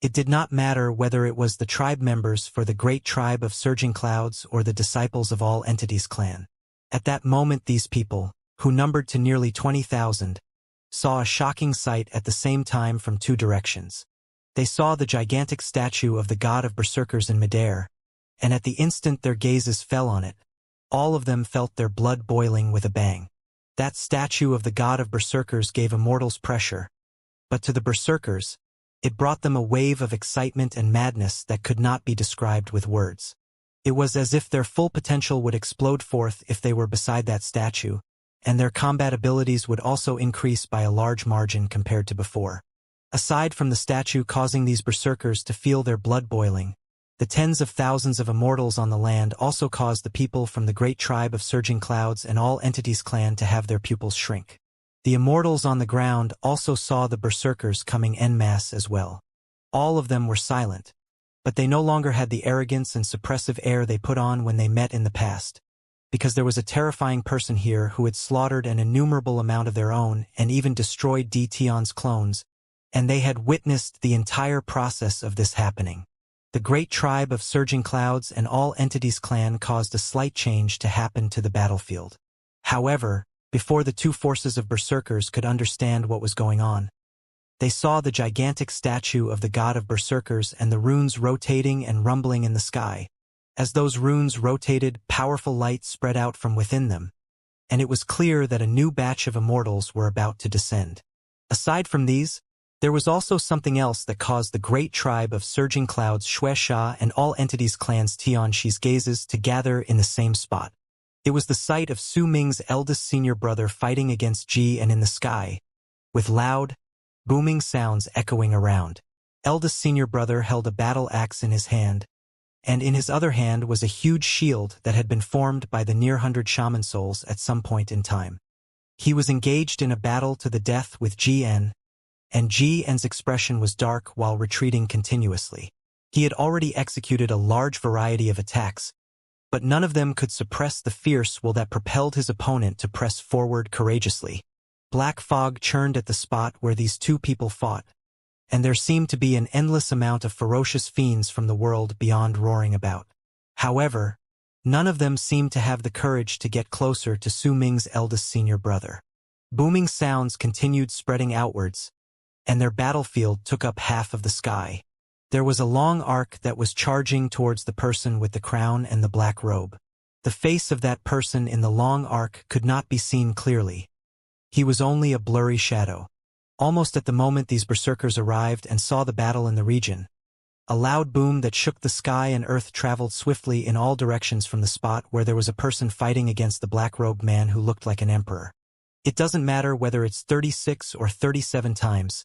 It did not matter whether it was the tribe members for the great tribe of surging clouds or the disciples of all entities clan. At that moment these people, who numbered to nearly 20,000, saw a shocking sight at the same time from two directions. They saw the gigantic statue of the god of berserkers in midair, and at the instant their gazes fell on it, all of them felt their blood boiling with a bang. That statue of the god of berserkers gave immortals pressure, but to the berserkers, it brought them a wave of excitement and madness that could not be described with words. It was as if their full potential would explode forth if they were beside that statue, and their combat abilities would also increase by a large margin compared to before. Aside from the statue causing these berserkers to feel their blood boiling, the tens of thousands of immortals on the land also caused the people from the great tribe of surging clouds and all entities clan to have their pupils shrink. The immortals on the ground also saw the berserkers coming en masse as well. All of them were silent, but they no longer had the arrogance and suppressive air they put on when they met in the past, because there was a terrifying person here who had slaughtered an innumerable amount of their own and even destroyed Tion's clones, and they had witnessed the entire process of this happening. The great tribe of surging clouds and all entities clan caused a slight change to happen to the battlefield. However, before the two forces of berserkers could understand what was going on, they saw the gigantic statue of the god of berserkers and the runes rotating and rumbling in the sky. As those runes rotated, powerful light spread out from within them, and it was clear that a new batch of immortals were about to descend. Aside from these, there was also something else that caused the great tribe of surging clouds Wuxia and all entities clans Xianxia's gazes to gather in the same spot. It was the sight of Su Ming's eldest senior brother fighting against Ji and in the sky, with loud, booming sounds echoing around. Eldest senior brother held a battle axe in his hand, and in his other hand was a huge shield that had been formed by the near 100 shaman souls at some point in time. He was engaged in a battle to the death with Ji En, and Ji En's expression was dark while retreating continuously. He had already executed a large variety of attacks, but none of them could suppress the fierce will that propelled his opponent to press forward courageously. Black fog churned at the spot where these two people fought, and there seemed to be an endless amount of ferocious fiends from the world beyond roaring about. However, none of them seemed to have the courage to get closer to Su Ming's eldest senior brother. Booming sounds continued spreading outwards, and their battlefield took up half of the sky. There was a long arc that was charging towards the person with the crown and the black robe. The face of that person in the long arc could not be seen clearly. He was only a blurry shadow. Almost at the moment these berserkers arrived and saw the battle in the region, a loud boom that shook the sky and earth traveled swiftly in all directions from the spot where there was a person fighting against the black-robed man who looked like an emperor. It doesn't matter whether it's 36 or 37 times.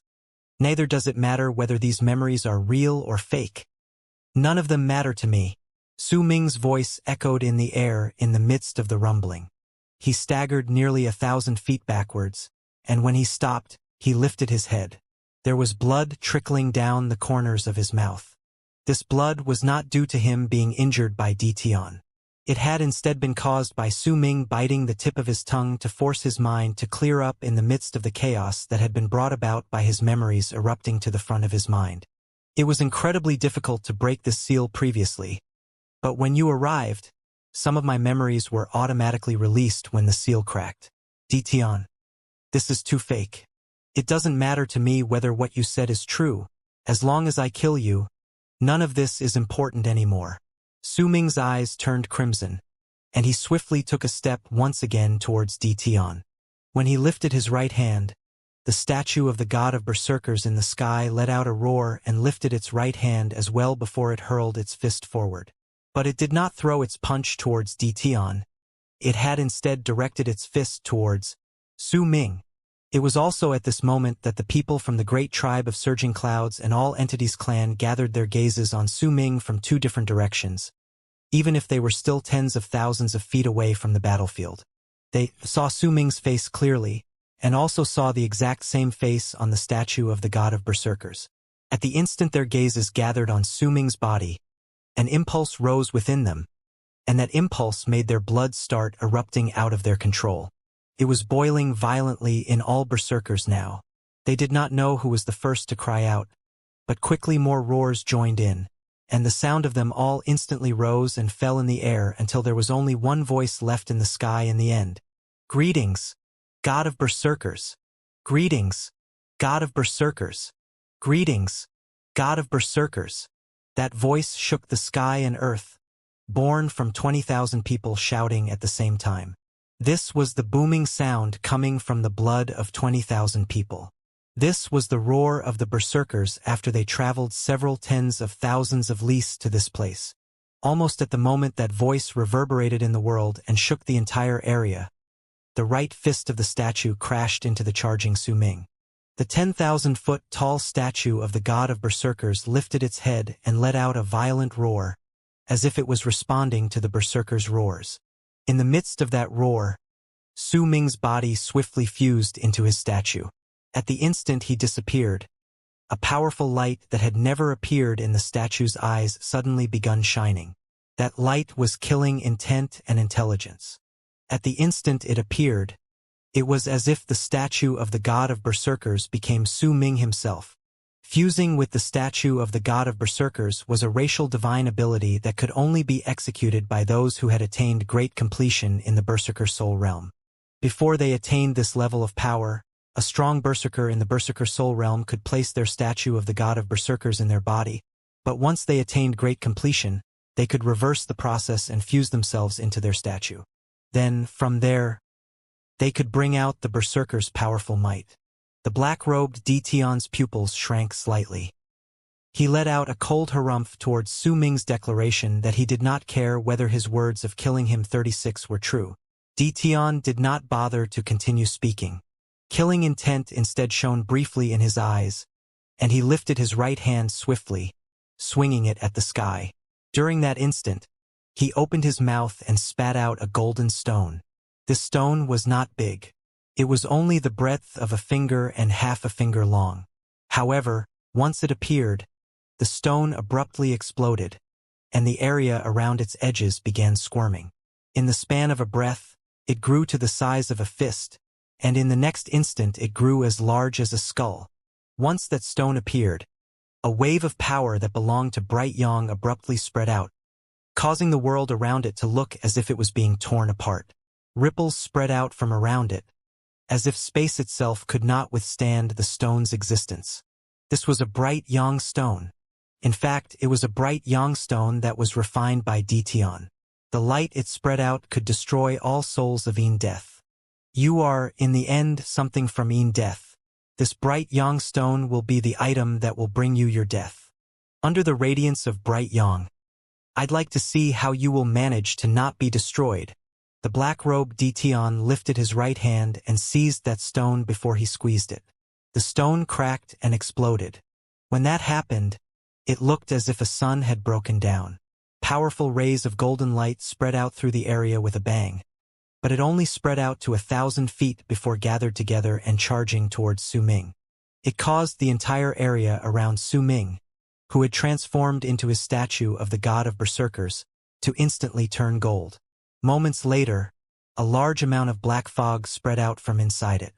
Neither does it matter whether these memories are real or fake. None of them matter to me. Su Ming's voice echoed in the air in the midst of the rumbling. He staggered nearly 1,000 feet backwards, and when he stopped, he lifted his head. There was blood trickling down the corners of his mouth. This blood was not due to him being injured by Tion. It had instead been caused by Su Ming biting the tip of his tongue to force his mind to clear up in the midst of the chaos that had been brought about by his memories erupting to the front of his mind. It was incredibly difficult to break this seal previously, but when you arrived, some of my memories were automatically released when the seal cracked. Tion, this is too fake. It doesn't matter to me whether what you said is true. As long as I kill you, none of this is important anymore. Su Ming's eyes turned crimson, and he swiftly took a step once again towards Tion. When he lifted his right hand, the statue of the god of berserkers in the sky let out a roar and lifted its right hand as well before it hurled its fist forward. But it did not throw its punch towards Tion. It had instead directed its fist towards Su Ming. It was also at this moment that the people from the great tribe of surging clouds and all entities clan gathered their gazes on Su Ming from two different directions, even if they were still tens of thousands of feet away from the battlefield. They saw Su Ming's face clearly, and also saw the exact same face on the statue of the god of berserkers. At the instant their gazes gathered on Su Ming's body, an impulse rose within them, and that impulse made their blood start erupting out of their control. It was boiling violently in all berserkers now. They did not know who was the first to cry out, but quickly more roars joined in, and the sound of them all instantly rose and fell in the air until there was only one voice left in the sky in the end. Greetings, God of Berserkers! Greetings, God of Berserkers! Greetings, God of Berserkers! That voice shook the sky and earth, born from 20,000 people shouting at the same time. This was the booming sound coming from the blood of 20,000 people. This was the roar of the Berserkers after they traveled several tens of thousands of leagues to this place. Almost at the moment that voice reverberated in the world and shook the entire area, the right fist of the statue crashed into the charging Su Ming. The 10,000-foot tall statue of the god of Berserkers lifted its head and let out a violent roar, as if it was responding to the Berserkers' roars. In the midst of that roar, Su Ming's body swiftly fused into his statue. At the instant he disappeared, a powerful light that had never appeared in the statue's eyes suddenly begun shining. That light was killing intent and intelligence. At the instant it appeared, it was as if the statue of the god of Berserkers became Su Ming himself. Fusing with the statue of the god of Berserkers was a racial divine ability that could only be executed by those who had attained great completion in the Berserker soul realm. Before they attained this level of power, a strong Berserker in the Berserker soul realm could place their statue of the god of Berserkers in their body, but once they attained great completion, they could reverse the process and fuse themselves into their statue. Then, from there, they could bring out the Berserker's powerful might. The black-robed Detion's pupils shrank slightly. He let out a cold harumph towards Su Ming's declaration that he did not care whether his words of killing him 36 were true. Detion did not bother to continue speaking. Killing intent instead shone briefly in his eyes, and he lifted his right hand swiftly, swinging it at the sky. During that instant, he opened his mouth and spat out a golden stone. This stone was not big. It was only the breadth of a finger and half a finger long. However, once it appeared, the stone abruptly exploded, and the area around its edges began squirming. In the span of a breath, it grew to the size of a fist, and in the next instant it grew as large as a skull. Once that stone appeared, a wave of power that belonged to Bright Yang abruptly spread out, causing the world around it to look as if it was being torn apart. Ripples spread out from around it, as if space itself could not withstand the stone's existence. This was a Bright Yang stone. In fact, it was a Bright Yang stone that was refined by Detion. The light it spread out could destroy all souls of death. You are, in the end, something from death. This Bright Yang stone will be the item that will bring you your death. Under the radiance of Bright Yang, I'd like to see how you will manage to not be destroyed. The black-robed Detion lifted his right hand and seized that stone before he squeezed it. The stone cracked and exploded. When that happened, it looked as if a sun had broken down. Powerful rays of golden light spread out through the area with a bang. But it only spread out to 1,000 feet before gathered together and charging towards Su Ming. It caused the entire area around Su Ming, who had transformed into his statue of the god of Berserkers, to instantly turn gold. Moments later, a large amount of black fog spread out from inside it.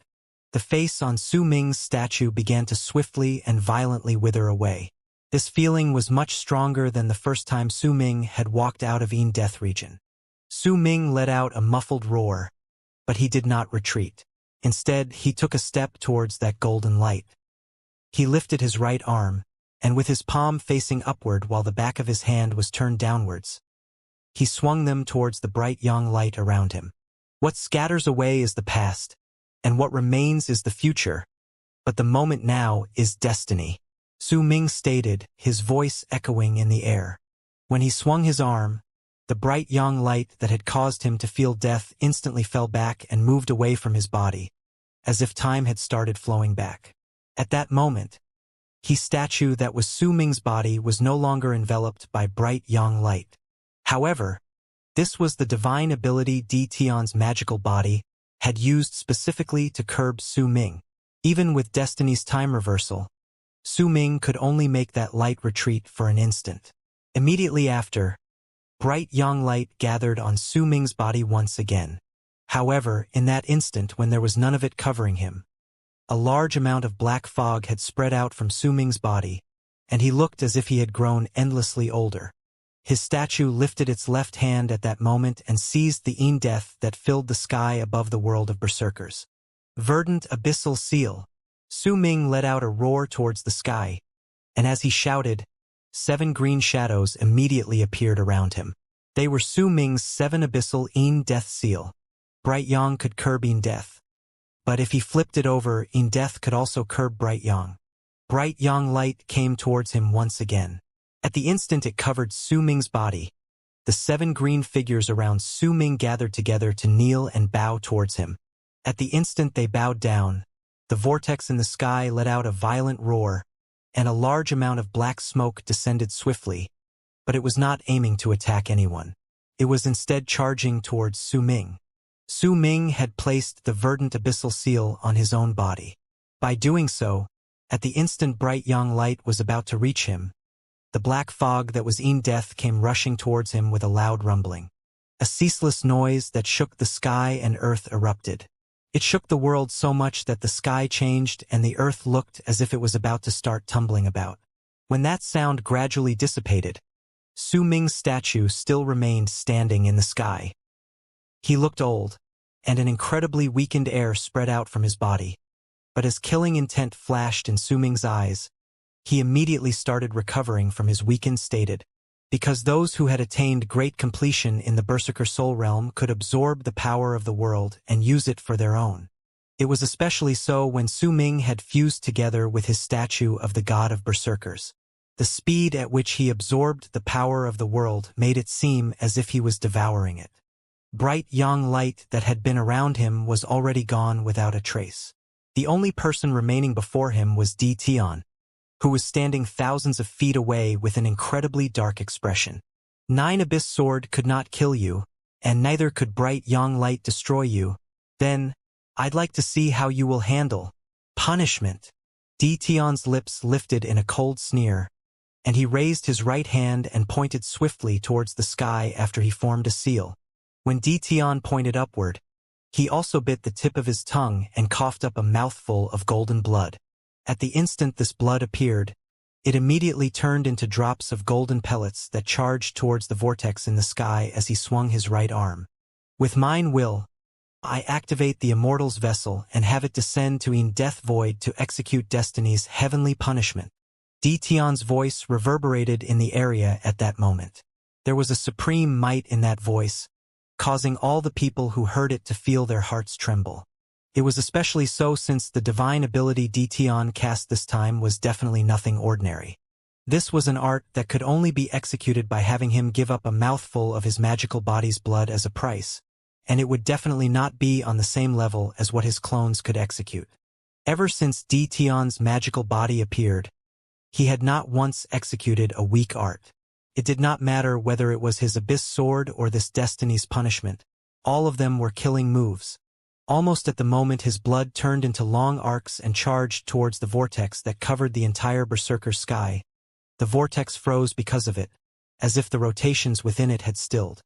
The face on Su Ming's statue began to swiftly and violently wither away. This feeling was much stronger than the first time Su Ming had walked out of Death region. Su Ming let out a muffled roar, but he did not retreat. Instead, he took a step towards that golden light. He lifted his right arm, and with his palm facing upward while the back of his hand was turned downwards, he swung them towards the Bright Yang light around him. What scatters away is the past, and what remains is the future, but the moment now is destiny, Su Ming stated, his voice echoing in the air. When he swung his arm, the Bright Yang light that had caused him to feel death instantly fell back and moved away from his body, as if time had started flowing back. At that moment, his statue that was Su Ming's body was no longer enveloped by Bright Yang light. However, this was the divine ability Detion's magical body had used specifically to curb Su Ming. Even with Destiny's time reversal, Su Ming could only make that light retreat for an instant. Immediately after, Bright Yang light gathered on Su Ming's body once again. However, in that instant when there was none of it covering him, a large amount of black fog had spread out from Su Ming's body, and he looked as if he had grown endlessly older. His statue lifted its left hand at that moment and seized the death that filled the sky above the world of berserkers. Verdant abyssal seal. Su Ming let out a roar towards the sky, and as he shouted, 7 green shadows immediately appeared around him. They were Su Ming's 7 abyssal death seal. Bright Yang could curb death. But if he flipped it over, death could also curb Bright Yang. Bright Yang light came towards him once again. At the instant it covered Su Ming's body, the 7 green figures around Su Ming gathered together to kneel and bow towards him. At the instant they bowed down, the vortex in the sky let out a violent roar, and a large amount of black smoke descended swiftly, but it was not aiming to attack anyone. It was instead charging towards Su Ming. Su Ming had placed the verdant abyssal seal on his own body. By doing so, at the instant Bright Yang light was about to reach him, the black fog that was death came rushing towards him with a loud rumbling. A ceaseless noise that shook the sky and earth erupted. It shook the world so much that the sky changed and the earth looked as if it was about to start tumbling about. When that sound gradually dissipated, Su Ming's statue still remained standing in the sky. He looked old, and an incredibly weakened air spread out from his body. But as killing intent flashed in Su Ming's eyes, he immediately started recovering from his weakened state, because those who had attained great completion in the Berserker soul realm could absorb the power of the world and use it for their own. It was especially so when Su Ming had fused together with his statue of the god of Berserkers. The speed at which he absorbed the power of the world made it seem as if he was devouring it. Bright Yang light that had been around him was already gone without a trace. The only person remaining before him was Tian, who was standing thousands of feet away with an incredibly dark expression. 9 Abyss Sword could not kill you, and neither could Bright Yang light destroy you. Then, I'd like to see how you will handle punishment. Tian's lips lifted in a cold sneer, and he raised his right hand and pointed swiftly towards the sky after he formed a seal. When Tian pointed upward, he also bit the tip of his tongue and coughed up a mouthful of golden blood. At the instant this blood appeared, it immediately turned into drops of golden pellets that charged towards the vortex in the sky as he swung his right arm. With mine will, I activate the Immortal's vessel and have it descend to death void to execute destiny's heavenly punishment. Tian's voice reverberated in the area at that moment. There was a supreme might in that voice, causing all the people who heard it to feel their hearts tremble. It was especially so since the divine ability Tian cast this time was definitely nothing ordinary. This was an art that could only be executed by having him give up a mouthful of his magical body's blood as a price, and it would definitely not be on the same level as what his clones could execute. Ever since Tian's magical body appeared, he had not once executed a weak art. It did not matter whether it was his Abyss Sword or this Destiny's Punishment. All of them were killing moves. Almost at the moment his blood turned into long arcs and charged towards the vortex that covered the entire Berserker sky. The vortex froze because of it, as if the rotations within it had stilled.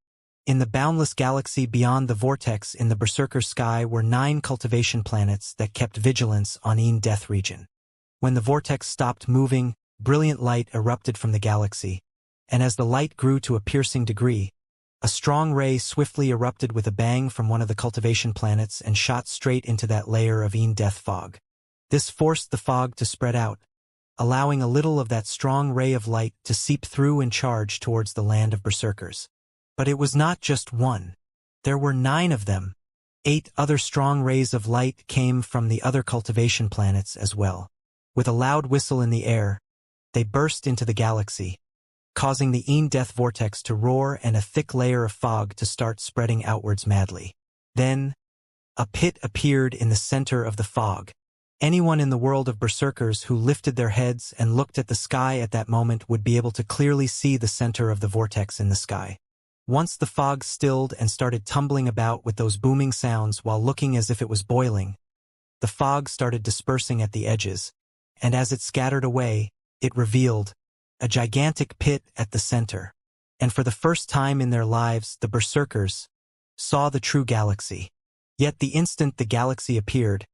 In the boundless galaxy beyond the vortex in the Berserker sky were 9 cultivation planets that kept vigilance on Death region. When the vortex stopped moving, brilliant light erupted from the galaxy, and as the light grew to a piercing degree, a strong ray swiftly erupted with a bang from one of the cultivation planets and shot straight into that layer of death fog. This forced the fog to spread out, allowing a little of that strong ray of light to seep through and charge towards the land of Berserkers. But it was not just one. There were 9 of them. 8 other strong rays of light came from the other cultivation planets as well. With a loud whistle in the air, they burst into the galaxy, causing the death vortex to roar and a thick layer of fog to start spreading outwards madly. Then, a pit appeared in the center of the fog. Anyone in the world of Berserkers who lifted their heads and looked at the sky at that moment would be able to clearly see the center of the vortex in the sky. Once the fog stilled and started tumbling about with those booming sounds while looking as if it was boiling, the fog started dispersing at the edges, and as it scattered away, it revealed a gigantic pit at the center. And for the first time in their lives, the Berserkers saw the true galaxy. Yet the instant the galaxy appeared,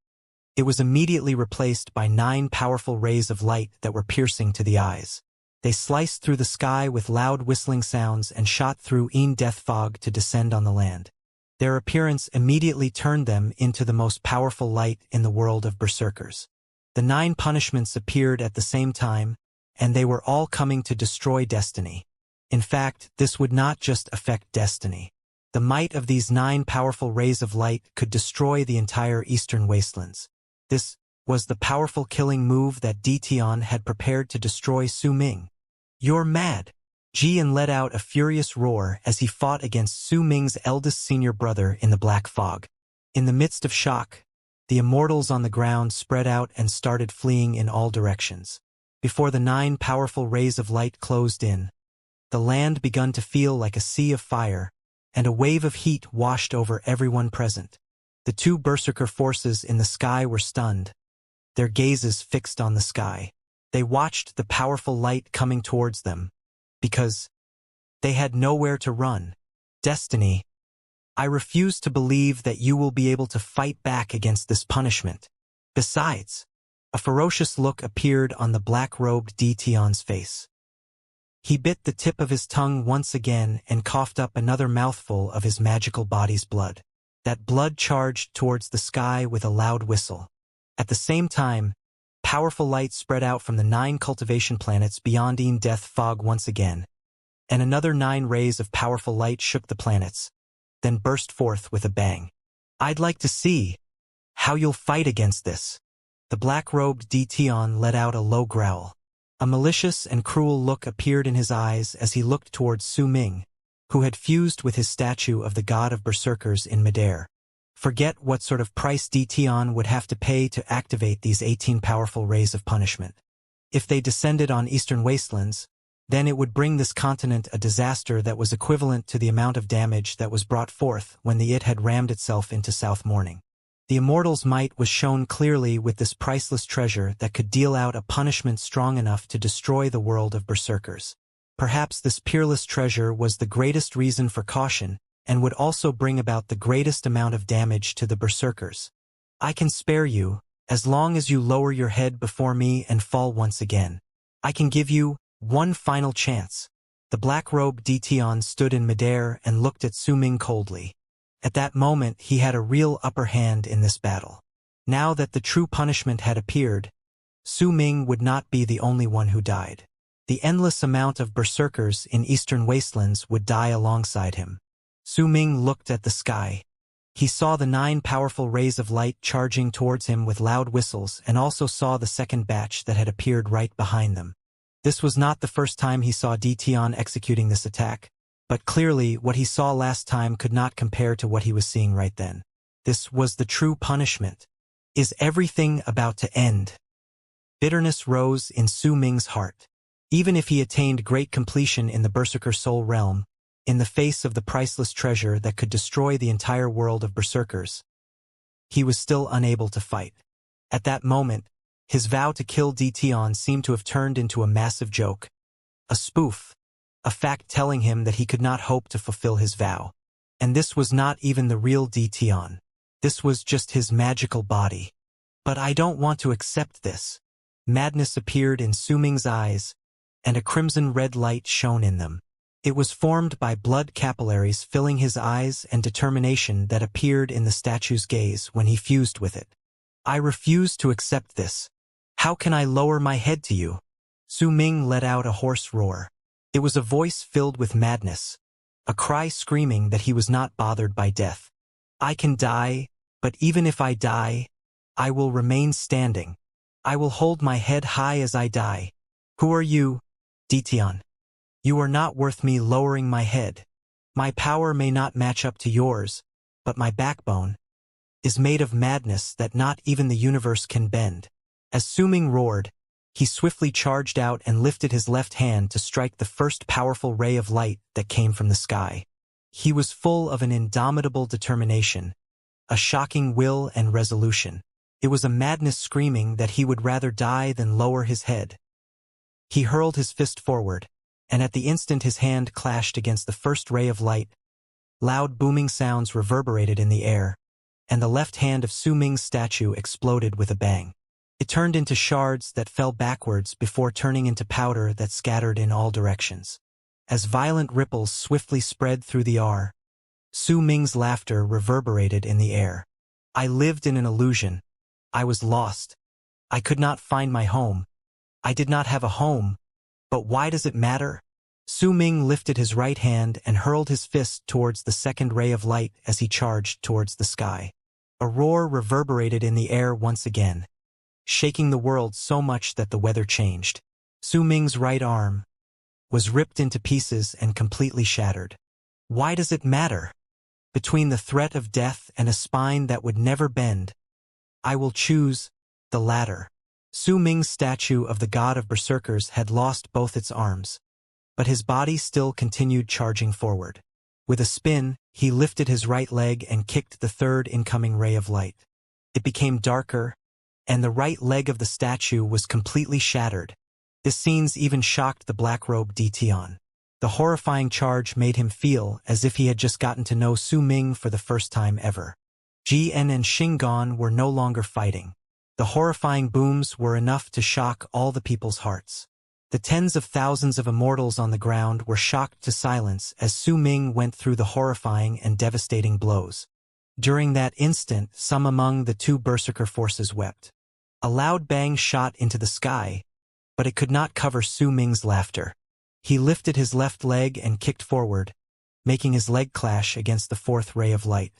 It was immediately replaced by 9 powerful rays of light that were piercing to the eyes. They sliced through the sky with loud whistling sounds and shot through death fog to descend on the land. Their appearance immediately turned them into the most powerful light in the world of berserkers. The 9 punishments appeared at the same time, and they were all coming to destroy destiny. In fact, this would not just affect destiny. The might of these 9 powerful rays of light could destroy the entire eastern wastelands. This was the powerful killing move that Dition had prepared to destroy Su Ming. "You're mad!" Jian let out a furious roar as he fought against Su Ming's eldest senior brother in the black fog. In the midst of shock, the immortals on the ground spread out and started fleeing in all directions. Before the 9 powerful rays of light closed in, the land began to feel like a sea of fire, and a wave of heat washed over everyone present. The 2 berserker forces in the sky were stunned, their gazes fixed on the sky. They watched the powerful light coming towards them, because they had nowhere to run. "Destiny, I refuse to believe that you will be able to fight back against this punishment. Besides," a ferocious look appeared on the black-robed Dition's face. He bit the tip of his tongue once again and coughed up another mouthful of his magical body's blood. That blood charged towards the sky with a loud whistle. At the same time, powerful light spread out from the 9 cultivation planets beyond death fog once again, and another 9 rays of powerful light shook the planets, then burst forth with a bang. "I'd like to see how you'll fight against this." The black-robed Dition let out a low growl. A malicious and cruel look appeared in his eyes as he looked towards Su Ming, who had fused with his statue of the god of berserkers in midair. Forget what sort of price Dition would have to pay to activate these 18 powerful rays of punishment. If they descended on eastern wastelands, then it would bring this continent a disaster that was equivalent to the amount of damage that was brought forth when the It had rammed itself into South Morning. The Immortal's might was shown clearly with this priceless treasure that could deal out a punishment strong enough to destroy the world of berserkers. Perhaps this peerless treasure was the greatest reason for caution, and would also bring about the greatest amount of damage to the berserkers. "I can spare you, as long as you lower your head before me and fall once again. I can give you one final chance." The black-robed Dition stood in midair and looked at Su Ming coldly. At that moment he had a real upper hand in this battle. Now that the true punishment had appeared, Su Ming would not be the only one who died. The endless amount of berserkers in eastern wastelands would die alongside him. Su Ming looked at the sky. He saw the 9 powerful rays of light charging towards him with loud whistles and also saw the second batch that had appeared right behind them. This was not the first time he saw Dition executing this attack, but clearly what he saw last time could not compare to what he was seeing right then. This was the true punishment. Is everything about to end? Bitterness rose in Su Ming's heart. Even if he attained great completion in the Berserker Soul realm, in the face of the priceless treasure that could destroy the entire world of berserkers, he was still unable to fight. At that moment, his vow to kill Dition seemed to have turned into a massive joke, a spoof, a fact telling him that he could not hope to fulfill his vow. And this was not even the real Dition. This was just his magical body. "But I don't want to accept this." Madness appeared in Su Ming's eyes, and a crimson-red light shone in them. It was formed by blood capillaries filling his eyes and determination that appeared in the statue's gaze when he fused with it. "I refuse to accept this. How can I lower my head to you?" Su Ming let out a hoarse roar. It was a voice filled with madness, a cry screaming that he was not bothered by death. "I can die, but even if I die, I will remain standing. I will hold my head high as I die. Who are you, Dition? You are not worth me lowering my head. My power may not match up to yours, but my backbone is made of madness that not even the universe can bend." As Su Ming roared, he swiftly charged out and lifted his left hand to strike the first powerful ray of light that came from the sky. He was full of an indomitable determination, a shocking will and resolution. It was a madness screaming that he would rather die than lower his head. He hurled his fist forward, and at the instant his hand clashed against the first ray of light, loud booming sounds reverberated in the air, and the left hand of Su Ming's statue exploded with a bang. It turned into shards that fell backwards before turning into powder that scattered in all directions. As violent ripples swiftly spread through the air, Su Ming's laughter reverberated in the air. I lived in an illusion. I was lost. I could not find my home. I did not have a home. But why does it matter? Su Ming lifted his right hand and hurled his fist towards the second ray of light as he charged towards the sky. A roar reverberated in the air once again, shaking the world so much that the weather changed. Su Ming's right arm was ripped into pieces and completely shattered. Why does it matter? Between the threat of death and a spine that would never bend, I will choose the latter. Su Ming's statue of the god of berserkers had lost both its arms, but his body still continued charging forward. With a spin, he lifted his right leg and kicked the third incoming ray of light. It became darker, and the right leg of the statue was completely shattered. This scene even shocked the black-robed Dition. The horrifying charge made him feel as if he had just gotten to know Su Ming for the first time ever. Jian and Xinggan were no longer fighting. The horrifying booms were enough to shock all the people's hearts. The tens of thousands of immortals on the ground were shocked to silence as Su Ming went through the horrifying and devastating blows. During that instant, some among the two berserker forces wept. A loud bang shot into the sky, but it could not cover Su Ming's laughter. He lifted his left leg and kicked forward, making his leg clash against the fourth ray of light.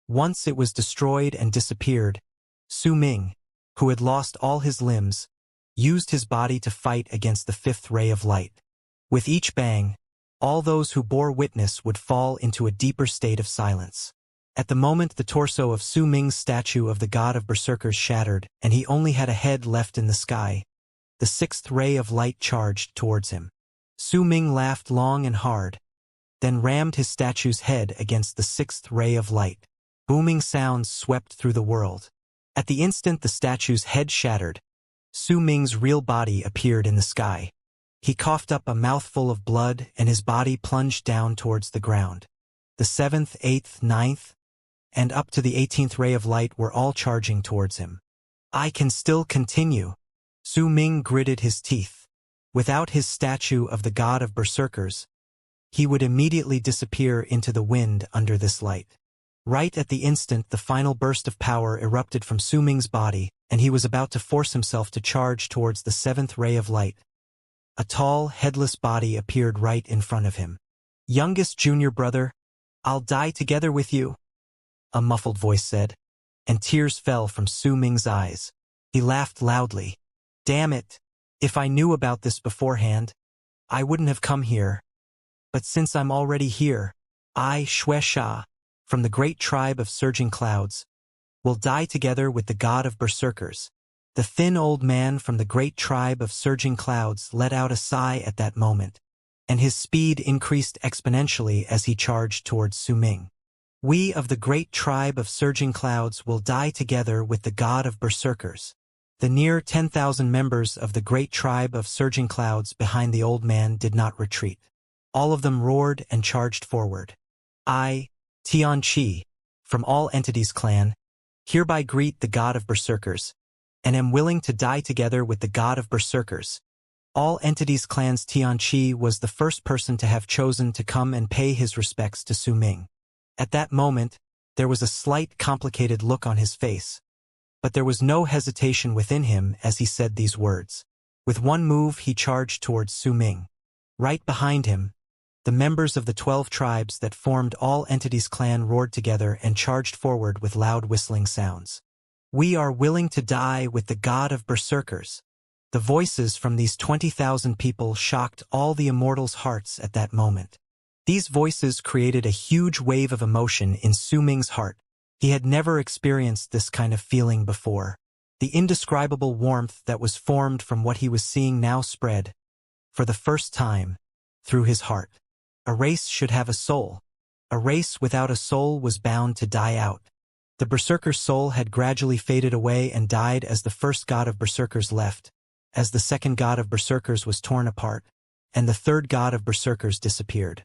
Once it was destroyed and disappeared, Su Ming, who had lost all his limbs, used his body to fight against the fifth ray of light. With each bang, all those who bore witness would fall into a deeper state of silence. At the moment the torso of Su Ming's statue of the god of berserkers shattered, and he only had a head left in the sky, the sixth ray of light charged towards him. Su Ming laughed long and hard, then rammed his statue's head against the sixth ray of light. Booming sounds swept through the world. At the instant the statue's head shattered, Su Ming's real body appeared in the sky. He coughed up a mouthful of blood and his body plunged down towards the ground. The seventh, eighth, ninth, and up to the 18th ray of light were all charging towards him. I can still continue. Su Ming gritted his teeth. Without his statue of the god of berserkers, he would immediately disappear into the wind under this light. Right at the instant the final burst of power erupted from Su Ming's body, and he was about to force himself to charge towards the seventh ray of light. A tall, headless body appeared right in front of him. Youngest junior brother, I'll die together with you, a muffled voice said, and tears fell from Su Ming's eyes. He laughed loudly. Damn it! If I knew about this beforehand, I wouldn't have come here. But since I'm already here, I, Xianxia, from the great tribe of surging clouds, will die together with the god of berserkers. The thin old man from the great tribe of surging clouds let out a sigh at that moment, and his speed increased exponentially as he charged towards Su Ming. We of the great tribe of surging clouds will die together with the god of berserkers. The near 10,000 members of the great tribe of surging clouds behind the old man did not retreat. All of them roared and charged forward. I, Xianxia, from all entities clan, hereby greet the god of berserkers, and am willing to die together with the god of berserkers. All entities clan's Xianxia was the first person to have chosen to come and pay his respects to Su Ming. At that moment, there was a slight complicated look on his face, but there was no hesitation within him as he said these words. With one move he charged towards Su Ming. Right behind him, the members of the 12 tribes that formed all entities clan roared together and charged forward with loud whistling sounds. We are willing to die with the god of berserkers. The voices from these 20,000 people shocked all the immortals' hearts at that moment. These voices created a huge wave of emotion in Su Ming's heart. He had never experienced this kind of feeling before. The indescribable warmth that was formed from what he was seeing now spread, for the first time, through his heart. A race should have a soul. A race without a soul was bound to die out. The berserker's soul had gradually faded away and died as the first god of berserkers left, as the second god of berserkers was torn apart, and the third god of berserkers disappeared.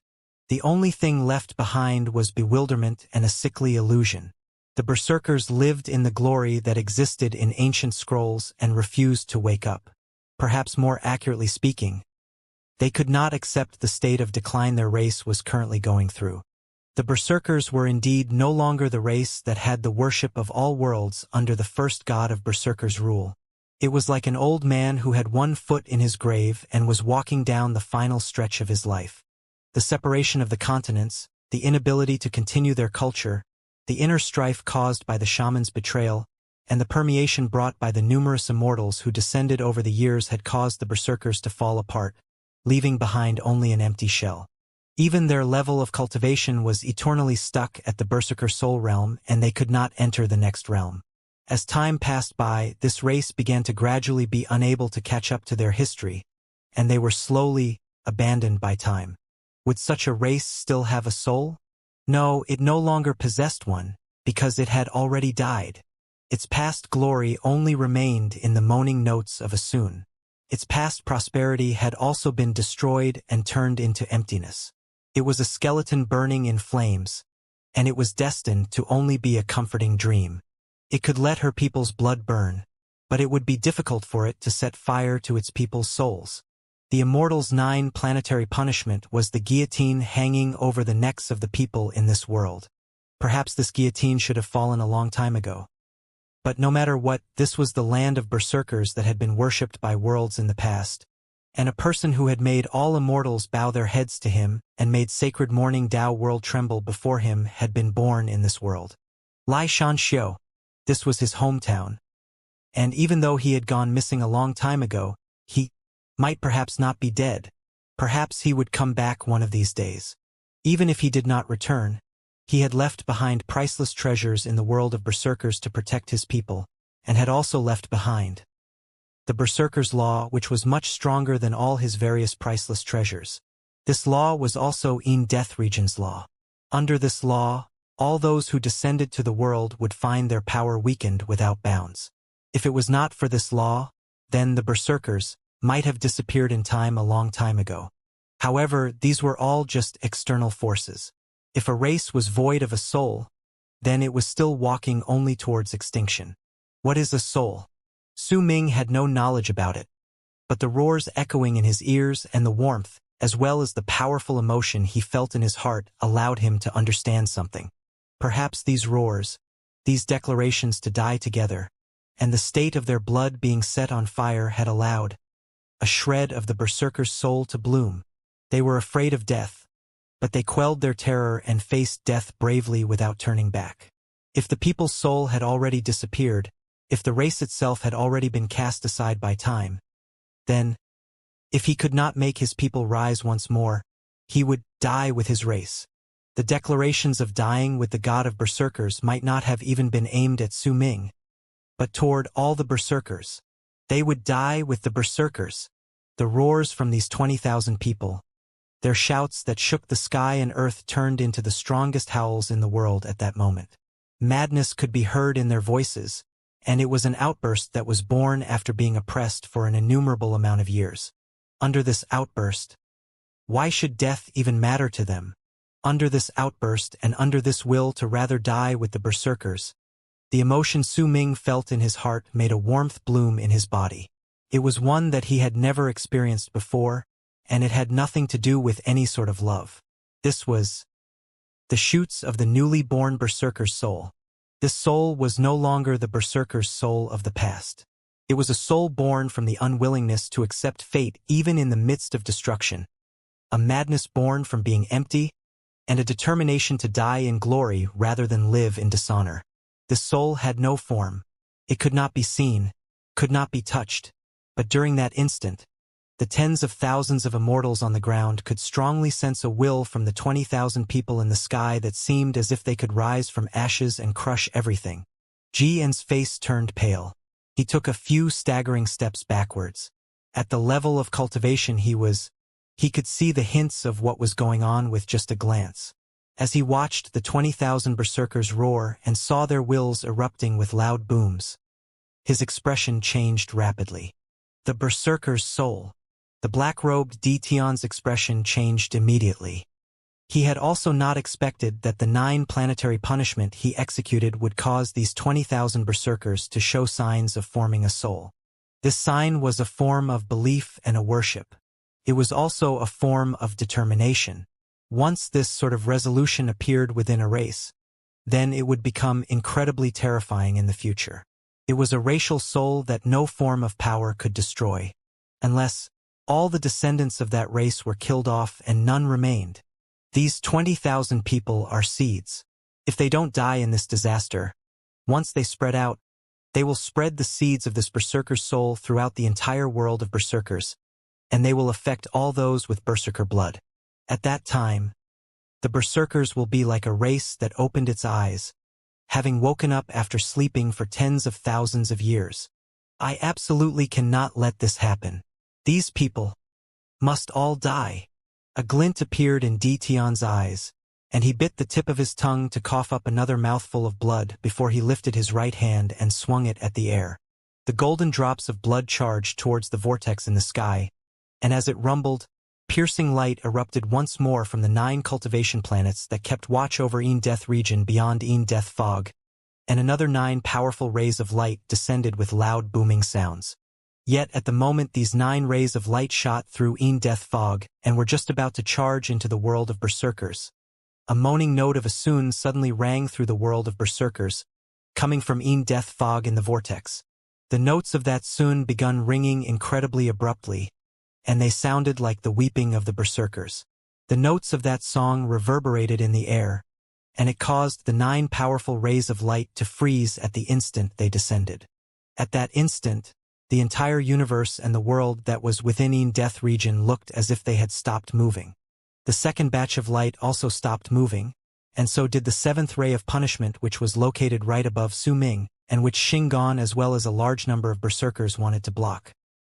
The only thing left behind was bewilderment and a sickly illusion. The berserkers lived in the glory that existed in ancient scrolls and refused to wake up. Perhaps more accurately speaking, they could not accept the state of decline their race was currently going through. The berserkers were indeed no longer the race that had the worship of all worlds under the first god of berserkers' rule. It was like an old man who had one foot in his grave and was walking down the final stretch of his life. The separation of the continents, the inability to continue their culture, the inner strife caused by the shaman's betrayal, and the permeation brought by the numerous immortals who descended over the years had caused the berserkers to fall apart, leaving behind only an empty shell. Even their level of cultivation was eternally stuck at the berserker soul realm, and they could not enter the next realm. As time passed by, this race began to gradually be unable to catch up to their history, and they were slowly abandoned by time. Would such a race still have a soul? No, it no longer possessed one, because it had already died. Its past glory only remained in the moaning notes of a soon. Its past prosperity had also been destroyed and turned into emptiness. It was a skeleton burning in flames, and it was destined to only be a comforting dream. It could let her people's blood burn, but it would be difficult for it to set fire to its people's souls. The Immortal's 9 planetary punishment was the guillotine hanging over the necks of the people in this world. Perhaps this guillotine should have fallen a long time ago. But no matter what, this was the land of berserkers that had been worshipped by worlds in the past, and a person who had made all immortals bow their heads to him and made sacred morning Tao world tremble before him had been born in this world. Xianxia. This was his hometown. And even though he had gone missing a long time ago, he might perhaps not be dead. Perhaps he would come back one of these days. Even if he did not return, he had left behind priceless treasures in the world of berserkers to protect his people, and had also left behind the berserkers' law, which was much stronger than all his various priceless treasures. This law was also in Death Region's law. Under this law, all those who descended to the world would find their power weakened without bounds. If it was not for this law, then the berserkers might have disappeared in time a long time ago. However, these were all just external forces. If a race was void of a soul, then it was still walking only towards extinction. What is a soul? Su Ming had no knowledge about it, but the roars echoing in his ears and the warmth, as well as the powerful emotion he felt in his heart, allowed him to understand something. Perhaps these roars, these declarations to die together, and the state of their blood being set on fire had allowed a shred of the berserker's soul to bloom. They were afraid of death, but they quelled their terror and faced death bravely without turning back. If the people's soul had already disappeared, if the race itself had already been cast aside by time, then, if he could not make his people rise once more, he would die with his race. The declarations of dying with the god of berserkers might not have even been aimed at Su Ming, but toward all the berserkers. They would die with the berserkers. The roars from these 20,000 people, their shouts that shook the sky and earth, turned into the strongest howls in the world at that moment. Madness could be heard in their voices, and it was an outburst that was born after being oppressed for an innumerable amount of years. Under this outburst, why should death even matter to them? Under this outburst and under this will to rather die with the berserkers, the emotion Su Ming felt in his heart made a warmth bloom in his body. It was one that he had never experienced before, and it had nothing to do with any sort of love. This was the shoots of the newly born berserker's soul. This soul was no longer the berserker's soul of the past. It was a soul born from the unwillingness to accept fate even in the midst of destruction, a madness born from being empty, and a determination to die in glory rather than live in dishonor. This soul had no form. It could not be seen, could not be touched, but during that instant, the tens of thousands of immortals on the ground could strongly sense a will from the 20,000 people in the sky that seemed as if they could rise from ashes and crush everything. Jian's face turned pale. He took a few staggering steps backwards. At the level of cultivation he could see the hints of what was going on with just a glance. As he watched the 20,000 berserkers roar and saw their wills erupting with loud booms, his expression changed rapidly. The berserker's soul. The black-robed Tion's expression changed immediately. He had also not expected that the 9 planetary punishment he executed would cause these 20,000 berserkers to show signs of forming a soul. This sign was a form of belief and a worship. It was also a form of determination. Once this sort of resolution appeared within a race, then it would become incredibly terrifying in the future. It was a racial soul that no form of power could destroy, unless all the descendants of that race were killed off and none remained. These 20,000 people are seeds. If they don't die in this disaster, once they spread out, they will spread the seeds of this berserker's soul throughout the entire world of berserkers, and they will affect all those with berserker blood. At that time, the berserkers will be like a race that opened its eyes, having woken up after sleeping for tens of thousands of years. I absolutely cannot let this happen. These people must all die. A glint appeared in Tion's eyes, and he bit the tip of his tongue to cough up another mouthful of blood before he lifted his right hand and swung it at the air. The golden drops of blood charged towards the vortex in the sky, and as it rumbled, piercing light erupted once more from the 9 cultivation planets that kept watch over Death region beyond Death fog, and another 9 powerful rays of light descended with loud booming sounds. Yet at the moment these 9 rays of light shot through Death fog and were just about to charge into the world of berserkers, a moaning note of a soon suddenly rang through the world of berserkers, coming from Death fog in the vortex. The notes of that soon begun ringing incredibly abruptly, and they sounded like the weeping of the berserkers. The notes of that song reverberated in the air, and it caused the 9 powerful rays of light to freeze at the instant they descended. At that instant, the entire universe and the world that was within Death region looked as if they had stopped moving. The second batch of light also stopped moving, and so did the 7th ray of punishment, which was located right above Su Ming, and which Xingan as well as a large number of berserkers wanted to block.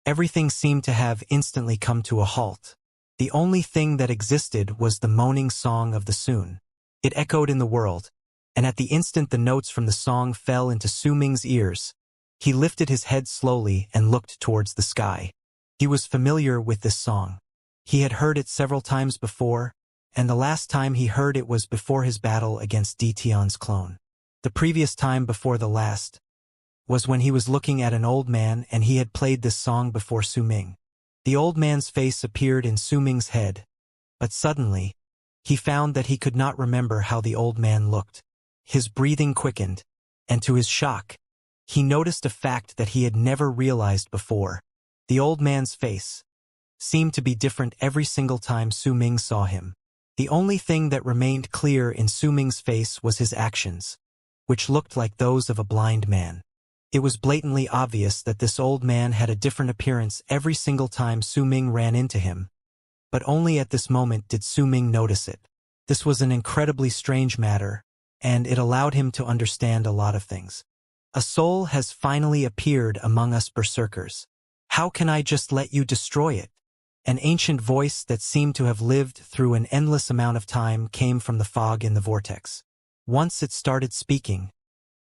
Everything seemed to have instantly come to a halt. The only thing that existed was the moaning song of the Sun. It echoed in the world, and at the instant the notes from the song fell into Su Ming's ears, he lifted his head slowly and looked towards the sky. He was familiar with this song. He had heard it several times before, and the last time he heard it was before his battle against Tion's clone. The previous time before the last was when he was looking at an old man and he had played this song before Su Ming. The old man's face appeared in Su Ming's head, but suddenly, he found that he could not remember how the old man looked. His breathing quickened, and to his shock, he noticed a fact that he had never realized before. The old man's face seemed to be different every single time Su Ming saw him. The only thing that remained clear in Su Ming's face was his actions, which looked like those of a blind man. It was blatantly obvious that this old man had a different appearance every single time Su Ming ran into him, but only at this moment did Su Ming notice it. This was an incredibly strange matter, and it allowed him to understand a lot of things. A soul has finally appeared among us berserkers. How can I just let you destroy it? An ancient voice that seemed to have lived through an endless amount of time came from the fog in the vortex. Once it started speaking,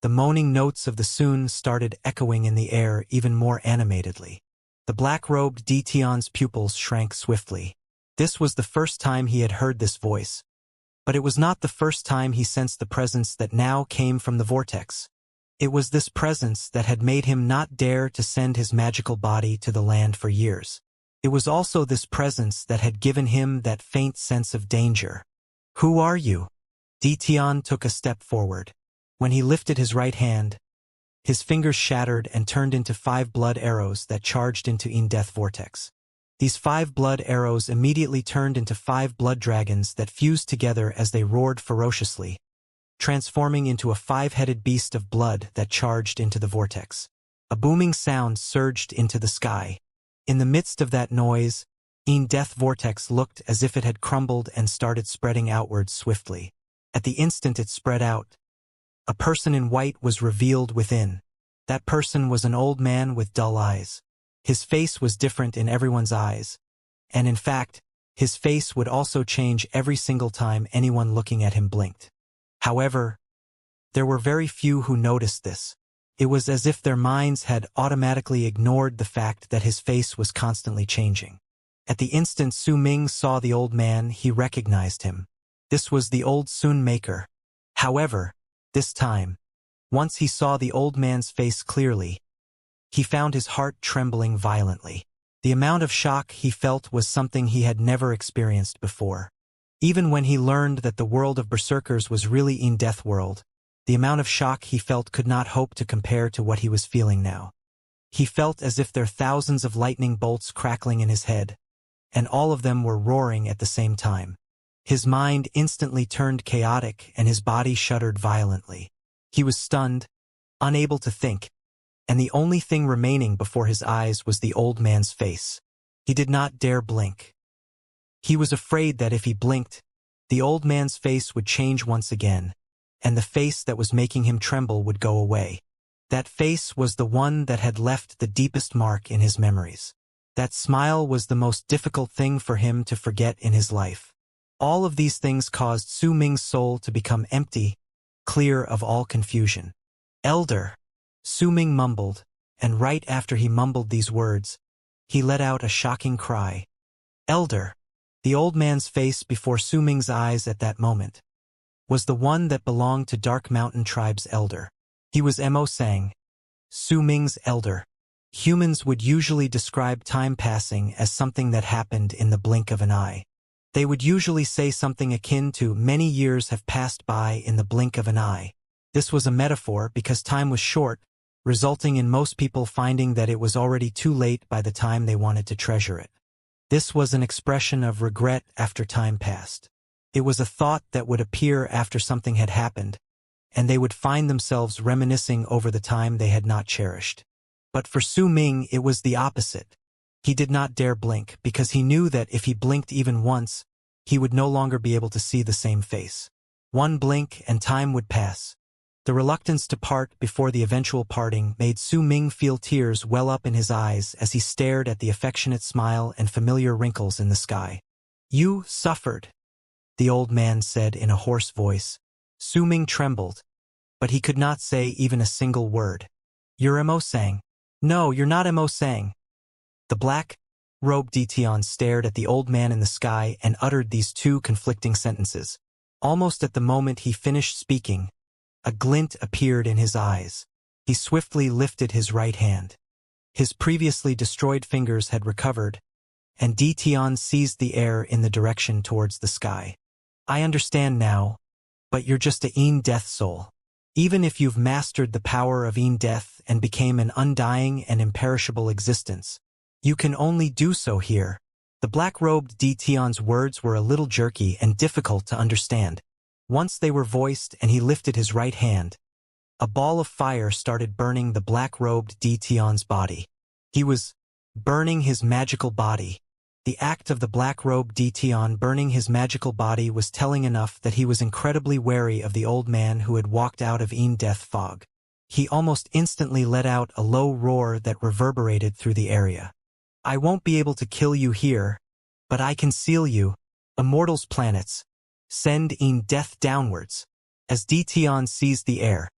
the moaning notes of the Sun started echoing in the air even more animatedly. The black-robed Tion's pupils shrank swiftly. This was the first time he had heard this voice, but it was not the first time he sensed the presence that now came from the vortex. It was this presence that had made him not dare to send his magical body to the land for years. It was also this presence that had given him that faint sense of danger. Who are you? Tion took a step forward. When he lifted his right hand, his fingers shattered and turned into 5 blood arrows that charged into Death vortex. These 5 blood arrows immediately turned into 5 blood dragons that fused together as they roared ferociously, transforming into a 5-headed beast of blood that charged into the vortex. A booming sound surged into the sky. In the midst of that noise, Death vortex looked as if it had crumbled and started spreading outwards swiftly. At the instant it spread out, a person in white was revealed within. That person was an old man with dull eyes. His face was different in everyone's eyes, and in fact, his face would also change every single time anyone looking at him blinked. However, there were very few who noticed this. It was as if their minds had automatically ignored the fact that his face was constantly changing. At the instant Su Ming saw the old man, he recognized him. This was the old Sun Maker. However, this time, once he saw the old man's face clearly, he found his heart trembling violently. The amount of shock he felt was something he had never experienced before. Even when he learned that the world of berserkers was really in Death World, the amount of shock he felt could not hope to compare to what he was feeling now. He felt as if there were thousands of lightning bolts crackling in his head, and all of them were roaring at the same time. His mind instantly turned chaotic and his body shuddered violently. He was stunned, unable to think, and the only thing remaining before his eyes was the old man's face. He did not dare blink. He was afraid that if he blinked, the old man's face would change once again, and the face that was making him tremble would go away. That face was the one that had left the deepest mark in his memories. That smile was the most difficult thing for him to forget in his life. All of these things caused Su Ming's soul to become empty, clear of all confusion. "Elder," Su Ming mumbled, and right after he mumbled these words, he let out a shocking cry. "Elder." The old man's face before Su Ming's eyes at that moment was the one that belonged to Dark Mountain Tribe's elder. He was Mo Sang, Su Ming's elder. Humans would usually describe time passing as something that happened in the blink of an eye. They would usually say something akin to "many years have passed by in the blink of an eye." This was a metaphor because time was short, resulting in most people finding that it was already too late by the time they wanted to treasure it. This was an expression of regret after time passed. It was a thought that would appear after something had happened, and they would find themselves reminiscing over the time they had not cherished. But for Su Ming it was the opposite. He did not dare blink because he knew that if he blinked even once, he would no longer be able to see the same face. One blink and time would pass. The reluctance to part before the eventual parting made Su Ming feel tears well up in his eyes as he stared at the affectionate smile and familiar wrinkles in the sky. "You suffered," the old man said in a hoarse voice. Su Ming trembled, but he could not say even a single word. "You're Mo Sang." "No, you're not Mo Sang." The black-robed Ditian stared at the old man in the sky and uttered these two conflicting sentences. Almost at the moment he finished speaking, a glint appeared in his eyes. He swiftly lifted his right hand. His previously destroyed fingers had recovered, and Ditian seized the air in the direction towards the sky. "I understand now, but you're just a Een Death soul. Even if you've mastered the power of Een Death and became an undying and imperishable existence, you can only do so here." The black-robed Ditian's words were a little jerky and difficult to understand. Once they were voiced and he lifted his right hand, a ball of fire started burning the black-robed Ditian's body. He was burning his magical body. The act of the black-robed Ditian burning his magical body was telling enough that he was incredibly wary of the old man who had walked out of Een Death fog. He almost instantly let out a low roar that reverberated through the area. "I won't be able to kill you here, but I can seal you. Immortal's planets. Send Een Death downwards." As Ditian seized the air,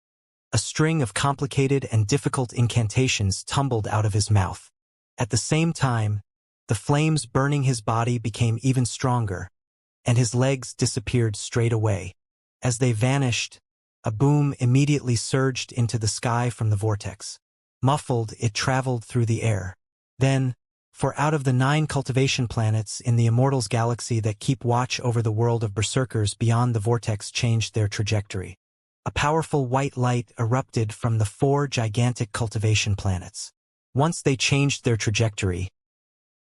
a string of complicated and difficult incantations tumbled out of his mouth. At the same time, the flames burning his body became even stronger, and his legs disappeared straight away. As they vanished, a boom immediately surged into the sky from the vortex. Muffled, it traveled through the air. Then, for out of the 9 cultivation planets in the Immortals galaxy that keep watch over the world of berserkers beyond the vortex changed their trajectory. A powerful white light erupted from the 4 gigantic cultivation planets. Once they changed their trajectory,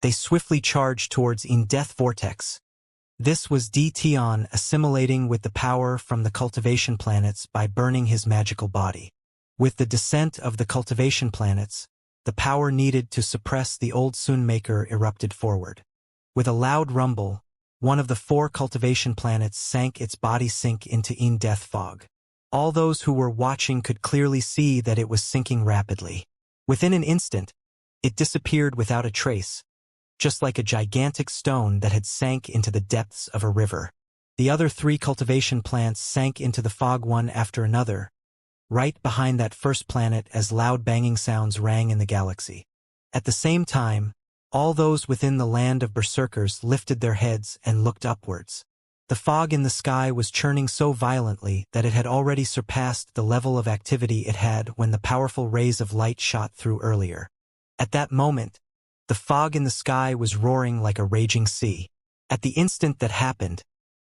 they swiftly charged towards Een Death vortex. This was Ditian assimilating with the power from the cultivation planets by burning his magical body. With the descent of the cultivation planets, the power needed to suppress the old Sun Maker erupted forward. With a loud rumble, one of the 4 cultivation planets sank its body sink into Een Death fog. All those who were watching could clearly see that it was sinking rapidly. Within an instant, it disappeared without a trace, just like a gigantic stone that had sank into the depths of a river. The other 3 cultivation plants sank into the fog one after another, right behind that first planet as loud banging sounds rang in the galaxy. At the same time, all those within the land of berserkers lifted their heads and looked upwards. The fog in the sky was churning so violently that it had already surpassed the level of activity it had when the powerful rays of light shot through earlier. At that moment, the fog in the sky was roaring like a raging sea. At the instant that happened,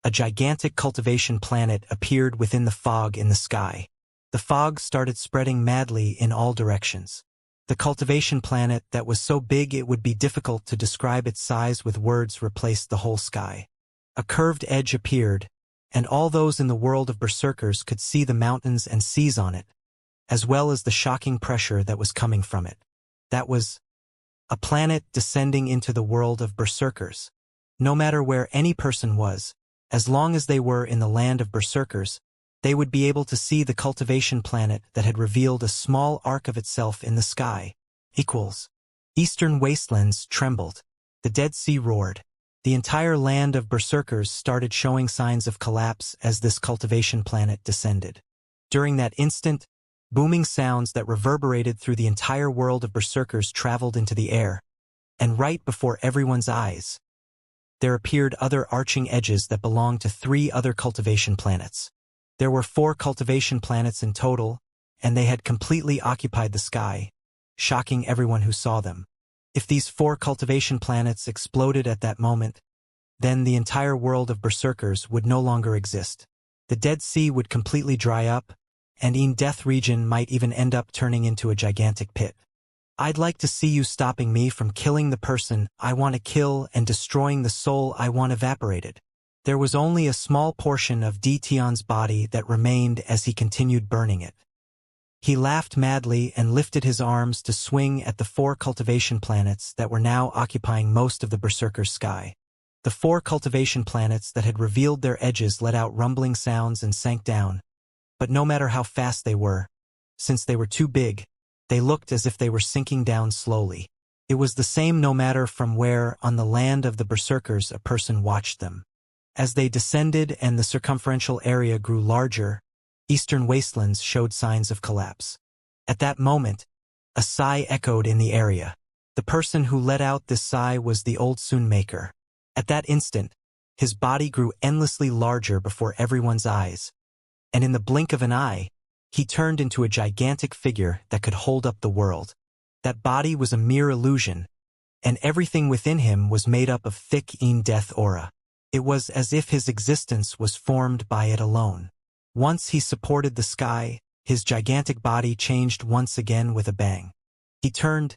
a gigantic cultivation planet appeared within the fog in the sky. The fog started spreading madly in all directions. The cultivation planet that was so big it would be difficult to describe its size with words replaced the whole sky. A curved edge appeared, and all those in the world of berserkers could see the mountains and seas on it, as well as the shocking pressure that was coming from it. That was a planet descending into the world of berserkers. No matter where any person was, as long as they were in the land of berserkers, they would be able to see the cultivation planet that had revealed a small arc of itself in the sky. Eastern wastelands trembled. The Dead Sea roared. The entire land of berserkers started showing signs of collapse as this cultivation planet descended. During that instant, booming sounds that reverberated through the entire world of berserkers traveled into the air, and right before everyone's eyes, there appeared other arching edges that belonged to 3 other cultivation planets. There were 4 cultivation planets in total, and they had completely occupied the sky, shocking everyone who saw them. If these 4 cultivation planets exploded at that moment, then the entire world of berserkers would no longer exist. The Dead Sea would completely dry up, and Death region might even end up turning into a gigantic pit. I'd like to see you stopping me from killing the person I want to kill and destroying the soul I want evaporated. There was only a small portion of Tion's body that remained as he continued burning it. He laughed madly and lifted his arms to swing at the 4 cultivation planets that were now occupying most of the berserker's sky. The 4 cultivation planets that had revealed their edges let out rumbling sounds and sank down, but no matter how fast they were, since they were too big, they looked as if they were sinking down slowly. It was the same no matter from where on the land of the berserkers a person watched them. As they descended and the circumferential area grew larger, eastern wastelands showed signs of collapse. At that moment, a sigh echoed in the area. The person who let out this sigh was the old Sun Maker. At that instant, his body grew endlessly larger before everyone's eyes, and in the blink of an eye, he turned into a gigantic figure that could hold up the world. That body was a mere illusion, and everything within him was made up of thick death aura. It was as if his existence was formed by it alone. Once he supported the sky, his gigantic body changed once again with a bang. He turned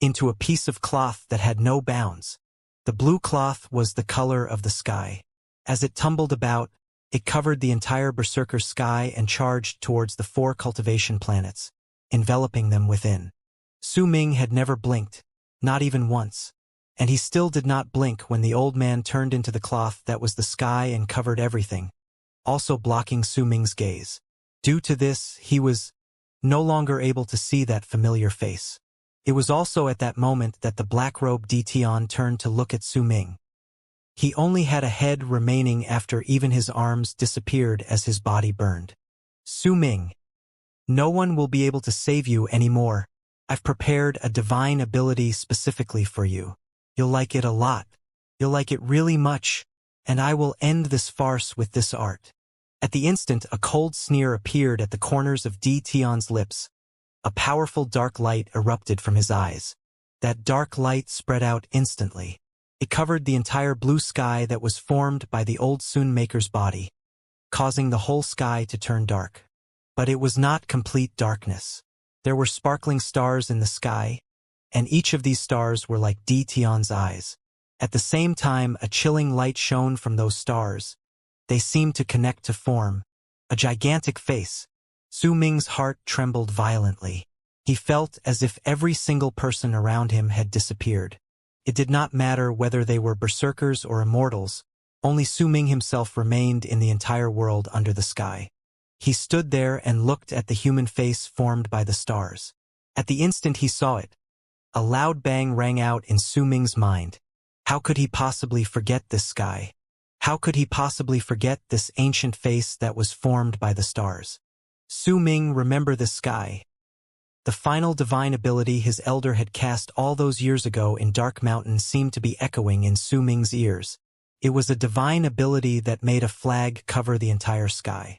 into a piece of cloth that had no bounds. The blue cloth was the color of the sky. As it tumbled about, it covered the entire berserker sky and charged towards the 4 cultivation planets, enveloping them within. Su Ming had never blinked, not even once, and he still did not blink when the old man turned into the cloth that was the sky and covered everything, also blocking Su Ming's gaze. Due to this, he was no longer able to see that familiar face. It was also at that moment that the black-robed Tion turned to look at Su Ming. He only had a head remaining after even his arms disappeared as his body burned. Su Ming, no one will be able to save you anymore. I've prepared a divine ability specifically for you. You'll like it a lot. You'll like it really much, and I will end this farce with this art. At the instant, a cold sneer appeared at the corners of Tion's lips. A powerful dark light erupted from his eyes. That dark light spread out instantly. It covered the entire blue sky that was formed by the old Sun Maker's body, causing the whole sky to turn dark. But it was not complete darkness. There were sparkling stars in the sky, and each of these stars were like Tion's eyes. At the same time, a chilling light shone from those stars. They seemed to connect to form a gigantic face. Su Ming's heart trembled violently. He felt as if every single person around him had disappeared. It did not matter whether they were berserkers or immortals, only Su Ming himself remained in the entire world under the sky. He stood there and looked at the human face formed by the stars. At the instant he saw it, a loud bang rang out in Su Ming's mind. How could he possibly forget this sky? How could he possibly forget this ancient face that was formed by the stars? Su Ming remembered the sky. The final divine ability his elder had cast all those years ago in Dark Mountain seemed to be echoing in Su Ming's ears. It was a divine ability that made a flag cover the entire sky.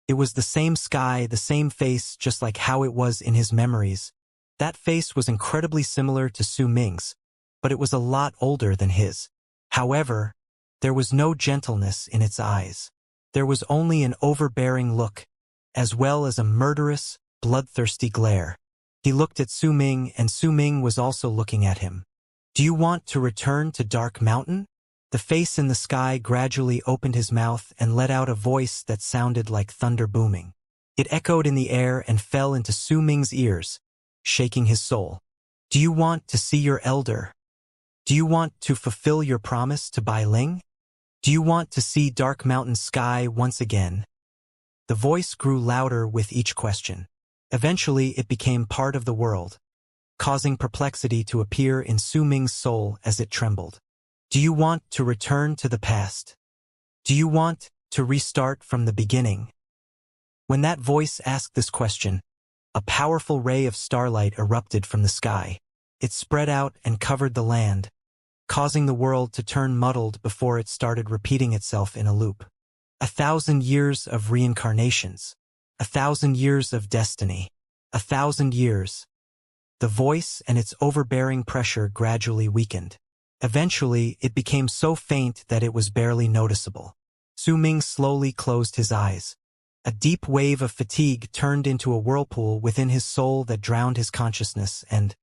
It was the same sky, the same face, just like how it was in his memories. That face was incredibly similar to Su Ming's, but it was a lot older than his. However, there was no gentleness in its eyes. There was only an overbearing look, as well as a murderous, bloodthirsty glare. He looked at Su Ming, and Su Ming was also looking at him. "Do you want to return to Dark Mountain?" The face in the sky gradually opened his mouth and let out a voice that sounded like thunder booming. It echoed in the air and fell into Su Ming's ears, shaking his soul. "Do you want to see your elder? Do you want to fulfill your promise to Bai Ling? Do you want to see Dark Mountain sky once again?" The voice grew louder with each question. Eventually, it became part of the world, causing perplexity to appear in Su Ming's soul as it trembled. "Do you want to return to the past? Do you want to restart from the beginning?" When that voice asked this question, a powerful ray of starlight erupted from the sky. It spread out and covered the land, causing the world to turn muddled before it started repeating itself in a loop. 1,000 years of reincarnations. 1,000 years of destiny. 1,000 years. The voice and its overbearing pressure gradually weakened. Eventually, it became so faint that it was barely noticeable. Su Ming slowly closed his eyes. A deep wave of fatigue turned into a whirlpool within his soul that drowned his consciousness and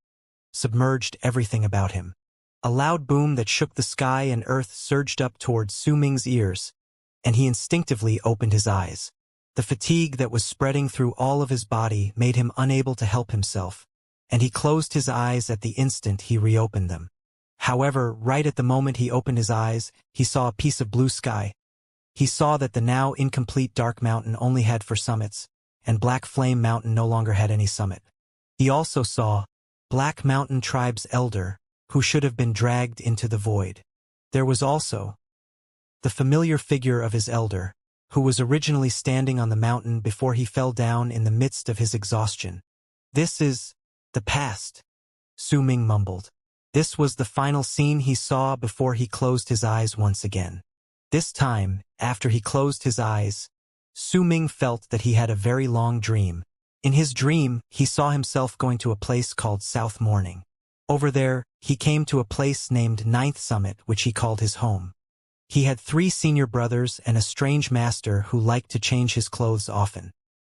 submerged everything about him. A loud boom that shook the sky and earth surged up towards Su Ming's ears, and he instinctively opened his eyes. The fatigue that was spreading through all of his body made him unable to help himself, and he closed his eyes at the instant he reopened them. However, right at the moment he opened his eyes, he saw a piece of blue sky. He saw that the now incomplete Dark Mountain only had 4 summits, and Black Flame Mountain no longer had any summit. He also saw Black Mountain Tribe's elder, who should have been dragged into the void. There was also the familiar figure of his elder, who was originally standing on the mountain before he fell down in the midst of his exhaustion. "This is the past," Su Ming mumbled. This was the final scene he saw before he closed his eyes once again. This time, after he closed his eyes, Su Ming felt that he had a very long dream. In his dream, he saw himself going to a place called South Morning. Over there, he came to a place named Ninth Summit, which he called his home. He had 3 senior brothers and a strange master who liked to change his clothes often.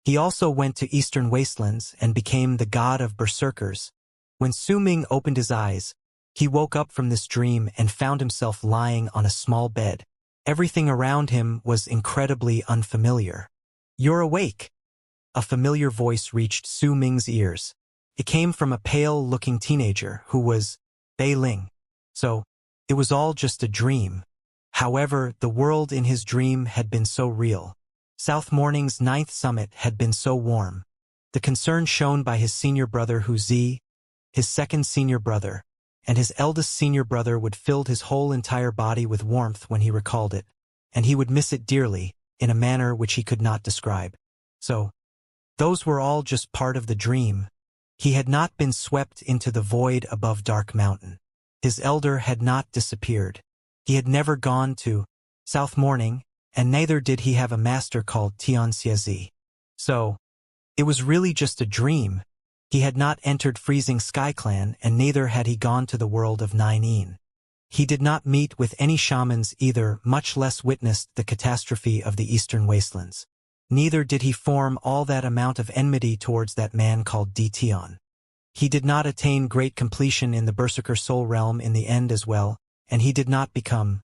He also went to Eastern Wastelands and became the god of berserkers. When Su Ming opened his eyes, he woke up from this dream and found himself lying on a small bed. Everything around him was incredibly unfamiliar. "You're awake." A familiar voice reached Su Ming's ears. It came from a pale-looking teenager who was Bei Ling. So, it was all just a dream. However, the world in his dream had been so real. South Morning's 9th summit had been so warm. The concern shown by his senior brother Hu Zi, his second senior brother, and his eldest senior brother would filled his whole entire body with warmth when he recalled it, and he would miss it dearly, in a manner which he could not describe. So, those were all just part of the dream. He had not been swept into the void above Dark Mountain. His elder had not disappeared. He had never gone to South Morning, and neither did he have a master called Xianxia. So, it was really just a dream. He had not entered Freezing Sky Clan, and neither had he gone to the world of Nine. He did not meet with any shamans either, much less witnessed the catastrophe of the Eastern Wastelands. Neither did he form all that amount of enmity towards that man called Tion. He did not attain great completion in the Berserker Soul Realm in the end as well, and he did not become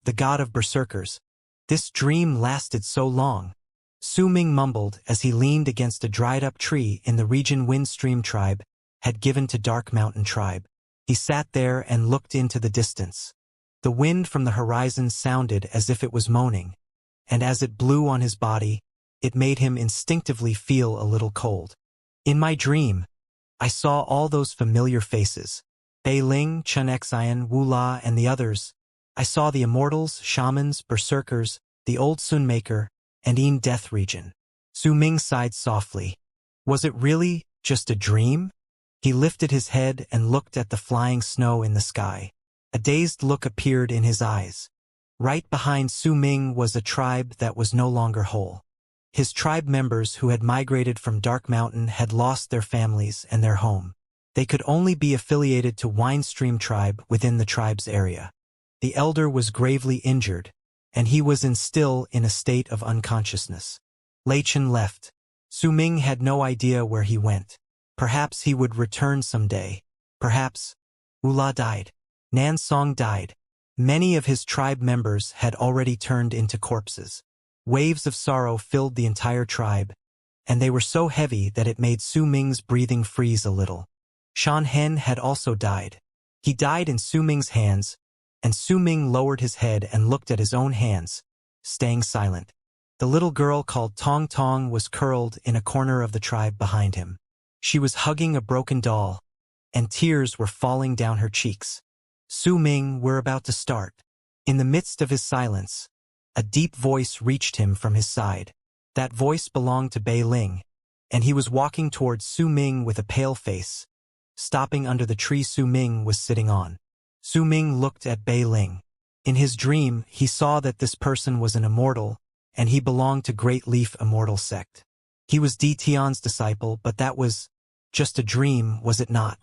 the god of berserkers. This dream lasted so long. Su Ming mumbled as he leaned against a dried-up tree in the region Windstream Tribe had given to Dark Mountain Tribe. He sat there and looked into the distance. The wind from the horizon sounded as if it was moaning, and as it blew on his body, it made him instinctively feel a little cold. In my dream, I saw all those familiar faces. Bei Ling, Xianxia, Wu La, and the others. I saw the immortals, shamans, berserkers, the old Sunmaker, and Yin Death Region. Su Ming sighed softly. Was it really just a dream? He lifted his head and looked at the flying snow in the sky. A dazed look appeared in his eyes. Right behind Su Ming was a tribe that was no longer whole. His tribe members who had migrated from Dark Mountain had lost their families and their home. They could only be affiliated to Winestream tribe within the tribe's area. The elder was gravely injured, and he was still in a state of unconsciousness. Lei Chen left. Su Ming had no idea where he went. Perhaps he would return someday. Perhaps. Ula died. Nan Song died. Many of his tribe members had already turned into corpses. Waves of sorrow filled the entire tribe, and they were so heavy that it made Su Ming's breathing freeze a little. Shan Hen had also died. He died in Su Ming's hands, and Su Ming lowered his head and looked at his own hands, staying silent. The little girl called Tong Tong was curled in a corner of the tribe behind him. She was hugging a broken doll, and tears were falling down her cheeks. Su Ming, we're about to start. In the midst of his silence, a deep voice reached him from his side. That voice belonged to Bei Ling, and he was walking towards Su Ming with a pale face, stopping under the tree Su Ming was sitting on. Su Ming looked at Bei Ling. In his dream, he saw that this person was an immortal, and he belonged to Great Leaf Immortal sect. He was Di Tian's disciple, but that was just a dream, was it not?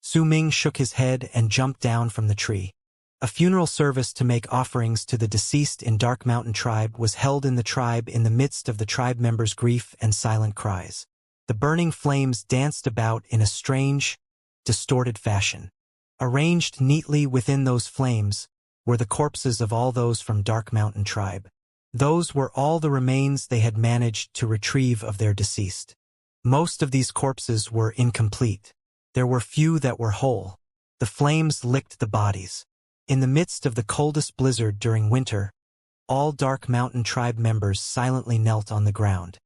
Su Ming shook his head and jumped down from the tree. A funeral service to make offerings to the deceased in Dark Mountain tribe was held in the tribe in the midst of the tribe members' grief and silent cries. The burning flames danced about in a strange, distorted fashion. Arranged neatly within those flames were the corpses of all those from Dark Mountain tribe. Those were all the remains they had managed to retrieve of their deceased. Most of these corpses were incomplete. There were few that were whole. The flames licked the bodies. In the midst of the coldest blizzard during winter, all Dark Mountain tribe members silently knelt on the ground.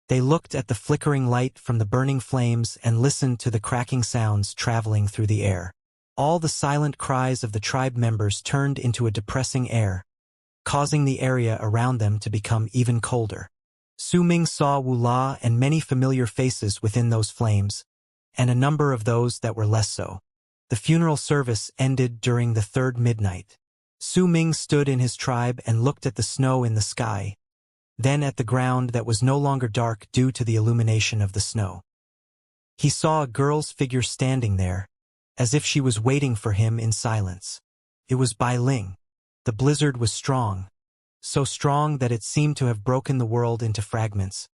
They looked at the flickering light from the burning flames and listened to the cracking sounds traveling through the air. All the silent cries of the tribe members turned into a depressing air, causing the area around them to become even colder. Su Ming saw Wu La and many familiar faces within those flames, and a number of those that were less so. The funeral service ended during the third midnight. Su Ming stood in his tribe and looked at the snow in the sky, then at the ground that was no longer dark due to the illumination of the snow. He saw a girl's figure standing there, as if she was waiting for him in silence. It was Bai Ling. The blizzard was strong, so strong that it seemed to have broken the world into fragments,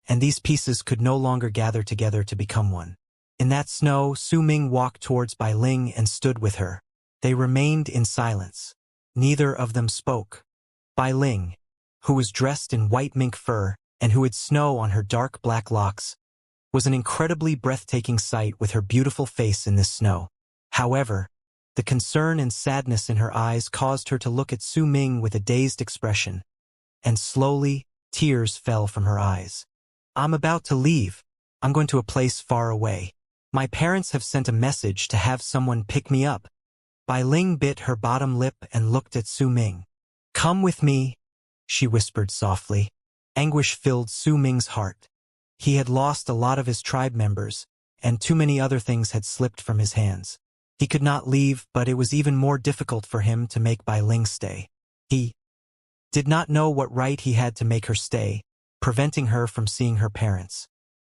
and these pieces could no longer gather together to become one. In that snow, Su Ming walked towards Bai Ling and stood with her. They remained in silence. Neither of them spoke. Bai Ling, who was dressed in white mink fur and who had snow on her dark black locks, was an incredibly breathtaking sight with her beautiful face in this snow. However, the concern and sadness in her eyes caused her to look at Su Ming with a dazed expression, and slowly, tears fell from her eyes. I'm about to leave. I'm going to a place far away. My parents have sent a message to have someone pick me up. Bai Ling bit her bottom lip and looked at Su Ming. Come with me, she whispered softly. Anguish filled Su Ming's heart. He had lost a lot of his tribe members, and too many other things had slipped from his hands. He could not leave, but it was even more difficult for him to make Bai Ling stay. He did not know what right he had to make her stay, preventing her from seeing her parents.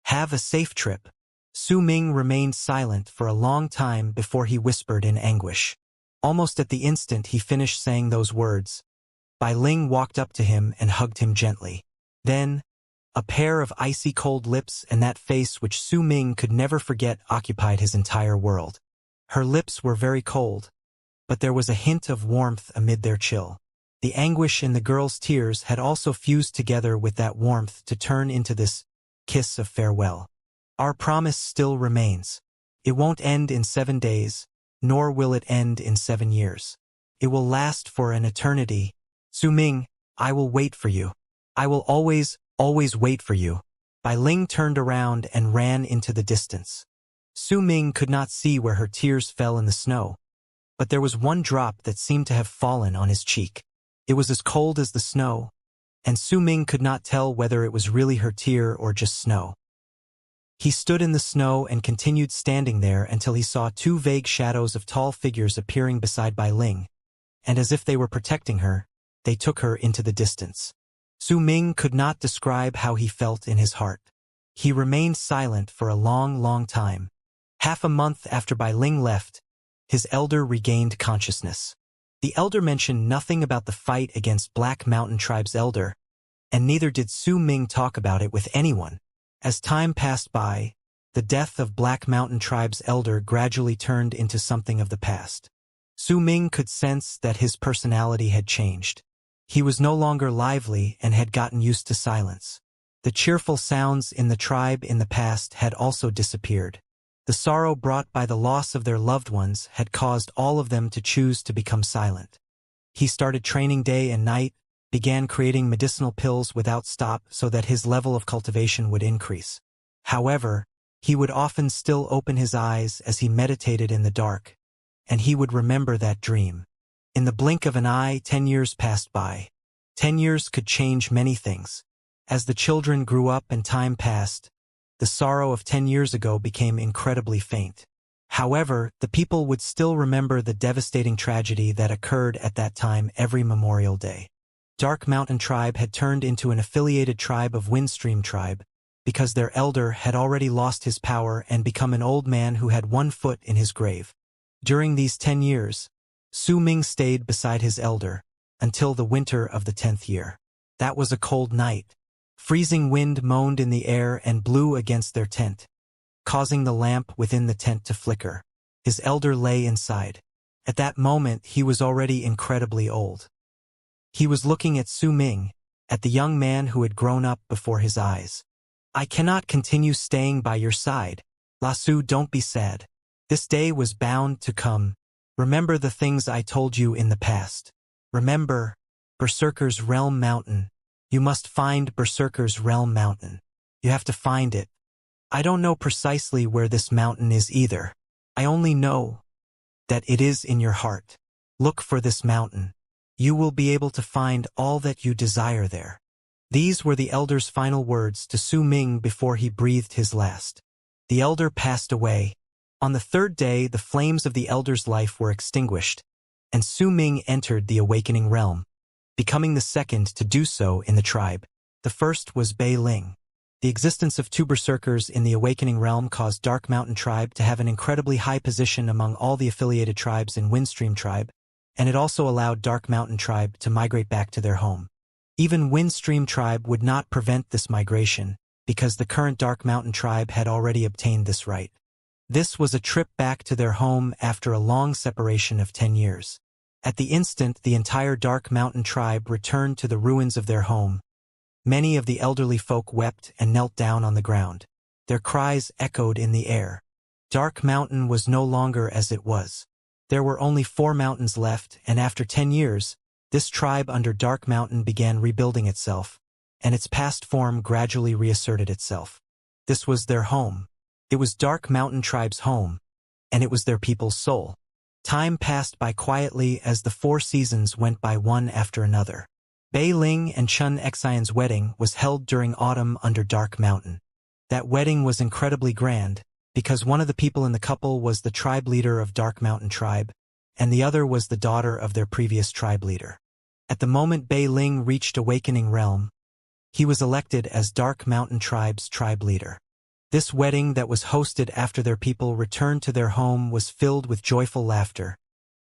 Have a safe trip. Su Ming remained silent for a long time before he whispered in anguish. Almost at the instant he finished saying those words, Bai Ling walked up to him and hugged him gently. Then, a pair of icy cold lips and that face which Su Ming could never forget occupied his entire world. Her lips were very cold, but there was a hint of warmth amid their chill. The anguish in the girl's tears had also fused together with that warmth to turn into this kiss of farewell. Our promise still remains. It won't end in 7 days, nor will it end in 7 years. It will last for an eternity. Su Ming, I will wait for you. I will always wait for you. Bai Ling turned around and ran into the distance. Su Ming could not see where her tears fell in the snow, but there was one drop that seemed to have fallen on his cheek. It was as cold as the snow, and Su Ming could not tell whether it was really her tear or just snow. He stood in the snow and continued standing there until he saw 2 vague shadows of tall figures appearing beside Bai Ling, and as if they were protecting her, they took her into the distance. Su Ming could not describe how he felt in his heart. He remained silent for a long, long time. Half a month after Bai Ling left, his elder regained consciousness. The elder mentioned nothing about the fight against Black Mountain Tribe's elder, and neither did Su Ming talk about it with anyone. As time passed by, the death of Black Mountain Tribe's elder gradually turned into something of the past. Su Ming could sense that his personality had changed. He was no longer lively and had gotten used to silence. The cheerful sounds in the tribe in the past had also disappeared. The sorrow brought by the loss of their loved ones had caused all of them to choose to become silent. He started training day and night, began creating medicinal pills without stop so that his level of cultivation would increase. However, he would often still open his eyes as he meditated in the dark, and he would remember that dream. In the blink of an eye, 10 years passed by. 10 years could change many things. As the children grew up and time passed, the sorrow of 10 years ago became incredibly faint. However, the people would still remember the devastating tragedy that occurred at that time every Memorial Day. Dark Mountain Tribe had turned into an affiliated tribe of Windstream Tribe because their elder had already lost his power and become an old man who had one foot in his grave. During these 10 years, Su Ming stayed beside his elder until the winter of the 10th year. That was a cold night. Freezing wind moaned in the air and blew against their tent, causing the lamp within the tent to flicker. His elder lay inside. At that moment, he was already incredibly old. He was looking at Su Ming, at the young man who had grown up before his eyes. "I cannot continue staying by your side. La Su, don't be sad. This day was bound to come. Remember the things I told you in the past. Remember, Berserker's Realm Mountain. You must find Berserker's Realm Mountain. You have to find it. I don't know precisely where this mountain is either. I only know that it is in your heart. Look for this mountain. You will be able to find all that you desire there." These were the elder's final words to Su Ming before he breathed his last. The elder passed away. On the third day, the flames of the elder's life were extinguished, and Su Ming entered the awakening realm, becoming the second to do so in the tribe. The first was Bai Ling. The existence of two berserkers in the awakening realm caused Dark Mountain Tribe to have an incredibly high position among all the affiliated tribes in Windstream Tribe, and it also allowed Dark Mountain Tribe to migrate back to their home. Even Windstream Tribe would not prevent this migration, because the current Dark Mountain Tribe had already obtained this right. This was a trip back to their home after a long separation of 10 years. At the instant the entire Dark Mountain Tribe returned to the ruins of their home, many of the elderly folk wept and knelt down on the ground. Their cries echoed in the air. Dark Mountain was no longer as it was. There were only 4 mountains left, and after 10 years, this tribe under Dark Mountain began rebuilding itself, and its past form gradually reasserted itself. This was their home. It was Dark Mountain Tribe's home, and it was their people's soul. Time passed by quietly as the 4 seasons went by one after another. Bai Ling and Xianxia's wedding was held during autumn under Dark Mountain. That wedding was incredibly grand, because one of the people in the couple was the tribe leader of Dark Mountain Tribe, and the other was the daughter of their previous tribe leader. At the moment Bai Ling reached Awakening Realm, he was elected as Dark Mountain Tribe's tribe leader. This wedding that was hosted after their people returned to their home was filled with joyful laughter,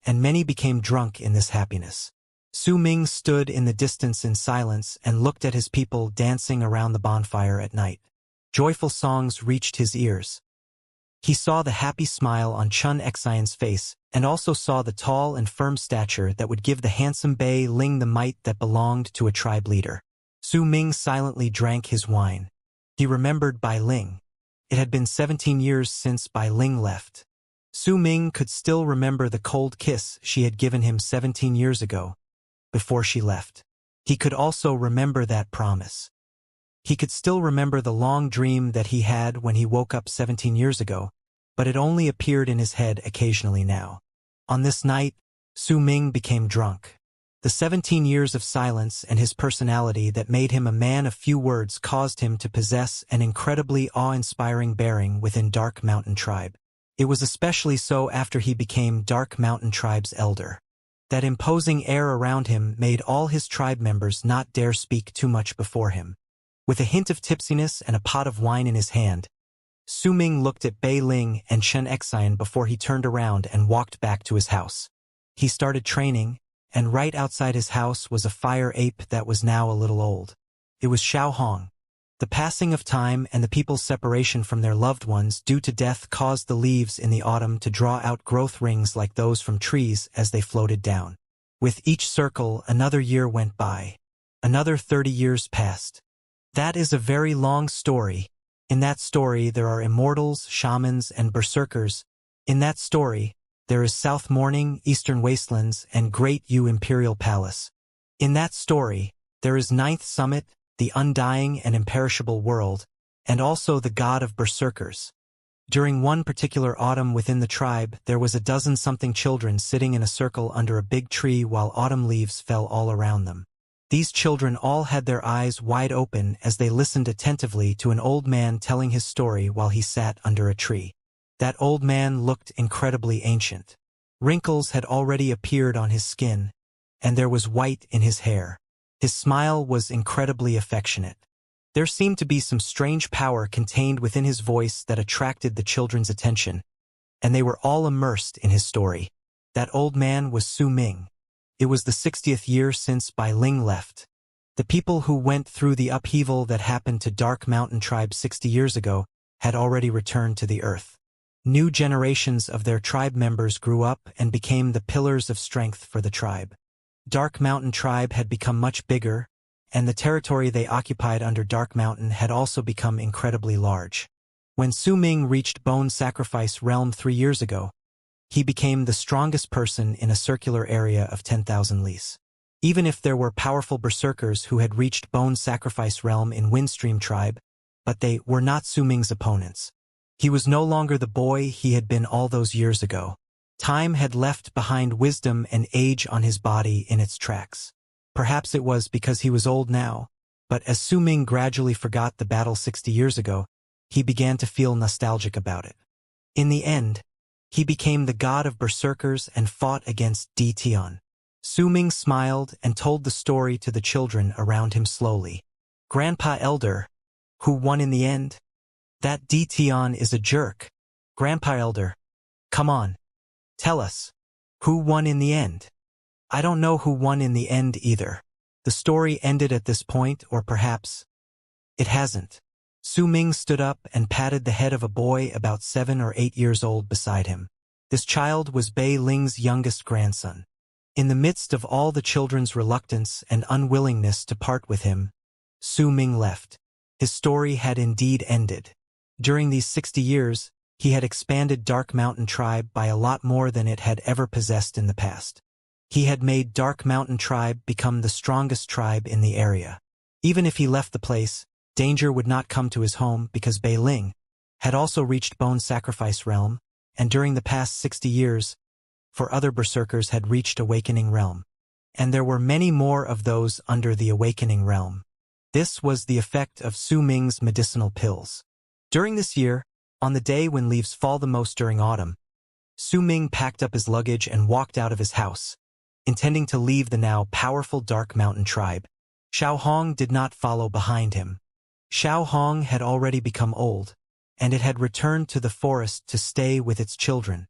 and many became drunk in this happiness. Su Ming stood in the distance in silence and looked at his people dancing around the bonfire at night. Joyful songs reached his ears. He saw the happy smile on Xianxia's face, and also saw the tall and firm stature that would give the handsome Bai Ling the might that belonged to a tribe leader. Su Ming silently drank his wine. He remembered Bai Ling. It had been 17 years since Bai Ling left. Su Ming could still remember the cold kiss she had given him 17 years ago, before she left. He could also remember that promise. He could still remember the long dream that he had when he woke up 17 years ago, but it only appeared in his head occasionally now. On this night, Su Ming became drunk. The 17 years of silence and his personality that made him a man of few words caused him to possess an incredibly awe-inspiring bearing within Dark Mountain Tribe. It was especially so after he became Dark Mountain Tribe's elder. That imposing air around him made all his tribe members not dare speak too much before him. With a hint of tipsiness and a pot of wine in his hand, Su Ming looked at Bei Ling and Xianxia before he turned around and walked back to his house. He started training, and right outside his house was a fire ape that was now a little old. It was Xiao Hong. The passing of time and the people's separation from their loved ones due to death caused the leaves in the autumn to draw out growth rings like those from trees as they floated down. With each circle, another year went by. Another 30 years passed. That is a very long story. In that story, there are immortals, shamans, and berserkers. In that story, there is South Morning, Eastern Wastelands, and Great Yu Imperial Palace. In that story, there is Ninth Summit, the undying and imperishable world, and also the god of berserkers. During one particular autumn within the tribe, there was a dozen-something children sitting in a circle under a big tree while autumn leaves fell all around them. These children all had their eyes wide open as they listened attentively to an old man telling his story while he sat under a tree. That old man looked incredibly ancient. Wrinkles had already appeared on his skin, and there was white in his hair. His smile was incredibly affectionate. There seemed to be some strange power contained within his voice that attracted the children's attention, and they were all immersed in his story. That old man was Su Ming. It was the 60th year since Bai Ling left. The people who went through the upheaval that happened to Dark Mountain Tribe 60 years ago had already returned to the earth. New generations of their tribe members grew up and became the pillars of strength for the tribe. Dark Mountain Tribe had become much bigger, and the territory they occupied under Dark Mountain had also become incredibly large. When Su Ming reached Bone Sacrifice Realm 3 years ago, he became the strongest person in a circular area of 10,000 lis. Even if there were powerful berserkers who had reached Bone Sacrifice Realm in Windstream Tribe, but they were not Su Ming's opponents. He was no longer the boy he had been all those years ago. Time had left behind wisdom and age on his body in its tracks. Perhaps it was because he was old now, but as Su Ming gradually forgot the battle 60 years ago, he began to feel nostalgic about it. In the end, he became the god of berserkers and fought against Di Tian. Su Ming smiled and told the story to the children around him slowly. Grandpa Elder, who won in the end? That Di Tian is a jerk. Grandpa Elder, come on. Tell us. Who won in the end? I don't know who won in the end either. The story ended at this point, or perhaps it hasn't. Su Ming stood up and patted the head of a boy about 7 or 8 years old beside him. This child was Bei Ling's youngest grandson. In the midst of all the children's reluctance and unwillingness to part with him, Su Ming left. His story had indeed ended. During these 60 years, he had expanded Dark Mountain Tribe by a lot more than it had ever possessed in the past. He had made Dark Mountain Tribe become the strongest tribe in the area. Even if he left the place, danger would not come to his home because Bei Ling had also reached Bone Sacrifice Realm, and during the past 60 years, 4 other berserkers had reached Awakening Realm. And there were many more of those under the Awakening Realm. This was the effect of Su Ming's medicinal pills. During this year, on the day when leaves fall the most during autumn, Su Ming packed up his luggage and walked out of his house, intending to leave the now powerful Dark Mountain Tribe. Xiao Hong did not follow behind him. Xiao Hong had already become old, and it had returned to the forest to stay with its children.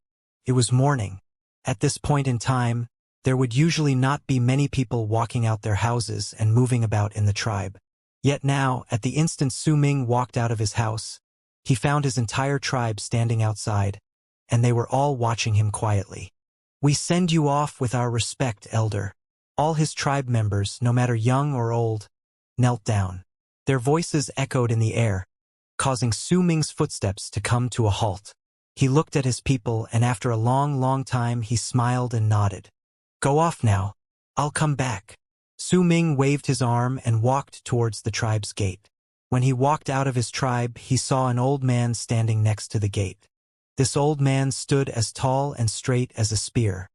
It was morning. At this point in time, there would usually not be many people walking out their houses and moving about in the tribe. Yet now, at the instant Su Ming walked out of his house, he found his entire tribe standing outside, and they were all watching him quietly. "We send you off with our respect, Elder." All his tribe members, no matter young or old, knelt down. Their voices echoed in the air, causing Su Ming's footsteps to come to a halt. He looked at his people, and after a long time he smiled and nodded. "Go off now. I'll come back." Su Ming waved his arm and walked towards the tribe's gate. When he walked out of his tribe, he saw an old man standing next to the gate. This old man stood as tall and straight as a spear.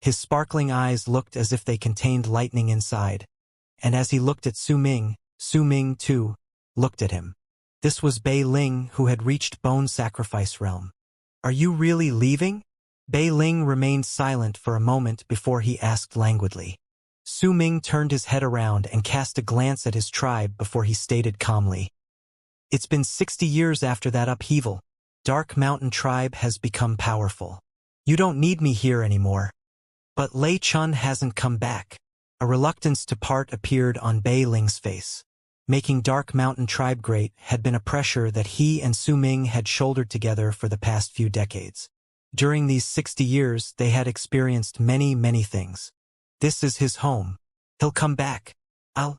His sparkling eyes looked as if they contained lightning inside, and as he looked at Su Ming, too, looked at him. This was Bei Ling, who had reached Bone Sacrifice Realm. "Are you really leaving?" Bei Ling remained silent for a moment before he asked languidly. Su Ming turned his head around and cast a glance at his tribe before he stated calmly. It's been 60 years after that upheaval. Dark Mountain Tribe has become powerful. You don't need me here anymore. But Lei Chun hasn't come back. A reluctance to part appeared on Bei Ling's face. Making Dark Mountain Tribe great had been a pressure that he and Su Ming had shouldered together for the past few decades. During these 60 years, they had experienced many things. This is his home. He'll come back. I'll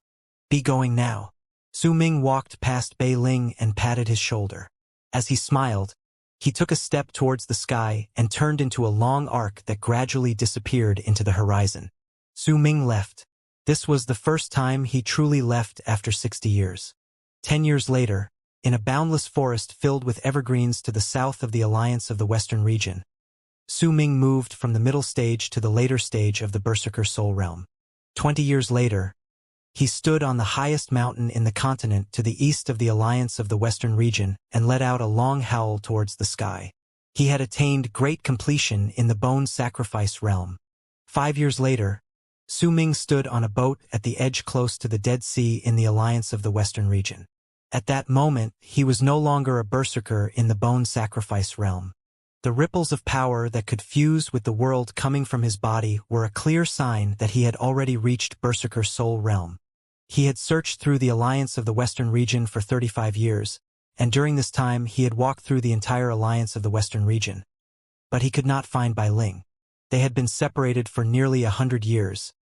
be going now. Su Ming walked past Bei Ling and patted his shoulder. As he smiled, he took a step towards the sky and turned into a long arc that gradually disappeared into the horizon. Su Ming left. This was the first time he truly left after 60 years. 10 years later, in a boundless forest filled with evergreens to the south of the Alliance of the Western region, Su Ming moved from the middle stage to the later stage of the Berserker Soul Realm. 20 years later, he stood on the highest mountain in the continent to the east of the Alliance of the Western region and let out a long howl towards the sky. He had attained great completion in the Bone Sacrifice realm. 5 years later, Su Ming stood on a boat at the edge close to the Dead Sea in the Alliance of the Western region. At that moment, he was no longer a berserker in the Bone Sacrifice realm. The ripples of power that could fuse with the world coming from his body were a clear sign that he had already reached Berserker Soul Realm. He had searched through the Alliance of the Western region for 35 years, and during this time he had walked through the entire Alliance of the Western region. But he could not find Bei Ling. They had been separated for nearly 100 years,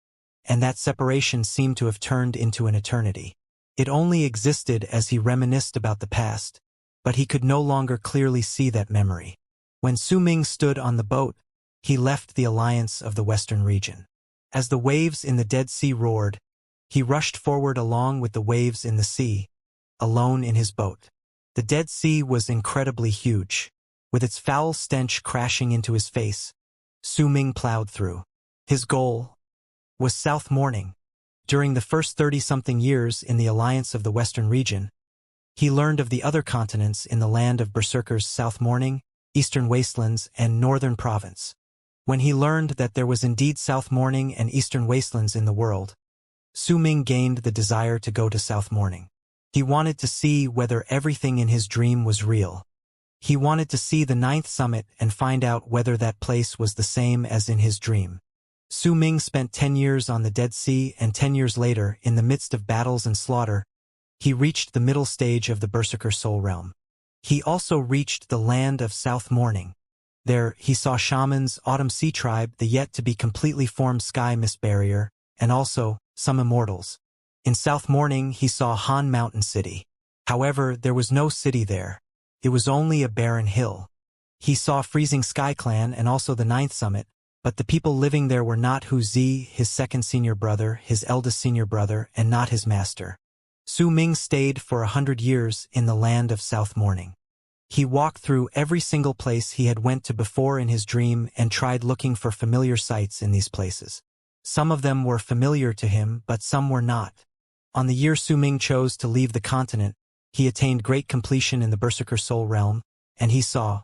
and that separation seemed to have turned into an eternity. It only existed as he reminisced about the past, but he could no longer clearly see that memory. When Su Ming stood on the boat, he left the Alliance of the Western region. As the waves in the Dead Sea roared, he rushed forward along with the waves in the sea, alone in his boat. The Dead Sea was incredibly huge. With its foul stench crashing into his face, Su Ming plowed through. His goal was South Morning. During the first 30-something years in the Alliance of the Western region, he learned of the other continents in the land of Berserkers: South Morning, Eastern Wastelands, and Northern Province. When he learned that there was indeed South Morning and Eastern Wastelands in the world, Su Ming gained the desire to go to South Morning. He wanted to see whether everything in his dream was real. He wanted to see the 9th summit and find out whether that place was the same as in his dream. Su Ming spent 10 years on the Dead Sea, and 10 years later, in the midst of battles and slaughter, he reached the middle stage of the Berserker Soul Realm. He also reached the land of South Morning. There, he saw shamans, Autumn Sea Tribe, the yet-to-be completely formed Sky Mist Barrier, and also some immortals. In South Morning, he saw Han Mountain City. However, there was no city there. It was only a barren hill. He saw Freezing Sky Clan and also the 9th summit, but the people living there were not Hu Zi, his second senior brother, his eldest senior brother, and not his master. Su Ming stayed for 100 years in the land of South Morning. He walked through every single place he had went to before in his dream and tried looking for familiar sights in these places. Some of them were familiar to him, but some were not. On the year Su Ming chose to leave the continent, he attained great completion in the Berserker Soul Realm, and he saw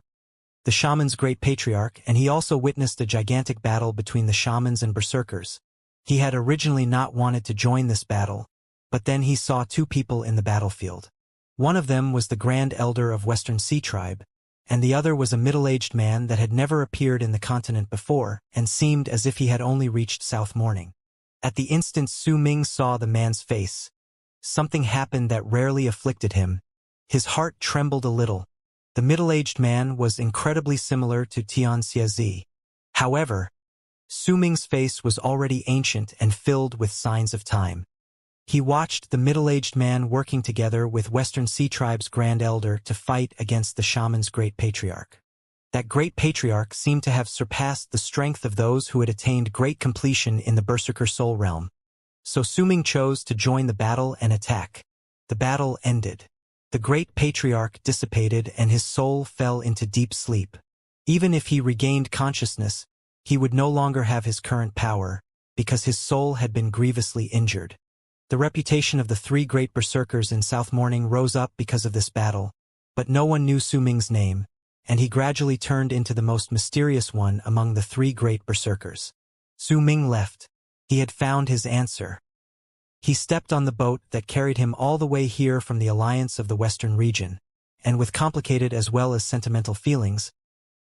the Shaman's Great Patriarch, and he also witnessed a gigantic battle between the Shamans and Berserkers. He had originally not wanted to join this battle, but then he saw 2 people in the battlefield. One of them was the Grand Elder of Western Sea Tribe, and the other was a middle-aged man that had never appeared in the continent before and seemed as if he had only reached South Morning. At the instant Su Ming saw the man's face, something happened that rarely afflicted him. His heart trembled a little. The middle-aged man was incredibly similar to Xianxia. However, Su Ming's face was already ancient and filled with signs of time. He watched the middle-aged man working together with Western Sea Tribe's Grand Elder to fight against the Shaman's Great Patriarch. That Great Patriarch seemed to have surpassed the strength of those who had attained great completion in the Berserker Soul Realm. So Su Ming chose to join the battle and attack. The battle ended. The Great Patriarch dissipated and his soul fell into deep sleep. Even if he regained consciousness, he would no longer have his current power, because his soul had been grievously injured. The reputation of the 3 great berserkers in South Morning rose up because of this battle, but no one knew Su Ming's name, and he gradually turned into the most mysterious one among the three great berserkers. Su Ming left. He had found his answer. He stepped on the boat that carried him all the way here from the alliance of the Western region, and with complicated as well as sentimental feelings,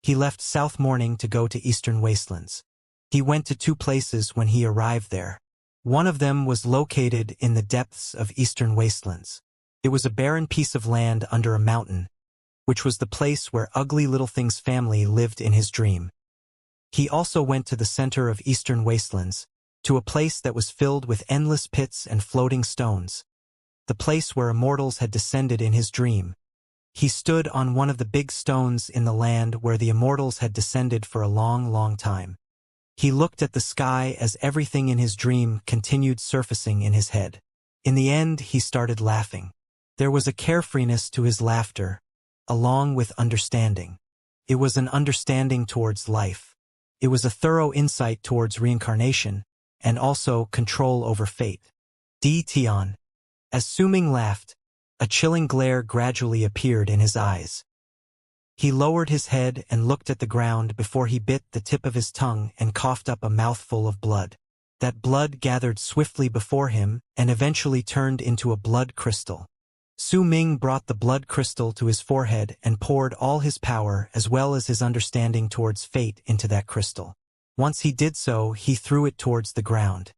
he left South Morning to go to Eastern Wastelands. He went to two places when he arrived there. One of them was located in the depths of Eastern Wastelands. It was a barren piece of land under a mountain, which was the place where Ugly Little Thing's family lived in his dream. He also went to the center of Eastern Wastelands, to a place that was filled with endless pits and floating stones, the place where immortals had descended in his dream. He stood on one of the big stones in the land where the immortals had descended for a long, long time. He looked at the sky as everything in his dream continued surfacing in his head. In the end, he started laughing. There was a carefreeness to his laughter, along with understanding. It was an understanding towards life. It was a thorough insight towards reincarnation, and also control over fate. Tian. As Su Ming laughed, a chilling glare gradually appeared in his eyes. He lowered his head and looked at the ground before he bit the tip of his tongue and coughed up a mouthful of blood. That blood gathered swiftly before him and eventually turned into a blood crystal. Su Ming brought the blood crystal to his forehead and poured all his power as well as his understanding towards fate into that crystal. Once he did so, he threw it towards the ground.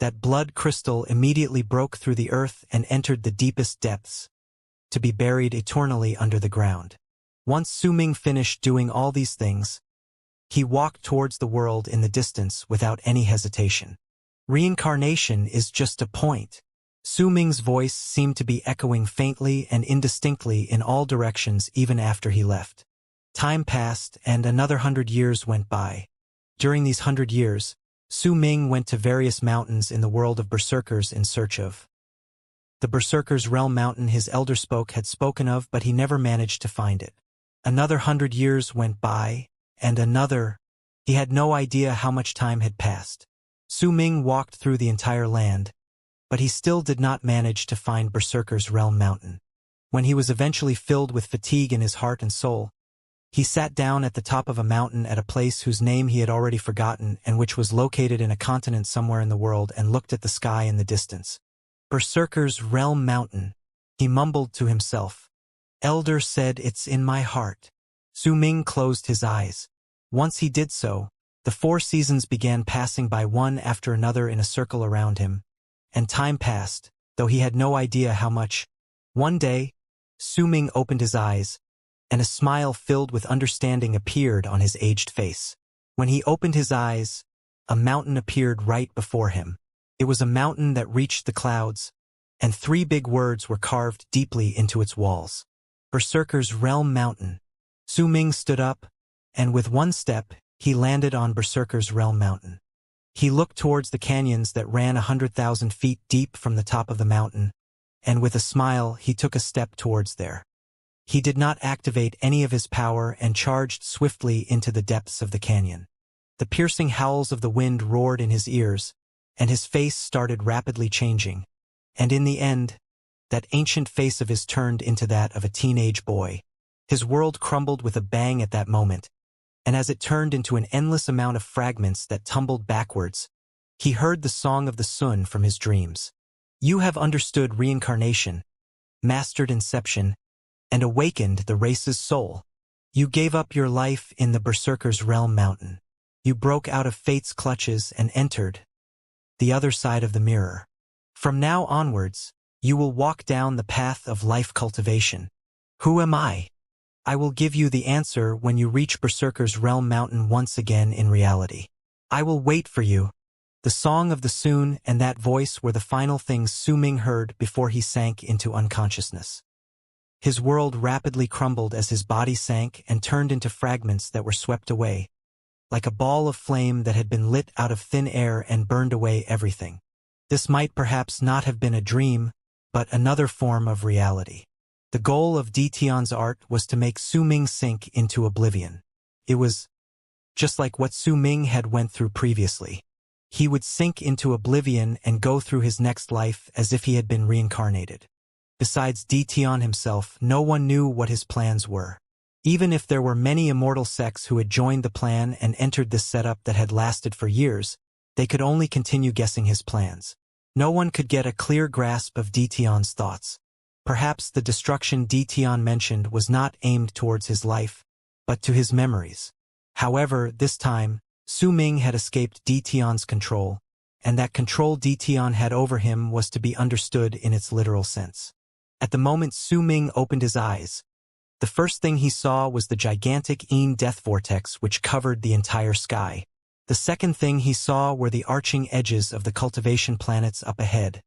That blood crystal immediately broke through the earth and entered the deepest depths, to be buried eternally under the ground. Once Su Ming finished doing all these things, he walked towards the world in the distance without any hesitation. Reincarnation is just a point. Su Ming's voice seemed to be echoing faintly and indistinctly in all directions even after he left. Time passed and another 100 years went by. During these 100 years, Su Ming went to various mountains in the world of berserkers in search of the Berserker's Realm mountain his elder spoke had spoken of, but he never managed to find it. Another 100 years went by, and another. He had no idea how much time had passed. Su Ming walked through the entire land, but he still did not manage to find Berserker's Realm mountain. When he was eventually filled with fatigue in his heart and soul, he sat down at the top of a mountain at a place whose name he had already forgotten and which was located in a continent somewhere in the world, and looked at the sky in the distance. Berserker's Realm mountain, he mumbled to himself. Elder said it's in my heart. Su Ming closed his eyes. Once he did so, the 4 seasons began passing by one after another in a circle around him, and time passed, though he had no idea how much. One day, Su Ming opened his eyes, and a smile filled with understanding appeared on his aged face. When he opened his eyes, a mountain appeared right before him. It was a mountain that reached the clouds, and 3 big words were carved deeply into its walls. Berserker's Realm mountain. Su Ming stood up, and with one step, he landed on Berserker's Realm mountain. He looked towards the canyons that ran 100,000 feet deep from the top of the mountain, and with a smile he took a step towards there. He did not activate any of his power and charged swiftly into the depths of the canyon. The piercing howls of the wind roared in his ears, and his face started rapidly changing, and in the end, that ancient face of his turned into that of a teenage boy. His world crumbled with a bang at that moment, and as it turned into an endless amount of fragments that tumbled backwards, he heard the song of the sun from his dreams. You have understood reincarnation, mastered inception, and awakened the race's soul. You gave up your life in the Berserker's Realm mountain. You broke out of fate's clutches and entered the other side of the mirror. From now onwards, you will walk down the path of life cultivation. Who am I? I will give you the answer when you reach Berserker's Realm mountain once again in reality. I will wait for you. The song of the Soon and that voice were the final things Su Ming heard before he sank into unconsciousness. His world rapidly crumbled as his body sank and turned into fragments that were swept away, like a ball of flame that had been lit out of thin air and burned away everything. This might perhaps not have been a dream, but another form of reality. The goal of Tian's art was to make Su Ming sink into oblivion. It was just like what Su Ming had went through previously. He would sink into oblivion and go through his next life as if he had been reincarnated. Besides Tian himself, no one knew what his plans were. Even if there were many immortal sects who had joined the plan and entered this setup that had lasted for years, they could only continue guessing his plans. No one could get a clear grasp of Dition's thoughts. Perhaps the destruction Dition mentioned was not aimed towards his life, but to his memories. However, this time, Su Ming had escaped Dition's control, and that control Dition had over him was to be understood in its literal sense. At the moment Su Ming opened his eyes, the first thing he saw was the gigantic death vortex which covered the entire sky. The second thing he saw were the arching edges of the cultivation planets up ahead,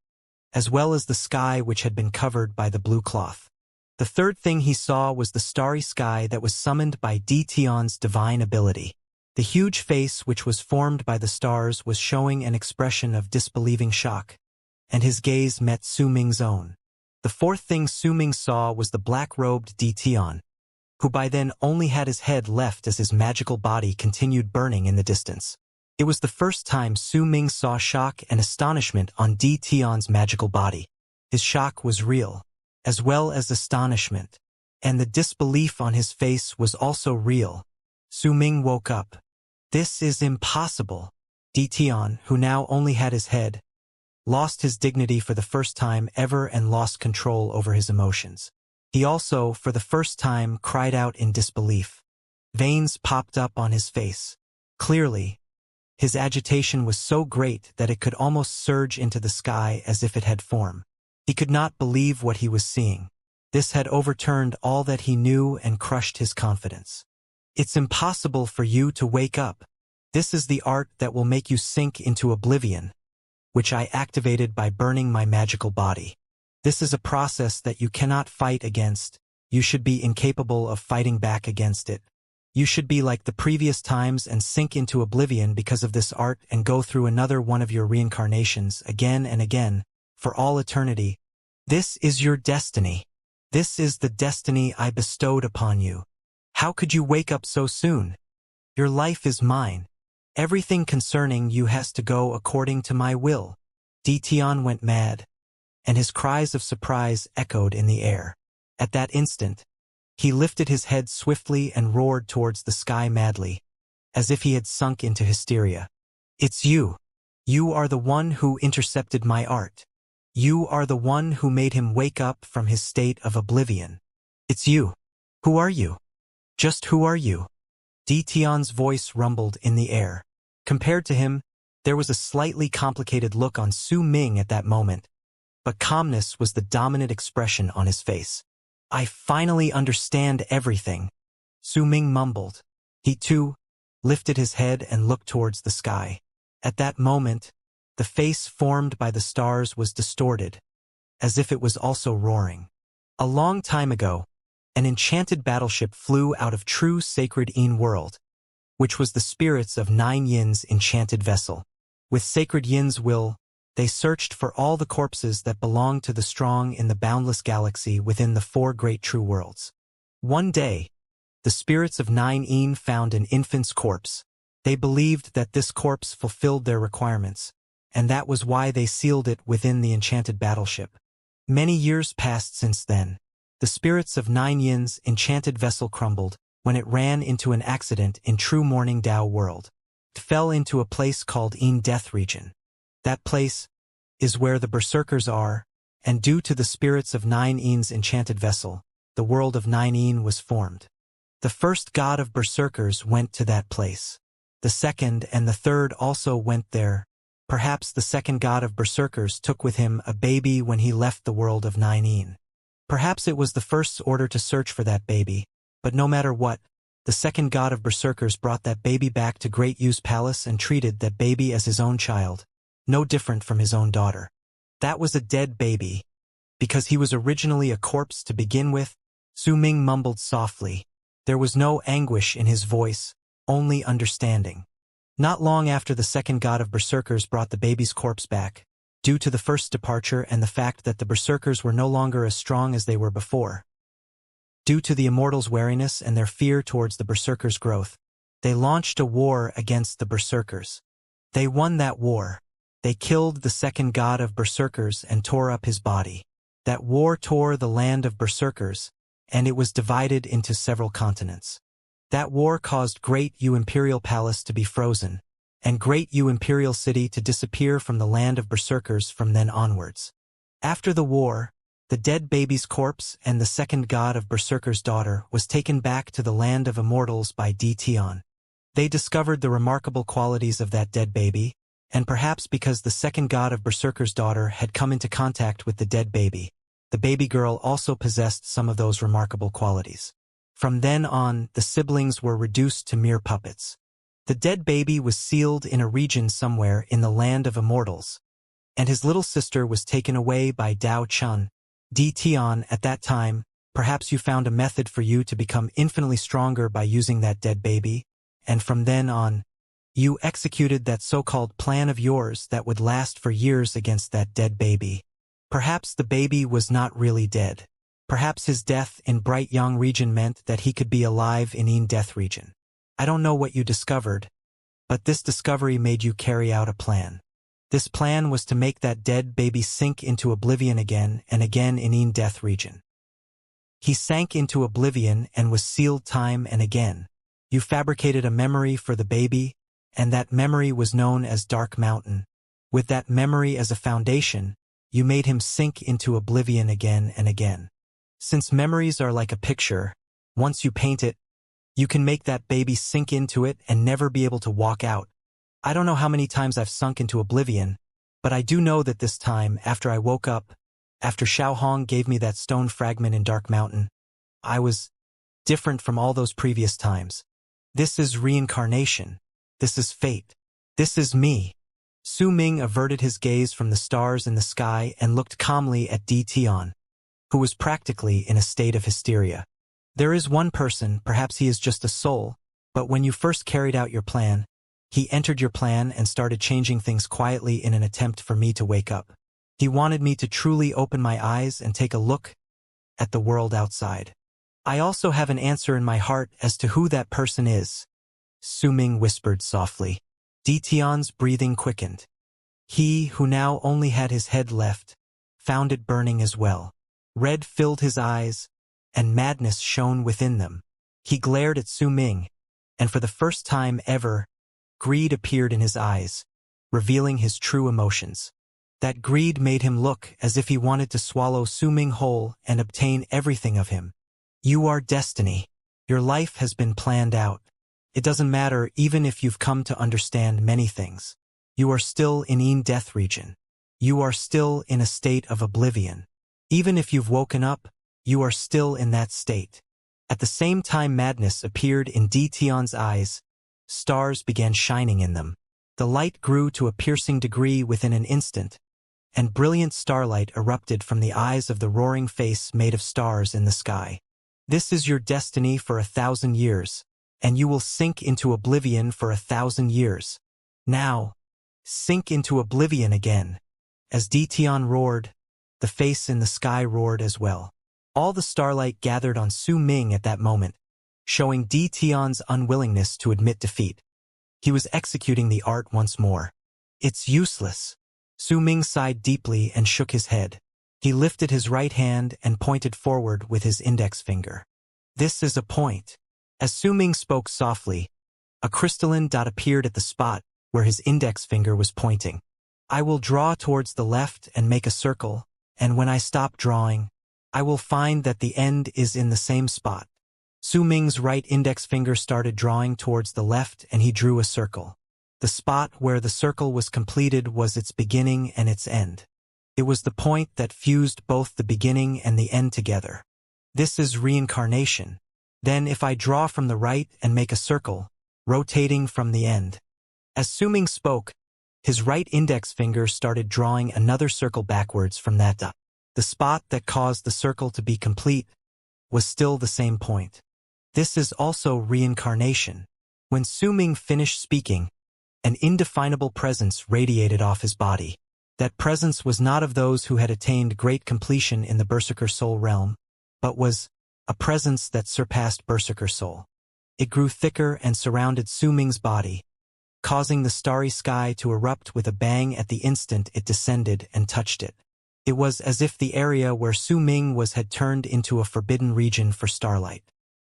as well as the sky which had been covered by the blue cloth. The third thing he saw was the starry sky that was summoned by Dition's divine ability. The huge face which was formed by the stars was showing an expression of disbelieving shock, and his gaze met Su Ming's own. The fourth thing Su Ming saw was the black-robed Dition, who by then only had his head left as his magical body continued burning in the distance. It was the first time Su Ming saw shock and astonishment on Dition's magical body. His shock was real, as well as astonishment, and the disbelief on his face was also real. Su Ming woke up. This is impossible. Dition, who now only had his head, lost his dignity for the first time ever and lost control over his emotions. He also, for the first time, cried out in disbelief. Veins popped up on his face. Clearly, his agitation was so great that it could almost surge into the sky as if it had form. He could not believe what he was seeing. This had overturned all that he knew and crushed his confidence. It's impossible for you to wake up. This is the art that will make you sink into oblivion, which I activated by burning my magical body. This is a process that you cannot fight against. You should be incapable of fighting back against it. You should be like the previous times and sink into oblivion because of this art and go through another one of your reincarnations again and again, for all eternity. This is your destiny. This is the destiny I bestowed upon you. How could you wake up so soon? Your life is mine. Everything concerning you has to go according to my will. Dition went mad, and his cries of surprise echoed in the air. At that instant, he lifted his head swiftly and roared towards the sky madly, as if he had sunk into hysteria. It's you. You are the one who intercepted my art. You are the one who made him wake up from his state of oblivion. It's you. Who are you? Just who are you? Dition's voice rumbled in the air. Compared to him, there was a slightly complicated look on Su Ming at that moment, but calmness was the dominant expression on his face. I finally understand everything, Su Ming mumbled. He too lifted his head and looked towards the sky. At that moment, the face formed by the stars was distorted, as if it was also roaring. A long time ago, an enchanted battleship flew out of true sacred world, which was the spirits of 9 Yin's enchanted vessel. With sacred Yin's will, they searched for all the corpses that belonged to the strong in the boundless galaxy within the 4 great true worlds. One day, the spirits of 9 Yin found an infant's corpse. They believed that this corpse fulfilled their requirements, and that was why they sealed it within the enchanted battleship. Many years passed since then. The spirits of 9 Yin's enchanted vessel crumbled when it ran into an accident in true Morning Dao world. It fell into a place called Death region. That place is where the berserkers are, and due to the spirits of 9 Yin's enchanted vessel, the world of 9 Yin was formed. The first god of berserkers went to that place. The second and the third also went there. Perhaps the second god of berserkers took with him a baby when he left the world of 9 Yin. Perhaps it was the first's order to search for that baby, but no matter what, the second god of berserkers brought that baby back to Great Yu's palace and treated that baby as his own child, no different from his own daughter. That was a dead baby. Because he was originally a corpse to begin with, Su Ming mumbled softly. There was no anguish in his voice, only understanding. Not long after the second god of berserkers brought the baby's corpse back, due to the first departure and the fact that the berserkers were no longer as strong as they were before. Due to the immortals' wariness and their fear towards the berserkers' growth, they launched a war against the berserkers. They won that war. They killed the second god of berserkers and tore up his body. That war tore the land of berserkers, and it was divided into several continents. That war caused Great U Imperial Palace to be frozen, and Great U Imperial City to disappear from the land of berserkers from then onwards. After the war, the dead baby's corpse and the second god of berserkers' daughter was taken back to the land of immortals by D-Tion. They discovered the remarkable qualities of that dead baby, and perhaps because the second god of berserkers' daughter had come into contact with the dead baby, the baby girl also possessed some of those remarkable qualities. From then on, the siblings were reduced to mere puppets. The dead baby was sealed in a region somewhere in the land of immortals, and his little sister was taken away by Dao Chun. D-Tion, at that time, perhaps you found a method for you to become infinitely stronger by using that dead baby, and from then on, you executed that so-called plan of yours that would last for years against that dead baby. Perhaps the baby was not really dead. Perhaps his death in Bright Yang region meant that he could be alive in Yin Death region. I don't know what you discovered, but this discovery made you carry out a plan. This plan was to make that dead baby sink into oblivion again and again in Yin Death region. He sank into oblivion and was sealed time and again. You fabricated a memory for the baby, and that memory was known as Dark Mountain. With that memory as a foundation, you made him sink into oblivion again and again. Since memories are like a picture, once you paint it, you can make that baby sink into it and never be able to walk out. I don't know how many times I've sunk into oblivion, but I do know that this time, after I woke up, after Xiao Hong gave me that stone fragment in Dark Mountain, I was different from all those previous times. This is reincarnation. This is fate. This is me. Su Ming averted his gaze from the stars in the sky and looked calmly at D-Tion, who was practically in a state of hysteria. There is one person, perhaps he is just a soul, but when you first carried out your plan, he entered your plan and started changing things quietly in an attempt for me to wake up. He wanted me to truly open my eyes and take a look at the world outside. I also have an answer in my heart as to who that person is, Su Ming whispered softly. D-Tion's breathing quickened. He, who now only had his head left, found it burning as well. Red filled his eyes, and madness shone within them. He glared at Su Ming, and for the first time ever, greed appeared in his eyes, revealing his true emotions. That greed made him look as if he wanted to swallow Su Ming whole and obtain everything of him. You are destiny. Your life has been planned out. It doesn't matter even if you've come to understand many things. You are still in Yin Death region. You are still in a state of oblivion. Even if you've woken up, you are still in that state. At the same time madness appeared in D-Tion's eyes, stars began shining in them. The light grew to a piercing degree within an instant, and brilliant starlight erupted from the eyes of the roaring face made of stars in the sky. This is your destiny for 1,000 years, and you will sink into oblivion for 1,000 years. Now, sink into oblivion again. As D-Tion roared, the face in the sky roared as well. All the starlight gathered on Su Ming at that moment, showing D-Tion's unwillingness to admit defeat. He was executing the art once more. It's useless. Su Ming sighed deeply and shook his head. He lifted his right hand and pointed forward with his index finger. This is a point. As Su Ming spoke softly, a crystalline dot appeared at the spot where his index finger was pointing. I will draw towards the left and make a circle, and when I stop drawing, I will find that the end is in the same spot. Su Ming's right index finger started drawing towards the left and he drew a circle. The spot where the circle was completed was its beginning and its end. It was the point that fused both the beginning and the end together. This is reincarnation. Then if I draw from the right and make a circle, rotating from the end. As Su Ming spoke, his right index finger started drawing another circle backwards from that dot. The spot that caused the circle to be complete was still the same point. This is also reincarnation. When Su Ming finished speaking, an indefinable presence radiated off his body. That presence was not of those who had attained great completion in the Berserker Soul realm, but was a presence that surpassed Berserker Soul. It grew thicker and surrounded Su Ming's body, causing the starry sky to erupt with a bang at the instant it descended and touched it. It was as if the area where Su Ming was had turned into a forbidden region for starlight.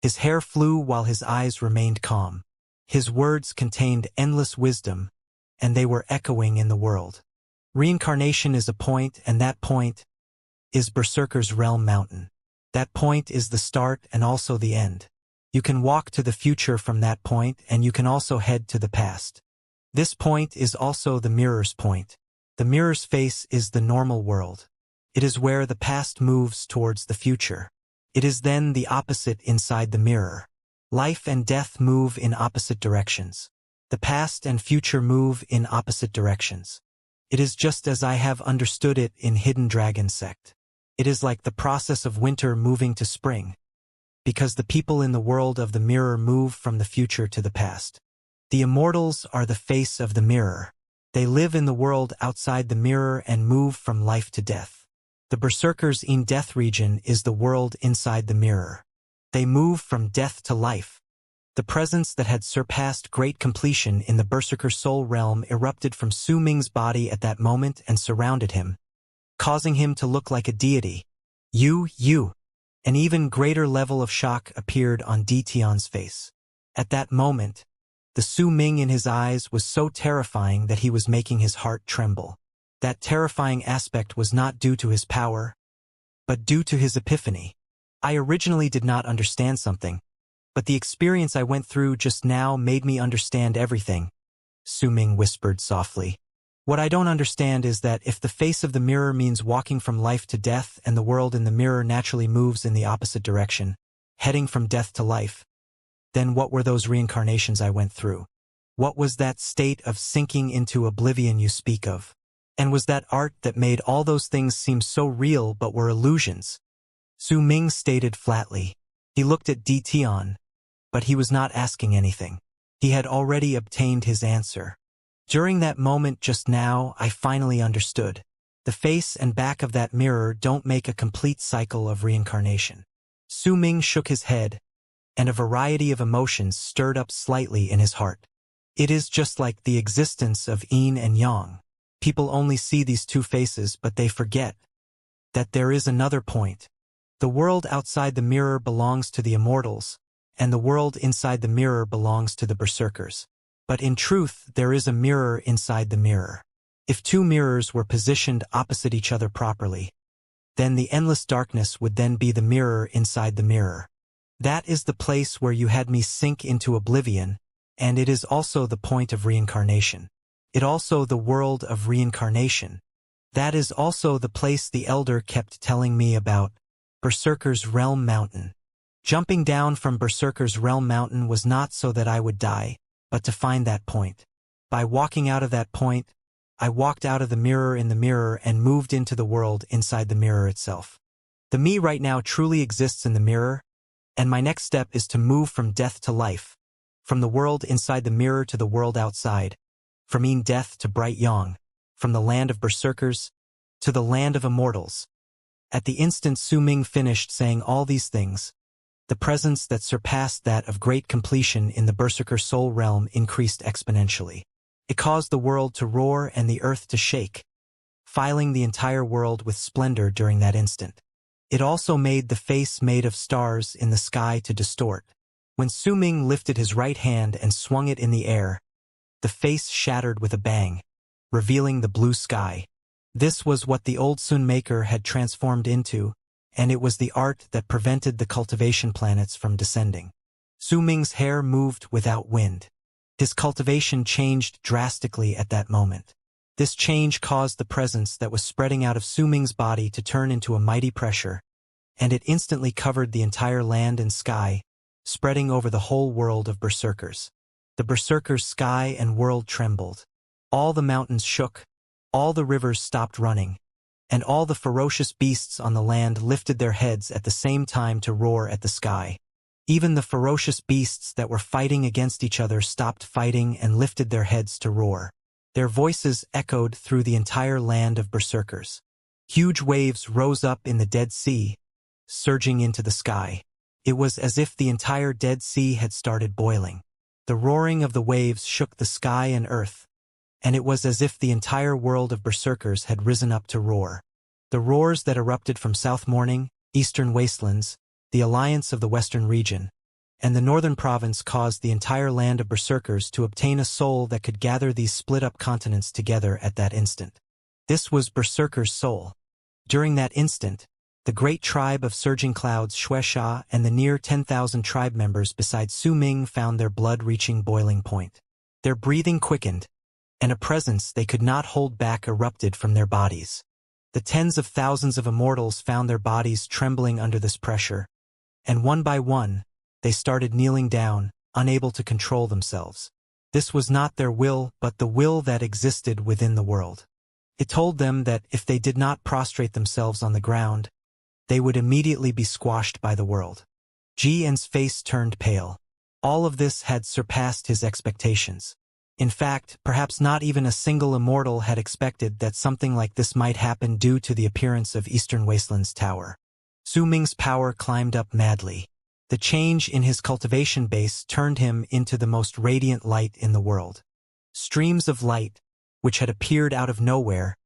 His hair flew while his eyes remained calm. His words contained endless wisdom, and they were echoing in the world. Reincarnation is a point, and that point is Berserker's Realm Mountain. That point is the start and also the end. You can walk to the future from that point, and you can also head to the past. This point is also the mirror's point. The mirror's face is the normal world. It is where the past moves towards the future. It is then the opposite inside the mirror. Life and death move in opposite directions. The past and future move in opposite directions. It is just as I have understood it in Hidden Dragon Sect. It is like the process of winter moving to spring, because the people in the world of the mirror move from the future to the past. The immortals are the face of the mirror. They live in the world outside the mirror and move from life to death. The Berserkers in Death region is the world inside the mirror. They move from death to life. The presence that had surpassed great completion in the Berserker soul realm erupted from Su Ming's body at that moment and surrounded him, causing him to look like a deity. You. An even greater level of shock appeared on Di Tian's face. At that moment, the Su Ming in his eyes was so terrifying that he was making his heart tremble. That terrifying aspect was not due to his power, but due to his epiphany. I originally did not understand something, but the experience I went through just now made me understand everything, Su Ming whispered softly. What I don't understand is that if the face of the mirror means walking from life to death and the world in the mirror naturally moves in the opposite direction, heading from death to life, then what were those reincarnations I went through? What was that state of sinking into oblivion you speak of? And was that art that made all those things seem so real but were illusions? Su Ming stated flatly. He looked at Di Tian, but he was not asking anything. He had already obtained his answer. During that moment just now, I finally understood. The face and back of that mirror don't make a complete cycle of reincarnation. Su Ming shook his head, and a variety of emotions stirred up slightly in his heart. It is just like the existence of yin and yang. People only see these two faces, but they forget that there is another point. The world outside the mirror belongs to the immortals, and the world inside the mirror belongs to the berserkers. But in truth, there is a mirror inside the mirror. If two mirrors were positioned opposite each other properly, then the endless darkness would then be the mirror inside the mirror. That is the place where you had me sink into oblivion, and it is also the point of reincarnation. It also the world of reincarnation. That is also the place the elder kept telling me about, Berserker's Realm Mountain. Jumping down from Berserker's Realm Mountain was not so that I would die, but to find that point. By walking out of that point, I walked out of the mirror in the mirror and moved into the world inside the mirror itself. The me right now truly exists in the mirror, and my next step is to move from death to life, from the world inside the mirror to the world outside, from yin death to bright yang, from the land of berserkers to the land of immortals. At the instant Su Ming finished saying all these things, the presence that surpassed that of great completion in the berserker soul realm increased exponentially. It caused the world to roar and the earth to shake, filling the entire world with splendor during that instant. It also made the face made of stars in the sky to distort. When Su Ming lifted his right hand and swung it in the air, the face shattered with a bang, revealing the blue sky. This was what the old Sun Maker had transformed into, and it was the art that prevented the cultivation planets from descending. Su Ming's hair moved without wind. His cultivation changed drastically at that moment. This change caused the presence that was spreading out of Su Ming's body to turn into a mighty pressure, and it instantly covered the entire land and sky, spreading over the whole world of berserkers. The berserkers' sky and world trembled. All the mountains shook, all the rivers stopped running, and all the ferocious beasts on the land lifted their heads at the same time to roar at the sky. Even the ferocious beasts that were fighting against each other stopped fighting and lifted their heads to roar. Their voices echoed through the entire land of berserkers. Huge waves rose up in the Dead Sea, surging into the sky. It was as if the entire Dead Sea had started boiling. The roaring of the waves shook the sky and earth, and it was as if the entire world of berserkers had risen up to roar. The roars that erupted from South Morning, Eastern Wastelands, the alliance of the Western region, and the Northern Province caused the entire land of berserkers to obtain a soul that could gather these split-up continents together at that instant. This was Berserker's soul. During that instant, the great tribe of surging clouds Xianxia and the near 10,000 tribe members beside Su Ming found their blood reaching boiling point. Their breathing quickened, and a presence they could not hold back erupted from their bodies. The tens of thousands of immortals found their bodies trembling under this pressure, and one by one, they started kneeling down, unable to control themselves. This was not their will, but the will that existed within the world. It told them that if they did not prostrate themselves on the ground, they would immediately be squashed by the world. Jian's face turned pale. All of this had surpassed his expectations. In fact, perhaps not even a single immortal had expected that something like this might happen due to the appearance of Eastern Wasteland's tower. Su Ming's power climbed up madly. The change in his cultivation base turned him into the most radiant light in the world. Streams of light, which had appeared out of nowhere,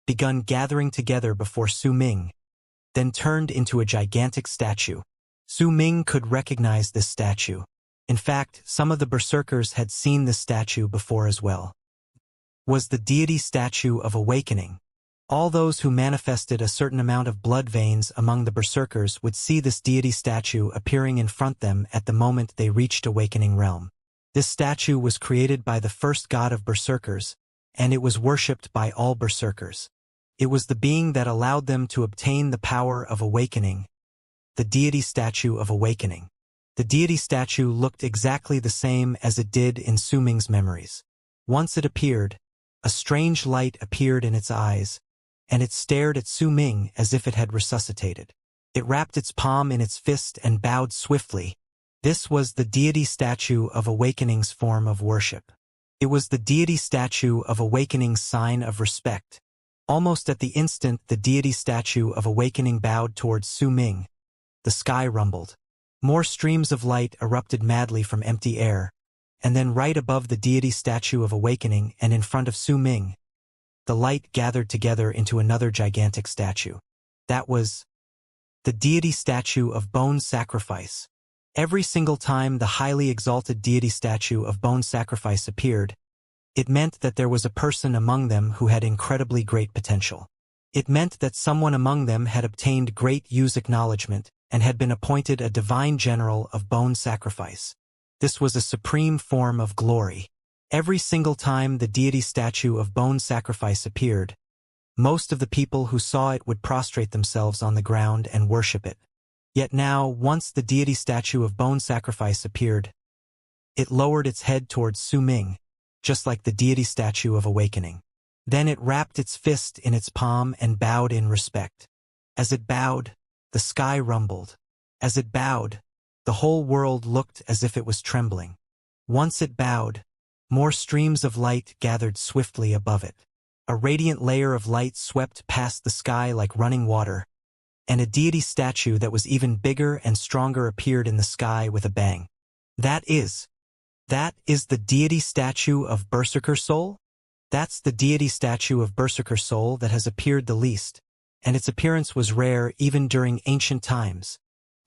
begun gathering together before Su Ming, then turned into a gigantic statue. Su Ming could recognize this statue. In fact, some of the berserkers had seen this statue before as well. It was the deity statue of awakening. All those who manifested a certain amount of blood veins among the berserkers would see this deity statue appearing in front of them at the moment they reached awakening realm. This statue was created by the first god of berserkers, and it was worshipped by all berserkers. It was the being that allowed them to obtain the power of awakening, the deity statue of awakening. The deity statue looked exactly the same as it did in Su Ming's memories. Once it appeared, a strange light appeared in its eyes, and it stared at Su Ming as if it had resuscitated. It wrapped its palm in its fist and bowed swiftly. This was the deity statue of awakening's form of worship. It was the deity statue of awakening's sign of respect. Almost at the instant the deity statue of awakening bowed towards Su Ming, the sky rumbled. More streams of light erupted madly from empty air, and then right above the deity statue of awakening and in front of Su Ming, the light gathered together into another gigantic statue. That was the deity statue of bone sacrifice. Every single time the highly exalted deity statue of bone sacrifice appeared, it meant that there was a person among them who had incredibly great potential. It meant that someone among them had obtained great use acknowledgement and had been appointed a divine general of bone sacrifice. This was a supreme form of glory. Every single time the deity statue of bone sacrifice appeared, most of the people who saw it would prostrate themselves on the ground and worship it. Yet now, once the deity statue of bone sacrifice appeared, it lowered its head towards Su Ming, just like the deity statue of awakening. Then it wrapped its fist in its palm and bowed in respect. As it bowed, the sky rumbled. As it bowed, the whole world looked as if it was trembling. Once it bowed, more streams of light gathered swiftly above it. A radiant layer of light swept past the sky like running water, and a deity statue that was even bigger and stronger appeared in the sky with a bang. That is the deity statue of Berserker Soul? That's the deity statue of Berserker Soul that has appeared the least, and its appearance was rare even during ancient times.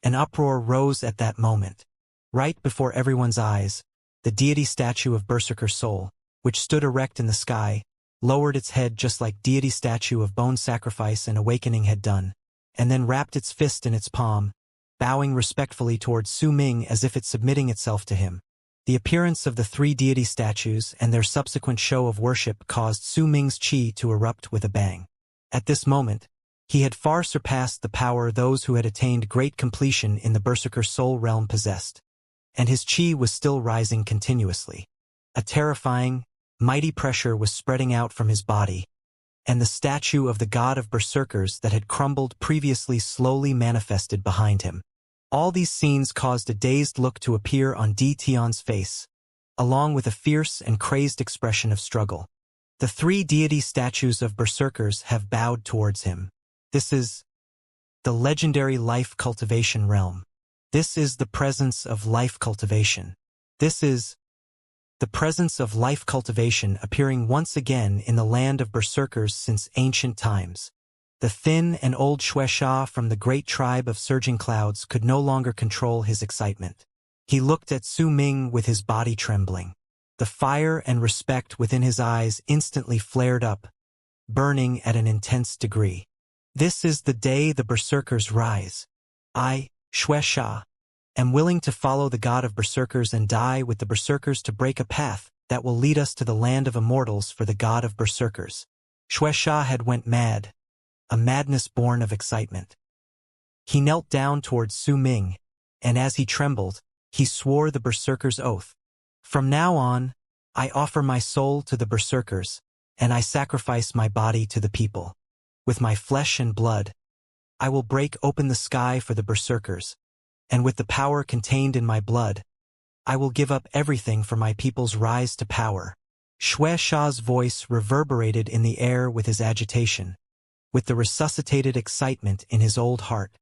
An uproar rose at that moment. Right before everyone's eyes, the deity statue of Berserker Soul, which stood erect in the sky, lowered its head just like deity statue of bone sacrifice and awakening had done, and then wrapped its fist in its palm, bowing respectfully towards Su Ming as if it submitting itself to him. The appearance of the three deity statues and their subsequent show of worship caused Su Ming's chi to erupt with a bang. At this moment, he had far surpassed the power those who had attained great completion in the Berserker Soul realm possessed, and his chi was still rising continuously. A terrifying, mighty pressure was spreading out from his body, and the statue of the god of berserkers that had crumbled previously slowly manifested behind him. All these scenes caused a dazed look to appear on Di Tian's face, along with a fierce and crazed expression of struggle. The three deity statues of berserkers have bowed towards him. This is the legendary life cultivation realm. This is the presence of life cultivation. This is the presence of life cultivation appearing once again in the land of berserkers since ancient times. The thin and old Xianxia from the great tribe of surging clouds could no longer control his excitement. He looked at Su Ming with his body trembling. The fire and respect within his eyes instantly flared up, burning at an intense degree. This is the day the berserkers rise. I, Xianxia, am willing to follow the god of berserkers and die with the berserkers to break a path that will lead us to the land of immortals for the god of berserkers. Xianxia had went mad, a madness born of excitement. He knelt down towards Su Ming, and as he trembled, he swore the berserker's oath. From now on, I offer my soul to the berserkers, and I sacrifice my body to the people. With my flesh and blood, I will break open the sky for the berserkers, and with the power contained in my blood, I will give up everything for my people's rise to power. Xianxia's voice reverberated in the air with his agitation, with the resuscitated excitement in his old heart,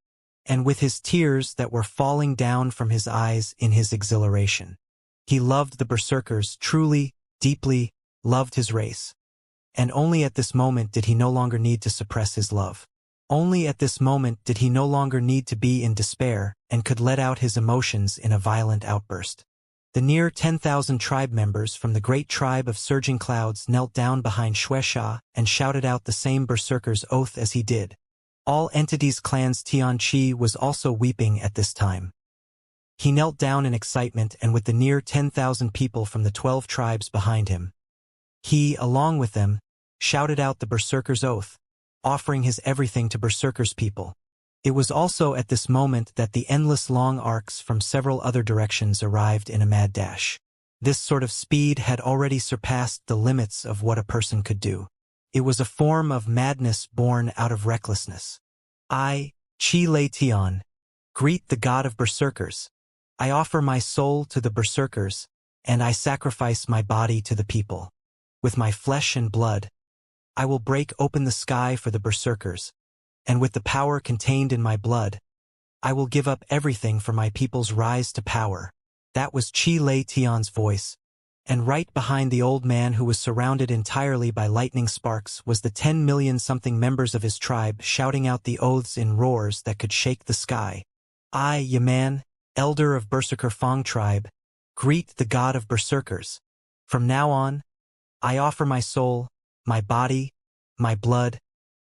and with his tears that were falling down from his eyes in his exhilaration. He loved the berserkers, truly, deeply, loved his race. And only at this moment did he no longer need to suppress his love. Only at this moment did he no longer need to be in despair and could let out his emotions in a violent outburst. The near 10,000 tribe members from the great tribe of surging clouds knelt down behind Xianxia and shouted out the same berserker's oath as he did. All entities clan's Tianqi was also weeping at this time. He knelt down in excitement and with the near 10,000 people from the 12 tribes behind him. He, along with them, shouted out the berserker's oath, offering his everything to berserker's people. It was also at this moment that the endless long arcs from several other directions arrived in a mad dash. This sort of speed had already surpassed the limits of what a person could do. It was a form of madness born out of recklessness. I, Qi Lei Tian, greet the god of berserkers. I offer my soul to the berserkers, and I sacrifice my body to the people. With my flesh and blood, I will break open the sky for the berserkers, and with the power contained in my blood, I will give up everything for my people's rise to power. That was Qi Lei Tian's voice, and right behind the old man who was surrounded entirely by lightning sparks was the 10 million something members of his tribe shouting out the oaths in roars that could shake the sky. I, Yaman, elder of Berserker Fang tribe, greet the god of berserkers. From now on, I offer my soul, my body, my blood,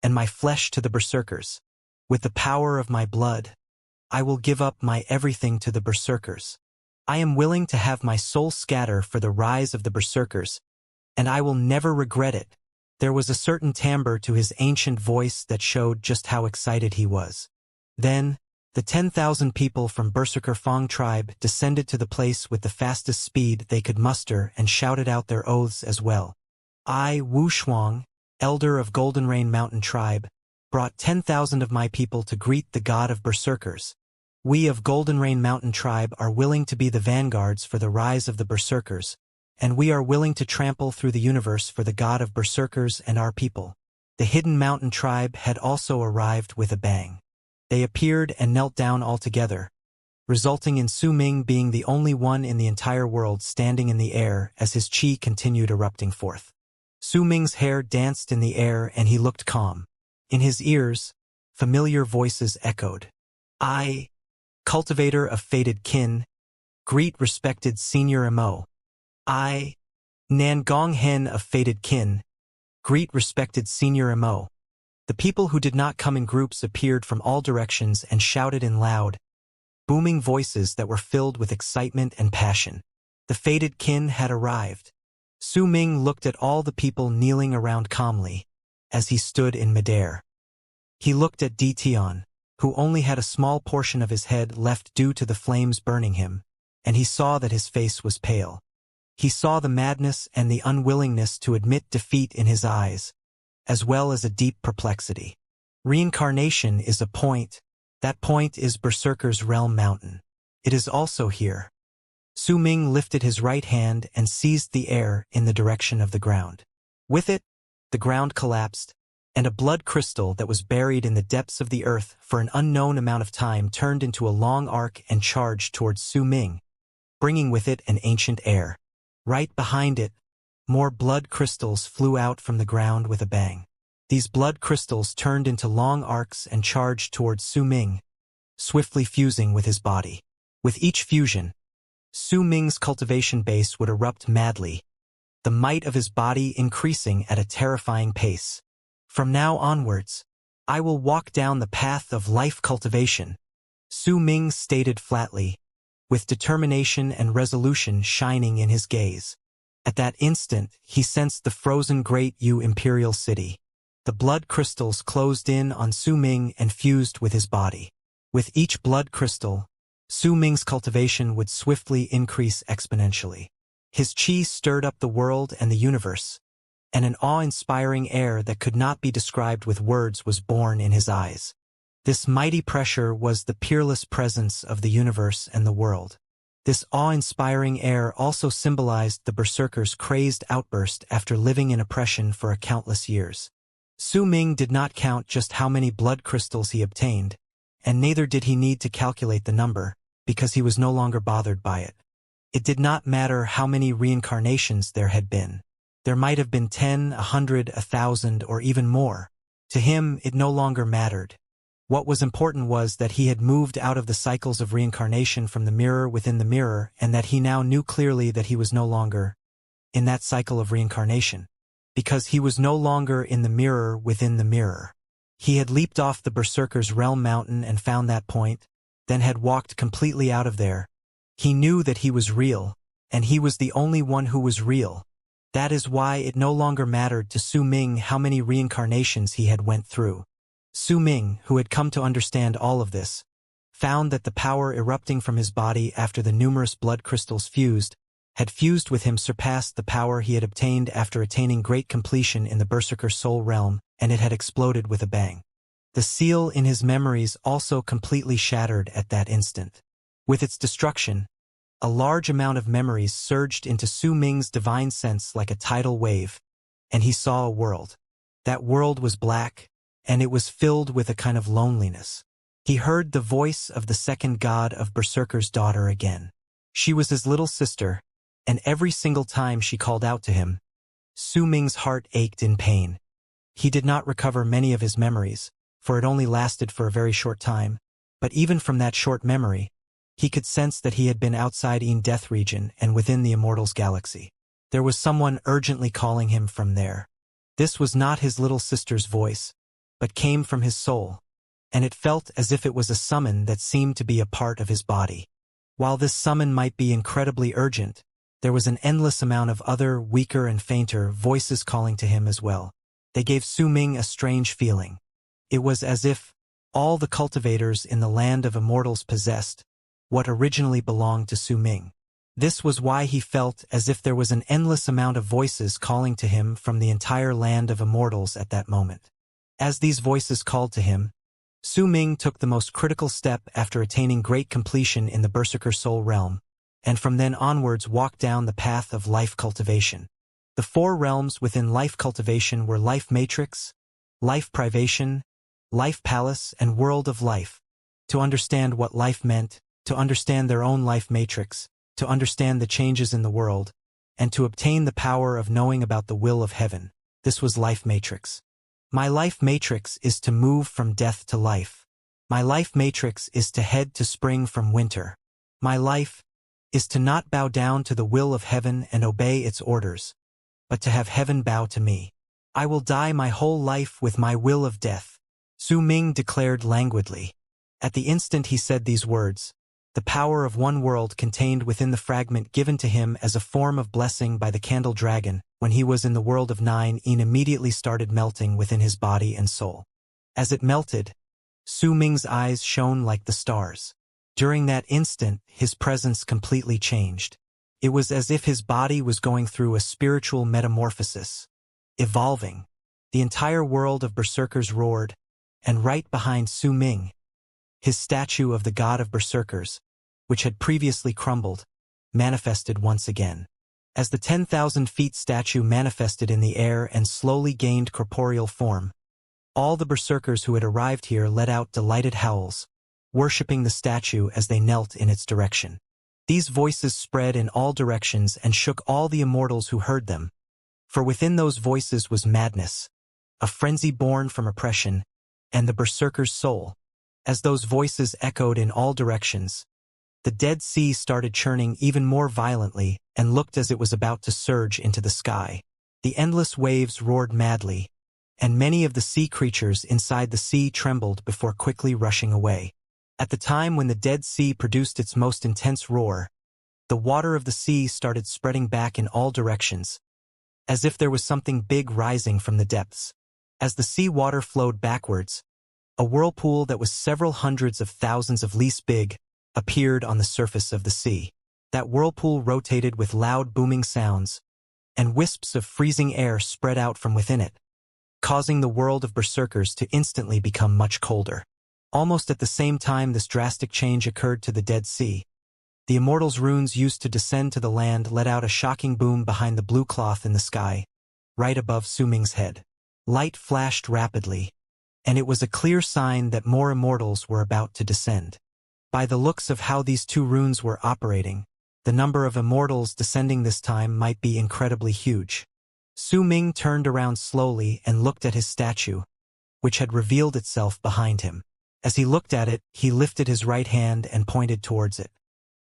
and my flesh to the berserkers. With the power of my blood, I will give up my everything to the berserkers. I am willing to have my soul scatter for the rise of the berserkers, and I will never regret it. There was a certain timbre to his ancient voice that showed just how excited he was. Then, the 10,000 people from Berserker Fang tribe descended to the place with the fastest speed they could muster and shouted out their oaths as well. I, Wu Shuang, elder of Golden Rain Mountain tribe, brought 10,000 of my people to greet the god of berserkers. We of Golden Rain Mountain tribe are willing to be the vanguards for the rise of the berserkers, and we are willing to trample through the universe for the god of berserkers and our people. The Hidden Mountain tribe had also arrived with a bang. They appeared and knelt down all together, resulting in Su Ming being the only one in the entire world standing in the air as his qi continued erupting forth. Su Ming's hair danced in the air and he looked calm. In his ears, familiar voices echoed. I, cultivator of fated kin, greet respected senior Mo. I, Nangong Hen of fated kin, greet respected senior Mo. The people who did not come in groups appeared from all directions and shouted in loud, booming voices that were filled with excitement and passion. The fated kin had arrived. Su Ming looked at all the people kneeling around calmly, as he stood in midair. He looked at Di Tian, who only had a small portion of his head left due to the flames burning him, and he saw that his face was pale. He saw the madness and the unwillingness to admit defeat in his eyes, as well as a deep perplexity. Reincarnation is a point. That point is Berserker's Realm Mountain. It is also here. Su Ming lifted his right hand and seized the air in the direction of the ground. With it, the ground collapsed, and a blood crystal that was buried in the depths of the earth for an unknown amount of time turned into a long arc and charged towards Su Ming, bringing with it an ancient air. Right behind it, more blood crystals flew out from the ground with a bang. These blood crystals turned into long arcs and charged towards Su Ming, swiftly fusing with his body. With each fusion, Su Ming's cultivation base would erupt madly, the might of his body increasing at a terrifying pace. From now onwards, I will walk down the path of life cultivation, Su Ming stated flatly, with determination and resolution shining in his gaze. At that instant, he sensed the frozen Great Yu Imperial City. The blood crystals closed in on Su Ming and fused with his body. With each blood crystal, Su Ming's cultivation would swiftly increase exponentially. His qi stirred up the world and the universe, and an awe-inspiring air that could not be described with words was born in his eyes. This mighty pressure was the peerless presence of the universe and the world. This awe-inspiring air also symbolized the berserker's crazed outburst after living in oppression for countless years. Su Ming did not count just how many blood crystals he obtained, and neither did he need to calculate the number, because he was no longer bothered by it. It did not matter how many reincarnations there had been. There might have been 10, 100, 1,000, or even more. To him, it no longer mattered. What was important was that he had moved out of the cycles of reincarnation from the mirror within the mirror, and that he now knew clearly that he was no longer in that cycle of reincarnation, because he was no longer in the mirror within the mirror. He had leaped off the berserker's realm mountain and found that point, then had walked completely out of there. He knew that he was real, and he was the only one who was real. That is why it no longer mattered to Su Ming how many reincarnations he had went through. Su Ming, who had come to understand all of this, found that the power erupting from his body after the numerous blood crystals had fused with him surpassed the power he had obtained after attaining great completion in the berserker soul realm, and it had exploded with a bang. The seal in his memories also completely shattered at that instant. With its destruction, a large amount of memories surged into Su Ming's divine sense like a tidal wave, and he saw a world. That world was black, and it was filled with a kind of loneliness. He heard the voice of the second god of Berserker's daughter again. She was his little sister, and every single time she called out to him, Su Ming's heart ached in pain. He did not recover many of his memories, for it only lasted for a very short time, but even from that short memory, he could sense that he had been outside Death region and within the Immortal's galaxy. There was someone urgently calling him from there. This was not his little sister's voice, but came from his soul, and it felt as if it was a summon that seemed to be a part of his body. While this summon might be incredibly urgent, there was an endless amount of other, weaker and fainter voices calling to him as well. They gave Su Ming a strange feeling. It was as if all the cultivators in the land of immortals possessed what originally belonged to Su Ming. This was why he felt as if there was an endless amount of voices calling to him from the entire land of immortals at that moment. As these voices called to him, Su Ming took the most critical step after attaining great completion in the Berserker Soul realm, and from then onwards walked down the path of life cultivation. The 4 realms within life cultivation were Life Matrix, Life Privation, Life Palace, and World of Life. To understand what life meant, to understand their own life matrix, to understand the changes in the world, and to obtain the power of knowing about the will of heaven. This was Life Matrix. My life matrix is to move from death to life. My life matrix is to head to spring from winter. My life is to not bow down to the will of heaven and obey its orders, but to have heaven bow to me. I will die my whole life with my will of death, Su Ming declared languidly. At the instant he said these words, the power of one world contained within the fragment given to him as a form of blessing by the candle dragon when he was in the world of 9 immediately started melting within his body and soul. As it melted, Su Ming's eyes shone like the stars. During that instant, his presence completely changed. It was as if his body was going through a spiritual metamorphosis, evolving. The entire world of berserkers roared, and right behind Su Ming, his statue of the god of berserkers, which had previously crumbled, manifested once again. As the 10,000 feet statue manifested in the air and slowly gained corporeal form, all the berserkers who had arrived here let out delighted howls, worshipping the statue as they knelt in its direction. These voices spread in all directions and shook all the immortals who heard them, for within those voices was madness, a frenzy born from oppression, and the berserker's soul. As those voices echoed in all directions, the Dead Sea started churning even more violently and looked as it was about to surge into the sky. The endless waves roared madly, and many of the sea creatures inside the sea trembled before quickly rushing away. At the time when the Dead Sea produced its most intense roar, the water of the sea started spreading back in all directions, as if there was something big rising from the depths. As the sea water flowed backwards, a whirlpool that was several hundreds of thousands of leagues big appeared on the surface of the sea. That whirlpool rotated with loud booming sounds, and wisps of freezing air spread out from within it, causing the world of berserkers to instantly become much colder. Almost at the same time this drastic change occurred to the Dead Sea, the Immortal's runes used to descend to the land let out a shocking boom behind the blue cloth in the sky, right above Su Ming's head. Light flashed rapidly, and it was a clear sign that more Immortals were about to descend. By the looks of how these two runes were operating, the number of Immortals descending this time might be incredibly huge. Su Ming turned around slowly and looked at his statue, which had revealed itself behind him. As he looked at it, he lifted his right hand and pointed towards it.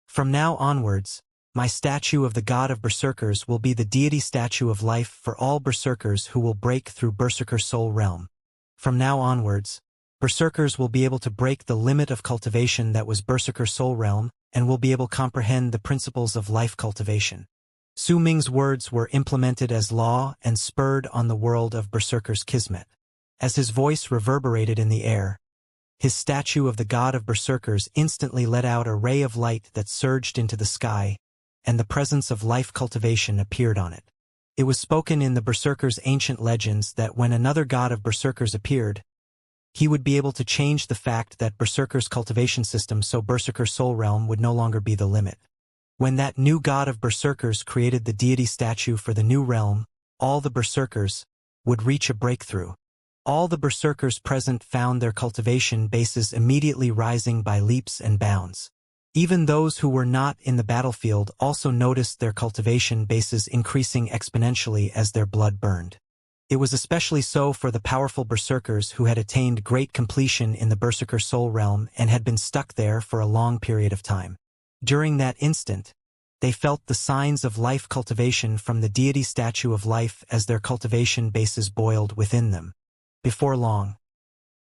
From now onwards, my statue of the god of berserkers will be the deity statue of life for all berserkers who will break through Berserker Soul Realm. From now onwards, berserkers will be able to break the limit of cultivation that was Berserker Soul Realm and will be able to comprehend the principles of life cultivation. Su Ming's words were implemented as law and spurred on the world of berserkers' kismet. As his voice reverberated in the air, his statue of the god of berserkers instantly let out a ray of light that surged into the sky, and the presence of life cultivation appeared on it. It was spoken in the berserkers' ancient legends that when another god of berserkers appeared, he would be able to change the fact that berserkers' cultivation system so Berserker Soul Realm would no longer be the limit. When that new god of berserkers created the deity statue for the new realm, all the berserkers would reach a breakthrough. All the berserkers present found their cultivation bases immediately rising by leaps and bounds. Even those who were not in the battlefield also noticed their cultivation bases increasing exponentially as their blood burned. It was especially so for the powerful berserkers who had attained great completion in the Berserker Soul Realm and had been stuck there for a long period of time. During that instant, they felt the signs of life cultivation from the deity statue of life as their cultivation bases boiled within them. Before long,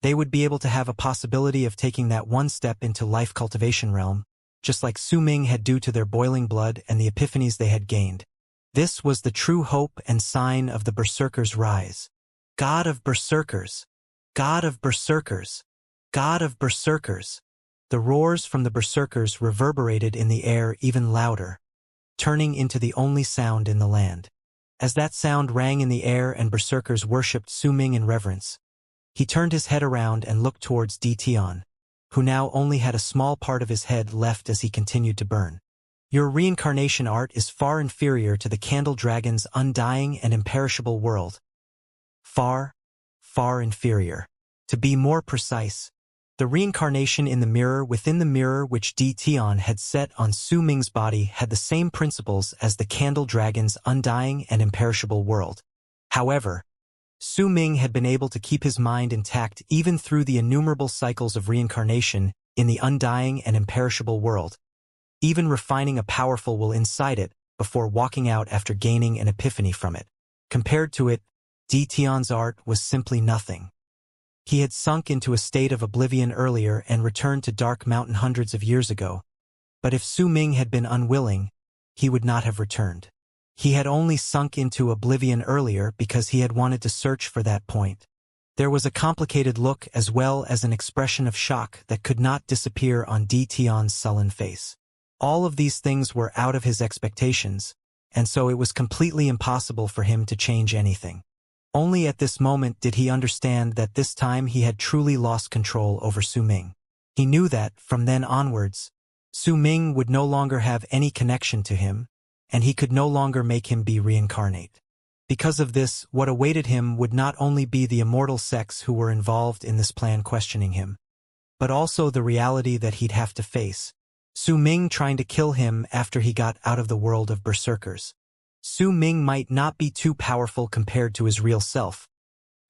they would be able to have a possibility of taking that one step into life cultivation realm, just like Su Ming had due to their boiling blood and the epiphanies they had gained. This was the true hope and sign of the berserkers' rise. God of berserkers! God of berserkers! God of berserkers! The roars from the berserkers reverberated in the air even louder, turning into the only sound in the land. As that sound rang in the air and berserkers worshipped Su Ming in reverence, he turned his head around and looked towards Tian, who now only had a small part of his head left as he continued to burn. Your reincarnation art is far inferior to the Candle Dragon's undying and imperishable world. Far, far inferior. To be more precise, the reincarnation in the mirror within the mirror which Tian had set on Su Ming's body had the same principles as the Candle Dragon's undying and imperishable world. However, Su Ming had been able to keep his mind intact even through the innumerable cycles of reincarnation in the undying and imperishable world, even refining a powerful will inside it before walking out after gaining an epiphany from it. Compared to it, Tian's art was simply nothing. He had sunk into a state of oblivion earlier and returned to Dark Mountain hundreds of years ago, but if Su Ming had been unwilling, he would not have returned. He had only sunk into oblivion earlier because he had wanted to search for that point. There was a complicated look as well as an expression of shock that could not disappear on Tian's sullen face. All of these things were out of his expectations, and so it was completely impossible for him to change anything. Only at this moment did he understand that this time he had truly lost control over Su Ming. He knew that, from then onwards, Su Ming would no longer have any connection to him, and he could no longer make him be reincarnate. Because of this, what awaited him would not only be the immortal sects who were involved in this plan questioning him, but also the reality that he'd have to face. Su Ming trying to kill him after he got out of the world of berserkers. Su Ming might not be too powerful compared to his real self,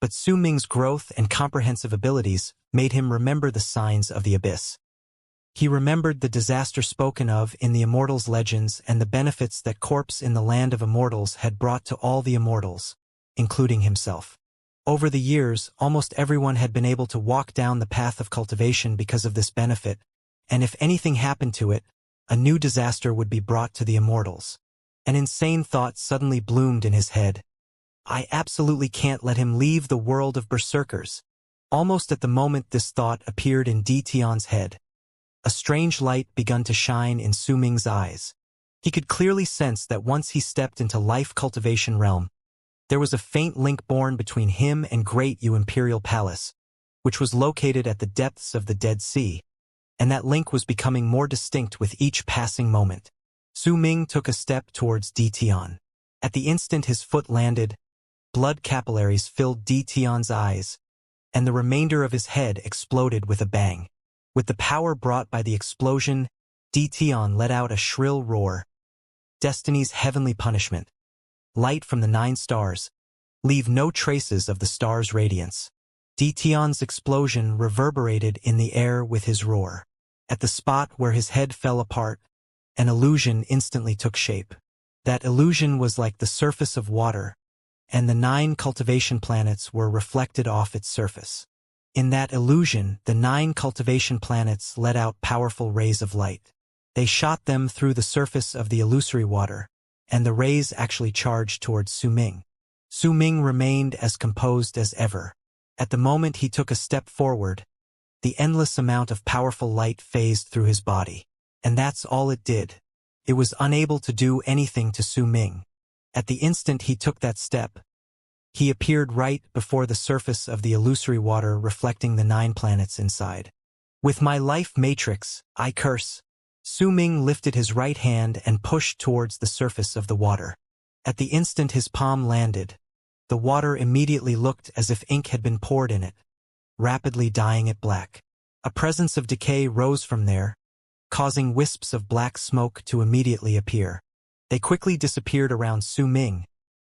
but Su Ming's growth and comprehensive abilities made him remember the signs of the abyss. He remembered the disaster spoken of in the Immortals' legends and the benefits that corpse in the land of Immortals had brought to all the Immortals, including himself. Over the years, almost everyone had been able to walk down the path of cultivation because of this benefit, and if anything happened to it, a new disaster would be brought to the Immortals. An insane thought suddenly bloomed in his head. I absolutely can't let him leave the world of berserkers. Almost at the moment this thought appeared in Di Tian's head, a strange light began to shine in Su Ming's eyes. He could clearly sense that once he stepped into life cultivation realm, there was a faint link born between him and Great Yu Imperial Palace, which was located at the depths of the Dead Sea, and that link was becoming more distinct with each passing moment. Su Ming took a step towards Di Tian. At the instant his foot landed, blood capillaries filled Di Tian's eyes, and the remainder of his head exploded with a bang. With the power brought by the explosion, Di Tian let out a shrill roar. Destiny's heavenly punishment. Light from the 9 stars. Leave no traces of the star's radiance. Di Tian's explosion reverberated in the air with his roar. At the spot where his head fell apart, an illusion instantly took shape. That illusion was like the surface of water, and the 9 cultivation planets were reflected off its surface. In that illusion, the 9 cultivation planets let out powerful rays of light. They shot them through the surface of the illusory water, and the rays actually charged towards Su Ming. Su Ming remained as composed as ever. At the moment he took a step forward, the endless amount of powerful light phased through his body. And that's all it did. It was unable to do anything to Su Ming. At the instant he took that step, he appeared right before the surface of the illusory water reflecting the 9 planets inside. With my life matrix, I curse. Su Ming lifted his right hand and pushed towards the surface of the water. At the instant his palm landed, the water immediately looked as if ink had been poured in it, rapidly dyeing it black. A presence of decay rose from there, causing wisps of black smoke to immediately appear. They quickly disappeared around Su Ming,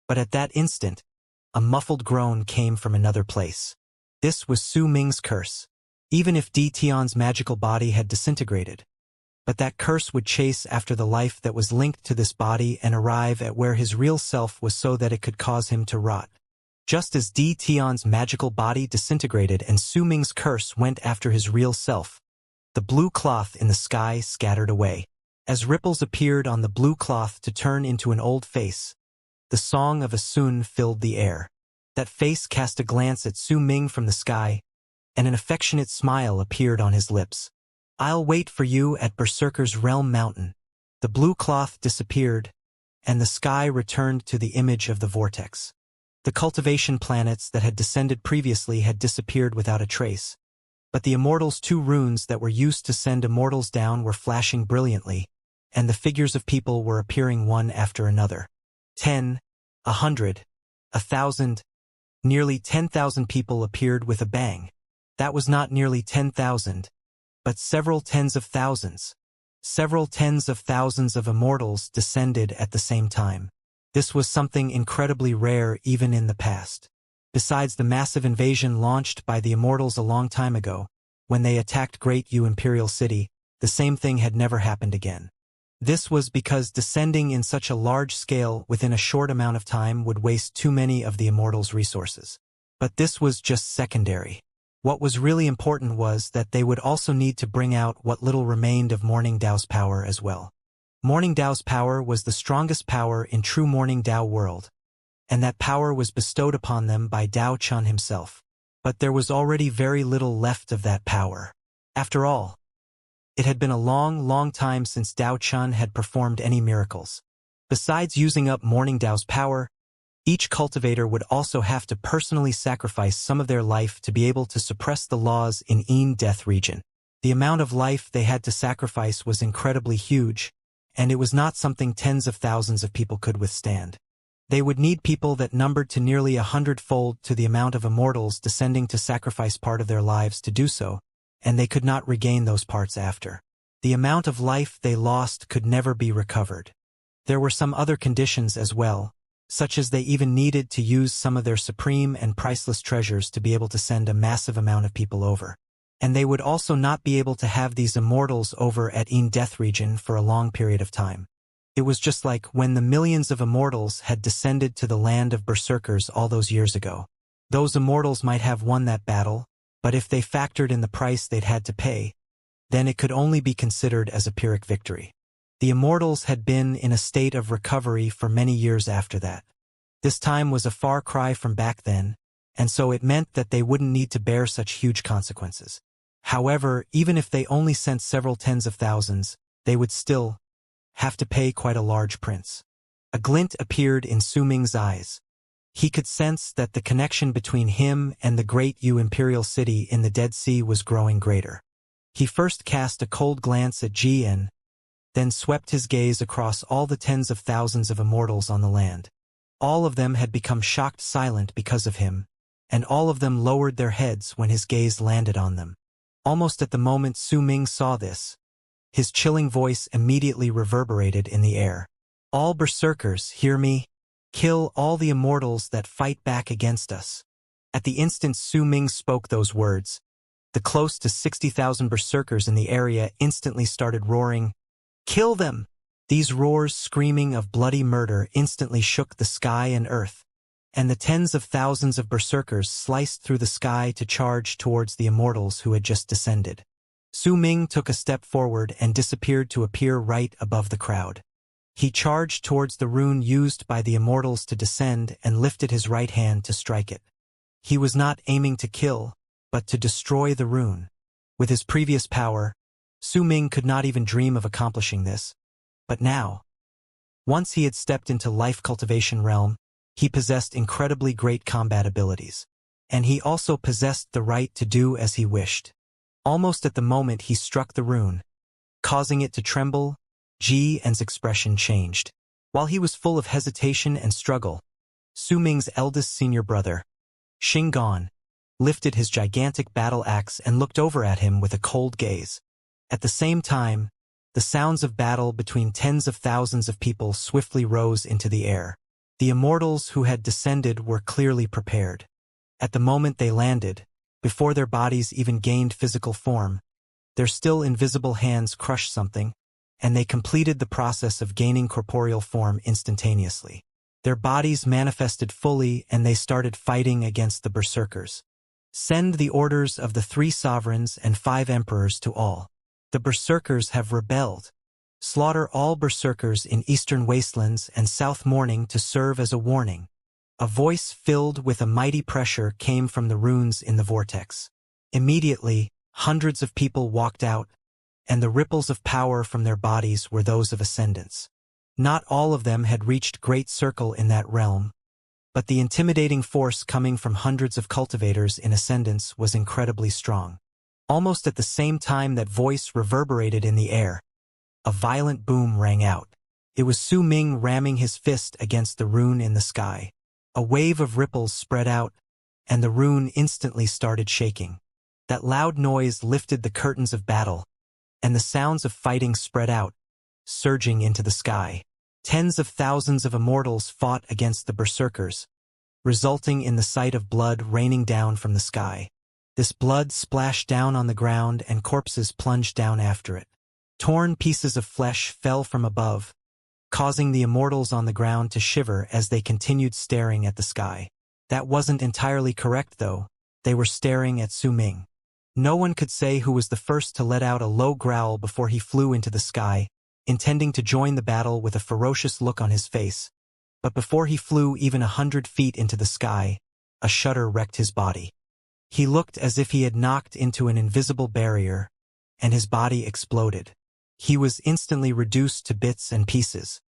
but at that instant, a muffled groan came from another place. This was Su Ming's curse. Even if Di Tian's magical body had disintegrated, but that curse would chase after the life that was linked to this body and arrive at where his real self was so that it could cause him to rot. Just as Di Tian's magical body disintegrated and Su Ming's curse went after his real self, the blue cloth in the sky scattered away. As ripples appeared on the blue cloth to turn into an old face, the song of a Sun filled the air. That face cast a glance at Su Ming from the sky, and an affectionate smile appeared on his lips. I'll wait for you at Berserker's Realm Mountain. The blue cloth disappeared, and the sky returned to the image of the vortex. The cultivation planets that had descended previously had disappeared without a trace, but the Immortals' 2 runes that were used to send Immortals down were flashing brilliantly, and the figures of people were appearing one after another. 10, 100, 1,000, nearly 10,000 people appeared with a bang. That was not nearly 10,000, but several tens of thousands. Several tens of thousands of Immortals descended at the same time. This was something incredibly rare even in the past. Besides the massive invasion launched by the Immortals a long time ago, when they attacked Great Yu Imperial City, the same thing had never happened again. This was because descending in such a large scale within a short amount of time would waste too many of the Immortals' resources. But this was just secondary. What was really important was that they would also need to bring out what little remained of Morning Dao's power as well. Morning Dao's power was the strongest power in true Morning Dao world, and that power was bestowed upon them by Dao Chun himself. But there was already very little left of that power. After all, it had been a long time since Dao Chun had performed any miracles. Besides using up Morning Dao's power, each cultivator would also have to personally sacrifice some of their life to be able to suppress the laws in Yin Death region. The amount of life they had to sacrifice was incredibly huge, and it was not something tens of thousands of people could withstand. They would need people that numbered to nearly 100-fold to the amount of Immortals descending to sacrifice part of their lives to do so, and they could not regain those parts after. The amount of life they lost could never be recovered. There were some other conditions as well, such as they even needed to use some of their supreme and priceless treasures to be able to send a massive amount of people over. And they would also not be able to have these immortals over at Death region for a long period of time. It was just like when the millions of immortals had descended to the land of berserkers all those years ago. Those immortals might have won that battle, but if they factored in the price they'd had to pay, then it could only be considered as a Pyrrhic victory. The immortals had been in a state of recovery for many years after that. This time was a far cry from back then, and so it meant that they wouldn't need to bear such huge consequences. However, even if they only sent several tens of thousands, they would still have to pay quite a large price. A glint appeared in Su Ming's eyes. He could sense that the connection between him and the great Imperial city in the Dead Sea was growing greater. He first cast a cold glance at Jian, then swept his gaze across all the tens of thousands of immortals on the land. All of them had become shocked silent because of him, and all of them lowered their heads when his gaze landed on them. Almost at the moment Su Ming saw this, his chilling voice immediately reverberated in the air. All berserkers, hear me? Kill all the immortals that fight back against us. At the instant Su Ming spoke those words, the close to 60,000 berserkers in the area instantly started roaring, "Kill them!" These roars, screaming of bloody murder, instantly shook the sky and earth, and the tens of thousands of berserkers sliced through the sky to charge towards the immortals who had just descended. Su Ming took a step forward and disappeared to appear right above the crowd. He charged towards the rune used by the immortals to descend and lifted his right hand to strike it. He was not aiming to kill, but to destroy the rune. With his previous power, Su Ming could not even dream of accomplishing this. But now, once he had stepped into life cultivation realm, he possessed incredibly great combat abilities. And he also possessed the right to do as he wished. Almost at the moment he struck the rune, causing it to tremble, Jian's expression changed. While he was full of hesitation and struggle, Su Ming's eldest senior brother, Xinggan, lifted his gigantic battle axe and looked over at him with a cold gaze. At the same time, the sounds of battle between tens of thousands of people swiftly rose into the air. The immortals who had descended were clearly prepared. At the moment they landed, before their bodies even gained physical form, their still invisible hands crushed something, and they completed the process of gaining corporeal form instantaneously. Their bodies manifested fully and they started fighting against the berserkers. Send the orders of the 3 sovereigns and 5 emperors to all. The berserkers have rebelled. Slaughter all berserkers in eastern wastelands and south morning to serve as a warning. A voice filled with a mighty pressure came from the runes in the vortex. Immediately, hundreds of people walked out, and the ripples of power from their bodies were those of ascendants. Not all of them had reached Great Circle in that realm, but the intimidating force coming from hundreds of cultivators in ascendance was incredibly strong. Almost at the same time that voice reverberated in the air, a violent boom rang out. It was Su Ming ramming his fist against the rune in the sky. A wave of ripples spread out, and the rune instantly started shaking. That loud noise lifted the curtains of battle, and the sounds of fighting spread out, surging into the sky. Tens of thousands of immortals fought against the berserkers, resulting in the sight of blood raining down from the sky. This blood splashed down on the ground and corpses plunged down after it. Torn pieces of flesh fell from above, causing the immortals on the ground to shiver as they continued staring at the sky. That wasn't entirely correct though. They were staring at Su Ming. No one could say who was the first to let out a low growl before he flew into the sky, intending to join the battle with a ferocious look on his face. But before he flew even 100 feet into the sky, a shudder wrecked his body. He looked as if he had knocked into an invisible barrier, and his body exploded. He was instantly reduced to bits and pieces.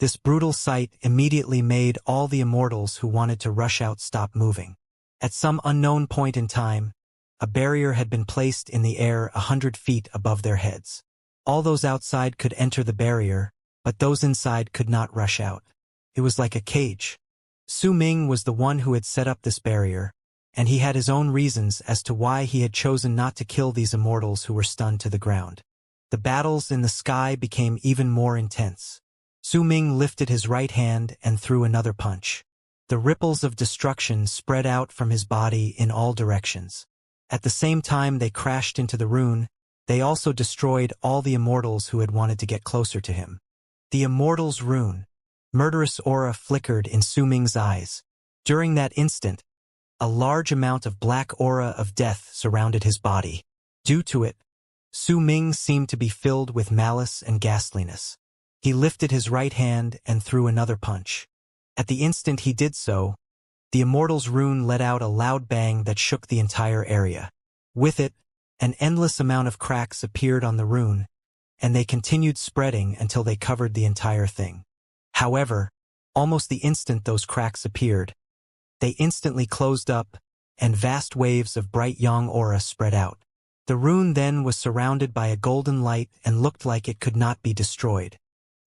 This brutal sight immediately made all the immortals who wanted to rush out stop moving. At some unknown point in time, a barrier had been placed in the air 100 feet above their heads. All those outside could enter the barrier, but those inside could not rush out. It was like a cage. Su Ming was the one who had set up this barrier, and he had his own reasons as to why he had chosen not to kill these immortals who were stunned to the ground. The battles in the sky became even more intense. Su Ming lifted his right hand and threw another punch. The ripples of destruction spread out from his body in all directions. At the same time they crashed into the rune, they also destroyed all the immortals who had wanted to get closer to him. The Immortal's rune. Murderous aura flickered in Su Ming's eyes. During that instant, a large amount of black aura of death surrounded his body. Due to it, Su Ming seemed to be filled with malice and ghastliness. He lifted his right hand and threw another punch. At the instant he did so, the Immortal's rune let out a loud bang that shook the entire area. With it, an endless amount of cracks appeared on the rune, and they continued spreading until they covered the entire thing. However, almost the instant those cracks appeared, they instantly closed up, and vast waves of bright yang aura spread out. The rune then was surrounded by a golden light and looked like it could not be destroyed.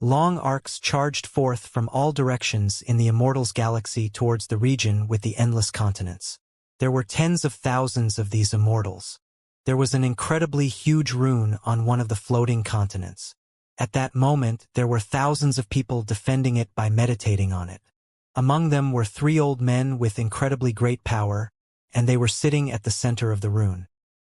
Long arcs charged forth from all directions in the Immortals galaxy towards the region with the endless continents. There were tens of thousands of these immortals. There was an incredibly huge rune on one of the floating continents. At that moment, there were thousands of people defending it by meditating on it. Among them were 3 old men with incredibly great power, and they were sitting at the center of the rune.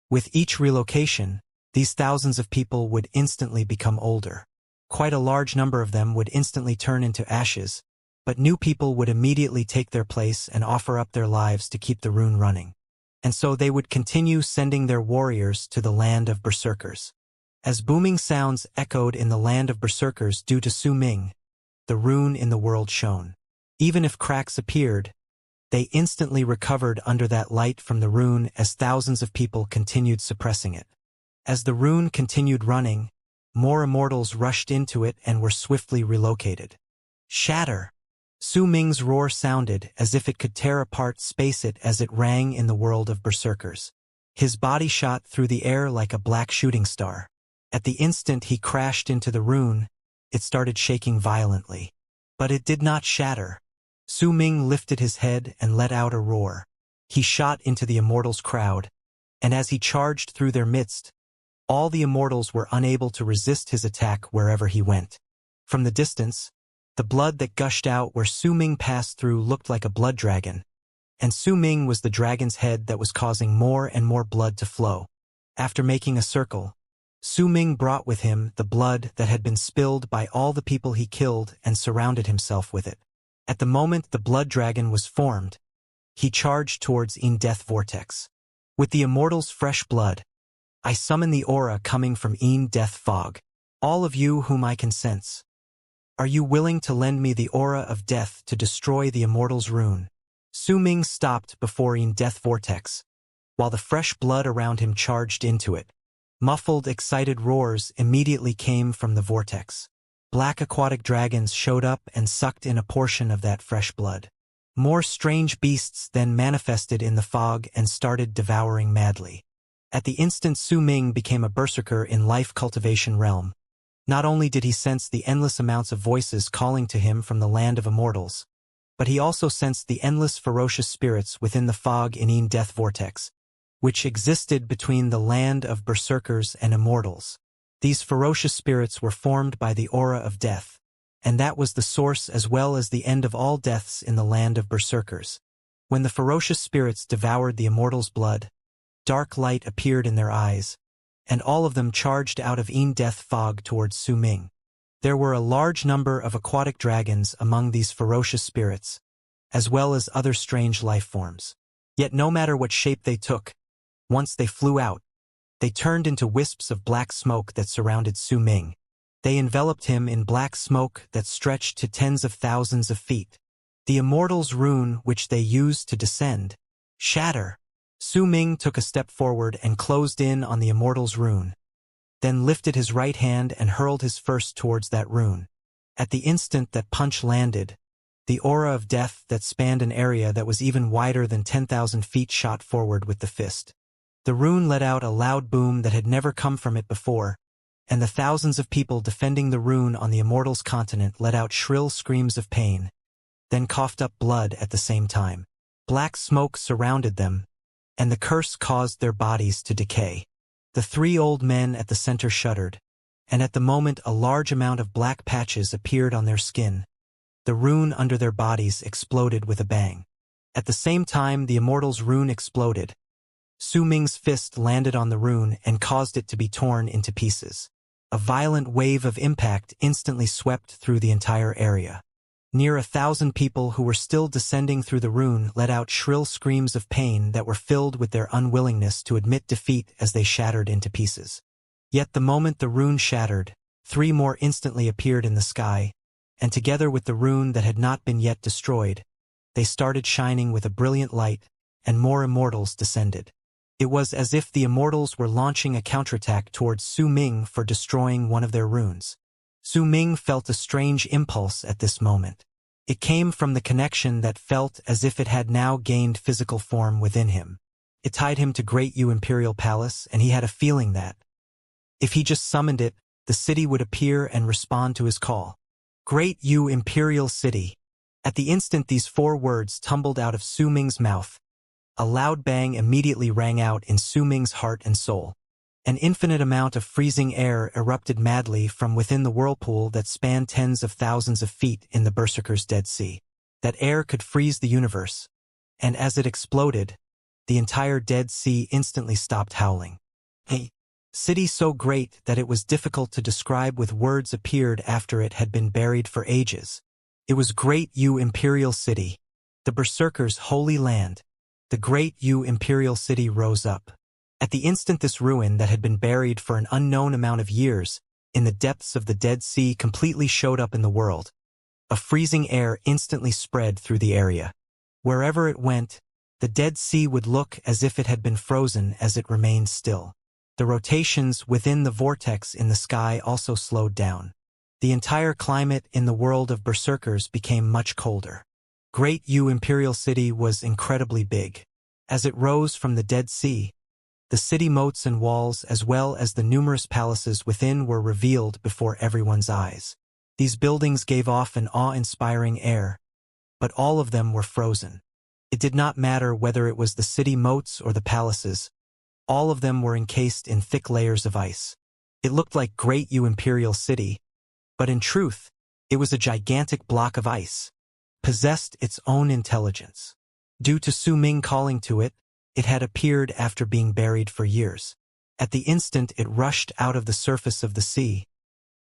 With each relocation, these thousands of people would instantly become older. Quite a large number of them would instantly turn into ashes, but new people would immediately take their place and offer up their lives to keep the rune running. And so they would continue sending their warriors to the land of berserkers. As booming sounds echoed in the land of berserkers due to Su Ming, the rune in the world shone. Even if cracks appeared, they instantly recovered under that light from the rune as thousands of people continued suppressing it. As the rune continued running, more immortals rushed into it and were swiftly relocated. Shatter! Su Ming's roar sounded as if it could tear apart space-it as it rang in the world of berserkers. His body shot through the air like a black shooting star. At the instant he crashed into the rune, it started shaking violently. But it did not shatter. Su Ming lifted his head and let out a roar. He shot into the immortals' crowd, and as he charged through their midst, all the immortals were unable to resist his attack wherever he went. From the distance, the blood that gushed out where Su Ming passed through looked like a blood dragon, and Su Ming was the dragon's head that was causing more and more blood to flow. After making a circle, Su Ming brought with him the blood that had been spilled by all the people he killed and surrounded himself with it. At the moment the blood dragon was formed, he charged towards Death Vortex. With the immortal's fresh blood, I summon the aura coming from Death Fog. All of you whom I can sense. Are you willing to lend me the aura of death to destroy the immortal's rune? Su Ming stopped before Death Vortex, while the fresh blood around him charged into it. Muffled, excited roars immediately came from the vortex. Black aquatic dragons showed up and sucked in a portion of that fresh blood. More strange beasts then manifested in the fog and started devouring madly. At the instant Su Ming became a berserker in life cultivation realm. Not only did he sense the endless amounts of voices calling to him from the land of immortals, but he also sensed the endless ferocious spirits within the fog in Death Vortex, which existed between the land of berserkers and immortals. These ferocious spirits were formed by the aura of death, and that was the source as well as the end of all deaths in the land of berserkers. When the ferocious spirits devoured the immortals' blood, dark light appeared in their eyes, and all of them charged out of Death Fog towards Su Ming. There were a large number of aquatic dragons among these ferocious spirits, as well as other strange life forms. Yet no matter what shape they took, once they flew out, they turned into wisps of black smoke that surrounded Su Ming. They enveloped him in black smoke that stretched to tens of thousands of feet. The Immortal's rune which they used to descend. Shatter! Su Ming took a step forward and closed in on the Immortal's rune, then lifted his right hand and hurled his first towards that rune. At the instant that punch landed, the aura of death that spanned an area that was even wider than 10,000 feet shot forward with the fist. The rune let out a loud boom that had never come from it before, and the thousands of people defending the rune on the Immortals continent let out shrill screams of pain, then coughed up blood at the same time. Black smoke surrounded them, and the curse caused their bodies to decay. The 3 old men at the center shuddered, and at the moment a large amount of black patches appeared on their skin. The rune under their bodies exploded with a bang. At the same time the Immortal's rune exploded. Su Ming's fist landed on the rune and caused it to be torn into pieces. A violent wave of impact instantly swept through the entire area. Near 1,000 people who were still descending through the rune let out shrill screams of pain that were filled with their unwillingness to admit defeat as they shattered into pieces. Yet the moment the rune shattered, 3 more instantly appeared in the sky, and together with the rune that had not been yet destroyed, they started shining with a brilliant light, and more Immortals descended. It was as if the Immortals were launching a counterattack towards Su Ming for destroying one of their runes. Su Ming felt a strange impulse at this moment. It came from the connection that felt as if it had now gained physical form within him. It tied him to Great Yu Imperial Palace, and he had a feeling that, if he just summoned it, the city would appear and respond to his call. Great Yu Imperial City. At the instant these 4 words tumbled out of Su Ming's mouth, a loud bang immediately rang out in Su Ming's heart and soul. An infinite amount of freezing air erupted madly from within the whirlpool that spanned tens of thousands of feet in the Berserker's Dead Sea. That air could freeze the universe, and as it exploded, the entire Dead Sea instantly stopped howling. A city so great that it was difficult to describe with words appeared after it had been buried for ages. It was Great Yu Imperial City, the Berserker's holy land. The Great Yu Imperial City rose up. At the instant this ruin that had been buried for an unknown amount of years, in the depths of the Dead Sea completely showed up in the world. A freezing air instantly spread through the area. Wherever it went, the Dead Sea would look as if it had been frozen as it remained still. The rotations within the vortex in the sky also slowed down. The entire climate in the world of Berserkers became much colder. Great Yu Imperial City was incredibly big. As it rose from the Dead Sea, the city moats and walls as well as the numerous palaces within were revealed before everyone's eyes. These buildings gave off an awe-inspiring air, but all of them were frozen. It did not matter whether it was the city moats or the palaces. All of them were encased in thick layers of ice. It looked like Great Yu Imperial City, but in truth, it was a gigantic block of ice. Possessed its own intelligence. Due to Su Ming calling to it, it had appeared after being buried for years. At the instant it rushed out of the surface of the sea,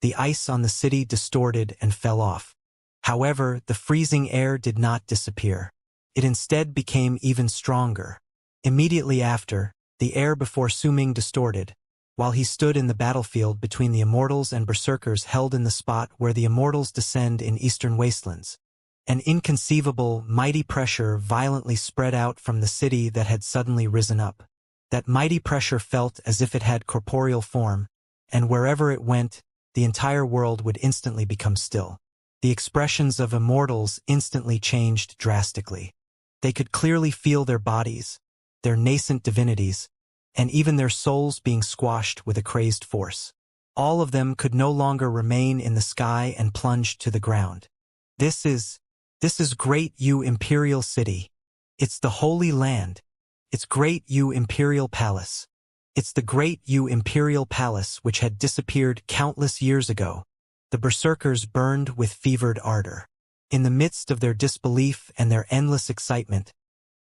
the ice on the city distorted and fell off. However, the freezing air did not disappear. It instead became even stronger. Immediately after, the air before Su Ming distorted, while he stood in the battlefield between the Immortals and Berserkers held in the spot where the Immortals descend in eastern wastelands. An inconceivable, mighty pressure violently spread out from the city that had suddenly risen up. That mighty pressure felt as if it had corporeal form, and wherever it went, the entire world would instantly become still. The expressions of Immortals instantly changed drastically. They could clearly feel their bodies, their nascent divinities, and even their souls being squashed with a crazed force. All of them could no longer remain in the sky and plunged to the ground. This is Great Yu Imperial City. It's the Holy Land. It's Great Yu Imperial Palace. It's the Great Yu Imperial Palace which had disappeared countless years ago. The Berserkers burned with fevered ardor. In the midst of their disbelief and their endless excitement,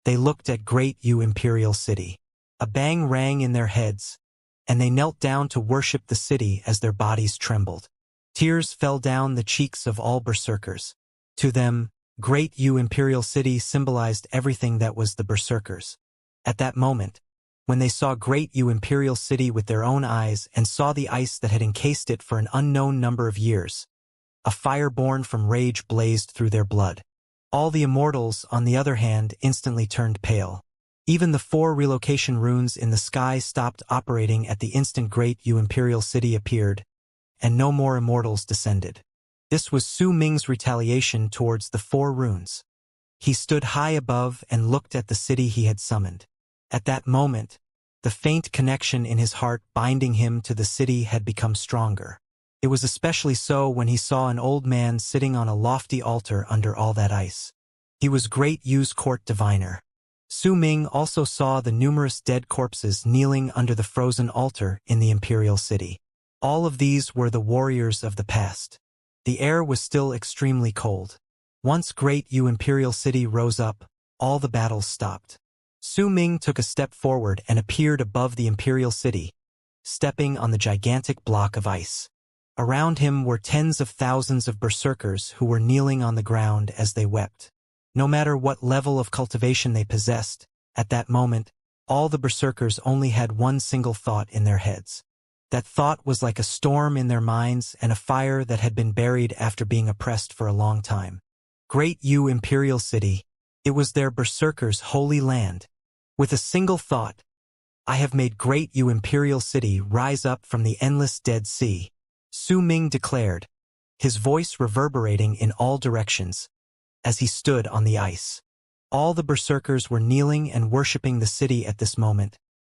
they looked at Great Yu Imperial City. A bang rang in their heads, and they knelt down to worship the city as their bodies trembled. Tears fell down the cheeks of all Berserkers. To them, Great Yu Imperial City symbolized everything that was the Berserkers. At that moment, when they saw Great Yu Imperial City with their own eyes and saw the ice that had encased it for an unknown number of years, a fire born from rage blazed through their blood. All the Immortals, on the other hand, instantly turned pale. Even the 4 relocation runes in the sky stopped operating at the instant Great Yu Imperial City appeared, and no more Immortals descended. This was Su Ming's retaliation towards the 4 runes. He stood high above and looked at the city he had summoned. At that moment, the faint connection in his heart binding him to the city had become stronger. It was especially so when he saw an old man sitting on a lofty altar under all that ice. He was Great Yu's court diviner. Su Ming also saw the numerous dead corpses kneeling under the frozen altar in the Imperial City. All of these were the warriors of the past. The air was still extremely cold. Once Great Yu Imperial City rose up, all the battles stopped. Su Ming took a step forward and appeared above the Imperial City, stepping on the gigantic block of ice. Around him were tens of thousands of berserkers who were kneeling on the ground as they wept. No matter what level of cultivation they possessed, at that moment, all the berserkers only had one single thought in their heads. That thought was like a storm in their minds and a fire that had been buried after being oppressed for a long time. Great Yu Imperial City, it was their berserkers' holy land. With a single thought, I have made Great Yu Imperial City rise up from the endless Dead Sea, Su Ming declared, his voice reverberating in all directions, as he stood on the ice. All the berserkers were kneeling and worshipping the city at this moment,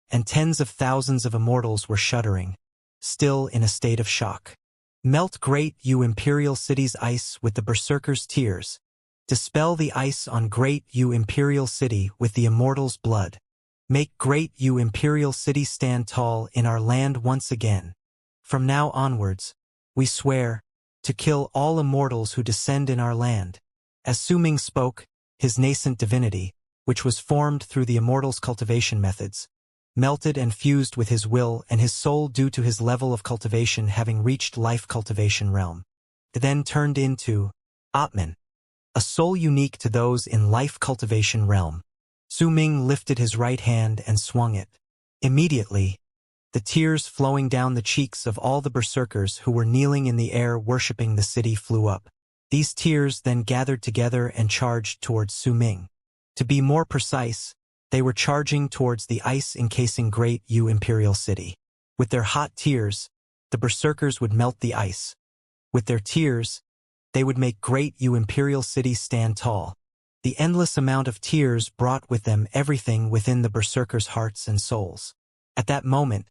and tens of thousands of immortals were shuddering, still in a state of shock. Melt Great Yu Imperial City's ice with the berserkers' tears. Dispel the ice on Great Yu Imperial City with the immortals' blood. Make Great Yu Imperial City stand tall in our land once again. From now onwards, we swear to kill all immortals who descend in our land. As Su Ming spoke, his nascent divinity, which was formed through the immortals' cultivation methods, melted and fused with his will and his soul due to his level of cultivation having reached life cultivation realm. It then turned into Atman, a soul unique to those in life cultivation realm. Su Ming lifted his right hand and swung it. Immediately, the tears flowing down the cheeks of all the berserkers who were kneeling in the air worshipping the city flew up. These tears then gathered together and charged towards Su Ming. To be more precise, they were charging towards the ice encasing Great Yu Imperial City. With their hot tears, the berserkers would melt the ice. With their tears, they would make Great Yu Imperial City stand tall. The endless amount of tears brought with them everything within the berserkers' hearts and souls. At that moment,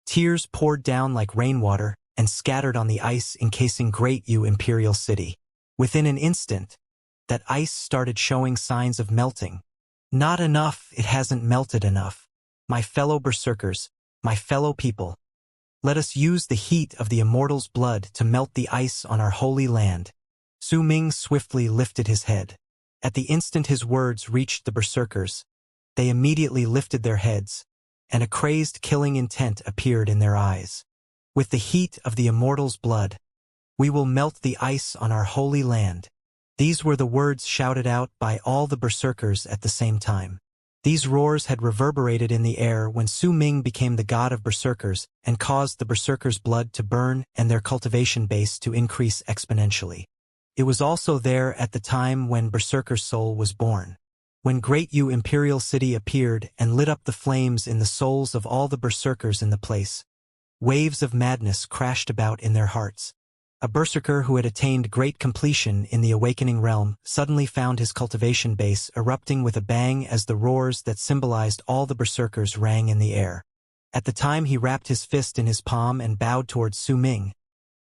tears poured down like rainwater and scattered on the ice encasing Great Yu Imperial City. Within an instant, that ice started showing signs of melting. Not enough, it hasn't melted enough. My fellow berserkers, my fellow people, let us use the heat of the immortal's blood to melt the ice on our holy land. Su Ming swiftly lifted his head. At the instant his words reached the berserkers, they immediately lifted their heads, and a crazed killing intent appeared in their eyes. With the heat of the immortal's blood, we will melt the ice on our holy land. These were the words shouted out by all the berserkers at the same time. These roars had reverberated in the air when Su Ming became the god of berserkers and caused the berserkers' blood to burn and their cultivation base to increase exponentially. It was also there at the time when Berserker's soul was born. When Great Yu Imperial City appeared and lit up the flames in the souls of all the berserkers in the place, waves of madness crashed about in their hearts. A berserker who had attained great completion in the awakening realm suddenly found his cultivation base erupting with a bang as the roars that symbolized all the berserkers rang in the air. At the time he wrapped his fist in his palm and bowed towards Su Ming.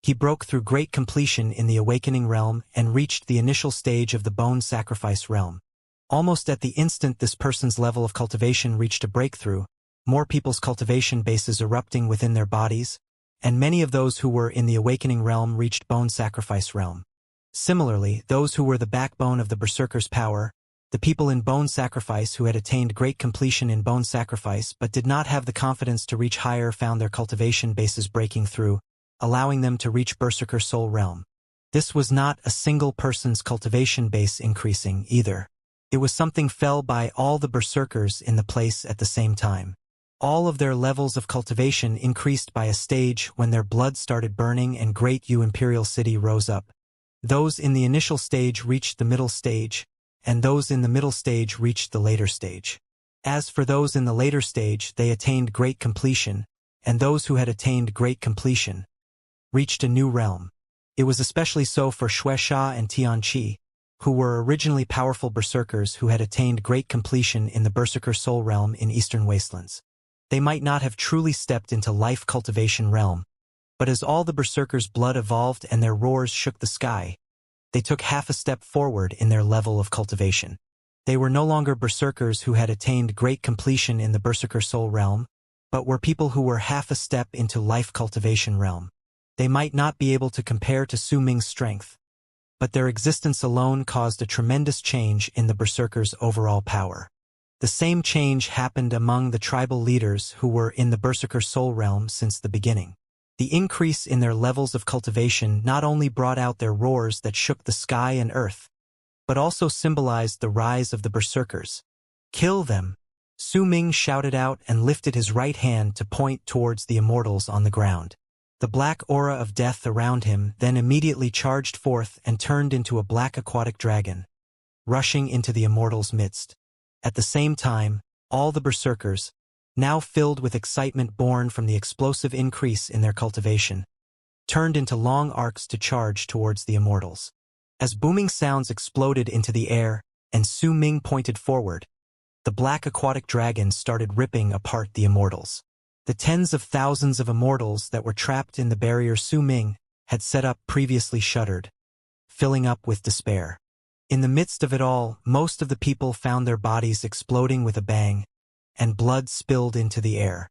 He broke through great completion in the awakening realm and reached the initial stage of the bone sacrifice realm. Almost at the instant this person's level of cultivation reached a breakthrough, more people's cultivation bases erupting within their bodies, and many of those who were in the awakening realm reached bone sacrifice realm. Similarly, those who were the backbone of the berserker's power, the people in bone sacrifice who had attained great completion in bone sacrifice but did not have the confidence to reach higher found their cultivation bases breaking through, allowing them to reach berserker soul realm. This was not a single person's cultivation base increasing either. It was something fell by all the berserkers in the place at the same time. All of their levels of cultivation increased by a stage when their blood started burning and Great Yu Imperial City rose up. Those in the initial stage reached the middle stage, and those in the middle stage reached the later stage. As for those in the later stage, they attained great completion, and those who had attained great completion reached a new realm. It was especially so for Xuexia and Tianqi, who were originally powerful berserkers who had attained great completion in the berserker soul realm in Eastern Wastelands. They might not have truly stepped into life cultivation realm, but as all the berserkers' blood evolved and their roars shook the sky, they took half a step forward in their level of cultivation. They were no longer berserkers who had attained great completion in the berserker soul realm, but were people who were half a step into life cultivation realm. They might not be able to compare to Su Ming's strength, but their existence alone caused a tremendous change in the Berserkers' overall power. The same change happened among the tribal leaders who were in the Berserker soul realm since the beginning. The increase in their levels of cultivation not only brought out their roars that shook the sky and earth, but also symbolized the rise of the Berserkers. "Kill them!" Su Ming shouted out and lifted his right hand to point towards the Immortals on the ground. The black aura of death around him then immediately charged forth and turned into a black aquatic dragon, rushing into the Immortals' midst. At the same time, all the Berserkers, now filled with excitement born from the explosive increase in their cultivation, turned into long arcs to charge towards the Immortals. As booming sounds exploded into the air and Su Ming pointed forward, the black aquatic dragon started ripping apart the Immortals. The tens of thousands of Immortals that were trapped in the barrier Su Ming had set up previously shuddered, filling up with despair. In the midst of it all, most of the people found their bodies exploding with a bang, and blood spilled into the air.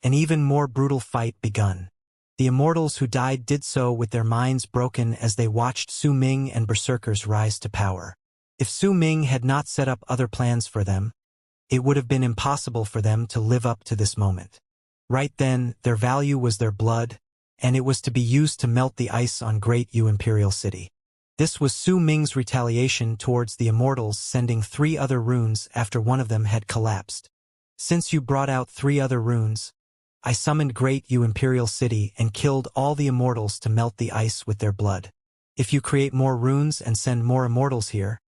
An even more brutal fight begun. The Immortals who died did so with their minds broken as they watched Su Ming and Berserkers rise to power. If Su Ming had not set up other plans for them, it would have been impossible for them to live up to this moment. Right then, their value was their blood, and it was to be used to melt the ice on Great Yu Imperial City. This was Su Ming's retaliation towards the Immortals sending 3 other runes after one of them had collapsed. "Since you brought out 3 other runes, I summoned Great Yu Imperial City and killed all the Immortals to melt the ice with their blood. If you create more runes and send more Immortals here,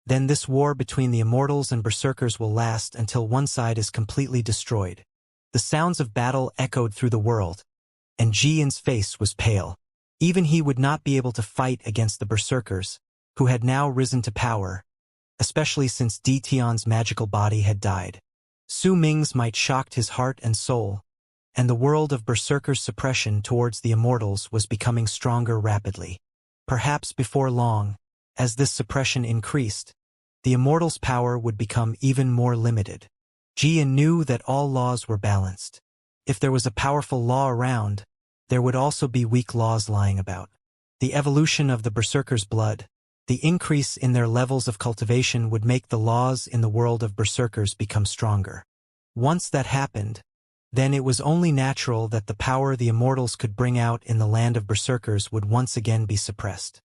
then this war between the Immortals and Berserkers will last until one side is completely destroyed." The sounds of battle echoed through the world, and Jian's face was pale. Even he would not be able to fight against the Berserkers, who had now risen to power, especially since Di Tian's magical body had died. Su Ming's might shocked his heart and soul, and the world of Berserkers' suppression towards the Immortals was becoming stronger rapidly. Perhaps before long, as this suppression increased, the Immortals' power would become even more limited. Jian knew that all laws were balanced. If there was a powerful law around, there would also be weak laws lying about. The evolution of the Berserkers' blood, the increase in their levels of cultivation would make the laws in the world of Berserkers become stronger. Once that happened, then it was only natural that the power the Immortals could bring out in the land of Berserkers would once again be suppressed.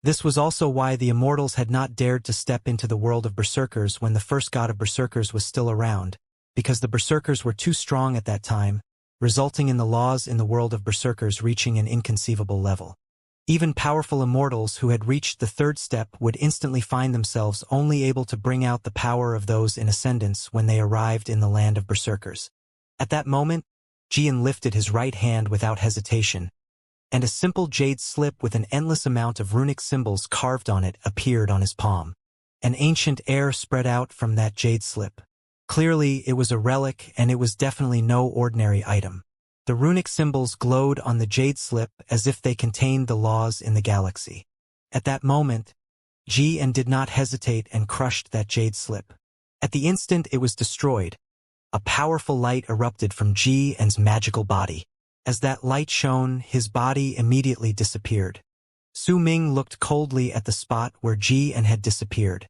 This was also why the Immortals had not dared to step into the world of Berserkers when the first god of Berserkers was still around, because the Berserkers were too strong at that time, resulting in the laws in the world of Berserkers reaching an inconceivable level. Even powerful Immortals who had reached the 3rd step would instantly find themselves only able to bring out the power of those in ascendance when they arrived in the land of Berserkers. At that moment, Jian lifted his right hand without hesitation, and a simple jade slip with an endless amount of runic symbols carved on it appeared on his palm. An ancient air spread out from that jade slip. Clearly, it was a relic, and it was definitely no ordinary item. The runic symbols glowed on the jade slip as if they contained the laws in the galaxy. At that moment, Jian did not hesitate and crushed that jade slip. At the instant it was destroyed, a powerful light erupted from Jian's magical body. As that light shone, his body immediately disappeared. Su Ming looked coldly at the spot where Jian had disappeared.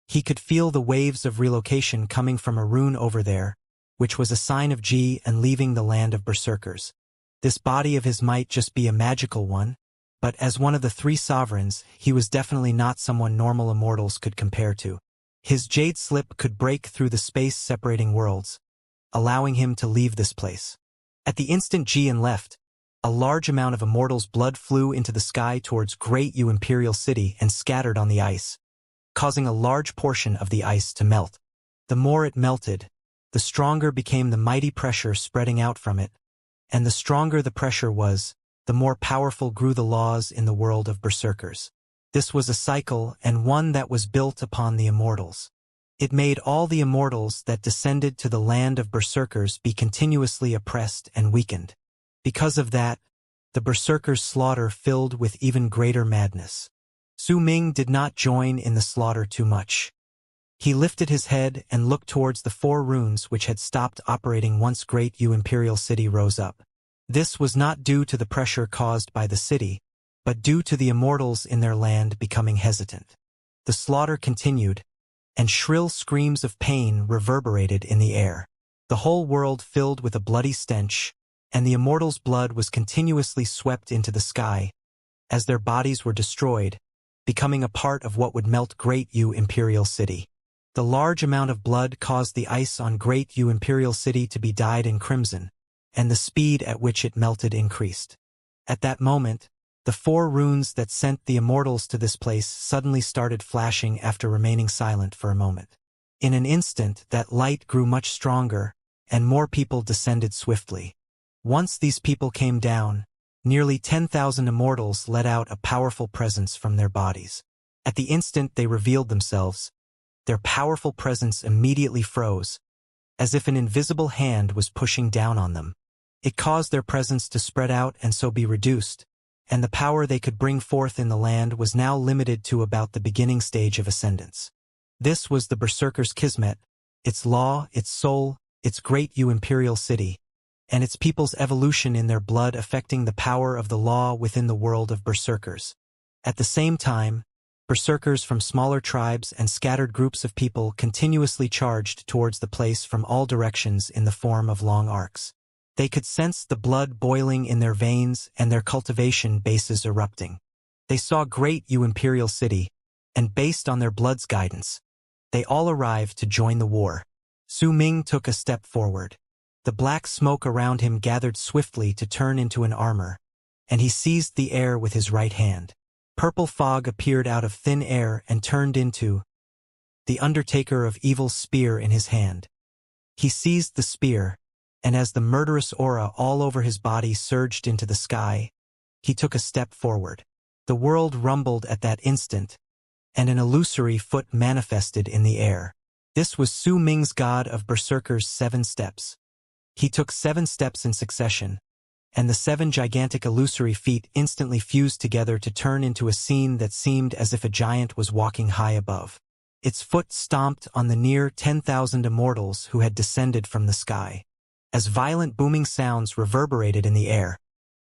He could feel the waves of relocation coming from a rune over there, which was a sign of Jian leaving the land of Berserkers. This body of his might just be a magical one, but as one of the 3 sovereigns, he was definitely not someone normal Immortals could compare to. His jade slip could break through the space separating worlds, allowing him to leave this place. At the instant Jian left, a large amount of Immortals' blood flew into the sky towards Great Yu Imperial City and scattered on the ice, causing a large portion of the ice to melt. The more it melted, the stronger became the mighty pressure spreading out from it, and the stronger the pressure was, the more powerful grew the laws in the world of Berserkers. This was a cycle, and one that was built upon the Immortals. It made all the Immortals that descended to the land of Berserkers be continuously oppressed and weakened. Because of that, the Berserkers' slaughter filled with even greater madness. Su Ming did not join in the slaughter too much. He lifted his head and looked towards the 4 runes which had stopped operating once Great U Imperial City rose up. This was not due to the pressure caused by the city, but due to the immortals in their land becoming hesitant. The slaughter continued, and shrill screams of pain reverberated in the air. The whole world filled with a bloody stench, and the immortals' blood was continuously swept into the sky, as their bodies were destroyed, becoming a part of what would melt Great U Imperial City. The large amount of blood caused the ice on Great U Imperial City to be dyed in crimson, and the speed at which it melted increased. At that moment, the 4 runes that sent the immortals to this place suddenly started flashing after remaining silent for a moment. In an instant, that light grew much stronger, and more people descended swiftly. Once these people came down, nearly 10,000 immortals let out a powerful presence from their bodies. At the instant they revealed themselves, their powerful presence immediately froze, as if an invisible hand was pushing down on them. It caused their presence to spread out and so be reduced, and the power they could bring forth in the land was now limited to about the beginning stage of ascendance. This was the Berserker's Kismet, its law, its soul, its Great U Imperial City, and its people's evolution in their blood affecting the power of the law within the world of Berserkers. At the same time, Berserkers from smaller tribes and scattered groups of people continuously charged towards the place from all directions in the form of long arcs. They could sense the blood boiling in their veins and their cultivation bases erupting. They saw Great U Imperial City, and based on their blood's guidance, they all arrived to join the war. Su Ming took a step forward. The black smoke around him gathered swiftly to turn into an armor, and he seized the air with his right hand. Purple fog appeared out of thin air and turned into the Undertaker of Evil's spear in his hand. He seized the spear, and as the murderous aura all over his body surged into the sky, he took a step forward. The world rumbled at that instant, and an illusory foot manifested in the air. This was Su Ming's god of Berserkers' 7 steps. He took 7 steps in succession, and the 7 gigantic illusory feet instantly fused together to turn into a scene that seemed as if a giant was walking high above. Its foot stomped on the near 10,000 immortals who had descended from the sky. As violent booming sounds reverberated in the air,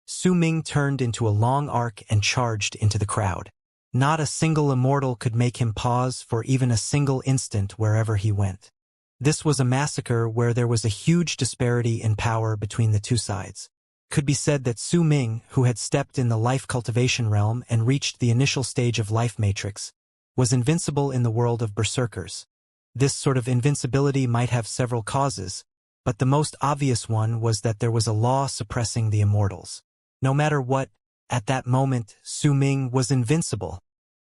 Su Ming turned into a long arc and charged into the crowd. Not a single immortal could make him pause for even a single instant wherever he went. This was a massacre where there was a huge disparity in power between the two sides. Could be said that Su Ming, who had stepped in the life cultivation realm and reached the initial stage of life matrix, was invincible in the world of Berserkers. This sort of invincibility might have several causes, but the most obvious one was that there was a law suppressing the immortals. No matter what, at that moment, Su Ming was invincible.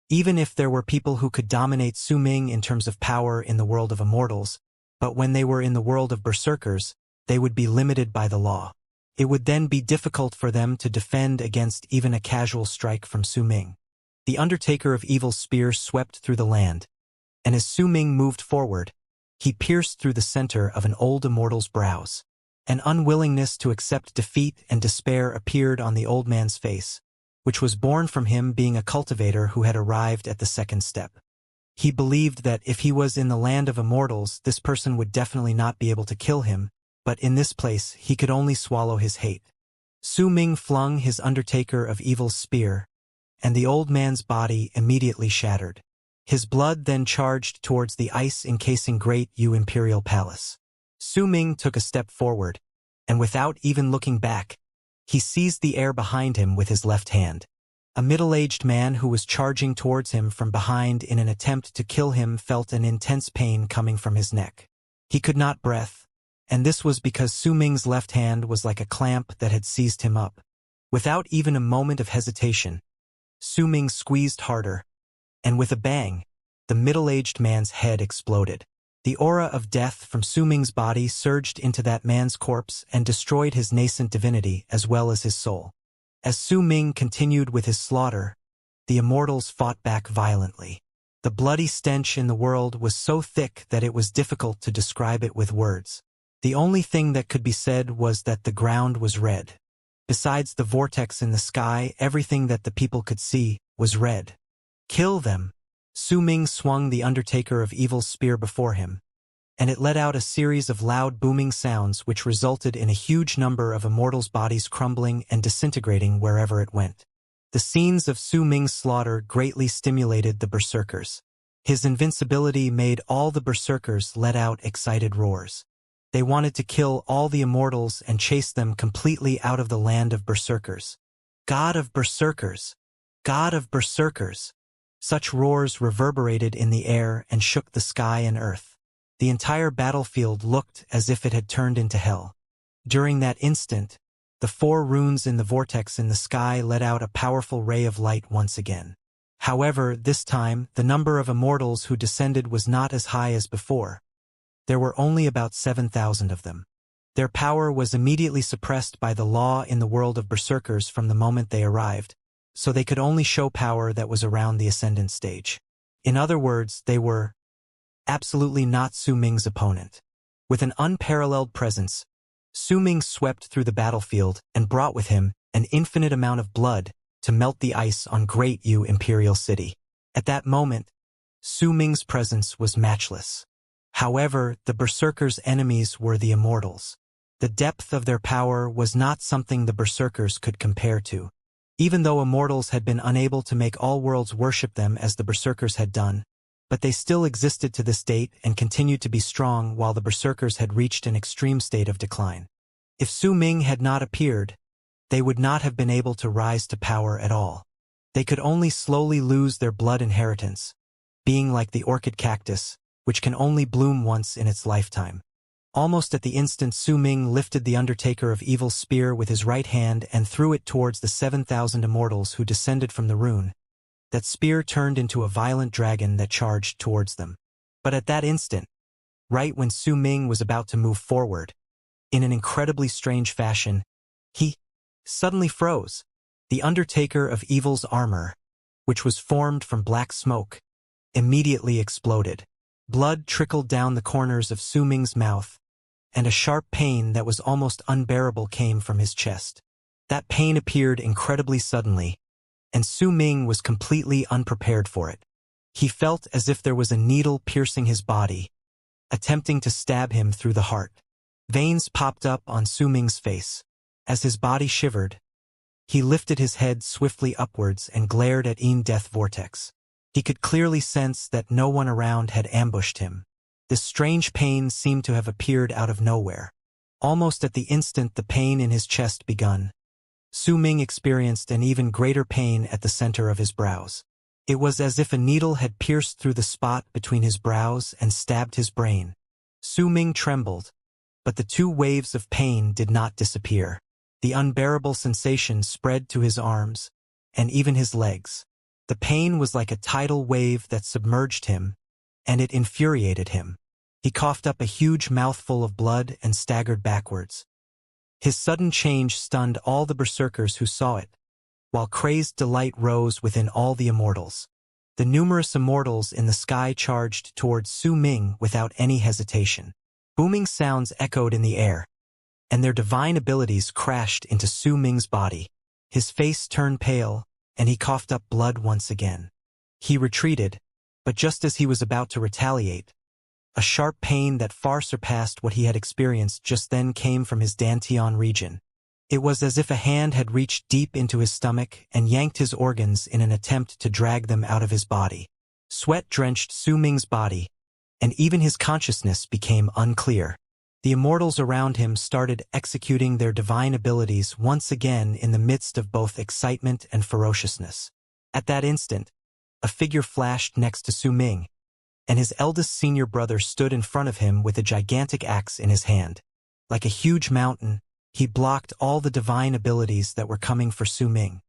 Even if there were people who could dominate Su Ming in terms of power in the world of immortals, but when they were in the world of Berserkers, they would be limited by the law. It would then be difficult for them to defend against even a casual strike from Su Ming. The Undertaker of Evil's spear swept through the land, and as Su Ming moved forward, he pierced through the center of an old immortal's brows. An unwillingness to accept defeat and despair appeared on the old man's face, which was born from him being a cultivator who had arrived at the 2nd step. He believed that if he was in the land of immortals, this person would definitely not be able to kill him, but in this place he could only swallow his hate. Su Ming flung his Undertaker of Evil's spear, and the old man's body immediately shattered. His blood then charged towards the ice encasing Great U Imperial Palace. Su Ming took a step forward, and without even looking back, he seized the air behind him with his left hand. A middle-aged man who was charging towards him from behind in an attempt to kill him felt an intense pain coming from his neck. He could not breathe, and this was because Su Ming's left hand was like a clamp that had seized him up. Without even a moment of hesitation, Su Ming squeezed harder, and with a bang, the middle-aged man's head exploded. The aura of death from Su Ming's body surged into that man's corpse and destroyed his nascent divinity as well as his soul. As Su Ming continued with his slaughter, the immortals fought back violently. The bloody stench in the world was so thick that it was difficult to describe it with words. The only thing that could be said was that the ground was red. Besides the vortex in the sky, everything that the people could see was red. "Kill them!" Su Ming swung the Undertaker of Evil's spear before him, and it let out a series of loud booming sounds which resulted in a huge number of immortals' bodies crumbling and disintegrating wherever it went. The scenes of Su Ming's slaughter greatly stimulated the berserkers. His invincibility made all the berserkers let out excited roars. They wanted to kill all the immortals and chase them completely out of the land of berserkers. God of berserkers! God of berserkers! Such roars reverberated in the air and shook the sky and earth. The entire battlefield looked as if it had turned into hell. During that instant, the 4 runes in the vortex in the sky let out a powerful ray of light once again. However, this time, the number of immortals who descended was not as high as before. There were only about 7,000 of them. Their power was immediately suppressed by the law in the world of berserkers from the moment they arrived, so they could only show power that was around the ascendant stage. In other words, they were absolutely not Su Ming's opponent. With an unparalleled presence, Su Ming swept through the battlefield and brought with him an infinite amount of blood to melt the ice on Great Yu Imperial City. At that moment, Su Ming's presence was matchless. However, the berserkers' enemies were the immortals. The depth of their power was not something the berserkers could compare to. Even though immortals had been unable to make all worlds worship them as the berserkers had done, but they still existed to this date and continued to be strong while the berserkers had reached an extreme state of decline. If Su Ming had not appeared, they would not have been able to rise to power at all. They could only slowly lose their blood inheritance, being like the orchid cactus, which can only bloom once in its lifetime. Almost at the instant Su Ming lifted the Undertaker of Evil's spear with his right hand and threw it towards the 7,000 immortals who descended from the rune, that spear turned into a violent dragon that charged towards them. But at that instant, right when Su Ming was about to move forward, in an incredibly strange fashion, he suddenly froze. The Undertaker of Evil's armor, which was formed from black smoke, immediately exploded. Blood trickled down the corners of Su Ming's mouth, and a sharp pain that was almost unbearable came from his chest. That pain appeared incredibly suddenly, and Su Ming was completely unprepared for it. He felt as if there was a needle piercing his body, attempting to stab him through the heart. Veins popped up on Su Ming's face. As his body shivered, he lifted his head swiftly upwards and glared at Death Vortex. He could clearly sense that no one around had ambushed him. This strange pain seemed to have appeared out of nowhere. Almost at the instant the pain in his chest begun, Su Ming experienced an even greater pain at the center of his brows. It was as if a needle had pierced through the spot between his brows and stabbed his brain. Su Ming trembled, but the 2 waves of pain did not disappear. The unbearable sensation spread to his arms, and even his legs. The pain was like a tidal wave that submerged him, and it infuriated him. He coughed up a huge mouthful of blood and staggered backwards. His sudden change stunned all the berserkers who saw it, while crazed delight rose within all the immortals. The numerous immortals in the sky charged towards Su Ming without any hesitation. Booming sounds echoed in the air, and their divine abilities crashed into Su Ming's body. His face turned pale, and he coughed up blood once again. He retreated, but just as he was about to retaliate, a sharp pain that far surpassed what he had experienced just then came from his dantian region. It was as if a hand had reached deep into his stomach and yanked his organs in an attempt to drag them out of his body. Sweat drenched Su Ming's body, and even his consciousness became unclear. The immortals around him started executing their divine abilities once again in the midst of both excitement and ferociousness. At that instant, a figure flashed next to Su Ming, and his eldest senior brother stood in front of him with a gigantic axe in his hand. Like a huge mountain, he blocked all the divine abilities that were coming for Su Ming.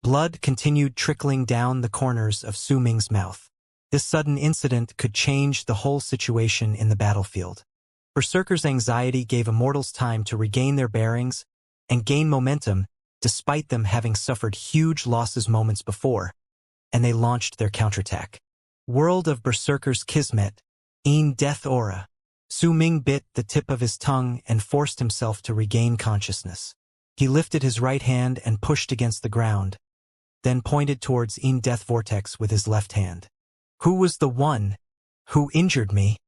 Blood continued trickling down the corners of Su Ming's mouth. This sudden incident could change the whole situation in the battlefield. Berserker's anxiety gave immortals time to regain their bearings and gain momentum, despite them having suffered huge losses moments before, and they launched their counterattack. World of Berserker's Kismet, Death Aura. Su Ming bit the tip of his tongue and forced himself to regain consciousness. He lifted his right hand and pushed against the ground, then pointed towards Death Vortex with his left hand. Who was the one who injured me?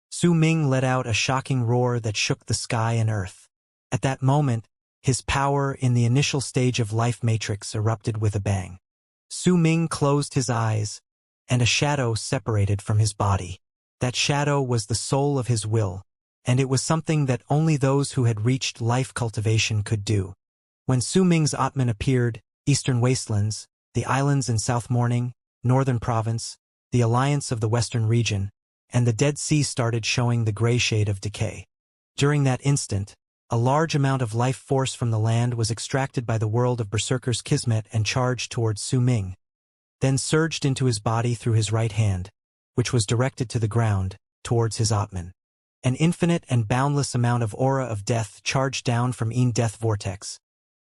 Su Ming let out a shocking roar that shook the sky and earth. At that moment, his power in the initial stage of life matrix erupted with a bang. Su Ming closed his eyes, and a shadow separated from his body. That shadow was the soul of his will, and it was something that only those who had reached life cultivation could do. When Su Ming's Atman appeared, Eastern Wastelands, the islands in South Morning, Northern Province, the alliance of the Western region, and the Dead Sea started showing the gray shade of decay. During that instant, a large amount of life force from the land was extracted by the world of Berserker's Kismet and charged towards Su Ming, then surged into his body through his right hand, which was directed to the ground, towards his Atman. An infinite and boundless amount of aura of death charged down from Death Vortex,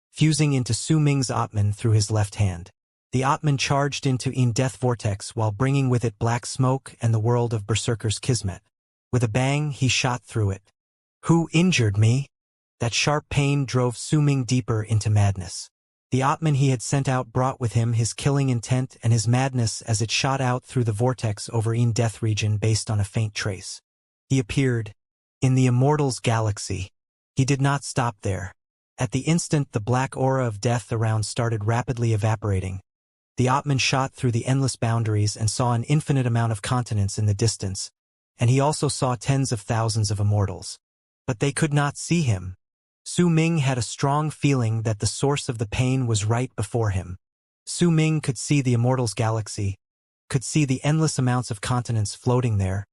fusing into Su Ming's Atman through his left hand. The Atman charged into Death Vortex while bringing with it black smoke and the world of Berserker's Kismet. With a bang, he shot through it. Who injured me? That sharp pain drove Su Ming deeper into madness. The Atman he had sent out brought with him his killing intent and his madness as it shot out through the vortex over Death region based on a faint trace. He appeared in the Immortal's galaxy. He did not stop there. At the instant the black aura of death around started rapidly evaporating, the Atman shot through the endless boundaries and saw an infinite amount of continents in the distance, and he also saw tens of thousands of immortals. But they could not see him. Su Ming had a strong feeling that the source of the pain was right before him. Su Ming could see the Immortal's galaxy, could see the endless amounts of continents floating there,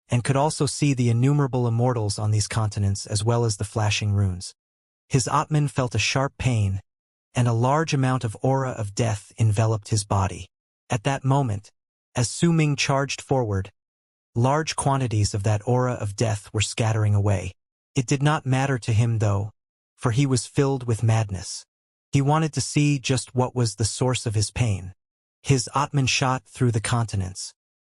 and could also see the innumerable immortals on these continents as well as the flashing runes. His Atman felt a sharp pain, and a large amount of aura of death enveloped his body. At that moment, as Su Ming charged forward, large quantities of that aura of death were scattering away. It did not matter to him though, for he was filled with madness. He wanted to see just what was the source of his pain. His Atman shot through the continents.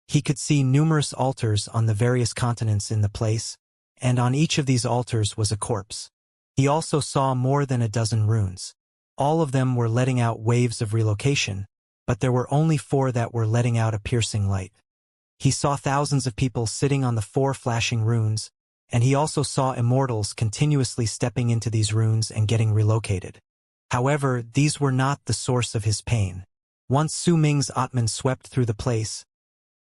He could see numerous altars on the various continents in the place, and on each of these altars was a corpse. He also saw more than a dozen runes. All of them were letting out waves of relocation, but there were only 4 that were letting out a piercing light. He saw thousands of people sitting on the 4 flashing runes, and he also saw immortals continuously stepping into these runes and getting relocated. However, these were not the source of his pain. Once Su Ming's Atman swept through the place,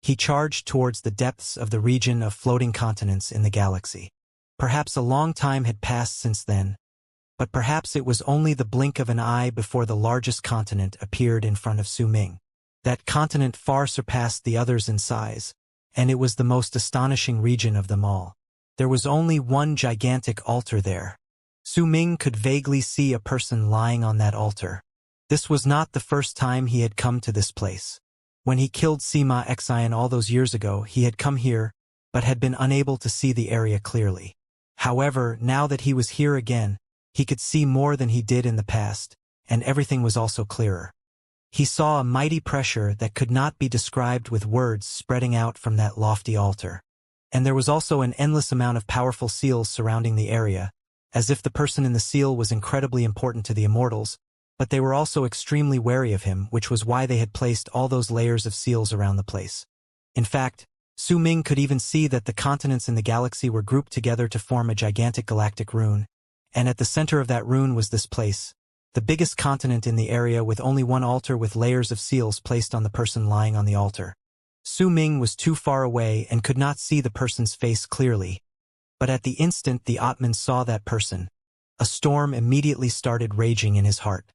he charged towards the depths of the region of floating continents in the galaxy. Perhaps a long time had passed since then, but perhaps it was only the blink of an eye before the largest continent appeared in front of Su Ming. That continent far surpassed the others in size, and it was the most astonishing region of them all. There was only one gigantic altar there. Su Ming could vaguely see a person lying on that altar. This was not the first time he had come to this place. When he killed Sima Xian all those years ago, he had come here, but had been unable to see the area clearly. However, now that he was here again, he could see more than he did in the past, and everything was also clearer. He saw a mighty pressure that could not be described with words spreading out from that lofty altar. And there was also an endless amount of powerful seals surrounding the area, as if the person in the seal was incredibly important to the immortals, but they were also extremely wary of him, which was why they had placed all those layers of seals around the place. In fact, Su Ming could even see that the continents in the galaxy were grouped together to form a gigantic galactic rune, and at the center of that rune was this place, the biggest continent in the area with only one altar with layers of seals placed on the person lying on the altar. Su Ming was too far away and could not see the person's face clearly, but at the instant the Atman saw that person, a storm immediately started raging in his heart.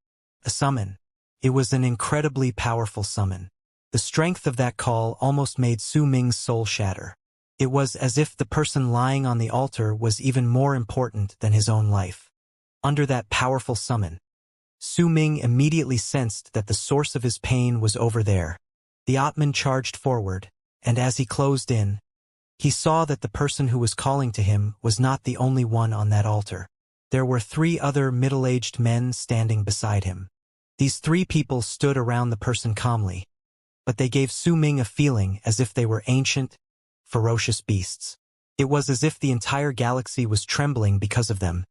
A summon. It was an incredibly powerful summon. The strength of that call almost made Su Ming's soul shatter. It was as if the person lying on the altar was even more important than his own life. Under that powerful summon, Su Ming immediately sensed that the source of his pain was over there. The Atman charged forward, and as he closed in, he saw that the person who was calling to him was not the only one on that altar. There were 3 other middle-aged men standing beside him. These 3 people stood around the person calmly, but they gave Su Ming a feeling as if they were ancient, ferocious beasts. It was as if the entire galaxy was trembling because of them,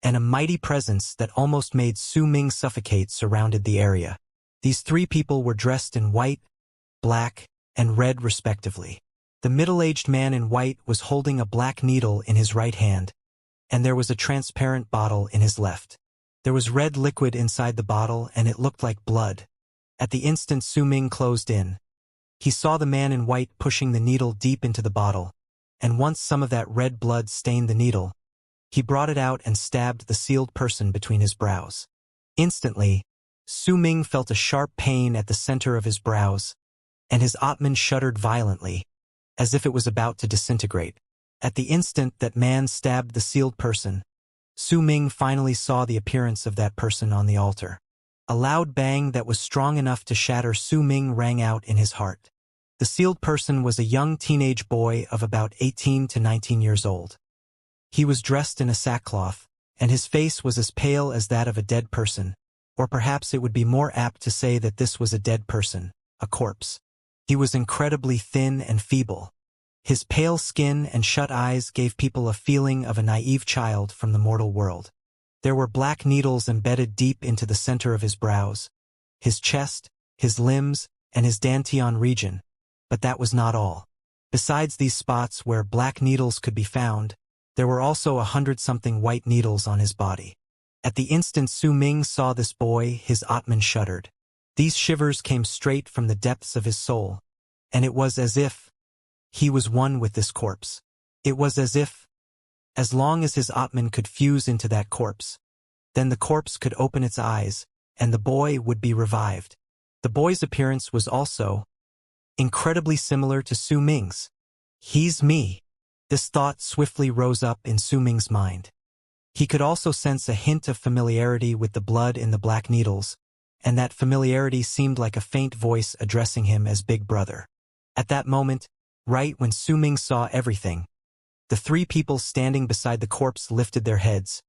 and a mighty presence that almost made Su Ming suffocate surrounded the area. These 3 people were dressed in white, black, and red respectively. The middle-aged man in white was holding a black needle in his right hand, and there was a transparent bottle in his left. There was red liquid inside the bottle, and it looked like blood. At the instant Su Ming closed in, he saw the man in white pushing the needle deep into the bottle, and once some of that red blood stained the needle, he brought it out and stabbed the sealed person between his brows. Instantly, Su Ming felt a sharp pain at the center of his brows, and his Atman shuddered violently, as if it was about to disintegrate. At the instant that man stabbed the sealed person, Su Ming finally saw the appearance of that person on the altar. A loud bang that was strong enough to shatter Su Ming rang out in his heart. The sealed person was a young teenage boy of about 18 to 19 years old. He was dressed in a sackcloth, and his face was as pale as that of a dead person, or perhaps it would be more apt to say that this was a dead person, a corpse. He was incredibly thin and feeble. His pale skin and shut eyes gave people a feeling of a naive child from the mortal world. There were black needles embedded deep into the center of his brows, his chest, his limbs, and his dantian region. But that was not all. Besides these spots where black needles could be found, there were also 100-something white needles on his body. At the instant Su Ming saw this boy, his Atman shuddered. These shivers came straight from the depths of his soul, and it was as if he was one with this corpse. It was as if, as long as his Atman could fuse into that corpse, then the corpse could open its eyes, and the boy would be revived. The boy's appearance was also incredibly similar to Su Ming's. He's me. This thought swiftly rose up in Su Ming's mind. He could also sense a hint of familiarity with the blood in the black needles, and that familiarity seemed like a faint voice addressing him as Big Brother. At that moment, right when Su Ming saw everything, the three people standing beside the corpse lifted their heads,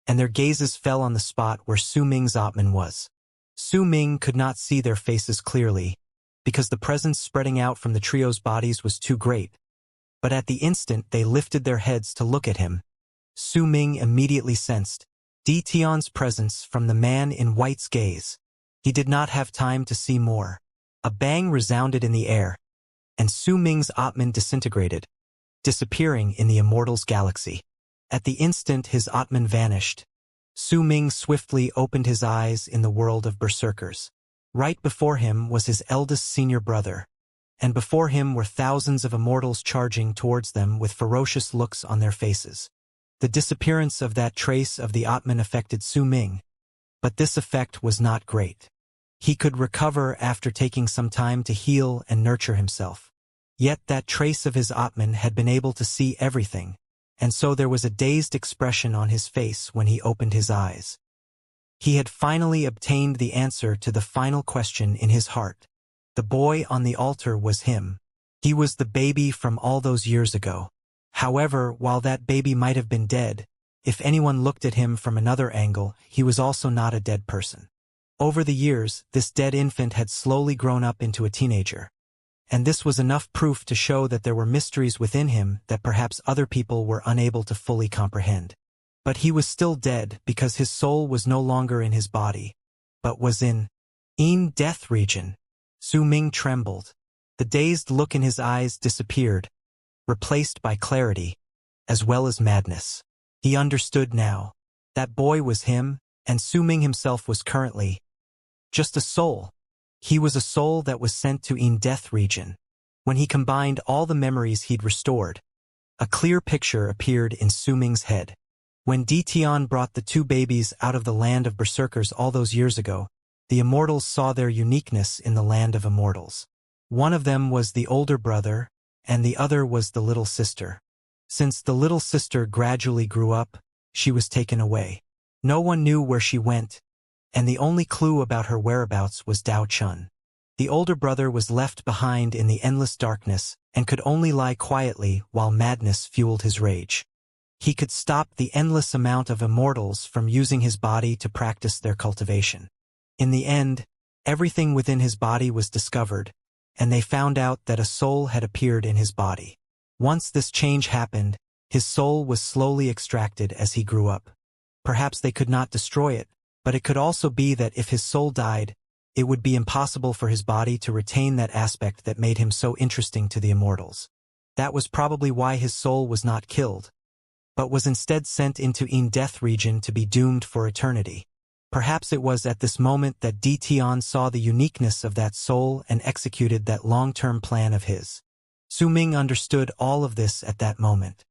and their gazes fell on the spot where Su Ming's Atman was. Su Ming could not see their faces clearly, because the presence spreading out from the trio's bodies was too great. But at the instant they lifted their heads to look at him, Su Ming immediately sensed Tion's presence from the man in white's gaze. He did not have time to see more. A bang resounded in the air, and Su Ming's Atman disintegrated, disappearing in the Immortal's galaxy. At the instant his Atman vanished, Su Ming swiftly opened his eyes in the world of berserkers. Right before him was his eldest senior brother, and before him were thousands of Immortals charging towards them with ferocious looks on their faces. The disappearance of that trace of the Atman affected Su Ming, but this effect was not great. He could recover after taking some time to heal and nurture himself. Yet that trace of his Atman had been able to see everything, and so there was a dazed expression on his face when he opened his eyes. He had finally obtained the answer to the final question in his heart. The boy on the altar was him. He was the baby from all those years ago. However, while that baby might have been dead, if anyone looked at him from another angle, he was also not a dead person. Over the years, this dead infant had slowly grown up into a teenager. And this was enough proof to show that there were mysteries within him that perhaps other people were unable to fully comprehend. But he was still dead because his soul was no longer in his body, but was in death region. Su Ming trembled. The dazed look in his eyes disappeared, replaced by clarity, as well as madness. He understood now. That boy was him, and Su Ming himself was currently just a soul. He was a soul that was sent to death region. When he combined all the memories he'd restored, a clear picture appeared in Su Ming's head. When Tion brought the two babies out of the land of berserkers all those years ago, the Immortals saw their uniqueness in the land of Immortals. One of them was the older brother, and the other was the little sister. Since the little sister gradually grew up, she was taken away. No one knew where she went, and the only clue about her whereabouts was Dao Chun. The older brother was left behind in the endless darkness and could only lie quietly while madness fueled his rage. He could stop the endless amount of Immortals from using his body to practice their cultivation. In the end, everything within his body was discovered, and they found out that a soul had appeared in his body. Once this change happened, his soul was slowly extracted as he grew up. Perhaps they could not destroy it, but it could also be that if his soul died, it would be impossible for his body to retain that aspect that made him so interesting to the immortals. That was probably why his soul was not killed, but was instead sent into death region to be doomed for eternity. Perhaps it was at this moment that Tion saw the uniqueness of that soul and executed that long-term plan of his. Su Ming understood all of this at that moment.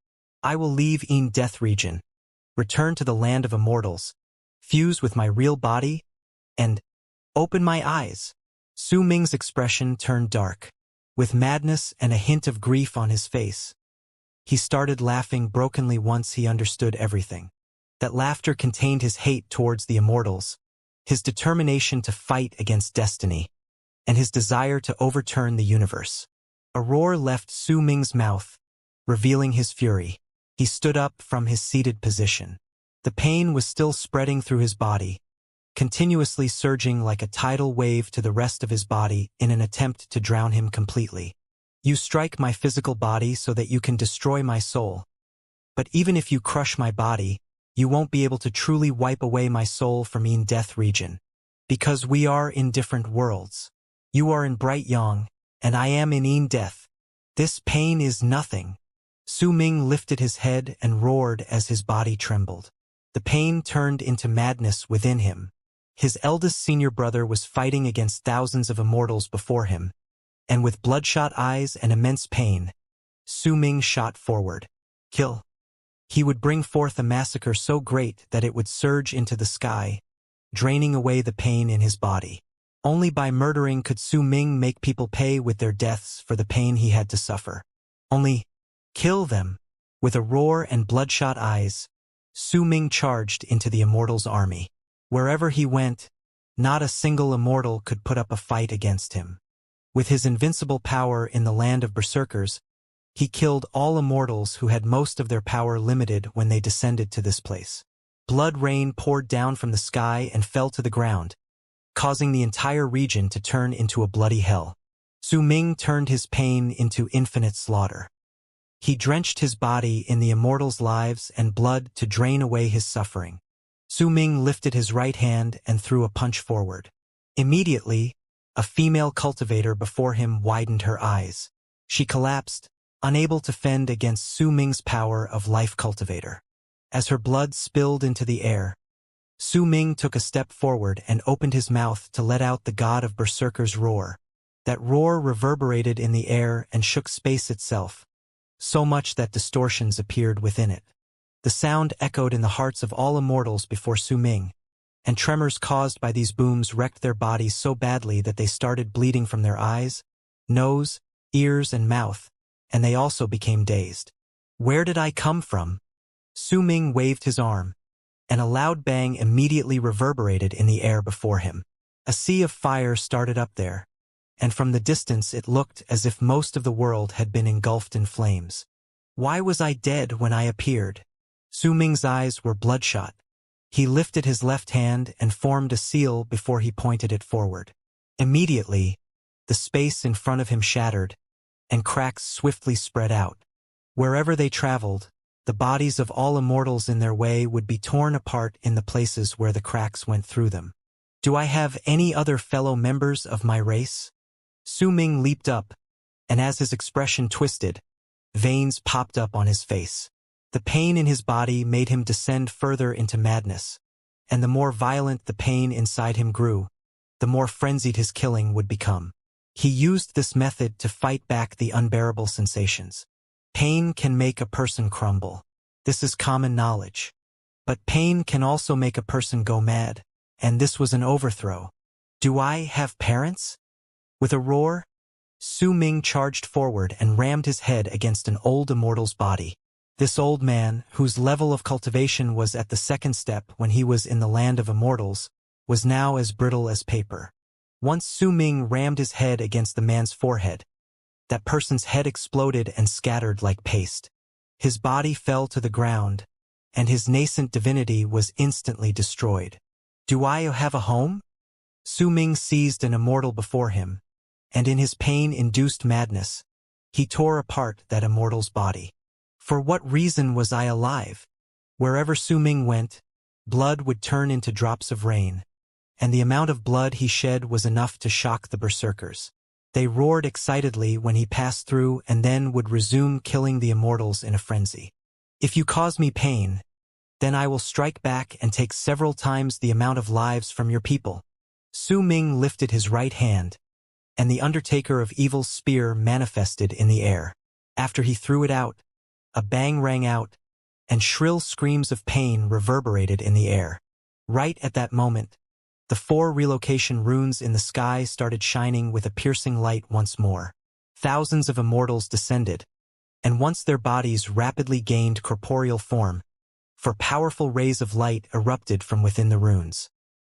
I will leave death region, return to the land of immortals, fuse with my real body, and open my eyes. Su Ming's expression turned dark, with madness and a hint of grief on his face. He started laughing brokenly once he understood everything. That laughter contained his hate towards the immortals, his determination to fight against destiny, and his desire to overturn the universe. A roar left Su Ming's mouth, revealing his fury. He stood up from his seated position. The pain was still spreading through his body, continuously surging like a tidal wave to the rest of his body in an attempt to drown him completely. You strike my physical body so that you can destroy my soul. But even if you crush my body, you won't be able to truly wipe away my soul from death region. Because we are in different worlds. You are in Bright Yang, and I am in death. This pain is nothing. Su Ming lifted his head and roared as his body trembled. The pain turned into madness within him. His eldest senior brother was fighting against thousands of immortals before him, and with bloodshot eyes and immense pain, Su Ming shot forward. Kill. He would bring forth a massacre so great that it would surge into the sky, draining away the pain in his body. Only by murdering could Su Ming make people pay with their deaths for the pain he had to suffer. Only kill them. With a roar and bloodshot eyes, Su Ming charged into the immortals' army. Wherever he went, not a single immortal could put up a fight against him. With his invincible power in the land of berserkers, he killed all immortals who had most of their power limited when they descended to this place. Blood rain poured down from the sky and fell to the ground, causing the entire region to turn into a bloody hell. Su Ming turned his pain into infinite slaughter. He drenched his body in the immortals' lives and blood to drain away his suffering. Su Ming lifted his right hand and threw a punch forward. Immediately, a female cultivator before him widened her eyes. She collapsed, unable to fend against Su Ming's power of life cultivator. As her blood spilled into the air, Su Ming took a step forward and opened his mouth to let out the god of berserkers' roar. That roar reverberated in the air and shook space itself, so much that distortions appeared within it. The sound echoed in the hearts of all immortals before Su Ming, and tremors caused by these booms wrecked their bodies so badly that they started bleeding from their eyes, nose, ears, and mouth, and they also became dazed. Where did I come from? Su Ming waved his arm, and a loud bang immediately reverberated in the air before him. A sea of fire started up there, and from the distance it looked as if most of the world had been engulfed in flames. Why was I dead when I appeared? Su Ming's eyes were bloodshot. He lifted his left hand and formed a seal before he pointed it forward. Immediately, the space in front of him shattered, and cracks swiftly spread out. Wherever they traveled, the bodies of all immortals in their way would be torn apart in the places where the cracks went through them. Do I have any other fellow members of my race? Su Ming leaped up, and as his expression twisted, veins popped up on his face. The pain in his body made him descend further into madness, and the more violent the pain inside him grew, the more frenzied his killing would become. He used this method to fight back the unbearable sensations. Pain can make a person crumble. This is common knowledge. But pain can also make a person go mad, and this was an overthrow. Do I have parents? With a roar, Su Ming charged forward and rammed his head against an old immortal's body. This old man, whose level of cultivation was at the second step when he was in the land of immortals, was now as brittle as paper. Once Su Ming rammed his head against the man's forehead, that person's head exploded and scattered like paste. His body fell to the ground, and his nascent divinity was instantly destroyed. Do I have a home? Su Ming seized an immortal before him, and in his pain-induced madness, he tore apart that immortal's body. For what reason was I alive? Wherever Su Ming went, blood would turn into drops of rain, and the amount of blood he shed was enough to shock the berserkers. They roared excitedly when he passed through and then would resume killing the immortals in a frenzy. "If you cause me pain, then I will strike back and take several times the amount of lives from your people." Su Ming lifted his right hand, and the Undertaker of Evil's spear manifested in the air. After he threw it out, a bang rang out, and shrill screams of pain reverberated in the air. Right at that moment, the 4 relocation runes in the sky started shining with a piercing light once more. Thousands of immortals descended, and once their bodies rapidly gained corporeal form, for powerful rays of light erupted from within the runes.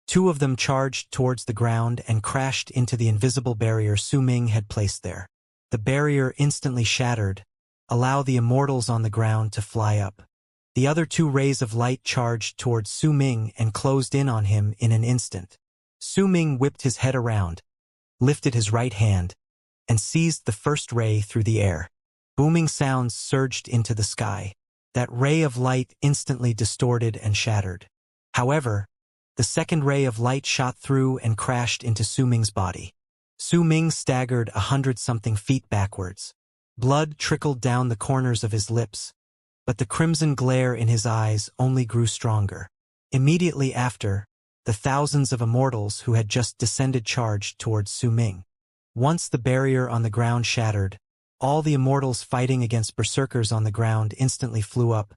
2 of them charged towards the ground and crashed into the invisible barrier Su Ming had placed there. The barrier instantly shattered, allowing the immortals on the ground to fly up. The other 2 rays of light charged towards Su Ming and closed in on him in an instant. Su Ming whipped his head around, lifted his right hand, and seized the first ray through the air. Booming sounds surged into the sky. That ray of light instantly distorted and shattered. However, the second ray of light shot through and crashed into Su Ming's body. Su Ming staggered 100-something feet backwards. Blood trickled down the corners of his lips, but the crimson glare in his eyes only grew stronger. Immediately after, the thousands of immortals who had just descended charged towards Su Ming. Once the barrier on the ground shattered, all the immortals fighting against berserkers on the ground instantly flew up,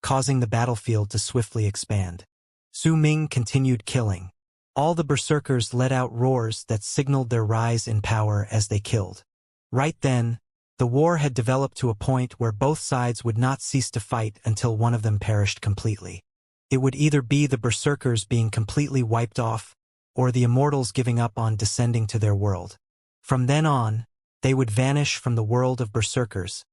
causing the battlefield to swiftly expand. Su Ming continued killing. All the berserkers let out roars that signaled their rise in power as they killed. Right then, the war had developed to a point where both sides would not cease to fight until one of them perished completely. It would either be the berserkers being completely wiped off, or the immortals giving up on descending to their world. From then on, they would vanish from the world of berserkers,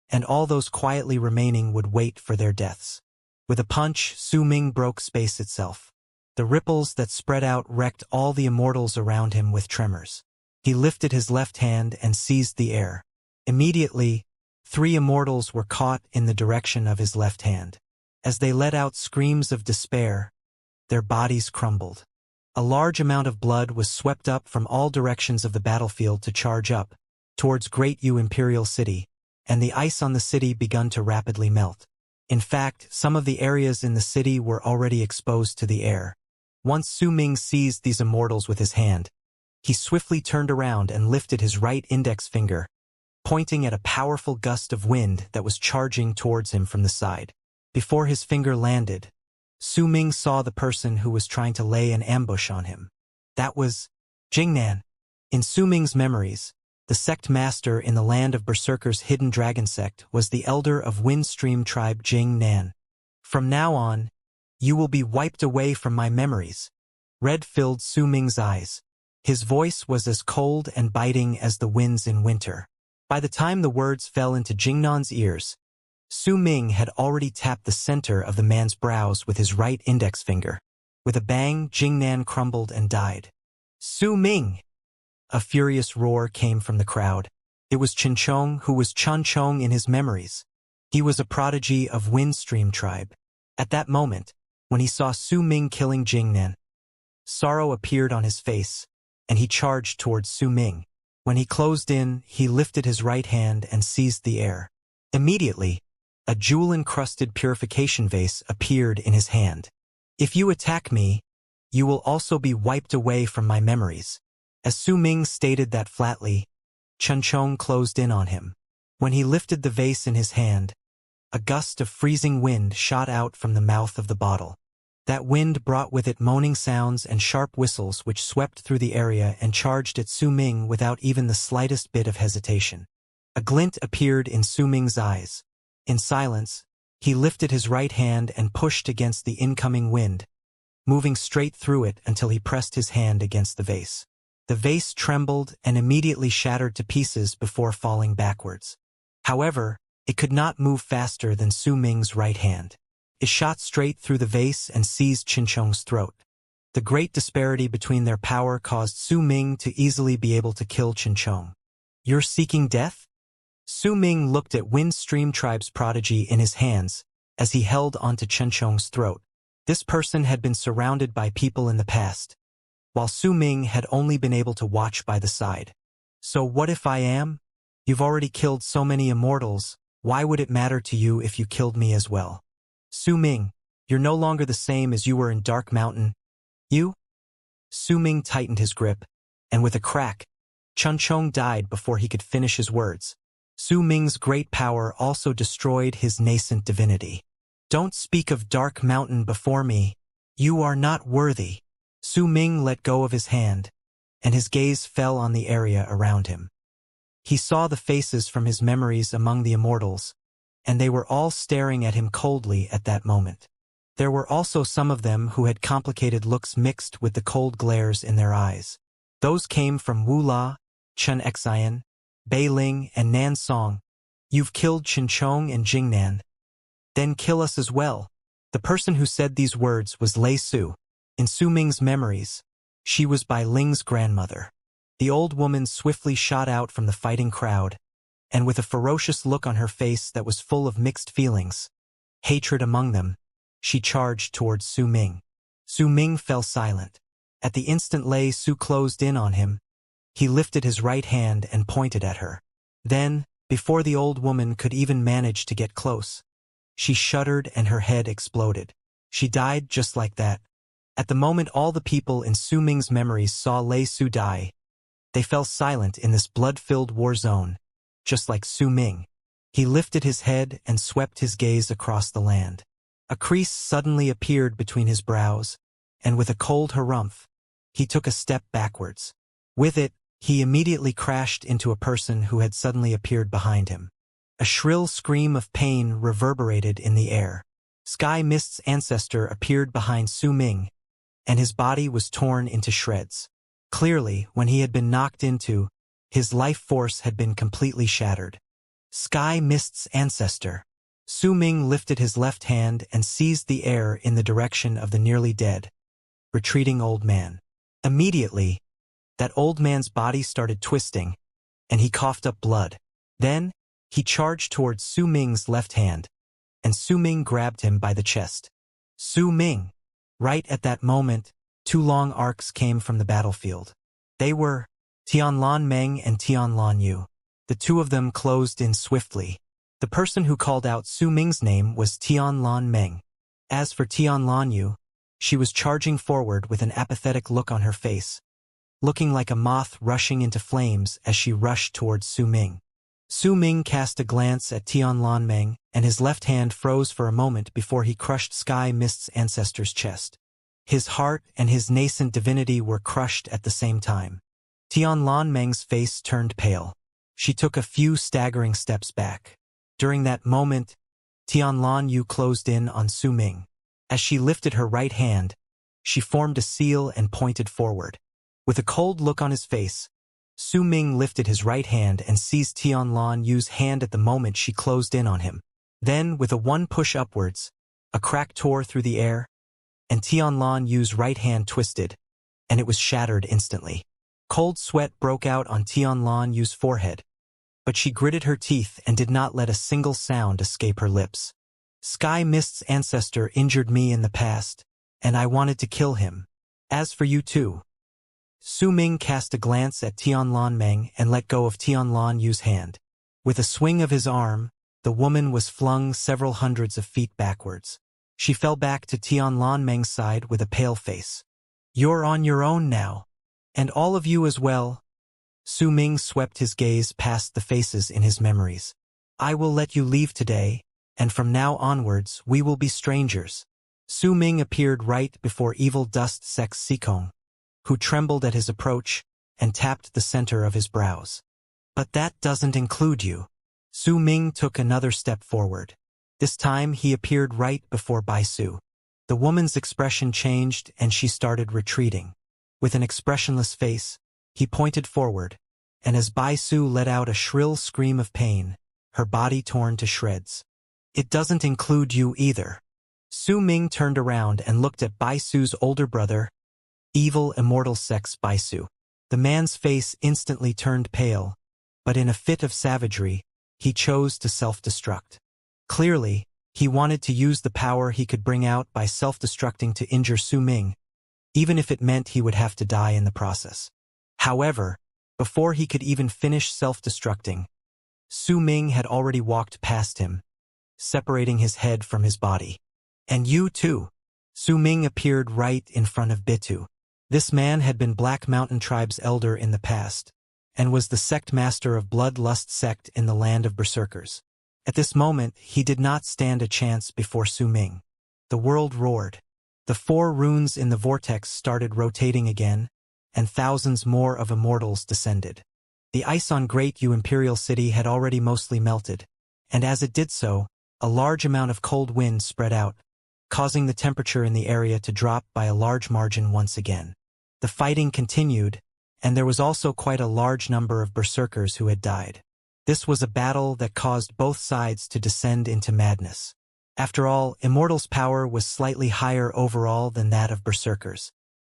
and all those quietly remaining would wait for their deaths. With a punch, Su Ming broke space itself. The ripples that spread out wrecked all the immortals around him with tremors. He lifted his left hand and seized the air. Immediately, 3 immortals were caught in the direction of his left hand. As they let out screams of despair, their bodies crumbled. A large amount of blood was swept up from all directions of the battlefield to charge up towards Great Yu Imperial City, and the ice on the city begun to rapidly melt. In fact, some of the areas in the city were already exposed to the air. Once Su Ming seized these immortals with his hand, he swiftly turned around and lifted his right index finger, pointing at a powerful gust of wind that was charging towards him from the side. Before his finger landed, Su Ming saw the person who was trying to lay an ambush on him. That was Jingnan. In Su Ming's memories, the sect master in the land of berserkers' hidden dragon sect was the elder of Windstream tribe Jingnan. "From now on, you will be wiped away from my memories." Red filled Su Ming's eyes. His voice was as cold and biting as the winds in winter. By the time the words fell into Jingnan's ears, Su Ming had already tapped the center of the man's brows with his right index finger. With a bang, Jingnan crumbled and died. "Su Ming!" A furious roar came from the crowd. It was Chinchong, who was Chunchong in his memories. He was a prodigy of Windstream tribe. At that moment, when he saw Su Ming killing Jingnan, sorrow appeared on his face, and he charged towards Su Ming. When he closed in, he lifted his right hand and seized the air. Immediately, a jewel-encrusted purification vase appeared in his hand. "If you attack me, you will also be wiped away from my memories." As Su Ming stated that flatly, Chunchong closed in on him. When he lifted the vase in his hand, a gust of freezing wind shot out from the mouth of the bottle. That wind brought with it moaning sounds and sharp whistles which swept through the area and charged at Su Ming without even the slightest bit of hesitation. A glint appeared in Su Ming's eyes. In silence, he lifted his right hand and pushed against the incoming wind, moving straight through it until he pressed his hand against the vase. The vase trembled and immediately shattered to pieces before falling backwards. However, it could not move faster than Su Ming's right hand. It shot straight through the vase and seized Chinchong's throat. The great disparity between their power caused Su Ming to easily be able to kill Chinchong. "You're seeking death?" Su Ming looked at Windstream tribe's prodigy in his hands as he held onto Chinchong's throat. This person had been surrounded by people in the past, while Su Ming had only been able to watch by the side. So what if I am? You've already killed so many immortals, why would it matter to you if you killed me as well? Su Ming, you're no longer the same as you were in Dark Mountain. You? Su Ming tightened his grip, and with a crack, Chunchong died before he could finish his words. Su Ming's great power also destroyed his nascent divinity. Don't speak of Dark Mountain before me. You are not worthy. Su Ming let go of his hand, and his gaze fell on the area around him. He saw the faces from his memories among the immortals, and they were all staring at him coldly at that moment. There were also some of them who had complicated looks mixed with the cold glares in their eyes. Those came from Wu La, Chen Xian, Bei Ling, and Nan Song. You've killed Chinchong and Jingnan. Then kill us as well. The person who said these words was Lei Su. In Su Ming's memories, she was Bai Ling's grandmother. The old woman swiftly shot out from the fighting crowd, and with a ferocious look on her face that was full of mixed feelings, hatred among them, she charged towards Su Ming. Su Ming fell silent. At the instant Lei Su closed in on him, he lifted his right hand and pointed at her. Then, before the old woman could even manage to get close, she shuddered and her head exploded. She died just like that. At the moment all the people in Su Ming's memories saw Lei Su die, they fell silent in this blood-filled war zone, just like Su Ming. He lifted his head and swept his gaze across the land. A crease suddenly appeared between his brows, and with a cold harumph, he took a step backwards. With it, he immediately crashed into a person who had suddenly appeared behind him. A shrill scream of pain reverberated in the air. Sky Mist's ancestor appeared behind Su Ming, and his body was torn into shreds. Clearly, when he had been knocked into, his life force had been completely shattered. Sky Mist's ancestor. Su Ming lifted his left hand and seized the air in the direction of the nearly dead, retreating old man. Immediately, that old man's body started twisting, and he coughed up blood. Then, he charged towards Su Ming's left hand, and Su Ming grabbed him by the chest. Su Ming! Right at that moment, two long arcs came from the battlefield. They were Tianlan Meng and Tianlan Yu. The two of them closed in swiftly. The person who called out Su Ming's name was Tianlan Meng. As for Tianlan Yu, she was charging forward with an apathetic look on her face, looking like a moth rushing into flames as she rushed towards Su Ming. Su Ming cast a glance at Tianlan Meng, and his left hand froze for a moment before he crushed Sky Mist's ancestor's chest. His heart and his nascent divinity were crushed at the same time. Tianlan Meng's face turned pale. She took a few staggering steps back. During that moment, Tianlan Yu closed in on Su Ming. As she lifted her right hand, she formed a seal and pointed forward. With a cold look on his face, Su Ming lifted his right hand and seized Tianlan Yu's hand at the moment she closed in on him. Then, with a one push upwards, a crack tore through the air, and Tianlan Yu's right hand twisted, and it was shattered instantly. Cold sweat broke out on Tianlan Yu's forehead, but she gritted her teeth and did not let a single sound escape her lips. Sky Mist's ancestor injured me in the past, and I wanted to kill him. As for you too. Su Ming cast a glance at Tianlan Meng and let go of Tianlan Yu's hand. With a swing of his arm, the woman was flung several hundreds of feet backwards. She fell back to Tianlan Meng's side with a pale face. You're on your own now. And all of you as well. Su Ming swept his gaze past the faces in his memories. I will let you leave today, and from now onwards we will be strangers. Su Ming appeared right before Evil Dust Sex Sikong, who trembled at his approach and tapped the center of his brows. But that doesn't include you. Su Ming took another step forward. This time he appeared right before Bai Su. The woman's expression changed and she started retreating. With an expressionless face, he pointed forward, and as Bai Su let out a shrill scream of pain, her body torn to shreds. It doesn't include you either. Su Ming turned around and looked at Bai Su's older brother, Evil Immortal Sex Bai Su. The man's face instantly turned pale, but in a fit of savagery, he chose to self-destruct. Clearly, he wanted to use the power he could bring out by self-destructing to injure Su Ming, even if it meant he would have to die in the process. However, before he could even finish self-destructing, Su Ming had already walked past him, separating his head from his body. And you too. Su Ming appeared right in front of Bitu. This man had been Black Mountain Tribe's elder in the past, and was the sect master of Bloodlust sect in the land of Berserkers. At this moment, he did not stand a chance before Su Ming. The world roared. The 4 runes in the vortex started rotating again, and thousands more of immortals descended. The ice on Great Yu Imperial City had already mostly melted, and as it did so, a large amount of cold wind spread out, causing the temperature in the area to drop by a large margin once again. The fighting continued, and there was also quite a large number of berserkers who had died. This was a battle that caused both sides to descend into madness. After all, Immortal's power was slightly higher overall than that of berserkers.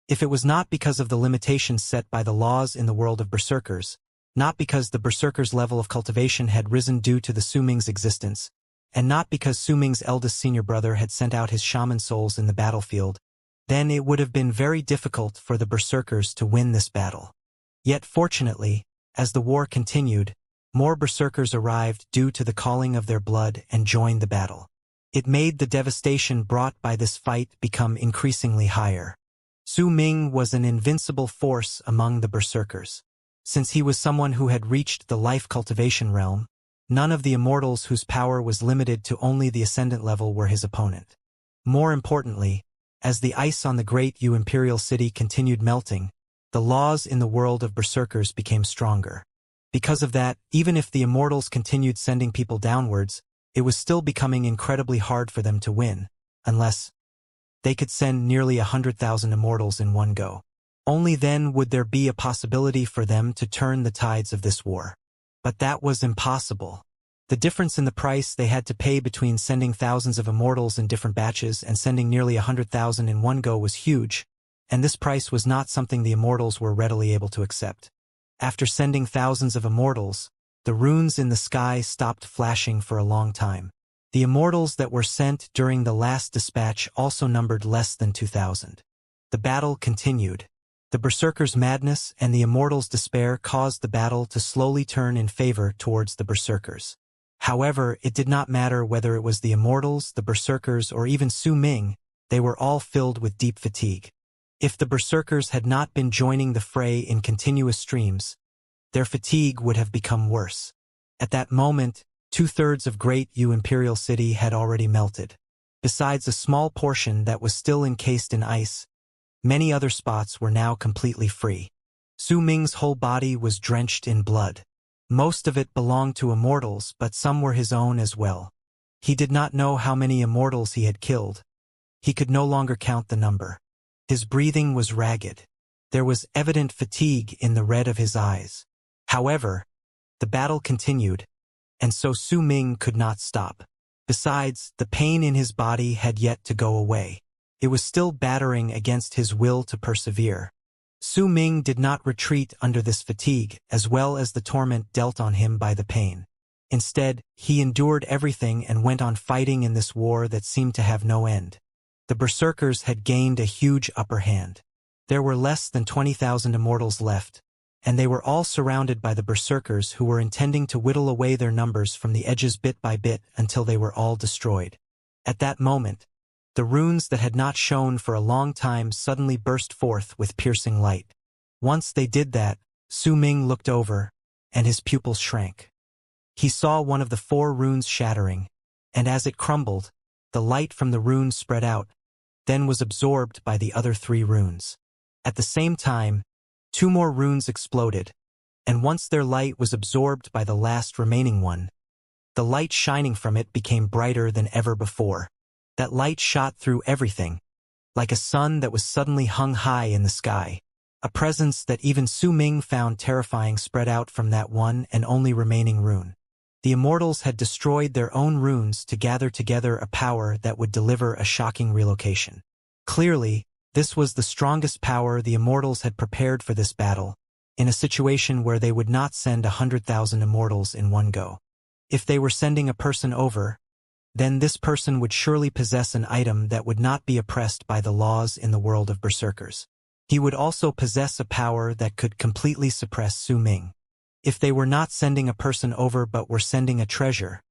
If it was not because of the limitations set by the laws in the world of berserkers, not because the berserkers' level of cultivation had risen due to the Su Ming's existence, and not because Su Ming's eldest senior brother had sent out his shaman souls in the battlefield, then it would have been very difficult for the berserkers to win this battle. Yet fortunately, as the war continued, more berserkers arrived due to the calling of their blood and joined the battle. It made the devastation brought by this fight become increasingly higher. Su Ming was an invincible force among the berserkers. Since he was someone who had reached the life cultivation realm, none of the immortals whose power was limited to only the ascendant level were his opponent. More importantly, as the ice on the Great Yu Imperial City continued melting, the laws in the world of berserkers became stronger. Because of that, even if the immortals continued sending people downwards, it was still becoming incredibly hard for them to win, unless they could send nearly 100,000 immortals in one go. Only then would there be a possibility for them to turn the tides of this war. But that was impossible. The difference in the price they had to pay between sending thousands of immortals in different batches and sending nearly 100,000 in one go was huge, and this price was not something the immortals were readily able to accept. After sending thousands of immortals, the runes in the sky stopped flashing for a long time. The immortals that were sent during the last dispatch also numbered less than 2,000. The battle continued. The berserkers' madness and the immortals' despair caused the battle to slowly turn in favor towards the berserkers. However, it did not matter whether it was the immortals, the berserkers, or even Su Ming, they were all filled with deep fatigue. If the berserkers had not been joining the fray in continuous streams, their fatigue would have become worse. At that moment, 2/3 of Great Yu Imperial City had already melted. Besides a small portion that was still encased in ice, many other spots were now completely free. Su Ming's whole body was drenched in blood. Most of it belonged to immortals, but some were his own as well. He did not know how many immortals he had killed. He could no longer count the number. His breathing was ragged. There was evident fatigue in the red of his eyes. However, the battle continued, and so Su Ming could not stop. Besides, the pain in his body had yet to go away. It was still battering against his will to persevere. Su Ming did not retreat under this fatigue as well as the torment dealt on him by the pain. Instead, he endured everything and went on fighting in this war that seemed to have no end. The berserkers had gained a huge upper hand. There were less than 20,000 immortals left, and they were all surrounded by the berserkers who were intending to whittle away their numbers from the edges bit by bit until they were all destroyed. At that moment, the runes that had not shone for a long time suddenly burst forth with piercing light. Once they did that, Su Ming looked over, and his pupils shrank. He saw one of the 4 runes shattering, and as it crumbled, the light from the rune spread out, then was absorbed by the other 3 runes. At the same time, 2 more runes exploded, and once their light was absorbed by the last remaining one, the light shining from it became brighter than ever before. That light shot through everything, like a sun that was suddenly hung high in the sky. A presence that even Su Ming found terrifying spread out from that one and only remaining rune. The immortals had destroyed their own runes to gather together a power that would deliver a shocking relocation. Clearly, this was the strongest power the immortals had prepared for this battle, in a situation where they would not send 100,000 immortals in one go. If they were sending a person over, then this person would surely possess an item that would not be oppressed by the laws in the world of berserkers. He would also possess a power that could completely suppress Su Ming. If they were not sending a person over but were sending a treasure,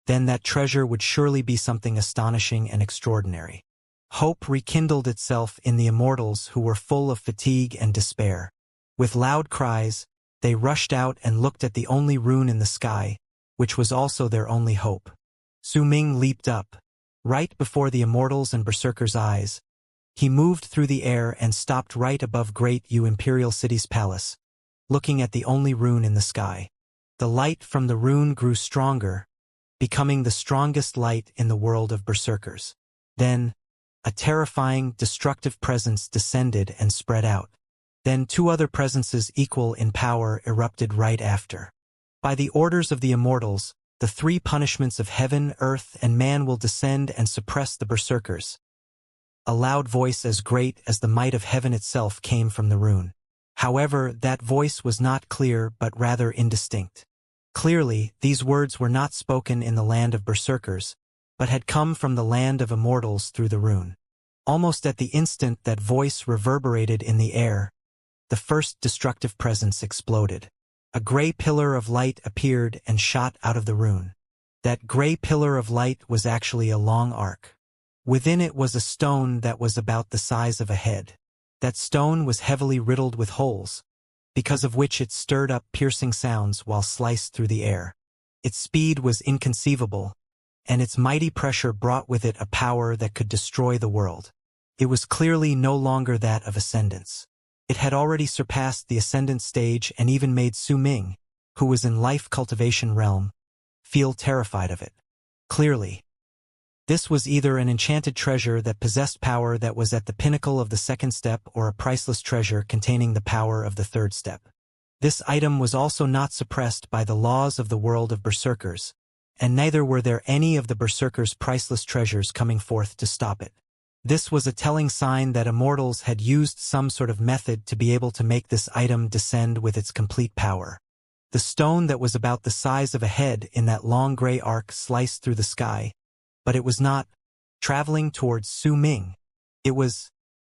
then that treasure would surely be something astonishing and extraordinary. Hope rekindled itself in the immortals who were full of fatigue and despair. With loud cries, they rushed out and looked at the only rune in the sky, which was also their only hope. Su Ming leaped up. Right before the immortals and berserkers' eyes, he moved through the air and stopped right above Great Yu Imperial City's palace, looking at the only rune in the sky. The light from the rune grew stronger, becoming the strongest light in the world of berserkers. Then, a terrifying, destructive presence descended and spread out. Then two other presences equal in power erupted right after. By the orders of the immortals, the three punishments of heaven, earth, and man will descend and suppress the berserkers. A loud voice as great as the might of heaven itself came from the rune. However, that voice was not clear but rather indistinct. Clearly, these words were not spoken in the land of berserkers, but had come from the land of immortals through the rune. Almost at the instant that voice reverberated in the air, the first destructive presence exploded. A gray pillar of light appeared and shot out of the rune. That gray pillar of light was actually a long arc. Within it was a stone that was about the size of a head. That stone was heavily riddled with holes, because of which it stirred up piercing sounds while sliced through the air. Its speed was inconceivable, and its mighty pressure brought with it a power that could destroy the world. It was clearly no longer that of ascendance. It had already surpassed the ascendant stage and even made Su Ming, who was in life cultivation realm, feel terrified of it. Clearly, this was either an enchanted treasure that possessed power that was at the pinnacle of the second step or a priceless treasure containing the power of the third step. This item was also not suppressed by the laws of the world of berserkers, and neither were there any of the berserkers' priceless treasures coming forth to stop it. This was a telling sign that immortals had used some sort of method to be able to make this item descend with its complete power. The stone that was about the size of a head in that long gray arc sliced through the sky, but it was not traveling towards Su Ming. It was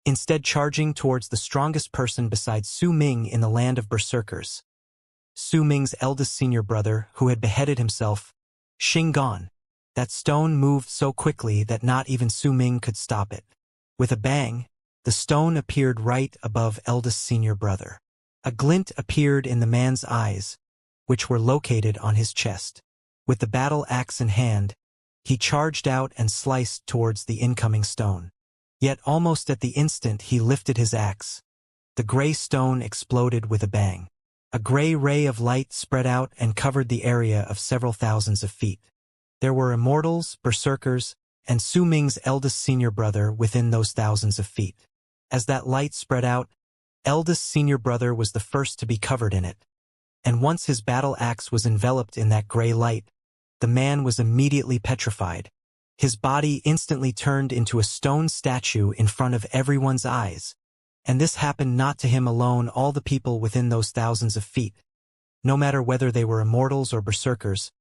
instead charging towards the strongest person besides Su Ming in the land of berserkers. Su Ming's eldest senior brother, who had beheaded himself, Xinggan. That stone moved so quickly that not even Su Ming could stop it. With a bang, the stone appeared right above eldest senior brother. A glint appeared in the man's eyes, which were located on his chest. With the battle axe in hand, he charged out and sliced towards the incoming stone. Yet almost at the instant he lifted his axe, the gray stone exploded with a bang. A gray ray of light spread out and covered the area of several thousands of feet. There were immortals, berserkers, and Su Ming's eldest senior brother within those thousands of feet. As that light spread out, eldest senior brother was the first to be covered in it. And once his battle axe was enveloped in that gray light, the man was immediately petrified. His body instantly turned into a stone statue in front of everyone's eyes. And this happened not to him alone, all the people within those thousands of feet, no matter whether they were immortals or berserkers,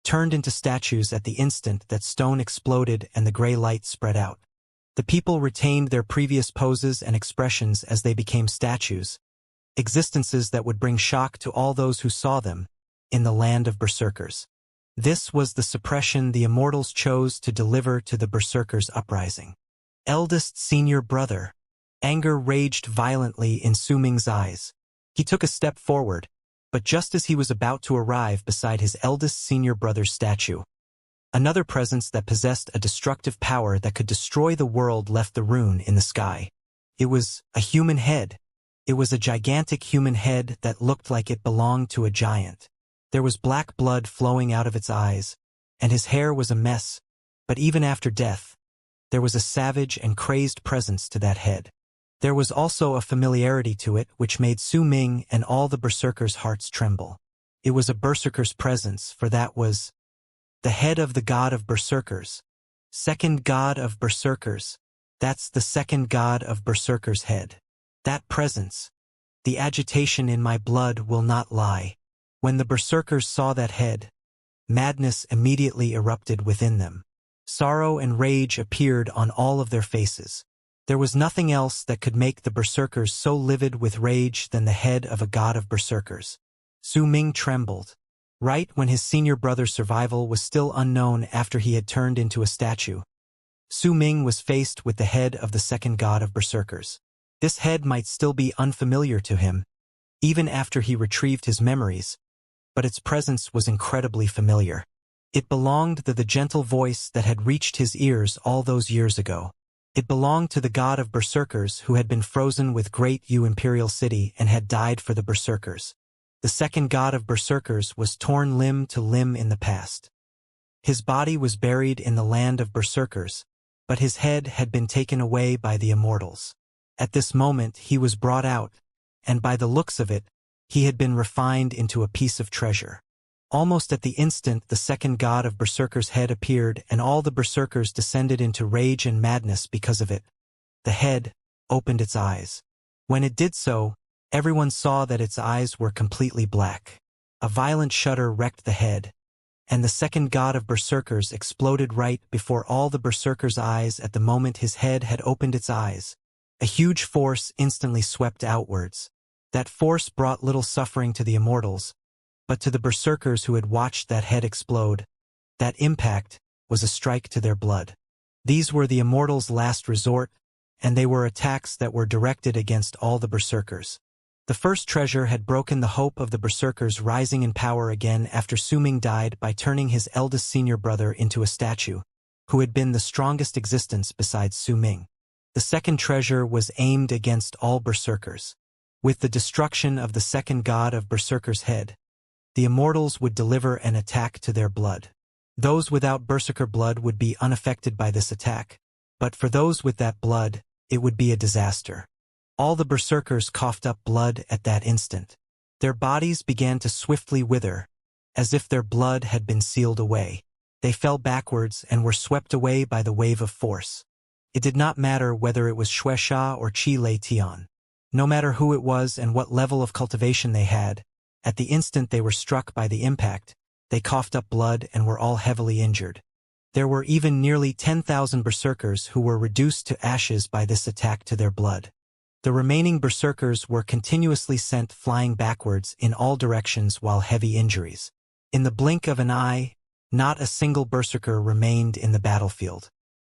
turned into statues at the instant that stone exploded and the gray light spread out. The people retained their previous poses and expressions as they became statues, existences that would bring shock to all those who saw them in the land of berserkers. This was the suppression the immortals chose to deliver to the berserkers' uprising. Eldest senior brother. Anger raged violently in Su Ming's eyes. He took a step forward, but just as he was about to arrive beside his eldest senior brother's statue, another presence that possessed a destructive power that could destroy the world left the rune in the sky. It was a human head. It was a gigantic human head that looked like it belonged to a giant. There was black blood flowing out of its eyes, and his hair was a mess, but even after death, there was a savage and crazed presence to that head. There was also a familiarity to it which made Su Ming and all the berserkers' hearts tremble. It was a berserker's presence, for that was the head of the god of berserkers. Second god of berserkers. That's the second god of berserkers' head. That presence. The agitation in my blood will not lie. When the berserkers saw that head, madness immediately erupted within them. Sorrow and rage appeared on all of their faces. There was nothing else that could make the berserkers so livid with rage than the head of a god of berserkers. Su Ming trembled. Right when his senior brother's survival was still unknown after he had turned into a statue, Su Ming was faced with the head of the second god of berserkers. This head might still be unfamiliar to him, even after he retrieved his memories, but its presence was incredibly familiar. It belonged to the gentle voice that had reached his ears all those years ago. It belonged to the god of berserkers who had been frozen with Great Yu Imperial City and had died for the berserkers. The second god of berserkers was torn limb to limb in the past. His body was buried in the land of berserkers, but his head had been taken away by the immortals. At this moment he was brought out, and by the looks of it, he had been refined into a piece of treasure. Almost at the instant the second god of berserkers' head appeared and all the berserkers descended into rage and madness because of it. The head opened its eyes. When it did so, everyone saw that its eyes were completely black. A violent shudder wrecked the head, and the second god of berserkers exploded right before all the berserkers' eyes at the moment his head had opened its eyes. A huge force instantly swept outwards. That force brought little suffering to the immortals, but to the berserkers who had watched that head explode, that impact was a strike to their blood. These were the immortals' last resort, and they were attacks that were directed against all the berserkers. The first treasure had broken the hope of the berserkers rising in power again after Su Ming died by turning his eldest senior brother into a statue, who had been the strongest existence besides Su Ming. The second treasure was aimed against all berserkers. With the destruction of the second god of berserkers' head, the immortals would deliver an attack to their blood. Those without berserker blood would be unaffected by this attack, but for those with that blood, it would be a disaster. All the berserkers coughed up blood at that instant. Their bodies began to swiftly wither, as if their blood had been sealed away. They fell backwards and were swept away by the wave of force. It did not matter whether it was Xuexia or Qi Lei Tian. No matter who it was and what level of cultivation they had, at the instant they were struck by the impact, they coughed up blood and were all heavily injured. There were even nearly 10,000 berserkers who were reduced to ashes by this attack to their blood. The remaining berserkers were continuously sent flying backwards in all directions while heavy injuries. In the blink of an eye, not a single berserker remained in the battlefield.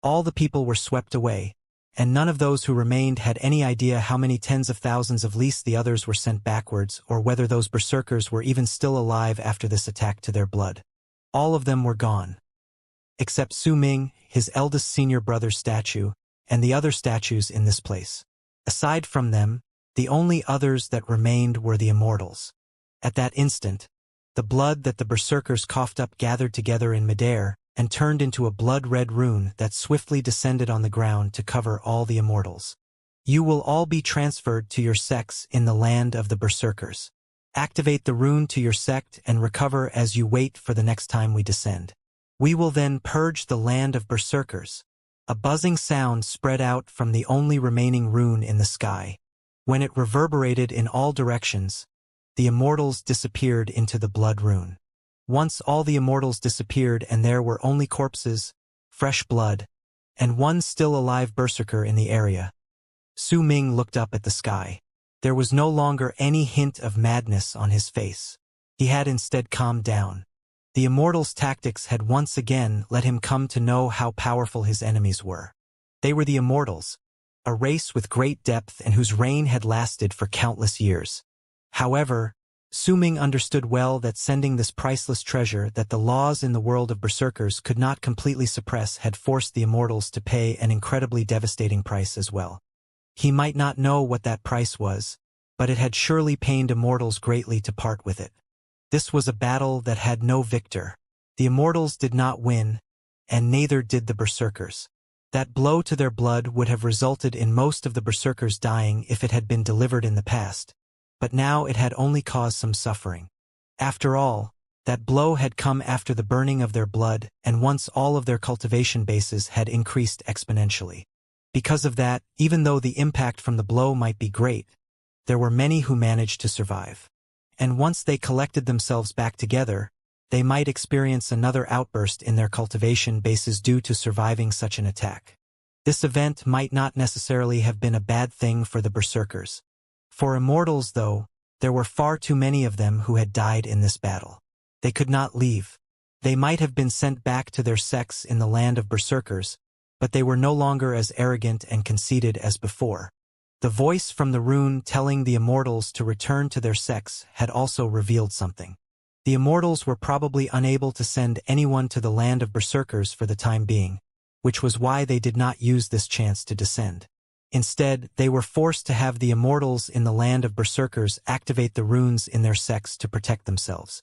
All the people were swept away, and none of those who remained had any idea how many tens of thousands of least the others were sent backwards or whether those berserkers were even still alive after this attack to their blood. All of them were gone. Except Su Ming, his eldest senior brother's statue, and the other statues in this place. Aside from them, the only others that remained were the immortals. At that instant, the blood that the berserkers coughed up gathered together in midair and turned into a blood-red rune that swiftly descended on the ground to cover all the immortals. You will all be transferred to your sects in the land of the berserkers. Activate the rune to your sect and recover as you wait for the next time we descend. We will then purge the land of berserkers. A buzzing sound spread out from the only remaining rune in the sky. When it reverberated in all directions, the immortals disappeared into the blood rune. Once all the immortals disappeared and there were only corpses, fresh blood, and one still alive berserker in the area, Su Ming looked up at the sky. There was no longer any hint of madness on his face. He had instead calmed down. The immortals' tactics had once again let him come to know how powerful his enemies were. They were the immortals, a race with great depth and whose reign had lasted for countless years. However, Su Ming understood well that sending this priceless treasure that the laws in the world of berserkers could not completely suppress had forced the immortals to pay an incredibly devastating price as well. He might not know what that price was, but it had surely pained immortals greatly to part with it. This was a battle that had no victor. The immortals did not win, and neither did the berserkers. That blow to their blood would have resulted in most of the berserkers dying if it had been delivered in the past. But now it had only caused some suffering. After all, that blow had come after the burning of their blood and once all of their cultivation bases had increased exponentially. Because of that, even though the impact from the blow might be great, there were many who managed to survive. And once they collected themselves back together, they might experience another outburst in their cultivation bases due to surviving such an attack. This event might not necessarily have been a bad thing for the berserkers. For immortals, though, there were far too many of them who had died in this battle. They could not leave. They might have been sent back to their sects in the land of berserkers, but they were no longer as arrogant and conceited as before. The voice from the rune telling the immortals to return to their sects had also revealed something. The immortals were probably unable to send anyone to the land of berserkers for the time being, which was why they did not use this chance to descend. Instead, they were forced to have the immortals in the land of berserkers activate the runes in their sects to protect themselves.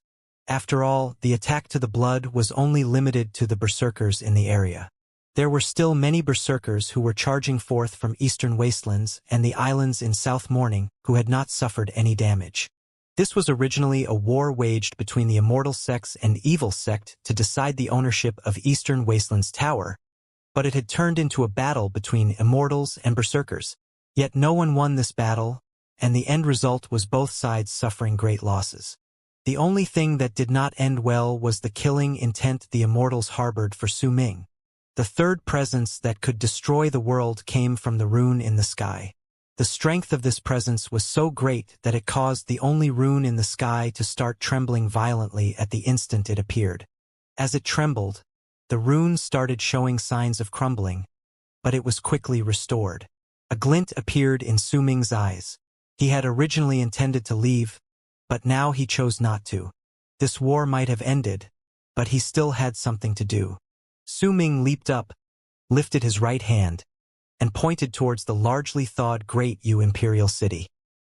After all, the attack to the blood was only limited to the berserkers in the area. There were still many berserkers who were charging forth from eastern wastelands and the islands in South Morning who had not suffered any damage. This was originally a war waged between the immortal sects and evil sect to decide the ownership of Eastern Wastelands Tower, but it had turned into a battle between immortals and berserkers. Yet no one won this battle, and the end result was both sides suffering great losses. The only thing that did not end well was the killing intent the immortals harbored for Su Ming. The third presence that could destroy the world came from the rune in the sky. The strength of this presence was so great that it caused the only rune in the sky to start trembling violently at the instant it appeared. As it trembled, the rune started showing signs of crumbling, but it was quickly restored. A glint appeared in Su Ming's eyes. He had originally intended to leave, but now he chose not to. This war might have ended, but he still had something to do. Su Ming leaped up, lifted his right hand, and pointed towards the largely thawed Great Yu Imperial City.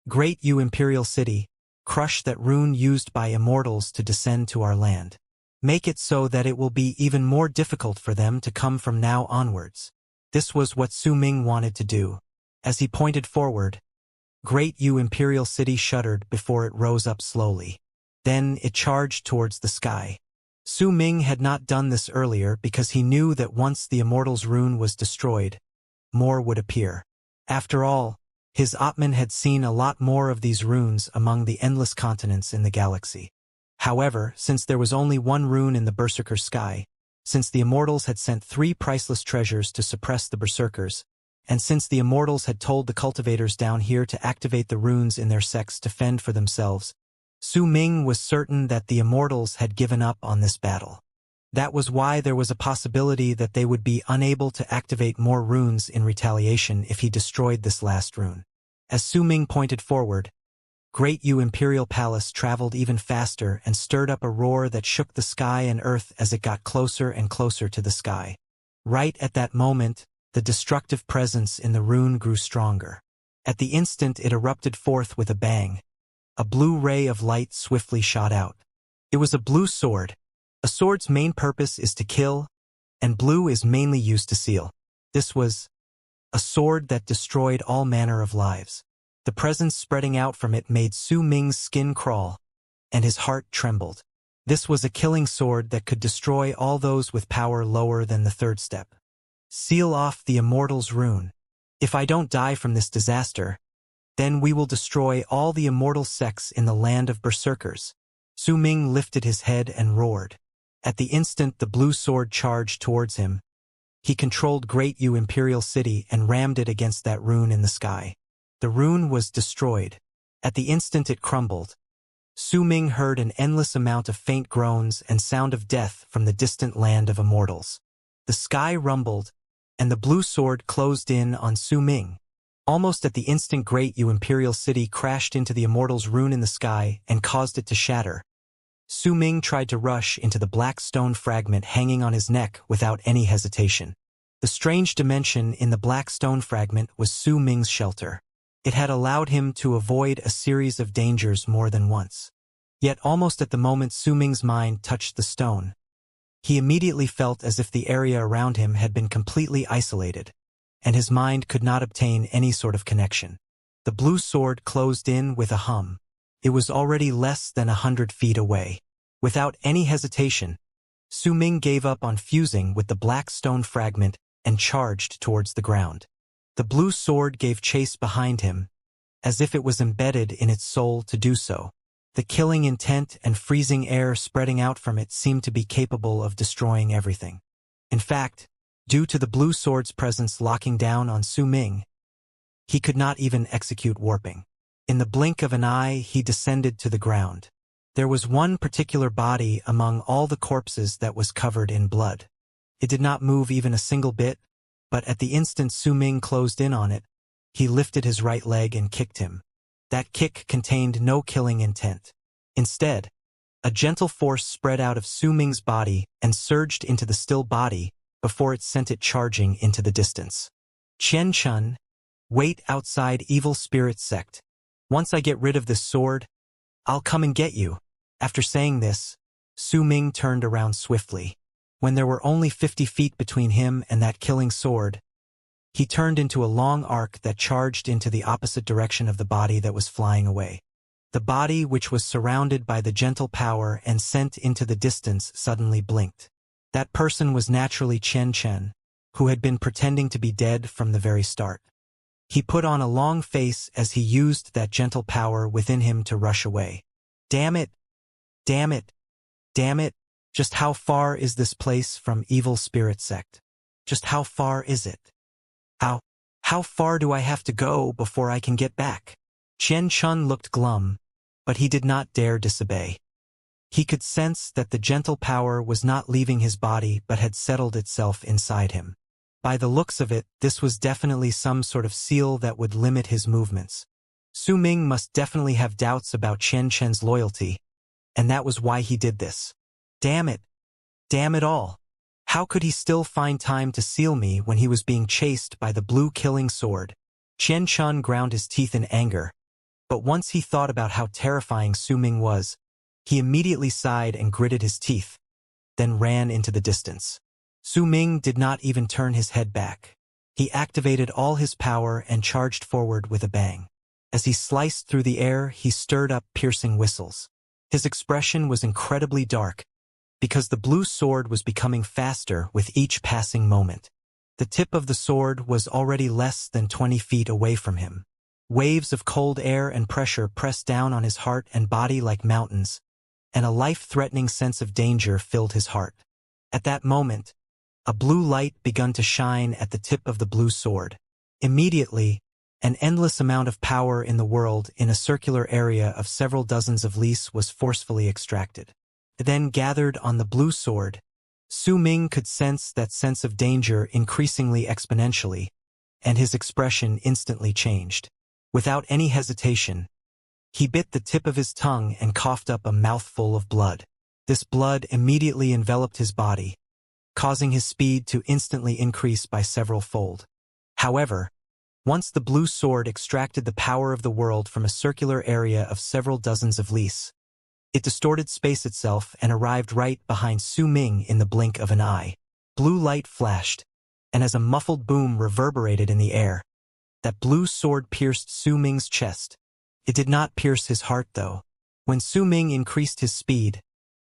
Great Yu Imperial City, crush that rune used by immortals to descend to our land. Make it so that it will be even more difficult for them to come from now onwards. This was what Su Ming wanted to do. As he pointed forward, Great Yu Imperial City shuddered before it rose up slowly. Then it charged towards the sky. Su Ming had not done this earlier because he knew that once the Immortal's rune was destroyed, more would appear. After all, his Atman had seen a lot more of these runes among the endless continents in the galaxy. However, since there was only one rune in the Berserker sky, since the Immortals had sent 3 priceless treasures to suppress the Berserkers, and since the Immortals had told the cultivators down here to activate the runes in their sects to fend for themselves, Su Ming was certain that the Immortals had given up on this battle. That was why there was a possibility that they would be unable to activate more runes in retaliation if he destroyed this last rune. As Su Ming pointed forward, Great Yu Imperial Palace traveled even faster and stirred up a roar that shook the sky and earth as it got closer and closer to the sky. Right at that moment, the destructive presence in the rune grew stronger. At the instant it erupted forth with a bang. A blue ray of light swiftly shot out. It was a blue sword. A sword's main purpose is to kill, and blue is mainly used to seal. This was a sword that destroyed all manner of lives. The presence spreading out from it made Su Ming's skin crawl, and his heart trembled. This was a killing sword that could destroy all those with power lower than the third step. Seal off the Immortal's rune. If I don't die from this disaster, then we will destroy all the immortal sects in the land of berserkers. Su Ming lifted his head and roared. At the instant the blue sword charged towards him, he controlled Great Yu Imperial City and rammed it against that rune in the sky. The rune was destroyed. At the instant it crumbled, Su Ming heard an endless amount of faint groans and sound of death from the distant land of immortals. The sky rumbled, and the blue sword closed in on Su Ming. Almost at the instant Great Yu Imperial City crashed into the Immortal's rune in the sky and caused it to shatter. Su Ming tried to rush into the black stone fragment hanging on his neck without any hesitation. The strange dimension in the black stone fragment was Su Ming's shelter. It had allowed him to avoid a series of dangers more than once. Yet almost at the moment Su Ming's mind touched the stone, he immediately felt as if the area around him had been completely isolated, and his mind could not obtain any sort of connection. The blue sword closed in with a hum. It was already less than 100 feet away. Without any hesitation, Su Ming gave up on fusing with the black stone fragment and charged towards the ground. The blue sword gave chase behind him, as if it was embedded in its soul to do so. The killing intent and freezing air spreading out from it seemed to be capable of destroying everything. In fact, due to the blue sword's presence locking down on Su Ming, he could not even execute warping. In the blink of an eye, he descended to the ground. There was one particular body among all the corpses that was covered in blood. It did not move even a single bit, but at the instant Su Ming closed in on it, he lifted his right leg and kicked him. That kick contained no killing intent. Instead, a gentle force spread out of Su Ming's body and surged into the still body before it sent it charging into the distance. Qian Chun, wait outside Evil Spirit Sect. Once I get rid of this sword, I'll come and get you. After saying this, Su Ming turned around swiftly. When there were only 50 feet between him and that killing sword, he turned into a long arc that charged into the opposite direction of the body that was flying away. The body, which was surrounded by the gentle power and sent into the distance, suddenly blinked. That person was naturally Chen Chen, who had been pretending to be dead from the very start. He put on a long face as he used that gentle power within him to rush away. Damn it! Damn it! Damn it! Just how far is this place from Evil Spirit Sect? Just how far is it? How far do I have to go before I can get back? Qian Chun looked glum, but he did not dare disobey. He could sense that the gentle power was not leaving his body but had settled itself inside him. By the looks of it, this was definitely some sort of seal that would limit his movements. Su Ming must definitely have doubts about Qian Chen's loyalty, and that was why he did this. Damn it! Damn it all! How could he still find time to seal me when he was being chased by the blue killing sword? Qian Chun ground his teeth in anger, but once he thought about how terrifying Su Ming was, he immediately sighed and gritted his teeth, then ran into the distance. Su Ming did not even turn his head back. He activated all his power and charged forward with a bang. As he sliced through the air, he stirred up piercing whistles. His expression was incredibly dark, because the blue sword was becoming faster with each passing moment. The tip of the sword was already less than 20 feet away from him. Waves of cold air and pressure pressed down on his heart and body like mountains, and a life-threatening sense of danger filled his heart. At that moment, a blue light began to shine at the tip of the blue sword. Immediately, an endless amount of power in the world in a circular area of several dozens of lis was forcefully extracted. Then gathered on the blue sword, Su Ming could sense that sense of danger increasingly exponentially, and his expression instantly changed. Without any hesitation, he bit the tip of his tongue and coughed up a mouthful of blood. This blood immediately enveloped his body, causing his speed to instantly increase by several fold. However, once the blue sword extracted the power of the world from a circular area of several dozens of lis, it distorted space itself and arrived right behind Su Ming in the blink of an eye. Blue light flashed, and as a muffled boom reverberated in the air, that blue sword pierced Su Ming's chest. It did not pierce his heart, though. When Su Ming increased his speed,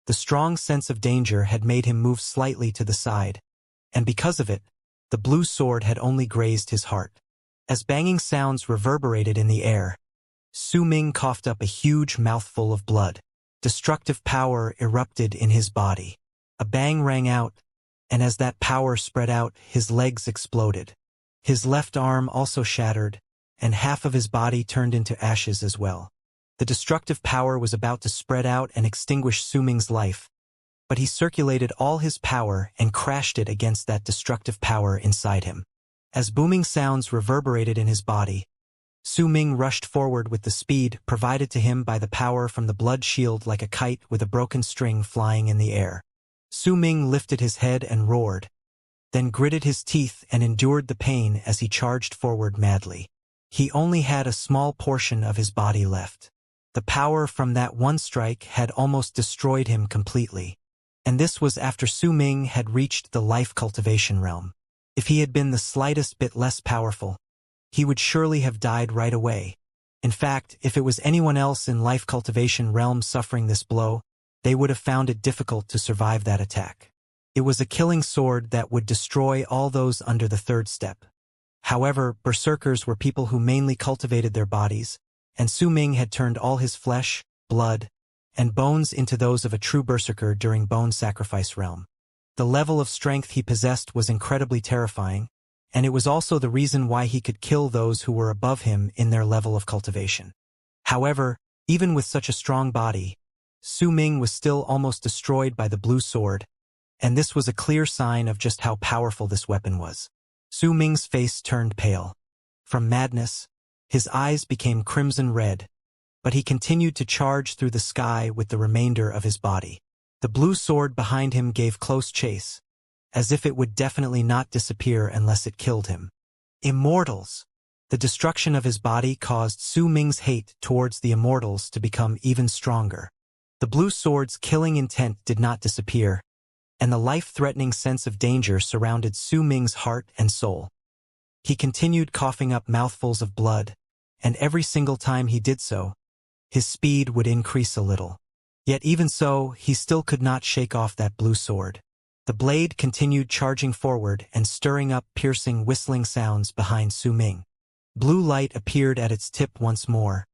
the strong sense of danger had made him move slightly to the side, and because of it, the blue sword had only grazed his heart. As banging sounds reverberated in the air, Su Ming coughed up a huge mouthful of blood. Destructive power erupted in his body. A bang rang out, and as that power spread out, his legs exploded. His left arm also shattered, and half of his body turned into ashes as well. The destructive power was about to spread out and extinguish Su Ming's life, but he circulated all his power and crashed it against that destructive power inside him. As booming sounds reverberated in his body, Su Ming rushed forward with the speed provided to him by the power from the blood shield like a kite with a broken string flying in the air. Su Ming lifted his head and roared, then gritted his teeth and endured the pain as he charged forward madly. He only had a small portion of his body left. The power from that one strike had almost destroyed him completely, and this was after Su Ming had reached the life cultivation realm. If he had been the slightest bit less powerful, he would surely have died right away. In fact, if it was anyone else in life cultivation realm suffering this blow, they would have found it difficult to survive that attack. It was a killing sword that would destroy all those under the third step. However, berserkers were people who mainly cultivated their bodies, and Su Ming had turned all his flesh, blood, and bones into those of a true berserker during bone sacrifice realm. The level of strength he possessed was incredibly terrifying, and it was also the reason why he could kill those who were above him in their level of cultivation. However, even with such a strong body, Su Ming was still almost destroyed by the blue sword, and this was a clear sign of just how powerful this weapon was. Su Ming's face turned pale. From madness, his eyes became crimson red, but he continued to charge through the sky with the remainder of his body. The blue sword behind him gave close chase, as if it would definitely not disappear unless it killed him. Immortals! The destruction of his body caused Su Ming's hate towards the Immortals to become even stronger. The blue sword's killing intent did not disappear, and the life-threatening sense of danger surrounded Su Ming's heart and soul. He continued coughing up mouthfuls of blood, and every single time he did so, his speed would increase a little. Yet even so, he still could not shake off that blue sword. The blade continued charging forward and stirring up piercing whistling sounds behind Su Ming. Blue light appeared at its tip once more,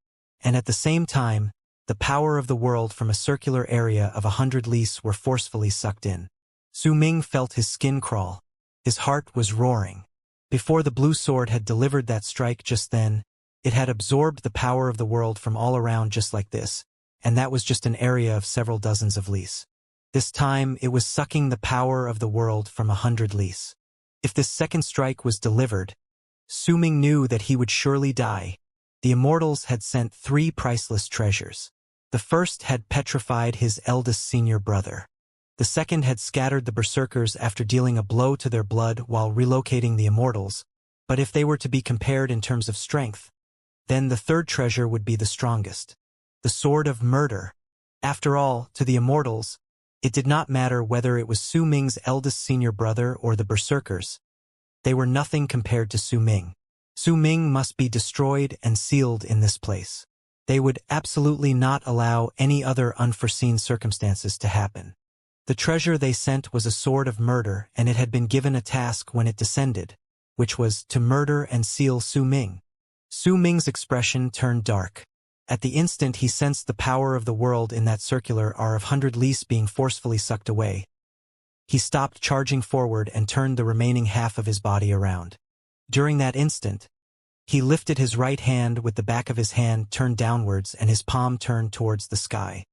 and at the same time, the power of the world from a circular area of 100 lis were forcefully sucked in. Su Ming felt his skin crawl. His heart was roaring. Before the blue sword had delivered that strike just then, it had absorbed the power of the world from all around just like this, and that was just an area of several dozens of lis. This time, it was sucking the power of the world from 100 lis. If this second strike was delivered, Su Ming knew that he would surely die. The Immortals had sent 3 priceless treasures. The first had petrified his eldest senior brother. The second had scattered the berserkers after dealing a blow to their blood while relocating the Immortals, but if they were to be compared in terms of strength, then the third treasure would be the strongest. The Sword of Murder. After all, to the Immortals, it did not matter whether it was Su Ming's eldest senior brother or the berserkers. They were nothing compared to Su Ming. Su Ming must be destroyed and sealed in this place. They would absolutely not allow any other unforeseen circumstances to happen. The treasure they sent was a sword of murder, and it had been given a task when it descended, which was to murder and seal Su Ming. Su Ming's expression turned dark. At the instant he sensed the power of the world in that circular R of 100 lis being forcefully sucked away. He stopped charging forward and turned the remaining half of his body around. During that instant, he lifted his right hand with the back of his hand turned downwards and his palm turned towards the sky.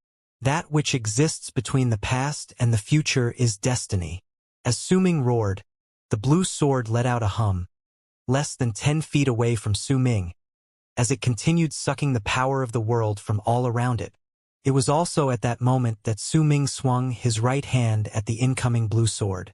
That which exists between the past and the future is destiny. As Su Ming roared, the blue sword let out a hum, less than 10 feet away from Su Ming, as it continued sucking the power of the world from all around it. It was also at that moment that Su Ming swung his right hand at the incoming blue sword.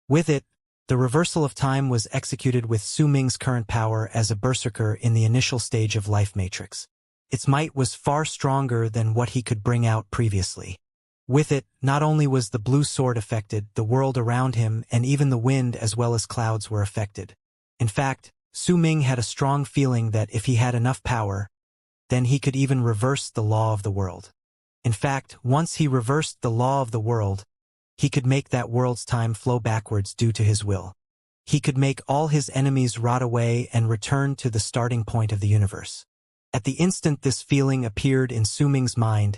With it, the reversal of time was executed with Su Ming's current power as a berserker in the initial stage of life matrix. Its might was far stronger than what he could bring out previously. With it, not only was the blue sword affected, the world around him and even the wind as well as clouds were affected. In fact, Su Ming had a strong feeling that if he had enough power, then he could even reverse the law of the world. In fact, once he reversed the law of the world, he could make that world's time flow backwards due to his will. He could make all his enemies rot away and return to the starting point of the universe. At the instant this feeling appeared in Su Ming's mind,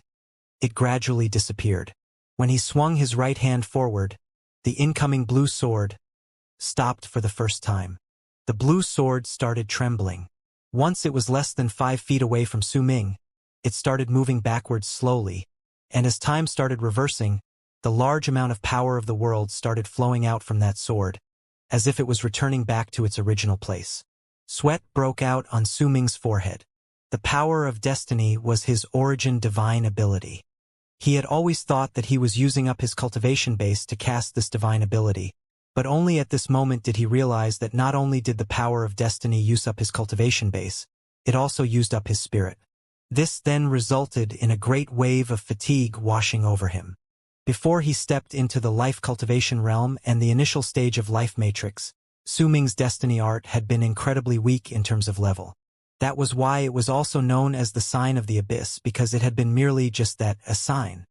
it gradually disappeared. When he swung his right hand forward, the incoming blue sword stopped for the first time. The blue sword started trembling. Once it was less than 5 feet away from Su Ming, it started moving backwards slowly, and as time started reversing, the large amount of power of the world started flowing out from that sword, as if it was returning back to its original place. Sweat broke out on Su Ming's forehead. The power of destiny was his origin divine ability. He had always thought that he was using up his cultivation base to cast this divine ability, but only at this moment did he realize that not only did the power of destiny use up his cultivation base, it also used up his spirit. This then resulted in a great wave of fatigue washing over him. Before he stepped into the life cultivation realm and the initial stage of life matrix, Su Ming's destiny art had been incredibly weak in terms of level. That was why it was also known as the sign of the abyss, because it had been merely just that, a sign.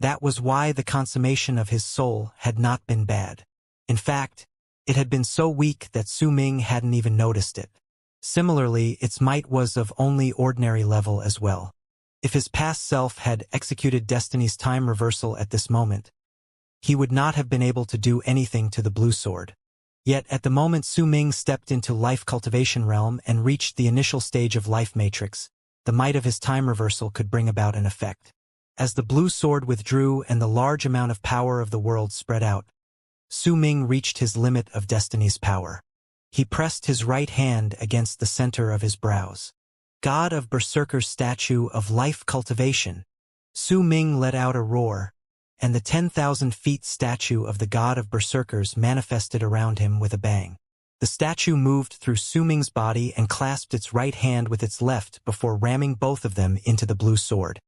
That was why the consummation of his soul had not been bad. In fact, it had been so weak that Su Ming hadn't even noticed it. Similarly, its might was of only ordinary level as well. If his past self had executed destiny's time reversal at this moment, he would not have been able to do anything to the blue sword. Yet at the moment Su Ming stepped into life cultivation realm and reached the initial stage of life matrix, the might of his time reversal could bring about an effect. As the blue sword withdrew and the large amount of power of the world spread out, Su Ming reached his limit of destiny's power. He pressed his right hand against the center of his brows. God of Berserker's statue of life cultivation. Su Ming let out a roar, and the 10,000 feet statue of the God of Berserkers manifested around him with a bang. The statue moved through Su Ming's body and clasped its right hand with its left before ramming both of them into the blue sword.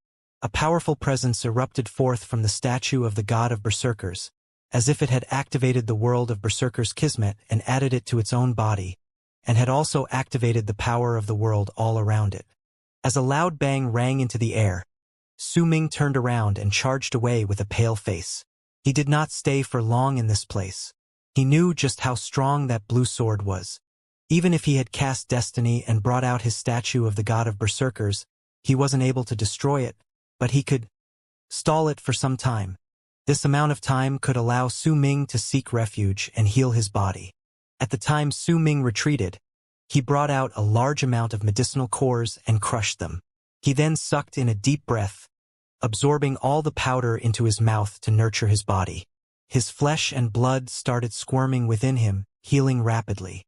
A powerful presence erupted forth from the statue of the God of Berserkers, as if it had activated the world of Berserker's Kismet and added it to its own body, and had also activated the power of the world all around it. As a loud bang rang into the air, Su Ming turned around and charged away with a pale face. He did not stay for long in this place. He knew just how strong that blue sword was. Even if he had cast destiny and brought out his statue of the God of Berserkers, he wasn't able to destroy it, but he could stall it for some time. This amount of time could allow Su Ming to seek refuge and heal his body. At the time Su Ming retreated, he brought out a large amount of medicinal cores and crushed them. He then sucked in a deep breath, absorbing all the powder into his mouth to nurture his body. His flesh and blood started squirming within him, healing rapidly.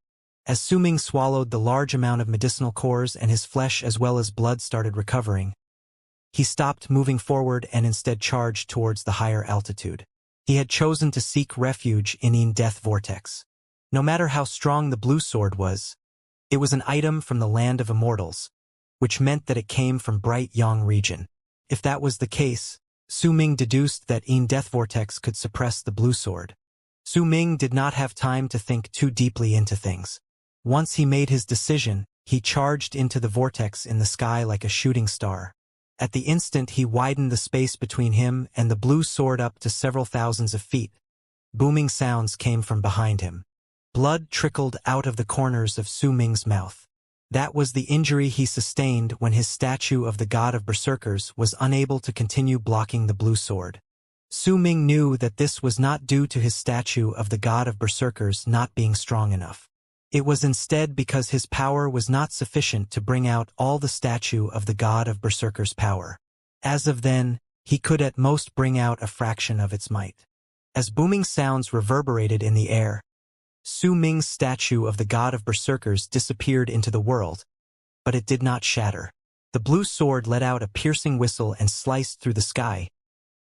As Su Ming swallowed the large amount of medicinal cores and his flesh as well as blood started recovering, he stopped moving forward and instead charged towards the higher altitude. He had chosen to seek refuge in Death Vortex. No matter how strong the blue sword was, it was an item from the land of immortals, which meant that it came from Bright Yang region. If that was the case, Su Ming deduced that Death Vortex could suppress the blue sword. Su Ming did not have time to think too deeply into things. Once he made his decision, he charged into the vortex in the sky like a shooting star. At the instant he widened the space between him and the blue sword up to several thousands of feet. Booming sounds came from behind him. Blood trickled out of the corners of Su Ming's mouth. That was the injury he sustained when his statue of the God of Berserkers was unable to continue blocking the blue sword. Su Ming knew that this was not due to his statue of the God of Berserkers not being strong enough. It was instead because his power was not sufficient to bring out all the statue of the God of Berserkers' power. As of then, he could at most bring out a fraction of its might. As booming sounds reverberated in the air, Su Ming's statue of the God of Berserkers disappeared into the world, but it did not shatter. The blue sword let out a piercing whistle and sliced through the sky,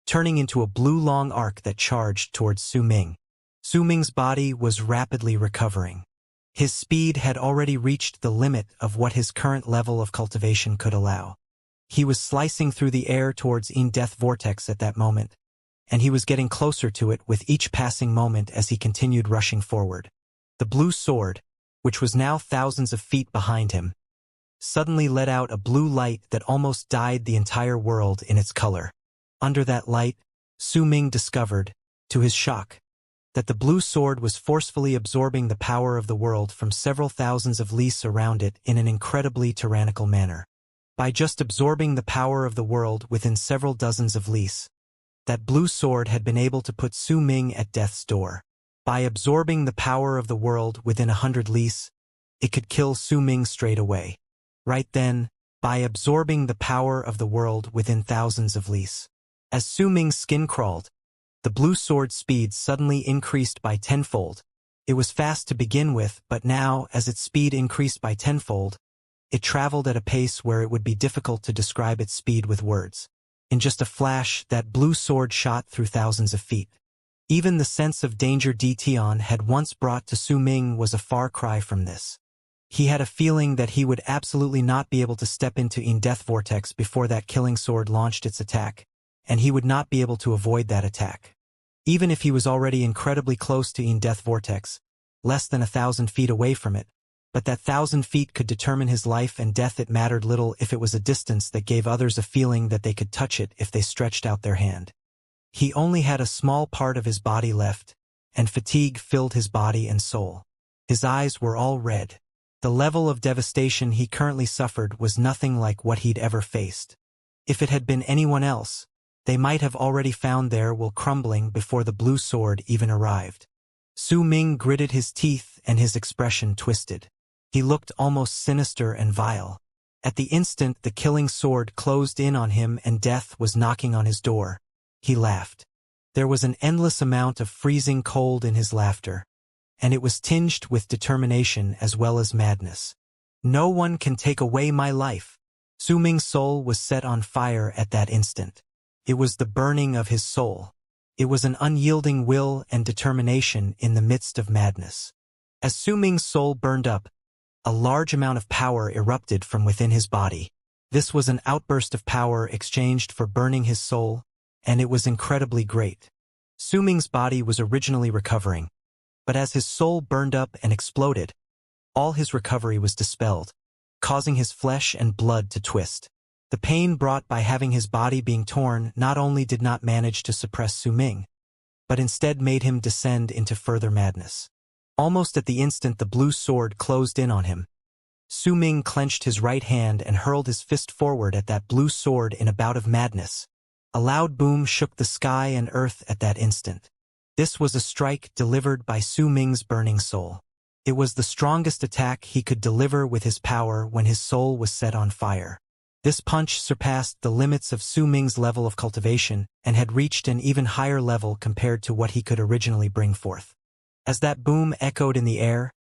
turning into a blue long arc that charged towards Su Ming. Su Ming's body was rapidly recovering. His speed had already reached the limit of what his current level of cultivation could allow. He was slicing through the air towards Death Vortex at that moment, and he was getting closer to it with each passing moment as he continued rushing forward. The blue sword, which was now thousands of feet behind him, suddenly let out a blue light that almost dyed the entire world in its color. Under that light, Su Ming discovered, to his shock, that the blue sword was forcefully absorbing the power of the world from several thousands of lis around it in an incredibly tyrannical manner. By just absorbing the power of the world within several dozens of lis, that blue sword had been able to put Su Ming at death's door. By absorbing the power of the world within 100 lis, it could kill Su Ming straight away. Right then, by absorbing the power of the world within thousands of lis. As Su Ming's skin crawled, the blue sword's speed suddenly increased by tenfold. It was fast to begin with, but now, as its speed increased by tenfold, it traveled at a pace where it would be difficult to describe its speed with words. In just a flash, that blue sword shot through thousands of feet. Even the sense of danger Tion had once brought to Su Ming was a far cry from this. He had a feeling that he would absolutely not be able to step into Death Vortex before that killing sword launched its attack, and he would not be able to avoid that attack. Even if he was already incredibly close to Death Vortex, less than 1,000 feet away from it, but that 1,000 feet could determine his life and death. It mattered little if it was a distance that gave others a feeling that they could touch it if they stretched out their hand. He only had a small part of his body left, and fatigue filled his body and soul. His eyes were all red. The level of devastation he currently suffered was nothing like what he'd ever faced. If it had been anyone else, they might have already found their will crumbling before the blue sword even arrived. Su Ming gritted his teeth and his expression twisted. He looked almost sinister and vile. At the instant the killing sword closed in on him and death was knocking on his door, he laughed. There was an endless amount of freezing cold in his laughter, and it was tinged with determination as well as madness. No one can take away my life. Su Ming's soul was set on fire at that instant. It was the burning of his soul. It was an unyielding will and determination in the midst of madness. As Su Ming's soul burned up, a large amount of power erupted from within his body. This was an outburst of power exchanged for burning his soul, and it was incredibly great. Su Ming's body was originally recovering, but as his soul burned up and exploded, all his recovery was dispelled, causing his flesh and blood to twist. The pain brought by having his body being torn not only did not manage to suppress Su Ming, but instead made him descend into further madness. Almost at the instant the blue sword closed in on him, Su Ming clenched his right hand and hurled his fist forward at that blue sword in a bout of madness. A loud boom shook the sky and earth at that instant. This was a strike delivered by Su Ming's burning soul. It was the strongest attack he could deliver with his power when his soul was set on fire. This punch surpassed the limits of Su Ming's level of cultivation and had reached an even higher level compared to what he could originally bring forth. As that boom echoed in the air,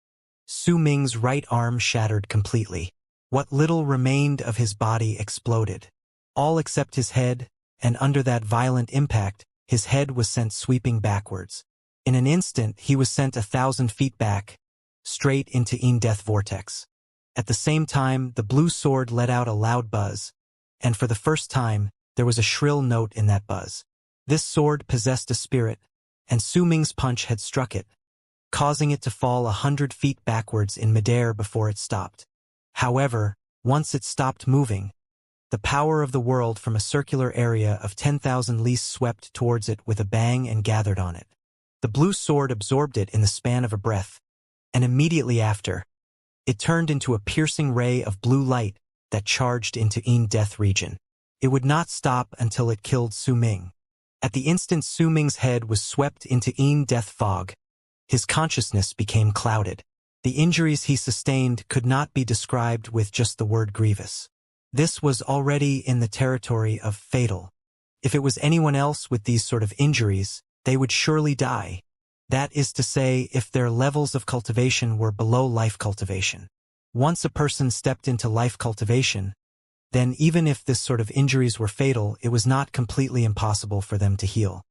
Su Ming's right arm shattered completely. What little remained of his body exploded. All except his head, and under that violent impact, his head was sent sweeping backwards. In an instant he was sent 1,000 feet back, straight into Death Vortex. At the same time, the blue sword let out a loud buzz, and for the first time, there was a shrill note in that buzz. This sword possessed a spirit, and Su Ming's punch had struck it, causing it to fall 100 feet backwards in midair before it stopped. However, once it stopped moving, the power of the world from a circular area of 10,000 lis swept towards it with a bang and gathered on it. The blue sword absorbed it in the span of a breath, and immediately after, it turned into a piercing ray of blue light that charged into Death region. It would not stop until it killed Su Ming. At the instant Su Ming's head was swept into Death fog, his consciousness became clouded. The injuries he sustained could not be described with just the word grievous. This was already in the territory of fatal. If it was anyone else with these sort of injuries, they would surely die. That is to say, if their levels of cultivation were below life cultivation. Once a person stepped into life cultivation, then even if this sort of injuries were fatal, it was not completely impossible for them to heal.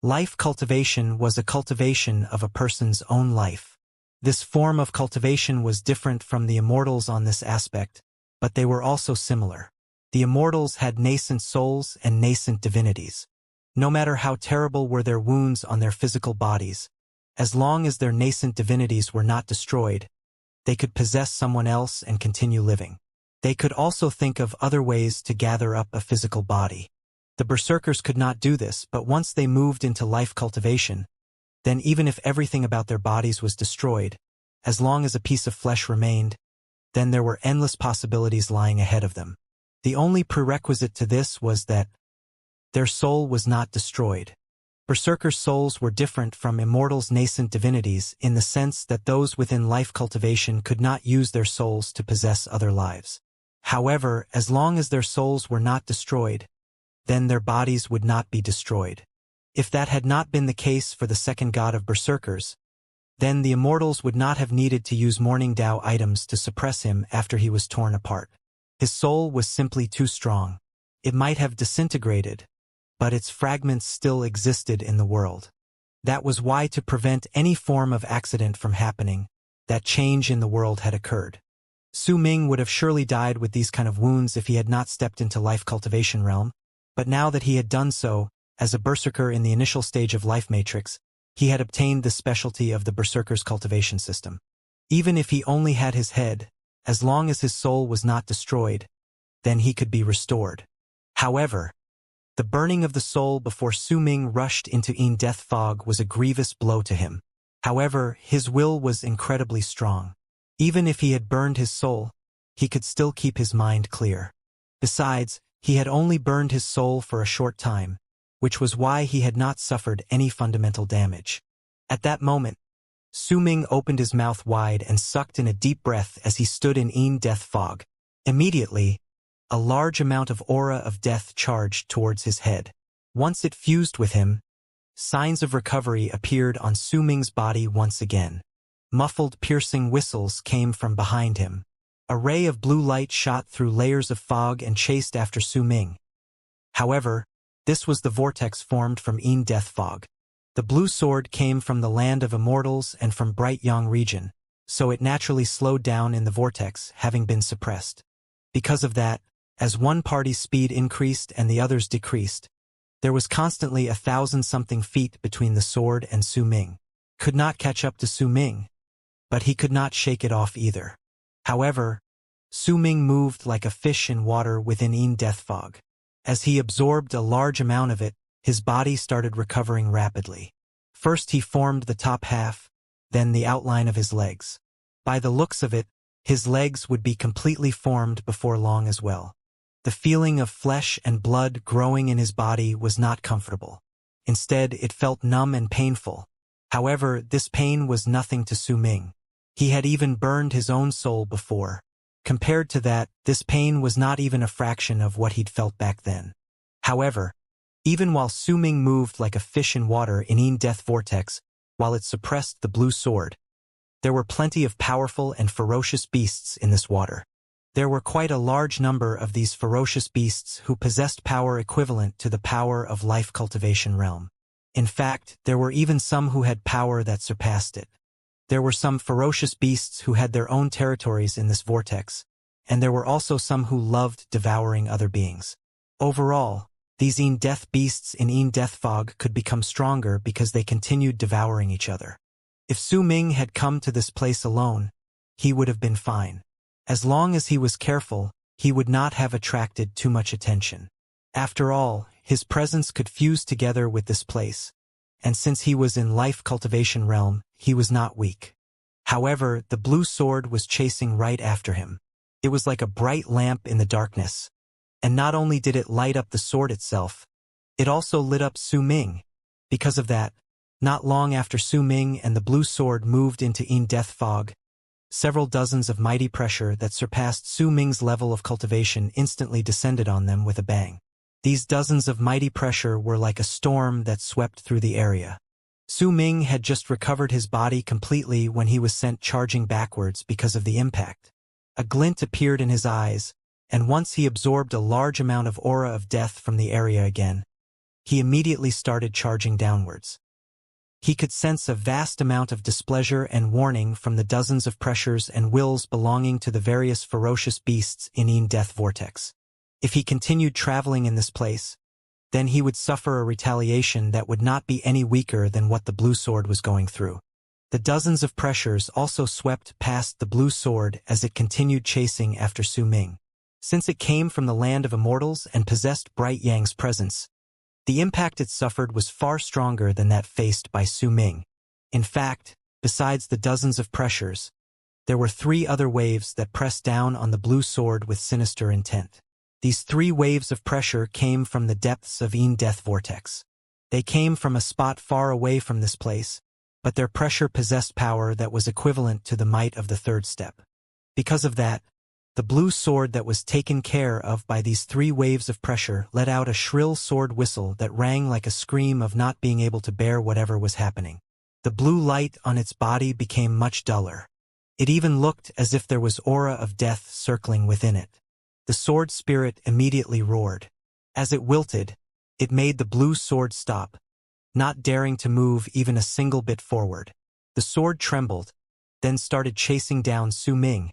Life cultivation was a cultivation of a person's own life. This form of cultivation was different from the immortals on this aspect, but they were also similar. The immortals had nascent souls and nascent divinities. No matter how terrible were their wounds on their physical bodies, as long as their nascent divinities were not destroyed, they could possess someone else and continue living. They could also think of other ways to gather up a physical body. The berserkers could not do this, but once they moved into life cultivation, then even if everything about their bodies was destroyed, as long as a piece of flesh remained, then there were endless possibilities lying ahead of them. The only prerequisite to this was that their soul was not destroyed. Berserkers' souls were different from immortals' nascent divinities in the sense that those within life cultivation could not use their souls to possess other lives. However, as long as their souls were not destroyed, then their bodies would not be destroyed. If that had not been the case for the second god of berserkers, then the immortals would not have needed to use Morning Dao items to suppress him after he was torn apart. His soul was simply too strong. It might have disintegrated, but its fragments still existed in the world. That was why, to prevent any form of accident from happening, that change in the world had occurred. Su Ming would have surely died with these kind of wounds if he had not stepped into life cultivation realm, but now that he had done so, as a berserker in the initial stage of life matrix, he had obtained the specialty of the berserker's cultivation system. Even if he only had his head, as long as his soul was not destroyed, then he could be restored. However, the burning of the soul before Su Ming rushed into Death fog was a grievous blow to him. However, his will was incredibly strong. Even if he had burned his soul, he could still keep his mind clear. Besides, He had only burned his soul for a short time, which was why he had not suffered any fundamental damage. At that moment, Su Ming opened his mouth wide and sucked in a deep breath as he stood in death fog. Immediately, a large amount of aura of death charged towards his head. Once it fused with him, signs of recovery appeared on Su Ming's body once again. Muffled, piercing whistles came from behind him. A ray of blue light shot through layers of fog and chased after Su Ming. However, this was the vortex formed from death fog. The blue sword came from the land of immortals and from Bright Yang region, so it naturally slowed down in the vortex, having been suppressed. Because of that, as one party's speed increased and the other's decreased, there was constantly 1,000-something feet between the sword and Su Ming. Could not catch up to Su Ming, but he could not shake it off either. However, Su Ming moved like a fish in water within death fog. As he absorbed a large amount of it, his body started recovering rapidly. First he formed the top half, then the outline of his legs. By the looks of it, his legs would be completely formed before long as well. The feeling of flesh and blood growing in his body was not comfortable. Instead, it felt numb and painful. However, this pain was nothing to Su Ming. He had even burned his own soul before. Compared to that, this pain was not even a fraction of what he'd felt back then. However, even while Su Ming moved like a fish in water in death vortex, while it suppressed the blue sword, there were plenty of powerful and ferocious beasts in this water. There were quite a large number of these ferocious beasts who possessed power equivalent to the power of life cultivation realm. In fact, there were even some who had power that surpassed it. There were some ferocious beasts who had their own territories in this vortex, and there were also some who loved devouring other beings. Overall, these death beasts in death fog could become stronger because they continued devouring each other. If Su Ming had come to this place alone, he would have been fine. As long as he was careful, he would not have attracted too much attention. After all, his presence could fuse together with this place, and since he was in life cultivation realm, he was not weak. However, the blue sword was chasing right after him. It was like a bright lamp in the darkness. And not only did it light up the sword itself, it also lit up Su Ming. Because of that, not long after Su Ming and the blue sword moved into death fog, several dozens of mighty pressure that surpassed Su Ming's level of cultivation instantly descended on them with a bang. These dozens of mighty pressure were like a storm that swept through the area. Su Ming had just recovered his body completely when he was sent charging backwards because of the impact. A glint appeared in his eyes, and once he absorbed a large amount of aura of death from the area again, he immediately started charging downwards. He could sense a vast amount of displeasure and warning from the dozens of pressures and wills belonging to the various ferocious beasts in death vortex. If he continued traveling in this place, then he would suffer a retaliation that would not be any weaker than what the blue sword was going through. The dozens of pressures also swept past the blue sword as it continued chasing after Su Ming. Since it came from the land of immortals and possessed Bright Yang's presence, the impact it suffered was far stronger than that faced by Su Ming. In fact, besides the dozens of pressures, there were 3 other waves that pressed down on the blue sword with sinister intent. These 3 waves of pressure came from the depths of death vortex. They came from a spot far away from this place, but their pressure possessed power that was equivalent to the might of the 3rd step. Because of that, the blue sword that was taken care of by these 3 waves of pressure let out a shrill sword whistle that rang like a scream of not being able to bear whatever was happening. The blue light on its body became much duller. It even looked as if there was aura of death circling within it. The sword spirit immediately roared. As it wilted, it made the blue sword stop, not daring to move even a single bit forward. The sword trembled, then started chasing down Su Ming,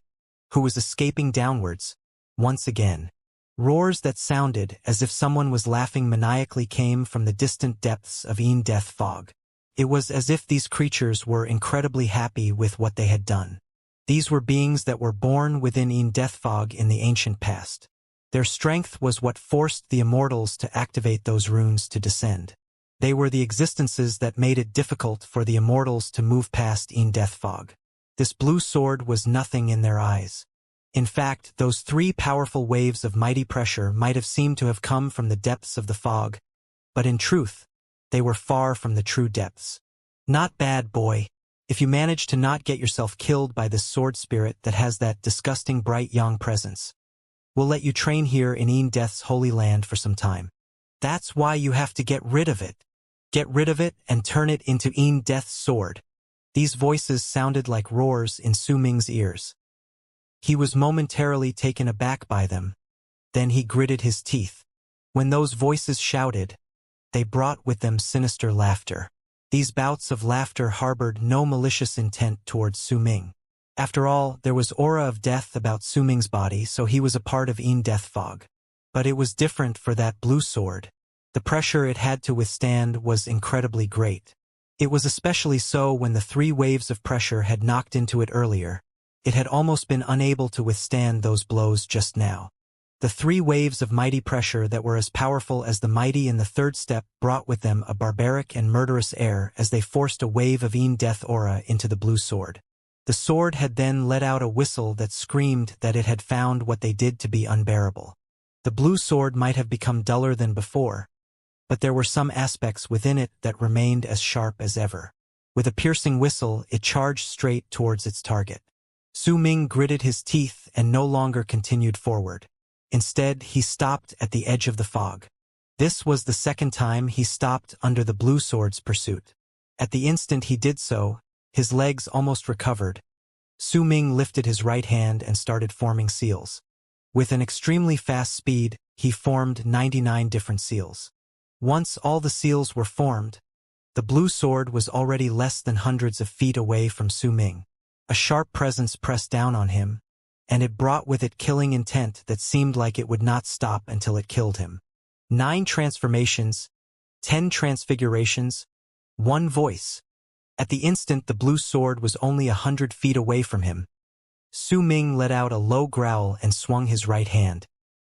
who was escaping downwards, once again. Roars that sounded as if someone was laughing maniacally came from the distant depths of death fog. It was as if these creatures were incredibly happy with what they had done. These were beings that were born within death fog in the ancient past. Their strength was what forced the immortals to activate those runes to descend. They were the existences that made it difficult for the immortals to move past death fog. This blue sword was nothing in their eyes. In fact, those three powerful waves of mighty pressure might have seemed to have come from the depths of the fog, but in truth, they were far from the true depths. Not bad, boy. If you manage to not get yourself killed by this sword spirit that has that disgusting bright young presence, we'll let you train here in Death's holy land for some time. That's why you have to get rid of it. Get rid of it and turn it into Death's sword. These voices sounded like roars in Su Ming's ears. He was momentarily taken aback by them. Then he gritted his teeth. When those voices shouted, they brought with them sinister laughter. These bouts of laughter harbored no malicious intent towards Su Ming. After all, there was aura of death about Su Ming's body, so he was a part of Death fog. But it was different for that blue sword. The pressure it had to withstand was incredibly great. It was especially so when the three waves of pressure had knocked into it earlier. It had almost been unable to withstand those blows just now. The three waves of mighty pressure that were as powerful as the mighty in the third step brought with them a barbaric and murderous air as they forced a wave of Death aura into the blue sword. The sword had then let out a whistle that screamed that it had found what they did to be unbearable. The blue sword might have become duller than before, but there were some aspects within it that remained as sharp as ever. With a piercing whistle, it charged straight towards its target. Su Ming gritted his teeth and no longer continued forward. Instead, he stopped at the edge of the fog. This was the second time he stopped under the blue sword's pursuit. At the instant he did so, his legs almost recovered. Su Ming lifted his right hand and started forming seals. With an extremely fast speed, he formed 99 different seals. Once all the seals were formed, the blue sword was already less than hundreds of feet away from Su Ming. A sharp presence pressed down on him, and it brought with it killing intent that seemed like it would not stop until it killed him. 9 transformations, 10 transfigurations, 1 voice. At the instant the blue sword was only 100 feet away from him. Su Ming let out a low growl and swung his right hand.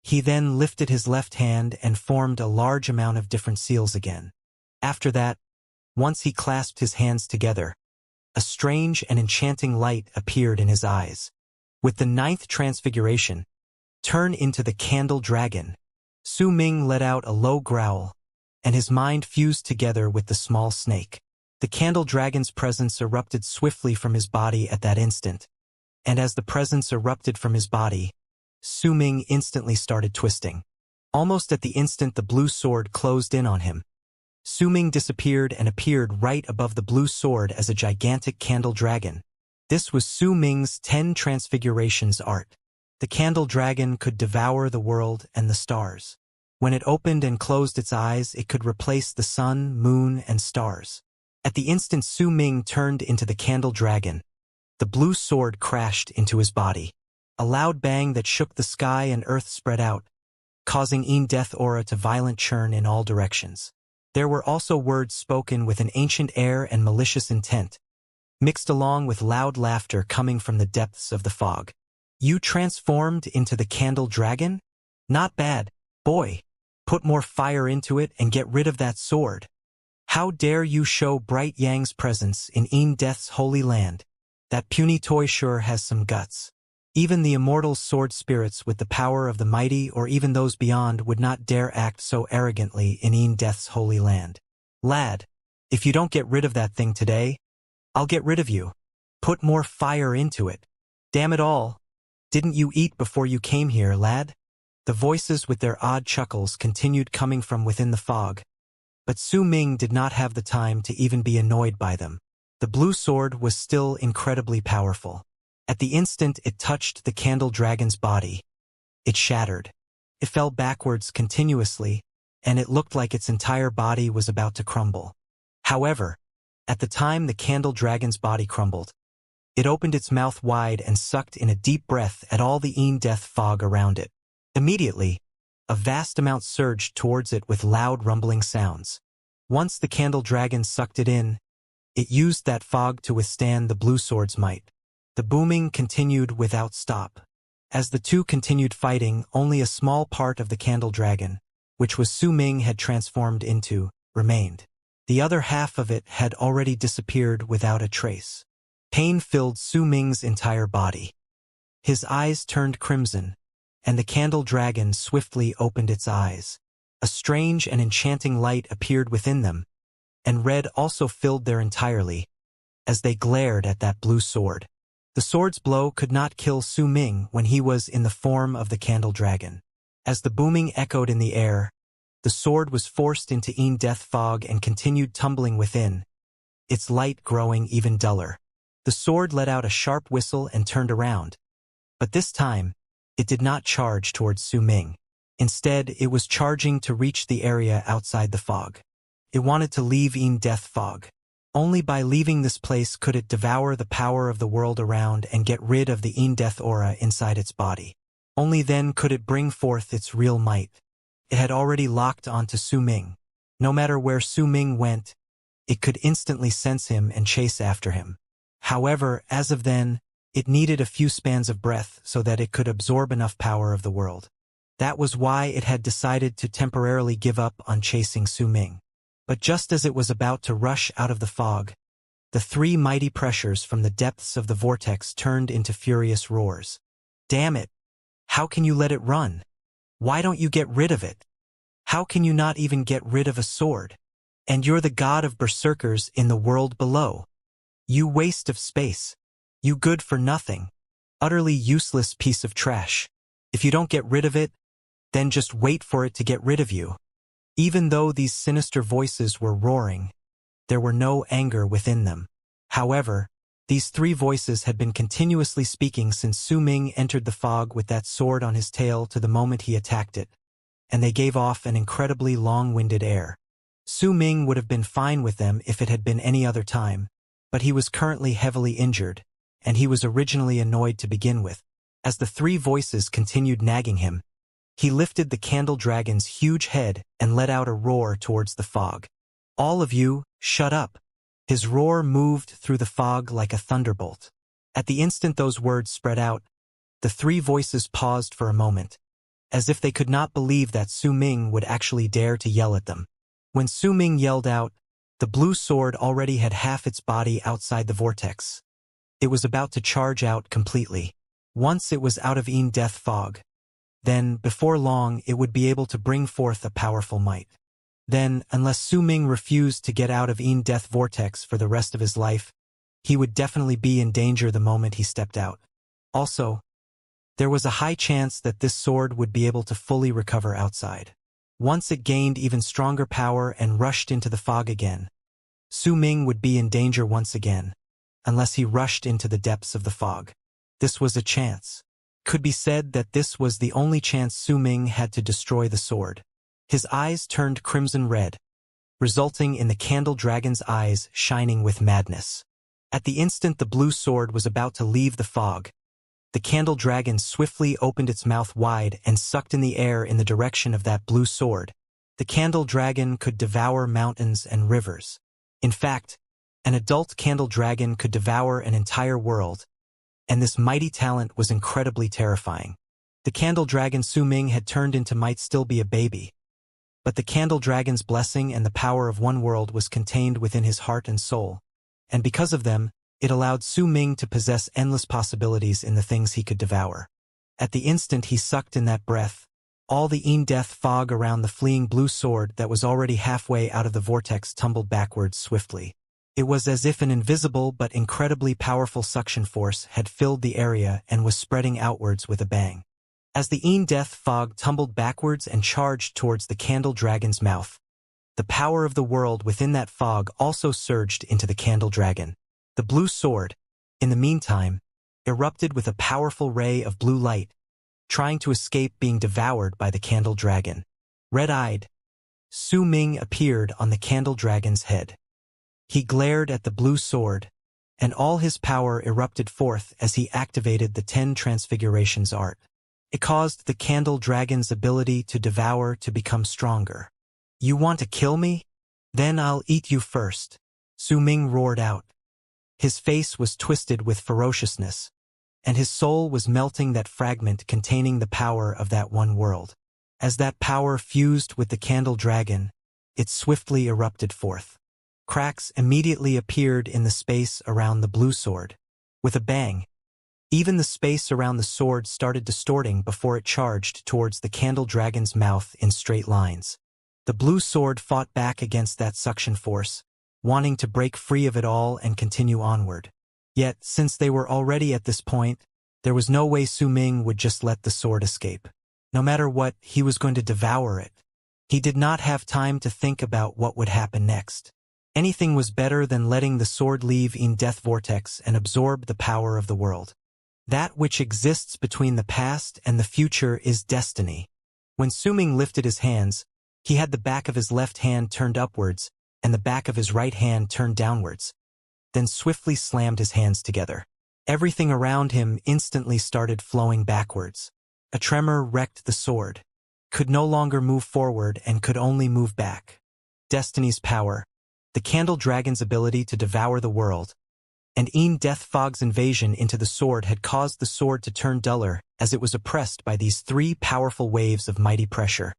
He then lifted his left hand and formed a large amount of different seals again. After that, once he clasped his hands together, a strange and enchanting light appeared in his eyes. With the 9th transfiguration, turn into the candle dragon. Su Ming let out a low growl, and his mind fused together with the small snake. The candle dragon's presence erupted swiftly from his body at that instant, and as the presence erupted from his body, Su Ming instantly started twisting. Almost at the instant the blue sword closed in on him, Su Ming disappeared and appeared right above the blue sword as a gigantic candle dragon. This was Su Ming's 10 transfigurations art. The candle dragon could devour the world and the stars. When it opened and closed its eyes, it could replace the sun, moon, and stars. At the instant Su Ming turned into the candle dragon, the blue sword crashed into his body. A loud bang that shook the sky and earth spread out, causing Death aura to violent churn in all directions. There were also words spoken with an ancient air and malicious intent, mixed along with loud laughter coming from the depths of the fog. You transformed into the candle dragon? Not bad, boy. Put more fire into it and get rid of that sword. How dare you show Bright Yang's presence in Death's holy land? That puny toy sure has some guts. Even the immortal sword spirits with the power of the mighty or even those beyond would not dare act so arrogantly in Death's holy land. Lad, if you don't get rid of that thing today, I'll get rid of you. Put more fire into it. Damn it all. Didn't you eat before you came here, lad? The voices with their odd chuckles continued coming from within the fog, but Su Ming did not have the time to even be annoyed by them. The blue sword was still incredibly powerful. At the instant it touched the candle dragon's body, it shattered. It fell backwards continuously, and it looked like its entire body was about to crumble. However, at the time the candle dragon's body crumbled, it opened its mouth wide and sucked in a deep breath at all the Death fog around it. Immediately, a vast amount surged towards it with loud rumbling sounds. Once the candle dragon sucked it in, it used that fog to withstand the blue sword's might. The booming continued without stop. As the two continued fighting, only a small part of the candle dragon, which was Su Ming had transformed into, remained. The other half of it had already disappeared without a trace. Pain filled Su Ming's entire body. His eyes turned crimson, and the candle dragon swiftly opened its eyes. A strange and enchanting light appeared within them, and red also filled their entirely, as they glared at that blue sword. The sword's blow could not kill Su Ming when he was in the form of the candle dragon. As the booming echoed in the air, the sword was forced into death fog and continued tumbling within, its light growing even duller. The sword let out a sharp whistle and turned around. But this time, it did not charge towards Su Ming. Instead, it was charging to reach the area outside the fog. It wanted to leave death fog. Only by leaving this place could it devour the power of the world around and get rid of the death aura inside its body. Only then could it bring forth its real might. It had already locked onto Su Ming. No matter where Su Ming went, it could instantly sense him and chase after him. However, as of then, it needed a few spans of breath so that it could absorb enough power of the world. That was why it had decided to temporarily give up on chasing Su Ming. But just as it was about to rush out of the fog, the three mighty pressures from the depths of the vortex turned into furious roars. Damn it! How can you let it run? Why don't you get rid of it? How can you not even get rid of a sword? And you're the god of berserkers in the world below. You waste of space. You good for nothing. Utterly useless piece of trash. If you don't get rid of it, then just wait for it to get rid of you. Even though these sinister voices were roaring, there were no anger within them. However, these three voices had been continuously speaking since Su Ming entered the fog with that sword on his tail to the moment he attacked it, and they gave off an incredibly long-winded air. Su Ming would have been fine with them if it had been any other time, but he was currently heavily injured, and he was originally annoyed to begin with. As the three voices continued nagging him, he lifted the candle dragon's huge head and let out a roar towards the fog. All of you, shut up. His roar moved through the fog like a thunderbolt. At the instant those words spread out, the three voices paused for a moment, as if they could not believe that Su Ming would actually dare to yell at them. When Su Ming yelled out, the blue sword already had half its body outside the vortex. It was about to charge out completely. Once it was out of death fog, then, before long, it would be able to bring forth a powerful might. Then, unless Su Ming refused to get out of death vortex for the rest of his life, he would definitely be in danger the moment he stepped out. Also, there was a high chance that this sword would be able to fully recover outside. Once it gained even stronger power and rushed into the fog again, Su Ming would be in danger once again, unless he rushed into the depths of the fog. This was a chance. Could be said that this was the only chance Su Ming had to destroy the sword. His eyes turned crimson red, resulting in the candle dragon's eyes shining with madness. At the instant the blue sword was about to leave the fog, the candle dragon swiftly opened its mouth wide and sucked in the air in the direction of that blue sword. The candle dragon could devour mountains and rivers. In fact, an adult candle dragon could devour an entire world, and this mighty talent was incredibly terrifying. The candle dragon Su Ming had turned into might still be a baby, but the candle dragon's blessing and the power of one world was contained within his heart and soul, and because of them, it allowed Su Ming to possess endless possibilities in the things he could devour. At the instant he sucked in that breath, all the death fog around the fleeing blue sword that was already halfway out of the vortex tumbled backwards swiftly. It was as if an invisible but incredibly powerful suction force had filled the area and was spreading outwards with a bang. As the death fog tumbled backwards and charged towards the candle dragon's mouth, the power of the world within that fog also surged into the candle dragon. The blue sword, in the meantime, erupted with a powerful ray of blue light, trying to escape being devoured by the candle dragon. Red-eyed, Su Ming appeared on the candle dragon's head. He glared at the blue sword, and all his power erupted forth as he activated the 10 Transfigurations art. It caused the candle dragon's ability to devour to become stronger. You want to kill me? Then I'll eat you first, Su Ming roared out. His face was twisted with ferociousness, and his soul was melting that fragment containing the power of that one world. As that power fused with the candle dragon, it swiftly erupted forth. Cracks immediately appeared in the space around the blue sword. With a bang, Even the space around the sword started distorting before it charged towards the candle dragon's mouth in straight lines. The blue sword fought back against that suction force, wanting to break free of it all and continue onward. Yet, since they were already at this point, there was no way Su Ming would just let the sword escape. No matter what, he was going to devour it. He did not have time to think about what would happen next. Anything was better than letting the sword leave in death vortex and absorb the power of the world. That which exists between the past and the future is destiny. When Su Ming lifted his hands, he had the back of his left hand turned upwards and the back of his right hand turned downwards, then swiftly slammed his hands together. Everything around him instantly started flowing backwards. A tremor wrecked the sword. Could no longer move forward and could only move back. Destiny's power, the candle dragon's ability to devour the world, and Death Fog's invasion into the sword had caused the sword to turn duller as it was oppressed by these three powerful waves of mighty pressure,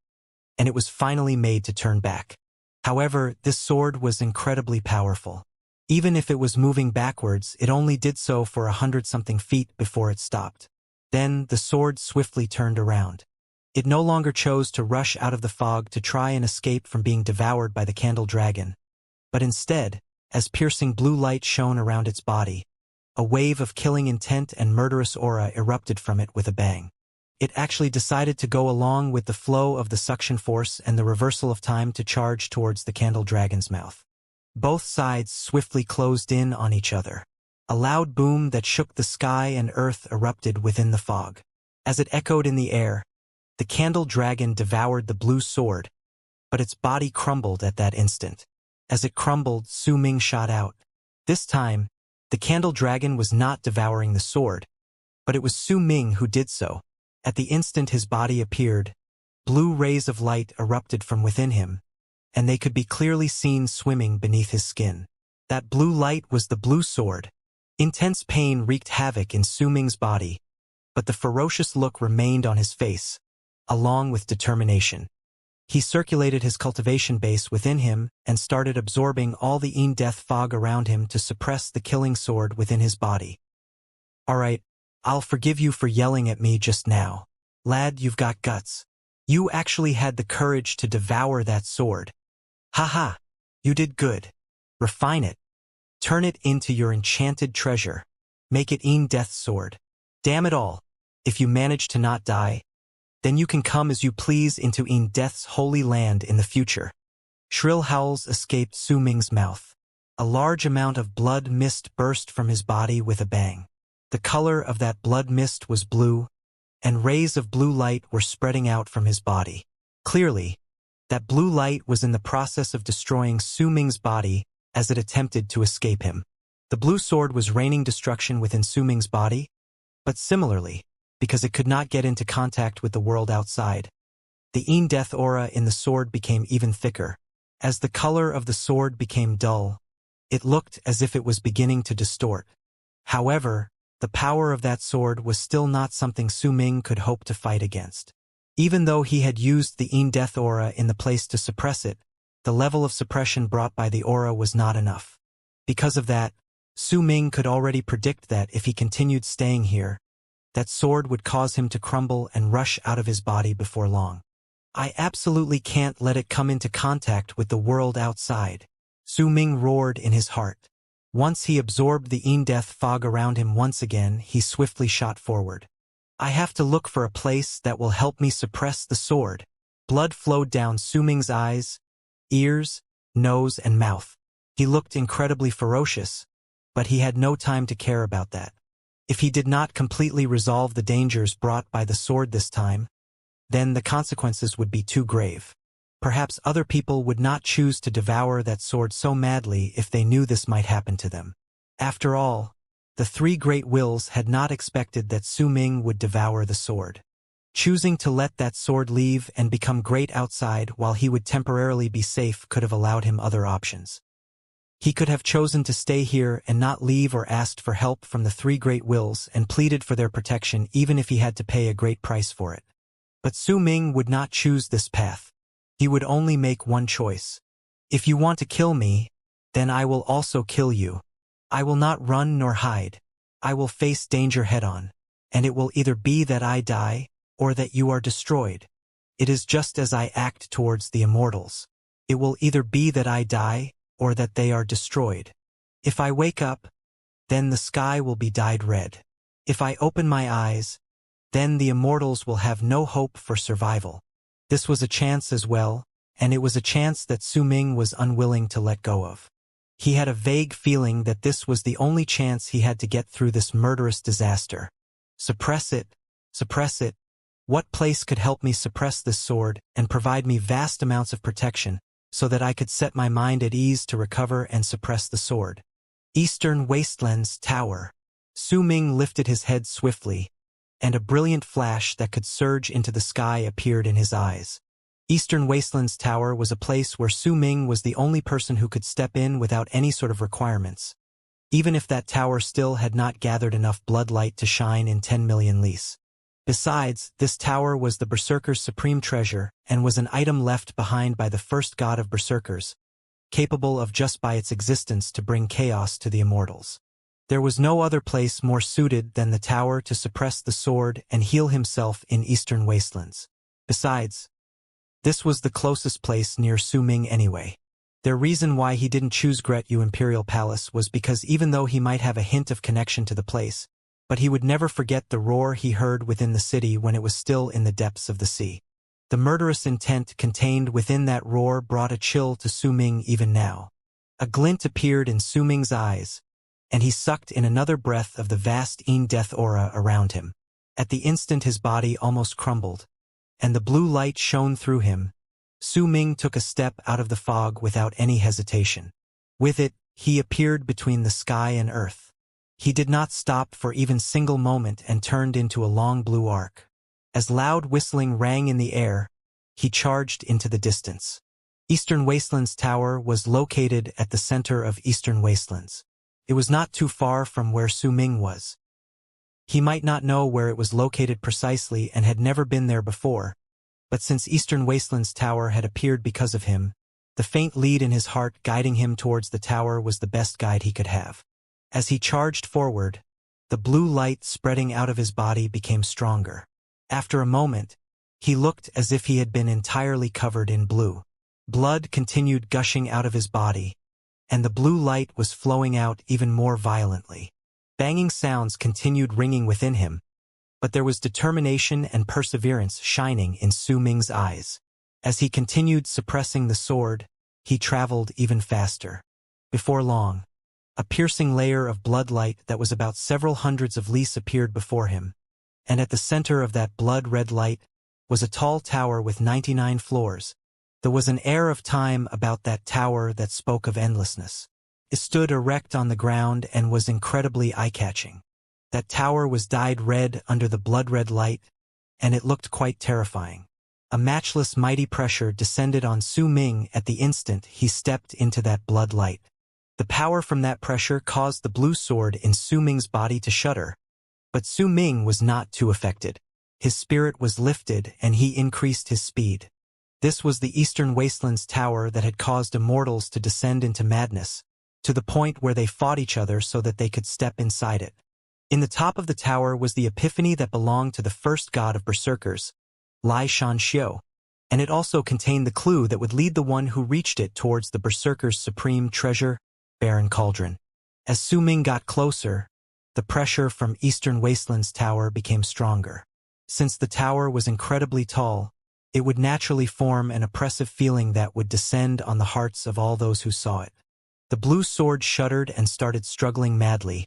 and it was finally made to turn back. However, this sword was incredibly powerful. Even if it was moving backwards, it only did so for 100-something feet before it stopped. Then, the sword swiftly turned around. It no longer chose to rush out of the fog to try and escape from being devoured by the candle dragon, but instead, as piercing blue light shone around its body, a wave of killing intent and murderous aura erupted from it with a bang. It actually decided to go along with the flow of the suction force and the reversal of time to charge towards the candle dragon's mouth. Both sides swiftly closed in on each other. A loud boom that shook the sky and earth erupted within the fog. As it echoed in the air, the candle dragon devoured the blue sword, but its body crumbled at that instant. As it crumbled, Su Ming shot out. This time, the candle dragon was not devouring the sword, but it was Su Ming who did so. At the instant his body appeared, blue rays of light erupted from within him, and they could be clearly seen swimming beneath his skin. That blue light was the blue sword. Intense pain wreaked havoc in Su Ming's body, but the ferocious look remained on his face, along with determination. He circulated his cultivation base within him and started absorbing all the death fog around him to suppress the killing sword within his body. "Alright, I'll forgive you for yelling at me just now. Lad, you've got guts. You actually had the courage to devour that sword. Haha, you did good. Refine it. Turn it into your enchanted treasure. Make it death sword. Damn it all. If you manage to not die, then you can come as you please into death's holy land in the future." Shrill howls escaped Su Ming's mouth. A large amount of blood mist burst from his body with a bang. The color of that blood mist was blue, and rays of blue light were spreading out from his body. Clearly, that blue light was in the process of destroying Su Ming's body as it attempted to escape him. The blue sword was raining destruction within Su Ming's body, but similarly, because it could not get into contact with the world outside, the death aura in the sword became even thicker. As the color of the sword became dull, it looked as if it was beginning to distort. However, the power of that sword was still not something Su Ming could hope to fight against. Even though he had used the death aura in the place to suppress it, the level of suppression brought by the aura was not enough. Because of that, Su Ming could already predict that if he continued staying here, that sword would cause him to crumble and rush out of his body before long. "I absolutely can't let it come into contact with the world outside," Su Ming roared in his heart. Once he absorbed the death fog around him once again, he swiftly shot forward. "I have to look for a place that will help me suppress the sword." Blood flowed down Su Ming's eyes, ears, nose, and mouth. He looked incredibly ferocious, but he had no time to care about that. If he did not completely resolve the dangers brought by the sword this time, then the consequences would be too grave. Perhaps other people would not choose to devour that sword so madly if they knew this might happen to them. After all, the three great wills had not expected that Su Ming would devour the sword. Choosing to let that sword leave and become great outside while he would temporarily be safe could have allowed him other options. He could have chosen to stay here and not leave or asked for help from the three great wills and pleaded for their protection even if he had to pay a great price for it. But Su Ming would not choose this path. He would only make one choice. "If you want to kill me, then I will also kill you. I will not run nor hide. I will face danger head-on, and it will either be that I die, or that you are destroyed. It is just as I act towards the immortals. It will either be that I die, or that they are destroyed. If I wake up, then the sky will be dyed red. If I open my eyes, then the immortals will have no hope for survival. This was a chance as well, and it was a chance that Su Ming was unwilling to let go of. He had a vague feeling that this was the only chance he had to get through this murderous disaster. Suppress it, suppress it. What place could help me suppress this sword and provide me vast amounts of protection so that I could set my mind at ease to recover and suppress the sword? Eastern Wastelands Tower. Su Ming lifted his head swiftly, and a brilliant flash that could surge into the sky appeared in his eyes. Eastern Wastelands Tower was a place where Su Ming was the only person who could step in without any sort of requirements, even if that tower still had not gathered enough bloodlight to shine in 10 million lis. Besides, this tower was the Berserker's supreme treasure and was an item left behind by the first god of Berserkers, capable of just by its existence to bring chaos to the immortals. There was no other place more suited than the tower to suppress the sword and heal himself in Eastern Wastelands. Besides, this was the closest place near Su Ming anyway. Their reason why he didn't choose Gretu Imperial Palace was because even though he might have a hint of connection to the place, but he would never forget the roar he heard within the city when it was still in the depths of the sea. The murderous intent contained within that roar brought a chill to Su Ming even now. A glint appeared in Su Ming's eyes, and he sucked in another breath of the vast death aura around him. At the instant his body almost crumbled, and the blue light shone through him. Su Ming took a step out of the fog without any hesitation. With it, he appeared between the sky and earth. He did not stop for even single moment and turned into a long blue arc. As loud whistling rang in the air, he charged into the distance. Eastern Wastelands Tower was located at the center of Eastern Wastelands. It was not too far from where Su Ming was. He might not know where it was located precisely and had never been there before, but since Eastern Wastelands Tower had appeared because of him, the faint lead in his heart guiding him towards the tower was the best guide he could have. As he charged forward, the blue light spreading out of his body became stronger. After a moment, he looked as if he had been entirely covered in blue. Blood continued gushing out of his body, and the blue light was flowing out even more violently. Banging sounds continued ringing within him, but there was determination and perseverance shining in Su Ming's eyes. As he continued suppressing the sword, he traveled even faster. Before long, a piercing layer of bloodlight that was about several hundreds of lis appeared before him, and at the center of that blood-red light was a tall tower with 99 floors. There was an air of time about that tower that spoke of endlessness. It stood erect on the ground and was incredibly eye-catching. That tower was dyed red under the blood-red light, and it looked quite terrifying. A matchless mighty pressure descended on Su Ming at the instant he stepped into that blood light. The power from that pressure caused the blue sword in Su Ming's body to shudder, but Su Ming was not too affected. His spirit was lifted and he increased his speed. This was the Eastern Wastelands Tower that had caused immortals to descend into madness, to the point where they fought each other so that they could step inside it. In the top of the tower was the epiphany that belonged to the first god of Berserkers, Xianxia, and it also contained the clue that would lead the one who reached it towards the Berserkers' supreme treasure, Barren Cauldron. As Su Ming got closer, the pressure from Eastern Wastelands Tower became stronger. Since the tower was incredibly tall, it would naturally form an oppressive feeling that would descend on the hearts of all those who saw it. The blue sword shuddered and started struggling madly,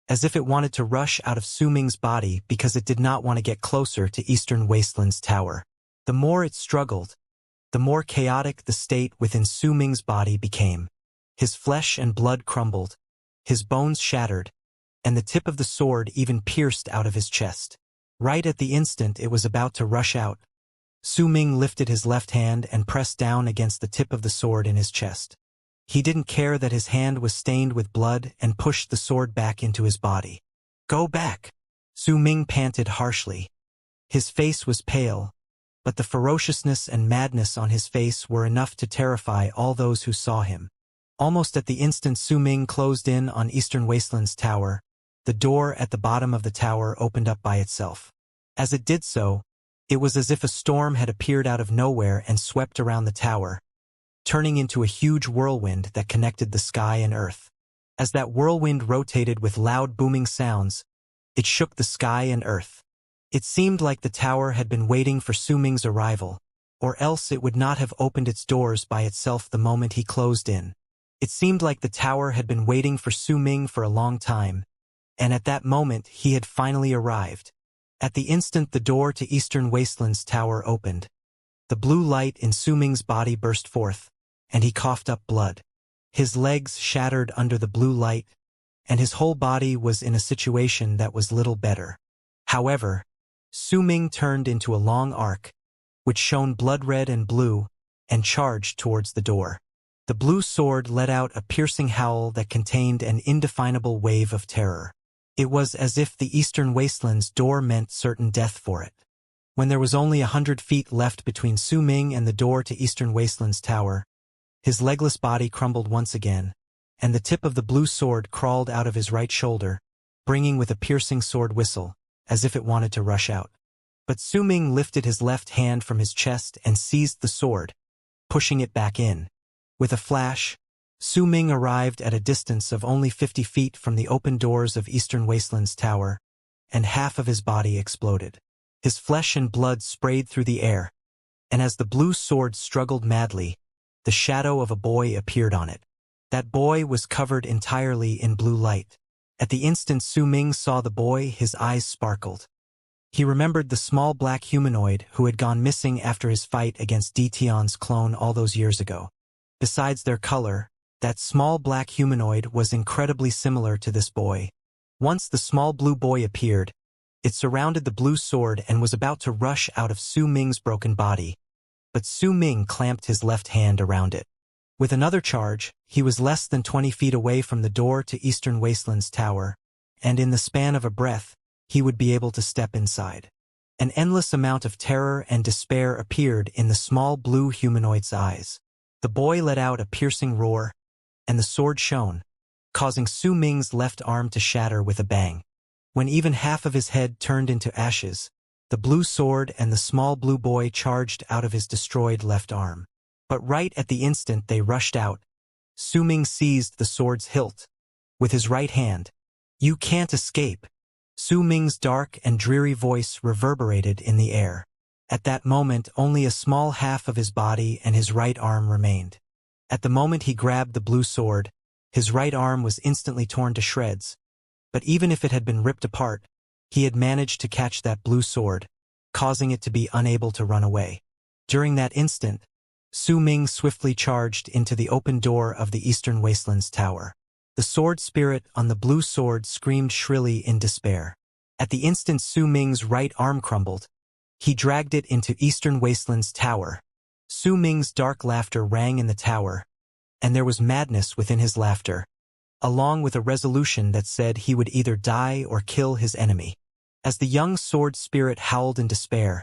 as if it wanted to rush out of Su Ming's body because it did not want to get closer to Eastern Wastelands Tower. The more it struggled, the more chaotic the state within Su Ming's body became. His flesh and blood crumbled, his bones shattered, and the tip of the sword even pierced out of his chest. Right at the instant it was about to rush out, Su Ming lifted his left hand and pressed down against the tip of the sword in his chest. He didn't care that his hand was stained with blood and pushed the sword back into his body. "Go back!" Su Ming panted harshly. His face was pale, but the ferociousness and madness on his face were enough to terrify all those who saw him. Almost at the instant Su Ming closed in on Eastern Wastelands Tower, the door at the bottom of the tower opened up by itself. As it did so, it was as if a storm had appeared out of nowhere and swept around the tower, turning into a huge whirlwind that connected the sky and earth. As that whirlwind rotated with loud booming sounds, it shook the sky and earth. It seemed like the tower had been waiting for Su Ming's arrival, or else it would not have opened its doors by itself the moment he closed in. It seemed like the tower had been waiting for Su Ming for a long time, and at that moment he had finally arrived. At the instant the door to Eastern Wasteland's tower opened, the blue light in Su Ming's body burst forth, and he coughed up blood. His legs shattered under the blue light, and his whole body was in a situation that was little better. However, Su Ming turned into a long arc, which shone blood-red and blue, and charged towards the door. The blue sword let out a piercing howl that contained an indefinable wave of terror. It was as if the Eastern Wasteland's door meant certain death for it. When there was only 100 feet left between Su Ming and the door to Eastern Wasteland's tower, his legless body crumbled once again, and the tip of the blue sword crawled out of his right shoulder, bringing with a piercing sword whistle, as if it wanted to rush out. But Su Ming lifted his left hand from his chest and seized the sword, pushing it back in. With a flash, Su Ming arrived at a distance of only 50 feet from the open doors of Eastern Wasteland's tower, and half of his body exploded. His flesh and blood sprayed through the air, and as the blue sword struggled madly, the shadow of a boy appeared on it. That boy was covered entirely in blue light. At the instant Su Ming saw the boy, his eyes sparkled. He remembered the small black humanoid who had gone missing after his fight against Tion's clone all those years ago. Besides their color, that small black humanoid was incredibly similar to this boy. Once the small blue boy appeared, it surrounded the blue sword and was about to rush out of Su Ming's broken body, but Su Ming clamped his left hand around it. With another charge, he was less than 20 feet away from the door to Eastern Wasteland's tower, and in the span of a breath, he would be able to step inside. An endless amount of terror and despair appeared in the small blue humanoid's eyes. The boy let out a piercing roar, and the sword shone, causing Su Ming's left arm to shatter with a bang. When even half of his head turned into ashes, the blue sword and the small blue boy charged out of his destroyed left arm. But right at the instant they rushed out, Su Ming seized the sword's hilt with his right hand. "You can't escape." Su Ming's dark and dreary voice reverberated in the air. At that moment only a small half of his body and his right arm remained. At the moment he grabbed the blue sword, his right arm was instantly torn to shreds. But even if it had been ripped apart, he had managed to catch that blue sword, causing it to be unable to run away. During that instant, Su Ming swiftly charged into the open door of the Eastern Wasteland's tower. The sword spirit on the blue sword screamed shrilly in despair. At the instant Su Ming's right arm crumbled, he dragged it into Eastern Wasteland's tower. Su Ming's dark laughter rang in the tower, and there was madness within his laughter, along with a resolution that said he would either die or kill his enemy. As the young sword spirit howled in despair,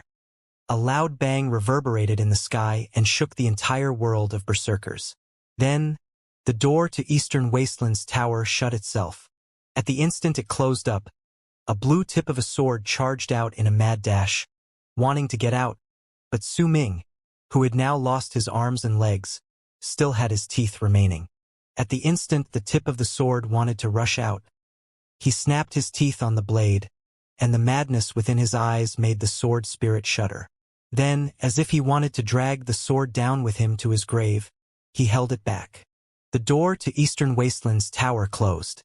a loud bang reverberated in the sky and shook the entire world of berserkers. Then, the door to Eastern Wasteland's tower shut itself. At the instant it closed up, a blue tip of a sword charged out in a mad dash, wanting to get out, but Su Ming, who had now lost his arms and legs, still had his teeth remaining. At the instant the tip of the sword wanted to rush out, he snapped his teeth on the blade, and the madness within his eyes made the sword spirit shudder. Then, as if he wanted to drag the sword down with him to his grave, he held it back. The door to Eastern Wasteland's tower closed.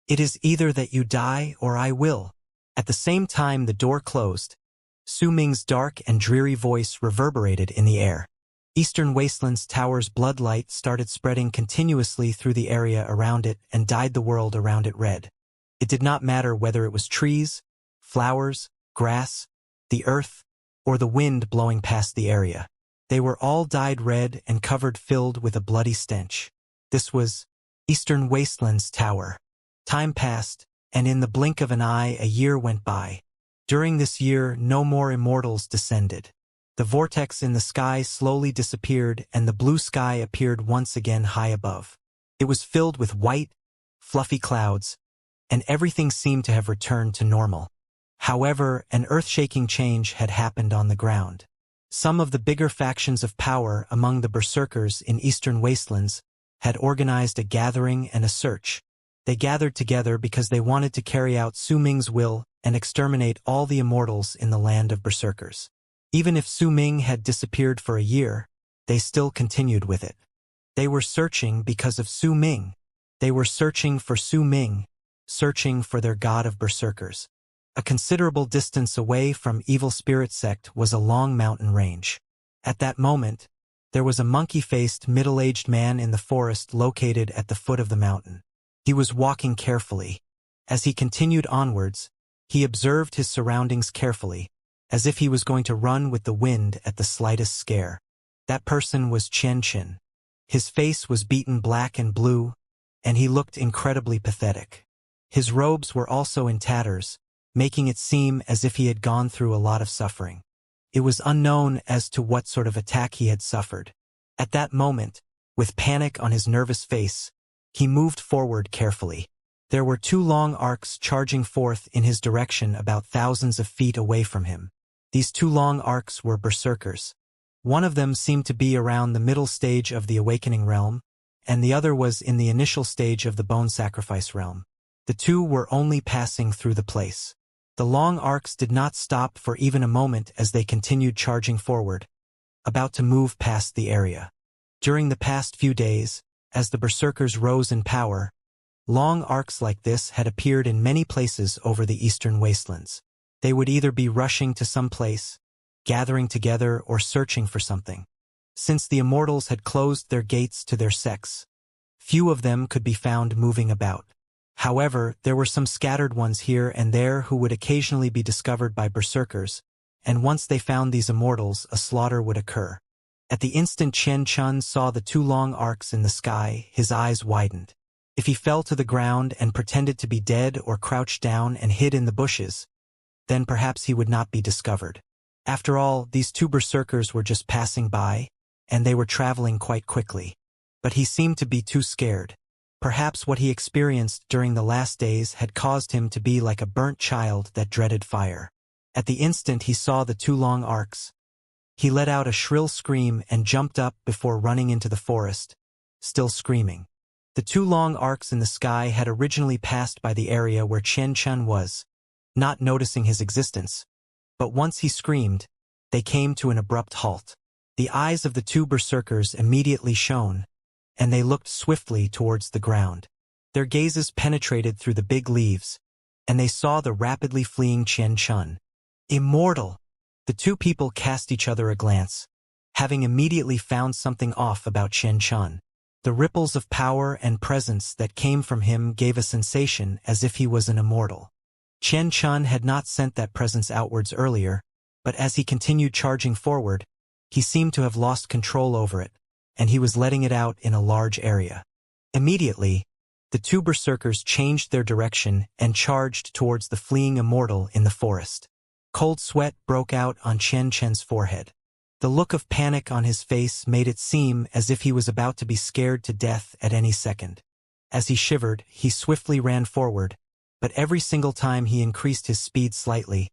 "It is either that you die or I will." At the same time the door closed, Su Ming's dark and dreary voice reverberated in the air. Eastern Wasteland's tower's bloodlight started spreading continuously through the area around it and dyed the world around it red. It did not matter whether it was trees, flowers, grass, the earth, or the wind blowing past the area. They were all dyed red and covered filled with a bloody stench. This was Eastern Wasteland's tower. Time passed, and in the blink of an eye a year went by. During this year no more immortals descended. The vortex in the sky slowly disappeared and the blue sky appeared once again high above. It was filled with white, fluffy clouds, and everything seemed to have returned to normal. However, an earth-shaking change had happened on the ground. Some of the bigger factions of power among the berserkers in Eastern Wastelands had organized a gathering and a search. They gathered together because they wanted to carry out Su Ming's will and exterminate all the immortals in the land of berserkers. Even if Su Ming had disappeared for a year, they still continued with it. They were searching because of Su Ming. They were searching for Su Ming, searching for their god of berserkers. A considerable distance away from Evil Spirit Sect was a long mountain range. At that moment, there was a monkey-faced, middle-aged man in the forest located at the foot of the mountain. He was walking carefully. As he continued onwards, he observed his surroundings carefully, as if he was going to run with the wind at the slightest scare. That person was Qianxia. His face was beaten black and blue, and he looked incredibly pathetic. His robes were also in tatters, making it seem as if he had gone through a lot of suffering. It was unknown as to what sort of attack he had suffered. At that moment, with panic on his nervous face, he moved forward carefully. There were two long arcs charging forth in his direction about thousands of feet away from him. These two long arcs were berserkers. One of them seemed to be around the middle stage of the Awakening realm, and the other was in the initial stage of the Bone Sacrifice realm. The two were only passing through the place. The long arcs did not stop for even a moment as they continued charging forward, about to move past the area. During the past few days, as the berserkers rose in power, long arcs like this had appeared in many places over the eastern wastelands. They would either be rushing to some place, gathering together, or searching for something. Since the immortals had closed their gates to their sects, few of them could be found moving about. However, there were some scattered ones here and there who would occasionally be discovered by berserkers, and once they found these immortals, a slaughter would occur. At the instant Qianxia saw the two long arcs in the sky, his eyes widened. If he fell to the ground and pretended to be dead or crouched down and hid in the bushes, then perhaps he would not be discovered. After all, these two berserkers were just passing by, and they were traveling quite quickly. But he seemed to be too scared. Perhaps what he experienced during the last days had caused him to be like a burnt child that dreaded fire. At the instant he saw the two long arcs, he let out a shrill scream and jumped up before running into the forest, still screaming. The two long arcs in the sky had originally passed by the area where Qianxia was, not noticing his existence. But once he screamed, they came to an abrupt halt. The eyes of the two berserkers immediately shone, and they looked swiftly towards the ground. Their gazes penetrated through the big leaves, and they saw the rapidly fleeing Qianxia. Immortal! The two people cast each other a glance, having immediately found something off about Qianxia. The ripples of power and presence that came from him gave a sensation as if he was an immortal. Qianxia had not sent that presence outwards earlier, but as he continued charging forward, he seemed to have lost control over it, and he was letting it out in a large area. Immediately, the two berserkers changed their direction and charged towards the fleeing immortal in the forest. Cold sweat broke out on Qianxia's forehead. The look of panic on his face made it seem as if he was about to be scared to death at any second. As he shivered, he swiftly ran forward, but every single time he increased his speed slightly,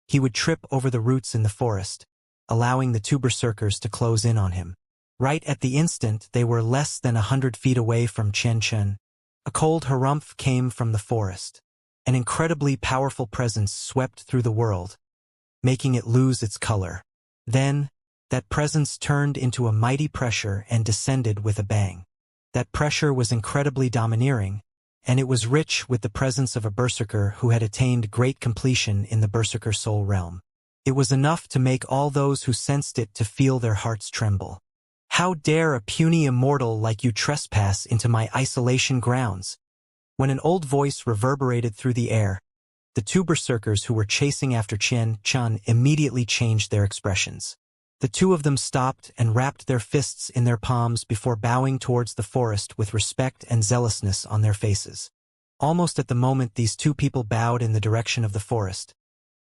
he would trip over the roots in the forest, allowing the two berserkers to close in on him. Right at the instant they were less than 100 feet away from Qianxia, a cold harumph came from the forest. An incredibly powerful presence swept through the world, making it lose its color. Then, that presence turned into a mighty pressure and descended with a bang. That pressure was incredibly domineering, and it was rich with the presence of a berserker who had attained great completion in the berserker soul realm. It was enough to make all those who sensed it to feel their hearts tremble. How dare a puny immortal like you trespass into my isolation grounds? When an old voice reverberated through the air, the two berserkers who were chasing after Qianxia immediately changed their expressions. The two of them stopped and wrapped their fists in their palms before bowing towards the forest with respect and zealousness on their faces. Almost at the moment these two people bowed in the direction of the forest,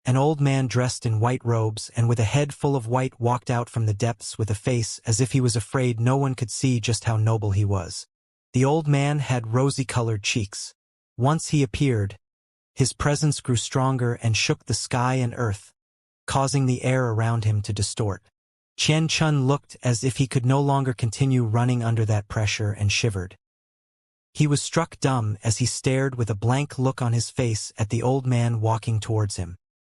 an old man dressed in white robes and with a head full of white walked out from the depths with a face as if he was afraid no one could see just how noble he was. The old man had rosy-colored cheeks, Once he appeared, his presence grew stronger and shook the sky and earth, causing the air around him to distort. Qian Chun looked as if he could no longer continue running under that pressure and shivered. He was struck dumb as he stared with a blank look on his face at the old man walking towards him.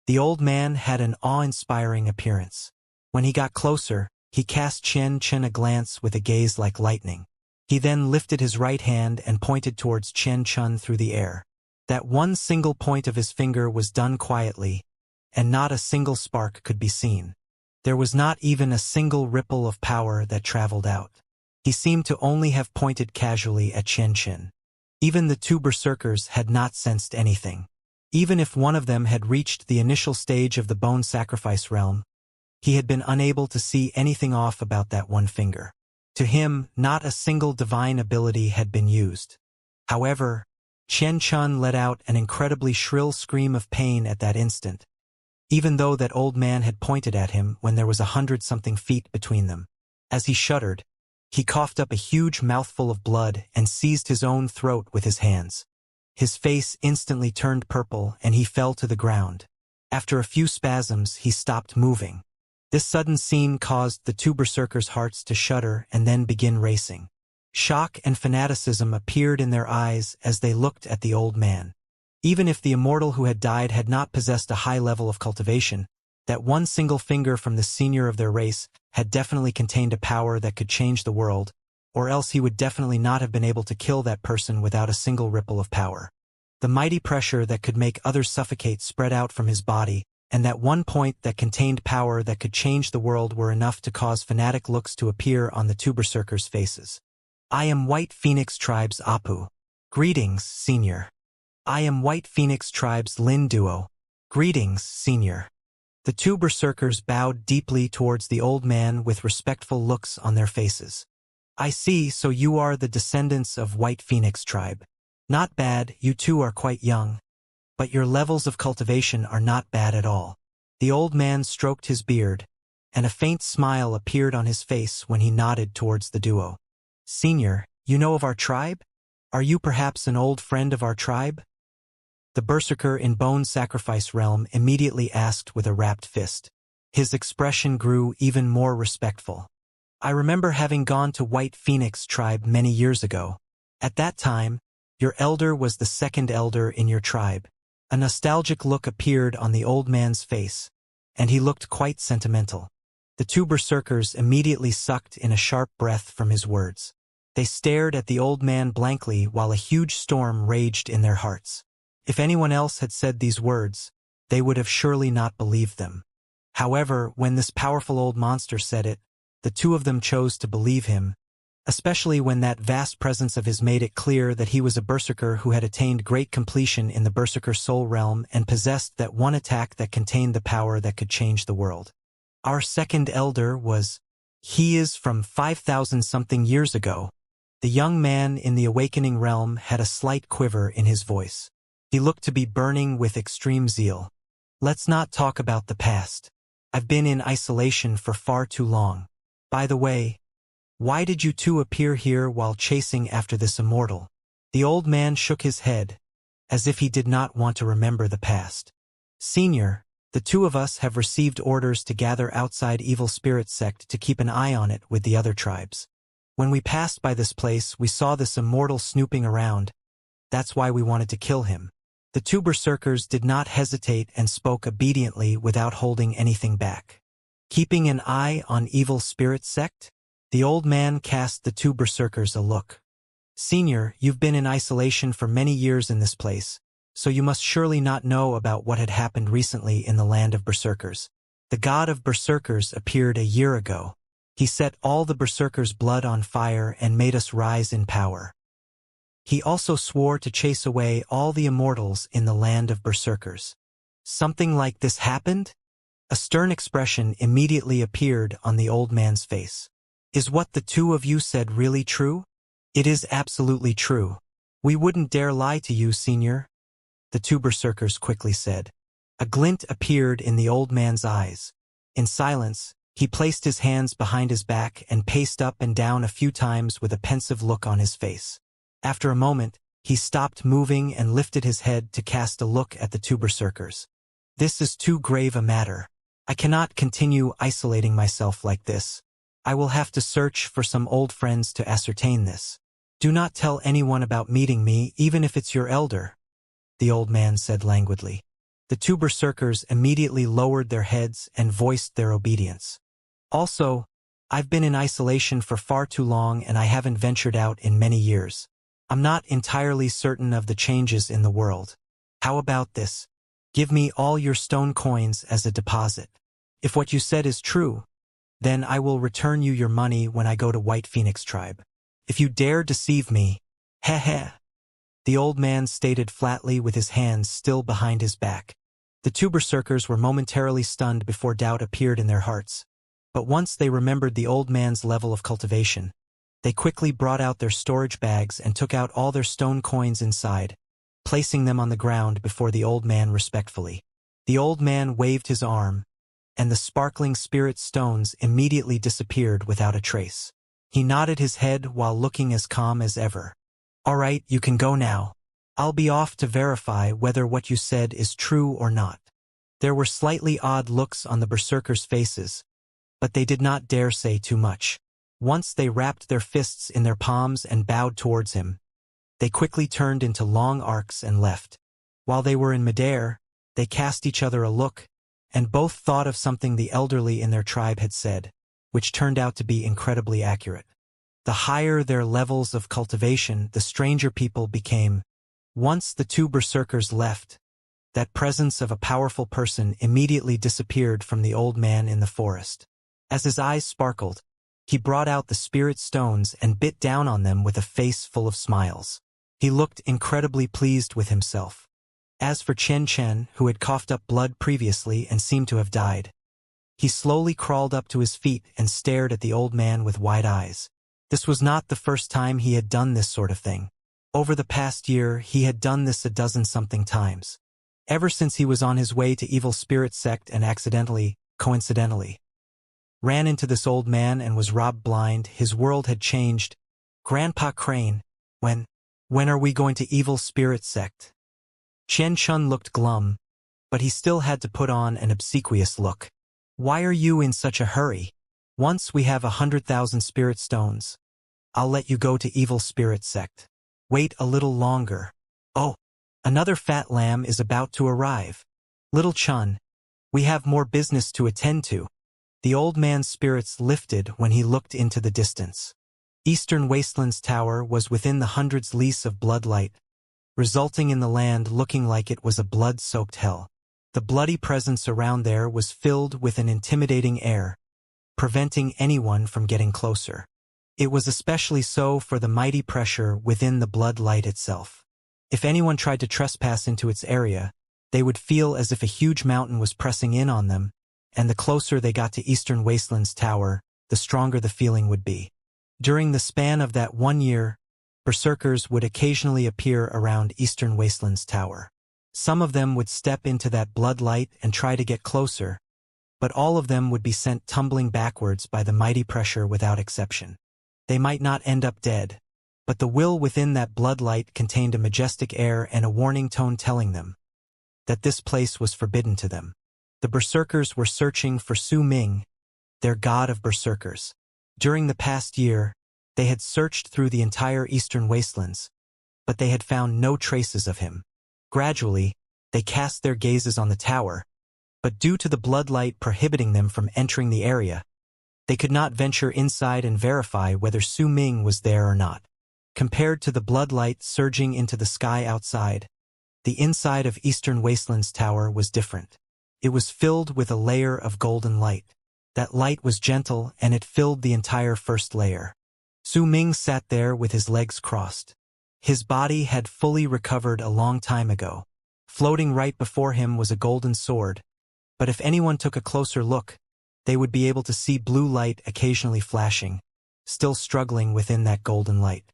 The old man had an awe-inspiring appearance. When he got closer, he cast Qian Chun a glance with a gaze like lightning. He then lifted his right hand and pointed towards Qian Chun through the air. That one single point of his finger was done quietly, and not a single spark could be seen. There was not even a single ripple of power that traveled out. He seemed to only have pointed casually at Qian Chun. Even the two berserkers had not sensed anything. Even if one of them had reached the initial stage of the bone sacrifice realm, he had been unable to see anything off about that one finger. To him, not a single divine ability had been used. However, Qian Chun let out an incredibly shrill scream of pain at that instant, even though that old man had pointed at him when there was 100-something feet between them. As he shuddered, he coughed up a huge mouthful of blood and seized his own throat with his hands. His face instantly turned purple and he fell to the ground. After a few spasms, he stopped moving. This sudden scene caused the two berserkers' hearts to shudder and then begin racing. Shock and fanaticism appeared in their eyes as they looked at the old man. Even if the immortal who had died had not possessed a high level of cultivation, that one single finger from the senior of their race had definitely contained a power that could change the world, or else he would definitely not have been able to kill that person without a single ripple of power. The mighty pressure that could make others suffocate spread out from his body, and that one point that contained power that could change the world were enough to cause fanatic looks to appear on the two berserkers' faces. I am White Phoenix Tribe's Apu. Greetings, Senior. I am White Phoenix Tribe's Lin Duo. Greetings, Senior. The two berserkers bowed deeply towards the old man with respectful looks on their faces. I see, so you are the descendants of White Phoenix Tribe. Not bad, you two are quite young. But your levels of cultivation are not bad at all. The old man stroked his beard, and a faint smile appeared on his face when he nodded towards the duo. Senior, you know of our tribe? Are you perhaps an old friend of our tribe? The berserker in Bone Sacrifice Realm immediately asked with a wrapped fist. His expression grew even more respectful. I remember having gone to White Phoenix Tribe many years ago. At that time, your elder was the second elder in your tribe. A nostalgic look appeared on the old man's face, and he looked quite sentimental. The two berserkers immediately sucked in a sharp breath from his words. They stared at the old man blankly while a huge storm raged in their hearts. If anyone else had said these words, they would have surely not believed them. However, when this powerful old monster said it, the two of them chose to believe him, especially when that vast presence of his made it clear that he was a berserker who had attained great completion in the berserker soul realm and possessed that one attack that contained the power that could change the world. Our second elder he is from 5,000-something years ago. The young man in the awakening realm had a slight quiver in his voice. He looked to be burning with extreme zeal. Let's not talk about the past. I've been in isolation for far too long. By the way, why did you two appear here while chasing after this immortal? The old man shook his head, as if he did not want to remember the past. Senior, the two of us have received orders to gather outside Evil Spirit Sect to keep an eye on it with the other tribes. When we passed by this place, we saw this immortal snooping around. That's why we wanted to kill him. The two berserkers did not hesitate and spoke obediently without holding anything back. Keeping an eye on Evil Spirit Sect? The old man cast the two berserkers a look. Senior, you've been in isolation for many years in this place, so you must surely not know about what had happened recently in the land of berserkers. The god of berserkers appeared a year ago. He set all the berserkers' blood on fire and made us rise in power. He also swore to chase away all the immortals in the land of berserkers. Something like this happened? A stern expression immediately appeared on the old man's face. Is what the two of you said really true? It is absolutely true. We wouldn't dare lie to you, Senior, the two berserkers quickly said. A glint appeared in the old man's eyes. In silence, he placed his hands behind his back and paced up and down a few times with a pensive look on his face. After a moment, He stopped moving and lifted his head to cast a look at the two berserkers. This is too grave a matter. I cannot continue isolating myself like this. I will have to search for some old friends to ascertain this. Do not tell anyone about meeting me, even if it's your elder, the old man said languidly. The two berserkers immediately lowered their heads and voiced their obedience. Also, I've been in isolation for far too long and I haven't ventured out in many years. I'm not entirely certain of the changes in the world. How about this? Give me all your stone coins as a deposit. If what you said is true, then I will return you your money when I go to White Phoenix tribe. If you dare deceive me, heh, the old man stated flatly with his hands still behind his back. The two berserkers were momentarily stunned before doubt appeared in their hearts. But once they remembered the old man's level of cultivation, they quickly brought out their storage bags and took out all their stone coins inside, placing them on the ground before the old man respectfully. The old man waved his arm, and the sparkling spirit stones immediately disappeared without a trace. He nodded his head while looking as calm as ever. All right, you can go now. I'll be off to verify whether what you said is true or not. There were slightly odd looks on the berserkers' faces, but they did not dare say too much. Once they wrapped their fists in their palms and bowed towards him, they quickly turned into long arcs and left. While they were in midair, they cast each other a look, and both thought of something the elderly in their tribe had said, which turned out to be incredibly accurate. The higher their levels of cultivation, the stranger people became. Once the two berserkers left, that presence of a powerful person immediately disappeared from the old man in the forest. As his eyes sparkled, he brought out the spirit stones and bit down on them with a face full of smiles. He looked incredibly pleased with himself. As for Chen, who had coughed up blood previously and seemed to have died, he slowly crawled up to his feet and stared at the old man with wide eyes. This was not the first time he had done this sort of thing. Over the past year, he had done this a dozen-something times. Ever since he was on his way to Evil Spirit Sect and coincidentally, ran into this old man and was robbed blind, his world had changed. Grandpa Crane, when are we going to Evil Spirit Sect? Chen looked glum, but he still had to put on an obsequious look. Why are you in such a hurry? Once we have 100,000 spirit stones, I'll let you go to Evil Spirit Sect. Wait a little longer. Oh, another fat lamb is about to arrive. Little Chun, we have more business to attend to. The old man's spirits lifted when he looked into the distance. Eastern Wasteland's tower was within the hundreds lease of bloodlight, resulting in the land looking like it was a blood-soaked hell. The bloody presence around there was filled with an intimidating air, preventing anyone from getting closer. It was especially so for the mighty pressure within the bloodlight itself. If anyone tried to trespass into its area, they would feel as if a huge mountain was pressing in on them, and the closer they got to Eastern Wasteland's tower, the stronger the feeling would be. During the span of that 1 year, berserkers would occasionally appear around Eastern Wasteland's tower. Some of them would step into that bloodlight and try to get closer, but all of them would be sent tumbling backwards by the mighty pressure without exception. They might not end up dead, but the will within that bloodlight contained a majestic air and a warning tone telling them that this place was forbidden to them. The berserkers were searching for Su Ming, their god of berserkers. During the past year, they had searched through the entire Eastern Wastelands, but they had found no traces of him. Gradually, they cast their gazes on the tower, but due to the bloodlight prohibiting them from entering the area, they could not venture inside and verify whether Su Ming was there or not. Compared to the bloodlight surging into the sky outside, the inside of Eastern Wasteland's tower was different. It was filled with a layer of golden light. That light was gentle and it filled the entire first layer. Su Ming sat there with his legs crossed. His body had fully recovered a long time ago. Floating right before him was a golden sword, but if anyone took a closer look, they would be able to see blue light occasionally flashing, still struggling within that golden light.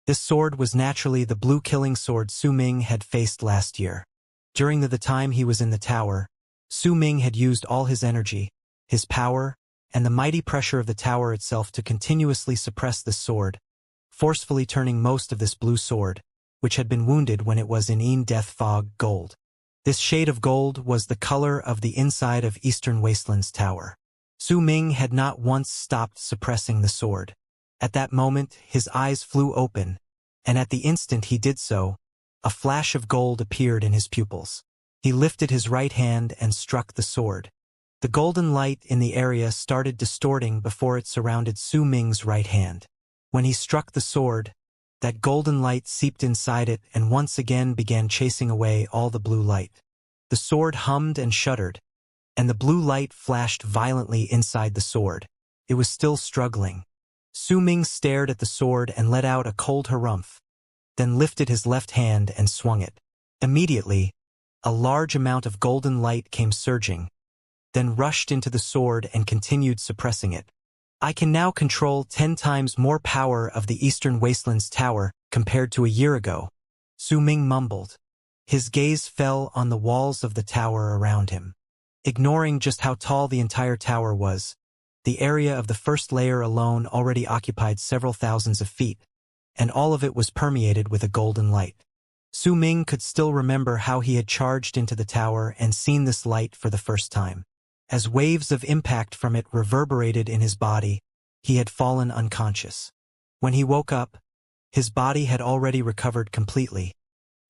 This sword was naturally the blue killing sword Su Ming had faced last year. During the time he was in the tower, Su Ming had used all his energy, his power, and the mighty pressure of the tower itself to continuously suppress this sword, forcefully turning most of this blue sword which had been wounded when it was in death fog gold. This shade of gold was the color of the inside of Eastern Wasteland's tower. Su Ming had not once stopped suppressing the sword. At that moment, his eyes flew open, and at the instant he did so, a flash of gold appeared in his pupils. He lifted his right hand and struck the sword. The golden light in the area started distorting before it surrounded Su Ming's right hand. When he struck the sword, that golden light seeped inside it and once again began chasing away all the blue light. The sword hummed and shuddered, and the blue light flashed violently inside the sword. It was still struggling. Su Ming stared at the sword and let out a cold harumph, then lifted his left hand and swung it. Immediately, a large amount of golden light came surging, then rushed into the sword and continued suppressing it. I can now control 10 times more power of the Eastern Wasteland's tower compared to a year ago, Su Ming mumbled. His gaze fell on the walls of the tower around him. Ignoring just how tall the entire tower was, the area of the first layer alone already occupied several thousands of feet, and all of it was permeated with a golden light. Su Ming could still remember how he had charged into the tower and seen this light for the first time. As waves of impact from it reverberated in his body, he had fallen unconscious. When he woke up, his body had already recovered completely,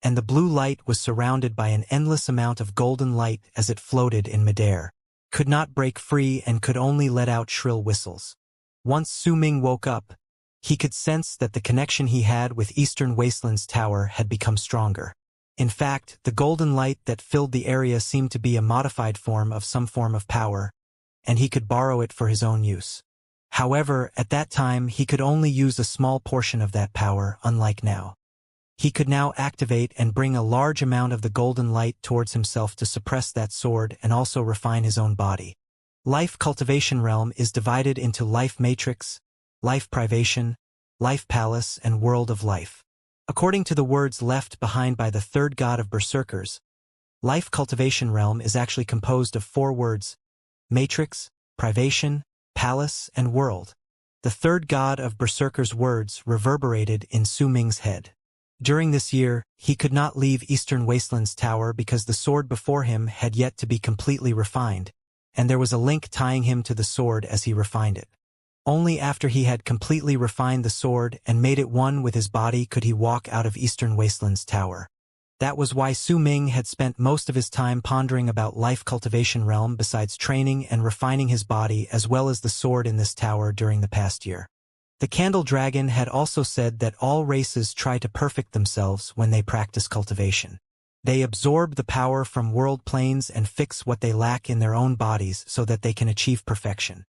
and the blue light was surrounded by an endless amount of golden light as it floated in midair, could not break free and could only let out shrill whistles. Once Su Ming woke up, he could sense that the connection he had with Eastern Wasteland's tower had become stronger. In fact, the golden light that filled the area seemed to be a modified form of some form of power, and he could borrow it for his own use. However, at that time he could only use a small portion of that power, unlike now. He could now activate and bring a large amount of the golden light towards himself to suppress that sword and also refine his own body. Life Cultivation realm is divided into Life Matrix, Life Privation, Life Palace, and World of Life. According to the words left behind by the third god of Berserkers, Life Cultivation realm is actually composed of 4 words: Matrix, Privation, Palace, and World. The third god of Berserkers' words reverberated in Su Ming's head. During this year, he could not leave Eastern Wasteland's tower because the sword before him had yet to be completely refined, and there was a link tying him to the sword as he refined it. Only after he had completely refined the sword and made it one with his body could he walk out of Eastern Wasteland's tower. That was why Su Ming had spent most of his time pondering about Life Cultivation realm besides training and refining his body as well as the sword in this tower during the past year. The Candle Dragon had also said that all races try to perfect themselves when they practice cultivation. They absorb the power from world planes and fix what they lack in their own bodies so that they can achieve perfection.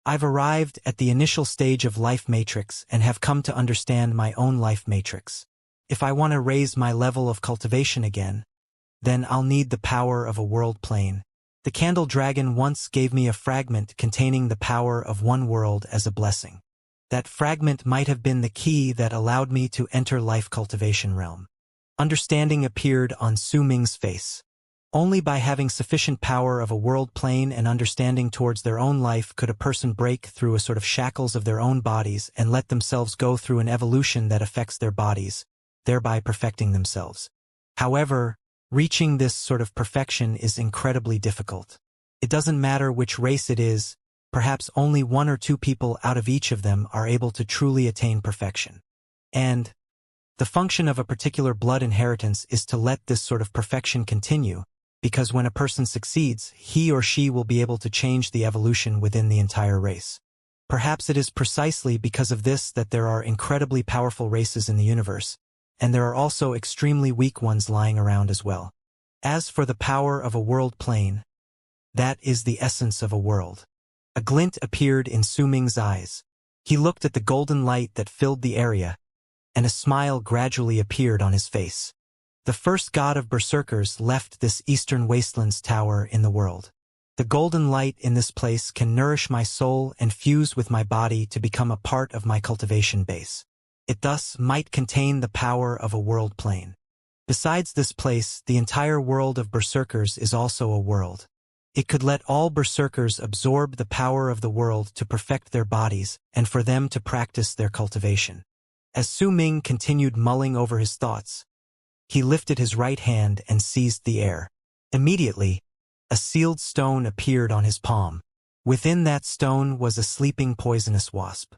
I've arrived at the initial stage of Life Matrix and have come to understand my own Life Matrix. If I want to raise my level of cultivation again, then I'll need the power of a world plane. The Candle Dragon once gave me a fragment containing the power of one world as a blessing. That fragment might have been the key that allowed me to enter Life Cultivation realm. Understanding appeared on Su Ming's face. Only by having sufficient power of a world plane and understanding towards their own life could a person break through a sort of shackles of their own bodies and let themselves go through an evolution that affects their bodies, thereby perfecting themselves. However, reaching this sort of perfection is incredibly difficult. It doesn't matter which race it is, perhaps only 1 or 2 people out of each of them are able to truly attain perfection. And the function of a particular blood inheritance is to let this sort of perfection continue, because when a person succeeds, he or she will be able to change the evolution within the entire race. Perhaps it is precisely because of this that there are incredibly powerful races in the universe, and there are also extremely weak ones lying around as well. As for the power of a world plane, that is the essence of a world. A glint appeared in Su Ming's eyes. He looked at the golden light that filled the area, and a smile gradually appeared on his face. The first god of Berserkers left this Eastern Wasteland's tower in the world. The golden light in this place can nourish my soul and fuse with my body to become a part of my cultivation base. It thus might contain the power of a world plane. Besides this place, the entire world of Berserkers is also a world. It could let all Berserkers absorb the power of the world to perfect their bodies and for them to practice their cultivation. As Su Ming continued mulling over his thoughts, He lifted his right hand and seized the air. Immediately, a sealed stone appeared on his palm. Within that stone was a sleeping poisonous wasp.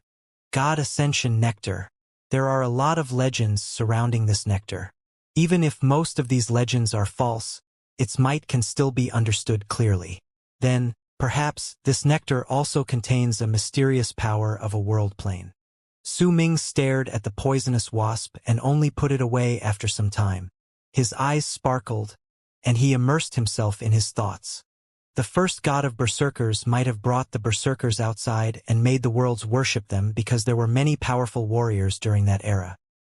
God Ascension Nectar. There are a lot of legends surrounding this nectar. Even if most of these legends are false, its might can still be understood clearly. Then, perhaps, this nectar also contains a mysterious power of a world plane. Su Ming stared at the poisonous wasp and only put it away after some time. His eyes sparkled, and he immersed himself in his thoughts. The first god of berserkers might have brought the berserkers outside and made the worlds worship them because there were many powerful warriors during that era.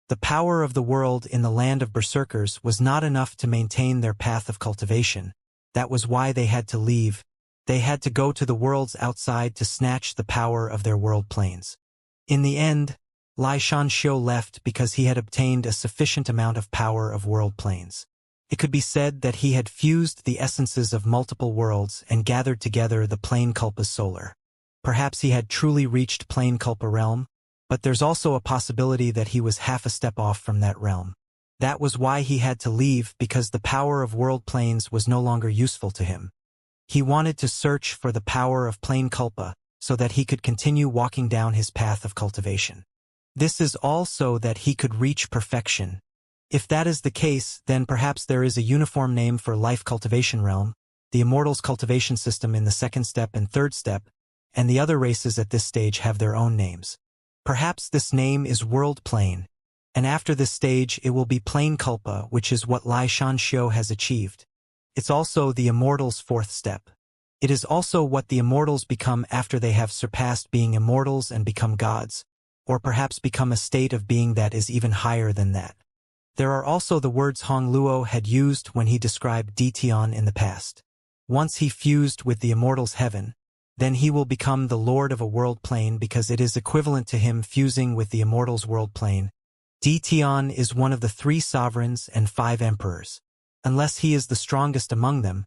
The power of the world in the land of berserkers was not enough to maintain their path of cultivation. That was why they had to leave. They had to go to the worlds outside to snatch the power of their world planes. In the end, Xianxia left because he had obtained a sufficient amount of power of world planes. It could be said that he had fused the essences of multiple worlds and gathered together the plane Culpa Solar. Perhaps he had truly reached plane Culpa realm, but there's also a possibility that he was half a step off from that realm. That was why he had to leave, because the power of world planes was no longer useful to him. He wanted to search for the power of plane Culpa so that he could continue walking down his path of cultivation. This is all so that he could reach perfection. If that is the case, then perhaps there is a uniform name for life cultivation realm, the Immortal's cultivation system in the second step and third step, and the other races at this stage have their own names. Perhaps this name is World Plane, and after this stage it will be Plane Culpa, which is what Xianxia has achieved. It's also the Immortal's fourth step. It is also what the Immortals become after they have surpassed being immortals and become gods, or perhaps become a state of being that is even higher than that. There are also the words Hong Luo had used when he described Detion in the past. Once he fused with the Immortal's heaven, then he will become the Lord of a world plane because it is equivalent to him fusing with the Immortal's world plane. Detion is one of the 3 sovereigns and 5 emperors. Unless he is the strongest among them,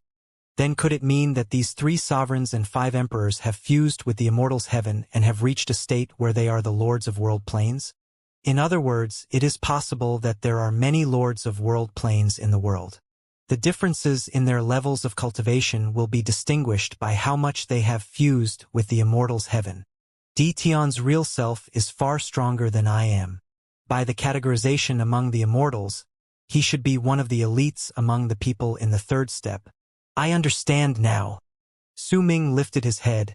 then could it mean that these 3 sovereigns and 5 emperors have fused with the Immortal's heaven and have reached a state where they are the lords of world planes? In other words, it is possible that there are many lords of world planes in the world. The differences in their levels of cultivation will be distinguished by how much they have fused with the Immortal's heaven. Detion's real self is far stronger than I am. By the categorization among the Immortals, he should be one of the elites among the people in the third step. I understand now. Su Ming lifted his head,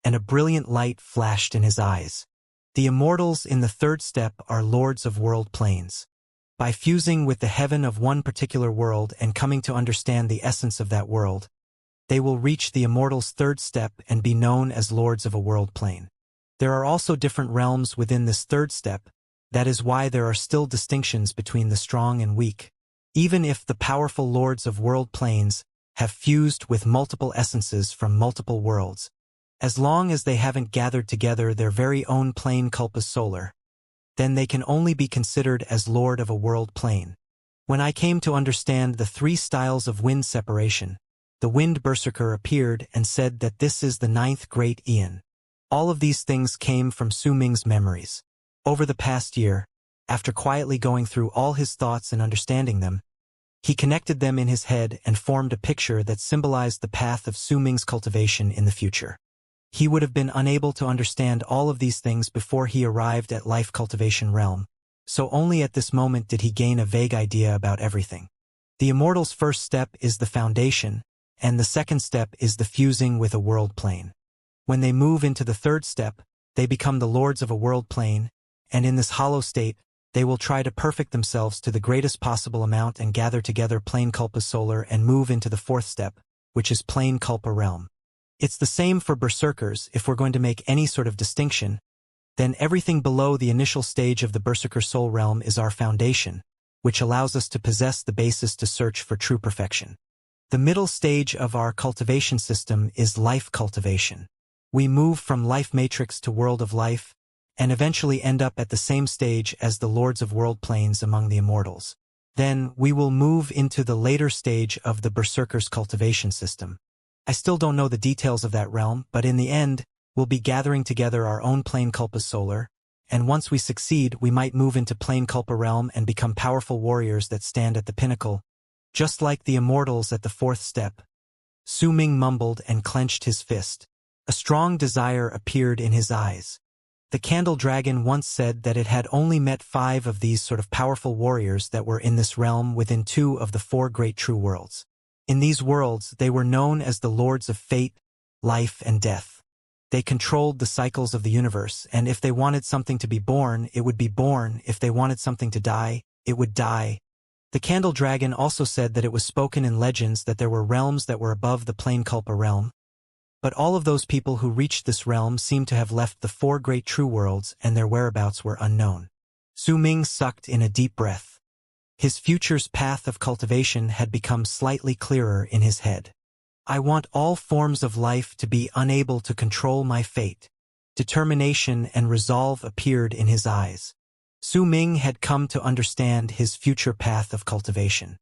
and a brilliant light flashed in his eyes. The Immortals in the third step are lords of world planes. By fusing with the heaven of one particular world and coming to understand the essence of that world, they will reach the Immortal's third step and be known as lords of a world plane. There are also different realms within this third step. That is why there are still distinctions between the strong and weak. Even if the powerful lords of world planes have fused with multiple essences from multiple worlds, as long as they haven't gathered together their very own plane Culpa Solar, then they can only be considered as lord of a world plane. When I came to understand the 3 styles of wind separation, the wind berserker appeared and said that this is the 9th great Aeon. All of these things came from Su Ming's memories. Over the past year, after quietly going through all his thoughts and understanding them, he connected them in his head and formed a picture that symbolized the path of Su Ming's cultivation in the future. He would have been unable to understand all of these things before he arrived at life cultivation realm, so only at this moment did he gain a vague idea about everything. The Immortal's first step is the foundation, and the second step is the fusing with a world plane. When they move into the third step, they become the lords of a world plane, and in this hollow state, they will try to perfect themselves to the greatest possible amount and gather together plane Culpa Solar and move into the fourth step, which is plane Culpa realm. It's the same for berserkers. If we're going to make any sort of distinction, then everything below the initial stage of the berserker soul realm is our foundation, which allows us to possess the basis to search for true perfection. The middle stage of our cultivation system is life cultivation. We move from life matrix to world of life, and eventually end up at the same stage as the lords of world planes among the immortals. Then we will move into the later stage of the berserker's cultivation system. I still don't know the details of that realm, but in the end, we'll be gathering together our own plane Culpa Solar, and once we succeed, we might move into plain culpa realm and become powerful warriors that stand at the pinnacle, just like the immortals at the fourth step. Su Ming mumbled and clenched his fist. A strong desire appeared in his eyes. The candle dragon once said that it had only met 5 of these sort of powerful warriors that were in this realm within 2 of the 4 great true worlds. In these worlds, they were known as the Lords of Fate, Life, and Death. They controlled the cycles of the universe, and if they wanted something to be born, it would be born. If they wanted something to die, it would die. The candle dragon also said that it was spoken in legends that there were realms that were above the plain culpa realm. But all of those people who reached this realm seemed to have left the 4 great true worlds, and their whereabouts were unknown. Su Ming sucked in a deep breath. His future's path of cultivation had become slightly clearer in his head. I want all forms of life to be unable to control my fate. Determination and resolve appeared in his eyes. Su Ming had come to understand his future path of cultivation.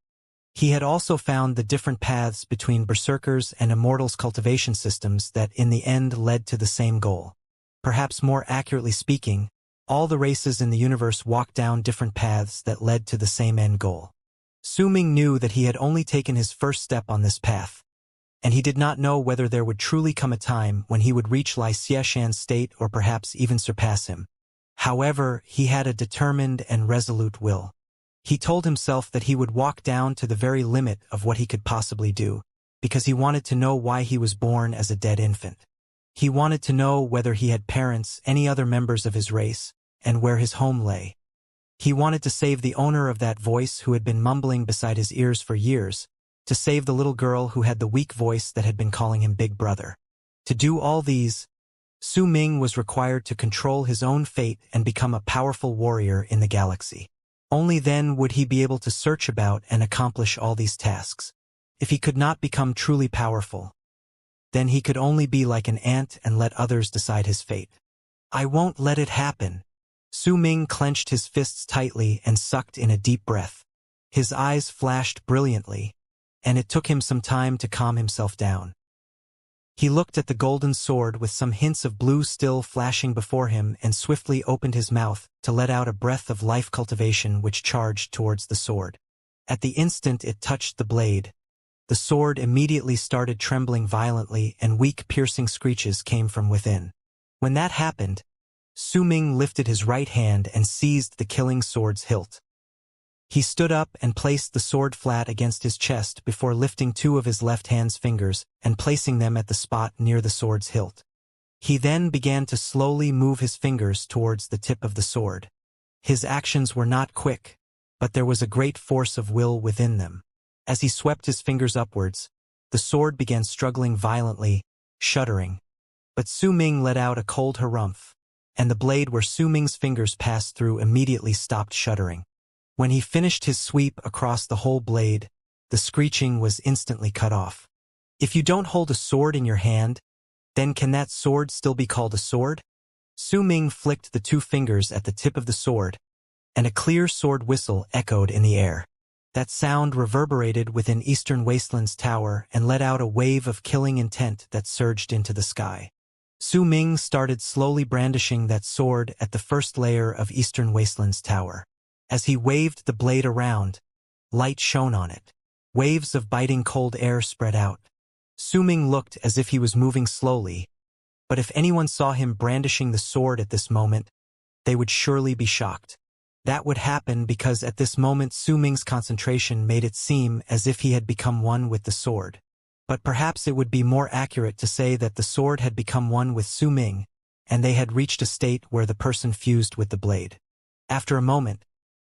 He had also found the different paths between Berserkers and Immortals' cultivation systems that in the end led to the same goal. Perhaps more accurately speaking, all the races in the universe walked down different paths that led to the same end goal. Su Ming knew that he had only taken his first step on this path, and he did not know whether there would truly come a time when he would reach Li Xiaoshan's state or perhaps even surpass him. However, he had a determined and resolute will. He told himself that he would walk down to the very limit of what he could possibly do, because he wanted to know why he was born as a dead infant. He wanted to know whether he had parents, any other members of his race, and where his home lay. He wanted to save the owner of that voice who had been mumbling beside his ears for years, to save the little girl who had the weak voice that had been calling him Big Brother. To do all these, Su Ming was required to control his own fate and become a powerful warrior in the galaxy. Only then would he be able to search about and accomplish all these tasks. If he could not become truly powerful, then he could only be like an ant and let others decide his fate. I won't let it happen. Su Ming clenched his fists tightly and sucked in a deep breath. His eyes flashed brilliantly, and it took him some time to calm himself down. He looked at the golden sword with some hints of blue still flashing before him and swiftly opened his mouth to let out a breath of life cultivation which charged towards the sword. At the instant it touched the blade, the sword immediately started trembling violently and weak piercing screeches came from within. When that happened, Su Ming lifted his right hand and seized the killing sword's hilt. He stood up and placed the sword flat against his chest before lifting 2 of his left hand's fingers and placing them at the spot near the sword's hilt. He then began to slowly move his fingers towards the tip of the sword. His actions were not quick, but there was a great force of will within them. As he swept his fingers upwards, the sword began struggling violently, shuddering. But Su Ming let out a cold harumph, and the blade where Su Ming's fingers passed through immediately stopped shuddering. When he finished his sweep across the whole blade, the screeching was instantly cut off. If you don't hold a sword in your hand, then can that sword still be called a sword? Su Ming flicked the 2 fingers at the tip of the sword, and a clear sword whistle echoed in the air. That sound reverberated within Eastern Wasteland's tower and let out a wave of killing intent that surged into the sky. Su Ming started slowly brandishing that sword at the first layer of Eastern Wasteland's tower. As he waved the blade around, light shone on it. Waves of biting cold air spread out. Su Ming looked as if he was moving slowly, but if anyone saw him brandishing the sword at this moment, they would surely be shocked. That would happen because at this moment Su Ming's concentration made it seem as if he had become one with the sword. But perhaps it would be more accurate to say that the sword had become one with Su Ming, and they had reached a state where the person fused with the blade. After a moment,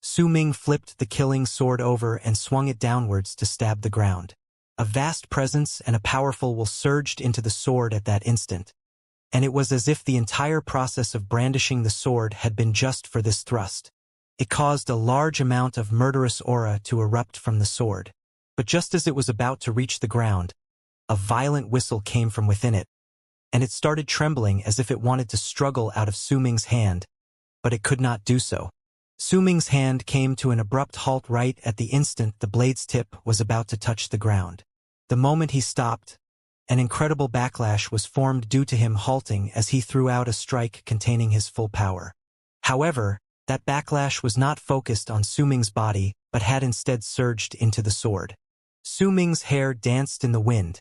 Su Ming flipped the killing sword over and swung it downwards to stab the ground. A vast presence and a powerful will surged into the sword at that instant, and it was as if the entire process of brandishing the sword had been just for this thrust. It caused a large amount of murderous aura to erupt from the sword, but just as it was about to reach the ground, a violent whistle came from within it, and it started trembling as if it wanted to struggle out of Su Ming's hand, but it could not do so. Su Ming's hand came to an abrupt halt right at the instant the blade's tip was about to touch the ground. The moment he stopped, an incredible backlash was formed due to him halting as he threw out a strike containing his full power. However, that backlash was not focused on Su Ming's body, but had instead surged into the sword. Su Ming's hair danced in the wind,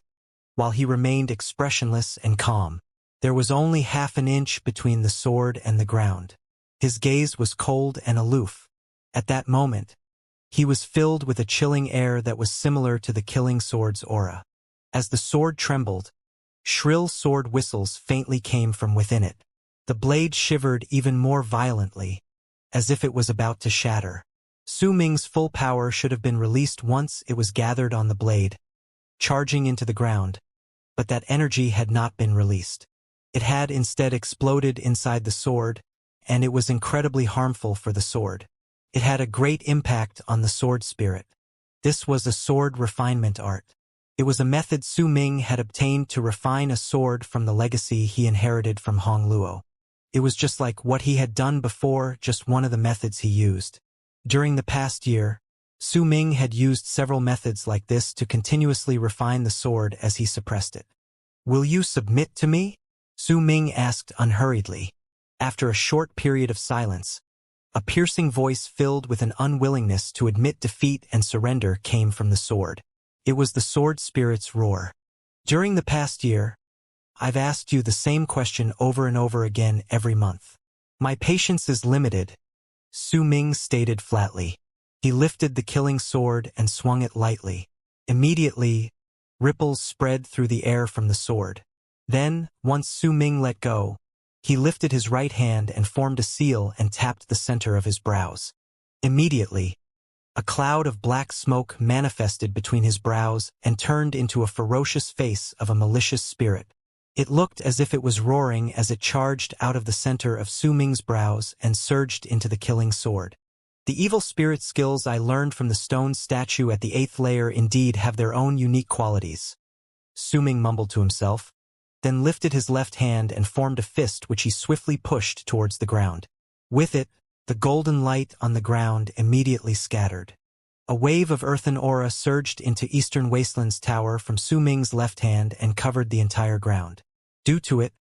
while he remained expressionless and calm. There was only half an inch between the sword and the ground. His gaze was cold and aloof. At that moment, he was filled with a chilling air that was similar to the killing sword's aura. As the sword trembled, shrill sword whistles faintly came from within it. The blade shivered even more violently, as if it was about to shatter. Su Ming's full power should have been released once it was gathered on the blade, charging into the ground, but that energy had not been released. It had instead exploded inside the sword, and it was incredibly harmful for the sword. It had a great impact on the sword spirit. This was a sword refinement art. It was a method Su Ming had obtained to refine a sword from the legacy he inherited from Hong Luo. It was just like what he had done before, just one of the methods he used. During the past year, Su Ming had used several methods like this to continuously refine the sword as he suppressed it. "Will you submit to me?" Su Ming asked unhurriedly. After a short period of silence, a piercing voice filled with an unwillingness to admit defeat and surrender came from the sword. It was the sword spirit's roar. "During the past year, I've asked you the same question over and over again every month. My patience is limited," Su Ming stated flatly. He lifted the killing sword and swung it lightly. Immediately, ripples spread through the air from the sword. Then, once Su Ming let go, he lifted his right hand and formed a seal and tapped the center of his brows. Immediately, a cloud of black smoke manifested between his brows and turned into a ferocious face of a malicious spirit. It looked as if it was roaring as it charged out of the center of Su Ming's brows and surged into the killing sword. "The evil spirit skills I learned from the stone statue at the 8th layer indeed have their own unique qualities," Su Ming mumbled to himself, then lifted his left hand and formed a fist which he swiftly pushed towards the ground. With it, the golden light on the ground immediately scattered. A wave of earthen aura surged into Eastern Wasteland's tower from Su Ming's left hand and covered the entire ground. Due to it,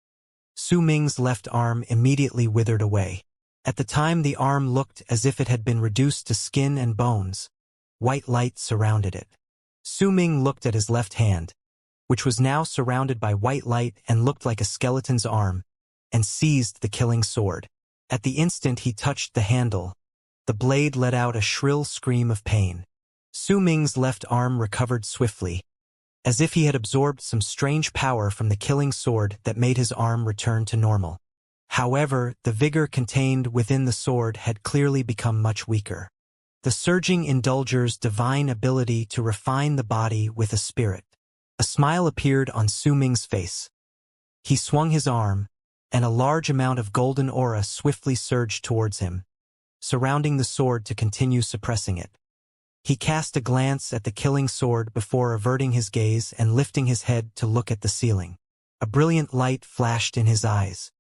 Su Ming's left arm immediately withered away. At the time the arm looked as if it had been reduced to skin and bones. White light surrounded it. Su Ming looked at his left hand, which was now surrounded by white light and looked like a skeleton's arm, and seized the killing sword. At the instant he touched the handle, the blade let out a shrill scream of pain. Su Ming's left arm recovered swiftly, as if he had absorbed some strange power from the killing sword that made his arm return to normal. However, the vigor contained within the sword had clearly become much weaker. The surging indulger's divine ability to refine the body with a spirit. A smile appeared on Su Ming's face. He swung his arm, and a large amount of golden aura swiftly surged towards him, surrounding the sword to continue suppressing it. He cast a glance at the killing sword before averting his gaze and lifting his head to look at the ceiling. A brilliant light flashed in his eyes.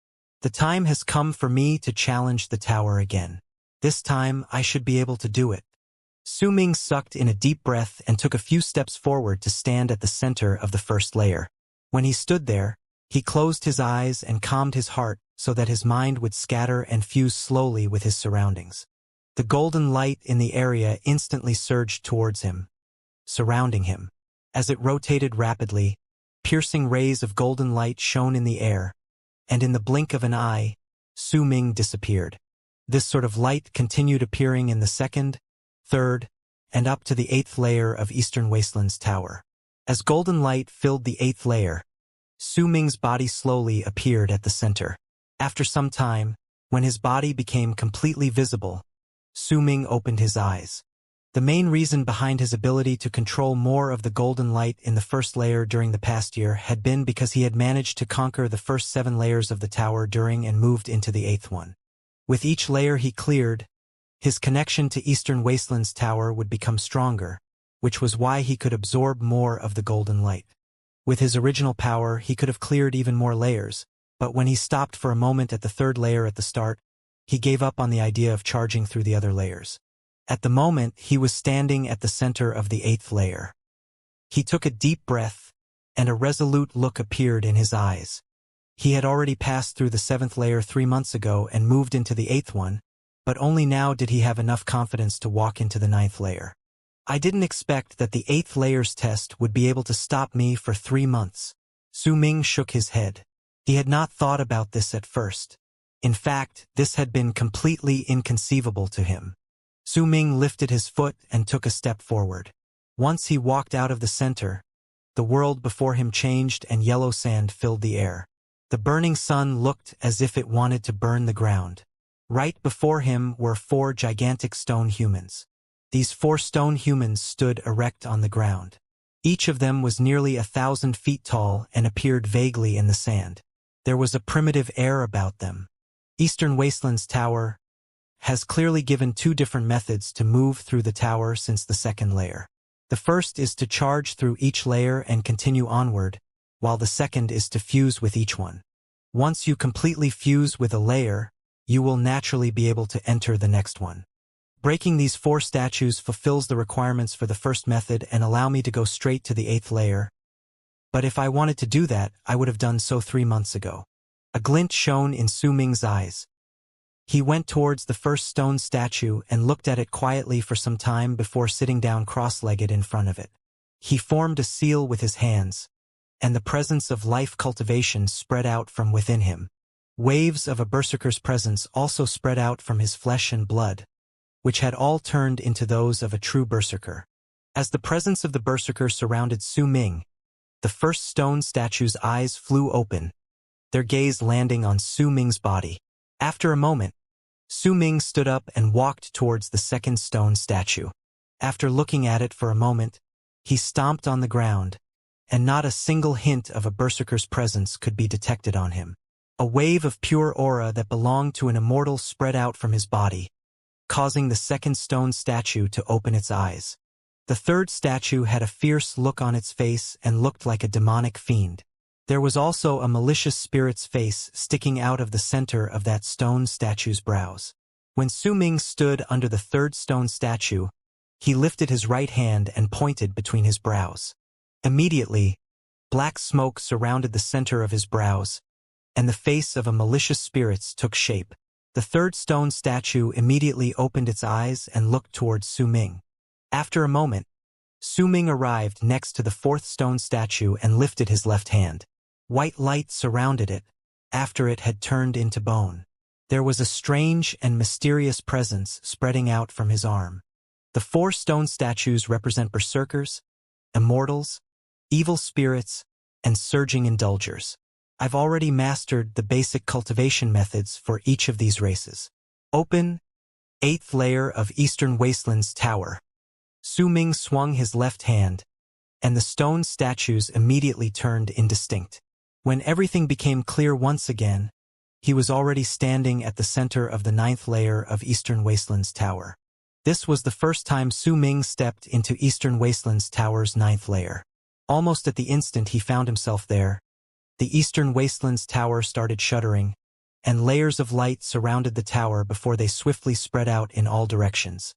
"The time has come for me to challenge the tower again. This time I should be able to do it." Su Ming sucked in a deep breath and took a few steps forward to stand at the center of the first layer. When he stood there, he closed his eyes and calmed his heart so that his mind would scatter and fuse slowly with his surroundings. The golden light in the area instantly surged towards him, surrounding him. As it rotated rapidly, piercing rays of golden light shone in the air, and in the blink of an eye, Su Ming disappeared. This sort of light continued appearing in the 2nd, 3rd, and up to the 8th layer of Eastern Wasteland's tower. As golden light filled the 8th layer, Su Ming's body slowly appeared at the center. After some time, when his body became completely visible, Su Ming opened his eyes. The main reason behind his ability to control more of the golden light in the 1st layer during the past year had been because he had managed to conquer the first 7 layers of the tower during and moved into the 8th one. With each layer he cleared, his connection to Eastern Wasteland's tower would become stronger, which was why he could absorb more of the golden light. With his original power, he could have cleared even more layers, but when he stopped for a moment at the 3rd layer at the start, he gave up on the idea of charging through the other layers. At the moment, he was standing at the center of the 8th layer. He took a deep breath, and a resolute look appeared in his eyes. He had already passed through the 7th layer 3 months ago and moved into the 8th one, but only now did he have enough confidence to walk into the 9th layer. I didn't expect that the 8th layer's test would be able to stop me for 3 months. Su Ming shook his head. He had not thought about this at first. In fact, this had been completely inconceivable to him. Su Ming lifted his foot and took a step forward. Once he walked out of the center, the world before him changed and yellow sand filled the air. The burning sun looked as if it wanted to burn the ground. Right before him were 4 gigantic stone humans. These 4 stone humans stood erect on the ground. Each of them was nearly 1,000 feet tall and appeared vaguely in the sand. There was a primitive air about them. Eastern Wasteland's tower has clearly given 2 different methods to move through the tower since the 2nd layer. The first is to charge through each layer and continue onward, while the second is to fuse with each one. Once you completely fuse with a layer, you will naturally be able to enter the next one. Breaking these 4 statues fulfills the requirements for the first method and allow me to go straight to the 8th layer. But if I wanted to do that, I would have done so 3 months ago. A glint shone in Su Ming's eyes. He went towards the first stone statue and looked at it quietly for some time before sitting down cross-legged in front of it. He formed a seal with his hands, and the presence of life cultivation spread out from within him. Waves of a berserker's presence also spread out from his flesh and blood, which had all turned into those of a true berserker. As the presence of the berserker surrounded Su Ming, the first stone statue's eyes flew open, their gaze landing on Su Ming's body. After a moment, Su Ming stood up and walked towards the second stone statue. After looking at it for a moment, he stomped on the ground, and not a single hint of a berserker's presence could be detected on him. A wave of pure aura that belonged to an immortal spread out from his body, causing the second stone statue to open its eyes. The third statue had a fierce look on its face and looked like a demonic fiend. There was also a malicious spirit's face sticking out of the center of that stone statue's brows. When Su Ming stood under the third stone statue, he lifted his right hand and pointed between his brows. Immediately, black smoke surrounded the center of his brows, and the face of a malicious spirit took shape. The third stone statue immediately opened its eyes and looked towards Su Ming. After a moment, Su Ming arrived next to the fourth stone statue and lifted his left hand. White light surrounded it, after it had turned into bone. There was a strange and mysterious presence spreading out from his arm. The 4 stone statues represent berserkers, immortals, evil spirits, and surging indulgers. I've already mastered the basic cultivation methods for each of these races. Open, 8th layer of Eastern Wasteland's tower. Su Ming swung his left hand, and the stone statues immediately turned indistinct. When everything became clear once again, he was already standing at the center of the 9th layer of Eastern Wasteland's tower. This was the first time Su Ming stepped into Eastern Wasteland's tower's 9th layer. Almost at the instant he found himself there, the Eastern Wasteland's tower started shuddering, and layers of light surrounded the tower before they swiftly spread out in all directions.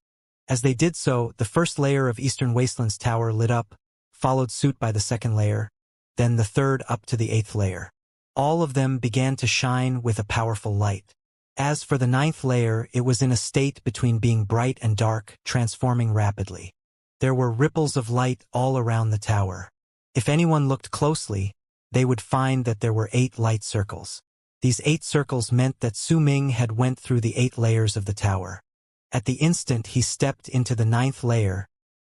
As they did so, the first layer of Eastern Wasteland's tower lit up, followed suit by the second layer, then the third up to the 8th layer. All of them began to shine with a powerful light. As for the 9th layer, it was in a state between being bright and dark, transforming rapidly. There were ripples of light all around the tower. If anyone looked closely, they would find that there were 8 light circles. These 8 circles meant that Su Ming had went through the 8 layers of the tower. At the instant he stepped into the 9th layer,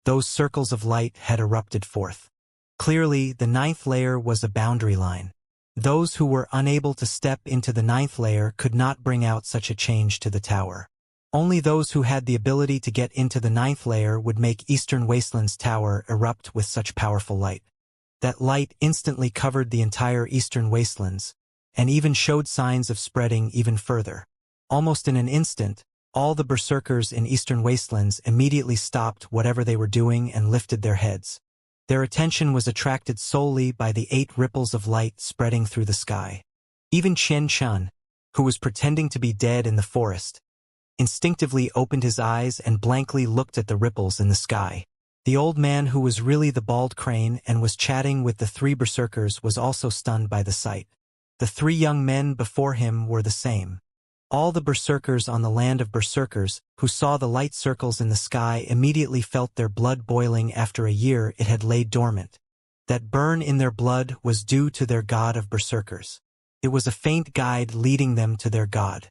those circles of light had erupted forth. Clearly, the 9th layer was a boundary line. Those who were unable to step into the 9th layer could not bring out such a change to the tower. Only those who had the ability to get into the 9th layer would make Eastern Wasteland's tower erupt with such powerful light. That light instantly covered the entire Eastern Wastelands, and even showed signs of spreading even further. Almost in an instant, all the berserkers in Eastern Wastelands immediately stopped whatever they were doing and lifted their heads. Their attention was attracted solely by the 8 ripples of light spreading through the sky. Even Chen Chun, who was pretending to be dead in the forest, instinctively opened his eyes and blankly looked at the ripples in the sky. The old man who was really the bald crane and was chatting with the 3 berserkers was also stunned by the sight. The 3 young men before him were the same. All the berserkers on the land of berserkers, who saw the light circles in the sky, immediately felt their blood boiling after a year it had laid dormant. That burn in their blood was due to their god of berserkers. It was a faint guide leading them to their god.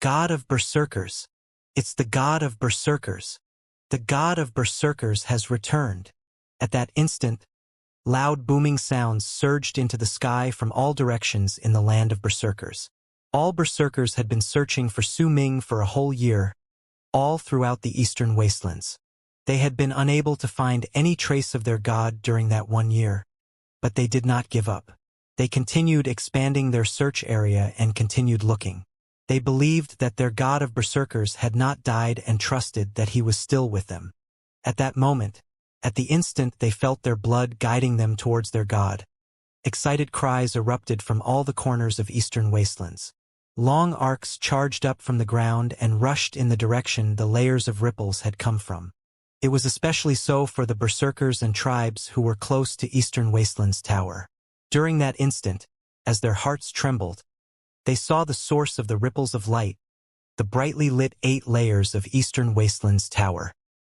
God of berserkers. It's the god of berserkers. The god of berserkers has returned. At that instant, loud booming sounds surged into the sky from all directions in the land of berserkers. All berserkers had been searching for Su Ming for a whole year, all throughout the eastern wastelands. They had been unable to find any trace of their god during that 1 year, but they did not give up. They continued expanding their search area and continued looking. They believed that their god of berserkers had not died and trusted that he was still with them. At that moment, at the instant they felt their blood guiding them towards their god, excited cries erupted from all the corners of eastern wastelands. Long arcs charged up from the ground and rushed in the direction the layers of ripples had come from. It was especially so for the berserkers and tribes who were close to eastern wastelands tower. During that instant, as their hearts trembled, they saw the source of the ripples of light, the brightly lit 8 layers of eastern wastelands tower.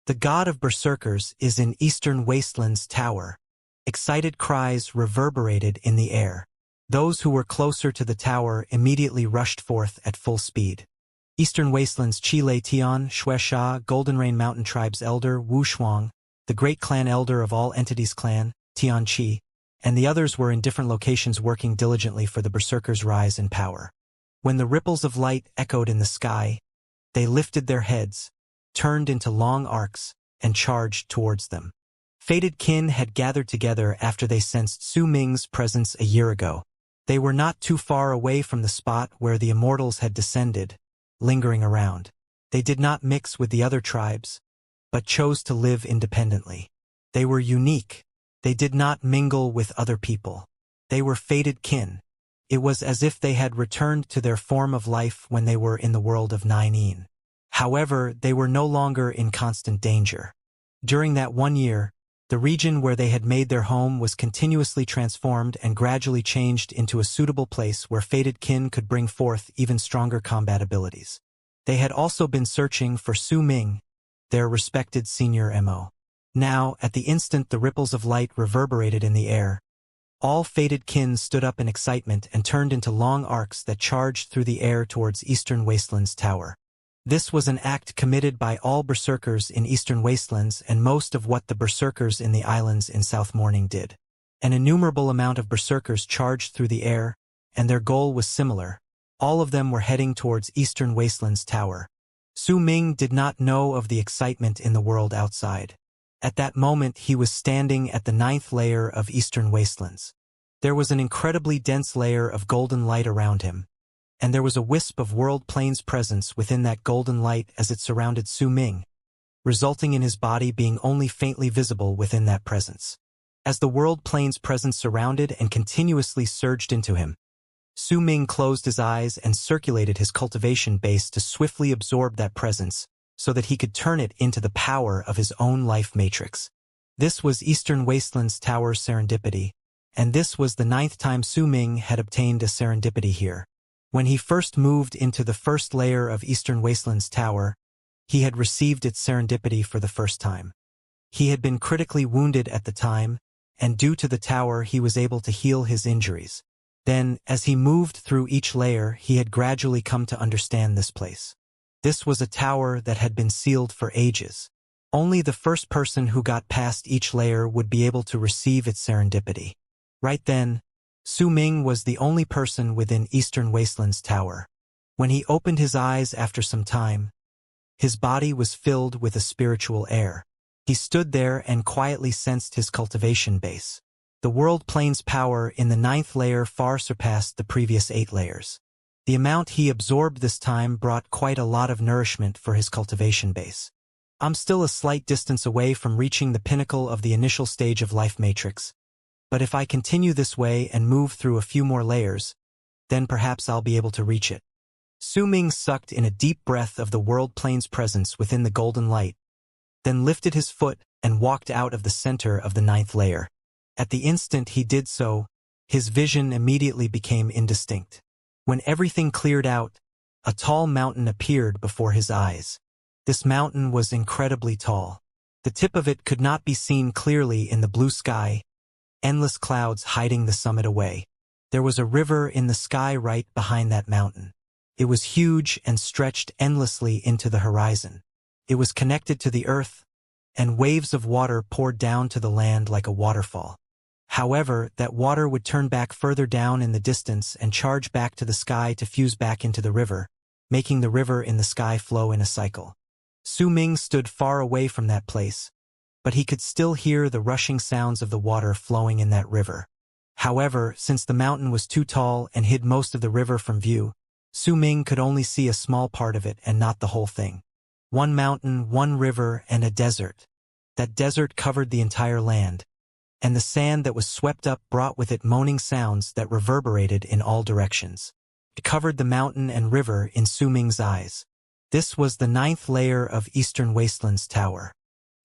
The god of berserkers is in eastern wastelands tower. Excited cries reverberated in the air. Those who were closer to the tower immediately rushed forth at full speed. Eastern Wastelands Chile Tian, Xuesha, Golden Rain Mountain Tribe's elder Wu Shuang, the great clan elder of all entities clan, Tian Qi, and the others were in different locations working diligently for the berserkers' rise in power. When the ripples of light echoed in the sky, they lifted their heads, turned into long arcs, and charged towards them. Fated kin had gathered together after they sensed Su Ming's presence a year ago. They were not too far away from the spot where the Immortals had descended, lingering around. They did not mix with the other tribes, but chose to live independently. They were unique. They did not mingle with other people. They were fated kin. It was as if they had returned to their form of life when they were in the world of Nine. However, they were no longer in constant danger. During that 1 year, the region where they had made their home was continuously transformed and gradually changed into a suitable place where fated kin could bring forth even stronger combat abilities. They had also been searching for Su Ming, their respected senior MO. Now, at the instant the ripples of light reverberated in the air, all fated kin stood up in excitement and turned into long arcs that charged through the air towards Eastern Wastelands Tower. This was an act committed by all berserkers in Eastern Wastelands and most of what the berserkers in the islands in South Morning did. An innumerable amount of berserkers charged through the air, and their goal was similar. All of them were heading towards Eastern Wastelands Tower. Su Ming did not know of the excitement in the world outside. At that moment he was standing at the 9th layer of Eastern Wastelands. There was an incredibly dense layer of golden light around him, and there was a wisp of world plane's presence within that golden light as it surrounded Su Ming, resulting in his body being only faintly visible within that presence. As the world plane's presence surrounded and continuously surged into him, Su Ming closed his eyes and circulated his cultivation base to swiftly absorb that presence so that he could turn it into the power of his own life matrix. This was Eastern Wastelands Tower serendipity, and this was the 9th time Su Ming had obtained a serendipity here. When he first moved into the 1st layer of Eastern Wastelands Tower, he had received its serendipity for the first time. He had been critically wounded at the time, and due to the tower he was able to heal his injuries. Then, as he moved through each layer, he had gradually come to understand this place. This was a tower that had been sealed for ages. Only the first person who got past each layer would be able to receive its serendipity. Right then, Su Ming was the only person within Eastern Wastelands Tower. When he opened his eyes after some time, his body was filled with a spiritual air. He stood there and quietly sensed his cultivation base. The world plane's power in the 9th layer far surpassed the previous 8 layers. The amount he absorbed this time brought quite a lot of nourishment for his cultivation base. I'm still a slight distance away from reaching the pinnacle of the initial stage of life matrix, but if I continue this way and move through a few more layers, then perhaps I'll be able to reach it. Su Ming sucked in a deep breath of the world plane's presence within the golden light, then lifted his foot and walked out of the center of the 9th layer. At the instant he did so, his vision immediately became indistinct. When everything cleared out, a tall mountain appeared before his eyes. This mountain was incredibly tall. The tip of it could not be seen clearly in the blue sky, endless clouds hiding the summit away. There was a river in the sky right behind that mountain. It was huge and stretched endlessly into the horizon. It was connected to the earth, and waves of water poured down to the land like a waterfall. However, that water would turn back further down in the distance and charge back to the sky to fuse back into the river, making the river in the sky flow in a cycle. Su Ming stood far away from that place, but he could still hear the rushing sounds of the water flowing in that river. However, since the mountain was too tall and hid most of the river from view, Su Ming could only see a small part of it and not the whole thing. One mountain, one river, and a desert. That desert covered the entire land, and the sand that was swept up brought with it moaning sounds that reverberated in all directions. It covered the mountain and river in Su Ming's eyes. This was the 9th layer of Eastern Wasteland's tower.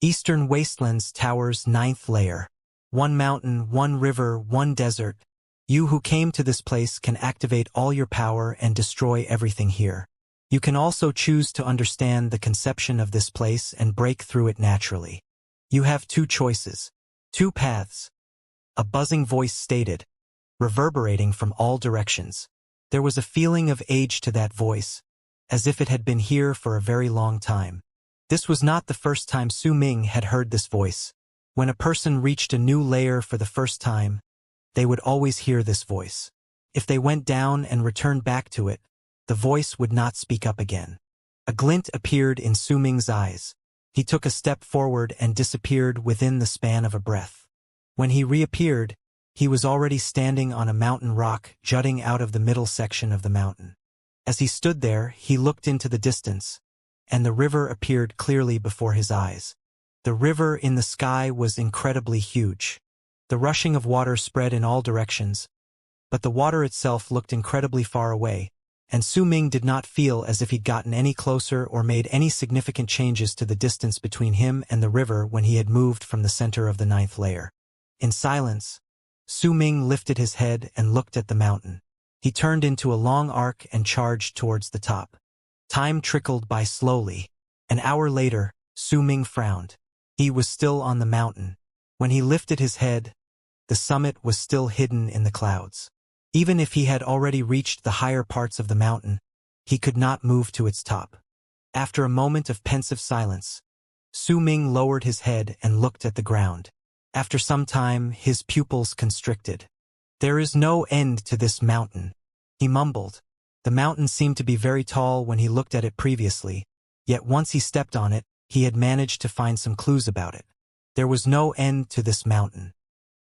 Eastern Wasteland's tower's 9th layer. One mountain, one river, one desert. You who came to this place can activate all your power and destroy everything here. You can also choose to understand the conception of this place and break through it naturally. You have two choices. Two paths. A buzzing voice stated, reverberating from all directions. There was a feeling of age to that voice, as if it had been here for a very long time. This was not the first time Su Ming had heard this voice. When a person reached a new layer for the first time, they would always hear this voice. If they went down and returned back to it, the voice would not speak up again. A glint appeared in Su Ming's eyes. He took a step forward and disappeared within the span of a breath. When he reappeared, he was already standing on a mountain rock jutting out of the middle section of the mountain. As he stood there, he looked into the distance, and the river appeared clearly before his eyes. The river in the sky was incredibly huge. The rushing of water spread in all directions, but the water itself looked incredibly far away, and Su Ming did not feel as if he'd gotten any closer or made any significant changes to the distance between him and the river when he had moved from the center of the 9th layer. In silence, Su Ming lifted his head and looked at the mountain. He turned into a long arc and charged towards the top. Time trickled by slowly. An hour later, Su Ming frowned. He was still on the mountain. When he lifted his head, the summit was still hidden in the clouds. Even if he had already reached the higher parts of the mountain, he could not move to its top. After a moment of pensive silence, Su Ming lowered his head and looked at the ground. After some time, his pupils constricted. "There is no end to this mountain," he mumbled. The mountain seemed to be very tall when he looked at it previously, yet once he stepped on it, he had managed to find some clues about it. There was no end to this mountain.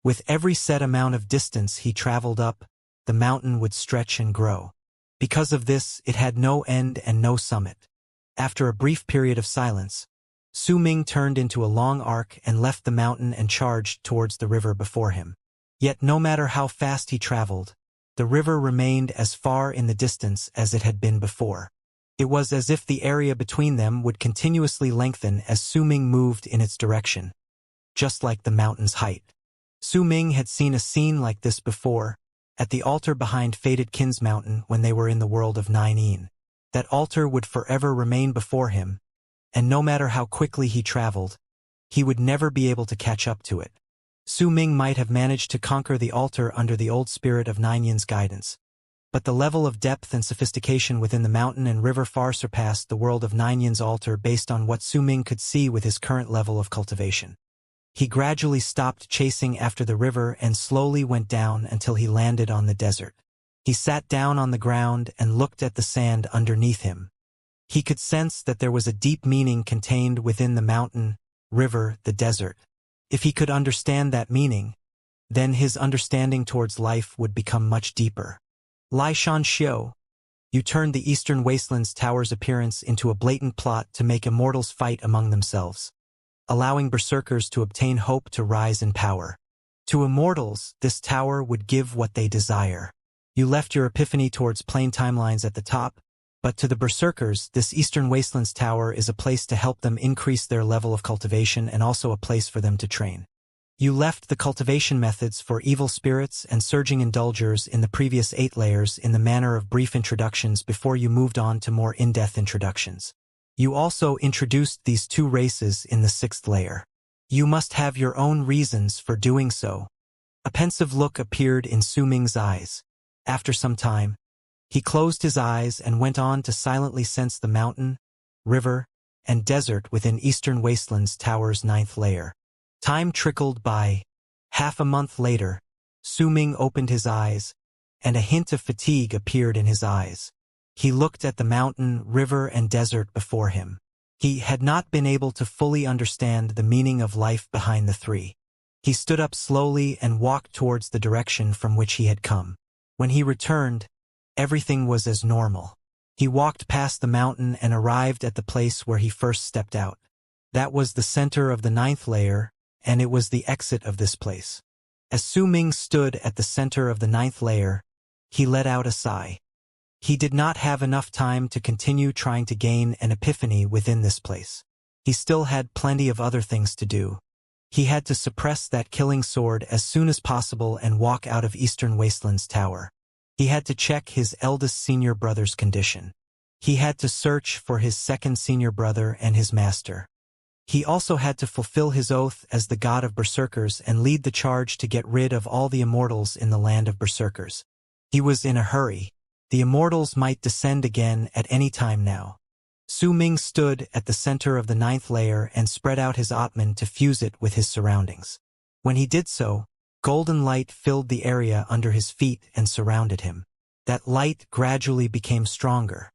With every set amount of distance he traveled up, the mountain would stretch and grow. Because of this, it had no end and no summit. After a brief period of silence, Su Ming turned into a long arc and left the mountain and charged towards the river before him. Yet no matter how fast he traveled, the river remained as far in the distance as it had been before. It was as if the area between them would continuously lengthen as Su Ming moved in its direction, just like the mountain's height. Su Ming had seen a scene like this before, at the altar behind Fated Kin's mountain when they were in the world of 9. That altar would forever remain before him, and no matter how quickly he traveled, he would never be able to catch up to it. Su Ming might have managed to conquer the altar under the old spirit of 9's guidance, but the level of depth and sophistication within the mountain and river far surpassed the world of 9's altar based on what Su Ming could see with his current level of cultivation. He gradually stopped chasing after the river and slowly went down until he landed on the desert. He sat down on the ground and looked at the sand underneath him. He could sense that there was a deep meaning contained within the mountain, river, the desert. If he could understand that meaning, then his understanding towards life would become much deeper. Xianxia, you turned the Eastern Wasteland's tower's appearance into a blatant plot to make immortals fight among themselves, allowing berserkers to obtain hope to rise in power. To immortals, this tower would give what they desire. You left your epiphany towards plain timelines at the top, but to the berserkers, this Eastern Wasteland's tower is a place to help them increase their level of cultivation and also a place for them to train. You left the cultivation methods for evil spirits and surging indulgers in the previous 8 layers in the manner of brief introductions before you moved on to more in-depth introductions. You also introduced these 2 races in the 6th layer. You must have your own reasons for doing so. A pensive look appeared in Su Ming's eyes. After some time, he closed his eyes and went on to silently sense the mountain, river, and desert within Eastern Wasteland's tower's 9th layer. Time trickled by. Half a month later, Su Ming opened his eyes, and a hint of fatigue appeared in his eyes. He looked at the mountain, river, and desert before him. He had not been able to fully understand the meaning of life behind the 3. He stood up slowly and walked towards the direction from which he had come. When he returned, everything was as normal. He walked past the mountain and arrived at the place where he first stepped out. That was the center of the 9th layer, and it was the exit of this place. As Su Ming stood at the center of the 9th layer, he let out a sigh. He did not have enough time to continue trying to gain an epiphany within this place. He still had plenty of other things to do. He had to suppress that killing sword as soon as possible and walk out of Eastern Wasteland's tower. He had to check his eldest senior brother's condition. He had to search for his second senior brother and his master. He also had to fulfill his oath as the god of berserkers and lead the charge to get rid of all the immortals in the land of berserkers. He was in a hurry. The immortals might descend again at any time now. Su Ming stood at the center of the 9th layer and spread out his Atman to fuse it with his surroundings. When he did so, golden light filled the area under his feet and surrounded him. That light gradually became stronger.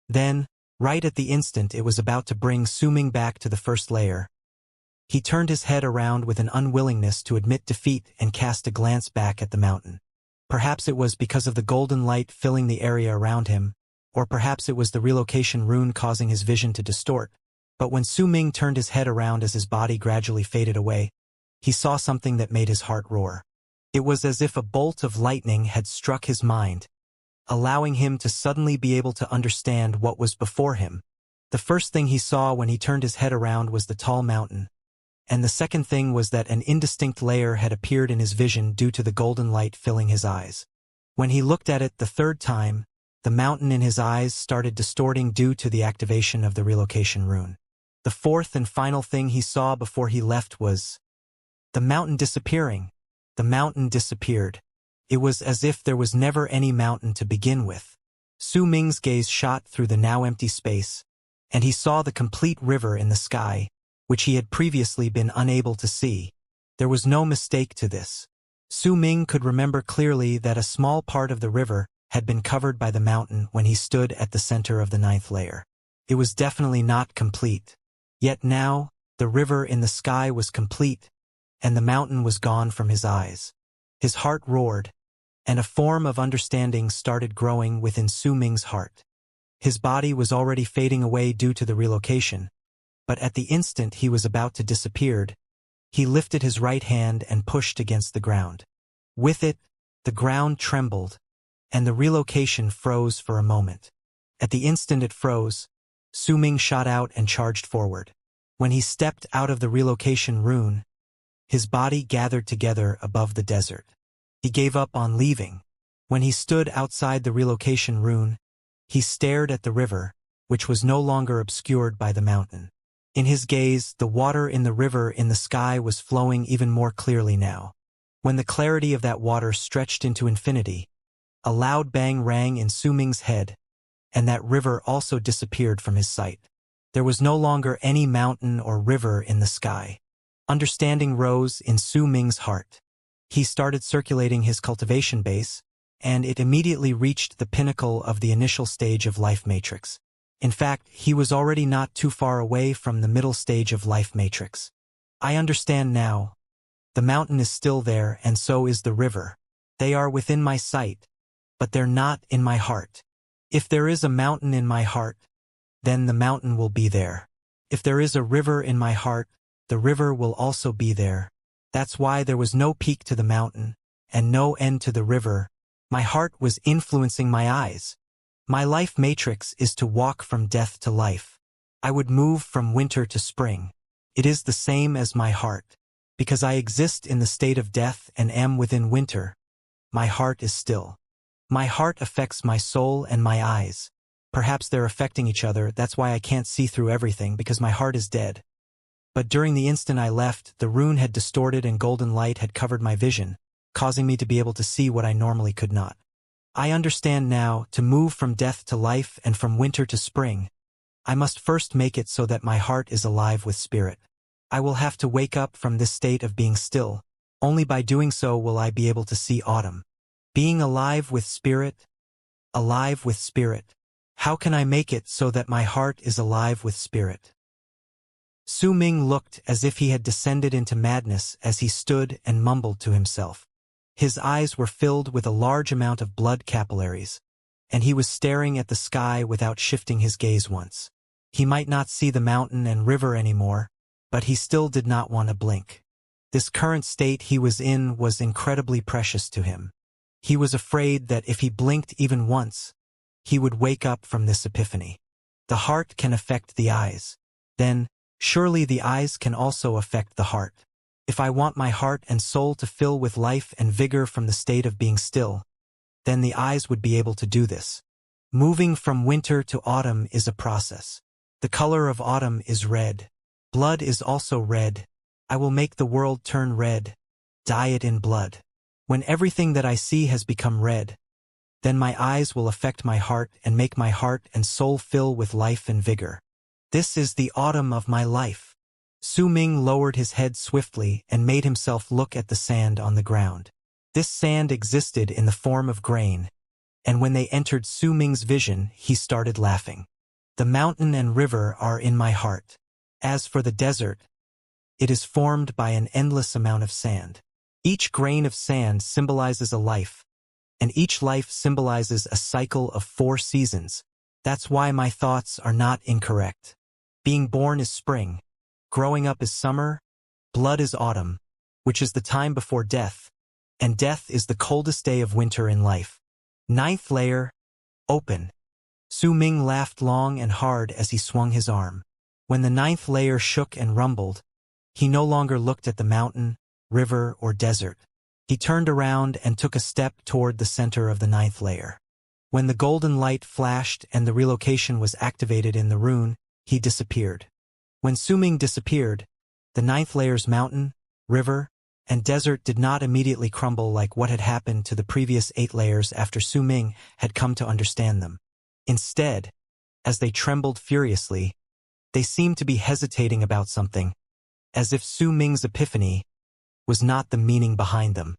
Then, right at the instant it was about to bring Su Ming back to the 1st layer, he turned his head around with an unwillingness to admit defeat and cast a glance back at the mountain. Perhaps it was because of the golden light filling the area around him, or perhaps it was the relocation rune causing his vision to distort, but when Su Ming turned his head around as his body gradually faded away, he saw something that made his heart roar. It was as if a bolt of lightning had struck his mind, allowing him to suddenly be able to understand what was before him. The first thing he saw when he turned his head around was the tall mountain, and the second thing was that an indistinct layer had appeared in his vision due to the golden light filling his eyes. When he looked at it the 3rd time, the mountain in his eyes started distorting due to the activation of the relocation rune. The 4th and final thing he saw before he left was the mountain disappearing. The mountain disappeared. It was as if there was never any mountain to begin with. Su Ming's gaze shot through the now empty space, and he saw the complete river in the sky, which he had previously been unable to see. There was no mistake to this. Su Ming could remember clearly that a small part of the river had been covered by the mountain when he stood at the center of the 9th layer. It was definitely not complete. Yet now, the river in the sky was complete, and the mountain was gone from his eyes. His heart roared, and a form of understanding started growing within Su Ming's heart. His body was already fading away due to the relocation, but at the instant he was about to disappear, he lifted his right hand and pushed against the ground. With it, the ground trembled, and the relocation froze for a moment. At the instant it froze, Su Ming shot out and charged forward. When he stepped out of the relocation rune, his body gathered together above the desert. He gave up on leaving. When he stood outside the relocation rune, he stared at the river, which was no longer obscured by the mountain. In his gaze, the water in the river in the sky was flowing even more clearly now. When the clarity of that water stretched into infinity, a loud bang rang in Su Ming's head, and that river also disappeared from his sight. There was no longer any mountain or river in the sky. Understanding rose in Su Ming's heart. He started circulating his cultivation base, and it immediately reached the pinnacle of the initial stage of life matrix. In fact, he was already not too far away from the middle stage of life matrix. I understand now. The mountain is still there, and so is the river. They are within my sight, but they're not in my heart. If there is a mountain in my heart, then the mountain will be there. If there is a river in my heart, the river will also be there. That's why there was no peak to the mountain, and no end to the river. My heart was influencing my eyes. My life matrix is to walk from death to life. I would move from winter to spring. It is the same as my heart. Because I exist in the state of death and am within winter, my heart is still. My heart affects my soul and my eyes. Perhaps they're affecting each other, that's why I can't see through everything, because my heart is dead. But during the instant I left, the rune had distorted and golden light had covered my vision, causing me to be able to see what I normally could not. I understand now, to move from death to life and from winter to spring, I must first make it so that my heart is alive with spirit. I will have to wake up from this state of being still. Only by doing so will I be able to see autumn. Being alive with spirit. Alive with spirit. How can I make it so that my heart is alive with spirit? Su Ming looked as if he had descended into madness as he stood and mumbled to himself. His eyes were filled with a large amount of blood capillaries, and he was staring at the sky without shifting his gaze once. He might not see the mountain and river anymore, but he still did not want to blink. This current state he was in was incredibly precious to him. He was afraid that if he blinked even once, he would wake up from this epiphany. The heart can affect the eyes. Then, surely the eyes can also affect the heart. If I want my heart and soul to fill with life and vigor from the state of being still, then the eyes would be able to do this. Moving from winter to autumn is a process. The color of autumn is red. Blood is also red. I will make the world turn red. Dye it in blood. When everything that I see has become red, then my eyes will affect my heart and make my heart and soul fill with life and vigor. This is the autumn of my life. Su Ming lowered his head swiftly and made himself look at the sand on the ground. This sand existed in the form of grain, and when they entered Su Ming's vision, he started laughing. The mountain and river are in my heart. As for the desert, it is formed by an endless amount of sand. Each grain of sand symbolizes a life, and each life symbolizes a cycle of 4 seasons. That's why my thoughts are not incorrect. Being born is spring, growing up is summer, blood is autumn, which is the time before death, and death is the coldest day of winter in life. 9th layer, open. Su Ming laughed long and hard as he swung his arm. When the 9th layer shook and rumbled, he no longer looked at the mountain, river, or desert. He turned around and took a step toward the center of the 9th layer. When the golden light flashed and the relocation was activated in the rune, he disappeared. When Su Ming disappeared, the 9th layer's mountain, river, and desert did not immediately crumble like what had happened to the previous 8 layers after Su Ming had come to understand them. Instead, as they trembled furiously, they seemed to be hesitating about something, as if Su Ming's epiphany was not the meaning behind them.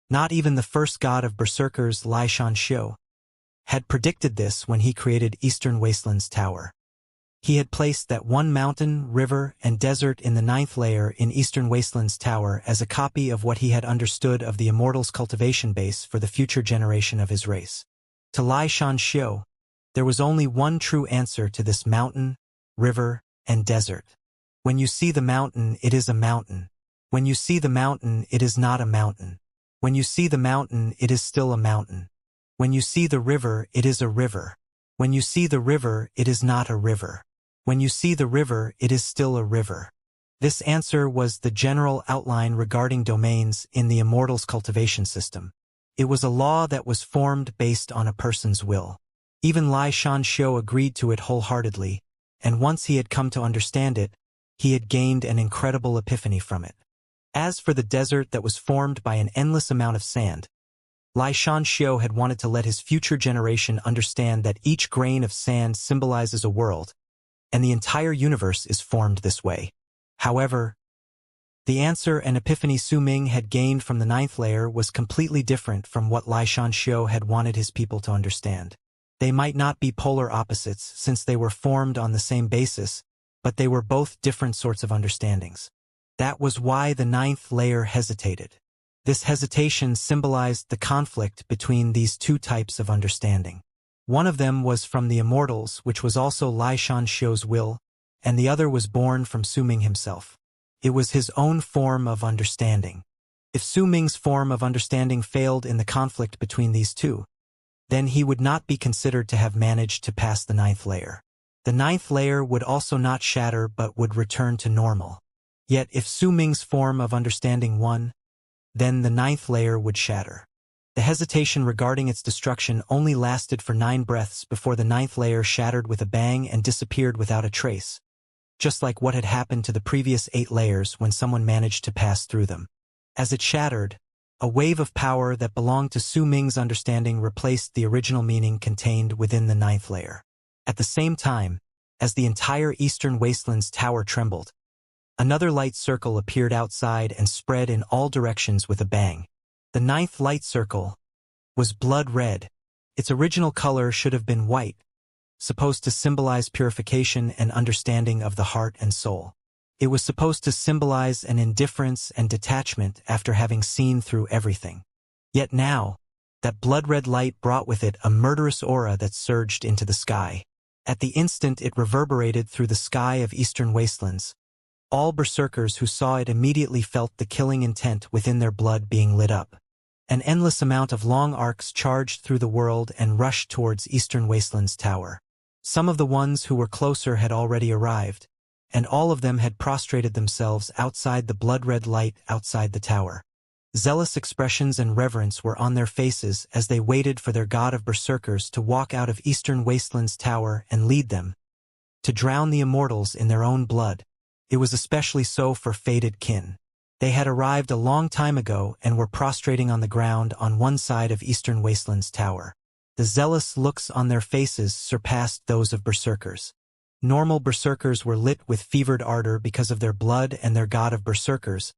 Not even the first god of berserkers, Xianxia, had predicted this when he created Eastern Wasteland's tower. He had placed that one mountain, river, and desert in the 9th layer in Eastern Wasteland's tower as a copy of what he had understood of the Immortal's cultivation base for the future generation of his race. To Xianxia, there was only one true answer to this mountain, river, and desert. When you see the mountain, it is a mountain. When you see the mountain, it is not a mountain. When you see the mountain, it is still a mountain. When you see the river, it is a river. When you see the river, it is not a river. When you see the river, it is still a river. This answer was the general outline regarding domains in the Immortal's cultivation system. It was a law that was formed based on a person's will. Even Xianxia agreed to it wholeheartedly, and once he had come to understand it, he had gained an incredible epiphany from it. As for the desert that was formed by an endless amount of sand, Xianxia had wanted to let his future generation understand that each grain of sand symbolizes a world, and the entire universe is formed this way. However, the answer and epiphany Su Ming had gained from the 9th layer was completely different from what Xianxia had wanted his people to understand. They might not be polar opposites since they were formed on the same basis, but they were both different sorts of understandings. That was why the 9th layer hesitated. This hesitation symbolized the conflict between these 2 types of understanding. One of them was from the Immortals, which was also Xianxia's will, and the other was born from Su Ming himself. It was his own form of understanding. If Su Ming's form of understanding failed in the conflict between these 2, then he would not be considered to have managed to pass the 9th layer. The 9th layer would also not shatter but would return to normal. Yet if Su Ming's form of understanding won, then the ninth layer would shatter. The hesitation regarding its destruction only lasted for 9 breaths before the ninth layer shattered with a bang and disappeared without a trace, just like what had happened to the previous 8 layers when someone managed to pass through them. As it shattered, a wave of power that belonged to Su Ming's understanding replaced the original meaning contained within the ninth layer. At the same time, as the entire Eastern Wasteland's tower trembled, another light circle appeared outside and spread in all directions with a bang. The ninth light circle was blood red. Its original color should have been white, supposed to symbolize purification and understanding of the heart and soul. It was supposed to symbolize an indifference and detachment after having seen through everything. Yet now, that blood-red light brought with it a murderous aura that surged into the sky. At the instant it reverberated through the sky of Eastern Wastelands. All berserkers who saw it immediately felt the killing intent within their blood being lit up. An endless amount of long arcs charged through the world and rushed towards Eastern Wasteland's tower. Some of the ones who were closer had already arrived, and all of them had prostrated themselves outside the blood-red light outside the tower. Zealous expressions and reverence were on their faces as they waited for their god of berserkers to walk out of Eastern Wasteland's tower and lead them, to drown the immortals in their own blood. It was especially so for fated kin. They had arrived a long time ago and were prostrating on the ground on one side of Eastern Wasteland's tower. The zealous looks on their faces surpassed those of berserkers. Normal berserkers were lit with fevered ardor because of their blood and their god of berserkers,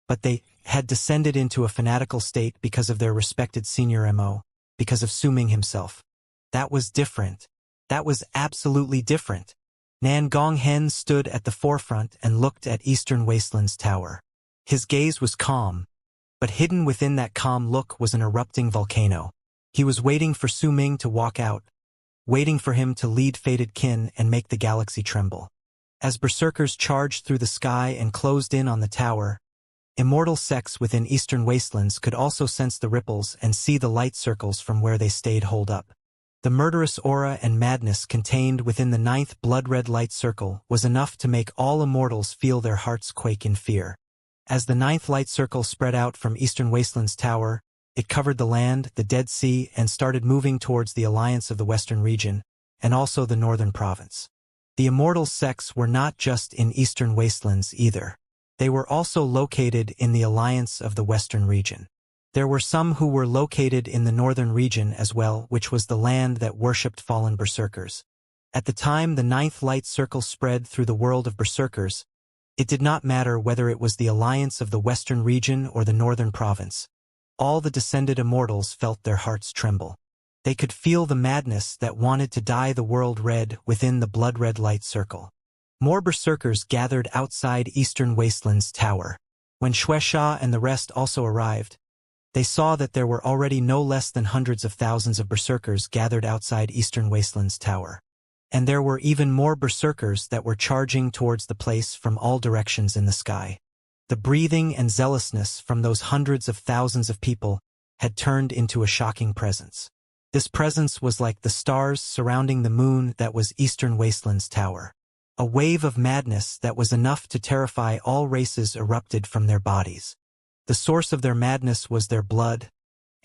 but they had descended into a fanatical state because of their respected senior MO, because of Su Ming himself. That was different. That was absolutely different. Nan Gonghen stood at the forefront and looked at Eastern Wasteland's tower. His gaze was calm, but hidden within that calm look was an erupting volcano. He was waiting for Su Ming to walk out, waiting for him to lead fated kin and make the galaxy tremble. As berserkers charged through the sky and closed in on the tower, immortal sects within Eastern Wastelands could also sense the ripples and see the light circles from where they stayed holed up. The murderous aura and madness contained within the ninth blood-red light circle was enough to make all immortals feel their hearts quake in fear. As the ninth light circle spread out from Eastern Wasteland's tower, it covered the land, the Dead Sea, and started moving towards the alliance of the Western region, and also the Northern province. The immortal sects were not just in Eastern Wastelands either. They were also located in the alliance of the Western region. There were some who were located in the Northern region as well, which was the land that worshipped fallen berserkers. At the time the ninth light circle spread through the world of berserkers, it did not matter whether it was the alliance of the Western region or the Northern province. All the descended immortals felt their hearts tremble. They could feel the madness that wanted to dye the world red within the blood-red light circle. More berserkers gathered outside Eastern Wasteland's tower. When Xianxia and the rest also arrived, they saw that there were already no less than hundreds of thousands of berserkers gathered outside Eastern Wasteland's tower. And there were even more berserkers that were charging towards the place from all directions in the sky. The breathing and zealousness from those hundreds of thousands of people had turned into a shocking presence. This presence was like the stars surrounding the moon that was Eastern Wasteland's tower. A wave of madness that was enough to terrify all races erupted from their bodies. The source of their madness was their blood,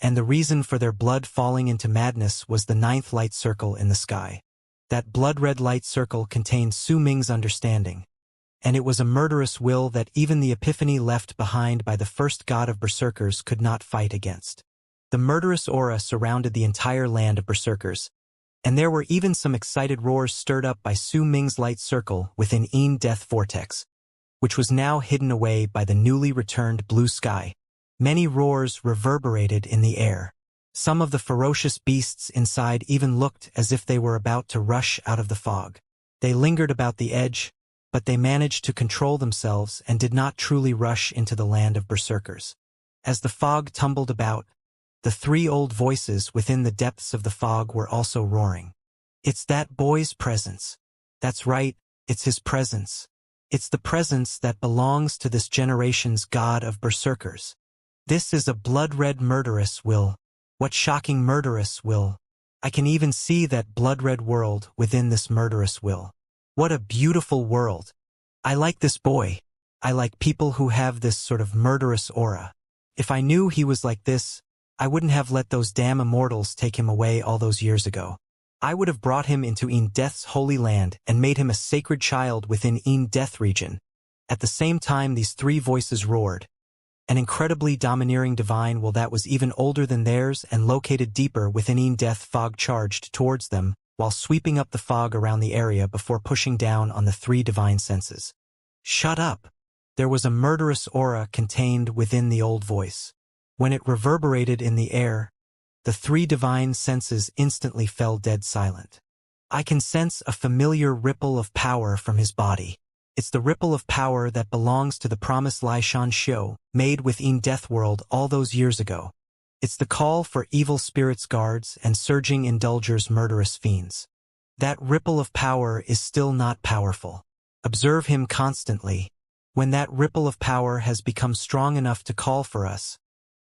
and the reason for their blood falling into madness was the ninth light circle in the sky. That blood-red light circle contained Su Ming's understanding, and it was a murderous will that even the epiphany left behind by the first god of berserkers could not fight against. The murderous aura surrounded the entire land of berserkers, and there were even some excited roars stirred up by Su Ming's light circle within Een Death Vortex, which was now hidden away by the newly returned blue sky. Many roars reverberated in the air. Some of the ferocious beasts inside even looked as if they were about to rush out of the fog. They lingered about the edge, but they managed to control themselves and did not truly rush into the land of berserkers. As the fog tumbled about, the 3 old voices within the depths of the fog were also roaring. It's that boy's presence. That's right, it's his presence. It's the presence that belongs to this generation's god of berserkers. This is a blood-red murderous will. What shocking murderous will. I can even see that blood-red world within this murderous will. What a beautiful world. I like this boy. I like people who have this sort of murderous aura. If I knew he was like this, I wouldn't have let those damn immortals take him away all those years ago. I would have brought him into Death's holy land and made him a sacred child within Death region. At the same time these three voices roared. An incredibly domineering divine will that was even older than theirs and located deeper within Death fog charged towards them, while sweeping up the fog around the area before pushing down on the three divine senses. Shut up! There was a murderous aura contained within the old voice. When it reverberated in the air, the three divine senses instantly fell dead silent. I can sense a familiar ripple of power from his body. It's the ripple of power that belongs to the promised Xianxia, made within Death World all those years ago. It's the call for evil spirits guards and surging indulgers murderous fiends. That ripple of power is still not powerful. Observe him constantly. When that ripple of power has become strong enough to call for us,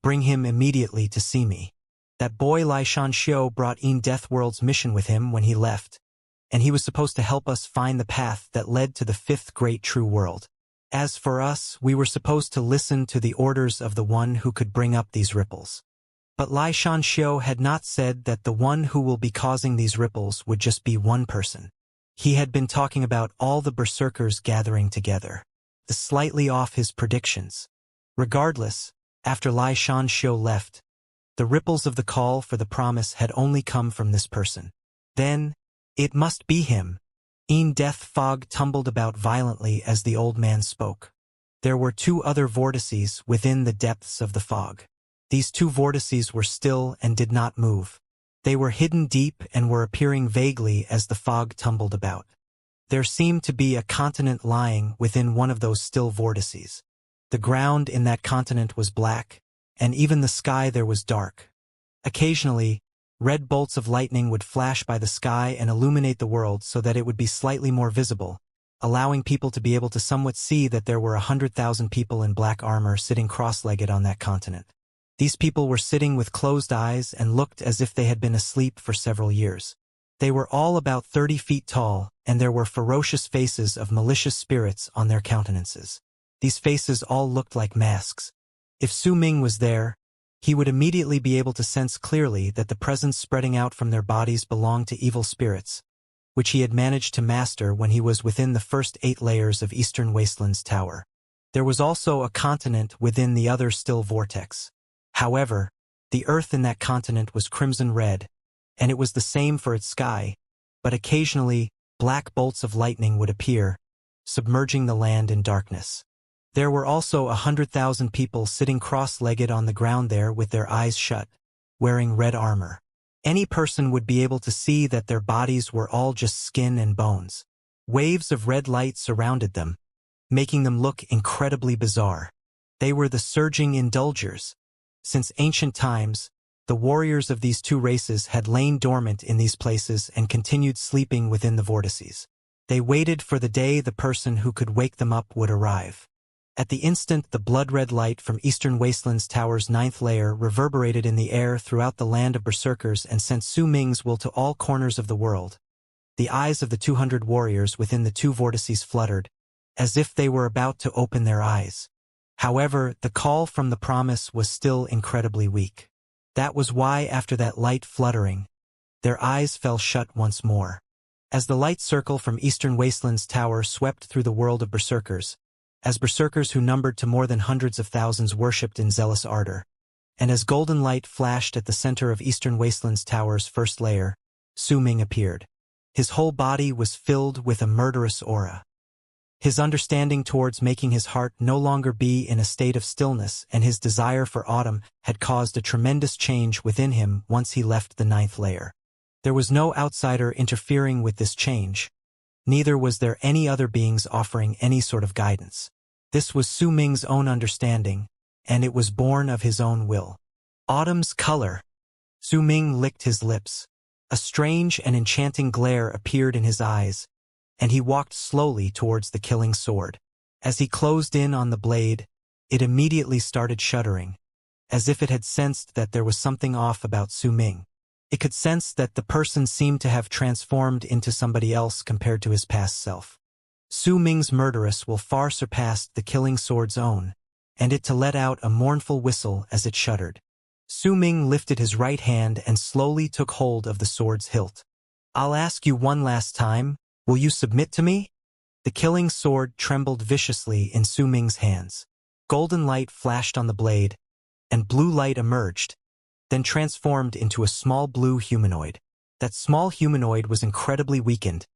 bring him immediately to see me. That boy Xianxia brought Death World's mission with him when he left, and he was supposed to help us find the path that led to the fifth great true world. As for us, we were supposed to listen to the orders of the one who could bring up these ripples. But Xianxia had not said that the one who will be causing these ripples would just be one person. He had been talking about all the berserkers gathering together. Slightly off his predictions. Regardless, after Xianxia left, the ripples of the call for the promise had only come from this person. Then, it must be him. Death fog tumbled about violently as the old man spoke. There were two other vortices within the depths of the fog. These two vortices were still and did not move. They were hidden deep and were appearing vaguely as the fog tumbled about. There seemed to be a continent lying within one of those still vortices. The ground in that continent was black, and even the sky there was dark. Occasionally, red bolts of lightning would flash by the sky and illuminate the world so that it would be slightly more visible, allowing people to be able to somewhat see that there were 100,000 people in black armor sitting cross-legged on that continent. These people were sitting with closed eyes and looked as if they had been asleep for several years. They were all about 30 feet tall, and there were ferocious faces of malicious spirits on their countenances. These faces all looked like masks. If Su Ming was there, he would immediately be able to sense clearly that the presence spreading out from their bodies belonged to evil spirits, which he had managed to master when he was within the first 8 layers of Eastern Wasteland's tower. There was also a continent within the other still vortex. However, the earth in that continent was crimson red, and it was the same for its sky, but occasionally, black bolts of lightning would appear, submerging the land in darkness. There were also 100,000 people sitting cross-legged on the ground there with their eyes shut, wearing red armor. Any person would be able to see that their bodies were all just skin and bones. Waves of red light surrounded them, making them look incredibly bizarre. They were the surging indulgers. Since ancient times, the warriors of these two races had lain dormant in these places and continued sleeping within the vortices. They waited for the day the person who could wake them up would arrive. At the instant the blood-red light from Eastern Wasteland's tower's 9th layer reverberated in the air throughout the land of berserkers and sent Su Ming's will to all corners of the world. The eyes of the 200 warriors within the two vortices fluttered, as if they were about to open their eyes. However, the call from the promise was still incredibly weak. That was why after that light fluttering, their eyes fell shut once more. As the light circle from Eastern Wasteland's tower swept through the world of berserkers, as berserkers who numbered to more than hundreds of thousands worshipped in zealous ardor, and as golden light flashed at the center of Eastern Wasteland's tower's first layer, Su Ming appeared. His whole body was filled with a murderous aura. His understanding towards making his heart no longer be in a state of stillness and his desire for autumn had caused a tremendous change within him once he left the 9th layer. There was no outsider interfering with this change. Neither was there any other beings offering any sort of guidance. This was Su Ming's own understanding, and it was born of his own will. Autumn's color. Su Ming licked his lips. A strange and enchanting glare appeared in his eyes, and he walked slowly towards the killing sword. As he closed in on the blade, it immediately started shuddering, as if it had sensed that there was something off about Su Ming. It could sense that the person seemed to have transformed into somebody else compared to his past self. Su Ming's murderous will far surpassed the killing sword's own, and it to let out a mournful whistle as it shuddered. Su Ming lifted his right hand and slowly took hold of the sword's hilt. "I'll ask you one last time, will you submit to me?" The killing sword trembled viciously in Su Ming's hands. Golden light flashed on the blade, and blue light emerged, then transformed into a small blue humanoid. That small humanoid was incredibly weakened,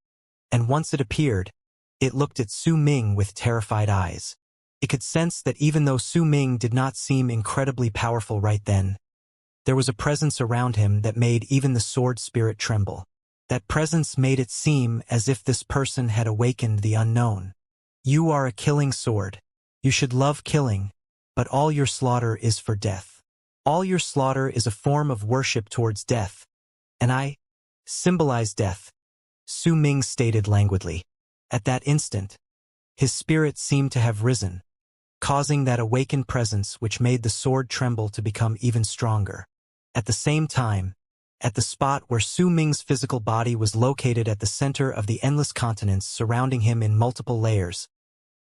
and once it appeared, it looked at Su Ming with terrified eyes. It could sense that even though Su Ming did not seem incredibly powerful right then, there was a presence around him that made even the sword spirit tremble. That presence made it seem as if this person had awakened the unknown. "You are a killing sword. You should love killing, but all your slaughter is for death. All your slaughter is a form of worship towards death, and I symbolize death," Su Ming stated languidly. At that instant, his spirit seemed to have risen, causing that awakened presence which made the sword tremble to become even stronger. At the same time, at the spot where Su Ming's physical body was located at the center of the endless continents surrounding him in multiple layers,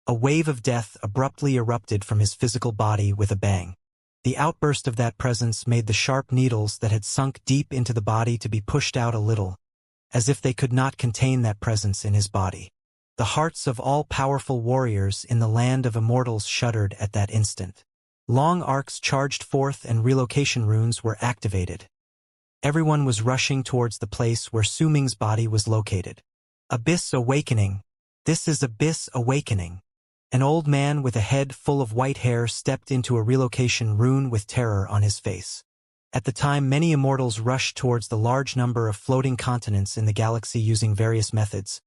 a wave of death abruptly erupted from his physical body with a bang. The outburst of that presence made the sharp needles that had sunk deep into the body to be pushed out a little, as if they could not contain that presence in his body. The hearts of all powerful warriors in the land of immortals shuddered at that instant. Long arcs charged forth and relocation runes were activated. Everyone was rushing towards the place where Su Ming's body was located. Abyss Awakening. This is Abyss Awakening. An old man with a head full of white hair stepped into a relocation rune with terror on his face. At the time, many immortals rushed towards the large number of floating continents in the galaxy using various methods.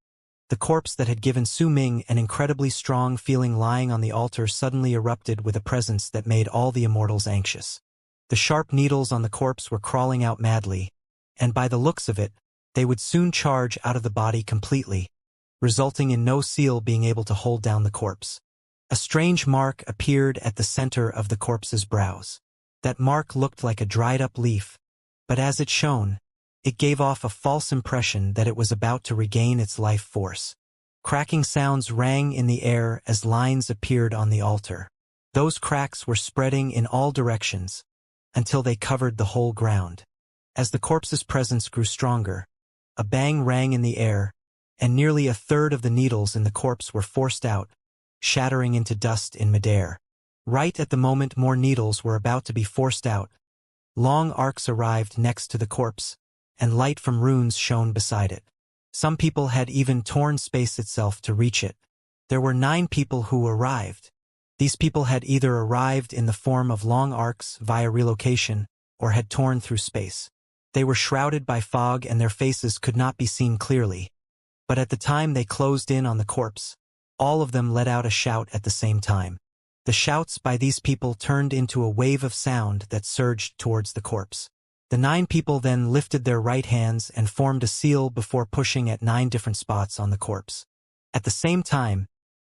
The corpse that had given Su Ming an incredibly strong feeling lying on the altar suddenly erupted with a presence that made all the immortals anxious. The sharp needles on the corpse were crawling out madly, and by the looks of it, they would soon charge out of the body completely, resulting in no seal being able to hold down the corpse. A strange mark appeared at the center of the corpse's brows. That mark looked like a dried-up leaf, but as it shone, it gave off a false impression that it was about to regain its life force. Cracking sounds rang in the air as lines appeared on the altar. Those cracks were spreading in all directions, until they covered the whole ground. As the corpse's presence grew stronger, a bang rang in the air, and nearly a third of the needles in the corpse were forced out, shattering into dust in midair. Right at the moment more needles were about to be forced out, long arcs arrived next to the corpse, and light from runes shone beside it. Some people had even torn space itself to reach it. There were 9 people who arrived. These people had either arrived in the form of long arcs via relocation or had torn through space. They were shrouded by fog and their faces could not be seen clearly. But at the time they closed in on the corpse, all of them let out a shout at the same time. The shouts by these people turned into a wave of sound that surged towards the corpse. The 9 people then lifted their right hands and formed a seal before pushing at 9 different spots on the corpse. At the same time,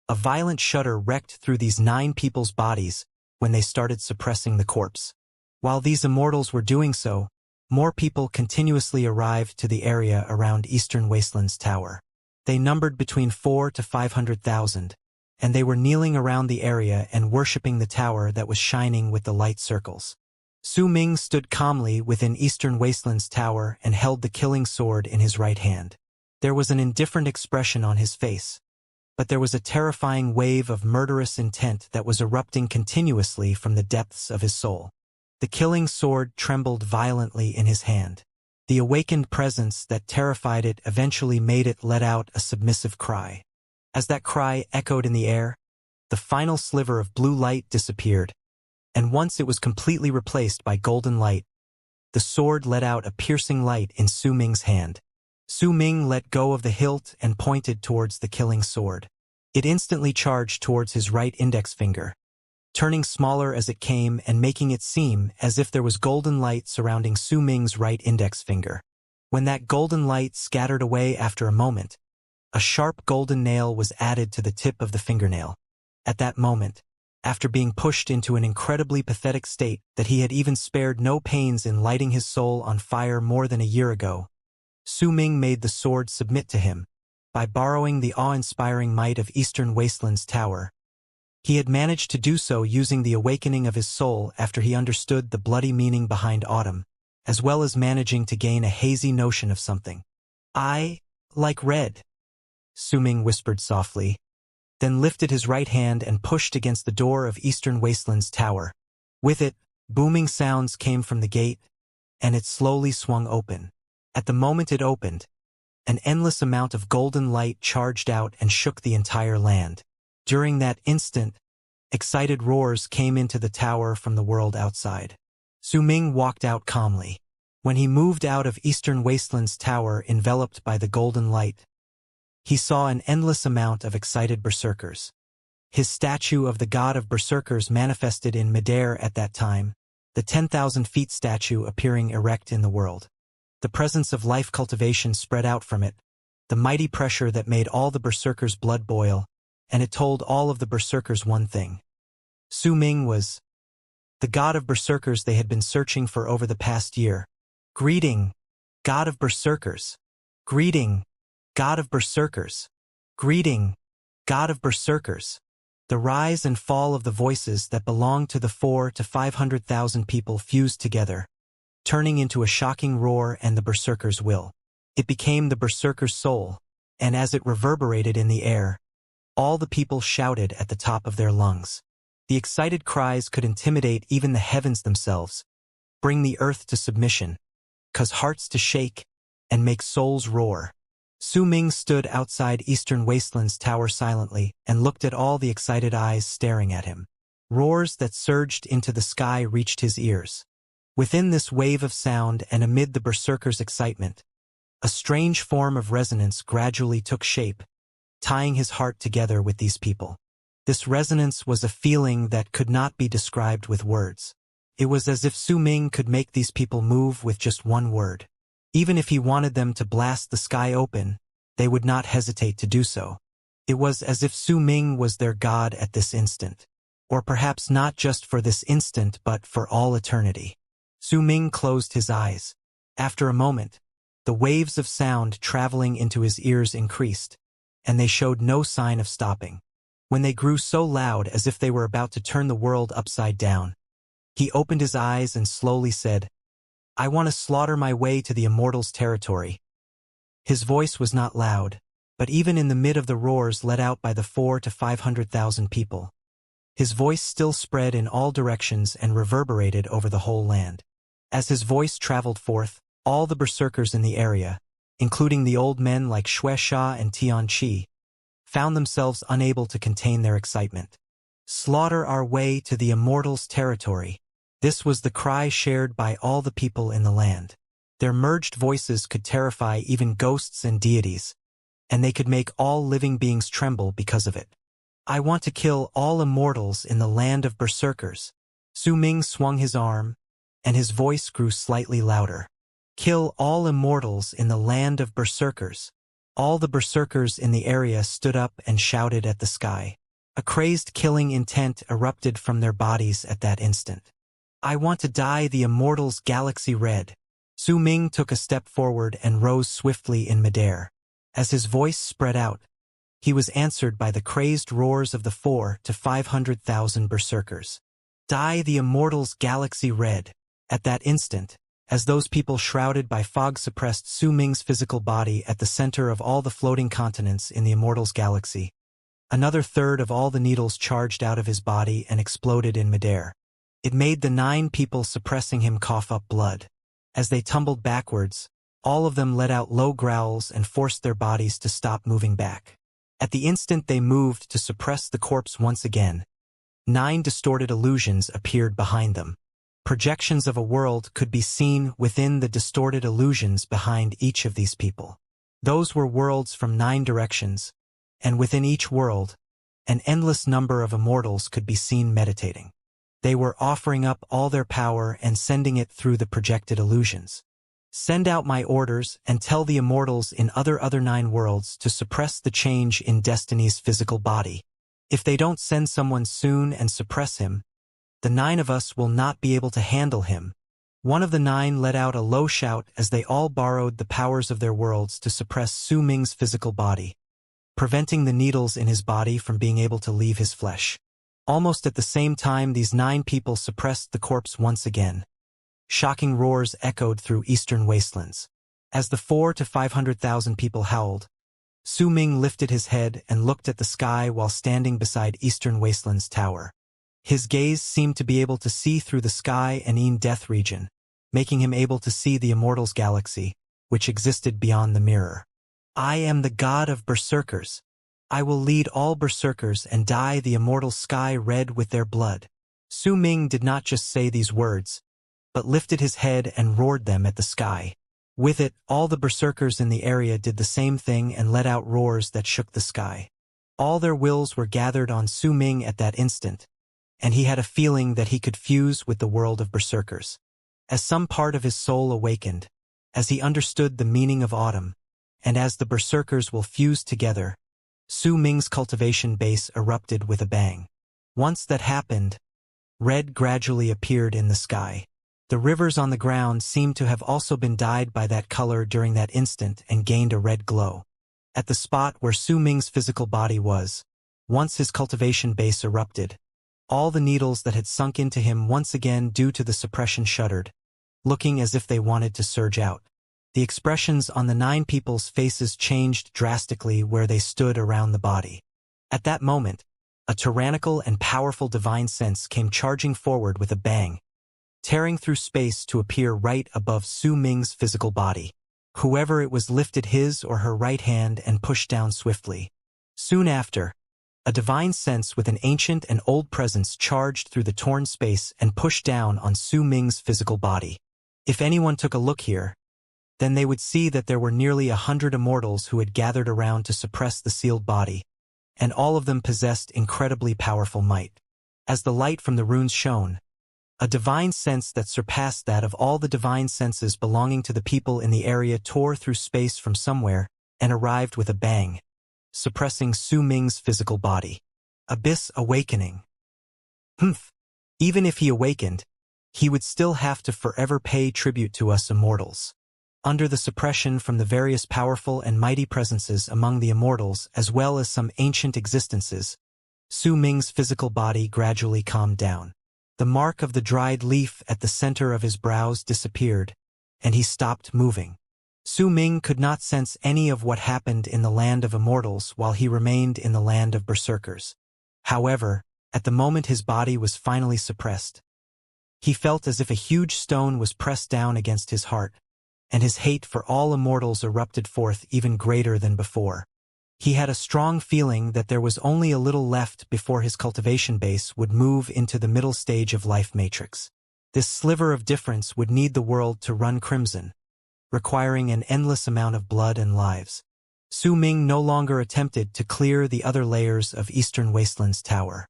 a violent shudder wrecked through these 9 people's bodies when they started suppressing the corpse. While these immortals were doing so, more people continuously arrived to the area around Eastern Wasteland's tower. They numbered between 400,000 to 500,000, and they were kneeling around the area and worshipping the tower that was shining with the light circles. Su Ming stood calmly within Eastern Wasteland's tower and held the killing sword in his right hand. There was an indifferent expression on his face, but there was a terrifying wave of murderous intent that was erupting continuously from the depths of his soul. The killing sword trembled violently in his hand. The awakened presence that terrified it eventually made it let out a submissive cry. As that cry echoed in the air, the final sliver of blue light disappeared, and once it was completely replaced by golden light, the sword let out a piercing light in Su Ming's hand. Su Ming let go of the hilt and pointed towards the killing sword. It instantly charged towards his right index finger, turning smaller as it came and making it seem as if there was golden light surrounding Su Ming's right index finger. When that golden light scattered away after a moment, a sharp golden nail was added to the tip of the fingernail. At that moment, after being pushed into an incredibly pathetic state that he had even spared no pains in lighting his soul on fire more than a year ago, Su Ming made the sword submit to him, by borrowing the awe-inspiring might of Eastern Wasteland's tower. He had managed to do so using the awakening of his soul after he understood the bloody meaning behind autumn, as well as managing to gain a hazy notion of something. "I like red," Su Ming whispered softly, then lifted his right hand and pushed against the door of Eastern Wasteland's tower. With it, booming sounds came from the gate, and it slowly swung open. At the moment it opened, an endless amount of golden light charged out and shook the entire land. During that instant, excited roars came into the tower from the world outside. Su Ming walked out calmly. When he moved out of Eastern Wasteland's tower enveloped by the golden light, he saw an endless amount of excited berserkers. His statue of the god of berserkers manifested in midair at that time, the 10,000 feet statue appearing erect in the world. The presence of life cultivation spread out from it, the mighty pressure that made all the berserkers' blood boil, and it told all of the berserkers one thing. Su Ming was the god of berserkers they had been searching for over the past year. Greeting, god of berserkers. Greeting, god of berserkers. Greeting, god of berserkers. The rise and fall of the voices that belonged to the 400,000 to 500,000 people fused together, turning into a shocking roar and the berserker's will. It became the berserker's soul, and as it reverberated in the air, all the people shouted at the top of their lungs. The excited cries could intimidate even the heavens themselves, bring the earth to submission, cause hearts to shake, and make souls roar. Su Ming stood outside Eastern Wasteland's tower silently and looked at all the excited eyes staring at him. Roars that surged into the sky reached his ears. Within this wave of sound and amid the berserkers' excitement, a strange form of resonance gradually took shape, tying his heart together with these people. This resonance was a feeling that could not be described with words. It was as if Su Ming could make these people move with just one word. Even if he wanted them to blast the sky open, they would not hesitate to do so. It was as if Su Ming was their god at this instant. Or perhaps not just for this instant but for all eternity. Su Ming closed his eyes. After a moment, the waves of sound traveling into his ears increased, and they showed no sign of stopping. When they grew so loud as if they were about to turn the world upside down, he opened his eyes and slowly said, "I want to slaughter my way to the Immortal's territory." His voice was not loud, but even in the mid of the roars let out by the 400,000 to 500,000 people, his voice still spread in all directions and reverberated over the whole land. As his voice traveled forth, all the berserkers in the area, including the old men like Xianxia and Tianqi, found themselves unable to contain their excitement. "Slaughter our way to the Immortal's territory." This was the cry shared by all the people in the land. Their merged voices could terrify even ghosts and deities, and they could make all living beings tremble because of it. "I want to kill all immortals in the land of berserkers." Su Ming swung his arm, and his voice grew slightly louder. "Kill all immortals in the land of berserkers." All the berserkers in the area stood up and shouted at the sky. A crazed killing intent erupted from their bodies at that instant. "I want to dye the Immortal's galaxy red." Su Ming took a step forward and rose swiftly in midair. As his voice spread out, he was answered by the crazed roars of the 400,000 to 500,000 berserkers. "Dye the Immortal's galaxy red." At that instant, as those people shrouded by fog suppressed Su Ming's physical body at the center of all the floating continents in the Immortal's galaxy, another third of all the needles charged out of his body and exploded in midair. It made the 9 people suppressing him cough up blood. As they tumbled backwards, all of them let out low growls and forced their bodies to stop moving back. At the instant they moved to suppress the corpse once again, 9 distorted illusions appeared behind them. Projections of a world could be seen within the distorted illusions behind each of these people. Those were worlds from 9 directions, and within each world, an endless number of immortals could be seen meditating. They were offering up all their power and sending it through the projected illusions. "Send out my orders and tell the immortals in other 9 worlds to suppress the change in Destiny's physical body. If they don't send someone soon and suppress him, the 9 of us will not be able to handle him." One of the 9 let out a low shout as they all borrowed the powers of their worlds to suppress Su Ming's physical body. preventing the needles in his body from being able to leave his flesh. Almost at the same time, these 9 people suppressed the corpse once again. Shocking roars echoed through eastern wastelands. As the 400,000 to 500,000 people howled, Su Ming lifted his head and looked at the sky while standing beside Eastern Wasteland's tower. His gaze seemed to be able to see through the sky and Death region, making him able to see the Immortal's galaxy, which existed beyond the mirror. I am the god of berserkers. I will lead all berserkers and dye the immortal sky red with their blood. Su Ming did not just say these words, but lifted his head and roared them at the sky. With it, all the berserkers in the area did the same thing and let out roars that shook the sky. All their wills were gathered on Su Ming at that instant, and he had a feeling that he could fuse with the world of berserkers. As some part of his soul awakened, as he understood the meaning of autumn, and as the berserkers will fuse together, Su Ming's cultivation base erupted with a bang. Once that happened, red gradually appeared in the sky. The rivers on the ground seemed to have also been dyed by that color during that instant and gained a red glow. At the spot where Su Ming's physical body was, once his cultivation base erupted, all the needles that had sunk into him once again due to the suppression shuddered, looking as if they wanted to surge out. The expressions on the 9 people's faces changed drastically where they stood around the body. At that moment, a tyrannical and powerful divine sense came charging forward with a bang, tearing through space to appear right above Su Ming's physical body. Whoever it was lifted his or her right hand and pushed down swiftly. Soon after, a divine sense with an ancient and old presence charged through the torn space and pushed down on Su Ming's physical body. If anyone took a look here, then they would see that there were nearly 100 immortals who had gathered around to suppress the sealed body, and all of them possessed incredibly powerful might. As the light from the runes shone, a divine sense that surpassed that of all the divine senses belonging to the people in the area tore through space from somewhere and arrived with a bang, suppressing Su Ming's physical body. Abyss awakening. Even if he awakened, he would still have to forever pay tribute to us immortals. Under the suppression from the various powerful and mighty presences among the immortals as well as some ancient existences, Su Ming's physical body gradually calmed down. The mark of the dried leaf at the center of his brows disappeared, and he stopped moving. Su Ming could not sense any of what happened in the land of immortals while he remained in the land of berserkers. However, at the moment his body was finally suppressed, he felt as if a huge stone was pressed down against his heart, and his hate for all immortals erupted forth even greater than before. He had a strong feeling that there was only a little left before his cultivation base would move into the middle stage of life matrix. This sliver of difference would need the world to run crimson, requiring an endless amount of blood and lives. Su Ming no longer attempted to clear the other layers of Eastern Wasteland's tower.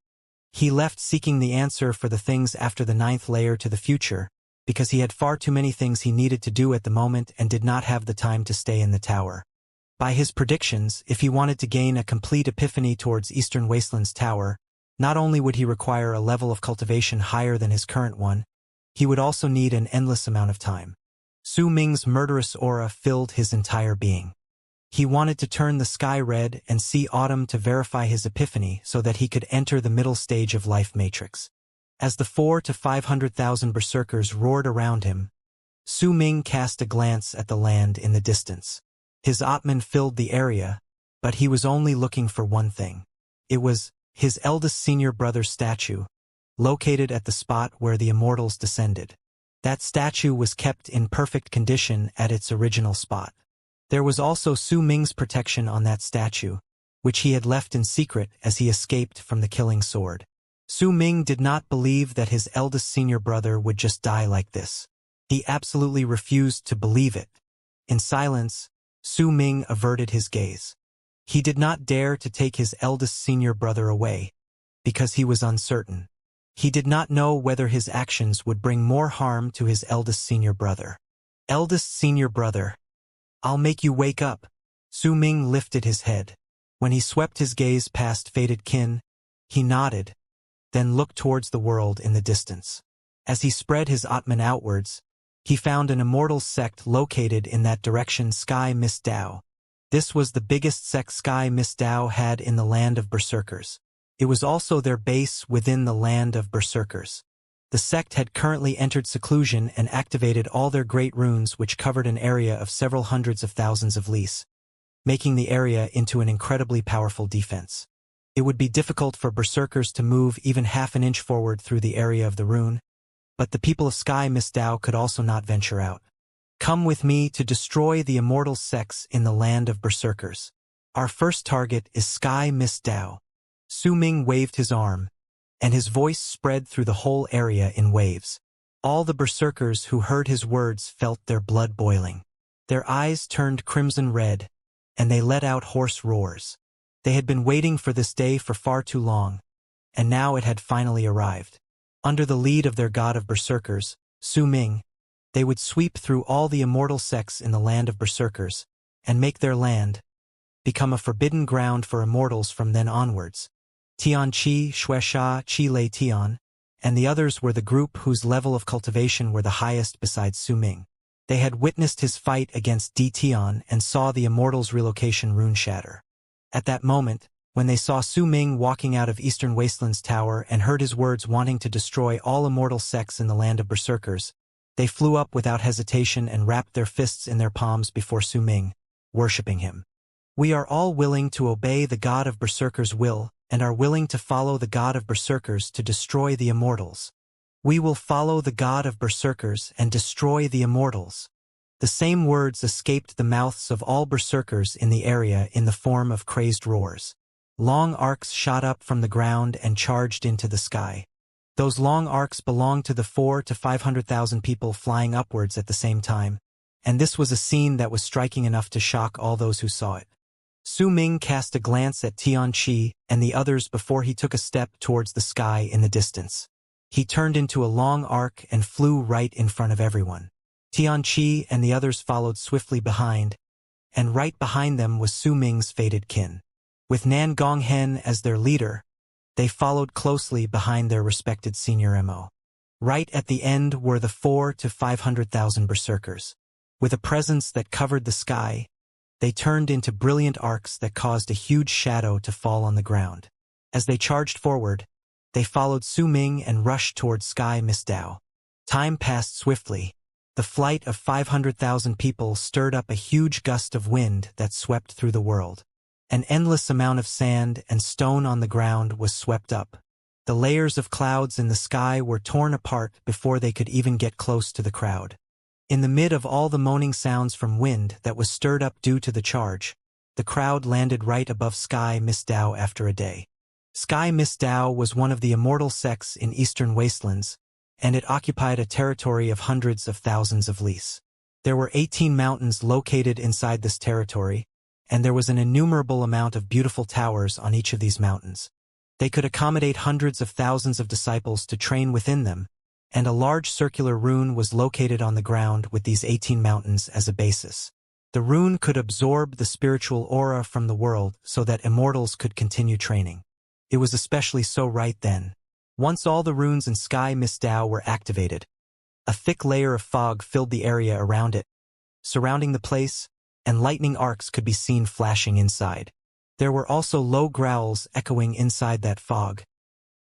He left seeking the answer for the things after the 9th layer to the future, because he had far too many things he needed to do at the moment and did not have the time to stay in the tower. By his predictions, if he wanted to gain a complete epiphany towards Eastern Wasteland's tower, not only would he require a level of cultivation higher than his current one, he would also need an endless amount of time. Su Ming's murderous aura filled his entire being. He wanted to turn the sky red and see autumn to verify his epiphany so that he could enter the middle stage of life matrix. As the 400,000 to 500,000 berserkers roared around him, Su Ming cast a glance at the land in the distance. His Atman filled the area, but he was only looking for one thing. It was his eldest senior brother's statue, located at the spot where the immortals descended. That statue was kept in perfect condition at its original spot. There was also Su Ming's protection on that statue, which he had left in secret as he escaped from the killing sword. Su Ming did not believe that his eldest senior brother would just die like this. He absolutely refused to believe it. In silence, Su Ming averted his gaze. He did not dare to take his eldest senior brother away, because he was uncertain. He did not know whether his actions would bring more harm to his eldest senior brother. Eldest senior brother, I'll make you wake up. Su Ming lifted his head. When he swept his gaze past fated kin, he nodded, then looked towards the world in the distance. As he spread his Atman outwards, he found an immortal sect located in that direction. Sky Mist Dao. This was the biggest sect Sky Mist Dao had in the land of Berserkers. It was also their base within the land of Berserkers. The sect had currently entered seclusion and activated all their great runes, which covered an area of several hundreds of thousands of lis, making the area into an incredibly powerful defense. It would be difficult for Berserkers to move even half an inch forward through the area of the rune, but the people of Sky Mist Dao could also not venture out. Come with me to destroy the immortal sects in the land of Berserkers. Our first target is Sky Mist Dao. Su Ming waved his arm, and his voice spread through the whole area in waves. All the Berserkers who heard his words felt their blood boiling. Their eyes turned crimson red, and they let out hoarse roars. They had been waiting for this day for far too long, and now it had finally arrived. Under the lead of their god of Berserkers, Su Ming, they would sweep through all the immortal sects in the land of Berserkers, and make their land become a forbidden ground for immortals from then onwards. Tian Qi, Xuesha, Qi Lei Tian, and the others were the group whose level of cultivation were the highest besides Su Ming. They had witnessed his fight against Di Tian and saw the immortals' relocation rune shatter. At that moment, when they saw Su Ming walking out of Eastern Wasteland's tower and heard his words wanting to destroy all immortal sects in the land of Berserkers, they flew up without hesitation and wrapped their fists in their palms before Su Ming, worshipping him. We are all willing to obey the god of Berserkers' will, and are willing to follow the god of Berserkers to destroy the immortals. We will follow the god of Berserkers and destroy the immortals. The same words escaped the mouths of all Berserkers in the area in the form of crazed roars. Long arcs shot up from the ground and charged into the sky. Those long arcs belonged to the 400,000 to 500,000 people flying upwards at the same time, and this was a scene that was striking enough to shock all those who saw it. Su Ming cast a glance at Tian Qi and the others before he took a step towards the sky in the distance. He turned into a long arc and flew right in front of everyone. Tian Qi and the others followed swiftly behind, and right behind them was Su Ming's fated kin. With Nan Gonghen as their leader, they followed closely behind their respected senior MO. Right at the end were the 400,000 to 500,000 Berserkers. With a presence that covered the sky, they turned into brilliant arcs that caused a huge shadow to fall on the ground. As they charged forward, they followed Su Ming and rushed towards Sky Mist Dao. Time passed swiftly. The flight of 500,000 people stirred up a huge gust of wind that swept through the world. An endless amount of sand and stone on the ground was swept up. The layers of clouds in the sky were torn apart before they could even get close to the crowd. In the mid of all the moaning sounds from wind that was stirred up due to the charge, the crowd landed right above Sky Mist Dao after a day. Sky Mist Dao was one of the immortal sects in Eastern Wastelands, and it occupied a territory of hundreds of thousands of lis. There were 18 mountains located inside this territory, and there was an innumerable amount of beautiful towers on each of these mountains. They could accommodate hundreds of thousands of disciples to train within them, and a large circular rune was located on the ground with these 18 mountains as a basis. The rune could absorb the spiritual aura from the world so that immortals could continue training. It was especially so right then. Once all the runes in Sky Mist Dao were activated, a thick layer of fog filled the area around it, surrounding the place, and lightning arcs could be seen flashing inside. There were also low growls echoing inside that fog,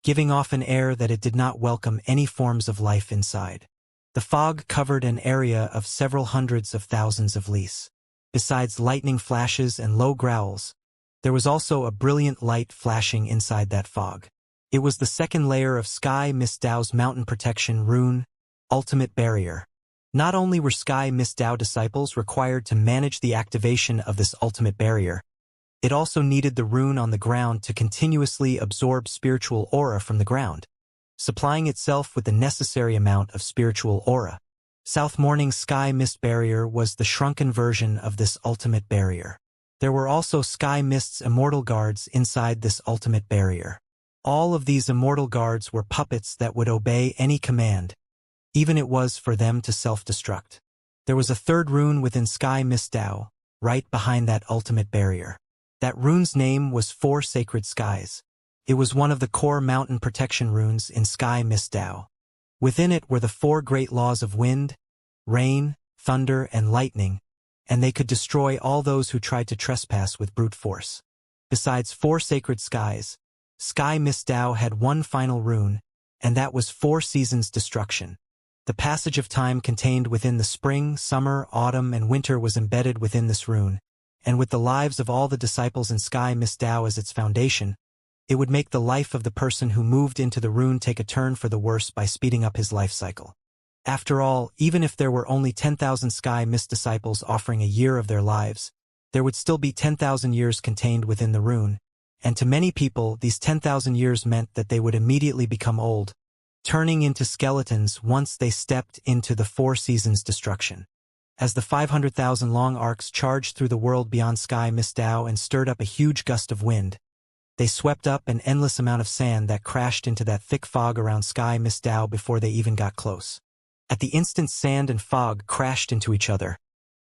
giving off an air that it did not welcome any forms of life inside. The fog covered an area of several hundreds of thousands of lis. Besides lightning flashes and low growls, there was also a brilliant light flashing inside that fog. It was the second layer of Sky Mist Dao's mountain protection rune, Ultimate Barrier. Not only were Sky Mist Dao disciples required to manage the activation of this Ultimate Barrier, it also needed the rune on the ground to continuously absorb spiritual aura from the ground, supplying itself with the necessary amount of spiritual aura. South Morning Sky Mist Barrier was the shrunken version of this Ultimate Barrier. There were also Sky Mist's immortal guards inside this Ultimate Barrier. All of these immortal guards were puppets that would obey any command, even it was for them to self-destruct. There was a third rune within Sky Mist Dao, right behind that Ultimate Barrier. That rune's name was Four Sacred Skies. It was one of the core mountain protection runes in Sky Mist Dao. Within it were the four great laws of wind, rain, thunder, and lightning, and they could destroy all those who tried to trespass with brute force. Besides 4 sacred skies, Sky Misdao had one final rune, and that was 4 seasons destruction. The passage of time contained within the spring, summer, autumn, and winter was embedded within this rune, and with the lives of all the disciples in Sky Misdao as its foundation, it would make the life of the person who moved into the rune take a turn for the worse by speeding up his life cycle. After all, even if there were only 10,000 Sky Mist disciples offering a year of their lives, there would still be 10,000 years contained within the rune, and to many people these 10,000 years meant that they would immediately become old, turning into skeletons once they stepped into the 4 seasons destruction. As the 500,000 long arcs charged through the world beyond Sky Misdao and stirred up a huge gust of wind, they swept up an endless amount of sand that crashed into that thick fog around Sky Misdao before they even got close. At the instant sand and fog crashed into each other,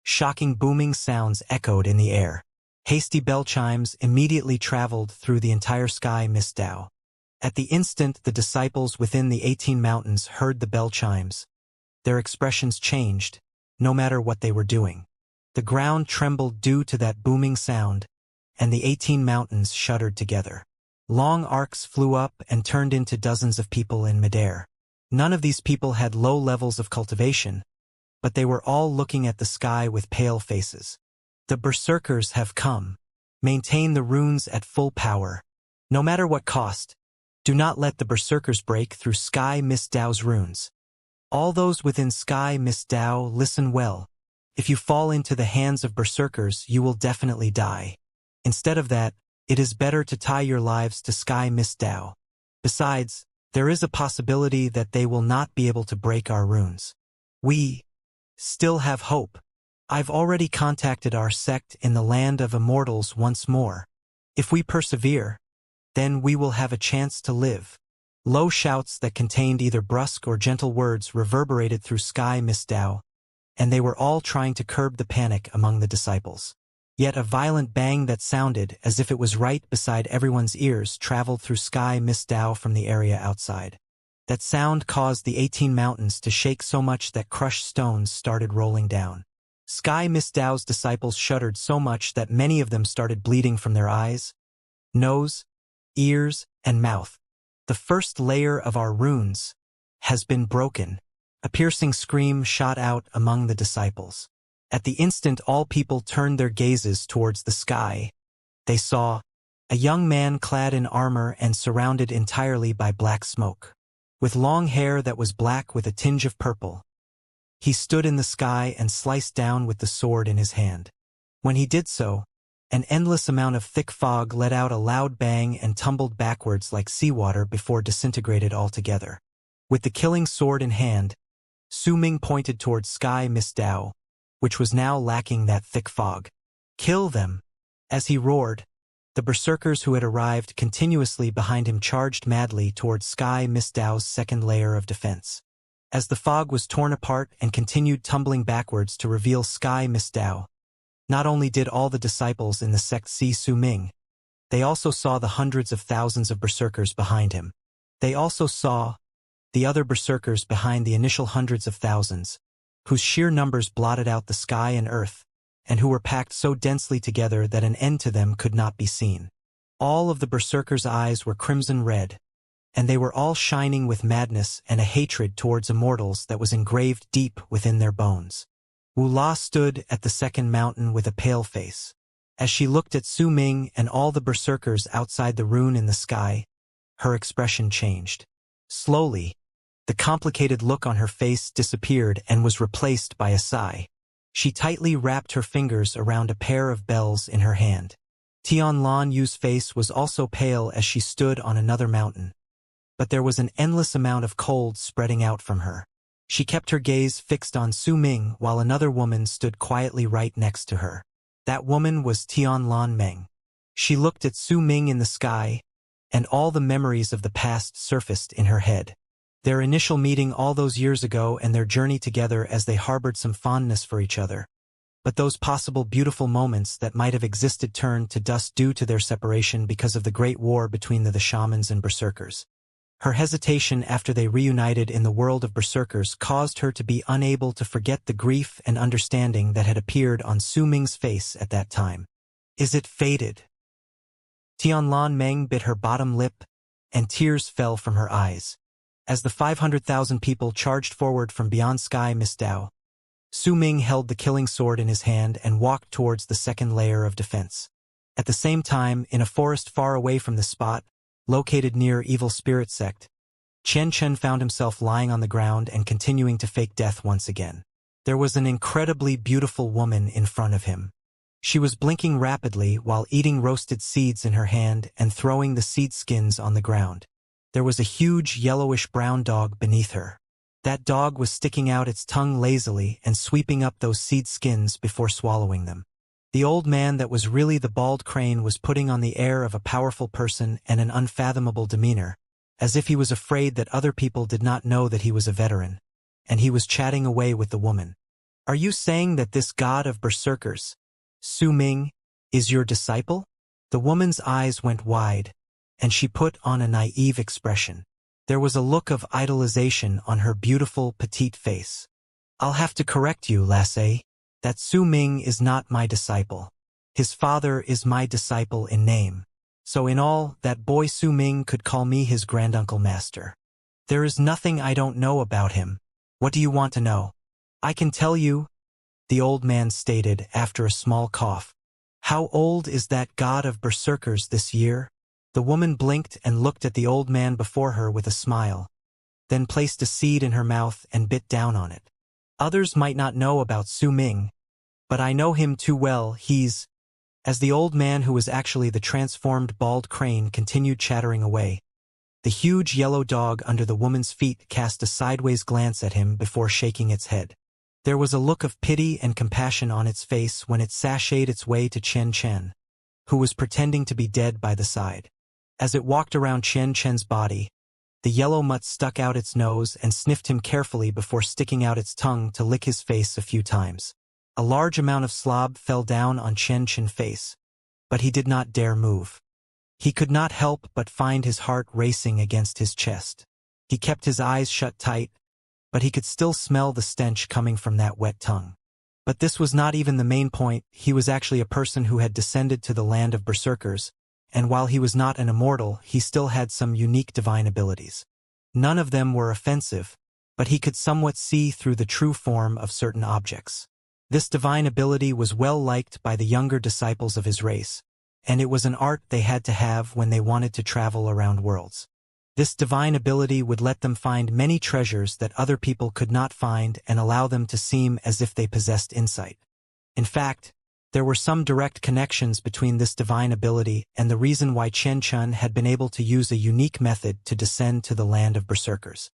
shocking booming sounds echoed in the air. Hasty bell chimes immediately traveled through the entire Sky Misdao. At the instant the disciples within the 18 mountains heard the bell chimes, their expressions changed, no matter what they were doing. The ground trembled due to that booming sound, and the 18 mountains shuddered together. Long arcs flew up and turned into dozens of people in midair. None of these people had low levels of cultivation, but they were all looking at the sky with pale faces. The berserkers have come. Maintain the runes at full power. No matter what cost, do not let the berserkers break through Sky Misdao's runes. All those within Sky Misdao, listen well. If you fall into the hands of berserkers, you will definitely die. Instead of that, it is better to tie your lives to Sky Misdao. Besides, there is a possibility that they will not be able to break our runes. We still have hope. I've already contacted our sect in the land of immortals once more. If we persevere, then we will have a chance to live. Low shouts that contained either brusque or gentle words reverberated through Sky Misdao, and they were all trying to curb the panic among the disciples. Yet a violent bang that sounded as if it was right beside everyone's ears traveled through Sky Misdao from the area outside. That sound caused the 18 mountains to shake so much that crushed stones started rolling down. Sky Misdao's disciples shuddered so much that many of them started bleeding from their eyes, nose, ears, and mouth. The first layer of our runes has been broken. A piercing scream shot out among the disciples. At the instant all people turned their gazes towards the sky. They saw a young man clad in armor and surrounded entirely by black smoke. With long hair that was black with a tinge of purple. He stood in the sky and sliced down with the sword in his hand. When he did so, an endless amount of thick fog let out a loud bang and tumbled backwards like seawater before disintegrated altogether. With the killing sword in hand, Su Ming pointed towards Sky Misdao, which was now lacking that thick fog. Kill them! As he roared, the berserkers who had arrived continuously behind him charged madly towards Sky Misdao's second layer of defense. As the fog was torn apart and continued tumbling backwards to reveal Sky Misdao, not only did all the disciples in the sect see Su Ming, they also saw the hundreds of thousands of berserkers behind him. They also saw the other berserkers behind the initial hundreds of thousands, whose sheer numbers blotted out the sky and earth, and who were packed so densely together that an end to them could not be seen. All of the berserkers' eyes were crimson red, and they were all shining with madness and a hatred towards immortals that was engraved deep within their bones. Wu La stood at the second mountain with a pale face. As she looked at Su Ming and all the berserkers outside the rune in the sky, her expression changed. Slowly, the complicated look on her face disappeared and was replaced by a sigh. She tightly wrapped her fingers around a pair of bells in her hand. Tian Lan Yu's face was also pale as she stood on another mountain. But there was an endless amount of cold spreading out from her. She kept her gaze fixed on Su Ming while another woman stood quietly right next to her. That woman was Tian Lan Meng. She looked at Su Ming in the sky, and all the memories of the past surfaced in her head. Their initial meeting all those years ago and their journey together as they harbored some fondness for each other. But those possible beautiful moments that might have existed turned to dust due to their separation because of the great war between the shamans and berserkers. Her hesitation after they reunited in the world of berserkers caused her to be unable to forget the grief and understanding that had appeared on Su Ming's face at that time. Is it fated? Tianlan Meng bit her bottom lip, and tears fell from her eyes. As the 500,000 people charged forward from beyond Sky Mistao, Su Ming held the killing sword in his hand and walked towards the second layer of defense. At the same time, in a forest far away from the spot, located near Evil Spirit Sect, Chen Chen found himself lying on the ground and continuing to fake death once again. There was an incredibly beautiful woman in front of him. She was blinking rapidly while eating roasted seeds in her hand and throwing the seed skins on the ground. There was a huge yellowish-brown dog beneath her. That dog was sticking out its tongue lazily and sweeping up those seed skins before swallowing them. The old man that was really the bald crane was putting on the air of a powerful person and an unfathomable demeanor, as if he was afraid that other people did not know that he was a veteran, and he was chatting away with the woman. Are you saying that this god of berserkers, Su Ming, is your disciple? The woman's eyes went wide, and she put on a naive expression. There was a look of idolization on her beautiful, petite face. I'll have to correct you, Lassie. That Su Ming is not my disciple. His father is my disciple in name. So in all, that boy Su Ming could call me his granduncle master. There is nothing I don't know about him. What do you want to know? I can tell you, the old man stated after a small cough. How old is that god of berserkers this year? The woman blinked and looked at the old man before her with a smile, then placed a seed in her mouth and bit down on it. Others might not know about Su Ming, but I know him too well. He's... As the old man, who was actually the transformed bald crane, continued chattering away, the huge yellow dog under the woman's feet cast a sideways glance at him before shaking its head. There was a look of pity and compassion on its face when it sashayed its way to Chen Chen, who was pretending to be dead by the side. As it walked around Chen Chen's body, the yellow mutt stuck out its nose and sniffed him carefully before sticking out its tongue to lick his face a few times. A large amount of slob fell down on Chen Chen's face, but he did not dare move. He could not help but find his heart racing against his chest. He kept his eyes shut tight, but he could still smell the stench coming from that wet tongue. But this was not even the main point. He was actually a person who had descended to the land of berserkers, and while he was not an immortal, he still had some unique divine abilities. None of them were offensive, but he could somewhat see through the true form of certain objects. This divine ability was well liked by the younger disciples of his race, and it was an art they had to have when they wanted to travel around worlds. This divine ability would let them find many treasures that other people could not find and allow them to seem as if they possessed insight. In fact, there were some direct connections between this divine ability and the reason why Chen Chen had been able to use a unique method to descend to the land of berserkers.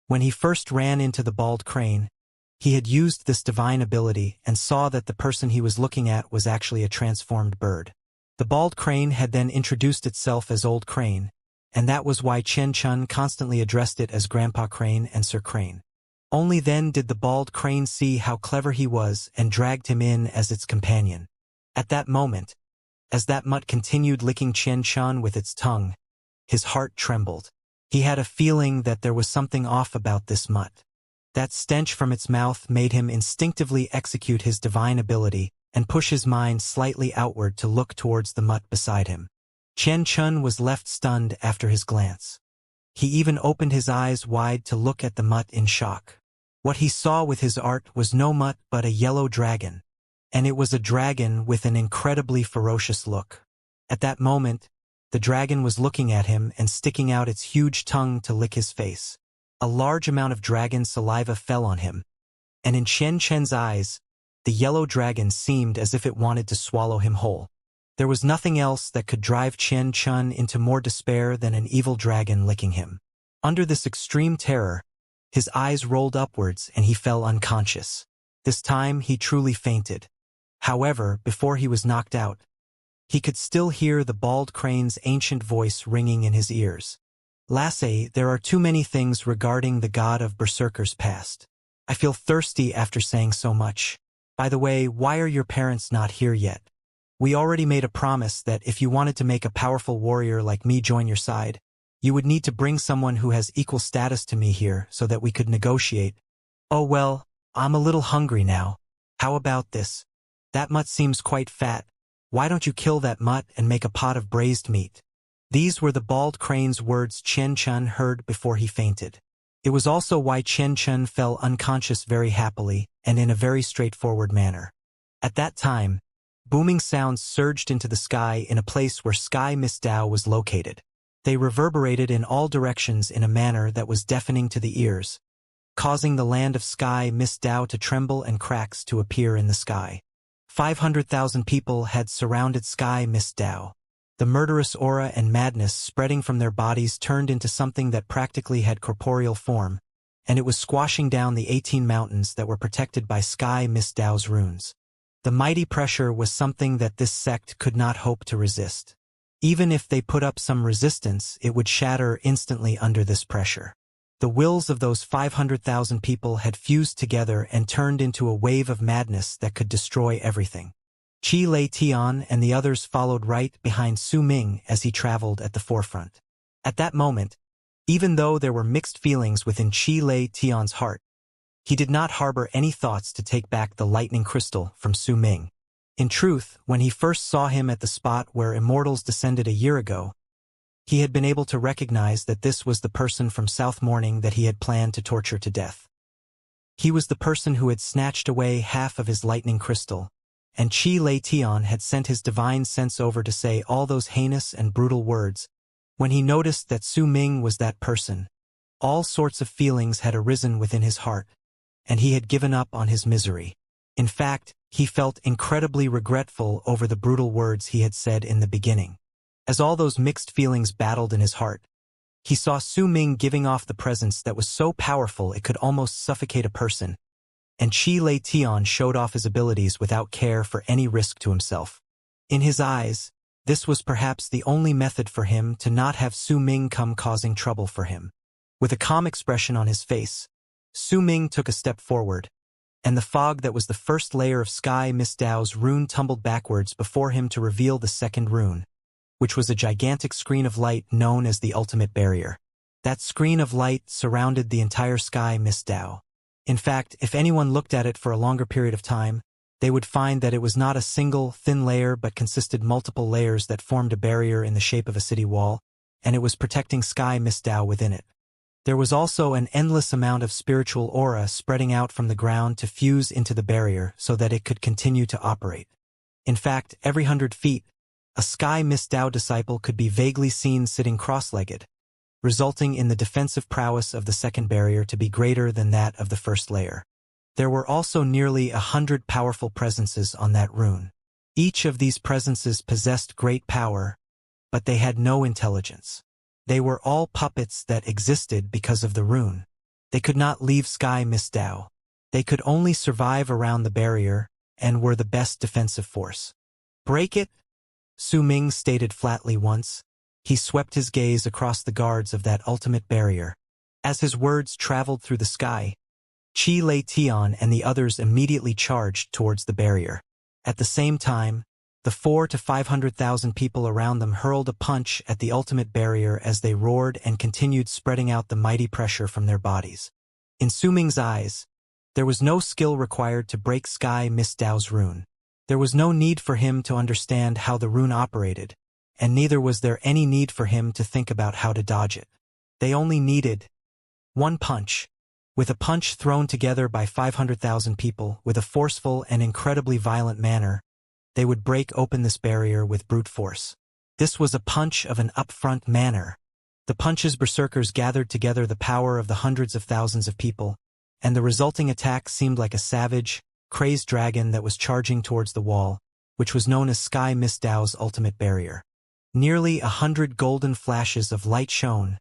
When he first ran into the bald crane, he had used this divine ability and saw that the person he was looking at was actually a transformed bird. The bald crane had then introduced itself as Old Crane, and that was why Chen Chen constantly addressed it as Grandpa Crane and Sir Crane. Only then did the bald crane see how clever he was and dragged him in as its companion. At that moment, as that mutt continued licking Chen Chen with its tongue, his heart trembled. He had a feeling that there was something off about this mutt. That stench from its mouth made him instinctively execute his divine ability and push his mind slightly outward to look towards the mutt beside him. Chen Chen was left stunned after his glance. He even opened his eyes wide to look at the mutt in shock. What he saw with his art was no mutt but a yellow dragon, and it was a dragon with an incredibly ferocious look. At that moment, the dragon was looking at him and sticking out its huge tongue to lick his face. A large amount of dragon saliva fell on him, and in Chen Chen's eyes, the yellow dragon seemed as if it wanted to swallow him whole. There was nothing else that could drive Chen Chen into more despair than an evil dragon licking him. Under this extreme terror, his eyes rolled upwards and he fell unconscious. This time he truly fainted. However, before he was knocked out, he could still hear the bald crane's ancient voice ringing in his ears. Lassie, there are too many things regarding the god of berserkers past. I feel thirsty after saying so much. By the way, why are your parents not here yet? We already made a promise that if you wanted to make a powerful warrior like me join your side, You would need to bring someone who has equal status to me here so that we could negotiate. Oh well, I'm a little hungry now. How about this? That mutt seems quite fat. Why don't you kill that mutt and make a pot of braised meat? These were the bald crane's words Chen Chun heard before he fainted. It was also why Chen Chun fell unconscious very happily and in a very straightforward manner. At that time, booming sounds surged into the sky in a place where Sky Misdao was located. They reverberated in all directions in a manner that was deafening to the ears, causing the land of Sky Misdao to tremble and cracks to appear in the sky. 500,000 people had surrounded Sky Misdao. The murderous aura and madness spreading from their bodies turned into something that practically had corporeal form, and it was squashing down the 18 mountains that were protected by Sky Misdao's runes. The mighty pressure was something that this sect could not hope to resist. Even if they put up some resistance, it would shatter instantly under this pressure. The wills of those 500,000 people had fused together and turned into a wave of madness that could destroy everything. Qi Lei Tian and the others followed right behind Su Ming as he traveled at the forefront. At that moment, even though there were mixed feelings within Qi Lei Tian's heart, he did not harbor any thoughts to take back the lightning crystal from Su Ming. In truth, when he first saw him at the spot where immortals descended a year ago, he had been able to recognize that this was the person from South Morning that he had planned to torture to death. He was the person who had snatched away half of his lightning crystal, and Qi Lei Tian had sent his divine sense over to say all those heinous and brutal words. When he noticed that Su Ming was that person, all sorts of feelings had arisen within his heart, and he had given up on his misery. In fact, he felt incredibly regretful over the brutal words he had said in the beginning. As all those mixed feelings battled in his heart, he saw Su Ming giving off the presence that was so powerful it could almost suffocate a person, and Qi Lei Tian showed off his abilities without care for any risk to himself. In his eyes, this was perhaps the only method for him to not have Su Ming come causing trouble for him. With a calm expression on his face, Su Ming took a step forward, and the fog that was the first layer of Sky Misdao's rune tumbled backwards before him to reveal the second rune, which was a gigantic screen of light known as the Ultimate Barrier. That screen of light surrounded the entire Sky Misdao. In fact, if anyone looked at it for a longer period of time, they would find that it was not a single, thin layer but consisted multiple layers that formed a barrier in the shape of a city wall, and it was protecting Sky Misdao within it. There was also an endless amount of spiritual aura spreading out from the ground to fuse into the barrier so that it could continue to operate. In fact, every 100 feet, a Sky Misdao disciple could be vaguely seen sitting cross-legged, resulting in the defensive prowess of the second barrier to be greater than that of the first layer. There were also nearly 100 powerful presences on that rune. Each of these presences possessed great power, but they had no intelligence. They were all puppets that existed because of the rune. They could not leave Sky Misdao. They could only survive around the barrier and were the best defensive force. "Break it," Su Ming stated flatly once. He swept his gaze across the guards of that ultimate barrier. As his words traveled through the sky, Qi Lei Tian and the others immediately charged towards the barrier. At the same time, the 400,000 to 500,000 people around them hurled a punch at the ultimate barrier as they roared and continued spreading out the mighty pressure from their bodies. In Su Ming's eyes, there was no skill required to break Sky Misdao's rune. There was no need for him to understand how the rune operated, and neither was there any need for him to think about how to dodge it. They only needed one punch. With a punch thrown together by 500,000 people with a forceful and incredibly violent manner, they would break open this barrier with brute force. This was a punch of an upfront manner. The punch's berserkers gathered together the power of the hundreds of thousands of people, and the resulting attack seemed like a savage, crazed dragon that was charging towards the wall, which was known as Sky Misdao's ultimate barrier. Nearly 100 golden flashes of light shone,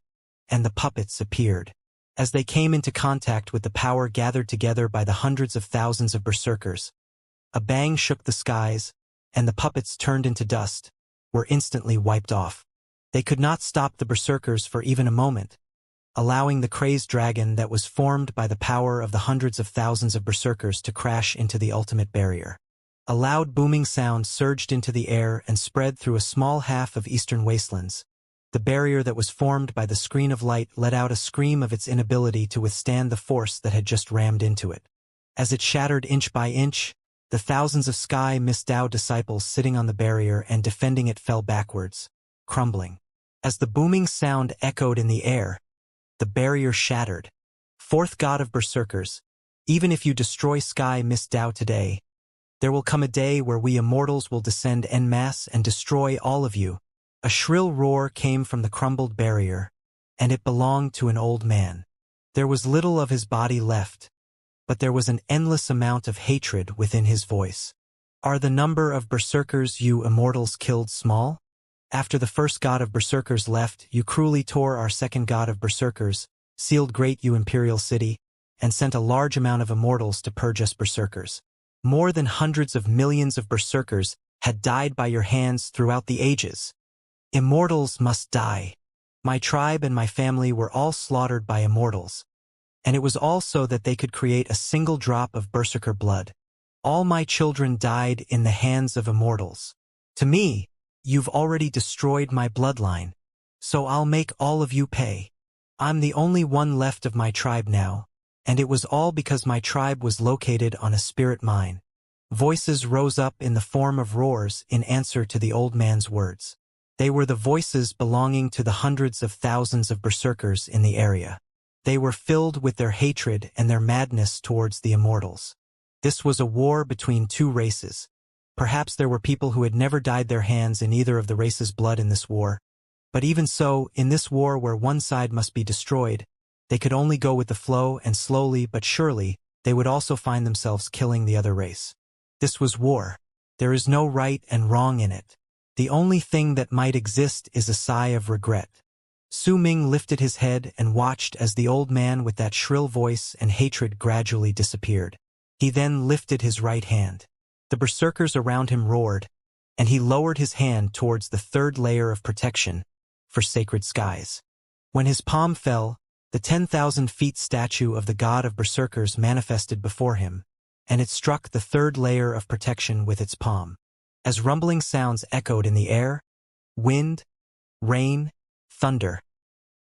and the puppets appeared. As they came into contact with the power gathered together by the hundreds of thousands of berserkers, a bang shook the skies, and the puppets turned into dust, were instantly wiped off. They could not stop the berserkers for even a moment, allowing the crazed dragon that was formed by the power of the hundreds of thousands of berserkers to crash into the ultimate barrier. A loud booming sound surged into the air and spread through a small half of eastern wastelands, The barrier that was formed by the screen of light let out a scream of its inability to withstand the force that had just rammed into it. As it shattered inch by inch, the thousands of Sky Mist Dao disciples sitting on the barrier and defending it fell backwards, crumbling. As the booming sound echoed in the air, the barrier shattered. Fourth god of berserkers, even if you destroy Sky Mist Dao today, there will come a day where we immortals will descend en masse and destroy all of you. A shrill roar came from the crumbled barrier, and it belonged to an old man. There was little of his body left, but there was an endless amount of hatred within his voice. Are the number of berserkers you immortals killed small? After the first god of berserkers left, you cruelly tore our second god of berserkers, sealed great you imperial city, and sent a large amount of immortals to purge us berserkers. More than hundreds of millions of berserkers had died by your hands throughout the ages. Immortals must die. My tribe and my family were all slaughtered by immortals, and it was all so that they could create a single drop of berserker blood. All my children died in the hands of immortals. To me, you've already destroyed my bloodline, so I'll make all of you pay. I'm the only one left of my tribe now, and it was all because my tribe was located on a spirit mine. Voices rose up in the form of roars in answer to the old man's words. They were the voices belonging to the hundreds of thousands of berserkers in the area. They were filled with their hatred and their madness towards the immortals. This was a war between two races. Perhaps there were people who had never dyed their hands in either of the races' blood in this war. But even so, in this war where one side must be destroyed, they could only go with the flow, and slowly but surely, they would also find themselves killing the other race. This was war. There is no right and wrong in it. The only thing that might exist is a sigh of regret. Su Ming lifted his head and watched as the old man with that shrill voice and hatred gradually disappeared. He then lifted his right hand. The berserkers around him roared, and he lowered his hand towards the third layer of protection for sacred skies. When his palm fell, the 10,000 feet statue of the god of berserkers manifested before him, and it struck the third layer of protection with its palm. As rumbling sounds echoed in the air, wind, rain, thunder,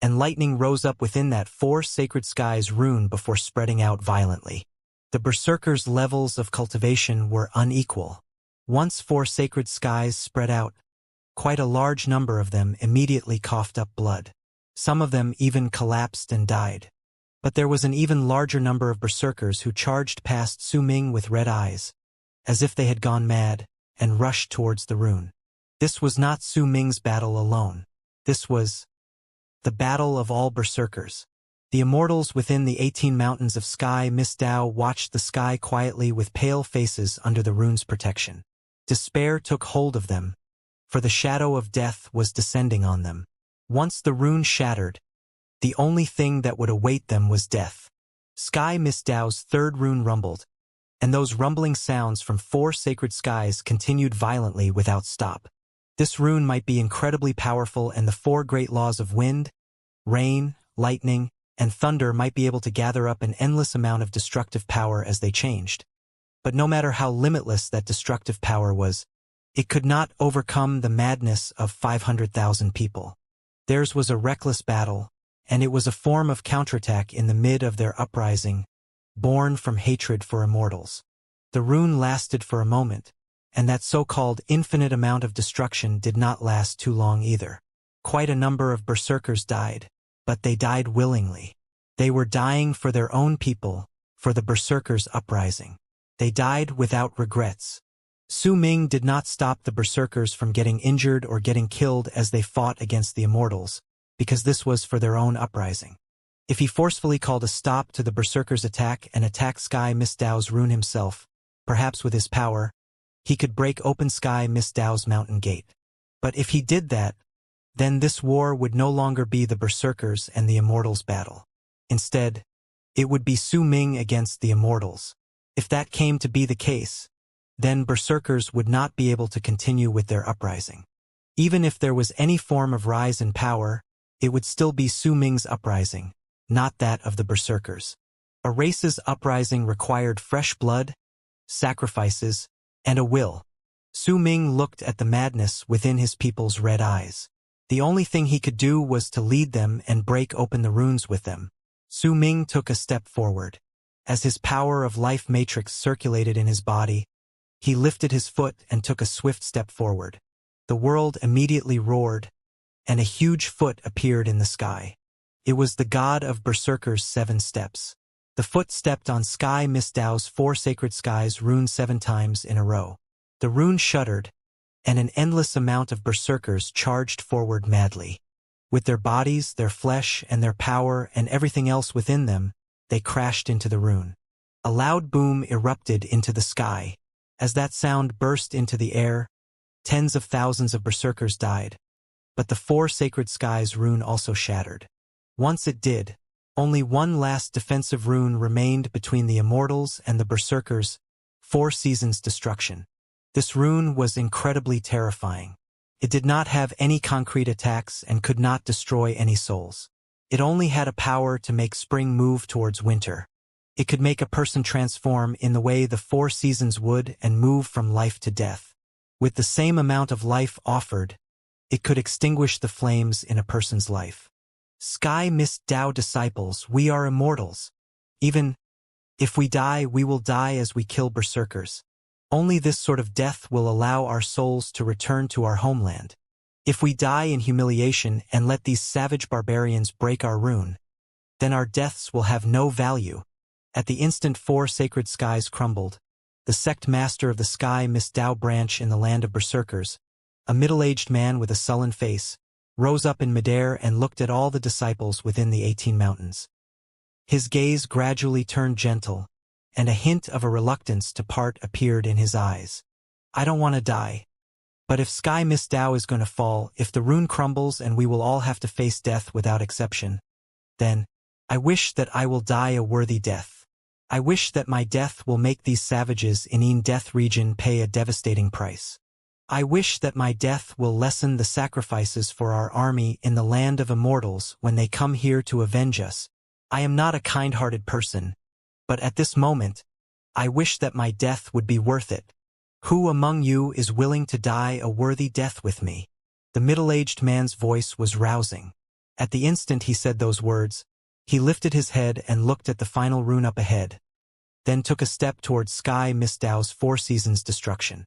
and lightning rose up within that four sacred skies rune before spreading out violently. The berserkers' levels of cultivation were unequal. Once four sacred skies spread out, quite a large number of them immediately coughed up blood. Some of them even collapsed and died. But there was an even larger number of berserkers who charged past Su Ming with red eyes, as if they had gone mad, and rushed towards the rune. This was not Su Ming's battle alone. This was the battle of all berserkers. The immortals within the 18 mountains of Sky Mist Dao watched the sky quietly with pale faces under the rune's protection. Despair took hold of them, for the shadow of death was descending on them. Once the rune shattered, the only thing that would await them was death. Sky Mist Dao's third rune rumbled, and those rumbling sounds from four sacred skies continued violently without stop. This rune might be incredibly powerful, and the four great laws of wind, rain, lightning, and thunder might be able to gather up an endless amount of destructive power as they changed. But no matter how limitless that destructive power was, it could not overcome the madness of 500,000 people. Theirs was a reckless battle, and it was a form of counterattack in the mid of their uprising, born from hatred for immortals. The rune lasted for a moment, and that so-called infinite amount of destruction did not last too long either. Quite a number of berserkers died, but they died willingly. They were dying for their own people, for the berserkers' uprising. They died without regrets. Su Ming did not stop the berserkers from getting injured or getting killed as they fought against the immortals, because this was for their own uprising. If he forcefully called a stop to the berserkers' attack and attacked Sky Mist Dao's rune himself, perhaps with his power, he could break open Sky Mist Dao's mountain gate. But if he did that, then this war would no longer be the berserkers and the immortals' battle. Instead, it would be Su Ming against the immortals. If that came to be the case, then berserkers would not be able to continue with their uprising. Even if there was any form of rise in power, it would still be Su Ming's uprising, not that of the berserkers. A race's uprising required fresh blood, sacrifices, and a will. Su Ming looked at the madness within his people's red eyes. The only thing he could do was to lead them and break open the runes with them. Su Ming took a step forward. As his power of life matrix circulated in his body, he lifted his foot and took a swift step forward. The world immediately roared, and a huge foot appeared in the sky. It was the god of Berserker's 7 steps. The foot stepped on Sky Mist Dao's 4 sacred skies rune 7 times in a row. The rune shuddered, and an endless amount of berserkers charged forward madly. With their bodies, their flesh, and their power, and everything else within them, they crashed into the rune. A loud boom erupted into the sky. As that sound burst into the air, tens of thousands of berserkers died. But the 4 sacred skies rune also shattered. Once it did, only one last defensive rune remained between the Immortals and the berserkers, 4 seasons destruction. This rune was incredibly terrifying. It did not have any concrete attacks and could not destroy any souls. It only had a power to make spring move towards winter. It could make a person transform in the way the 4 seasons would and move from life to death. With the same amount of life offered, it could extinguish the flames in a person's life. Sky Mist Dao disciples, we are immortals. Even if we die, we will die as we kill berserkers. Only this sort of death will allow our souls to return to our homeland. If we die in humiliation and let these savage barbarians break our rune, then our deaths will have no value. At the instant 4 sacred skies crumbled, the sect master of the Sky Mist Dao branch in the land of berserkers, a middle-aged man with a sullen face, rose up in midair and looked at all the disciples within the 18 mountains. His gaze gradually turned gentle, and a hint of a reluctance to part appeared in his eyes. I don't want to die. But if Sky Mist Dao is going to fall, if the rune crumbles and we will all have to face death without exception, then I wish that I will die a worthy death. I wish that my death will make these savages in Death region pay a devastating price. I wish that my death will lessen the sacrifices for our army in the land of immortals when they come here to avenge us. I am not a kind-hearted person, but at this moment, I wish that my death would be worth it. Who among you is willing to die a worthy death with me? The middle-aged man's voice was rousing. At the instant he said those words, he lifted his head and looked at the final rune up ahead, then took a step towards Sky Mist Dao's 4 seasons destruction.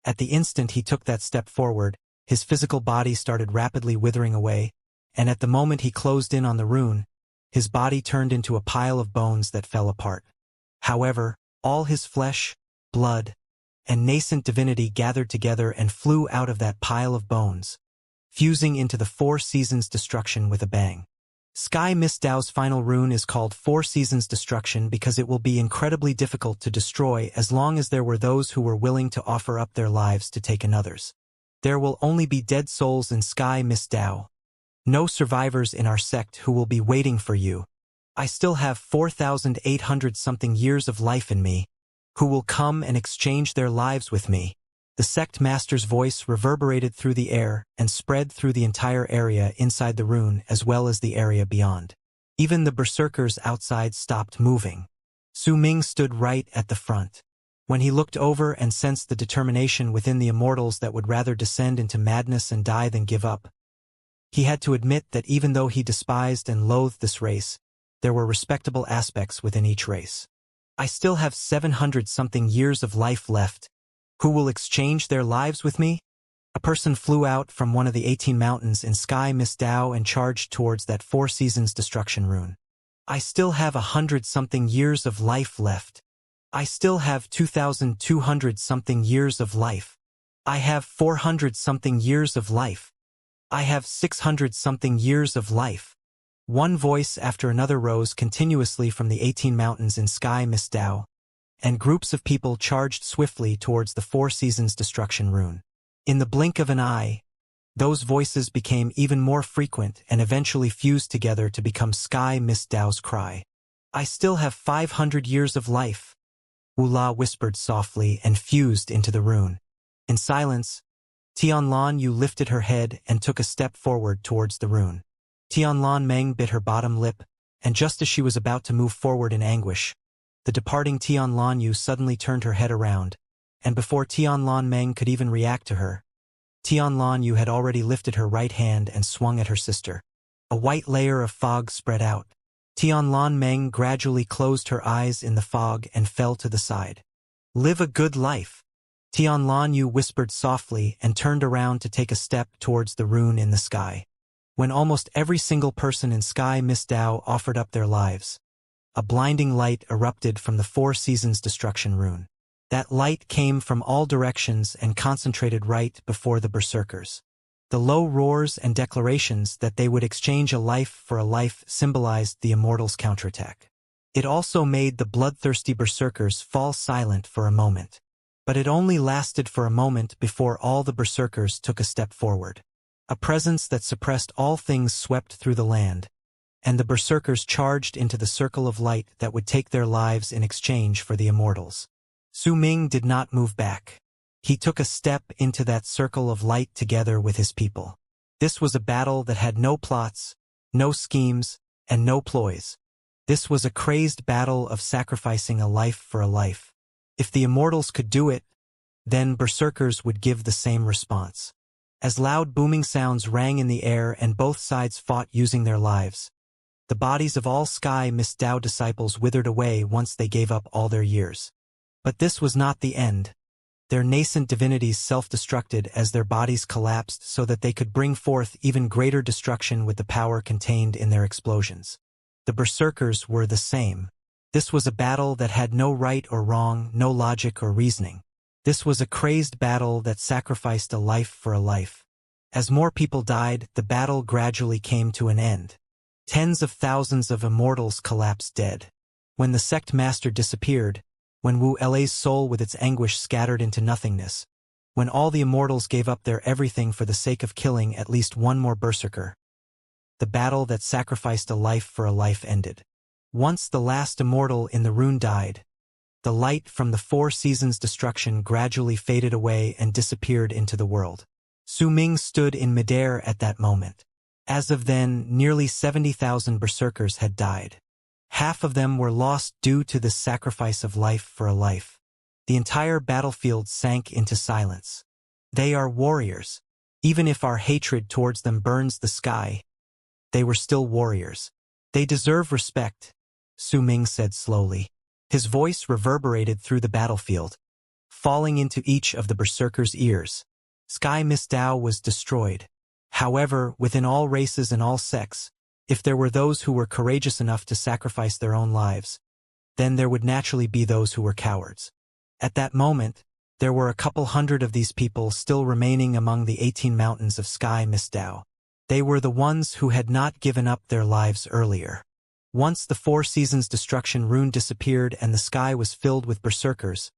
At the instant he took that step forward, his physical body started rapidly withering away, and at the moment he closed in on the rune, his body turned into a pile of bones that fell apart. However, all his flesh, blood, and nascent divinity gathered together and flew out of that pile of bones, fusing into the 4 seasons destruction with a bang. Sky Mist Dao's final rune is called 4 seasons destruction because it will be incredibly difficult to destroy as long as there were those who were willing to offer up their lives to take another's. There will only be dead souls in Sky Mist Dao. No survivors in our sect who will be waiting for you. I still have 4,800-something years of life in me, who will come and exchange their lives with me. The sect master's voice reverberated through the air and spread through the entire area inside the rune as well as the area beyond. Even the berserkers outside stopped moving. Su Ming stood right at the front. When he looked over and sensed the determination within the immortals that would rather descend into madness and die than give up, he had to admit that even though he despised and loathed this race, there were respectable aspects within each race. I still have 700-something years of life left. Who will exchange their lives with me? A person flew out from one of the 18 mountains in Sky Mist Dao and charged towards that 4 seasons destruction rune. I still have 100-something years of life left. I still have 2,200-something years of life. I have 400-something years of life. I have 600-something years of life. One voice after another rose continuously from the 18 mountains in Sky Mist Dao, and groups of people charged swiftly towards the 4 seasons destruction rune. In the blink of an eye, those voices became even more frequent and eventually fused together to become Sky Mist Dao's cry. I still have 500 years of life, Wu-La whispered softly and fused into the rune. In silence, Tianlan Yu lifted her head and took a step forward towards the rune. Tianlan Meng bit her bottom lip, and just as she was about to move forward in anguish, the departing Tianlan Yu suddenly turned her head around, and before Tianlan Meng could even react to her, Tianlan had already lifted her right hand and swung at her sister. A white layer of fog spread out. Tianlan Meng gradually closed her eyes in the fog and fell to the side. Live a good life. Tianlan Yu whispered softly and turned around to take a step towards the rune in the sky. When almost every single person in Sky Miss Dao offered up their lives, a blinding light erupted from the Four Seasons Destruction rune. That light came from all directions and concentrated right before the berserkers. The low roars and declarations that they would exchange a life for a life symbolized the Immortal's counterattack. It also made the bloodthirsty berserkers fall silent for a moment. But it only lasted for a moment before all the berserkers took a step forward. A presence that suppressed all things swept through the land, and the berserkers charged into the circle of light that would take their lives in exchange for the Immortals. Su Ming did not move back. He took a step into that circle of light together with his people. This was a battle that had no plots, no schemes, and no ploys. This was a crazed battle of sacrificing a life for a life. If the Immortals could do it, then berserkers would give the same response. As loud booming sounds rang in the air and both sides fought using their lives, the bodies of all Sky Miss Dao disciples withered away once they gave up all their years. But this was not the end. Their nascent divinities self-destructed as their bodies collapsed so that they could bring forth even greater destruction with the power contained in their explosions. The berserkers were the same. This was a battle that had no right or wrong, no logic or reasoning. This was a crazed battle that sacrificed a life for a life. As more people died, the battle gradually came to an end. Tens of thousands of Immortals collapsed dead. When the sect master disappeared, when Wu Lei's soul with its anguish scattered into nothingness, when all the Immortals gave up their everything for the sake of killing at least one more berserker, the battle that sacrificed a life for a life ended. Once the last Immortal in the rune died, the light from the Four Seasons destruction gradually faded away and disappeared into the world. Su Ming stood in midair at that moment. As of then, nearly 70,000 berserkers had died. Half of them were lost due to the sacrifice of life for a life. The entire battlefield sank into silence. They are warriors. Even if our hatred towards them burns the sky, they were still warriors. They deserve respect, Su Ming said slowly. His voice reverberated through the battlefield, falling into each of the berserkers' ears. Sky Miss Dao was destroyed. However, within all races and all sects, if there were those who were courageous enough to sacrifice their own lives, then there would naturally be those who were cowards. At that moment, there were a couple hundred of these people still remaining among the 18 mountains of Sky Miss Dao. They were the ones who had not given up their lives earlier. Once the Four Seasons destruction rune disappeared and the sky was filled with berserkers,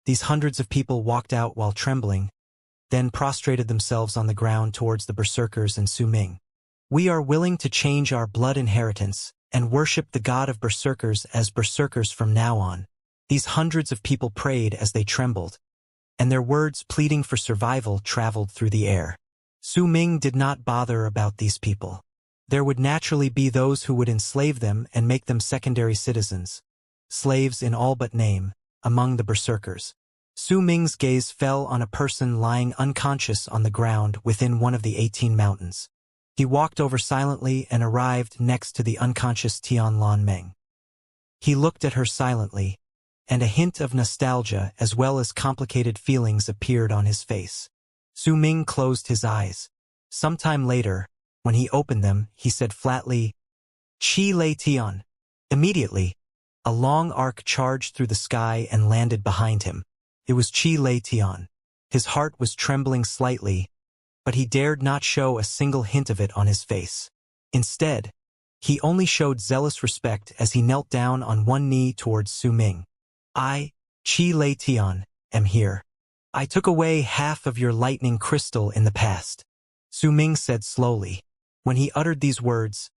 these hundreds of people walked out while trembling, then prostrated themselves on the ground towards the berserkers and Su Ming. We are willing to change our blood inheritance and worship the god of berserkers as berserkers from now on. These hundreds of people prayed as they trembled, and their words pleading for survival traveled through the air. Su Ming did not bother about these people. There would naturally be those who would enslave them and make them secondary citizens, slaves in all but name, among the berserkers. Su Ming's gaze fell on a person lying unconscious on the ground within one of the 18 mountains. He walked over silently and arrived next to the unconscious Tianlan Meng. He looked at her silently, and a hint of nostalgia as well as complicated feelings appeared on his face. Su Ming closed his eyes. Sometime later, when he opened them, he said flatly, "Qi Lei Tian." Immediately, a long arc charged through the sky and landed behind him. It was Qi Lei Tian. His heart was trembling slightly, but he dared not show a single hint of it on his face. Instead, he only showed zealous respect as he knelt down on one knee towards Su Ming. "I, Qi Lei Tian, am here. I took away half of your lightning crystal in the past," Su Ming said slowly. When he uttered these words,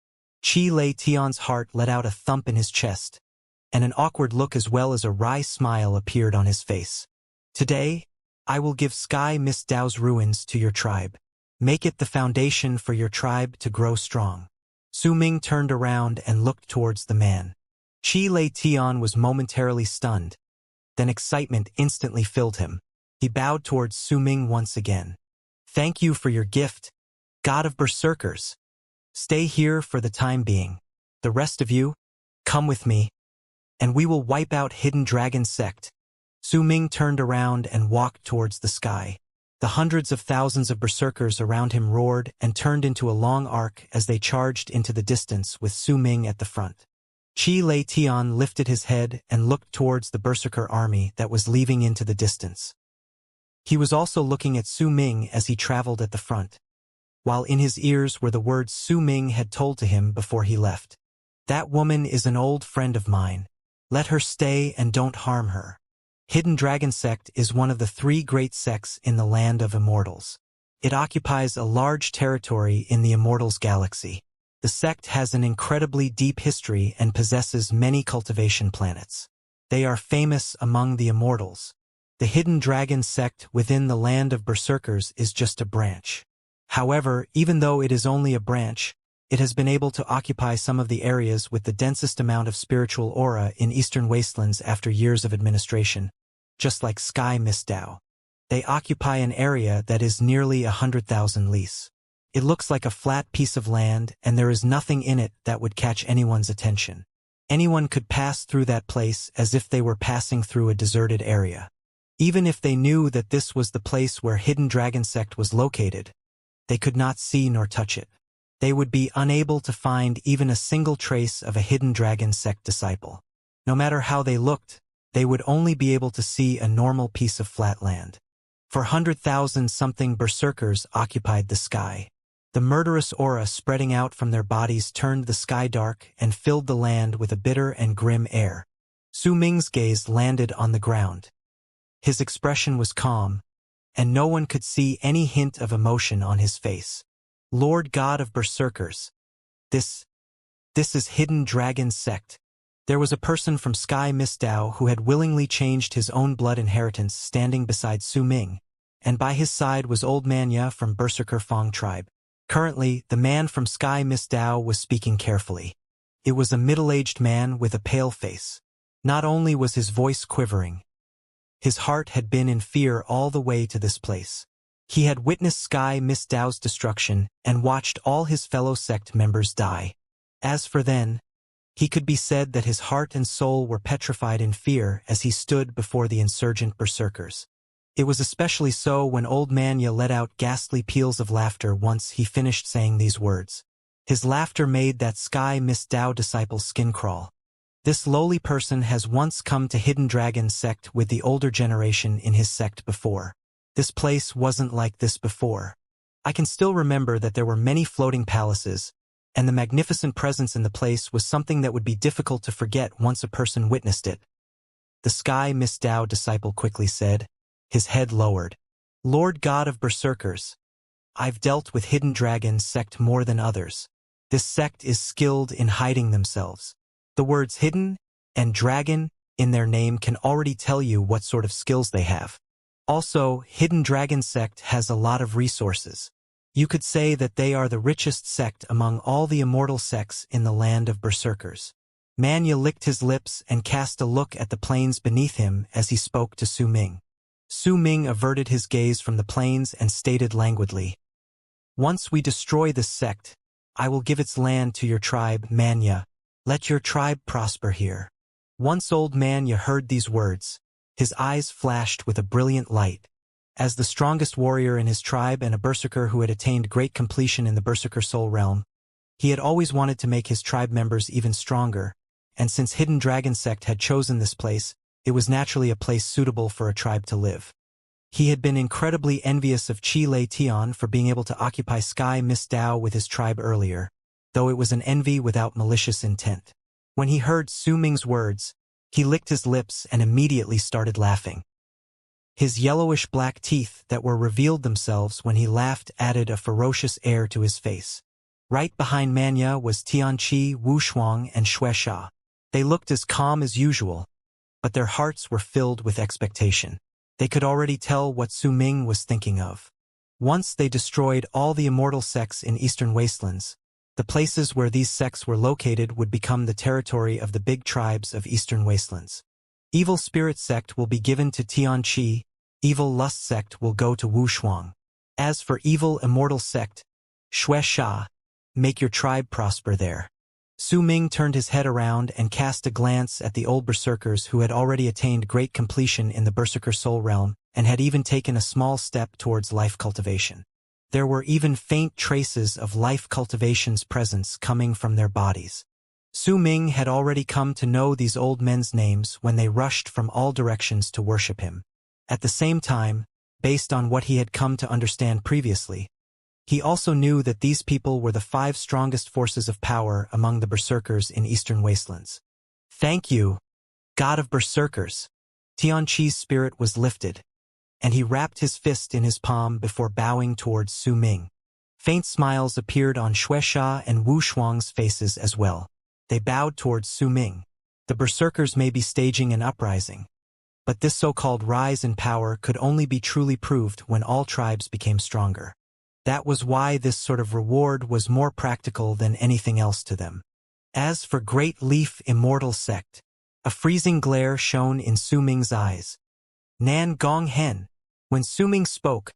Qi Lei Tian's heart let out a thump in his chest, and an awkward look as well as a wry smile appeared on his face. "Today, I will give Sky Miss Dao's ruins to your tribe. Make it the foundation for your tribe to grow strong." Su Ming turned around and looked towards the man. Qi Lei Tian was momentarily stunned. Then excitement instantly filled him. He bowed towards Su Ming once again. Thank you for your gift, God of Berserkers. Stay here for the time being. The rest of you, come with me, and we will wipe out Hidden Dragon Sect. Su Ming turned around and walked towards the sky. The hundreds of thousands of berserkers around him roared and turned into a long arc as they charged into the distance with Su Ming at the front. Qi Lei Tian lifted his head and looked towards the berserker army that was leaving into the distance. He was also looking at Su Ming as he traveled at the front, while in his ears were the words Su Ming had told to him before he left. That woman is an old friend of mine. Let her stay and don't harm her. Hidden Dragon Sect is one of the 3 great sects in the land of immortals. It occupies a large territory in the Immortals galaxy. The sect has an incredibly deep history and possesses many cultivation planets. They are famous among the immortals. The Hidden Dragon Sect within the land of berserkers is just a branch. However, even though it is only a branch, it has been able to occupy some of the areas with the densest amount of spiritual aura in Eastern Wastelands after years of administration. Just like Sky Mistao. They occupy an area that is nearly 100,000 lis. It looks like a flat piece of land and there is nothing in it that would catch anyone's attention. Anyone could pass through that place as if they were passing through a deserted area. Even if they knew that this was the place where Hidden Dragon Sect was located, they could not see nor touch it. They would be unable to find even a single trace of a Hidden Dragon Sect disciple. No matter how they looked, they would only be able to see a normal piece of flat land. For 100,000-something berserkers occupied the sky. The murderous aura spreading out from their bodies turned the sky dark and filled the land with a bitter and grim air. Su Ming's gaze landed on the ground. His expression was calm, and no one could see any hint of emotion on his face. Lord God of Berserkers. This is Hidden Dragon Sect. There was a person from Sky Mistao who had willingly changed his own blood inheritance standing beside Su Ming, and by his side was Old Manya from Berserker Fong tribe. Currently, the man from Sky Mistao was speaking carefully. It was a middle-aged man with a pale face. Not only was his voice quivering, his heart had been in fear all the way to this place. He had witnessed Sky Mistao's destruction and watched all his fellow sect members die. As for then, he could be said that his heart and soul were petrified in fear as he stood before the insurgent berserkers. It was especially so when Old Manya let out ghastly peals of laughter once he finished saying these words. His laughter made that Sky Mistao disciple's skin crawl. This lowly person has once come to Hidden Dragon Sect with the older generation in his sect before. This place wasn't like this before. I can still remember that there were many floating palaces, and the magnificent presence in the place was something that would be difficult to forget once a person witnessed it. The Sky Mistao disciple quickly said, his head lowered. Lord God of Berserkers, I've dealt with Hidden Dragon Sect more than others. This sect is skilled in hiding themselves. The words hidden and dragon in their name can already tell you what sort of skills they have. Also, Hidden Dragon Sect has a lot of resources. You could say that they are the richest sect among all the immortal sects in the land of berserkers. Manya licked his lips and cast a look at the plains beneath him as he spoke to Su Ming. Su Ming averted his gaze from the plains and stated languidly, once we destroy this sect, I will give its land to your tribe, Manya. Let your tribe prosper here. Once Old Manya heard these words, his eyes flashed with a brilliant light. As the strongest warrior in his tribe and a berserker who had attained great completion in the berserker soul realm, he had always wanted to make his tribe members even stronger, and since Hidden Dragon Sect had chosen this place, it was naturally a place suitable for a tribe to live. He had been incredibly envious of Qi Lei Tian for being able to occupy Sky Mistao with his tribe earlier, though it was an envy without malicious intent. When he heard Su Ming's words, he licked his lips and immediately started laughing. His yellowish-black teeth that were revealed themselves when he laughed added a ferocious air to his face. Right behind Manya was Tianqi, Wu Shuang, and Xue Sha. They looked as calm as usual, but their hearts were filled with expectation. They could already tell what Su Ming was thinking of. Once they destroyed all the immortal sects in Eastern Wastelands, the places where these sects were located would become the territory of the big tribes of Eastern Wastelands. Evil Spirit Sect will be given to Tianqi, Evil Lust Sect will go to Wu Shuang. As for evil immortal sect, Shueisha, make your tribe prosper there. Su Ming turned his head around and cast a glance at the old berserkers who had already attained great completion in the berserker soul realm and had even taken a small step towards life cultivation. There were even faint traces of life cultivation's presence coming from their bodies. Su Ming had already come to know these old men's names when they rushed from all directions to worship him. At the same time, based on what he had come to understand previously, he also knew that these people were the 5 strongest forces of power among the berserkers in Eastern Wastelands. Thank you, God of Berserkers. Tianqi's spirit was lifted, and he wrapped his fist in his palm before bowing towards Su Ming. Faint smiles appeared on Shueisha and Wu Shuang's faces as well. They bowed towards Su Ming. The berserkers may be staging an uprising, but this so-called rise in power could only be truly proved when all tribes became stronger. That was why this sort of reward was more practical than anything else to them. As for Great Leaf Immortal Sect, a freezing glare shone in Su Ming's eyes. Nan Gong Hen. When Su Ming spoke,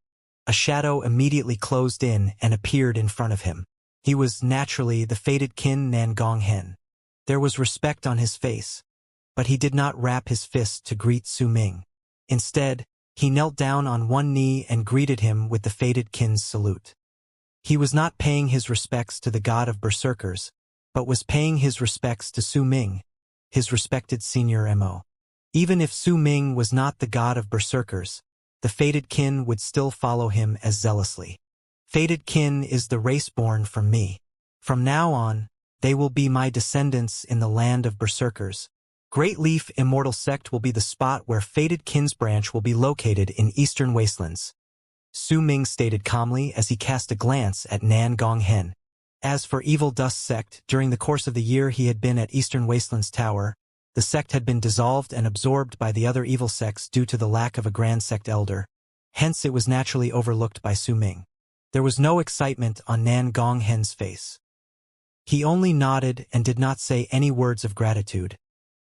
a shadow immediately closed in and appeared in front of him. He was naturally the fated kin Nan Gong Hen. There was respect on his face, but he did not wrap his fist to greet Su Ming. Instead, he knelt down on one knee and greeted him with the fated kin's salute. He was not paying his respects to the god of berserkers, but was paying his respects to Su Ming, his respected senior MO. Even if Su Ming was not the god of berserkers, the fated kin would still follow him as zealously. Fated kin is the race born from me. From now on, they will be my descendants in the land of berserkers. Great Leaf Immortal Sect will be the spot where fated kin's branch will be located in Eastern Wastelands. Su Ming stated calmly as he cast a glance at Nan Gong Hen. As for Evil Dust Sect, during the course of the year he had been at Eastern Wastelands Tower, the sect had been dissolved and absorbed by the other evil sects due to the lack of a grand sect elder. Hence it was naturally overlooked by Su Ming. There was no excitement on Nan Gong Hen's face. He only nodded and did not say any words of gratitude,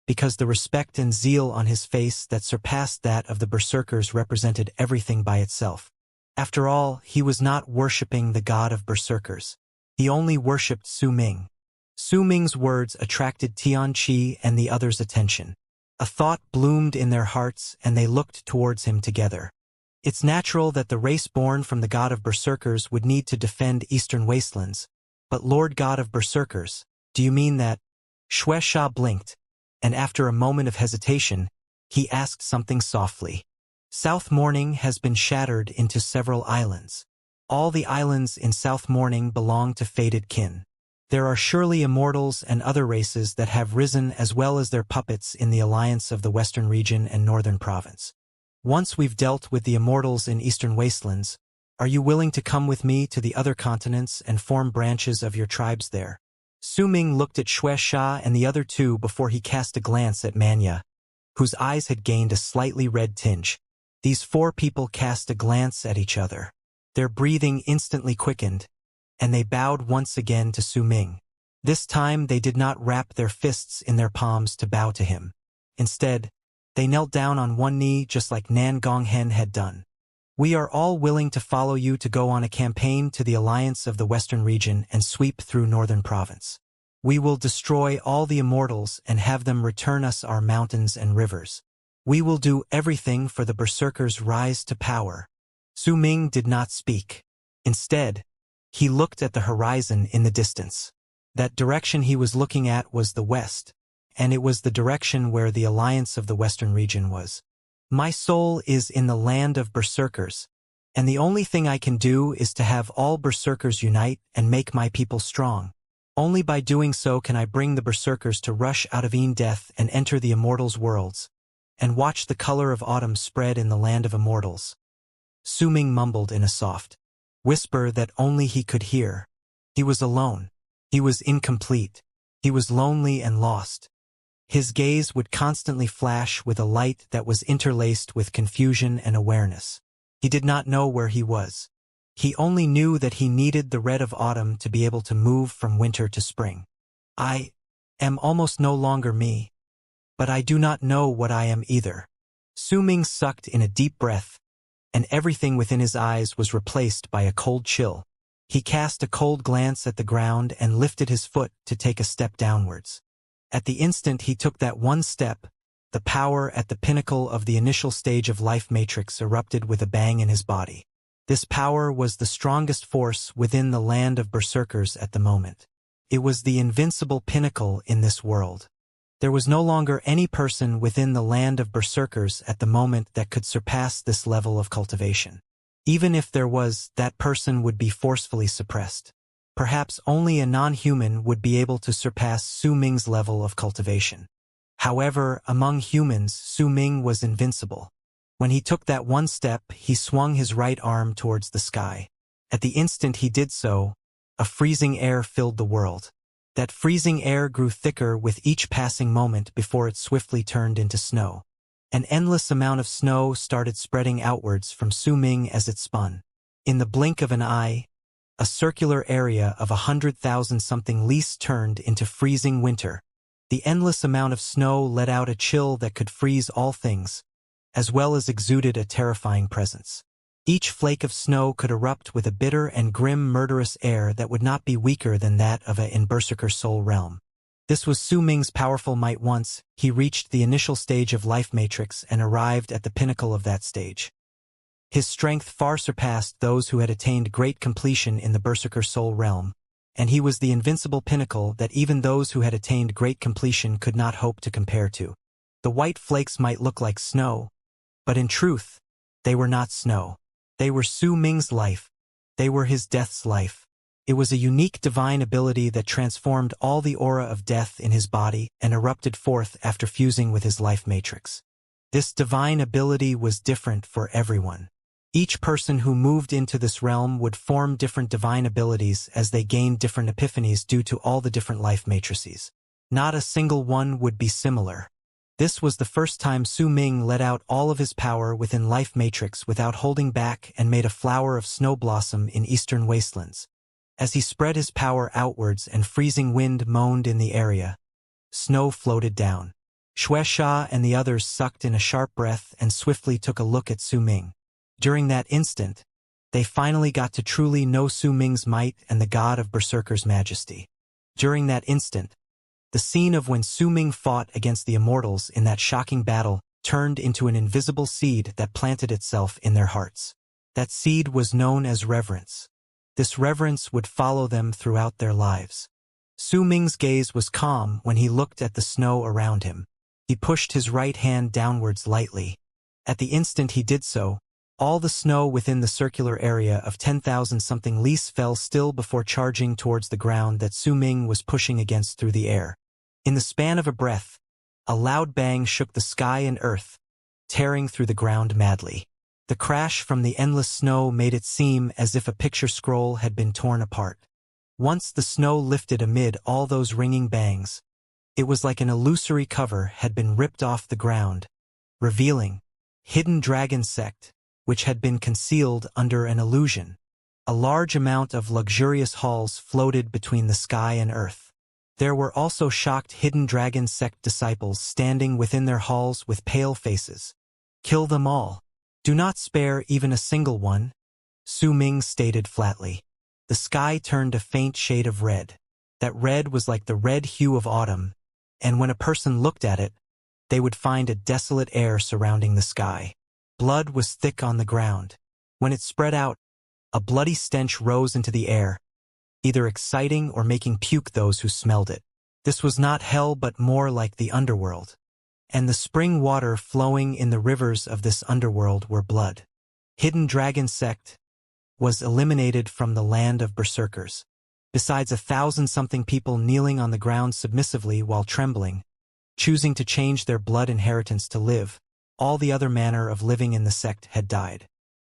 because the respect and zeal on his face that surpassed that of the berserkers represented everything by itself. After all, he was not worshipping the god of berserkers. He only worshipped Su Ming. Su Ming's words attracted Tianqi and the others' attention. A thought bloomed in their hearts and they looked towards him together. It's natural that the race born from the god of berserkers would need to defend Eastern Wastelands, but Lord God of Berserkers, do you mean that? Shueisha blinked, and after a moment of hesitation, he asked something softly. South Morning has been shattered into several islands. All the islands in South Morning belong to fated kin. There are surely immortals and other races that have risen as well as their puppets in the alliance of the Western region and Northern province. Once we've dealt with the immortals in Eastern Wastelands, are you willing to come with me to the other continents and form branches of your tribes there? Su Ming looked at Shueisha and the other two before he cast a glance at Manya, whose eyes had gained a slightly red tinge. These 4 people cast a glance at each other. Their breathing instantly quickened, and they bowed once again to Su Ming. This time they did not wrap their fists in their palms to bow to him. Instead, they knelt down on one knee just like Nan Gong Hen had done. We are all willing to follow you to go on a campaign to the alliance of the Western region and sweep through Northern province. We will destroy all the immortals and have them return us our mountains and rivers. We will do everything for the berserkers' rise to power. Su Ming did not speak. Instead, he looked at the horizon in the distance. That direction he was looking at was the west, and it was the direction where the alliance of the Western region was. My soul is in the land of berserkers, and the only thing I can do is to have all berserkers unite and make my people strong. Only by doing so can I bring the berserkers to rush out of death and enter the immortals' worlds, and watch the color of autumn spread in the land of immortals. Su Ming mumbled in a soft whisper that only he could hear. He was alone. He was incomplete. He was lonely and lost. His gaze would constantly flash with a light that was interlaced with confusion and awareness. He did not know where he was. He only knew that he needed the red of autumn to be able to move from winter to spring. I am almost no longer me, but I do not know what I am either. Su Ming sucked in a deep breath, and everything within his eyes was replaced by a cold chill. He cast a cold glance at the ground and lifted his foot to take a step downwards. At the instant he took that one step, the power at the pinnacle of the initial stage of life matrix erupted with a bang in his body. This power was the strongest force within the land of berserkers at the moment. It was the invincible pinnacle in this world. There was no longer any person within the land of berserkers at the moment that could surpass this level of cultivation. Even if there was, that person would be forcefully suppressed. Perhaps only a non-human would be able to surpass Su Ming's level of cultivation. However, among humans, Su Ming was invincible. When he took that one step, he swung his right arm towards the sky. At the instant he did so, a freezing air filled the world. That freezing air grew thicker with each passing moment before it swiftly turned into snow. An endless amount of snow started spreading outwards from Su Ming as it spun. In the blink of an eye, a circular area of 100,000 something lease turned into freezing winter. The endless amount of snow let out a chill that could freeze all things, as well as exuded a terrifying presence. Each flake of snow could erupt with a bitter and grim murderous air that would not be weaker than that of a in berserker soul realm. This was Su Ming's powerful might. Once he reached the initial stage of life matrix and arrived at the pinnacle of that stage. His strength far surpassed those who had attained great completion in the berserker soul realm, and he was the invincible pinnacle that even those who had attained great completion could not hope to compare to. The white flakes might look like snow, but in truth, they were not snow. They were Su Ming's life. They were his death's life. It was a unique divine ability that transformed all the aura of death in his body and erupted forth after fusing with his life matrix. This divine ability was different for everyone. Each person who moved into this realm would form different divine abilities as they gained different epiphanies due to all the different life matrices. Not a single one would be similar. This was the first time Su Ming let out all of his power within life matrix without holding back and made a flower of snow blossom in eastern wastelands. As he spread his power outwards and freezing wind moaned in the area, snow floated down. Xianxia and the others sucked in a sharp breath and swiftly took a look at Su Ming. During that instant, they finally got to truly know Su Ming's might and the god of berserkers' majesty. During that instant, the scene of when Su Ming fought against the Immortals in that shocking battle turned into an invisible seed that planted itself in their hearts. That seed was known as reverence. This reverence would follow them throughout their lives. Su Ming's gaze was calm when he looked at the snow around him. He pushed his right hand downwards lightly. At the instant he did so, all the snow within the circular area of 10,000 something lease fell still before charging towards the ground that Su Ming was pushing against through the air. In the span of a breath, a loud bang shook the sky and earth, tearing through the ground madly. The crash from the endless snow made it seem as if a picture scroll had been torn apart. Once the snow lifted amid all those ringing bangs, it was like an illusory cover had been ripped off the ground, revealing hidden dragon sect, which had been concealed under an illusion. A large amount of luxurious halls floated between the sky and earth. There were also shocked hidden dragon sect disciples standing within their halls with pale faces. Kill them all. Do not spare even a single one, Su Ming stated flatly. The sky turned a faint shade of red. That red was like the red hue of autumn, and when a person looked at it, they would find a desolate air surrounding the sky. Blood was thick on the ground. When it spread out, a bloody stench rose into the air, either exciting or making puke those who smelled it. This was not hell but more like the underworld. And the spring water flowing in the rivers of this underworld were blood. Hidden Dragon Sect was eliminated from the land of berserkers. Besides 1,000-something people kneeling on the ground submissively while trembling, choosing to change their blood inheritance to live, all the other manner of living in the sect had died.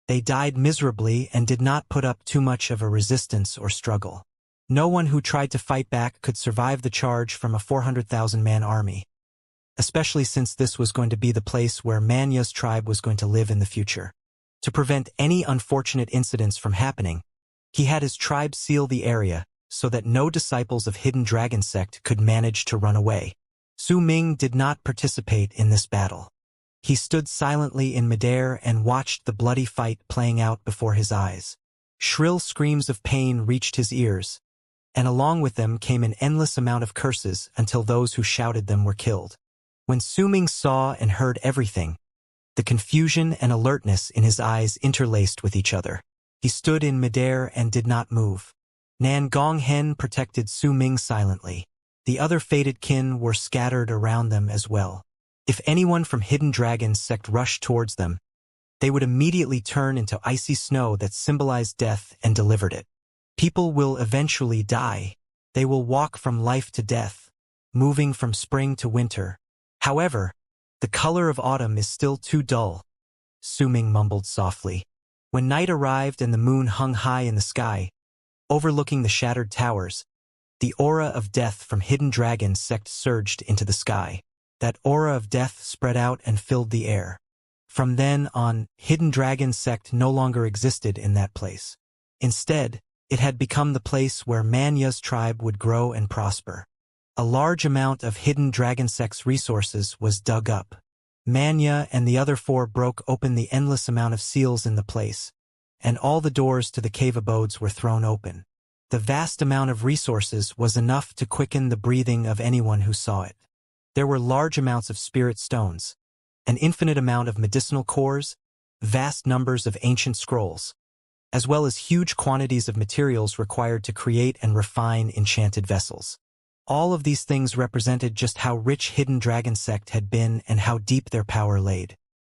They died miserably and did not put up too much of a resistance or struggle. No one who tried to fight back could survive the charge from a 400,000-man army, especially since this was going to be the place where Manya's tribe was going to live in the future. To prevent any unfortunate incidents from happening, he had his tribe seal the area so that no disciples of Hidden Dragon Sect could manage to run away. Su Ming did not participate in this battle. He stood silently in midair and watched the bloody fight playing out before his eyes. Shrill screams of pain reached his ears, and along with them came an endless amount of curses until those who shouted them were killed. When Su Ming saw and heard everything, the confusion and alertness in his eyes interlaced with each other. He stood in midair and did not move. Nan Gonghen protected Su Ming silently. The other fated kin were scattered around them as well. If anyone from Hidden Dragon's sect rushed towards them, they would immediately turn into icy snow that symbolized death and delivered it. People will eventually die. They will walk from life to death, moving from spring to winter. However, the color of autumn is still too dull, Su Ming mumbled softly. When night arrived and the moon hung high in the sky, overlooking the shattered towers, the aura of death from Hidden Dragon's sect surged into the sky. That aura of death spread out and filled the air. From then on, Hidden Dragon's sect no longer existed in that place. Instead, it had become the place where Manya's tribe would grow and prosper. A large amount of Hidden Dragon sect's resources was dug up. Manya and the other four broke open the endless amount of seals in the place, and all the doors to the cave abodes were thrown open. The vast amount of resources was enough to quicken the breathing of anyone who saw it. There were large amounts of spirit stones, an infinite amount of medicinal cores, vast numbers of ancient scrolls, as well as huge quantities of materials required to create and refine enchanted vessels. All of these things represented just how rich Hidden Dragon sect had been and how deep their power laid.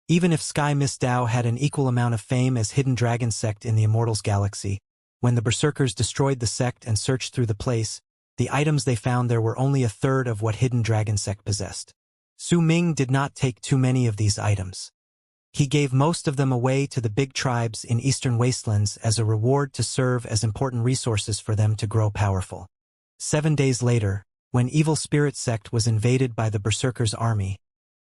Even if Sky Miss Dao had an equal amount of fame as Hidden Dragon sect in the Immortals galaxy, when the Berserkers destroyed the sect and searched through the place, the items they found there were only a third of what Hidden Dragon sect possessed. Su Ming did not take too many of these items. He gave most of them away to the big tribes in Eastern Wastelands as a reward to serve as important resources for them to grow powerful. 7 days later, when Evil Spirit sect was invaded by the Berserkers' army,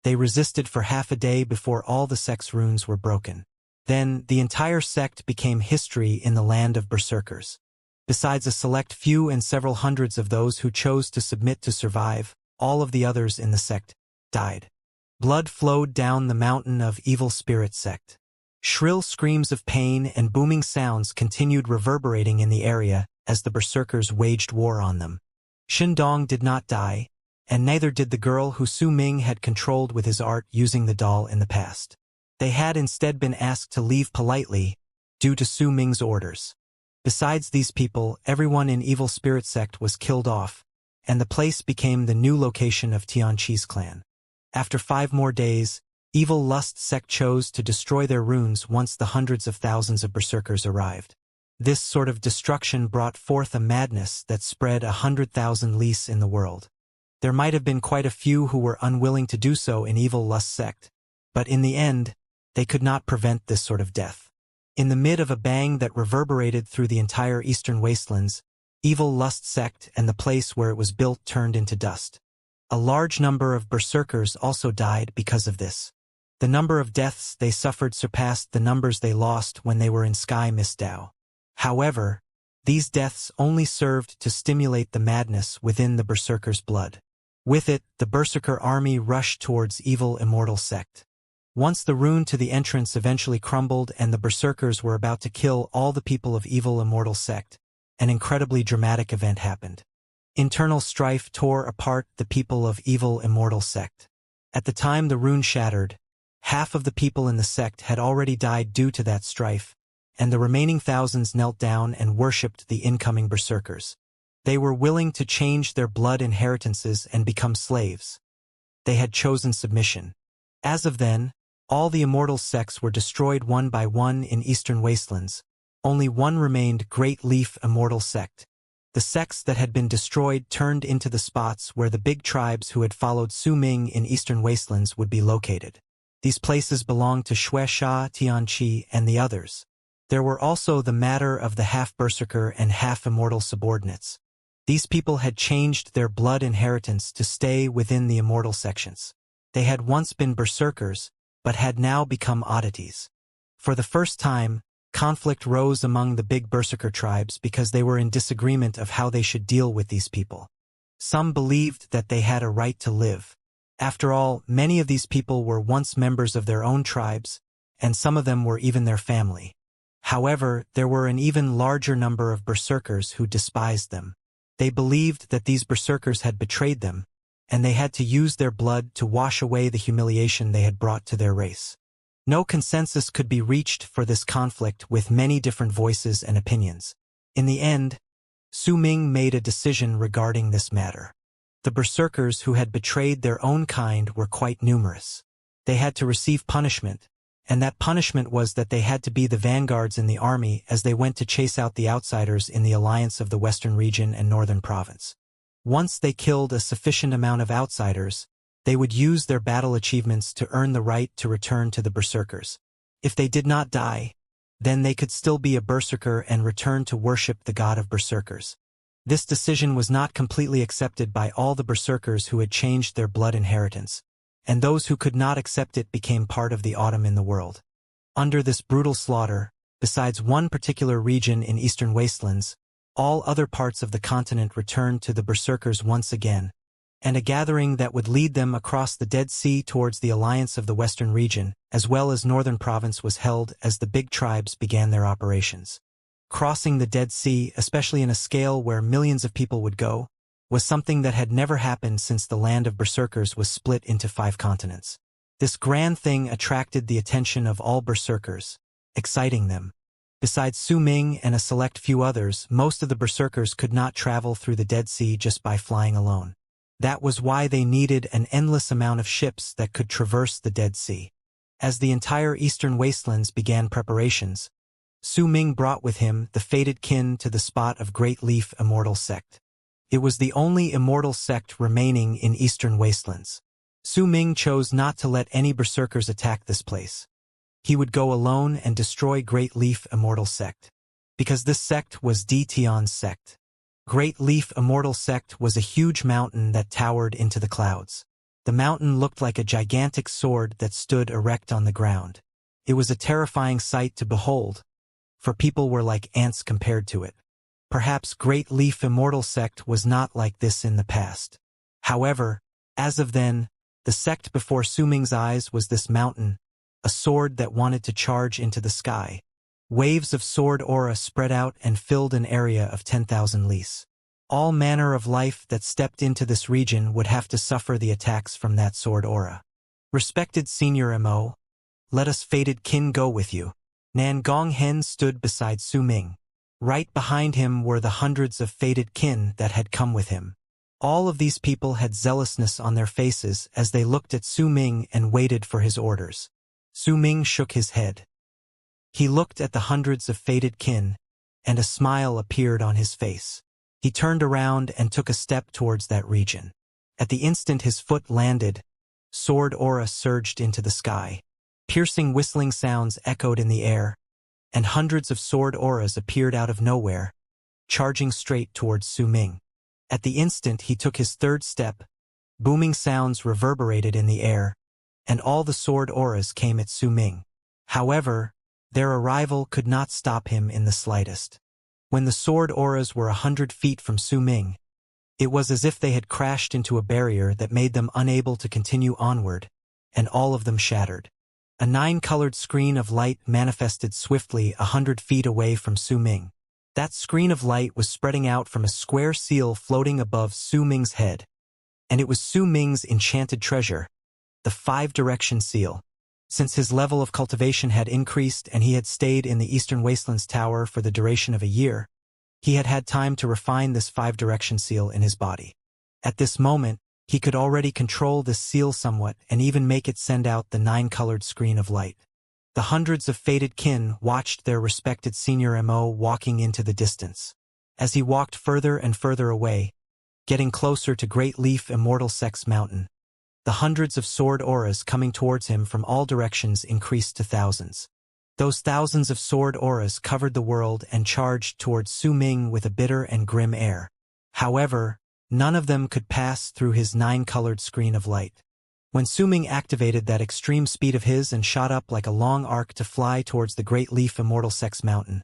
they resisted for half a day before all the sect's runes were broken. Then, the entire sect became history in the land of Berserkers. Besides a select few and several hundreds of those who chose to submit to survive, all of the others in the sect died. Blood flowed down the mountain of Evil Spirit sect. Shrill screams of pain and booming sounds continued reverberating in the area as the Berserkers waged war on them. Shindong did not die, and neither did the girl who Su Ming had controlled with his art using the doll in the past. They had instead been asked to leave politely, due to Su Ming's orders. Besides these people, everyone in Evil Spirit sect was killed off, and the place became the new location of Tianqi's clan. After 5 more days, Evil Lust sect chose to destroy their runes once the hundreds of thousands of Berserkers arrived. This sort of destruction brought forth a madness that spread 100,000 lis in the world. There might have been quite a few who were unwilling to do so in Evil Lust sect, but in the end, they could not prevent this sort of death. In the mid of a bang that reverberated through the entire Eastern Wastelands, Evil Lust sect and the place where it was built turned into dust. A large number of Berserkers also died because of this. The number of deaths they suffered surpassed the numbers they lost when they were in Sky Miss Dao. However, these deaths only served to stimulate the madness within the Berserkers' blood. With it, the Berserker army rushed towards Evil Immortal sect. Once the rune to the entrance eventually crumbled and the Berserkers were about to kill all the people of Evil Immortal sect, an incredibly dramatic event happened. Internal strife tore apart the people of Evil Immortal sect. At the time the rune shattered, half of the people in the sect had already died due to that strife, and the remaining thousands knelt down and worshipped the incoming Berserkers. They were willing to change their blood inheritances and become slaves. They had chosen submission. As of then, all the Immortal sects were destroyed one by one in Eastern Wastelands. Only one remained, Great Leaf Immortal sect. The sects that had been destroyed turned into the spots where the big tribes who had followed Su Ming in Eastern Wastelands would be located. These places belonged to Xuexia, Tianqi, and the others. There were also the matter of the half-Berserker and half-Immortal subordinates. These people had changed their blood inheritance to stay within the Immortal sections. They had once been Berserkers, but had now become oddities. For the first time, conflict rose among the big Berserker tribes because they were in disagreement of how they should deal with these people. Some believed that they had a right to live, After all, many of these people were once members of their own tribes, and some of them were even their family. However, there were an even larger number of berserkers who despised them. They believed that these berserkers had betrayed them, and they had to use their blood to wash away the humiliation they had brought to their race. No consensus could be reached for this conflict, with many different voices and opinions. In the end, Su Ming made a decision regarding this matter. The berserkers who had betrayed their own kind were quite numerous. They had to receive punishment, and that punishment was that they had to be the vanguards in the army as they went to chase out the outsiders in the alliance of the Western region and Northern province. Once they killed a sufficient amount of outsiders, they would use their battle achievements to earn the right to return to the berserkers. If they did not die, then they could still be a berserker and return to worship the god of berserkers. This decision was not completely accepted by all the berserkers who had changed their blood inheritance, and those who could not accept it became part of the autumn in the world. Under this brutal slaughter, besides one particular region in eastern wastelands, all other parts of the continent returned to the berserkers once again, and a gathering that would lead them across the Dead Sea towards the alliance of the western region, as well as northern province, was held as the big tribes began their operations. Crossing the Dead Sea, especially in a scale where millions of people would go, was something that had never happened since the land of berserkers was split into 5 continents. This grand thing attracted the attention of all berserkers, exciting them. Besides Su Ming and a select few others, most of the berserkers could not travel through the Dead Sea just by flying alone. That was why they needed an endless amount of ships that could traverse the Dead Sea. As the entire eastern wastelands began preparations, Su Ming brought with him the fated kin to the spot of Great Leaf Immortal sect. It was the only immortal sect remaining in eastern wastelands. Su Ming chose not to let any berserkers attack this place. He would go alone and destroy Great Leaf Immortal sect, because this sect was Di Tian's sect. Great Leaf Immortal sect was a huge mountain that towered into the clouds. The mountain looked like a gigantic sword that stood erect on the ground. It was a terrifying sight to behold, for people were like ants compared to it. Perhaps Great Leaf Immortal sect was not like this in the past. However, as of then, the sect before Su Ming's eyes was this mountain, a sword that wanted to charge into the sky. Waves of sword aura spread out and filled an area of 10,000 lis. All manner of life that stepped into this region would have to suffer the attacks from that sword aura. Respected Senior Mo, let us fated kin go with you. Nan Gonghen stood beside Su Ming. Right behind him were the hundreds of fated kin that had come with him. All of these people had zealousness on their faces as they looked at Su Ming and waited for his orders. Su Ming shook his head. He looked at the hundreds of fated kin, and a smile appeared on his face. He turned around and took a step towards that region. At the instant his foot landed, sword aura surged into the sky. Piercing whistling sounds echoed in the air, and hundreds of sword auras appeared out of nowhere, charging straight towards Su Ming. At the instant he took his third step, booming sounds reverberated in the air, and all the sword auras came at Su Ming. However, their arrival could not stop him in the slightest. When the sword auras were 100 feet from Su Ming, it was as if they had crashed into a barrier that made them unable to continue onward, and all of them shattered. A 9-colored screen of light manifested swiftly 100 feet away from Su Ming. That screen of light was spreading out from a square seal floating above Su Ming's head, and it was Su Ming's enchanted treasure, the 5-direction seal. Since his level of cultivation had increased and he had stayed in the Eastern Wastelands Tower for the duration of a year, he had had time to refine this 5-direction seal in his body. At this moment, he could already control this seal somewhat and even make it send out the 9-colored screen of light. The hundreds of fated kin watched their respected Senior Mo walking into the distance. As he walked further and further away, getting closer to Great Leaf Immortal Sect's mountain, the hundreds of sword auras coming towards him from all directions increased to thousands. Those thousands of sword auras covered the world and charged towards Su Ming with a bitter and grim air. However, none of them could pass through his 9-colored screen of light. When Su Ming activated that extreme speed of his and shot up like a long arc to fly towards the Great Leaf Immortal Sect's mountain,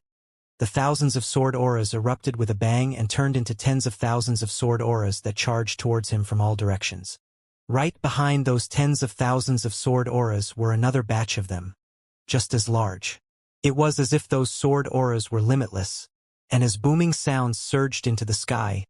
the thousands of sword auras erupted with a bang and turned into tens of thousands of sword auras that charged towards him from all directions. Right behind those tens of thousands of sword auras were another batch of them, just as large. It was as if those sword auras were limitless, and as booming sounds surged into the sky,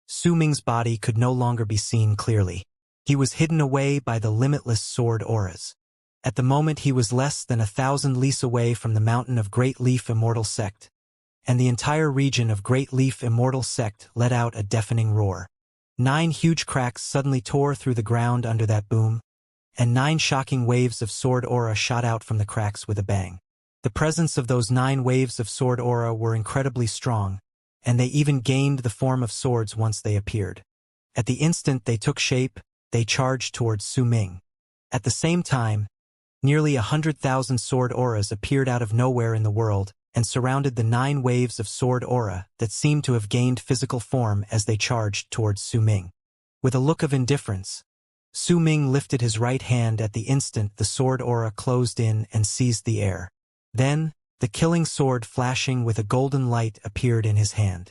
Su Ming's body could no longer be seen clearly. He was hidden away by the limitless sword auras. At the moment he was less than 1,000 lis away from the mountain of Great Leaf Immortal Sect, and the entire region of Great Leaf Immortal Sect let out a deafening roar. 9 huge cracks suddenly tore through the ground under that boom, and 9 shocking waves of sword aura shot out from the cracks with a bang. The presence of those 9 waves of sword aura were incredibly strong, and they even gained the form of swords once they appeared. At the instant they took shape, they charged towards Su Ming. At the same time, nearly 100,000 sword auras appeared out of nowhere in the world and surrounded the 9 waves of sword aura that seemed to have gained physical form as they charged towards Su Ming. With a look of indifference, Su Ming lifted his right hand at the instant the sword aura closed in and seized the air. Then, the killing sword flashing with a golden light appeared in his hand.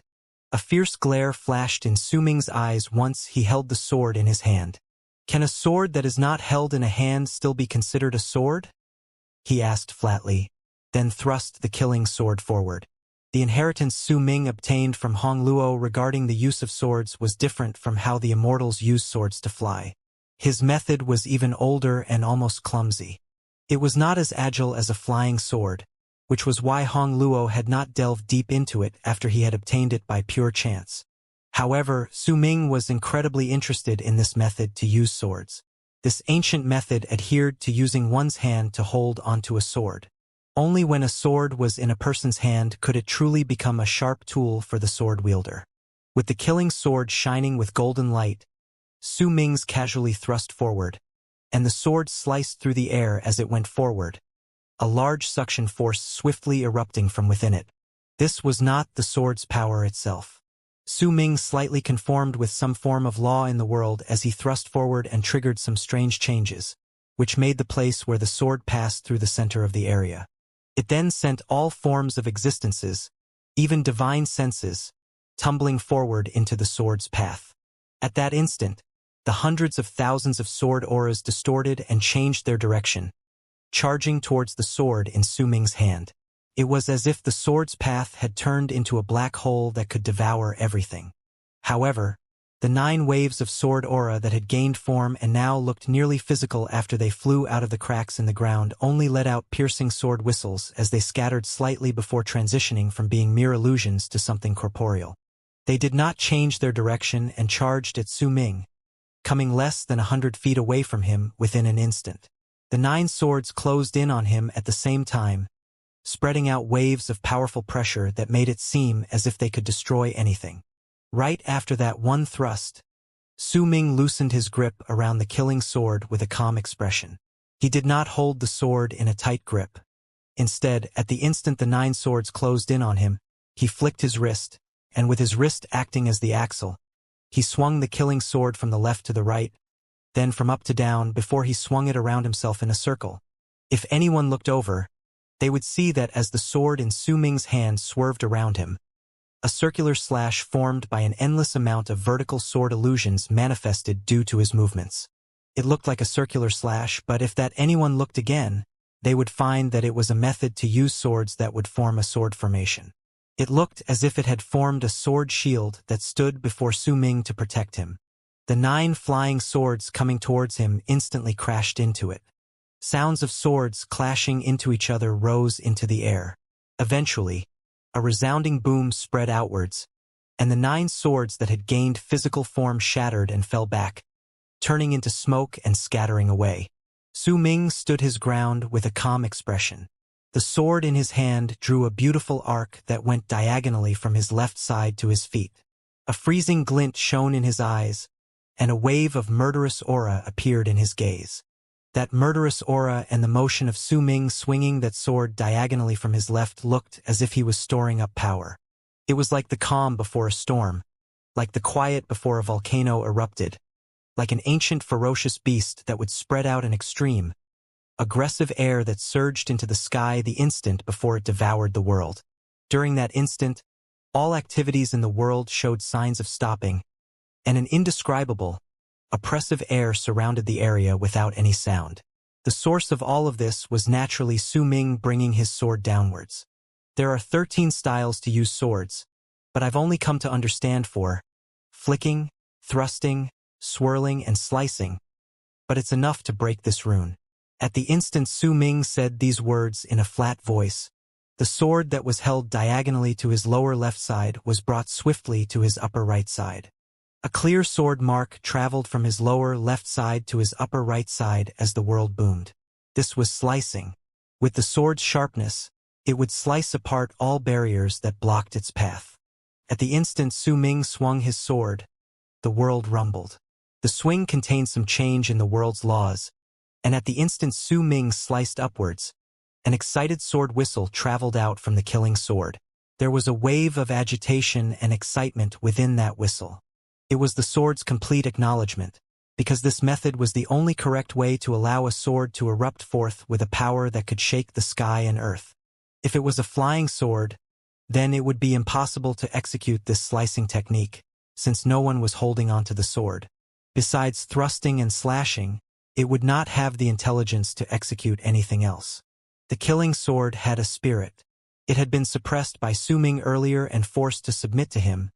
A fierce glare flashed in Su Ming's eyes once he held the sword in his hand. "Can a sword that is not held in a hand still be considered a sword?" he asked flatly, then thrust the killing sword forward. The inheritance Su Ming obtained from Hong Luo regarding the use of swords was different from how the immortals use swords to fly. His method was even older and almost clumsy. It was not as agile as a flying sword, which was why Hong Luo had not delved deep into it after he had obtained it by pure chance. However, Su Ming was incredibly interested in this method to use swords. This ancient method adhered to using one's hand to hold onto a sword. Only when a sword was in a person's hand could it truly become a sharp tool for the sword wielder. With the killing sword shining with golden light, Su Ming's casually thrust forward, and the sword sliced through the air as it went forward, a large suction force swiftly erupting from within it. This was not the sword's power itself. Su Ming slightly conformed with some form of law in the world as he thrust forward and triggered some strange changes, which made the place where the sword passed through the center of the area. It then sent all forms of existences, even divine senses, tumbling forward into the sword's path. At that instant, the hundreds of thousands of sword auras distorted and changed their direction, charging towards the sword in Su Ming's hand. It was as if the sword's path had turned into a black hole that could devour everything. However, the 9 waves of sword aura that had gained form and now looked nearly physical after they flew out of the cracks in the ground only let out piercing sword whistles as they scattered slightly before transitioning from being mere illusions to something corporeal. They did not change their direction and charged at Su Ming, coming less than 100 feet away from him within an instant. The 9 swords closed in on him at the same time, spreading out waves of powerful pressure that made it seem as if they could destroy anything. Right after that one thrust, Su Ming loosened his grip around the killing sword with a calm expression. He did not hold the sword in a tight grip. Instead, at the instant the 9 swords closed in on him, he flicked his wrist, and with his wrist acting as the axle, he swung the killing sword from the left to the right, then from up to down before he swung it around himself in a circle. If anyone looked over, they would see that as the sword in Su Ming's hand swerved around him, a circular slash formed by an endless amount of vertical sword illusions manifested due to his movements. It looked like a circular slash, but if that anyone looked again, they would find that it was a method to use swords that would form a sword formation. It looked as if it had formed a sword shield that stood before Su Ming to protect him. The 9 flying swords coming towards him instantly crashed into it. Sounds of swords clashing into each other rose into the air. Eventually, a resounding boom spread outwards, and the 9 swords that had gained physical form shattered and fell back, turning into smoke and scattering away. Su Ming stood his ground with a calm expression. The sword in his hand drew a beautiful arc that went diagonally from his left side to his feet. A freezing glint shone in his eyes, and a wave of murderous aura appeared in his gaze. That murderous aura and the motion of Su Ming swinging that sword diagonally from his left looked as if he was storing up power. It was like the calm before a storm, like the quiet before a volcano erupted, like an ancient ferocious beast that would spread out an extreme, aggressive air that surged into the sky the instant before it devoured the world. During that instant, all activities in the world showed signs of stopping, and an indescribable, Oppressive air surrounded the area without any sound. The source of all of this was naturally Su Ming bringing his sword downwards. There are 13 styles to use swords, but I've only come to understand 4: flicking, thrusting, swirling, and slicing. But it's enough to break this rune. At the instant Su Ming said these words in a flat voice, the sword that was held diagonally to his lower left side was brought swiftly to his upper right side. A clear sword mark traveled from his lower left side to his upper right side as the world boomed. This was slicing. With the sword's sharpness, it would slice apart all barriers that blocked its path. At the instant Su Ming swung his sword, the world rumbled. The swing contained some change in the world's laws, and at the instant Su Ming sliced upwards, an excited sword whistle traveled out from the killing sword. There was a wave of agitation and excitement within that whistle. It was the sword's complete acknowledgement, because this method was the only correct way to allow a sword to erupt forth with a power that could shake the sky and earth. If it was a flying sword, then it would be impossible to execute this slicing technique, since no one was holding onto the sword. Besides thrusting and slashing, it would not have the intelligence to execute anything else. The killing sword had a spirit. It had been suppressed by Su Ming earlier and forced to submit to him,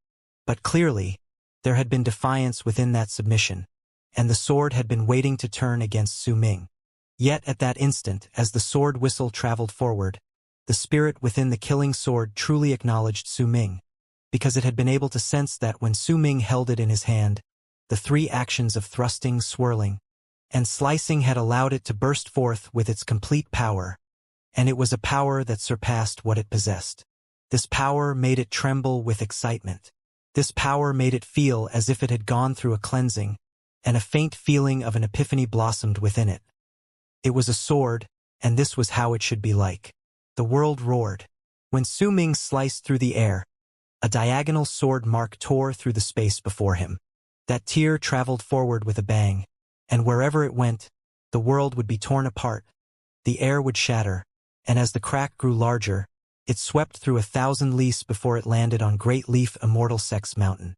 but clearly, there had been defiance within that submission, and the sword had been waiting to turn against Su Ming. Yet at that instant, as the sword whistle traveled forward, the spirit within the killing sword truly acknowledged Su Ming, because it had been able to sense that when Su Ming held it in his hand, the 3 actions of thrusting, swirling, and slicing had allowed it to burst forth with its complete power, and it was a power that surpassed what it possessed. This power made it tremble with excitement. This power made it feel as if it had gone through a cleansing, and a faint feeling of an epiphany blossomed within it. It was a sword, and this was how it should be like. The world roared. When Su Ming sliced through the air, a diagonal sword mark tore through the space before him. That tear traveled forward with a bang, and wherever it went, the world would be torn apart. The air would shatter, and as the crack grew larger, it swept through 1,000 leagues before it landed on Great Leaf Immortal Sect's mountain.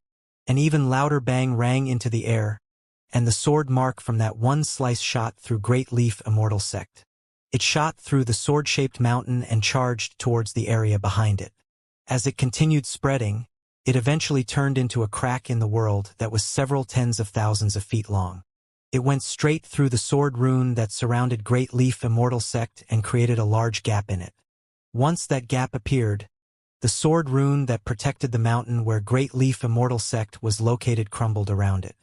An even louder bang rang into the air, and the sword mark from that one slice shot through Great Leaf Immortal Sect. It shot through the sword-shaped mountain and charged towards the area behind it. As it continued spreading, it eventually turned into a crack in the world that was several tens of thousands of feet long. It went straight through the sword rune that surrounded Great Leaf Immortal Sect and created a large gap in it. Once that gap appeared, the sword rune that protected the mountain where Great Leaf Immortal Sect was located crumbled around it.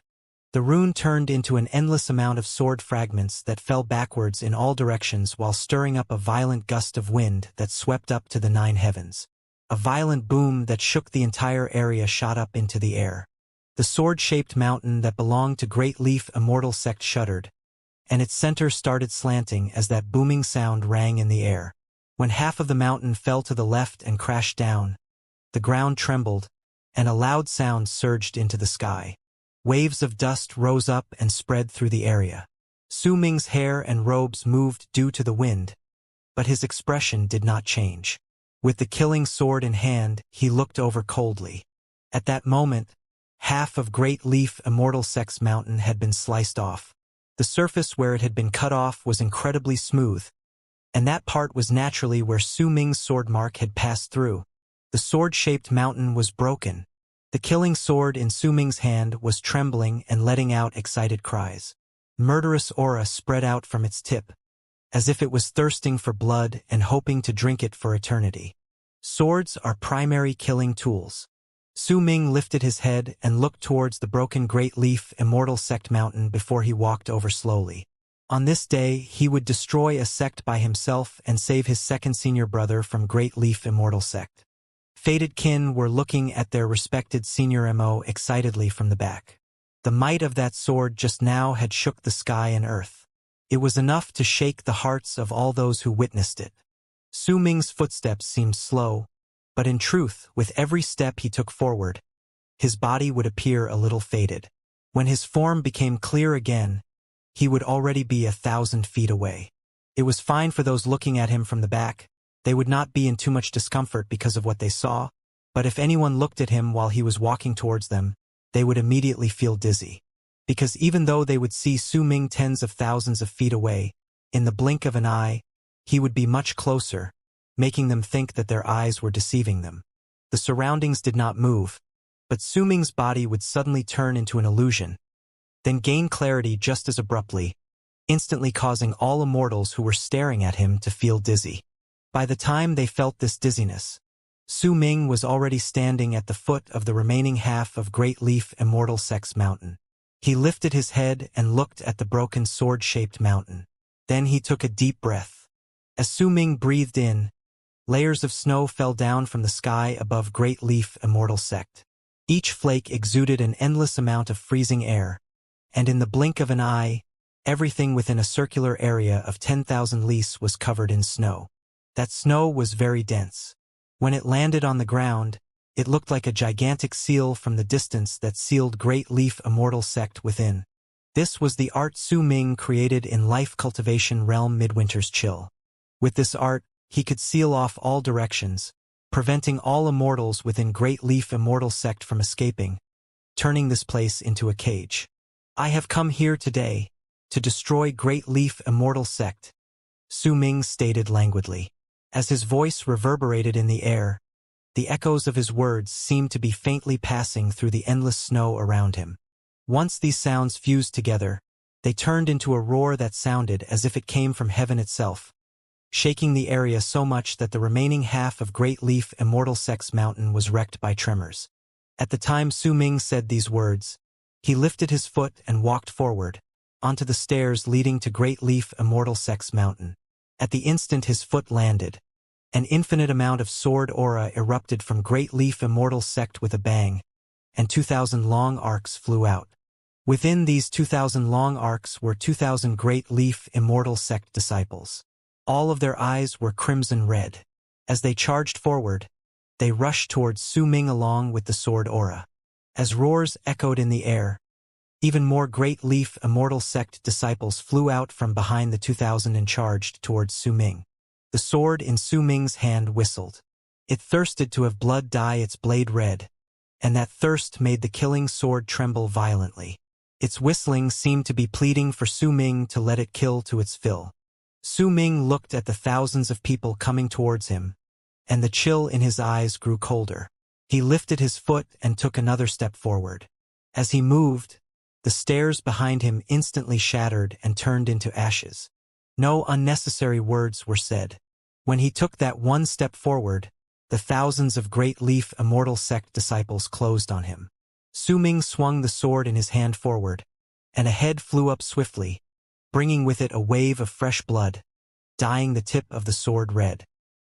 The rune turned into an endless amount of sword fragments that fell backwards in all directions while stirring up a violent gust of wind that swept up to the 9 heavens. A violent boom that shook the entire area shot up into the air. The sword-shaped mountain that belonged to Great Leaf Immortal Sect shuddered, and its center started slanting as that booming sound rang in the air. When half of the mountain fell to the left and crashed down, the ground trembled, and a loud sound surged into the sky. Waves of dust rose up and spread through the area. Su Ming's hair and robes moved due to the wind, but his expression did not change. With the killing sword in hand, he looked over coldly. At that moment, half of Great Leaf Immortal Sect's mountain had been sliced off. The surface where it had been cut off was incredibly smooth, and that part was naturally where Su Ming's sword mark had passed through. The sword-shaped mountain was broken. The killing sword in Su Ming's hand was trembling and letting out excited cries. Murderous aura spread out from its tip, as if it was thirsting for blood and hoping to drink it for eternity. Swords are primary killing tools. Su Ming lifted his head and looked towards the broken Great Leaf Immortal Sect mountain before he walked over slowly. On this day, he would destroy a sect by himself and save his second senior brother from Great Leaf Immortal Sect. Fated kin were looking at their respected senior MO excitedly from the back. The might of that sword just now had shook the sky and earth. It was enough to shake the hearts of all those who witnessed it. Su Ming's footsteps seemed slow, but in truth, with every step he took forward, his body would appear a little faded. When his form became clear again, he would already be 1,000 feet away. It was fine for those looking at him from the back. They would not be in too much discomfort because of what they saw, but if anyone looked at him while he was walking towards them, they would immediately feel dizzy. because even though they would see Su Ming tens of thousands of feet away, in the blink of an eye, he would be much closer, making them think that their eyes were deceiving them. The surroundings did not move, but Su Ming's body would suddenly turn into an illusion, then gain clarity just as abruptly, instantly causing all immortals who were staring at him to feel dizzy. By the time they felt this dizziness, Su Ming was already standing at the foot of the remaining half of Great Leaf Immortal Sex Mountain. He lifted his head and looked at the broken sword-shaped mountain. Then he took a deep breath. As Su Ming breathed in, layers of snow fell down from the sky above Great Leaf Immortal Sect. Each flake exuded an endless amount of freezing air, and in the blink of an eye, everything within a circular area of 10,000 lis was covered in snow. That snow was very dense. When it landed on the ground, it looked like a gigantic seal from the distance that sealed Great Leaf Immortal Sect within. This was the art Su Ming created in Life Cultivation Realm Midwinter's Chill. With this art, he could seal off all directions, preventing all immortals within Great Leaf Immortal Sect from escaping, turning this place into a cage. I have come here today to destroy Great Leaf Immortal Sect, Su Ming stated languidly. As his voice reverberated in the air, the echoes of his words seemed to be faintly passing through the endless snow around him. Once these sounds fused together, they turned into a roar that sounded as if it came from heaven itself, shaking the area so much that the remaining half of Great Leaf Immortal Sex Mountain was wrecked by tremors. At the time Su Ming said these words, he lifted his foot and walked forward, onto the stairs leading to Great Leaf Immortal Sex Mountain. At the instant his foot landed, an infinite amount of sword aura erupted from Great Leaf Immortal Sect with a bang, and 2,000 long arcs flew out. Within these 2,000 long arcs were 2,000 Great Leaf Immortal Sect disciples. All of their eyes were crimson red. As they charged forward, they rushed towards Su Ming along with the sword aura. As roars echoed in the air, even more Great Leaf Immortal Sect disciples flew out from behind the 2,000 and charged towards Su Ming. The sword in Su Ming's hand whistled. It thirsted to have blood dye its blade red, and that thirst made the killing sword tremble violently. Its whistling seemed to be pleading for Su Ming to let it kill to its fill. Su Ming looked at the thousands of people coming towards him, and the chill in his eyes grew colder. He lifted his foot and took another step forward. As he moved, the stairs behind him instantly shattered and turned into ashes. No unnecessary words were said. When he took that one step forward, the thousands of Great Leaf Immortal Sect disciples closed on him. Su Ming swung the sword in his hand forward, and a head flew up swiftly, bringing with it a wave of fresh blood, dyeing the tip of the sword red.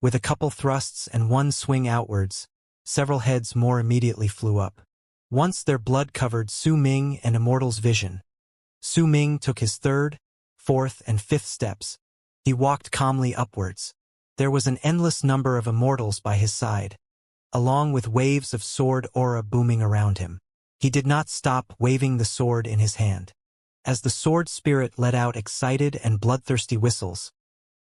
With a couple thrusts and one swing outwards, several heads more immediately flew up. Once their blood covered Su Ming and Immortal's vision, Su Ming took his third, fourth, and fifth steps. He walked calmly upwards. There was an endless number of immortals by his side, along with waves of sword aura booming around him. He did not stop waving the sword in his hand. As the sword spirit let out excited and bloodthirsty whistles,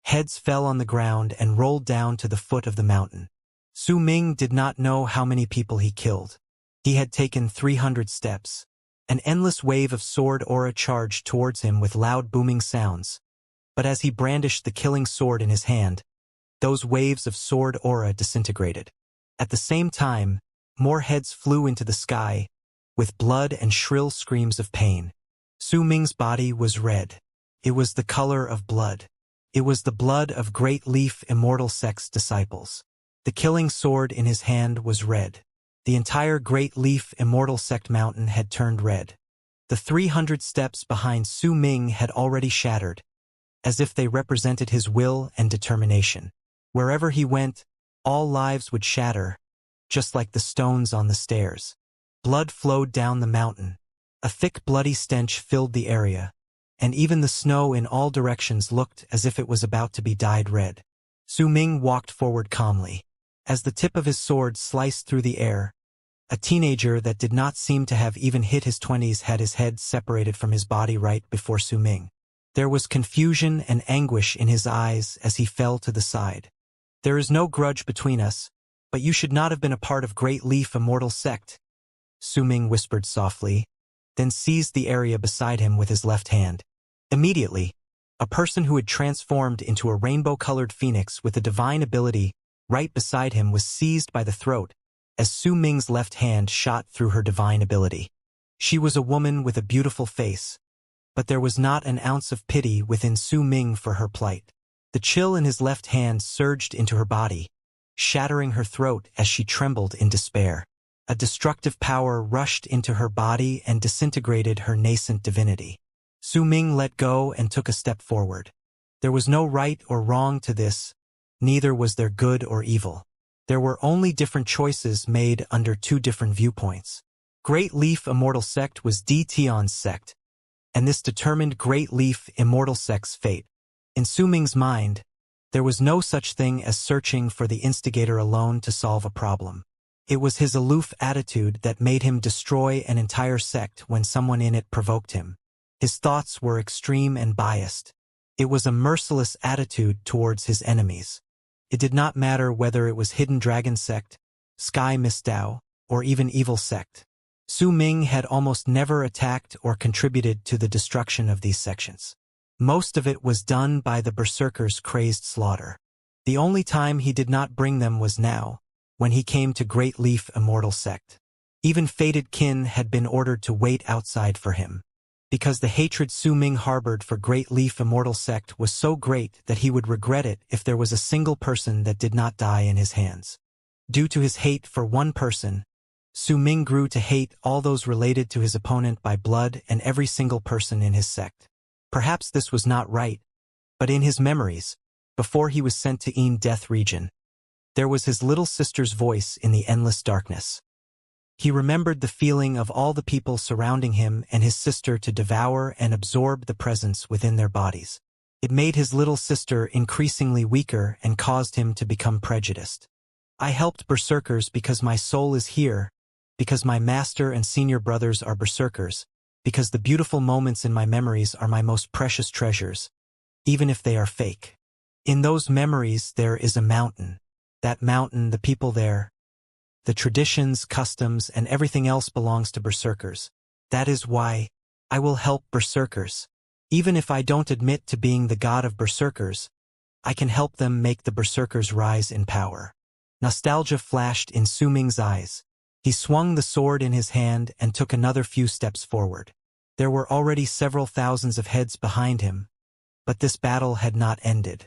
heads fell on the ground and rolled down to the foot of the mountain. Su Ming did not know how many people he killed. He had taken 300 steps. An endless wave of sword aura charged towards him with loud booming sounds. But as he brandished the killing sword in his hand, those waves of sword aura disintegrated. At the same time, more heads flew into the sky, with blood and shrill screams of pain. Su Ming's body was red. It was the color of blood. It was the blood of Great Leaf Immortal Sect's disciples. The killing sword in his hand was red. The entire Great Leaf Immortal Sect mountain had turned red. The 300 steps behind Su Ming had already shattered, as if they represented his will and determination. Wherever he went, all lives would shatter, just like the stones on the stairs. Blood flowed down the mountain. A thick bloody stench filled the area, and even the snow in all directions looked as if it was about to be dyed red. Su Ming walked forward calmly. As the tip of his sword sliced through the air, a teenager that did not seem to have even hit his 20s had his head separated from his body right before Su Ming. There was confusion and anguish in his eyes as he fell to the side. "There is no grudge between us, but you should not have been a part of Great Leaf Immortal Sect," Su Ming whispered softly. then seized the area beside him with his left hand. Immediately, a person who had transformed into a rainbow-colored phoenix with a divine ability right beside him was seized by the throat as Su Ming's left hand shot through her divine ability. She was a woman with a beautiful face, but there was not an ounce of pity within Su Ming for her plight. The chill in his left hand surged into her body, shattering her throat as she trembled in despair. A destructive power rushed into her body and disintegrated her nascent divinity. Su Ming let go and took a step forward. There was no right or wrong to this, neither was there good or evil. There were only different choices made under two different viewpoints. Great Leaf Immortal Sect was Di Tian's sect, and this determined Great Leaf Immortal Sect's fate. In Su Ming's mind, there was no such thing as searching for the instigator alone to solve a problem. It was his aloof attitude that made him destroy an entire sect when someone in it provoked him. His thoughts were extreme and biased. It was a merciless attitude towards his enemies. It did not matter whether it was Hidden Dragon Sect, Sky Mistao, or even Evil Sect. Su Ming had almost never attacked or contributed to the destruction of these sections. Most of it was done by the berserkers' crazed slaughter. The only time he did not bring them was now, when he came to Great Leaf Immortal Sect. Even fated kin had been ordered to wait outside for him, because the hatred Su Ming harbored for Great Leaf Immortal Sect was so great that he would regret it if there was a single person that did not die in his hands. Due to his hate for one person, Su Ming grew to hate all those related to his opponent by blood and every single person in his sect. Perhaps this was not right, but in his memories, before he was sent to Death Region, there was his little sister's voice in the endless darkness. He remembered the feeling of all the people surrounding him and his sister to devour and absorb the presence within their bodies. It made his little sister increasingly weaker and caused him to become prejudiced. I helped berserkers because my soul is here, because my master and senior brothers are berserkers, because the beautiful moments in my memories are my most precious treasures, even if they are fake. In those memories there is a mountain. That mountain, the people there, the traditions, customs, and everything else belongs to berserkers. That is why I will help berserkers. Even if I don't admit to being the god of berserkers, I can help them make the berserkers rise in power. Nostalgia flashed in Su Ming's eyes. He swung the sword in his hand and took another few steps forward. There were already several thousands of heads behind him, but this battle had not ended.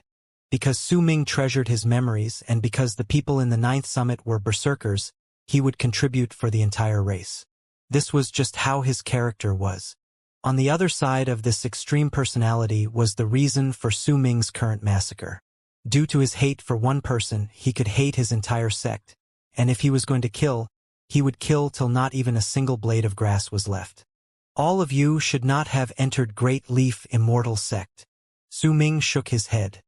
Because Su Ming treasured his memories and because the people in the 9th Summit were berserkers, he would contribute for the entire race. This was just how his character was. On the other side of this extreme personality was the reason for Su Ming's current massacre. Due to his hate for one person, he could hate his entire sect, and if he was going to kill, he would kill till not even a single blade of grass was left. All of you should not have entered Great Leaf Immortal Sect. Su Ming shook his head.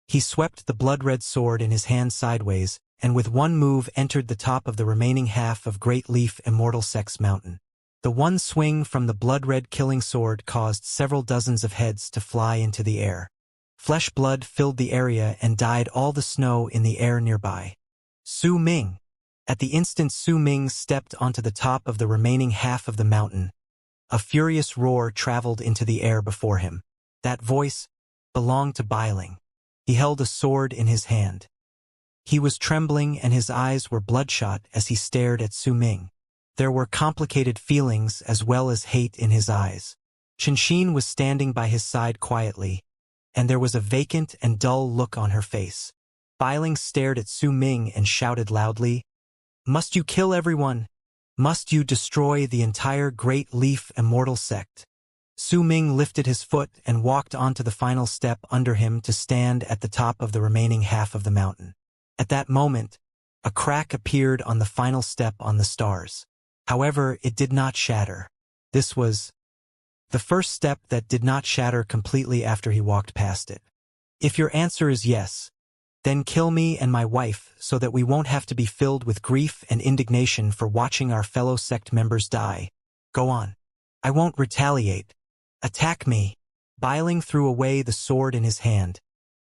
He swept the blood-red sword in his hand sideways, and with one move entered the top of the remaining half of Great Leaf Immortal Sect's mountain. The one swing from the blood-red killing sword caused several dozens of heads to fly into the air. Flesh blood filled the area and dyed all the snow in the air nearby. Su Ming! At the instant Su Ming stepped onto the top of the remaining half of the mountain, a furious roar traveled into the air before him. That voice belonged to Bailing. He held a sword in his hand. He was trembling and his eyes were bloodshot as he stared at Su Ming. There were complicated feelings as well as hate in his eyes. Qianxin was standing by his side quietly, and there was a vacant and dull look on her face. Bailing stared at Su Ming and shouted loudly, "Must you kill everyone? Must you destroy the entire Great Leaf Immortal Sect?" Su Ming lifted his foot and walked onto the final step under him to stand at the top of the remaining half of the mountain. At that moment, a crack appeared on the final step on the stars. However, it did not shatter. This was the first step that did not shatter completely after he walked past it. If your answer is yes, then kill me and my wife so that we won't have to be filled with grief and indignation for watching our fellow sect members die. Go on. I won't retaliate. Attack me. Bailing threw away the sword in his hand,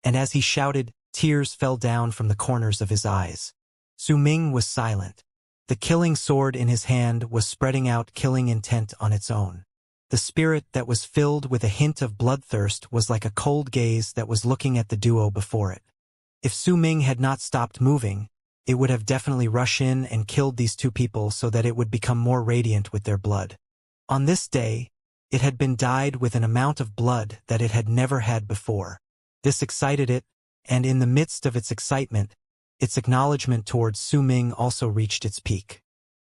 and as he shouted, tears fell down from the corners of his eyes. Su Ming was silent. The killing sword in his hand was spreading out killing intent on its own. The spirit that was filled with a hint of bloodthirst was like a cold gaze that was looking at the duo before it. If Su Ming had not stopped moving, it would have definitely rushed in and killed these two people so that it would become more radiant with their blood. On this day, it had been dyed with an amount of blood that it had never had before. This excited it, and in the midst of its excitement, its acknowledgement towards Su Ming also reached its peak.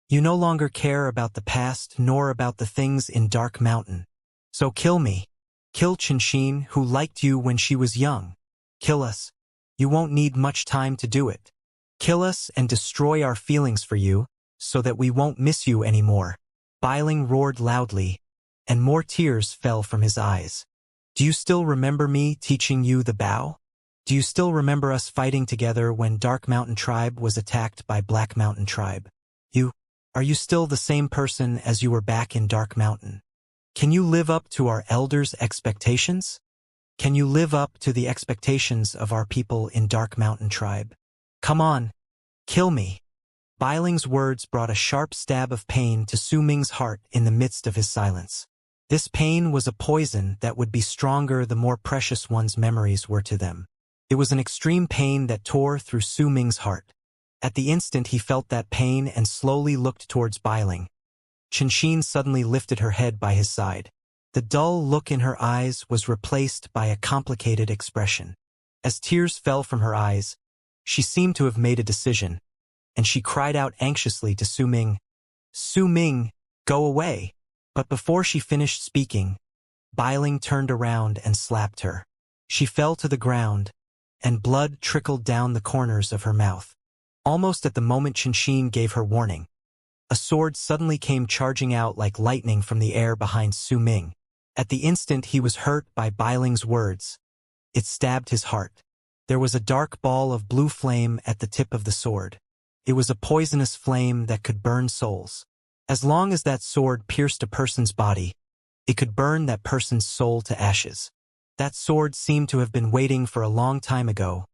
You no longer care about the past nor about the things in Dark Mountain. So kill me. Kill Qianxin, who liked you when she was young. Kill us. You won't need much time to do it. Kill us and destroy our feelings for you, so that we won't miss you anymore. Bailing roared loudly, and more tears fell from his eyes. Do you still remember me teaching you the bow? Do you still remember us fighting together when Dark Mountain Tribe was attacked by Black Mountain Tribe? Are you still the same person as you were back in Dark Mountain? Can you live up to our elders' expectations? Can you live up to the expectations of our people in Dark Mountain Tribe? Come on, kill me. Bailing's words brought a sharp stab of pain to Su Ming's heart in the midst of his silence. This pain was a poison that would be stronger the more precious one's memories were to them. It was an extreme pain that tore through Su Ming's heart. At the instant he felt that pain and slowly looked towards Bailing. Qianxin suddenly lifted her head by his side. The dull look in her eyes was replaced by a complicated expression. As tears fell from her eyes, she seemed to have made a decision, and she cried out anxiously to Su Ming, "Su Ming, go away." But before she finished speaking, Bailing turned around and slapped her. She fell to the ground, and blood trickled down the corners of her mouth. Almost at the moment Qianxin gave her warning, a sword suddenly came charging out like lightning from the air behind Su Ming. At the instant he was hurt by Bailing's words. It stabbed his heart. There was a dark ball of blue flame at the tip of the sword. It was a poisonous flame that could burn souls. As long as that sword pierced a person's body, it could burn that person's soul to ashes. That sword seemed to have been waiting for a long time ago,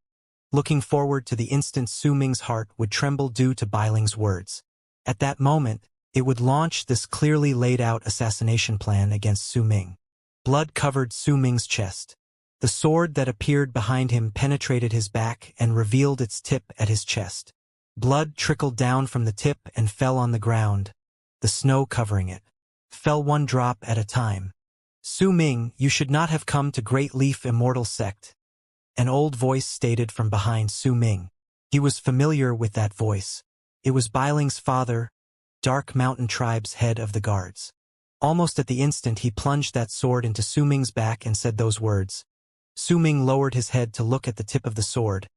looking forward to the instant Su Ming's heart would tremble due to Bailing's words. At that moment, it would launch this clearly laid out assassination plan against Su Ming. Blood covered Su Ming's chest. The sword that appeared behind him penetrated his back and revealed its tip at his chest. Blood trickled down from the tip and fell on the ground, the snow covering it. Fell one drop at a time. "Su Ming, you should not have come to Great Leaf Immortal Sect," an old voice stated from behind Su Ming. He was familiar with that voice. It was Bailing's father, Dark Mountain Tribe's head of the guards. Almost at the instant he plunged that sword into Su Ming's back and said those words. Su Ming lowered his head to look at the tip of the sword,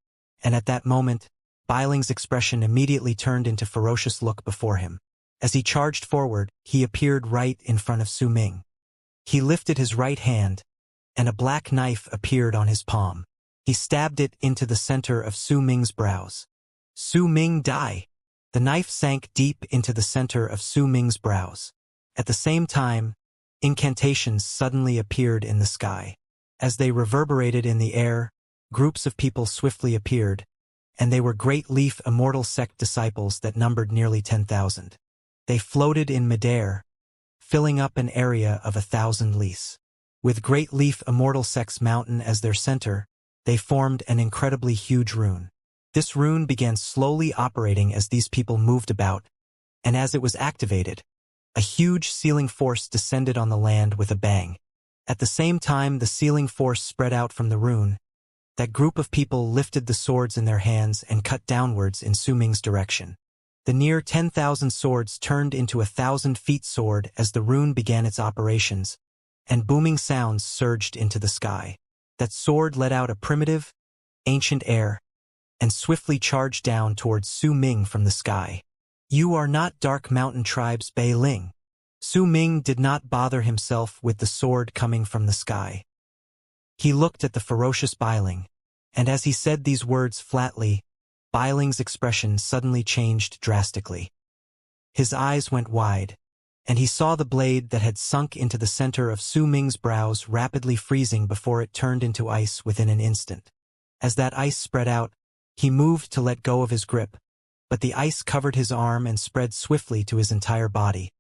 and at that moment, Bailing's expression immediately turned into ferocious look before him. As he charged forward, he appeared right in front of Su Ming. He lifted his right hand, and a black knife appeared on his palm. He stabbed it into the center of Su Ming's brows. "Su Ming, die!" The knife sank deep into the center of Su Ming's brows. At the same time, incantations suddenly appeared in the sky. As they reverberated in the air, groups of people swiftly appeared, and they were Great Leaf Immortal Sect disciples that numbered nearly 10,000. They floated in midair, filling up an area of 1,000 lis. With Great Leaf Immortal Sect's mountain as their center, they formed an incredibly huge rune. This rune began slowly operating as these people moved about, and as it was activated, a huge sealing force descended on the land with a bang. At the same time the sealing force spread out from the rune, that group of people lifted the swords in their hands and cut downwards in Su Ming's direction. The near 10,000 swords turned into 1,000-feet sword as the rune began its operations, and booming sounds surged into the sky. That sword let out a primitive, ancient air, and swiftly charged down towards Su Ming from the sky. "You are not Dark Mountain Tribe's Bei Ling." Su Ming did not bother himself with the sword coming from the sky. He looked at the ferocious Bailing, and as he said these words flatly, Bailing's expression suddenly changed drastically. His eyes went wide, and he saw the blade that had sunk into the center of Su Ming's brows rapidly freezing before it turned into ice within an instant. As that ice spread out, he moved to let go of his grip, but the ice covered his arm and spread swiftly to his entire body,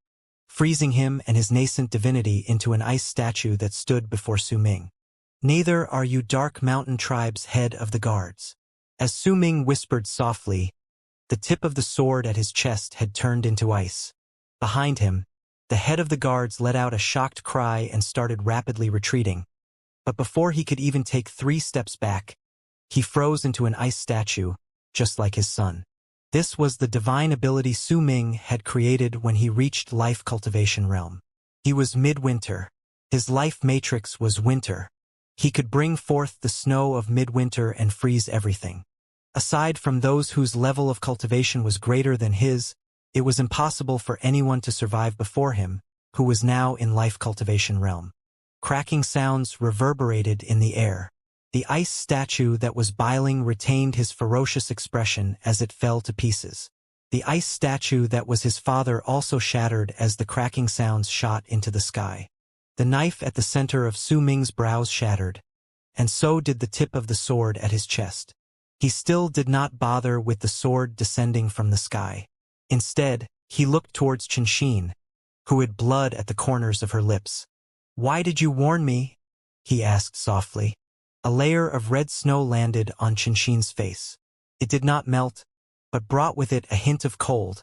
freezing him and his nascent divinity into an ice statue that stood before Su Ming. "Neither are you Dark Mountain Tribe's head of the guards." As Su Ming whispered softly, the tip of the sword at his chest had turned into ice. Behind him, the head of the guards let out a shocked cry and started rapidly retreating. But before he could even take 3 steps back, he froze into an ice statue, just like his son. This was the divine ability Su Ming had created when he reached life cultivation realm. He was midwinter. His life matrix was winter. He could bring forth the snow of midwinter and freeze everything. Aside from those whose level of cultivation was greater than his, it was impossible for anyone to survive before him, who was now in life cultivation realm. Cracking sounds reverberated in the air. The ice statue that was Biling retained his ferocious expression as it fell to pieces. The ice statue that was his father also shattered as the cracking sounds shot into the sky. The knife at the center of Su Ming's brows shattered, and so did the tip of the sword at his chest. He still did not bother with the sword descending from the sky. Instead, he looked towards Qianxia, who had blood at the corners of her lips. "Why did you warn me?" he asked softly. A layer of red snow landed on Qianxia's face. It did not melt, but brought with it a hint of cold,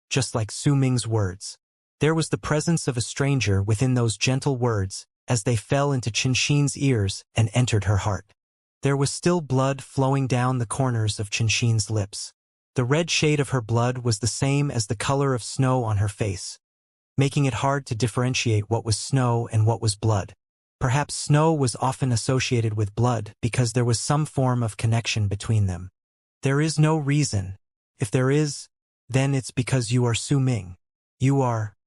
just like Su Ming's words. There was the presence of a stranger within those gentle words as they fell into Qianxia's ears and entered her heart. There was still blood flowing down the corners of Qianxia's lips. The red shade of her blood was the same as the color of snow on her face, making it hard to differentiate what was snow and what was blood. Perhaps snow was often associated with blood because there was some form of connection between them. "There is no reason. If there is, then it's because you are Su Ming. You are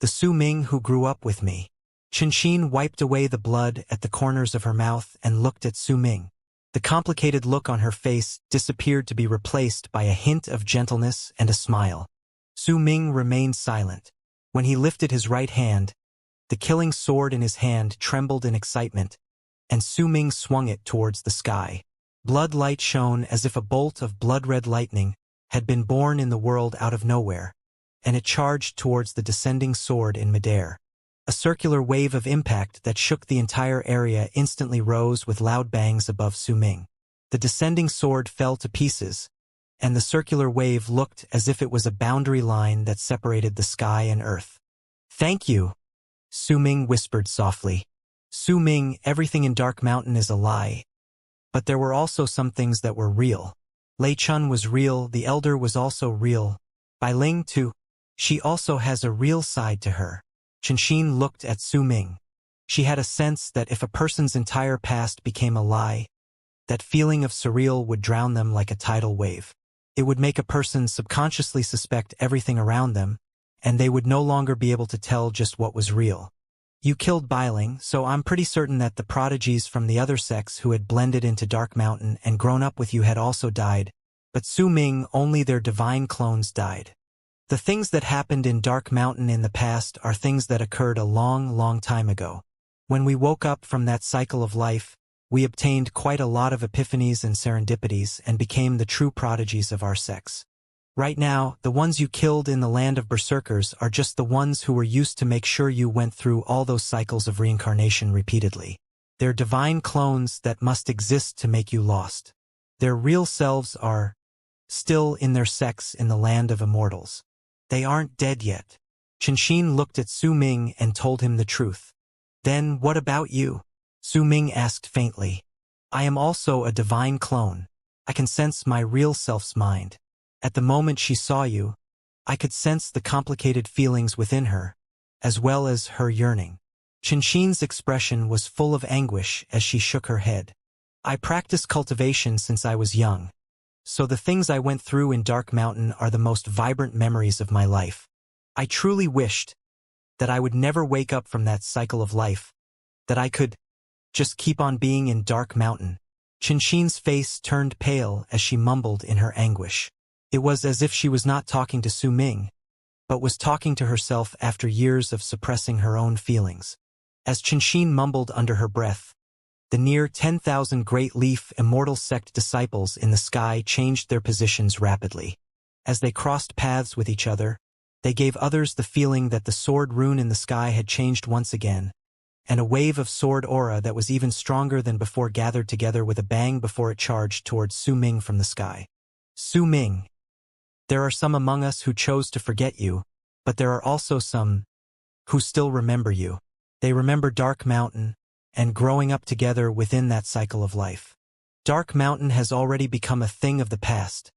the Su Ming who grew up with me." Qianxia wiped away the blood at the corners of her mouth and looked at Su Ming. The complicated look on her face disappeared to be replaced by a hint of gentleness and a smile. Su Ming remained silent. When he lifted his right hand, the killing sword in his hand trembled in excitement, and Su Ming swung it towards the sky. Blood light shone as if a bolt of blood-red lightning had been born in the world out of nowhere, and it charged towards the descending sword in midair. A circular wave of impact that shook the entire area instantly rose with loud bangs above Su Ming. The descending sword fell to pieces, and the circular wave looked as if it was a boundary line that separated the sky and earth. "Thank you," Su Ming whispered softly. "Su Ming, everything in Dark Mountain is a lie. But there were also some things that were real. Lei Chun was real, the Elder was also real. Biling too. She also has a real side to her." Qianxia looked at Su Ming. She had a sense that if a person's entire past became a lie, that feeling of surreal would drown them like a tidal wave. It would make a person subconsciously suspect everything around them, and they would no longer be able to tell just what was real. "You killed Biling, so I'm pretty certain that the prodigies from the other sects who had blended into Dark Mountain and grown up with you had also died, but Su Ming, only their divine clones died. The things that happened in Dark Mountain in the past are things that occurred a long, long time ago. When we woke up from that cycle of life, we obtained quite a lot of epiphanies and serendipities and became the true prodigies of our sex. Right now, the ones you killed in the land of berserkers are just the ones who were used to make sure you went through all those cycles of reincarnation repeatedly. They're divine clones that must exist to make you lost. Their real selves are still in their sex in the land of immortals. They aren't dead yet." Qianxia looked at Su Ming and told him the truth. "Then what about you?" Su Ming asked faintly. "I am also a divine clone. I can sense my real self's mind. At the moment she saw you, I could sense the complicated feelings within her, as well as her yearning." Qianxia's expression was full of anguish as she shook her head. "I practiced cultivation since I was young, so the things I went through in Dark Mountain are the most vibrant memories of my life. I truly wished that I would never wake up from that cycle of life, that I could just keep on being in Dark Mountain." Qianxia's face turned pale as she mumbled in her anguish. It was as if she was not talking to Su Ming, but was talking to herself after years of suppressing her own feelings. As Qianxia mumbled under her breath, the near 10,000 Great Leaf Immortal sect disciples in the sky changed their positions rapidly. As they crossed paths with each other, they gave others the feeling that the sword rune in the sky had changed once again, and a wave of sword aura that was even stronger than before gathered together with a bang before it charged towards Su Ming from the sky. Su Ming. There are some among us who chose to forget you, but there are also some who still remember you. They remember Dark Mountain, and growing up together within that cycle of life. Dark Mountain has already become a thing of the past,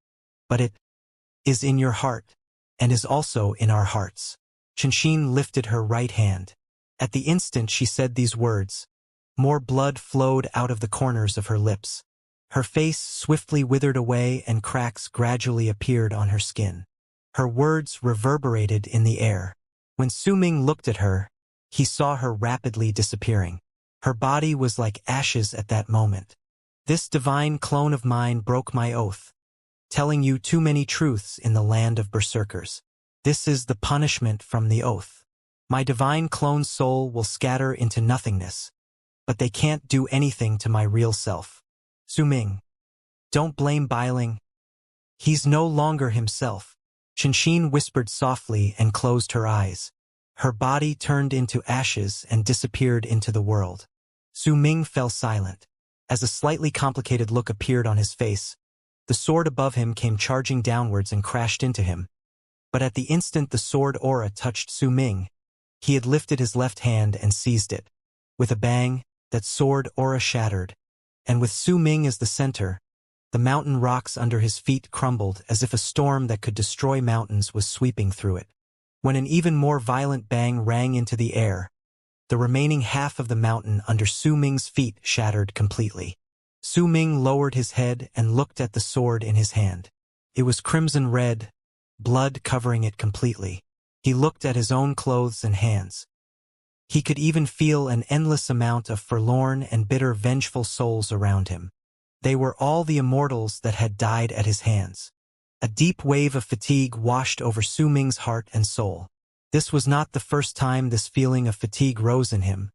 but it is in your heart, and is also in our hearts. Xianxia lifted her right hand. At the instant she said these words, more blood flowed out of the corners of her lips. Her face swiftly withered away and cracks gradually appeared on her skin. Her words reverberated in the air. When Su Ming looked at her, he saw her rapidly disappearing. Her body was like ashes at that moment. This divine clone of mine broke my oath, telling you too many truths in the land of berserkers. This is the punishment from the oath. My divine clone soul will scatter into nothingness, but they can't do anything to my real self. Su Ming, don't blame Bailing. He's no longer himself. Xianxia whispered softly and closed her eyes. Her body turned into ashes and disappeared into the world. Su Ming fell silent. As a slightly complicated look appeared on his face, the sword above him came charging downwards and crashed into him. But at the instant the sword aura touched Su Ming, he had lifted his left hand and seized it. With a bang, that sword aura shattered, and with Su Ming as the center, the mountain rocks under his feet crumbled as if a storm that could destroy mountains was sweeping through it. When an even more violent bang rang into the air, the remaining half of the mountain under Su Ming's feet shattered completely. Su Ming lowered his head and looked at the sword in his hand. It was crimson red, blood covering it completely. He looked at his own clothes and hands. He could even feel an endless amount of forlorn and bitter vengeful souls around him. They were all the immortals that had died at his hands. A deep wave of fatigue washed over Su Ming's heart and soul. This was not the first time this feeling of fatigue rose in him,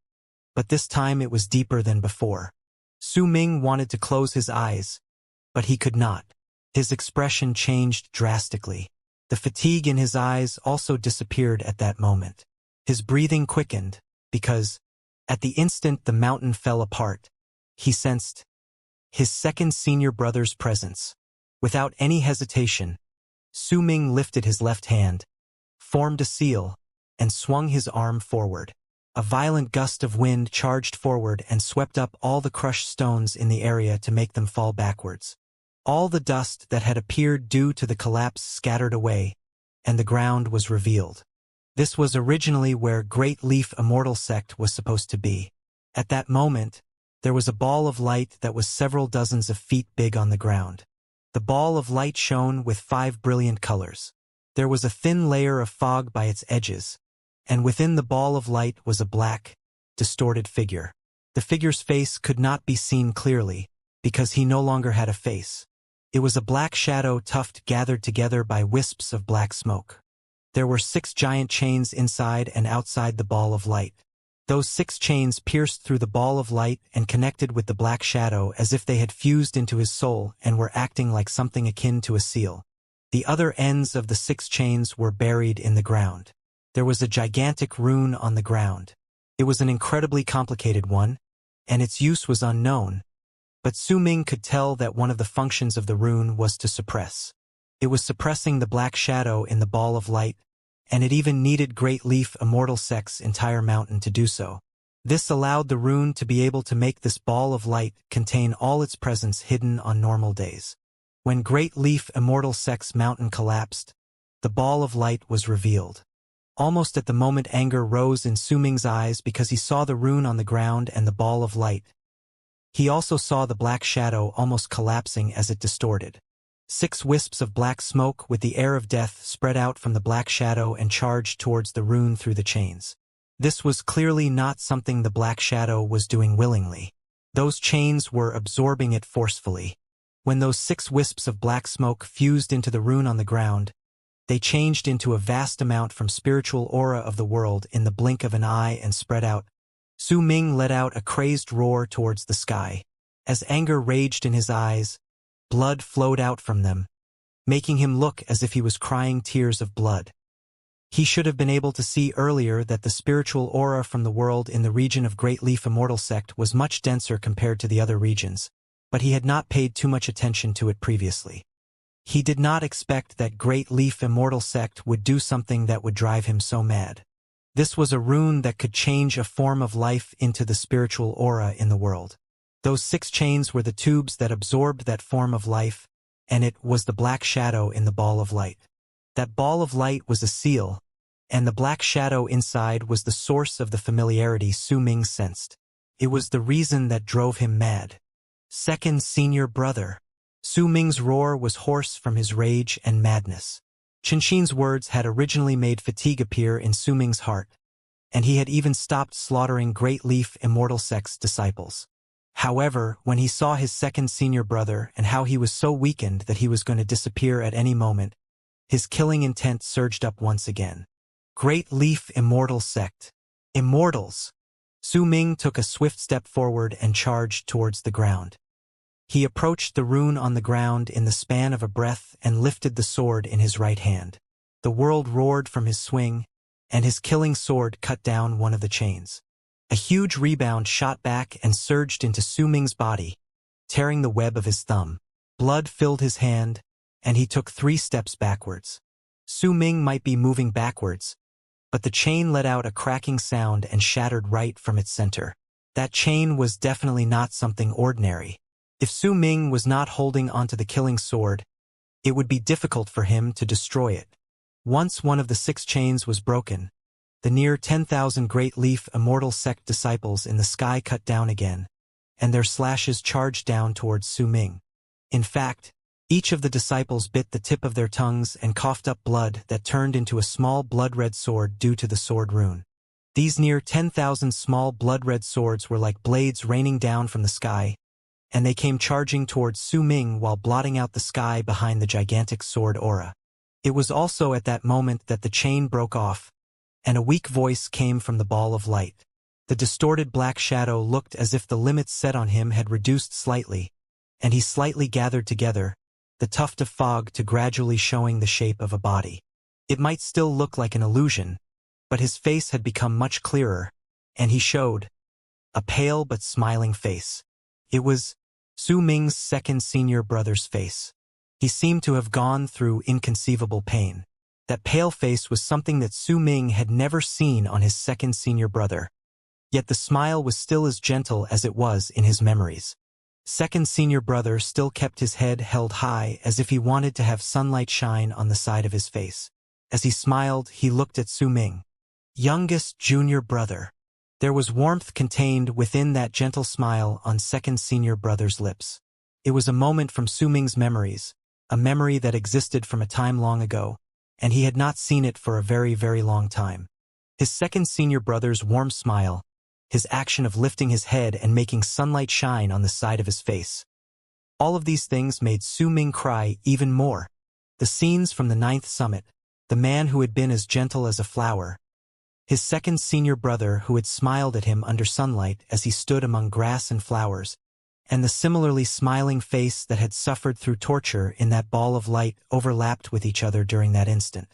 but this time it was deeper than before. Su Ming wanted to close his eyes, but he could not. His expression changed drastically. The fatigue in his eyes also disappeared at that moment. His breathing quickened, because, at the instant the mountain fell apart, he sensed his second senior brother's presence. Without any hesitation, Su Ming lifted his left hand, formed a seal, and swung his arm forward. A violent gust of wind charged forward and swept up all the crushed stones in the area to make them fall backwards. All the dust that had appeared due to the collapse scattered away, and the ground was revealed. This was originally where Great Leaf Immortal Sect was supposed to be. At that moment, there was a ball of light that was several dozens of feet big on the ground. The ball of light shone with 5 brilliant colors. There was a thin layer of fog by its edges, and within the ball of light was a black, distorted figure. The figure's face could not be seen clearly, because he no longer had a face. It was a black shadow tuft gathered together by wisps of black smoke. There were 6 giant chains inside and outside the ball of light. Those 6 chains pierced through the ball of light and connected with the black shadow as if they had fused into his soul and were acting like something akin to a seal. The other ends of the 6 chains were buried in the ground. There was a gigantic rune on the ground. It was an incredibly complicated one, and its use was unknown, but Su Ming could tell that one of the functions of the rune was to suppress. It was suppressing the black shadow in the ball of light, and it even needed Great Leaf Immortal Sect's entire mountain to do so. This allowed the rune to be able to make this ball of light contain all its presence hidden on normal days. When Great Leaf Immortal Sect's mountain collapsed, the ball of light was revealed. Almost at the moment anger rose in Su Ming's eyes because he saw the rune on the ground and the ball of light. He also saw the black shadow almost collapsing as it distorted. 6 wisps of black smoke with the air of death spread out from the black shadow and charged towards the rune through the chains. This was clearly not something the black shadow was doing willingly. Those chains were absorbing it forcefully. When those 6 wisps of black smoke fused into the rune on the ground, they changed into a vast amount from spiritual aura of the world in the blink of an eye and spread out. Su Ming let out a crazed roar towards the sky. As anger raged in his eyes, blood flowed out from them, making him look as if he was crying tears of blood. He should have been able to see earlier that the spiritual aura from the world in the region of Great Leaf Immortal Sect was much denser compared to the other regions, but he had not paid too much attention to it previously. He did not expect that Great Leaf Immortal Sect would do something that would drive him so mad. This was a rune that could change a form of life into the spiritual aura in the world. Those 6 chains were the tubes that absorbed that form of life, and it was the black shadow in the ball of light. That ball of light was a seal, and the black shadow inside was the source of the familiarity Su Ming sensed. It was the reason that drove him mad. Second senior brother. Su Ming's roar was hoarse from his rage and madness. Qianxin's words had originally made fatigue appear in Su Ming's heart, and he had even stopped slaughtering Great Leaf Immortal Sect's disciples. However, when he saw his second senior brother and how he was so weakened that he was going to disappear at any moment, his killing intent surged up once again. Great Leaf Immortal Sect. Immortals! Su Ming took a swift step forward and charged towards the ground. He approached the rune on the ground in the span of a breath and lifted the sword in his right hand. The world roared from his swing, and his killing sword cut down one of the chains. A huge rebound shot back and surged into Su Ming's body, tearing the web of his thumb. Blood filled his hand, and he took 3 steps backwards. Su Ming might be moving backwards, but the chain let out a cracking sound and shattered right from its center. That chain was definitely not something ordinary. If Su Ming was not holding onto the killing sword, it would be difficult for him to destroy it. Once one of the 6 chains was broken, the near 10,000 Great Leaf Immortal Sect disciples in the sky cut down again, and their slashes charged down towards Su Ming. In fact, each of the disciples bit the tip of their tongues and coughed up blood that turned into a small blood-red sword due to the sword rune. These near 10,000 small blood-red swords were like blades raining down from the sky, and they came charging towards Su Ming while blotting out the sky behind the gigantic sword aura. It was also at that moment that the chain broke off, and a weak voice came from the ball of light. The distorted black shadow looked as if the limits set on him had reduced slightly, and he slightly gathered together, the tuft of fog to gradually showing the shape of a body. It might still look like an illusion, but his face had become much clearer, and he showed a pale but smiling face. It was Su Ming's second senior brother's face. He seemed to have gone through inconceivable pain. That pale face was something that Su Ming had never seen on his second senior brother, yet the smile was still as gentle as it was in his memories. Second senior brother still kept his head held high as if he wanted to have sunlight shine on the side of his face. As he smiled, he looked at Su Ming. Youngest junior brother. There was warmth contained within that gentle smile on second senior brother's lips. It was a moment from Su Ming's memories, a memory that existed from a time long ago, and he had not seen it for a very, very long time. His second senior brother's warm smile, his action of lifting his head and making sunlight shine on the side of his face. All of these things made Su Ming cry even more. The scenes from the 9th summit, the man who had been as gentle as a flower, his second senior brother who had smiled at him under sunlight as he stood among grass and flowers, and the similarly smiling face that had suffered through torture in that ball of light overlapped with each other during that instant.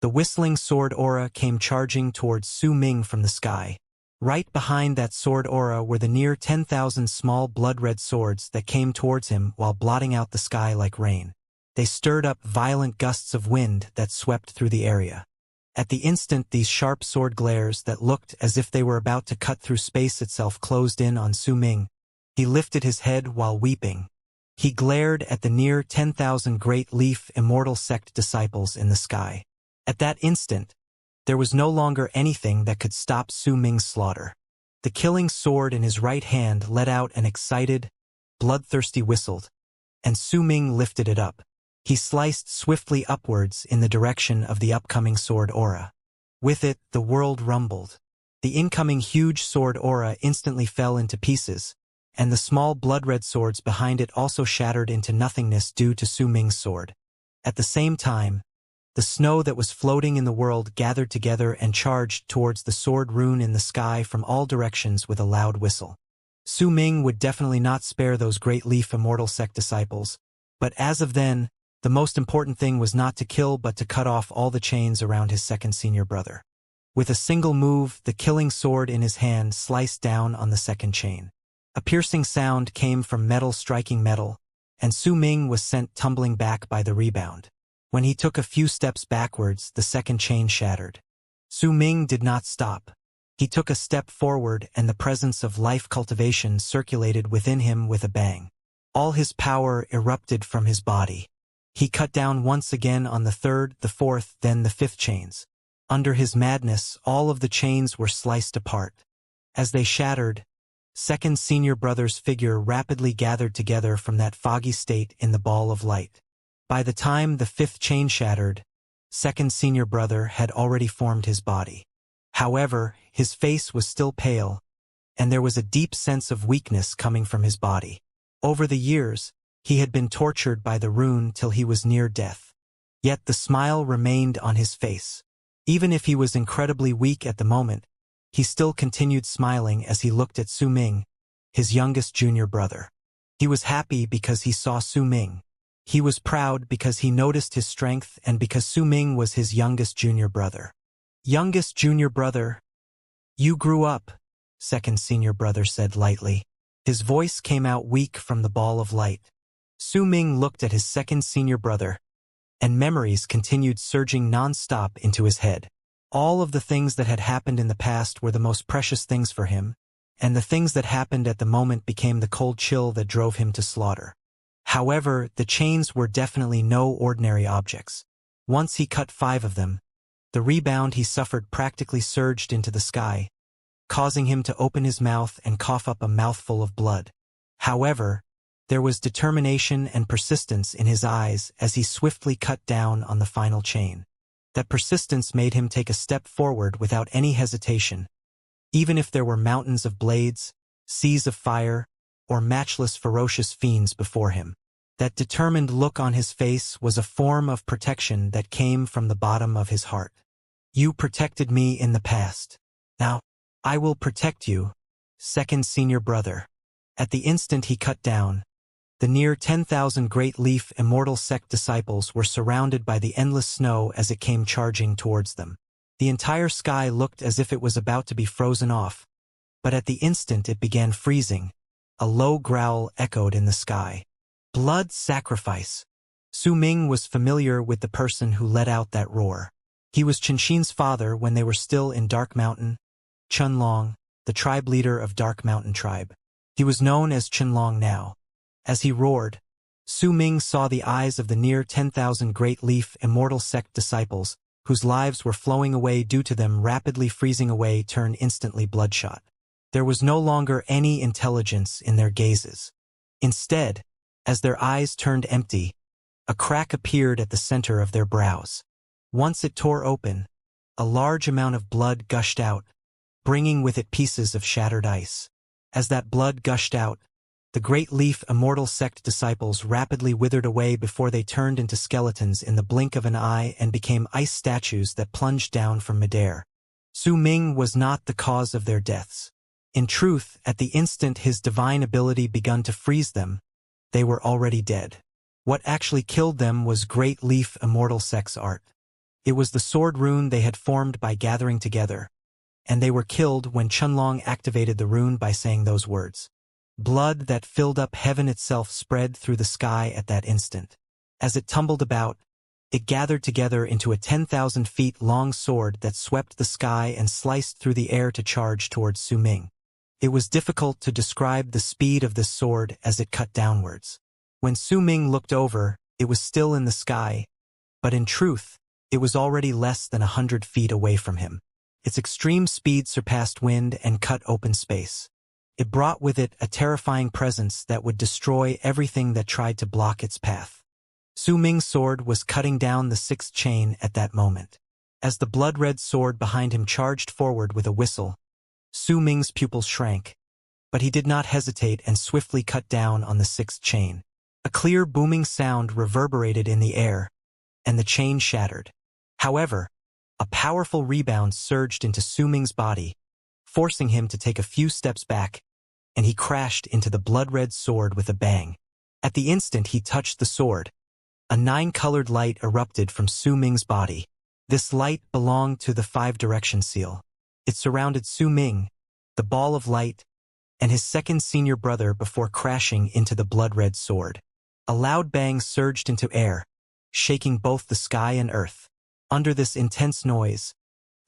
The whistling sword aura came charging towards Su Ming from the sky. Right behind that sword aura were the near 10,000 small blood-red swords that came towards him while blotting out the sky like rain. They stirred up violent gusts of wind that swept through the area. At the instant these sharp sword glares that looked as if they were about to cut through space itself closed in on Su Ming, he lifted his head while weeping. He glared at the near 10,000 Great Leaf Immortal Sect disciples in the sky. At that instant, there was no longer anything that could stop Su Ming's slaughter. The killing sword in his right hand let out an excited, bloodthirsty whistle, and Su Ming lifted it up. He sliced swiftly upwards in the direction of the upcoming sword aura. With it, the world rumbled. The incoming huge sword aura instantly fell into pieces, and the small blood-red swords behind it also shattered into nothingness due to Su Ming's sword. At the same time, the snow that was floating in the world gathered together and charged towards the sword rune in the sky from all directions with a loud whistle. Su Ming would definitely not spare those Great Leaf Immortal Sect disciples, but as of then, The most important thing was not to kill but to cut off all the chains around his second senior brother. With a single move, the killing sword in his hand sliced down on the second chain. A piercing sound came from metal striking metal, and Su Ming was sent tumbling back by the rebound. When he took a few steps backwards, the second chain shattered. Su Ming did not stop. He took a step forward and the presence of life cultivation circulated within him with a bang. All his power erupted from his body. He cut down once again on the third, the fourth, then the fifth chains. Under his madness, all of the chains were sliced apart. As they shattered, second senior brother's figure rapidly gathered together from that foggy state in the ball of light. By the time the fifth chain shattered, second senior brother had already formed his body. However, his face was still pale, and there was a deep sense of weakness coming from his body. Over the years, he had been tortured by the rune till he was near death. Yet the smile remained on his face. Even if he was incredibly weak at the moment, he still continued smiling as he looked at Su Ming, his youngest junior brother. He was happy because he saw Su Ming. He was proud because he noticed his strength and because Su Ming was his youngest junior brother. Youngest junior brother, you grew up, second senior brother said lightly. His voice came out weak from the ball of light. Su Ming looked at his second senior brother, and memories continued surging non-stop into his head. All of the things that had happened in the past were the most precious things for him, and the things that happened at the moment became the cold chill that drove him to slaughter. However, the chains were definitely no ordinary objects. Once he cut 5 of them, the rebound he suffered practically surged into the sky, causing him to open his mouth and cough up a mouthful of blood. However, there was determination and persistence in his eyes as he swiftly cut down on the final chain. That persistence made him take a step forward without any hesitation. Even if there were mountains of blades, seas of fire, or matchless ferocious fiends before him. That determined look on his face was a form of protection that came from the bottom of his heart. You protected me in the past. Now, I will protect you, second senior brother. At the instant he cut down, the near 10,000 Great Leaf Immortal sect disciples were surrounded by the endless snow as it came charging towards them. The entire sky looked as if it was about to be frozen off, but at the instant it began freezing. A low growl echoed in the sky. Blood sacrifice. Su Ming was familiar with the person who let out that roar. He was Qianxin's father when they were still in Dark Mountain, Chunlong, the tribe leader of Dark Mountain tribe. He was known as Chunlong now. As he roared, Su Ming saw the eyes of the near 10,000 Great Leaf Immortal sect disciples, whose lives were flowing away due to them rapidly freezing away, turn instantly bloodshot. There was no longer any intelligence in their gazes. Instead, as their eyes turned empty, a crack appeared at the center of their brows. Once it tore open, a large amount of blood gushed out, bringing with it pieces of shattered ice. As that blood gushed out, the Great Leaf Immortal sect disciples rapidly withered away before they turned into skeletons in the blink of an eye and became ice statues that plunged down from midair. Su Ming was not the cause of their deaths. In truth, at the instant his divine ability begun to freeze them, they were already dead. What actually killed them was Great Leaf Immortal sect's art. It was the sword rune they had formed by gathering together, and they were killed when Chunlong activated the rune by saying those words. Blood that filled up heaven itself spread through the sky at that instant. As it tumbled about, it gathered together into a 10,000 feet long sword that swept the sky and sliced through the air to charge towards Su Ming. It was difficult to describe the speed of this sword as it cut downwards. When Su Ming looked over, it was still in the sky, but in truth, it was already less than 100 feet away from him. Its extreme speed surpassed wind and cut open space. It brought with it a terrifying presence that would destroy everything that tried to block its path. Su Ming's sword was cutting down the 6th chain at that moment. As the blood-red sword behind him charged forward with a whistle, Su Ming's pupils shrank, but he did not hesitate and swiftly cut down on the 6th chain. A clear booming sound reverberated in the air, and the chain shattered. However, a powerful rebound surged into Su Ming's body, forcing him to take a few steps back, and he crashed into the blood-red sword with a bang. At the instant he touched the sword, A nine-colored light erupted from Su Ming's body. This light belonged to the five-direction seal. It surrounded Su Ming, the ball of light, and his second senior brother before crashing into the blood-red sword. A loud bang surged into air, shaking both the sky and earth. Under this intense noise,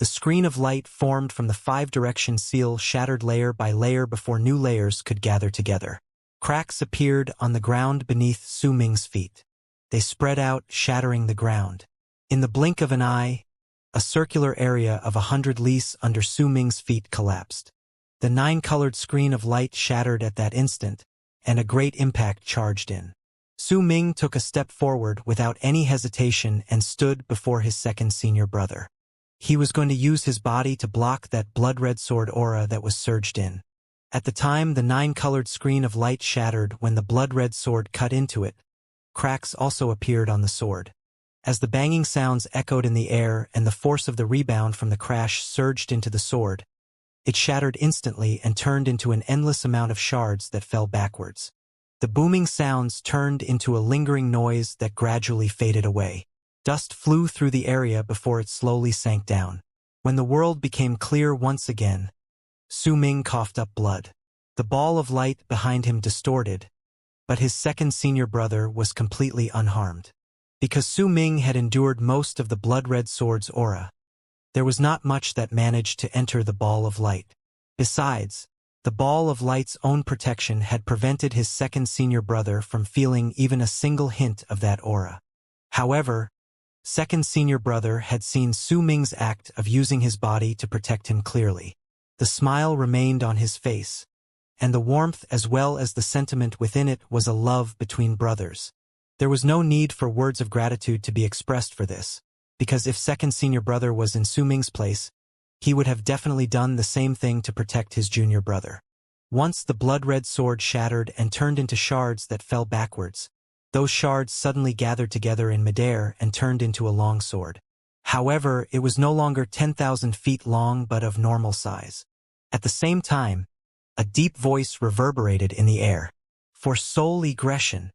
the screen of light formed from the five-direction seal shattered layer by layer before new layers could gather together. Cracks appeared on the ground beneath Su Ming's feet. They spread out, shattering the ground. In the blink of an eye, a circular area of 100 lis under Su Ming's feet collapsed. The nine-colored screen of light shattered at that instant, and a great impact charged in. Su Ming took a step forward without any hesitation and stood before his second senior brother. He was going to use his body to block that blood-red sword aura that was surged in. At the time the nine-colored screen of light shattered when the blood-red sword cut into it, cracks also appeared on the sword. As the banging sounds echoed in the air and the force of the rebound from the crash surged into the sword, it shattered instantly and turned into an endless amount of shards that fell backwards. The booming sounds turned into a lingering noise that gradually faded away. Dust flew through the area before it slowly sank down. When the world became clear once again, Su Ming coughed up blood. The ball of light behind him distorted, but his second senior brother was completely unharmed. Because Su Ming had endured most of the blood-red sword's aura, there was not much that managed to enter the ball of light. Besides, the ball of light's own protection had prevented his second senior brother from feeling even a single hint of that aura. However, second senior brother had seen Su Ming's act of using his body to protect him clearly. The smile remained on his face, and the warmth as well as the sentiment within it was a love between brothers. There was no need for words of gratitude to be expressed for this, because if second senior brother was in Su Ming's place, he would have definitely done the same thing to protect his junior brother. Once the blood-red sword shattered and turned into shards that fell backwards, those shards suddenly gathered together in midair and turned into a long sword. However, it was no longer 10,000 feet long but of normal size. At the same time, a deep voice reverberated in the air. For soul egression.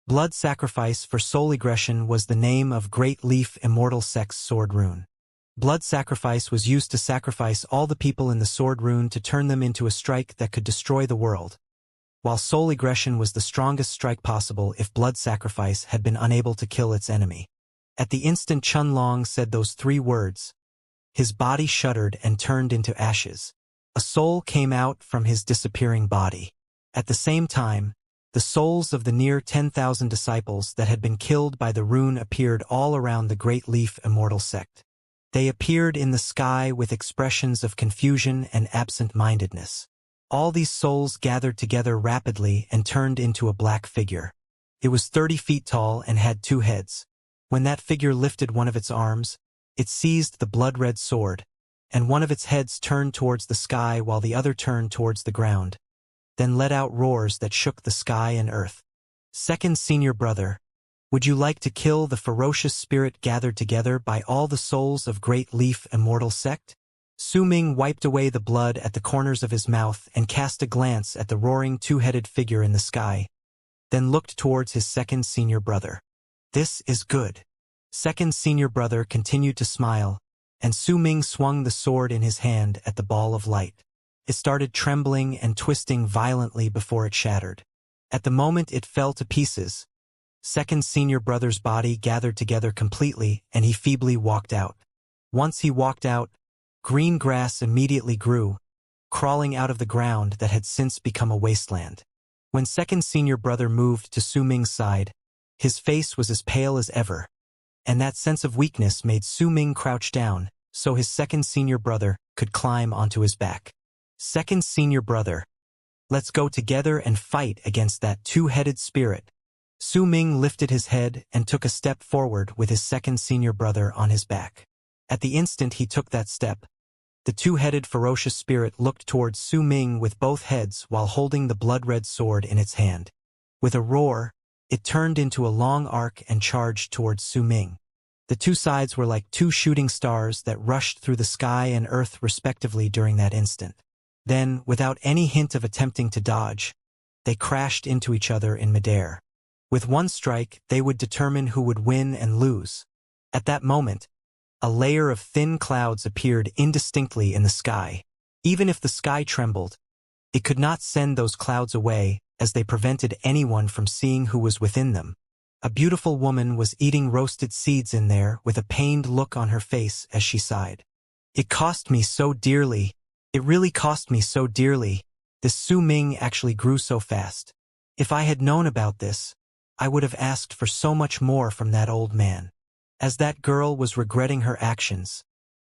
Blood sacrifice for soul egression was the name of Great Leaf Immortal Sect's sword rune. Blood sacrifice was used to sacrifice all the people in the sword rune to turn them into a strike that could destroy the world, while soul egression was the strongest strike possible if blood sacrifice had been unable to kill its enemy. At the instant Chun Long said those three words, his body shuddered and turned into ashes. A soul came out from his disappearing body. At the same time, the souls of the near 10,000 disciples that had been killed by the rune appeared all around the Great Leaf Immortal Sect. They appeared in the sky with expressions of confusion and absent-mindedness. All these souls gathered together rapidly and turned into a black figure. It was 30 feet tall and had two heads. When that figure lifted one of its arms, it seized the blood-red sword, and one of its heads turned towards the sky while the other turned towards the ground, then let out roars that shook the sky and earth. Second senior brother, would you like to kill the ferocious spirit gathered together by all the souls of Great Leaf Immortal Sect? Su Ming wiped away the blood at the corners of his mouth and cast a glance at the roaring two-headed figure in the sky, then looked towards his second senior brother. This is good. Second senior brother continued to smile, and Su Ming swung the sword in his hand at the ball of light. It started trembling and twisting violently before it shattered. At the moment it fell to pieces, second senior brother's body gathered together completely and he feebly walked out. Once he walked out, green grass immediately grew, crawling out of the ground that had since become a wasteland. When second senior brother moved to Su Ming's side, his face was as pale as ever, and that sense of weakness made Su Ming crouch down so his second senior brother could climb onto his back. Second senior brother, let's go together and fight against that two-headed spirit. Su Ming lifted his head and took a step forward with his second senior brother on his back. At the instant he took that step, the two-headed ferocious spirit looked towards Su Ming with both heads while holding the blood-red sword in its hand. With a roar, it turned into a long arc and charged towards Su Ming. The two sides were like two shooting stars that rushed through the sky and earth respectively during that instant. Then, without any hint of attempting to dodge, they crashed into each other in midair. With one strike, they would determine who would win and lose. At that moment, a layer of thin clouds appeared indistinctly in the sky. Even if the sky trembled, it could not send those clouds away, as they prevented anyone from seeing who was within them. A beautiful woman was eating roasted seeds in there with a pained look on her face as she sighed. It cost me so dearly. It really cost me so dearly. This Su Ming actually grew so fast. If I had known about this, I would have asked for so much more from that old man. As that girl was regretting her actions,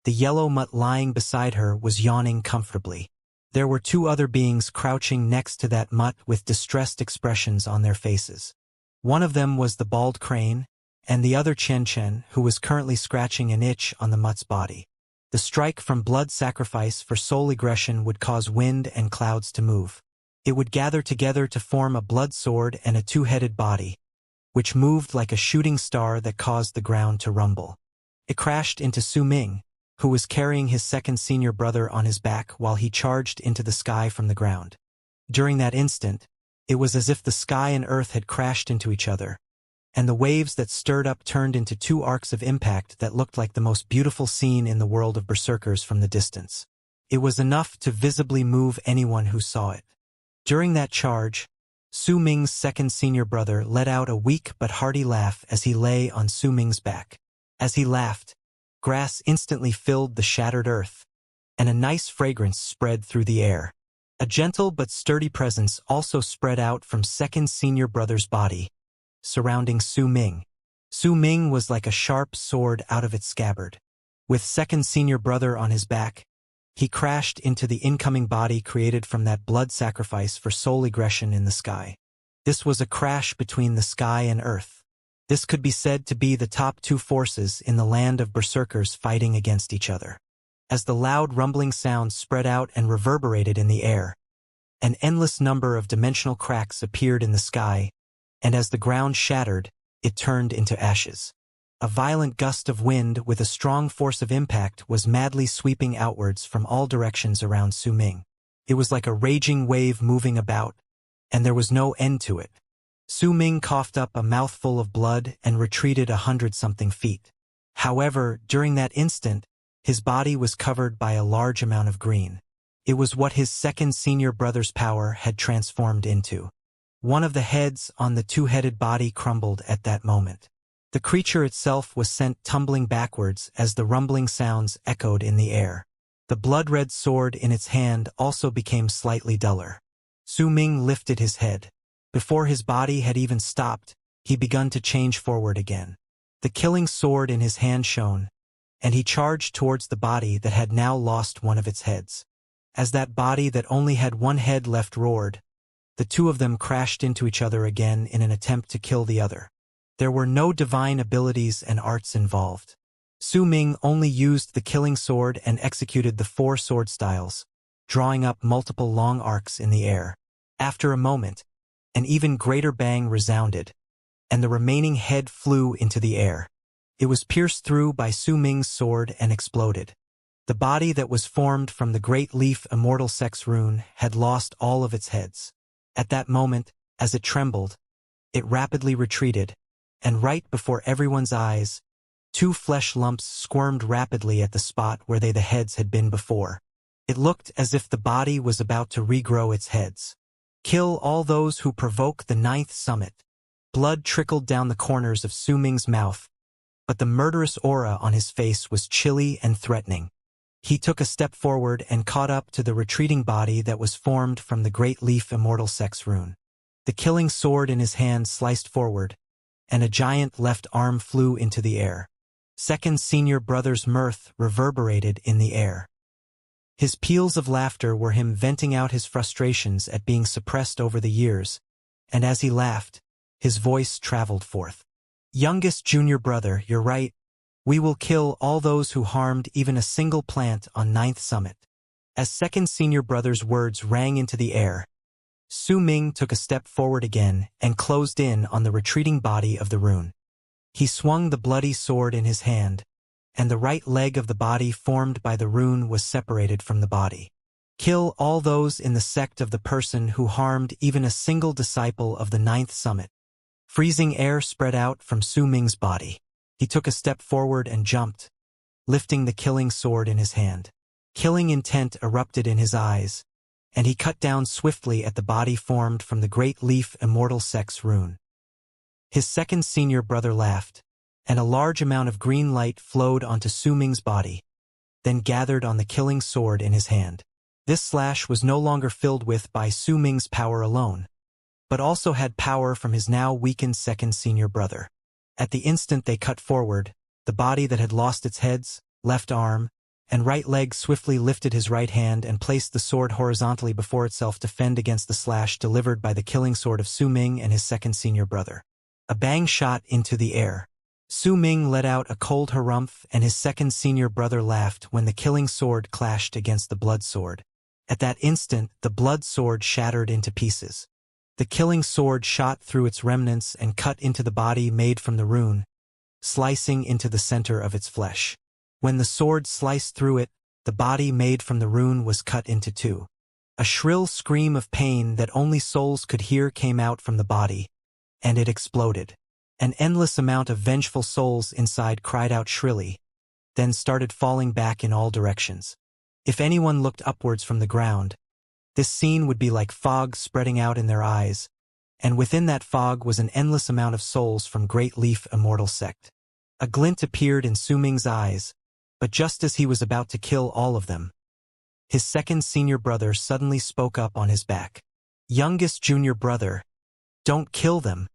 the yellow mutt lying beside her was yawning comfortably. There were two other beings crouching next to that mutt with distressed expressions on their faces. One of them was the bald crane, and the other Chen, who was currently scratching an itch on the mutt's body. The strike from blood sacrifice for soul aggression would cause wind and clouds to move. It would gather together to form a blood sword and a two-headed body, which moved like a shooting star that caused the ground to rumble. It crashed into Su Ming, who was carrying his second senior brother on his back while he charged into the sky from the ground. During that instant, it was as if the sky and earth had crashed into each other, and the waves that stirred up turned into two arcs of impact that looked like the most beautiful scene in the world of berserkers from the distance. It was enough to visibly move anyone who saw it. During that charge, Su Ming's second senior brother let out a weak but hearty laugh as he lay on Su Ming's back. As he laughed, grass instantly filled the shattered earth, and a nice fragrance spread through the air. A gentle but sturdy presence also spread out from second senior brother's body, surrounding Su Ming. Su Ming was like a sharp sword out of its scabbard. With second senior brother on his back, he crashed into the incoming body created from that blood sacrifice for soul aggression in the sky. This was a crash between the sky and earth. This could be said to be the top two forces in the land of berserkers fighting against each other. As the loud rumbling sound spread out and reverberated in the air, an endless number of dimensional cracks appeared in the sky, and as the ground shattered, it turned into ashes. A violent gust of wind with a strong force of impact was madly sweeping outwards from all directions around Su Ming. It was like a raging wave moving about, and there was no end to it. Su Ming coughed up a mouthful of blood and retreated 100-something feet. However, during that instant, his body was covered by a large amount of green. It was what his second senior brother's power had transformed into. One of the heads on the two-headed body crumbled at that moment. The creature itself was sent tumbling backwards as the rumbling sounds echoed in the air. The blood-red sword in its hand also became slightly duller. Su Ming lifted his head. Before his body had even stopped, he begun to change forward again. The killing sword in his hand shone, and he charged towards the body that had now lost one of its heads. As that body that only had one head left roared, the two of them crashed into each other again in an attempt to kill the other. There were no divine abilities and arts involved. Su Ming only used the killing sword and executed the 4 sword styles, drawing up multiple long arcs in the air. After a moment, an even greater bang resounded, and the remaining head flew into the air. It was pierced through by Su Ming's sword and exploded. The body that was formed from the Great Leaf Immortal Sex rune had lost all of its heads. At that moment, as it trembled, it rapidly retreated, and right before everyone's eyes, 2 flesh lumps squirmed rapidly at the spot where the heads had been before. It looked as if the body was about to regrow its heads. Kill all those who provoke the 9th summit. Blood trickled down the corners of Su Ming's mouth, but the murderous aura on his face was chilly and threatening. He took a step forward and caught up to the retreating body that was formed from the Great Leaf Immortal Sex rune. The killing sword in his hand sliced forward, and a giant left arm flew into the air. Second senior brother's mirth reverberated in the air. His peals of laughter were him venting out his frustrations at being suppressed over the years, and as he laughed, his voice traveled forth. Youngest junior brother, you're right. We will kill all those who harmed even a single plant on 9th summit. As second senior brother's words rang into the air, Su Ming took a step forward again and closed in on the retreating body of the rune. He swung the bloody sword in his hand, and the right leg of the body formed by the rune was separated from the body. Kill all those in the sect of the person who harmed even a single disciple of the 9th summit. Freezing air spread out from Su Ming's body. He took a step forward and jumped, lifting the killing sword in his hand. Killing intent erupted in his eyes, and he cut down swiftly at the body formed from the great leaf Immortal sex rune. His second senior brother laughed, and a large amount of green light flowed onto Su Ming's body, then gathered on the killing sword in his hand. This slash was no longer filled with by Su Ming's power alone, but also had power from his now weakened second senior brother. At the instant they cut forward, the body that had lost its heads, left arm, and right leg swiftly lifted his right hand and placed the sword horizontally before itself to fend against the slash delivered by the killing sword of Su Ming and his second senior brother. A bang shot into the air. Su Ming let out a cold harumph and his second senior brother laughed when the killing sword clashed against the blood sword. At that instant, the blood sword shattered into pieces. The killing sword shot through its remnants and cut into the body made from the rune, slicing into the center of its flesh. When the sword sliced through it, the body made from the rune was cut into two. A shrill scream of pain that only souls could hear came out from the body, and it exploded. An endless amount of vengeful souls inside cried out shrilly, then started falling back in all directions. If anyone looked upwards from the ground, this scene would be like fog spreading out in their eyes, and within that fog was an endless amount of souls from Great Leaf Immortal sect. A glint appeared in Su Ming's eyes, but just as he was about to kill all of them, his second senior brother suddenly spoke up on his back. "Youngest junior brother, don't kill them."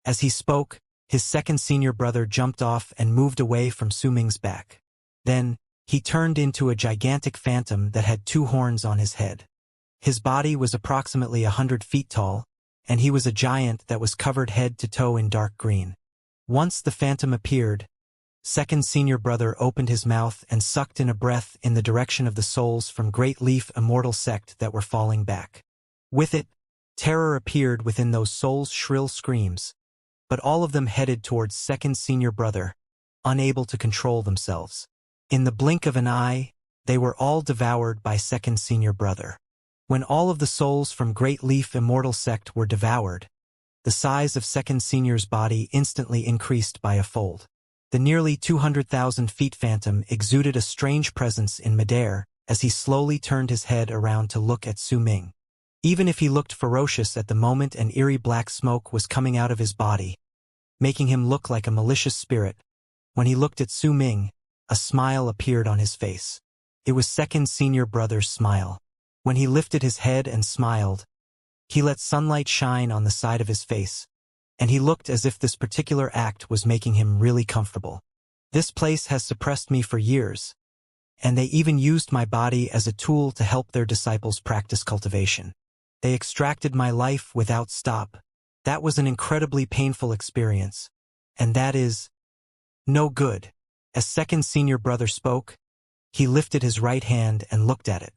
As he spoke, his second senior brother jumped off and moved away from Su Ming's back. Then, he turned into a gigantic phantom that had two horns on his head. His body was approximately 100 feet tall, and he was a giant that was covered head to toe in dark green. Once the phantom appeared, second senior brother opened his mouth and sucked in a breath in the direction of the souls from Great Leaf Immortal sect that were falling back. With it, terror appeared within those souls' shrill screams, but all of them headed towards second senior brother, unable to control themselves. In the blink of an eye, they were all devoured by second senior brother. When all of the souls from Great Leaf Immortal sect were devoured, the size of second senior's body instantly increased by a fold. The nearly 200,000 feet phantom exuded a strange presence in midair as he slowly turned his head around to look at Su Ming. Even if he looked ferocious at the moment, an eerie black smoke was coming out of his body, making him look like a malicious spirit. When he looked at Su Ming, a smile appeared on his face. It was second senior brother's smile. When he lifted his head and smiled, he let sunlight shine on the side of his face, and he looked as if this particular act was making him really comfortable. "This place has suppressed me for years, and they even used my body as a tool to help their disciples practice cultivation. They extracted my life without stop. That was an incredibly painful experience, and that is no good." As second senior brother spoke, he lifted his right hand and looked at it.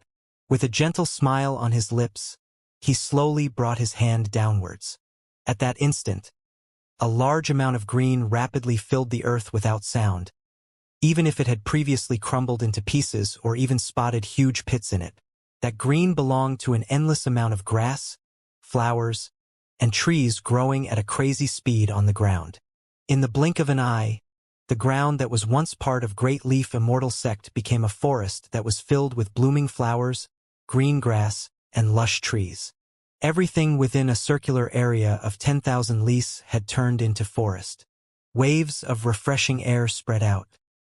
With a gentle smile on his lips, he slowly brought his hand downwards. At that instant, a large amount of green rapidly filled the earth without sound, even if it had previously crumbled into pieces or even spotted huge pits in it. That green belonged to an endless amount of grass, flowers, and trees growing at a crazy speed on the ground. In the blink of an eye, the ground that was once part of Great Leaf Immortal sect became a forest that was filled with blooming flowers, green grass, and lush trees. Everything within a circular area of 10,000 lis had turned into forest. Waves of refreshing air spread out.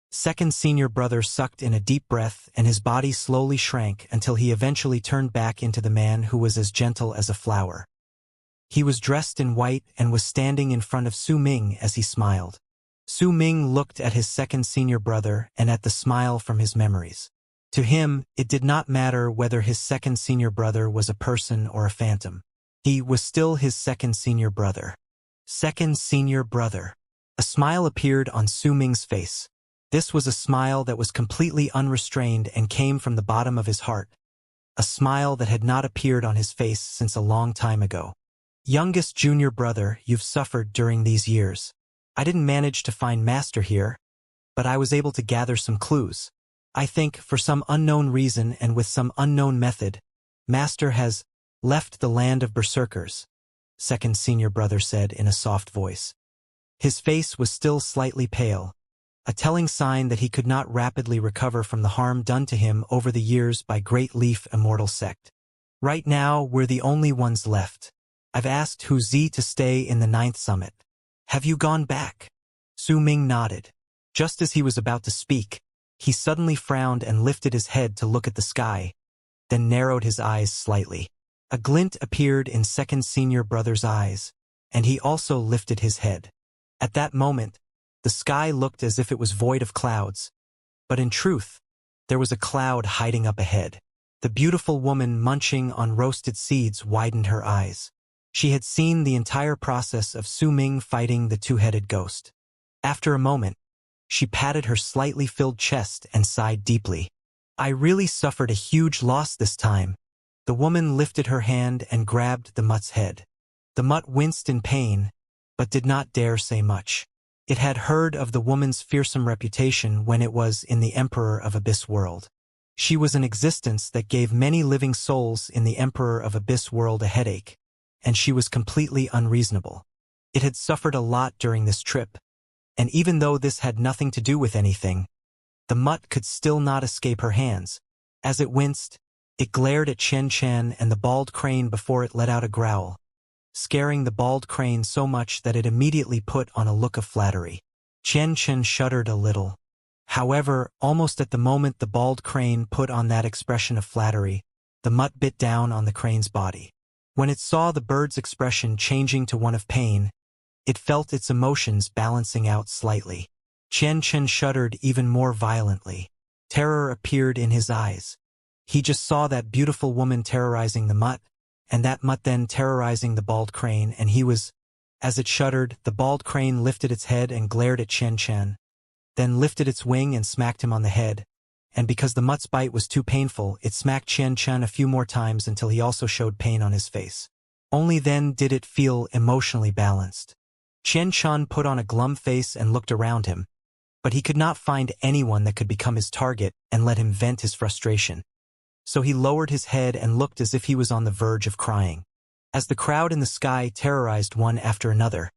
Second senior brother sucked in a deep breath and his body slowly shrank until he eventually turned back into the man who was as gentle as a flower. He was dressed in white and was standing in front of Su Ming as he smiled. Su Ming looked at his second senior brother and at the smile from his memories. To him, it did not matter whether his second senior brother was a person or a phantom. He was still his second senior brother. Second senior brother. A smile appeared on Su Ming's face. This was a smile that was completely unrestrained and came from the bottom of his heart. A smile that had not appeared on his face since a long time ago. "Youngest junior brother, you've suffered during these years. I didn't manage to find Master here, but I was able to gather some clues. I think, for some unknown reason and with some unknown method, Master has left the land of berserkers. second senior brother said in a soft voice. His face was still slightly pale, a telling sign that he could not rapidly recover from the harm done to him over the years by Great Leaf Immortal sect. Right now, we're the only ones left. I've asked Hu Zi to stay in the 9th summit. Have you gone back? Su Ming nodded. Just as he was about to speak, he suddenly frowned and lifted his head to look at the sky, then narrowed his eyes slightly. A glint appeared in second senior brother's eyes, and he also lifted his head. At that moment, the sky looked as if it was void of clouds, but in truth, there was a cloud hiding up ahead. The beautiful woman munching on roasted seeds widened her eyes. She had seen the entire process of Su Ming fighting the two-headed ghost. After a moment, she patted her slightly filled chest and sighed deeply. I really suffered a huge loss this time. The woman lifted her hand and grabbed the mutt's head. The mutt winced in pain, but did not dare say much. It had heard of the woman's fearsome reputation when it was in the Emperor of Abyss World. She was an existence that gave many living souls in the Emperor of Abyss World a headache, and she was completely unreasonable. It had suffered a lot during this trip, and even though this had nothing to do with anything, the mutt could still not escape her hands. As it winced, it glared at Xianxia and the bald crane before it let out a growl, scaring the bald crane so much that it immediately put on a look of flattery. Xianxia shuddered a little. However, almost at the moment the bald crane put on that expression of flattery, the mutt bit down on the crane's body. When it saw the bird's expression changing to one of pain, it felt its emotions balancing out slightly. Xianxia shuddered even more violently. Terror appeared in his eyes. He just saw that beautiful woman terrorizing the mutt, and that mutt then terrorizing the bald crane, and he was... As it shuddered, the bald crane lifted its head and glared at Xianxia, then lifted its wing and smacked him on the head, and because the mutt's bite was too painful, it smacked Xianxia a few more times until he also showed pain on his face. Only then did it feel emotionally balanced. Xianxia put on a glum face and looked around him, but he could not find anyone that could become his target and let him vent his frustration. So he lowered his head and looked as if he was on the verge of crying. As the crowd in the sky terrorized one after another,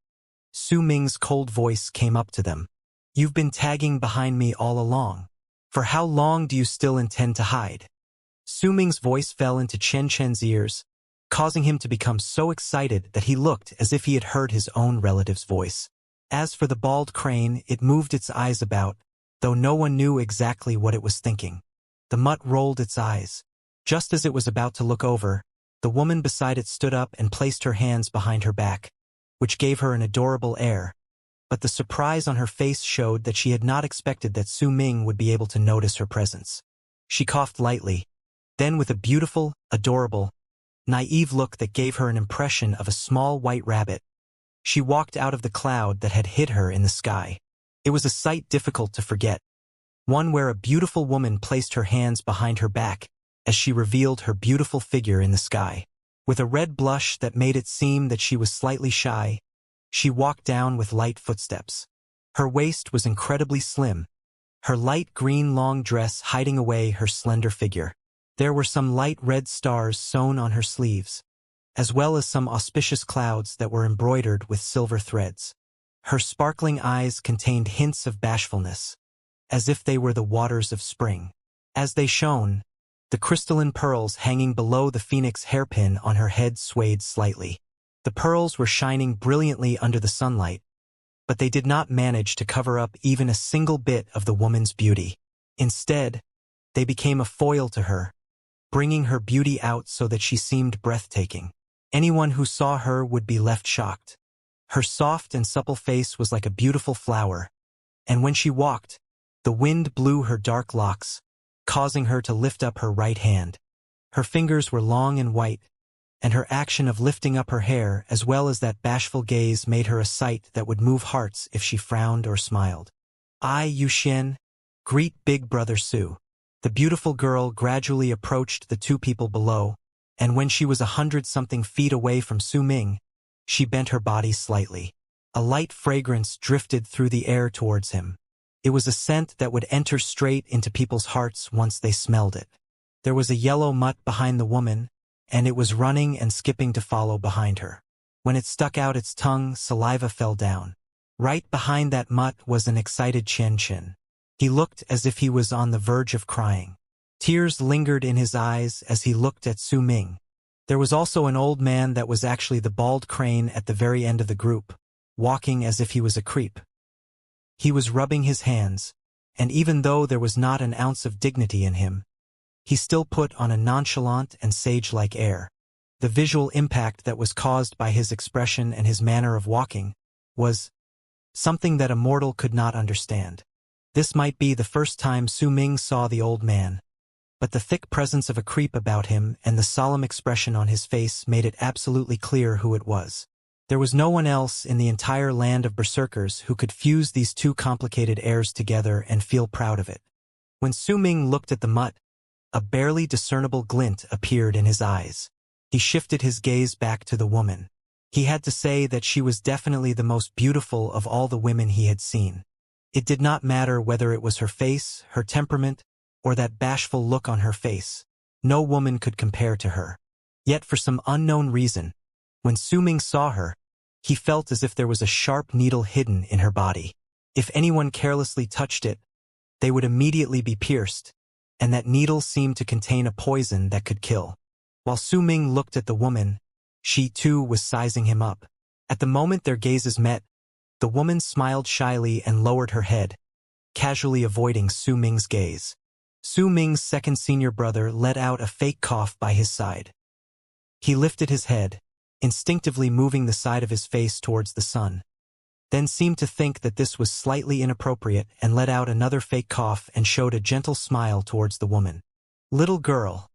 Su Ming's cold voice came up to them. You've been tagging behind me all along. For how long do you still intend to hide? Su Ming's voice fell into Xianxia's ears, causing him to become so excited that he looked as if he had heard his own relative's voice. As for the bald crane, it moved its eyes about, though no one knew exactly what it was thinking. The mutt rolled its eyes. Just as it was about to look over, the woman beside it stood up and placed her hands behind her back, which gave her an adorable air. But the surprise on her face showed that she had not expected that Su Ming would be able to notice her presence. She coughed lightly, then with a beautiful, adorable, naive look that gave her an impression of a small white rabbit, she walked out of the cloud that had hit her in the sky. It was a sight difficult to forget, one where a beautiful woman placed her hands behind her back as she revealed her beautiful figure in the sky. With a red blush that made it seem that she was slightly shy, she walked down with light footsteps. Her waist was incredibly slim, her light green long dress hiding away her slender figure. There were some light red stars sewn on her sleeves, as well as some auspicious clouds that were embroidered with silver threads. Her sparkling eyes contained hints of bashfulness, as if they were the waters of spring. As they shone, the crystalline pearls hanging below the phoenix hairpin on her head swayed slightly. The pearls were shining brilliantly under the sunlight, but they did not manage to cover up even a single bit of the woman's beauty. Instead, they became a foil to her, bringing her beauty out so that she seemed breathtaking. Anyone who saw her would be left shocked. Her soft and supple face was like a beautiful flower, and when she walked, the wind blew her dark locks, causing her to lift up her right hand. Her fingers were long and white, and her action of lifting up her hair as well as that bashful gaze made her a sight that would move hearts if she frowned or smiled. I, Yuxian, greet Big Brother Su. The beautiful girl gradually approached the two people below, and when she was 100-something feet away from Su Ming, she bent her body slightly. A light fragrance drifted through the air towards him. It was a scent that would enter straight into people's hearts once they smelled it. There was a yellow mutt behind the woman, and it was running and skipping to follow behind her. When it stuck out its tongue, saliva fell down. Right behind that mutt was an excited Xianxia. He looked as if he was on the verge of crying. Tears lingered in his eyes as he looked at Su Ming. There was also an old man that was actually the bald crane at the very end of the group, walking as if he was a creep. He was rubbing his hands, and even though there was not an ounce of dignity in him, he still put on a nonchalant and sage-like air. The visual impact that was caused by his expression and his manner of walking was something that a mortal could not understand. This might be the first time Su Ming saw the old man, but the thick presence of a creep about him and the solemn expression on his face made it absolutely clear who it was. There was no one else in the entire land of berserkers who could fuse these two complicated airs together and feel proud of it. When Su Ming looked at the mutt, a barely discernible glint appeared in his eyes. He shifted his gaze back to the woman. He had to say that she was definitely the most beautiful of all the women he had seen. It did not matter whether it was her face, her temperament, or that bashful look on her face. No woman could compare to her. Yet for some unknown reason, when Su Ming saw her, he felt as if there was a sharp needle hidden in her body. If anyone carelessly touched it, they would immediately be pierced, and that needle seemed to contain a poison that could kill. While Su Ming looked at the woman, she too was sizing him up. At the moment their gazes met, the woman smiled shyly and lowered her head, casually avoiding Su Ming's gaze. Su Ming's second senior brother let out a fake cough by his side. He lifted his head, instinctively moving the side of his face towards the sun, then seemed to think that this was slightly inappropriate and let out another fake cough and showed a gentle smile towards the woman. "Little girl,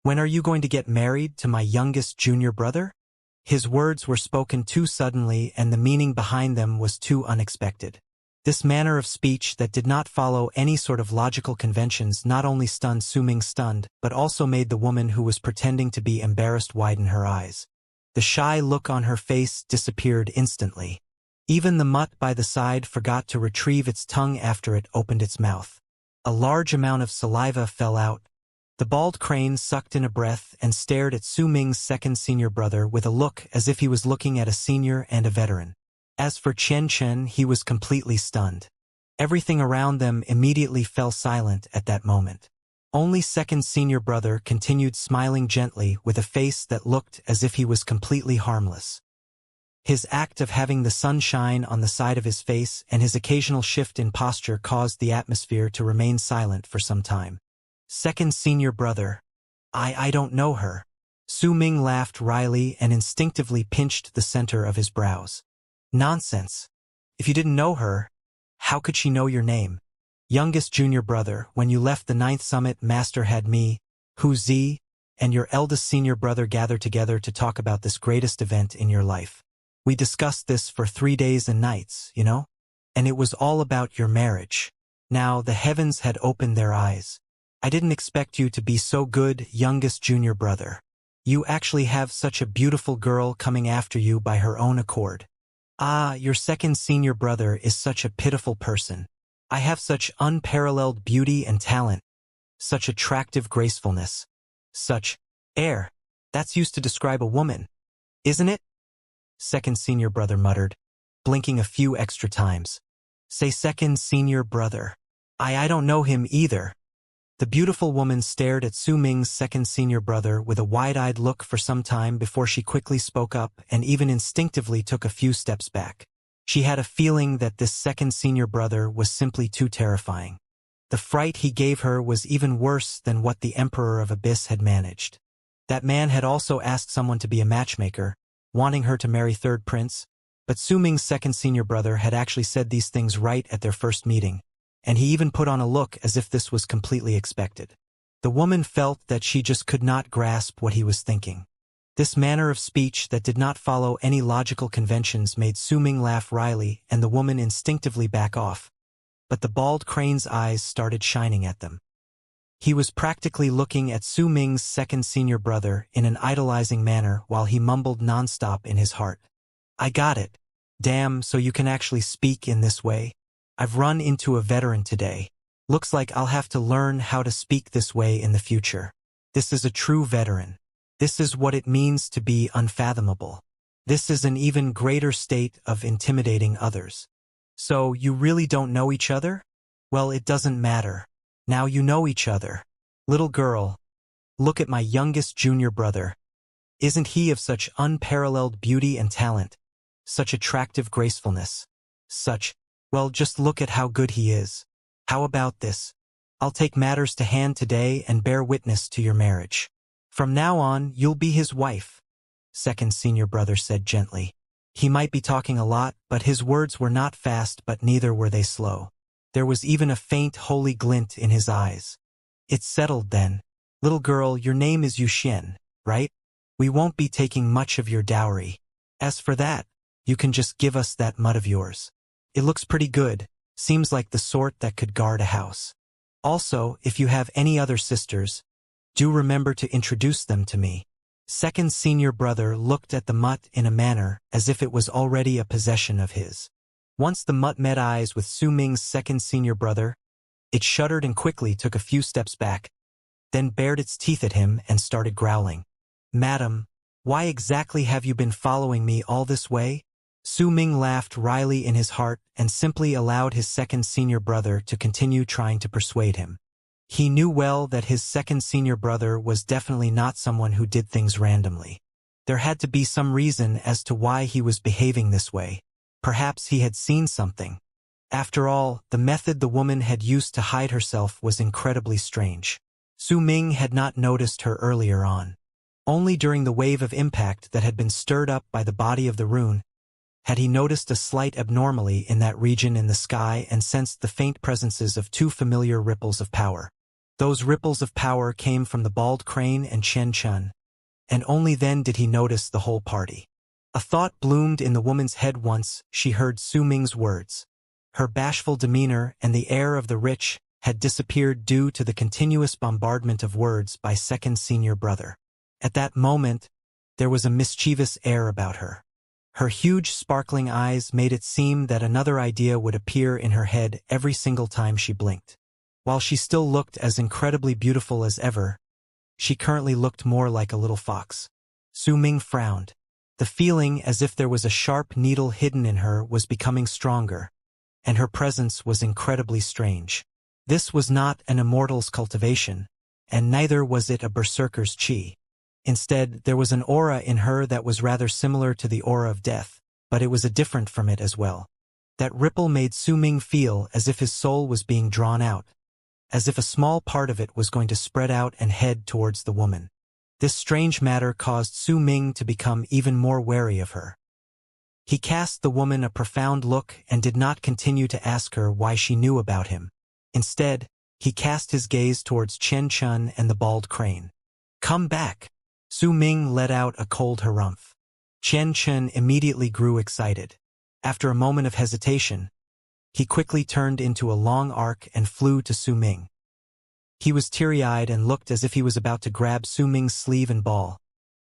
when are you going to get married to my youngest junior brother?" His words were spoken too suddenly and the meaning behind them was too unexpected. This manner of speech that did not follow any sort of logical conventions not only stunned Su Ming but also made the woman who was pretending to be embarrassed widen her eyes. The shy look on her face disappeared instantly. Even the mutt by the side forgot to retrieve its tongue after it opened its mouth. A large amount of saliva fell out. The bald crane sucked in a breath and stared at Su Ming's second senior brother with a look as if he was looking at a senior and a veteran. As for Chen, he was completely stunned. Everything around them immediately fell silent at that moment. Only second senior brother continued smiling gently with a face that looked as if he was completely harmless. His act of having the sunshine on the side of his face and his occasional shift in posture caused the atmosphere to remain silent for some time. Second senior brother, I don't know her. Su Ming laughed wryly and instinctively pinched the center of his brows. Nonsense. If you didn't know her, how could she know your name? Youngest junior brother, when you left the 9th summit, Master had me, Wuxia, and your eldest senior brother gathered together to talk about this greatest event in your life. We discussed this for 3 days and nights, you know? And it was all about your marriage. Now the heavens had opened their eyes. I didn't expect you to be so good, youngest junior brother. You actually have such a beautiful girl coming after you by her own accord. Ah, your second senior brother is such a pitiful person. I have such unparalleled beauty and talent, such attractive gracefulness, such air. That's used to describe a woman, isn't it? Second senior brother muttered, blinking a few extra times. Say second senior brother. I don't know him either. The beautiful woman stared at Su Ming's second senior brother with a wide-eyed look for some time before she quickly spoke up and even instinctively took a few steps back. She had a feeling that this second senior brother was simply too terrifying. The fright he gave her was even worse than what the Emperor of Abyss had managed. That man had also asked someone to be a matchmaker, wanting her to marry third prince, but Su Ming's second senior brother had actually said these things right at their first meeting, and he even put on a look as if this was completely expected. The woman felt that she just could not grasp what he was thinking. This manner of speech that did not follow any logical conventions made Su Ming laugh wryly and the woman instinctively back off. But the bald crane's eyes started shining at them. He was practically looking at Su Ming's second senior brother in an idolizing manner while he mumbled nonstop in his heart. I got it. Damn, so you can actually speak in this way? I've run into a veteran today. Looks like I'll have to learn how to speak this way in the future. This is a true veteran. This is what it means to be unfathomable. This is an even greater state of intimidating others. So, you really don't know each other? Well, it doesn't matter. Now you know each other. Little girl, look at my youngest junior brother. Isn't he of such unparalleled beauty and talent? Such attractive gracefulness. Well, just look at how good he is. How about this? I'll take matters to hand today and bear witness to your marriage. From now on, you'll be his wife, second senior brother said gently. He might be talking a lot, but his words were not fast, but neither were they slow. There was even a faint holy glint in his eyes. It's settled then. Little girl, your name is Yuxian, right? We won't be taking much of your dowry. As for that, you can just give us that mud of yours. It looks pretty good, seems like the sort that could guard a house. Also, if you have any other sisters, do remember to introduce them to me. Second senior brother looked at the mutt in a manner as if it was already a possession of his. Once the mutt met eyes with Su Ming's second senior brother, it shuddered and quickly took a few steps back, then bared its teeth at him and started growling. Madam, why exactly have you been following me all this way? Su Ming laughed wryly in his heart and simply allowed his second senior brother to continue trying to persuade him. He knew well that his second senior brother was definitely not someone who did things randomly. There had to be some reason as to why he was behaving this way. Perhaps he had seen something. After all, the method the woman had used to hide herself was incredibly strange. Su Ming had not noticed her earlier on. Only during the wave of impact that had been stirred up by the body of the rune had he noticed a slight abnormality in that region in the sky and sensed the faint presences of two familiar ripples of power. Those ripples of power came from the bald crane and Chen Chun, and only then did he notice the whole party. A thought bloomed in the woman's head once she heard Su Ming's words. Her bashful demeanor and the air of the rich had disappeared due to the continuous bombardment of words by second senior brother. At that moment, there was a mischievous air about her. Her huge sparkling eyes made it seem that another idea would appear in her head every single time she blinked. While she still looked as incredibly beautiful as ever, she currently looked more like a little fox. Su Ming frowned. The feeling as if there was a sharp needle hidden in her was becoming stronger, and her presence was incredibly strange. This was not an immortal's cultivation, and neither was it a berserker's chi. Instead, there was an aura in her that was rather similar to the aura of death, but it was different from it as well. That ripple made Su Ming feel as if his soul was being drawn out, as if a small part of it was going to spread out and head towards the woman. This strange matter caused Su Ming to become even more wary of her. He cast the woman a profound look and did not continue to ask her why she knew about him. Instead, he cast his gaze towards Chen Chun and the bald crane. Come back! Su Ming let out a cold harumph. Chen Chun immediately grew excited. After a moment of hesitation, he quickly turned into a long arc and flew to Su Ming. He was teary-eyed and looked as if he was about to grab Su Ming's sleeve and ball,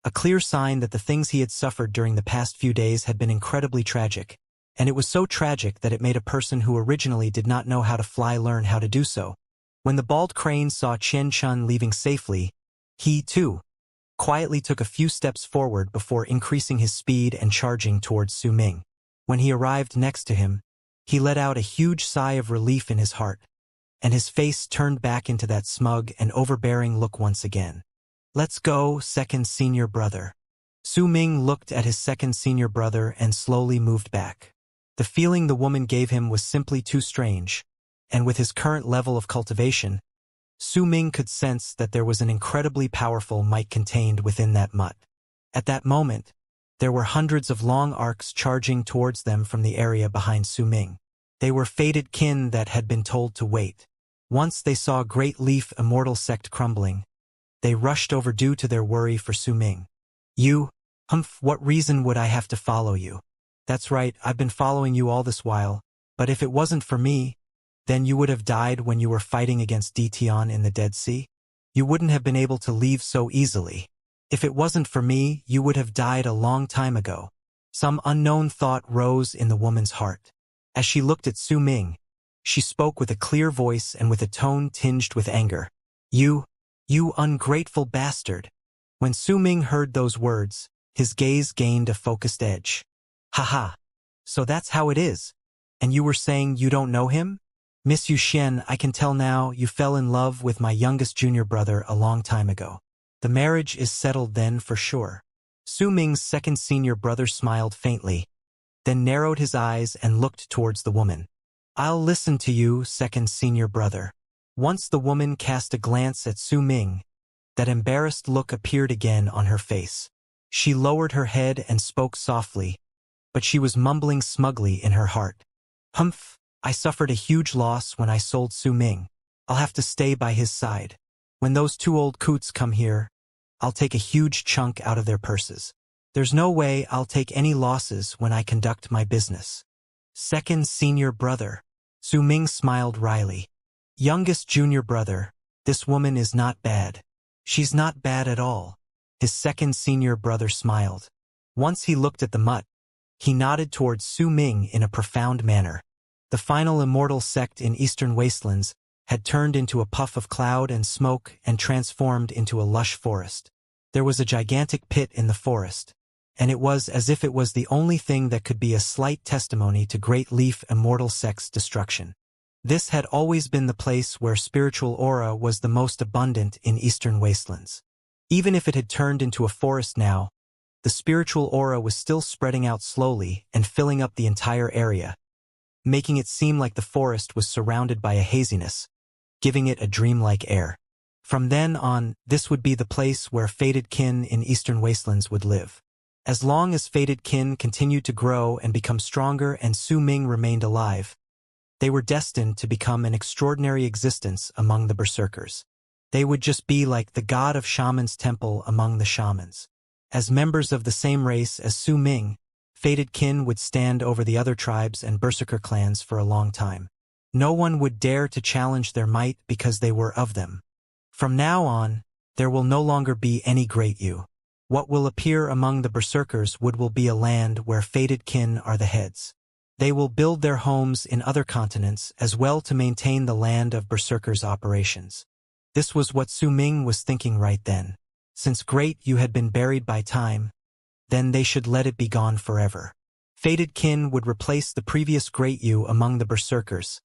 a clear sign that the things he had suffered during the past few days had been incredibly tragic, and it was so tragic that it made a person who originally did not know how to fly learn how to do so. When the bald crane saw Chen Chun leaving safely, he, too, quietly took a few steps forward before increasing his speed and charging towards Su Ming. When he arrived next to him, he let out a huge sigh of relief in his heart, and his face turned back into that smug and overbearing look once again. Let's go, second senior brother. Su Ming looked at his second senior brother and slowly moved back. The feeling the woman gave him was simply too strange, and with his current level of cultivation, Su Ming could sense that there was an incredibly powerful might contained within that mutt. At that moment, there were hundreds of long arcs charging towards them from the area behind Su Ming. They were fated kin that had been told to wait. Once they saw Great Leaf Immortal sect crumbling, they rushed over due to their worry for Su Ming. You? What reason would I have to follow you? That's right, I've been following you all this while, but if it wasn't for me, then you would have died when you were fighting against Dition in the Dead Sea? You wouldn't have been able to leave so easily. If it wasn't for me, you would have died a long time ago. Some unknown thought rose in the woman's heart. As she looked at Su Ming, she spoke with a clear voice and with a tone tinged with anger. You ungrateful bastard. When Su Ming heard those words, His gaze gained a focused edge. Haha. So that's how it is. And you were saying you don't know him? Miss Yuxian, I can tell now you fell in love with my youngest junior brother a long time ago. The marriage is settled then for sure. Su Ming's second senior brother smiled faintly, then narrowed his eyes and looked towards the woman. I'll listen to you, second senior brother. Once the woman cast a glance at Su Ming, that embarrassed look appeared again on her face. She lowered her head and spoke softly, but she was mumbling smugly in her heart. Humph, I suffered a huge loss when I sold Su Ming. I'll have to stay by his side. When those two old coots come here, I'll take a huge chunk out of their purses. There's no way I'll take any losses when I conduct my business. Second senior brother. Su Ming smiled wryly. Youngest junior brother, this woman is not bad. She's not bad at all. His second senior brother smiled. Once he looked at the mutt, he nodded towards Su Ming in a profound manner. The final immortal sect in Eastern Wastelands had turned into a puff of cloud and smoke and transformed into a lush forest. There was a gigantic pit in the forest, and it was as if it was the only thing that could be a slight testimony to Great Leaf Immortal Sect's destruction. This had always been the place where spiritual aura was the most abundant in Eastern Wastelands. Even if it had turned into a forest now, the spiritual aura was still spreading out slowly and filling up the entire area, making it seem like the forest was surrounded by a haziness, giving it a dreamlike air. From then on, this would be the place where fated kin in Eastern Wastelands would live. As long as fated kin continued to grow and become stronger and Su Ming remained alive, they were destined to become an extraordinary existence among the berserkers. They would just be like the god of shamans' temple among the shamans. As members of the same race as Su Ming, fated kin would stand over the other tribes and berserker clans for a long time. No one would dare to challenge their might because they were of them. From now on, there will no longer be any great you. What will appear among the berserkers will be a land where fated kin are the heads. They will build their homes in other continents as well to maintain the land of berserkers' operations. This was what Su Ming was thinking right then. Since great you had been buried by time, then they should let it be gone forever. Fated kin would replace the previous great you among the berserkers,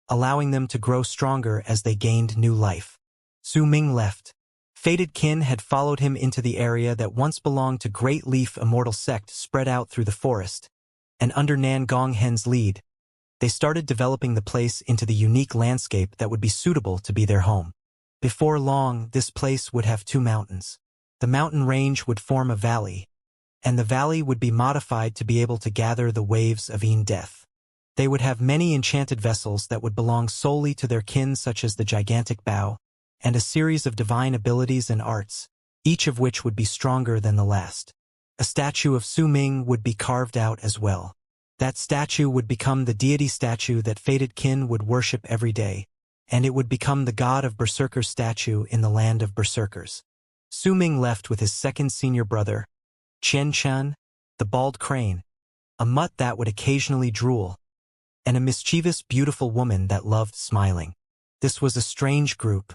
allowing them to grow stronger as they gained new life. Su Ming left. Fated kin had followed him into the area that once belonged to Great Leaf Immortal Sect spread out through the forest, and under Nan Gonghen's lead, they started developing the place into the unique landscape that would be suitable to be their home. Before long, this place would have two mountains. The mountain range would form a valley, and the valley would be modified to be able to gather the waves of death. They would have many enchanted vessels that would belong solely to their kin, such as the gigantic bow, and a series of divine abilities and arts, each of which would be stronger than the last. A statue of Su Ming would be carved out as well. That statue would become the deity statue that fated kin would worship every day, and it would become the god of berserkers statue in the land of berserkers. Su Ming left with his second senior brother, Qianxia, the bald crane, a mutt that would occasionally drool, and a mischievous beautiful woman that loved smiling. This was a strange group.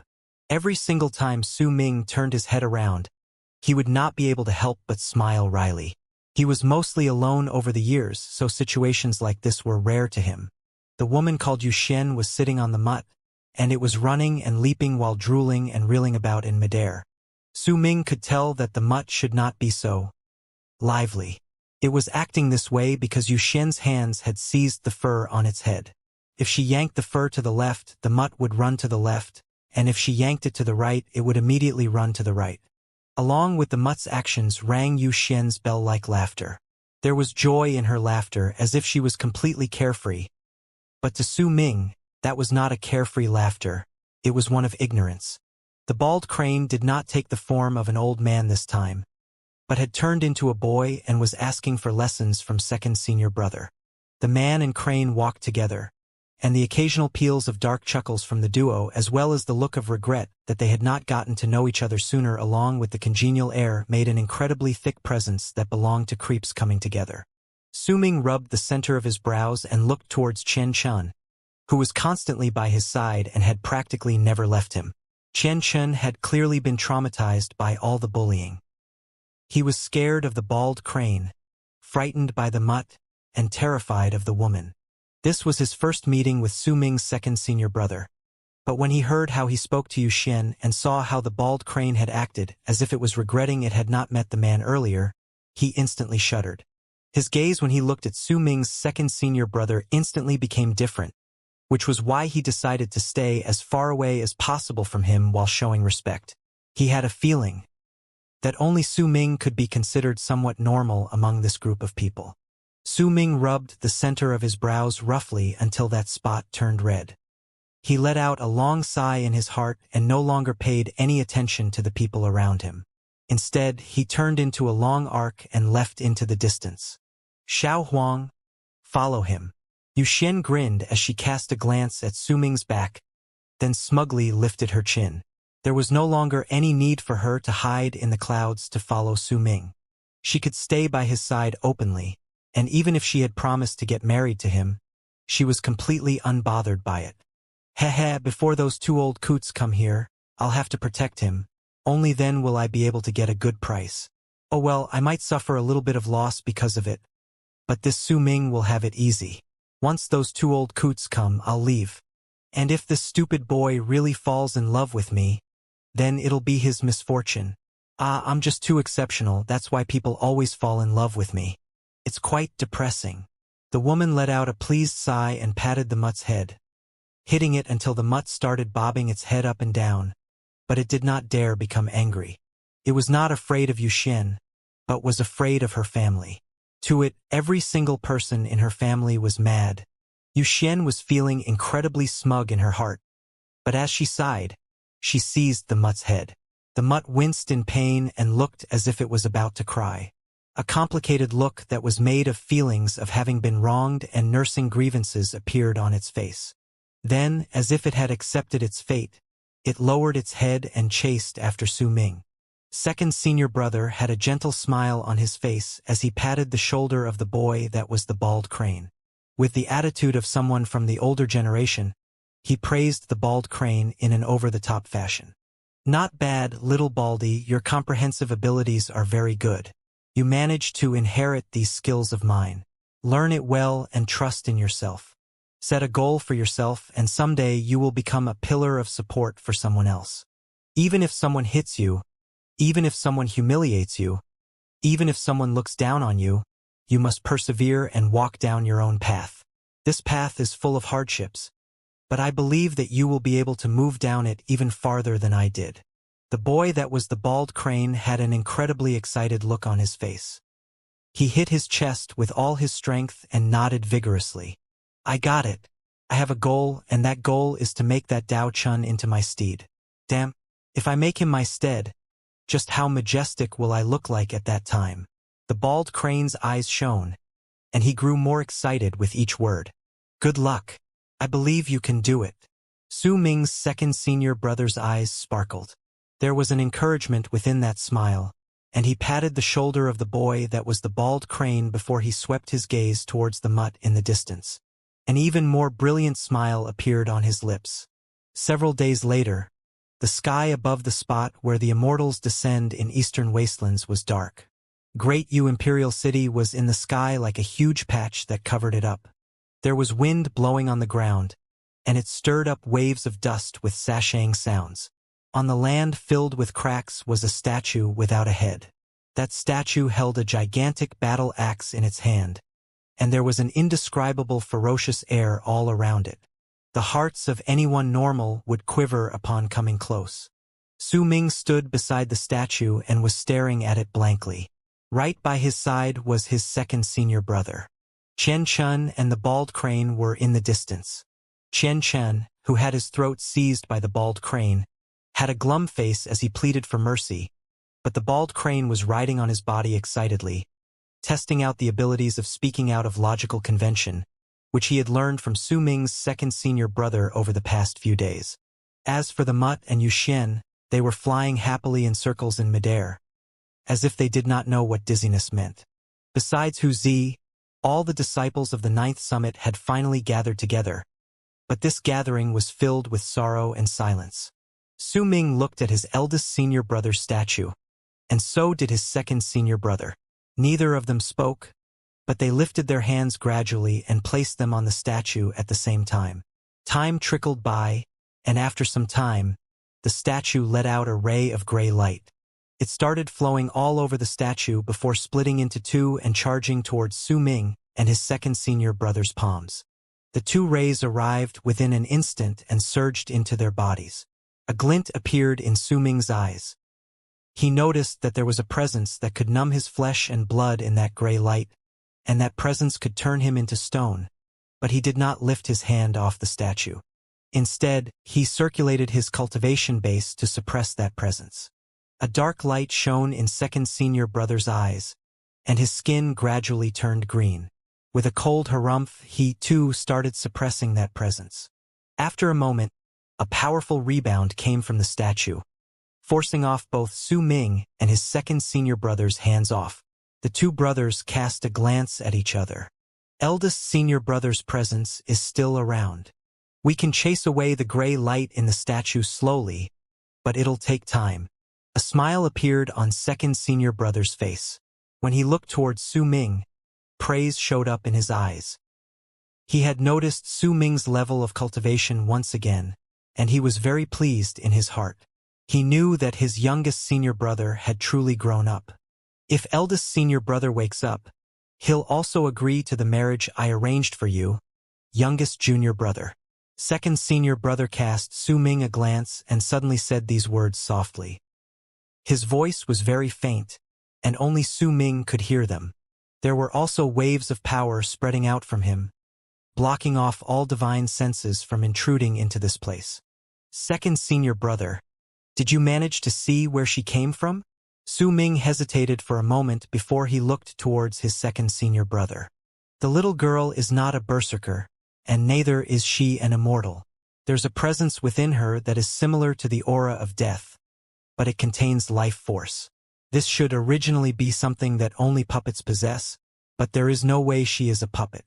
Every single time Su Ming turned his head around, he would not be able to help but smile wryly. He was mostly alone over the years, so situations like this were rare to him. The woman called Yuxian was sitting on the mutt, and it was running and leaping while drooling and reeling about in midair. Su Ming could tell that the mutt should not be so lively. It was acting this way because Yuxian's hands had seized the fur on its head. If she yanked the fur to the left, the mutt would run to the left, and if she yanked it to the right, it would immediately run to the right. Along with the mutt's actions rang Yuxian's bell-like laughter. There was joy in her laughter as if she was completely carefree. But to Su Ming, that was not a carefree laughter, it was one of ignorance. The bald crane did not take the form of an old man this time, but had turned into a boy and was asking for lessons from second senior brother. The man and crane walked together, and the occasional peals of dark chuckles from the duo as well as the look of regret that they had not gotten to know each other sooner along with the congenial air made an incredibly thick presence that belonged to creeps coming together. Su Ming rubbed the center of his brows and looked towards Qianxia, who was constantly by his side and had practically never left him. Qianxia had clearly been traumatized by all the bullying. He was scared of the bald crane, frightened by the mutt, and terrified of the woman. This was his first meeting with Su Ming's second senior brother. But when he heard how he spoke to Yu Xian and saw how the bald crane had acted as if it was regretting it had not met the man earlier, he instantly shuddered. His gaze when he looked at Su Ming's second senior brother instantly became different, which was why he decided to stay as far away as possible from him while showing respect. He had a feeling that only Su Ming could be considered somewhat normal among this group of people. Su Ming rubbed the center of his brows roughly until that spot turned red. He let out a long sigh in his heart and no longer paid any attention to the people around him. Instead, he turned into a long arc and left into the distance. Xiao Huang, follow him. Yu Xian grinned as she cast a glance at Su Ming's back, then smugly lifted her chin. There was no longer any need for her to hide in the clouds to follow Su Ming. She could stay by his side openly, and even if she had promised to get married to him, she was completely unbothered by it. Heh, before those two old coots come here, I'll have to protect him. Only then will I be able to get a good price. Oh well, I might suffer a little bit of loss because of it, but this Su Ming will have it easy. Once those two old coots come, I'll leave. And if this stupid boy really falls in love with me, then it'll be his misfortune. I'm just too exceptional, that's why people always fall in love with me. It's quite depressing. The woman let out a pleased sigh and patted the mutt's head, hitting it until the mutt started bobbing its head up and down, but it did not dare become angry. It was not afraid of Yu Xian, but was afraid of her family. To it, every single person in her family was mad. Yu Xian was feeling incredibly smug in her heart, but as she sighed, she seized the mutt's head. The mutt winced in pain and looked as if it was about to cry. A complicated look that was made of feelings of having been wronged and nursing grievances appeared on its face. Then, as if it had accepted its fate, it lowered its head and chased after Su Ming. Second senior brother had a gentle smile on his face as he patted the shoulder of the boy that was the bald crane. With the attitude of someone from the older generation, he praised the bald crane in an over-the-top fashion. Not bad, little Baldy, your comprehensive abilities are very good. You managed to inherit these skills of mine. Learn it well and trust in yourself. Set a goal for yourself and someday you will become a pillar of support for someone else. Even if someone hits you, even if someone humiliates you, even if someone looks down on you, you must persevere and walk down your own path. This path is full of hardships, but I believe that you will be able to move down it even farther than I did. The boy that was the bald crane had an incredibly excited look on his face. He hit his chest with all his strength and nodded vigorously. I got it. I have a goal, and that goal is to make that Dao Chun into my steed. Damn, if I make him my steed, just how majestic will I look like at that time? The bald crane's eyes shone, and he grew more excited with each word. Good luck. I believe you can do it. Su Ming's second senior brother's eyes sparkled. There was an encouragement within that smile, and he patted the shoulder of the boy that was the bald crane before he swept his gaze towards the mutt in the distance. An even more brilliant smile appeared on his lips. Several days later, the sky above the spot where the Immortals descend in eastern wastelands was dark. Great Yu Imperial City was in the sky like a huge patch that covered it up. There was wind blowing on the ground, and it stirred up waves of dust with sashaying sounds. On the land filled with cracks was a statue without a head. That statue held a gigantic battle axe in its hand, and there was an indescribable ferocious air all around it. The hearts of anyone normal would quiver upon coming close. Su Ming stood beside the statue and was staring at it blankly. Right by his side was his second senior brother. Chen Chun and the bald crane were in the distance. Chen Chun, who had his throat seized by the bald crane, had a glum face as he pleaded for mercy, but the bald crane was riding on his body excitedly, testing out the abilities of speaking out of logical convention, which he had learned from Su Ming's second senior brother over the past few days. As for the mutt and Yu Xian, they were flying happily in circles in midair, as if they did not know what dizziness meant. Besides Hu Zi, all the disciples of the ninth summit had finally gathered together, but this gathering was filled with sorrow and silence. Su Ming looked at his eldest senior brother's statue, and so did his second senior brother. Neither of them spoke, but they lifted their hands gradually and placed them on the statue at the same time. Time trickled by, and after some time, the statue let out a ray of gray light. It started flowing all over the statue before splitting into two and charging towards Su Ming and his second senior brother's palms. The two rays arrived within an instant and surged into their bodies. A glint appeared in Su Ming's eyes. He noticed that there was a presence that could numb his flesh and blood in that gray light, and that presence could turn him into stone, but he did not lift his hand off the statue. Instead, he circulated his cultivation base to suppress that presence. A dark light shone in second senior brother's eyes, and his skin gradually turned green. With a cold harumph, he too started suppressing that presence. After a moment, a powerful rebound came from the statue, forcing off both Su Ming and his second senior brother's hands off. The two brothers cast a glance at each other. Eldest senior brother's presence is still around. We can chase away the gray light in the statue slowly, but it'll take time. A smile appeared on second senior brother's face. When he looked towards Su Ming, praise showed up in his eyes. He had noticed Su Ming's level of cultivation once again, and he was very pleased in his heart. He knew that his youngest senior brother had truly grown up. If eldest senior brother wakes up, he'll also agree to the marriage I arranged for you, youngest junior brother. Second senior brother cast Su Ming a glance and suddenly said these words softly. His voice was very faint, and only Su Ming could hear them. There were also waves of power spreading out from him, blocking off all divine senses from intruding into this place. Second senior brother, did you manage to see where she came from? Su Ming hesitated for a moment before he looked towards his second senior brother. The little girl is not a berserker, and neither is she an immortal. There's a presence within her that is similar to the aura of death, but it contains life force. This should originally be something that only puppets possess, but there is no way she is a puppet.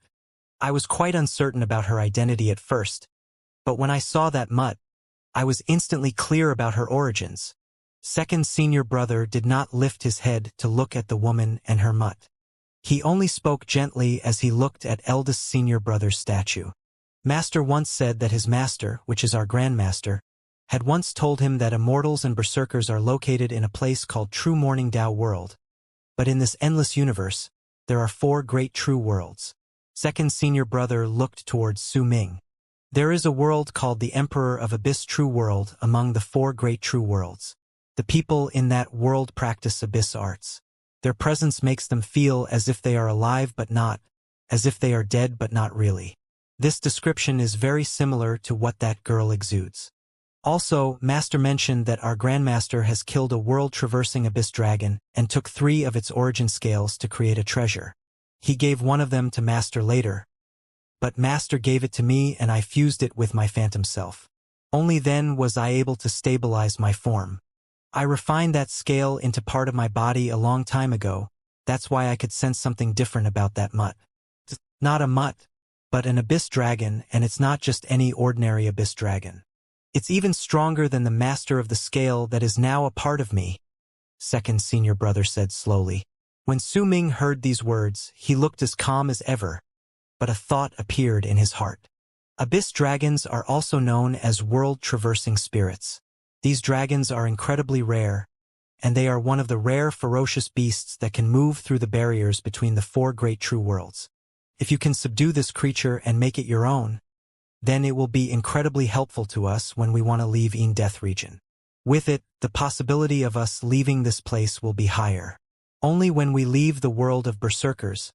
I was quite uncertain about her identity at first, but when I saw that mutt, I was instantly clear about her origins. Second senior brother did not lift his head to look at the woman and her mutt. He only spoke gently as he looked at eldest senior brother's statue. Master once said that his master, which is our grandmaster, had once told him that immortals and berserkers are located in a place called True Morning Tao World. But in this endless universe, there are 4 great true worlds. Second senior brother looked towards Su Ming. There is a world called the Emperor of Abyss True World among the 4 great true worlds. The people in that world practice abyss arts. Their presence makes them feel as if they are alive but not, as if they are dead but not really. This description is very similar to what that girl exudes. Also, Master mentioned that our Grandmaster has killed a world-traversing abyss dragon and took 3 of its origin scales to create a treasure. He gave one of them to Master later, but Master gave it to me and I fused it with my phantom self. Only then was I able to stabilize my form. I refined that scale into part of my body a long time ago. That's why I could sense something different about that mutt. Not a mutt, but an abyss dragon, and it's not just any ordinary abyss dragon. It's even stronger than the master of the scale that is now a part of me, second senior brother said slowly. When Su Ming heard these words, he looked as calm as ever, but a thought appeared in his heart. Abyss dragons are also known as world-traversing spirits. These dragons are incredibly rare, and they are one of the rare ferocious beasts that can move through the barriers between the 4 great true worlds. If you can subdue this creature and make it your own, then it will be incredibly helpful to us when we want to leave Death region. With it, the possibility of us leaving this place will be higher. Only when we leave the world of berserkers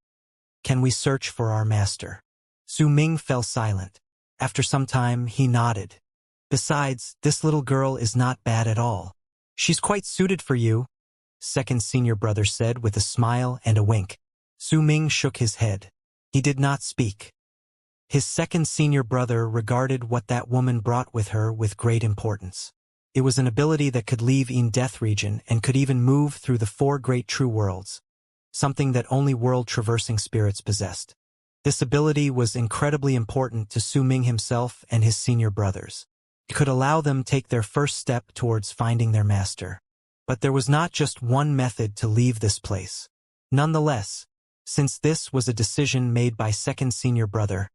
can we search for our master. Su Ming fell silent. After some time, he nodded. Besides, this little girl is not bad at all. She's quite suited for you, second senior brother said with a smile and a wink. Su Ming shook his head. He did not speak. His second senior brother regarded what that woman brought with her with great importance. It was an ability that could leave Death region and could even move through the 4 great true worlds, something that only world-traversing spirits possessed. This ability was incredibly important to Su Ming himself and his senior brothers. It could allow them take their first step towards finding their master. But there was not just one method to leave this place. Nonetheless, since this was a decision made by second senior brother,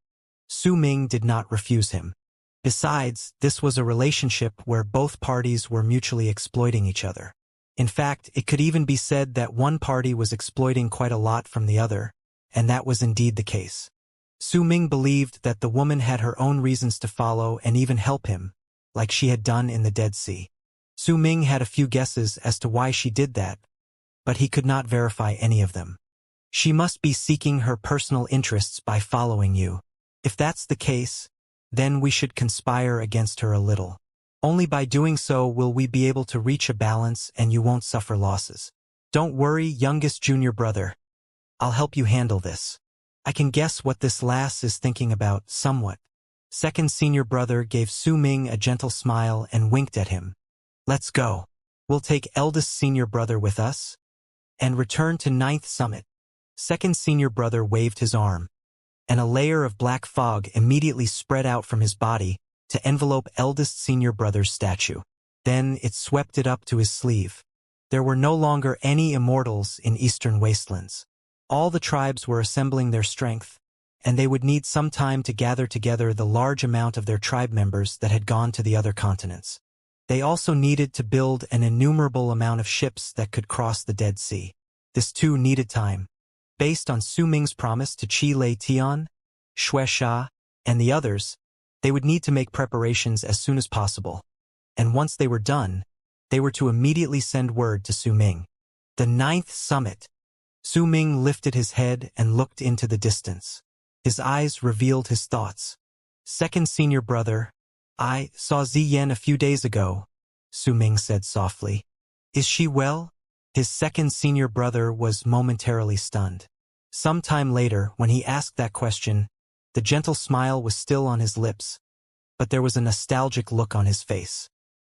Su Ming did not refuse him. Besides, this was a relationship where both parties were mutually exploiting each other. In fact, it could even be said that one party was exploiting quite a lot from the other, and that was indeed the case. Su Ming believed that the woman had her own reasons to follow and even help him, like she had done in the Dead Sea. Su Ming had a few guesses as to why she did that, but he could not verify any of them. She must be seeking her personal interests by following you. If that's the case, then we should conspire against her a little. Only by doing so will we be able to reach a balance and you won't suffer losses. Don't worry, youngest junior brother. I'll help you handle this. I can guess what this lass is thinking about, somewhat. Second senior brother gave Su Ming a gentle smile and winked at him. Let's go. We'll take eldest senior brother with us and return to ninth summit. Second senior brother waved his arm, and a layer of black fog immediately spread out from his body to envelope eldest senior brother's statue. Then it swept it up to his sleeve. There were no longer any immortals in eastern wastelands. All the tribes were assembling their strength, and they would need some time to gather together the large amount of their tribe members that had gone to the other continents. They also needed to build an innumerable amount of ships that could cross the Dead Sea. This too needed time. Based on Su Ming's promise to Qi Lei Tian, Xue Sha, and the others, they would need to make preparations as soon as possible. And once they were done, they were to immediately send word to Su Ming. The ninth summit. Su Ming lifted his head and looked into the distance. His eyes revealed his thoughts. Second senior brother, I saw Ziyan a few days ago, Su Ming said softly. Is she well? His second senior brother was momentarily stunned. Some time later, when he asked that question, the gentle smile was still on his lips, but there was a nostalgic look on his face.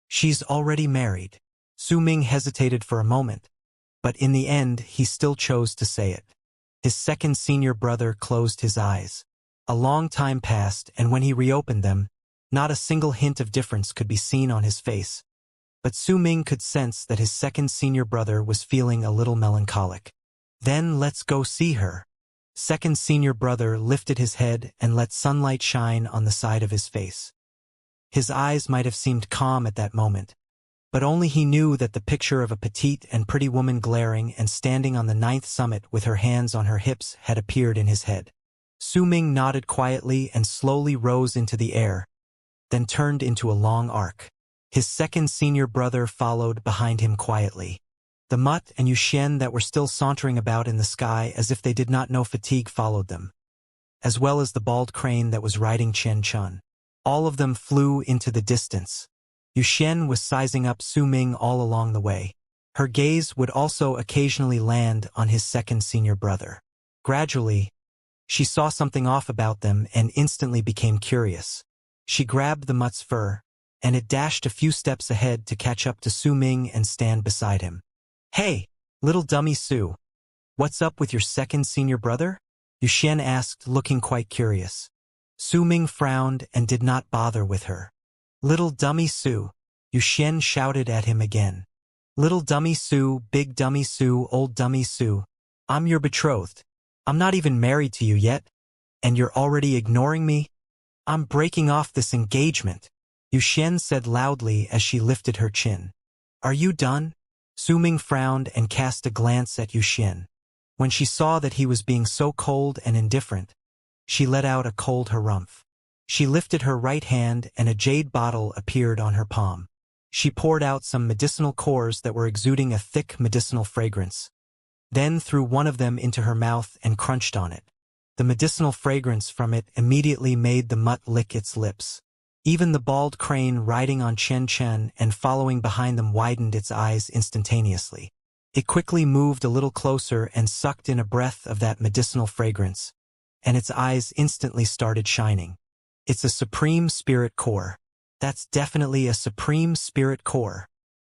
She's already married. Su Ming hesitated for a moment, but in the end he still chose to say it. His second senior brother closed his eyes. A long time passed, and when he reopened them, not a single hint of difference could be seen on his face. But Su Ming could sense that his second senior brother was feeling a little melancholic. Then let's go see her. Second senior brother lifted his head and let sunlight shine on the side of his face. His eyes might have seemed calm at that moment, but only he knew that the picture of a petite and pretty woman glaring and standing on the ninth summit with her hands on her hips had appeared in his head. Su Ming nodded quietly and slowly rose into the air, then turned into a long arc. His second senior brother followed behind him quietly. The Mutt and Yuxian that were still sauntering about in the sky as if they did not know fatigue followed them, as well as the bald crane that was riding Chen Chun. All of them flew into the distance. Yuxian was sizing up Su Ming all along the way. Her gaze would also occasionally land on his second senior brother. Gradually, she saw something off about them and instantly became curious. She grabbed the Mutt's fur, and it dashed a few steps ahead to catch up to Su Ming and stand beside him. Hey, little dummy Su. What's up with your second senior brother? Yuxian asked, looking quite curious. Su Ming frowned and did not bother with her. Little dummy Su. Yuxian shouted at him again. Little dummy Su, big dummy Su, old dummy Su. I'm your betrothed. I'm not even married to you yet, and you're already ignoring me? I'm breaking off this engagement, Yuxian said loudly as she lifted her chin. Are you done? Su Ming frowned and cast a glance at Yuxian. When she saw that he was being so cold and indifferent, she let out a cold harumph. She lifted her right hand and a jade bottle appeared on her palm. She poured out some medicinal cores that were exuding a thick medicinal fragrance, then threw one of them into her mouth and crunched on it. The medicinal fragrance from it immediately made the Mutt lick its lips. Even the bald crane riding on Chen Chen and following behind them widened its eyes instantaneously. It quickly moved a little closer and sucked in a breath of that medicinal fragrance, and its eyes instantly started shining. It's a Supreme Spirit Core. That's definitely a Supreme Spirit Core.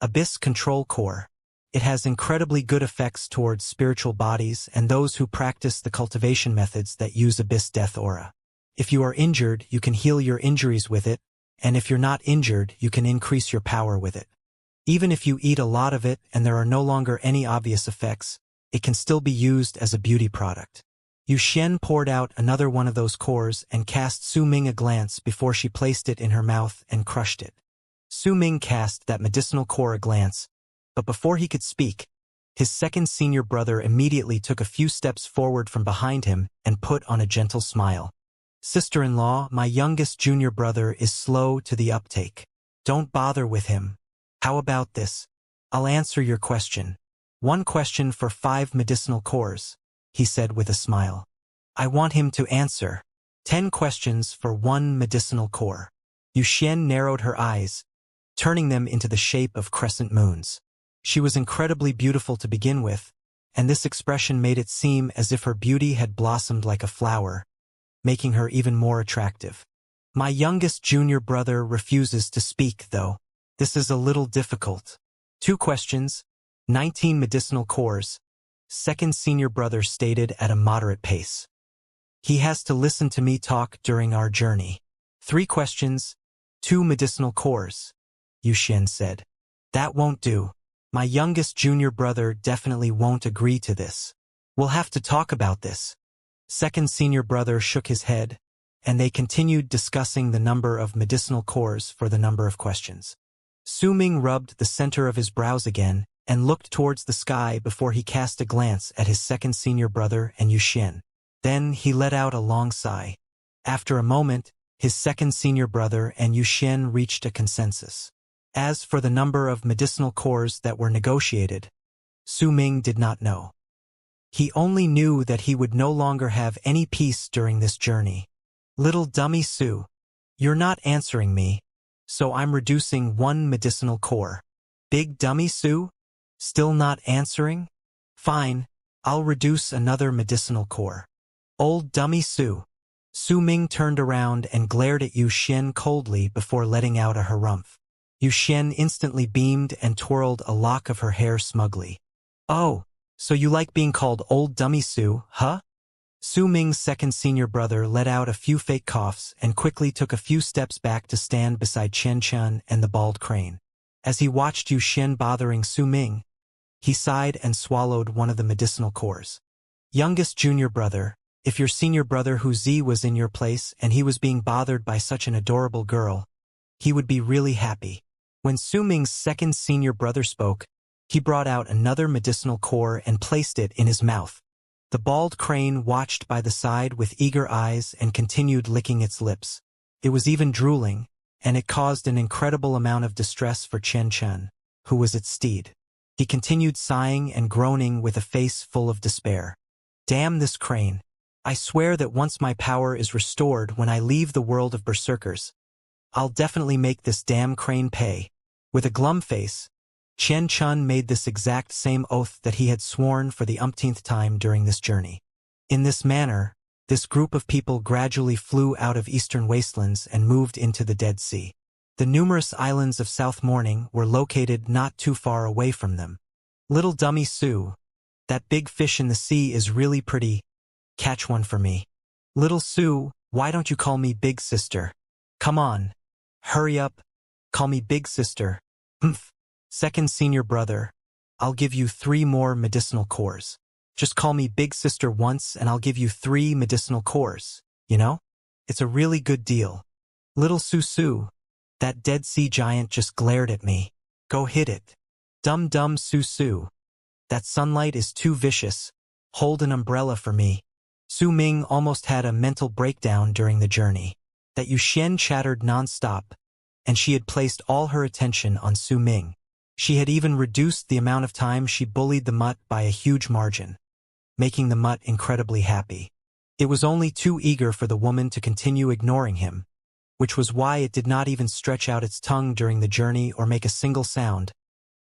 Abyss Control Core. It has incredibly good effects towards spiritual bodies and those who practice the cultivation methods that use Abyss Death Aura. If you are injured, you can heal your injuries with it, and if you're not injured, you can increase your power with it. Even if you eat a lot of it and there are no longer any obvious effects, it can still be used as a beauty product. Xian poured out another one of those cores and cast Su Ming a glance before she placed it in her mouth and crushed it. Su Ming cast that medicinal core a glance, but before he could speak, his second senior brother immediately took a few steps forward from behind him and put on a gentle smile. Sister-in-law, my youngest junior brother is slow to the uptake. Don't bother with him. How about this? I'll answer your question. 1 question for 5 medicinal cores, he said with a smile. I want him to answer. 10 questions for 1 medicinal core. Xian narrowed her eyes, turning them into the shape of crescent moons. She was incredibly beautiful to begin with, and this expression made it seem as if her beauty had blossomed like a flower, making her even more attractive. My youngest junior brother refuses to speak, though. This is a little difficult. 2 questions, 19 medicinal cores, second senior brother stated at a moderate pace. He has to listen to me talk during our journey. 3 questions, 2 medicinal cores, Xian said. That won't do. My youngest junior brother definitely won't agree to this. We'll have to talk about this. Second senior brother shook his head, and they continued discussing the number of medicinal cores for the number of questions. Su Ming rubbed the center of his brows again and looked towards the sky before he cast a glance at his second senior brother and Xian. Then he let out a long sigh. After a moment, his second senior brother and Xian reached a consensus. As for the number of medicinal cores that were negotiated, Su Ming did not know. He only knew that he would no longer have any peace during this journey. Little dummy Su, you're not answering me, so I'm reducing 1 medicinal core. Big dummy Su, still not answering? Fine, I'll reduce another medicinal core. Old dummy Su. Su Ming turned around and glared at Xian coldly before letting out a harumph. Xian instantly beamed and twirled a lock of her hair smugly. Oh, so you like being called Old Dummy Su, huh? Su Ming's second senior brother let out a few fake coughs and quickly took a few steps back to stand beside Chen and the bald crane. As he watched Xian bothering Su Ming, he sighed and swallowed one of the medicinal cores. Youngest junior brother, if your senior brother Zi was in your place and he was being bothered by such an adorable girl, he would be really happy. When Su Ming's second senior brother spoke, he brought out another medicinal core and placed it in his mouth. The bald crane watched by the side with eager eyes and continued licking its lips. It was even drooling, and it caused an incredible amount of distress for Chen, who was its steed. He continued sighing and groaning with a face full of despair. Damn this crane. I swear that once my power is restored when I leave the world of berserkers, I'll definitely make this damn crane pay. With a glum face, Chen made this exact same oath that he had sworn for the umpteenth time during this journey. In this manner, this group of people gradually flew out of eastern wastelands and moved into the Dead Sea. The numerous islands of South Morning were located not too far away from them. Little dummy Su, that big fish in the sea is really pretty. Catch one for me. Little Su, why don't you call me Big Sister? Come on. Hurry up. Call me Big Sister. Humph. Second senior brother, I'll give you 3 more medicinal cores. Just call me Big Sister once and I'll give you 3 medicinal cores, you know? It's a really good deal. Little Su, that Dead Sea giant just glared at me. Go hit it. Dumb Su, that sunlight is too vicious. Hold an umbrella for me. Su Ming almost had a mental breakdown during the journey. That Xian chattered non-stop, and she had placed all her attention on Su Ming. She had even reduced the amount of time she bullied the mutt by a huge margin, making the mutt incredibly happy. It was only too eager for the woman to continue ignoring him, which was why it did not even stretch out its tongue during the journey or make a single sound,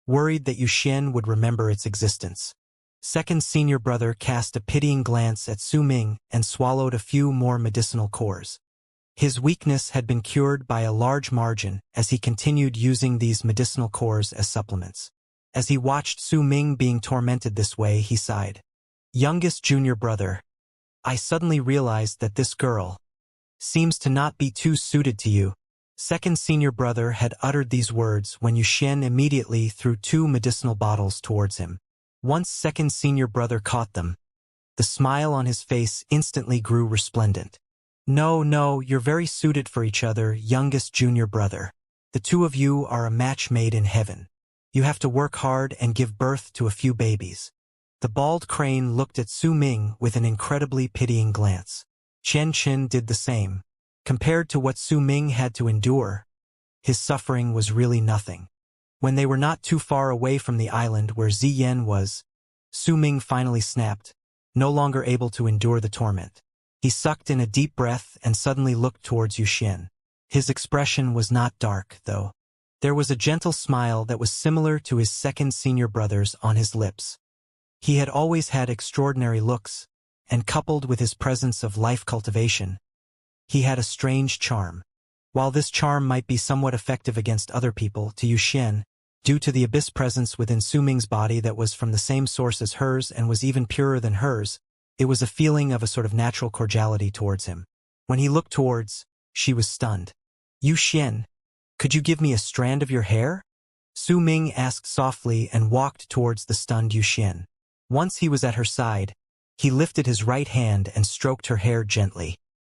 worried that Xian would remember its existence. Second senior brother cast a pitying glance at Su Ming and swallowed a few more medicinal cores. His weakness had been cured by a large margin as he continued using these medicinal cores as supplements. As he watched Su Ming being tormented this way, he sighed. Youngest junior brother, I suddenly realized that this girl seems to not be too suited to you. Second senior brother had uttered these words when Yuxian immediately threw 2 medicinal bottles towards him. Once second senior brother caught them, the smile on his face instantly grew resplendent. No, no, you're very suited for each other, youngest junior brother. The two of you are a match made in heaven. You have to work hard and give birth to a few babies. The bald crane looked at Su Ming with an incredibly pitying glance. Chen Qin did the same. Compared to what Su Ming had to endure, his suffering was really nothing. When they were not too far away from the island where Ziyan was, Su Ming finally snapped, no longer able to endure the torment. He sucked in a deep breath and suddenly looked towards Yuxian. His expression was not dark, though. There was a gentle smile that was similar to his second senior brother's on his lips. He had always had extraordinary looks, and coupled with his presence of life cultivation, he had a strange charm. While this charm might be somewhat effective against other people, to Yuxian, due to the abyss presence within Su Ming's body that was from the same source as hers and was even purer than hers, it was a feeling of a sort of natural cordiality towards him. When he looked towards, she was stunned. Yuxian, could you give me a strand of your hair? Su Ming asked softly and walked towards the stunned Yuxian. Once he was at her side, he lifted his right hand and stroked her hair gently.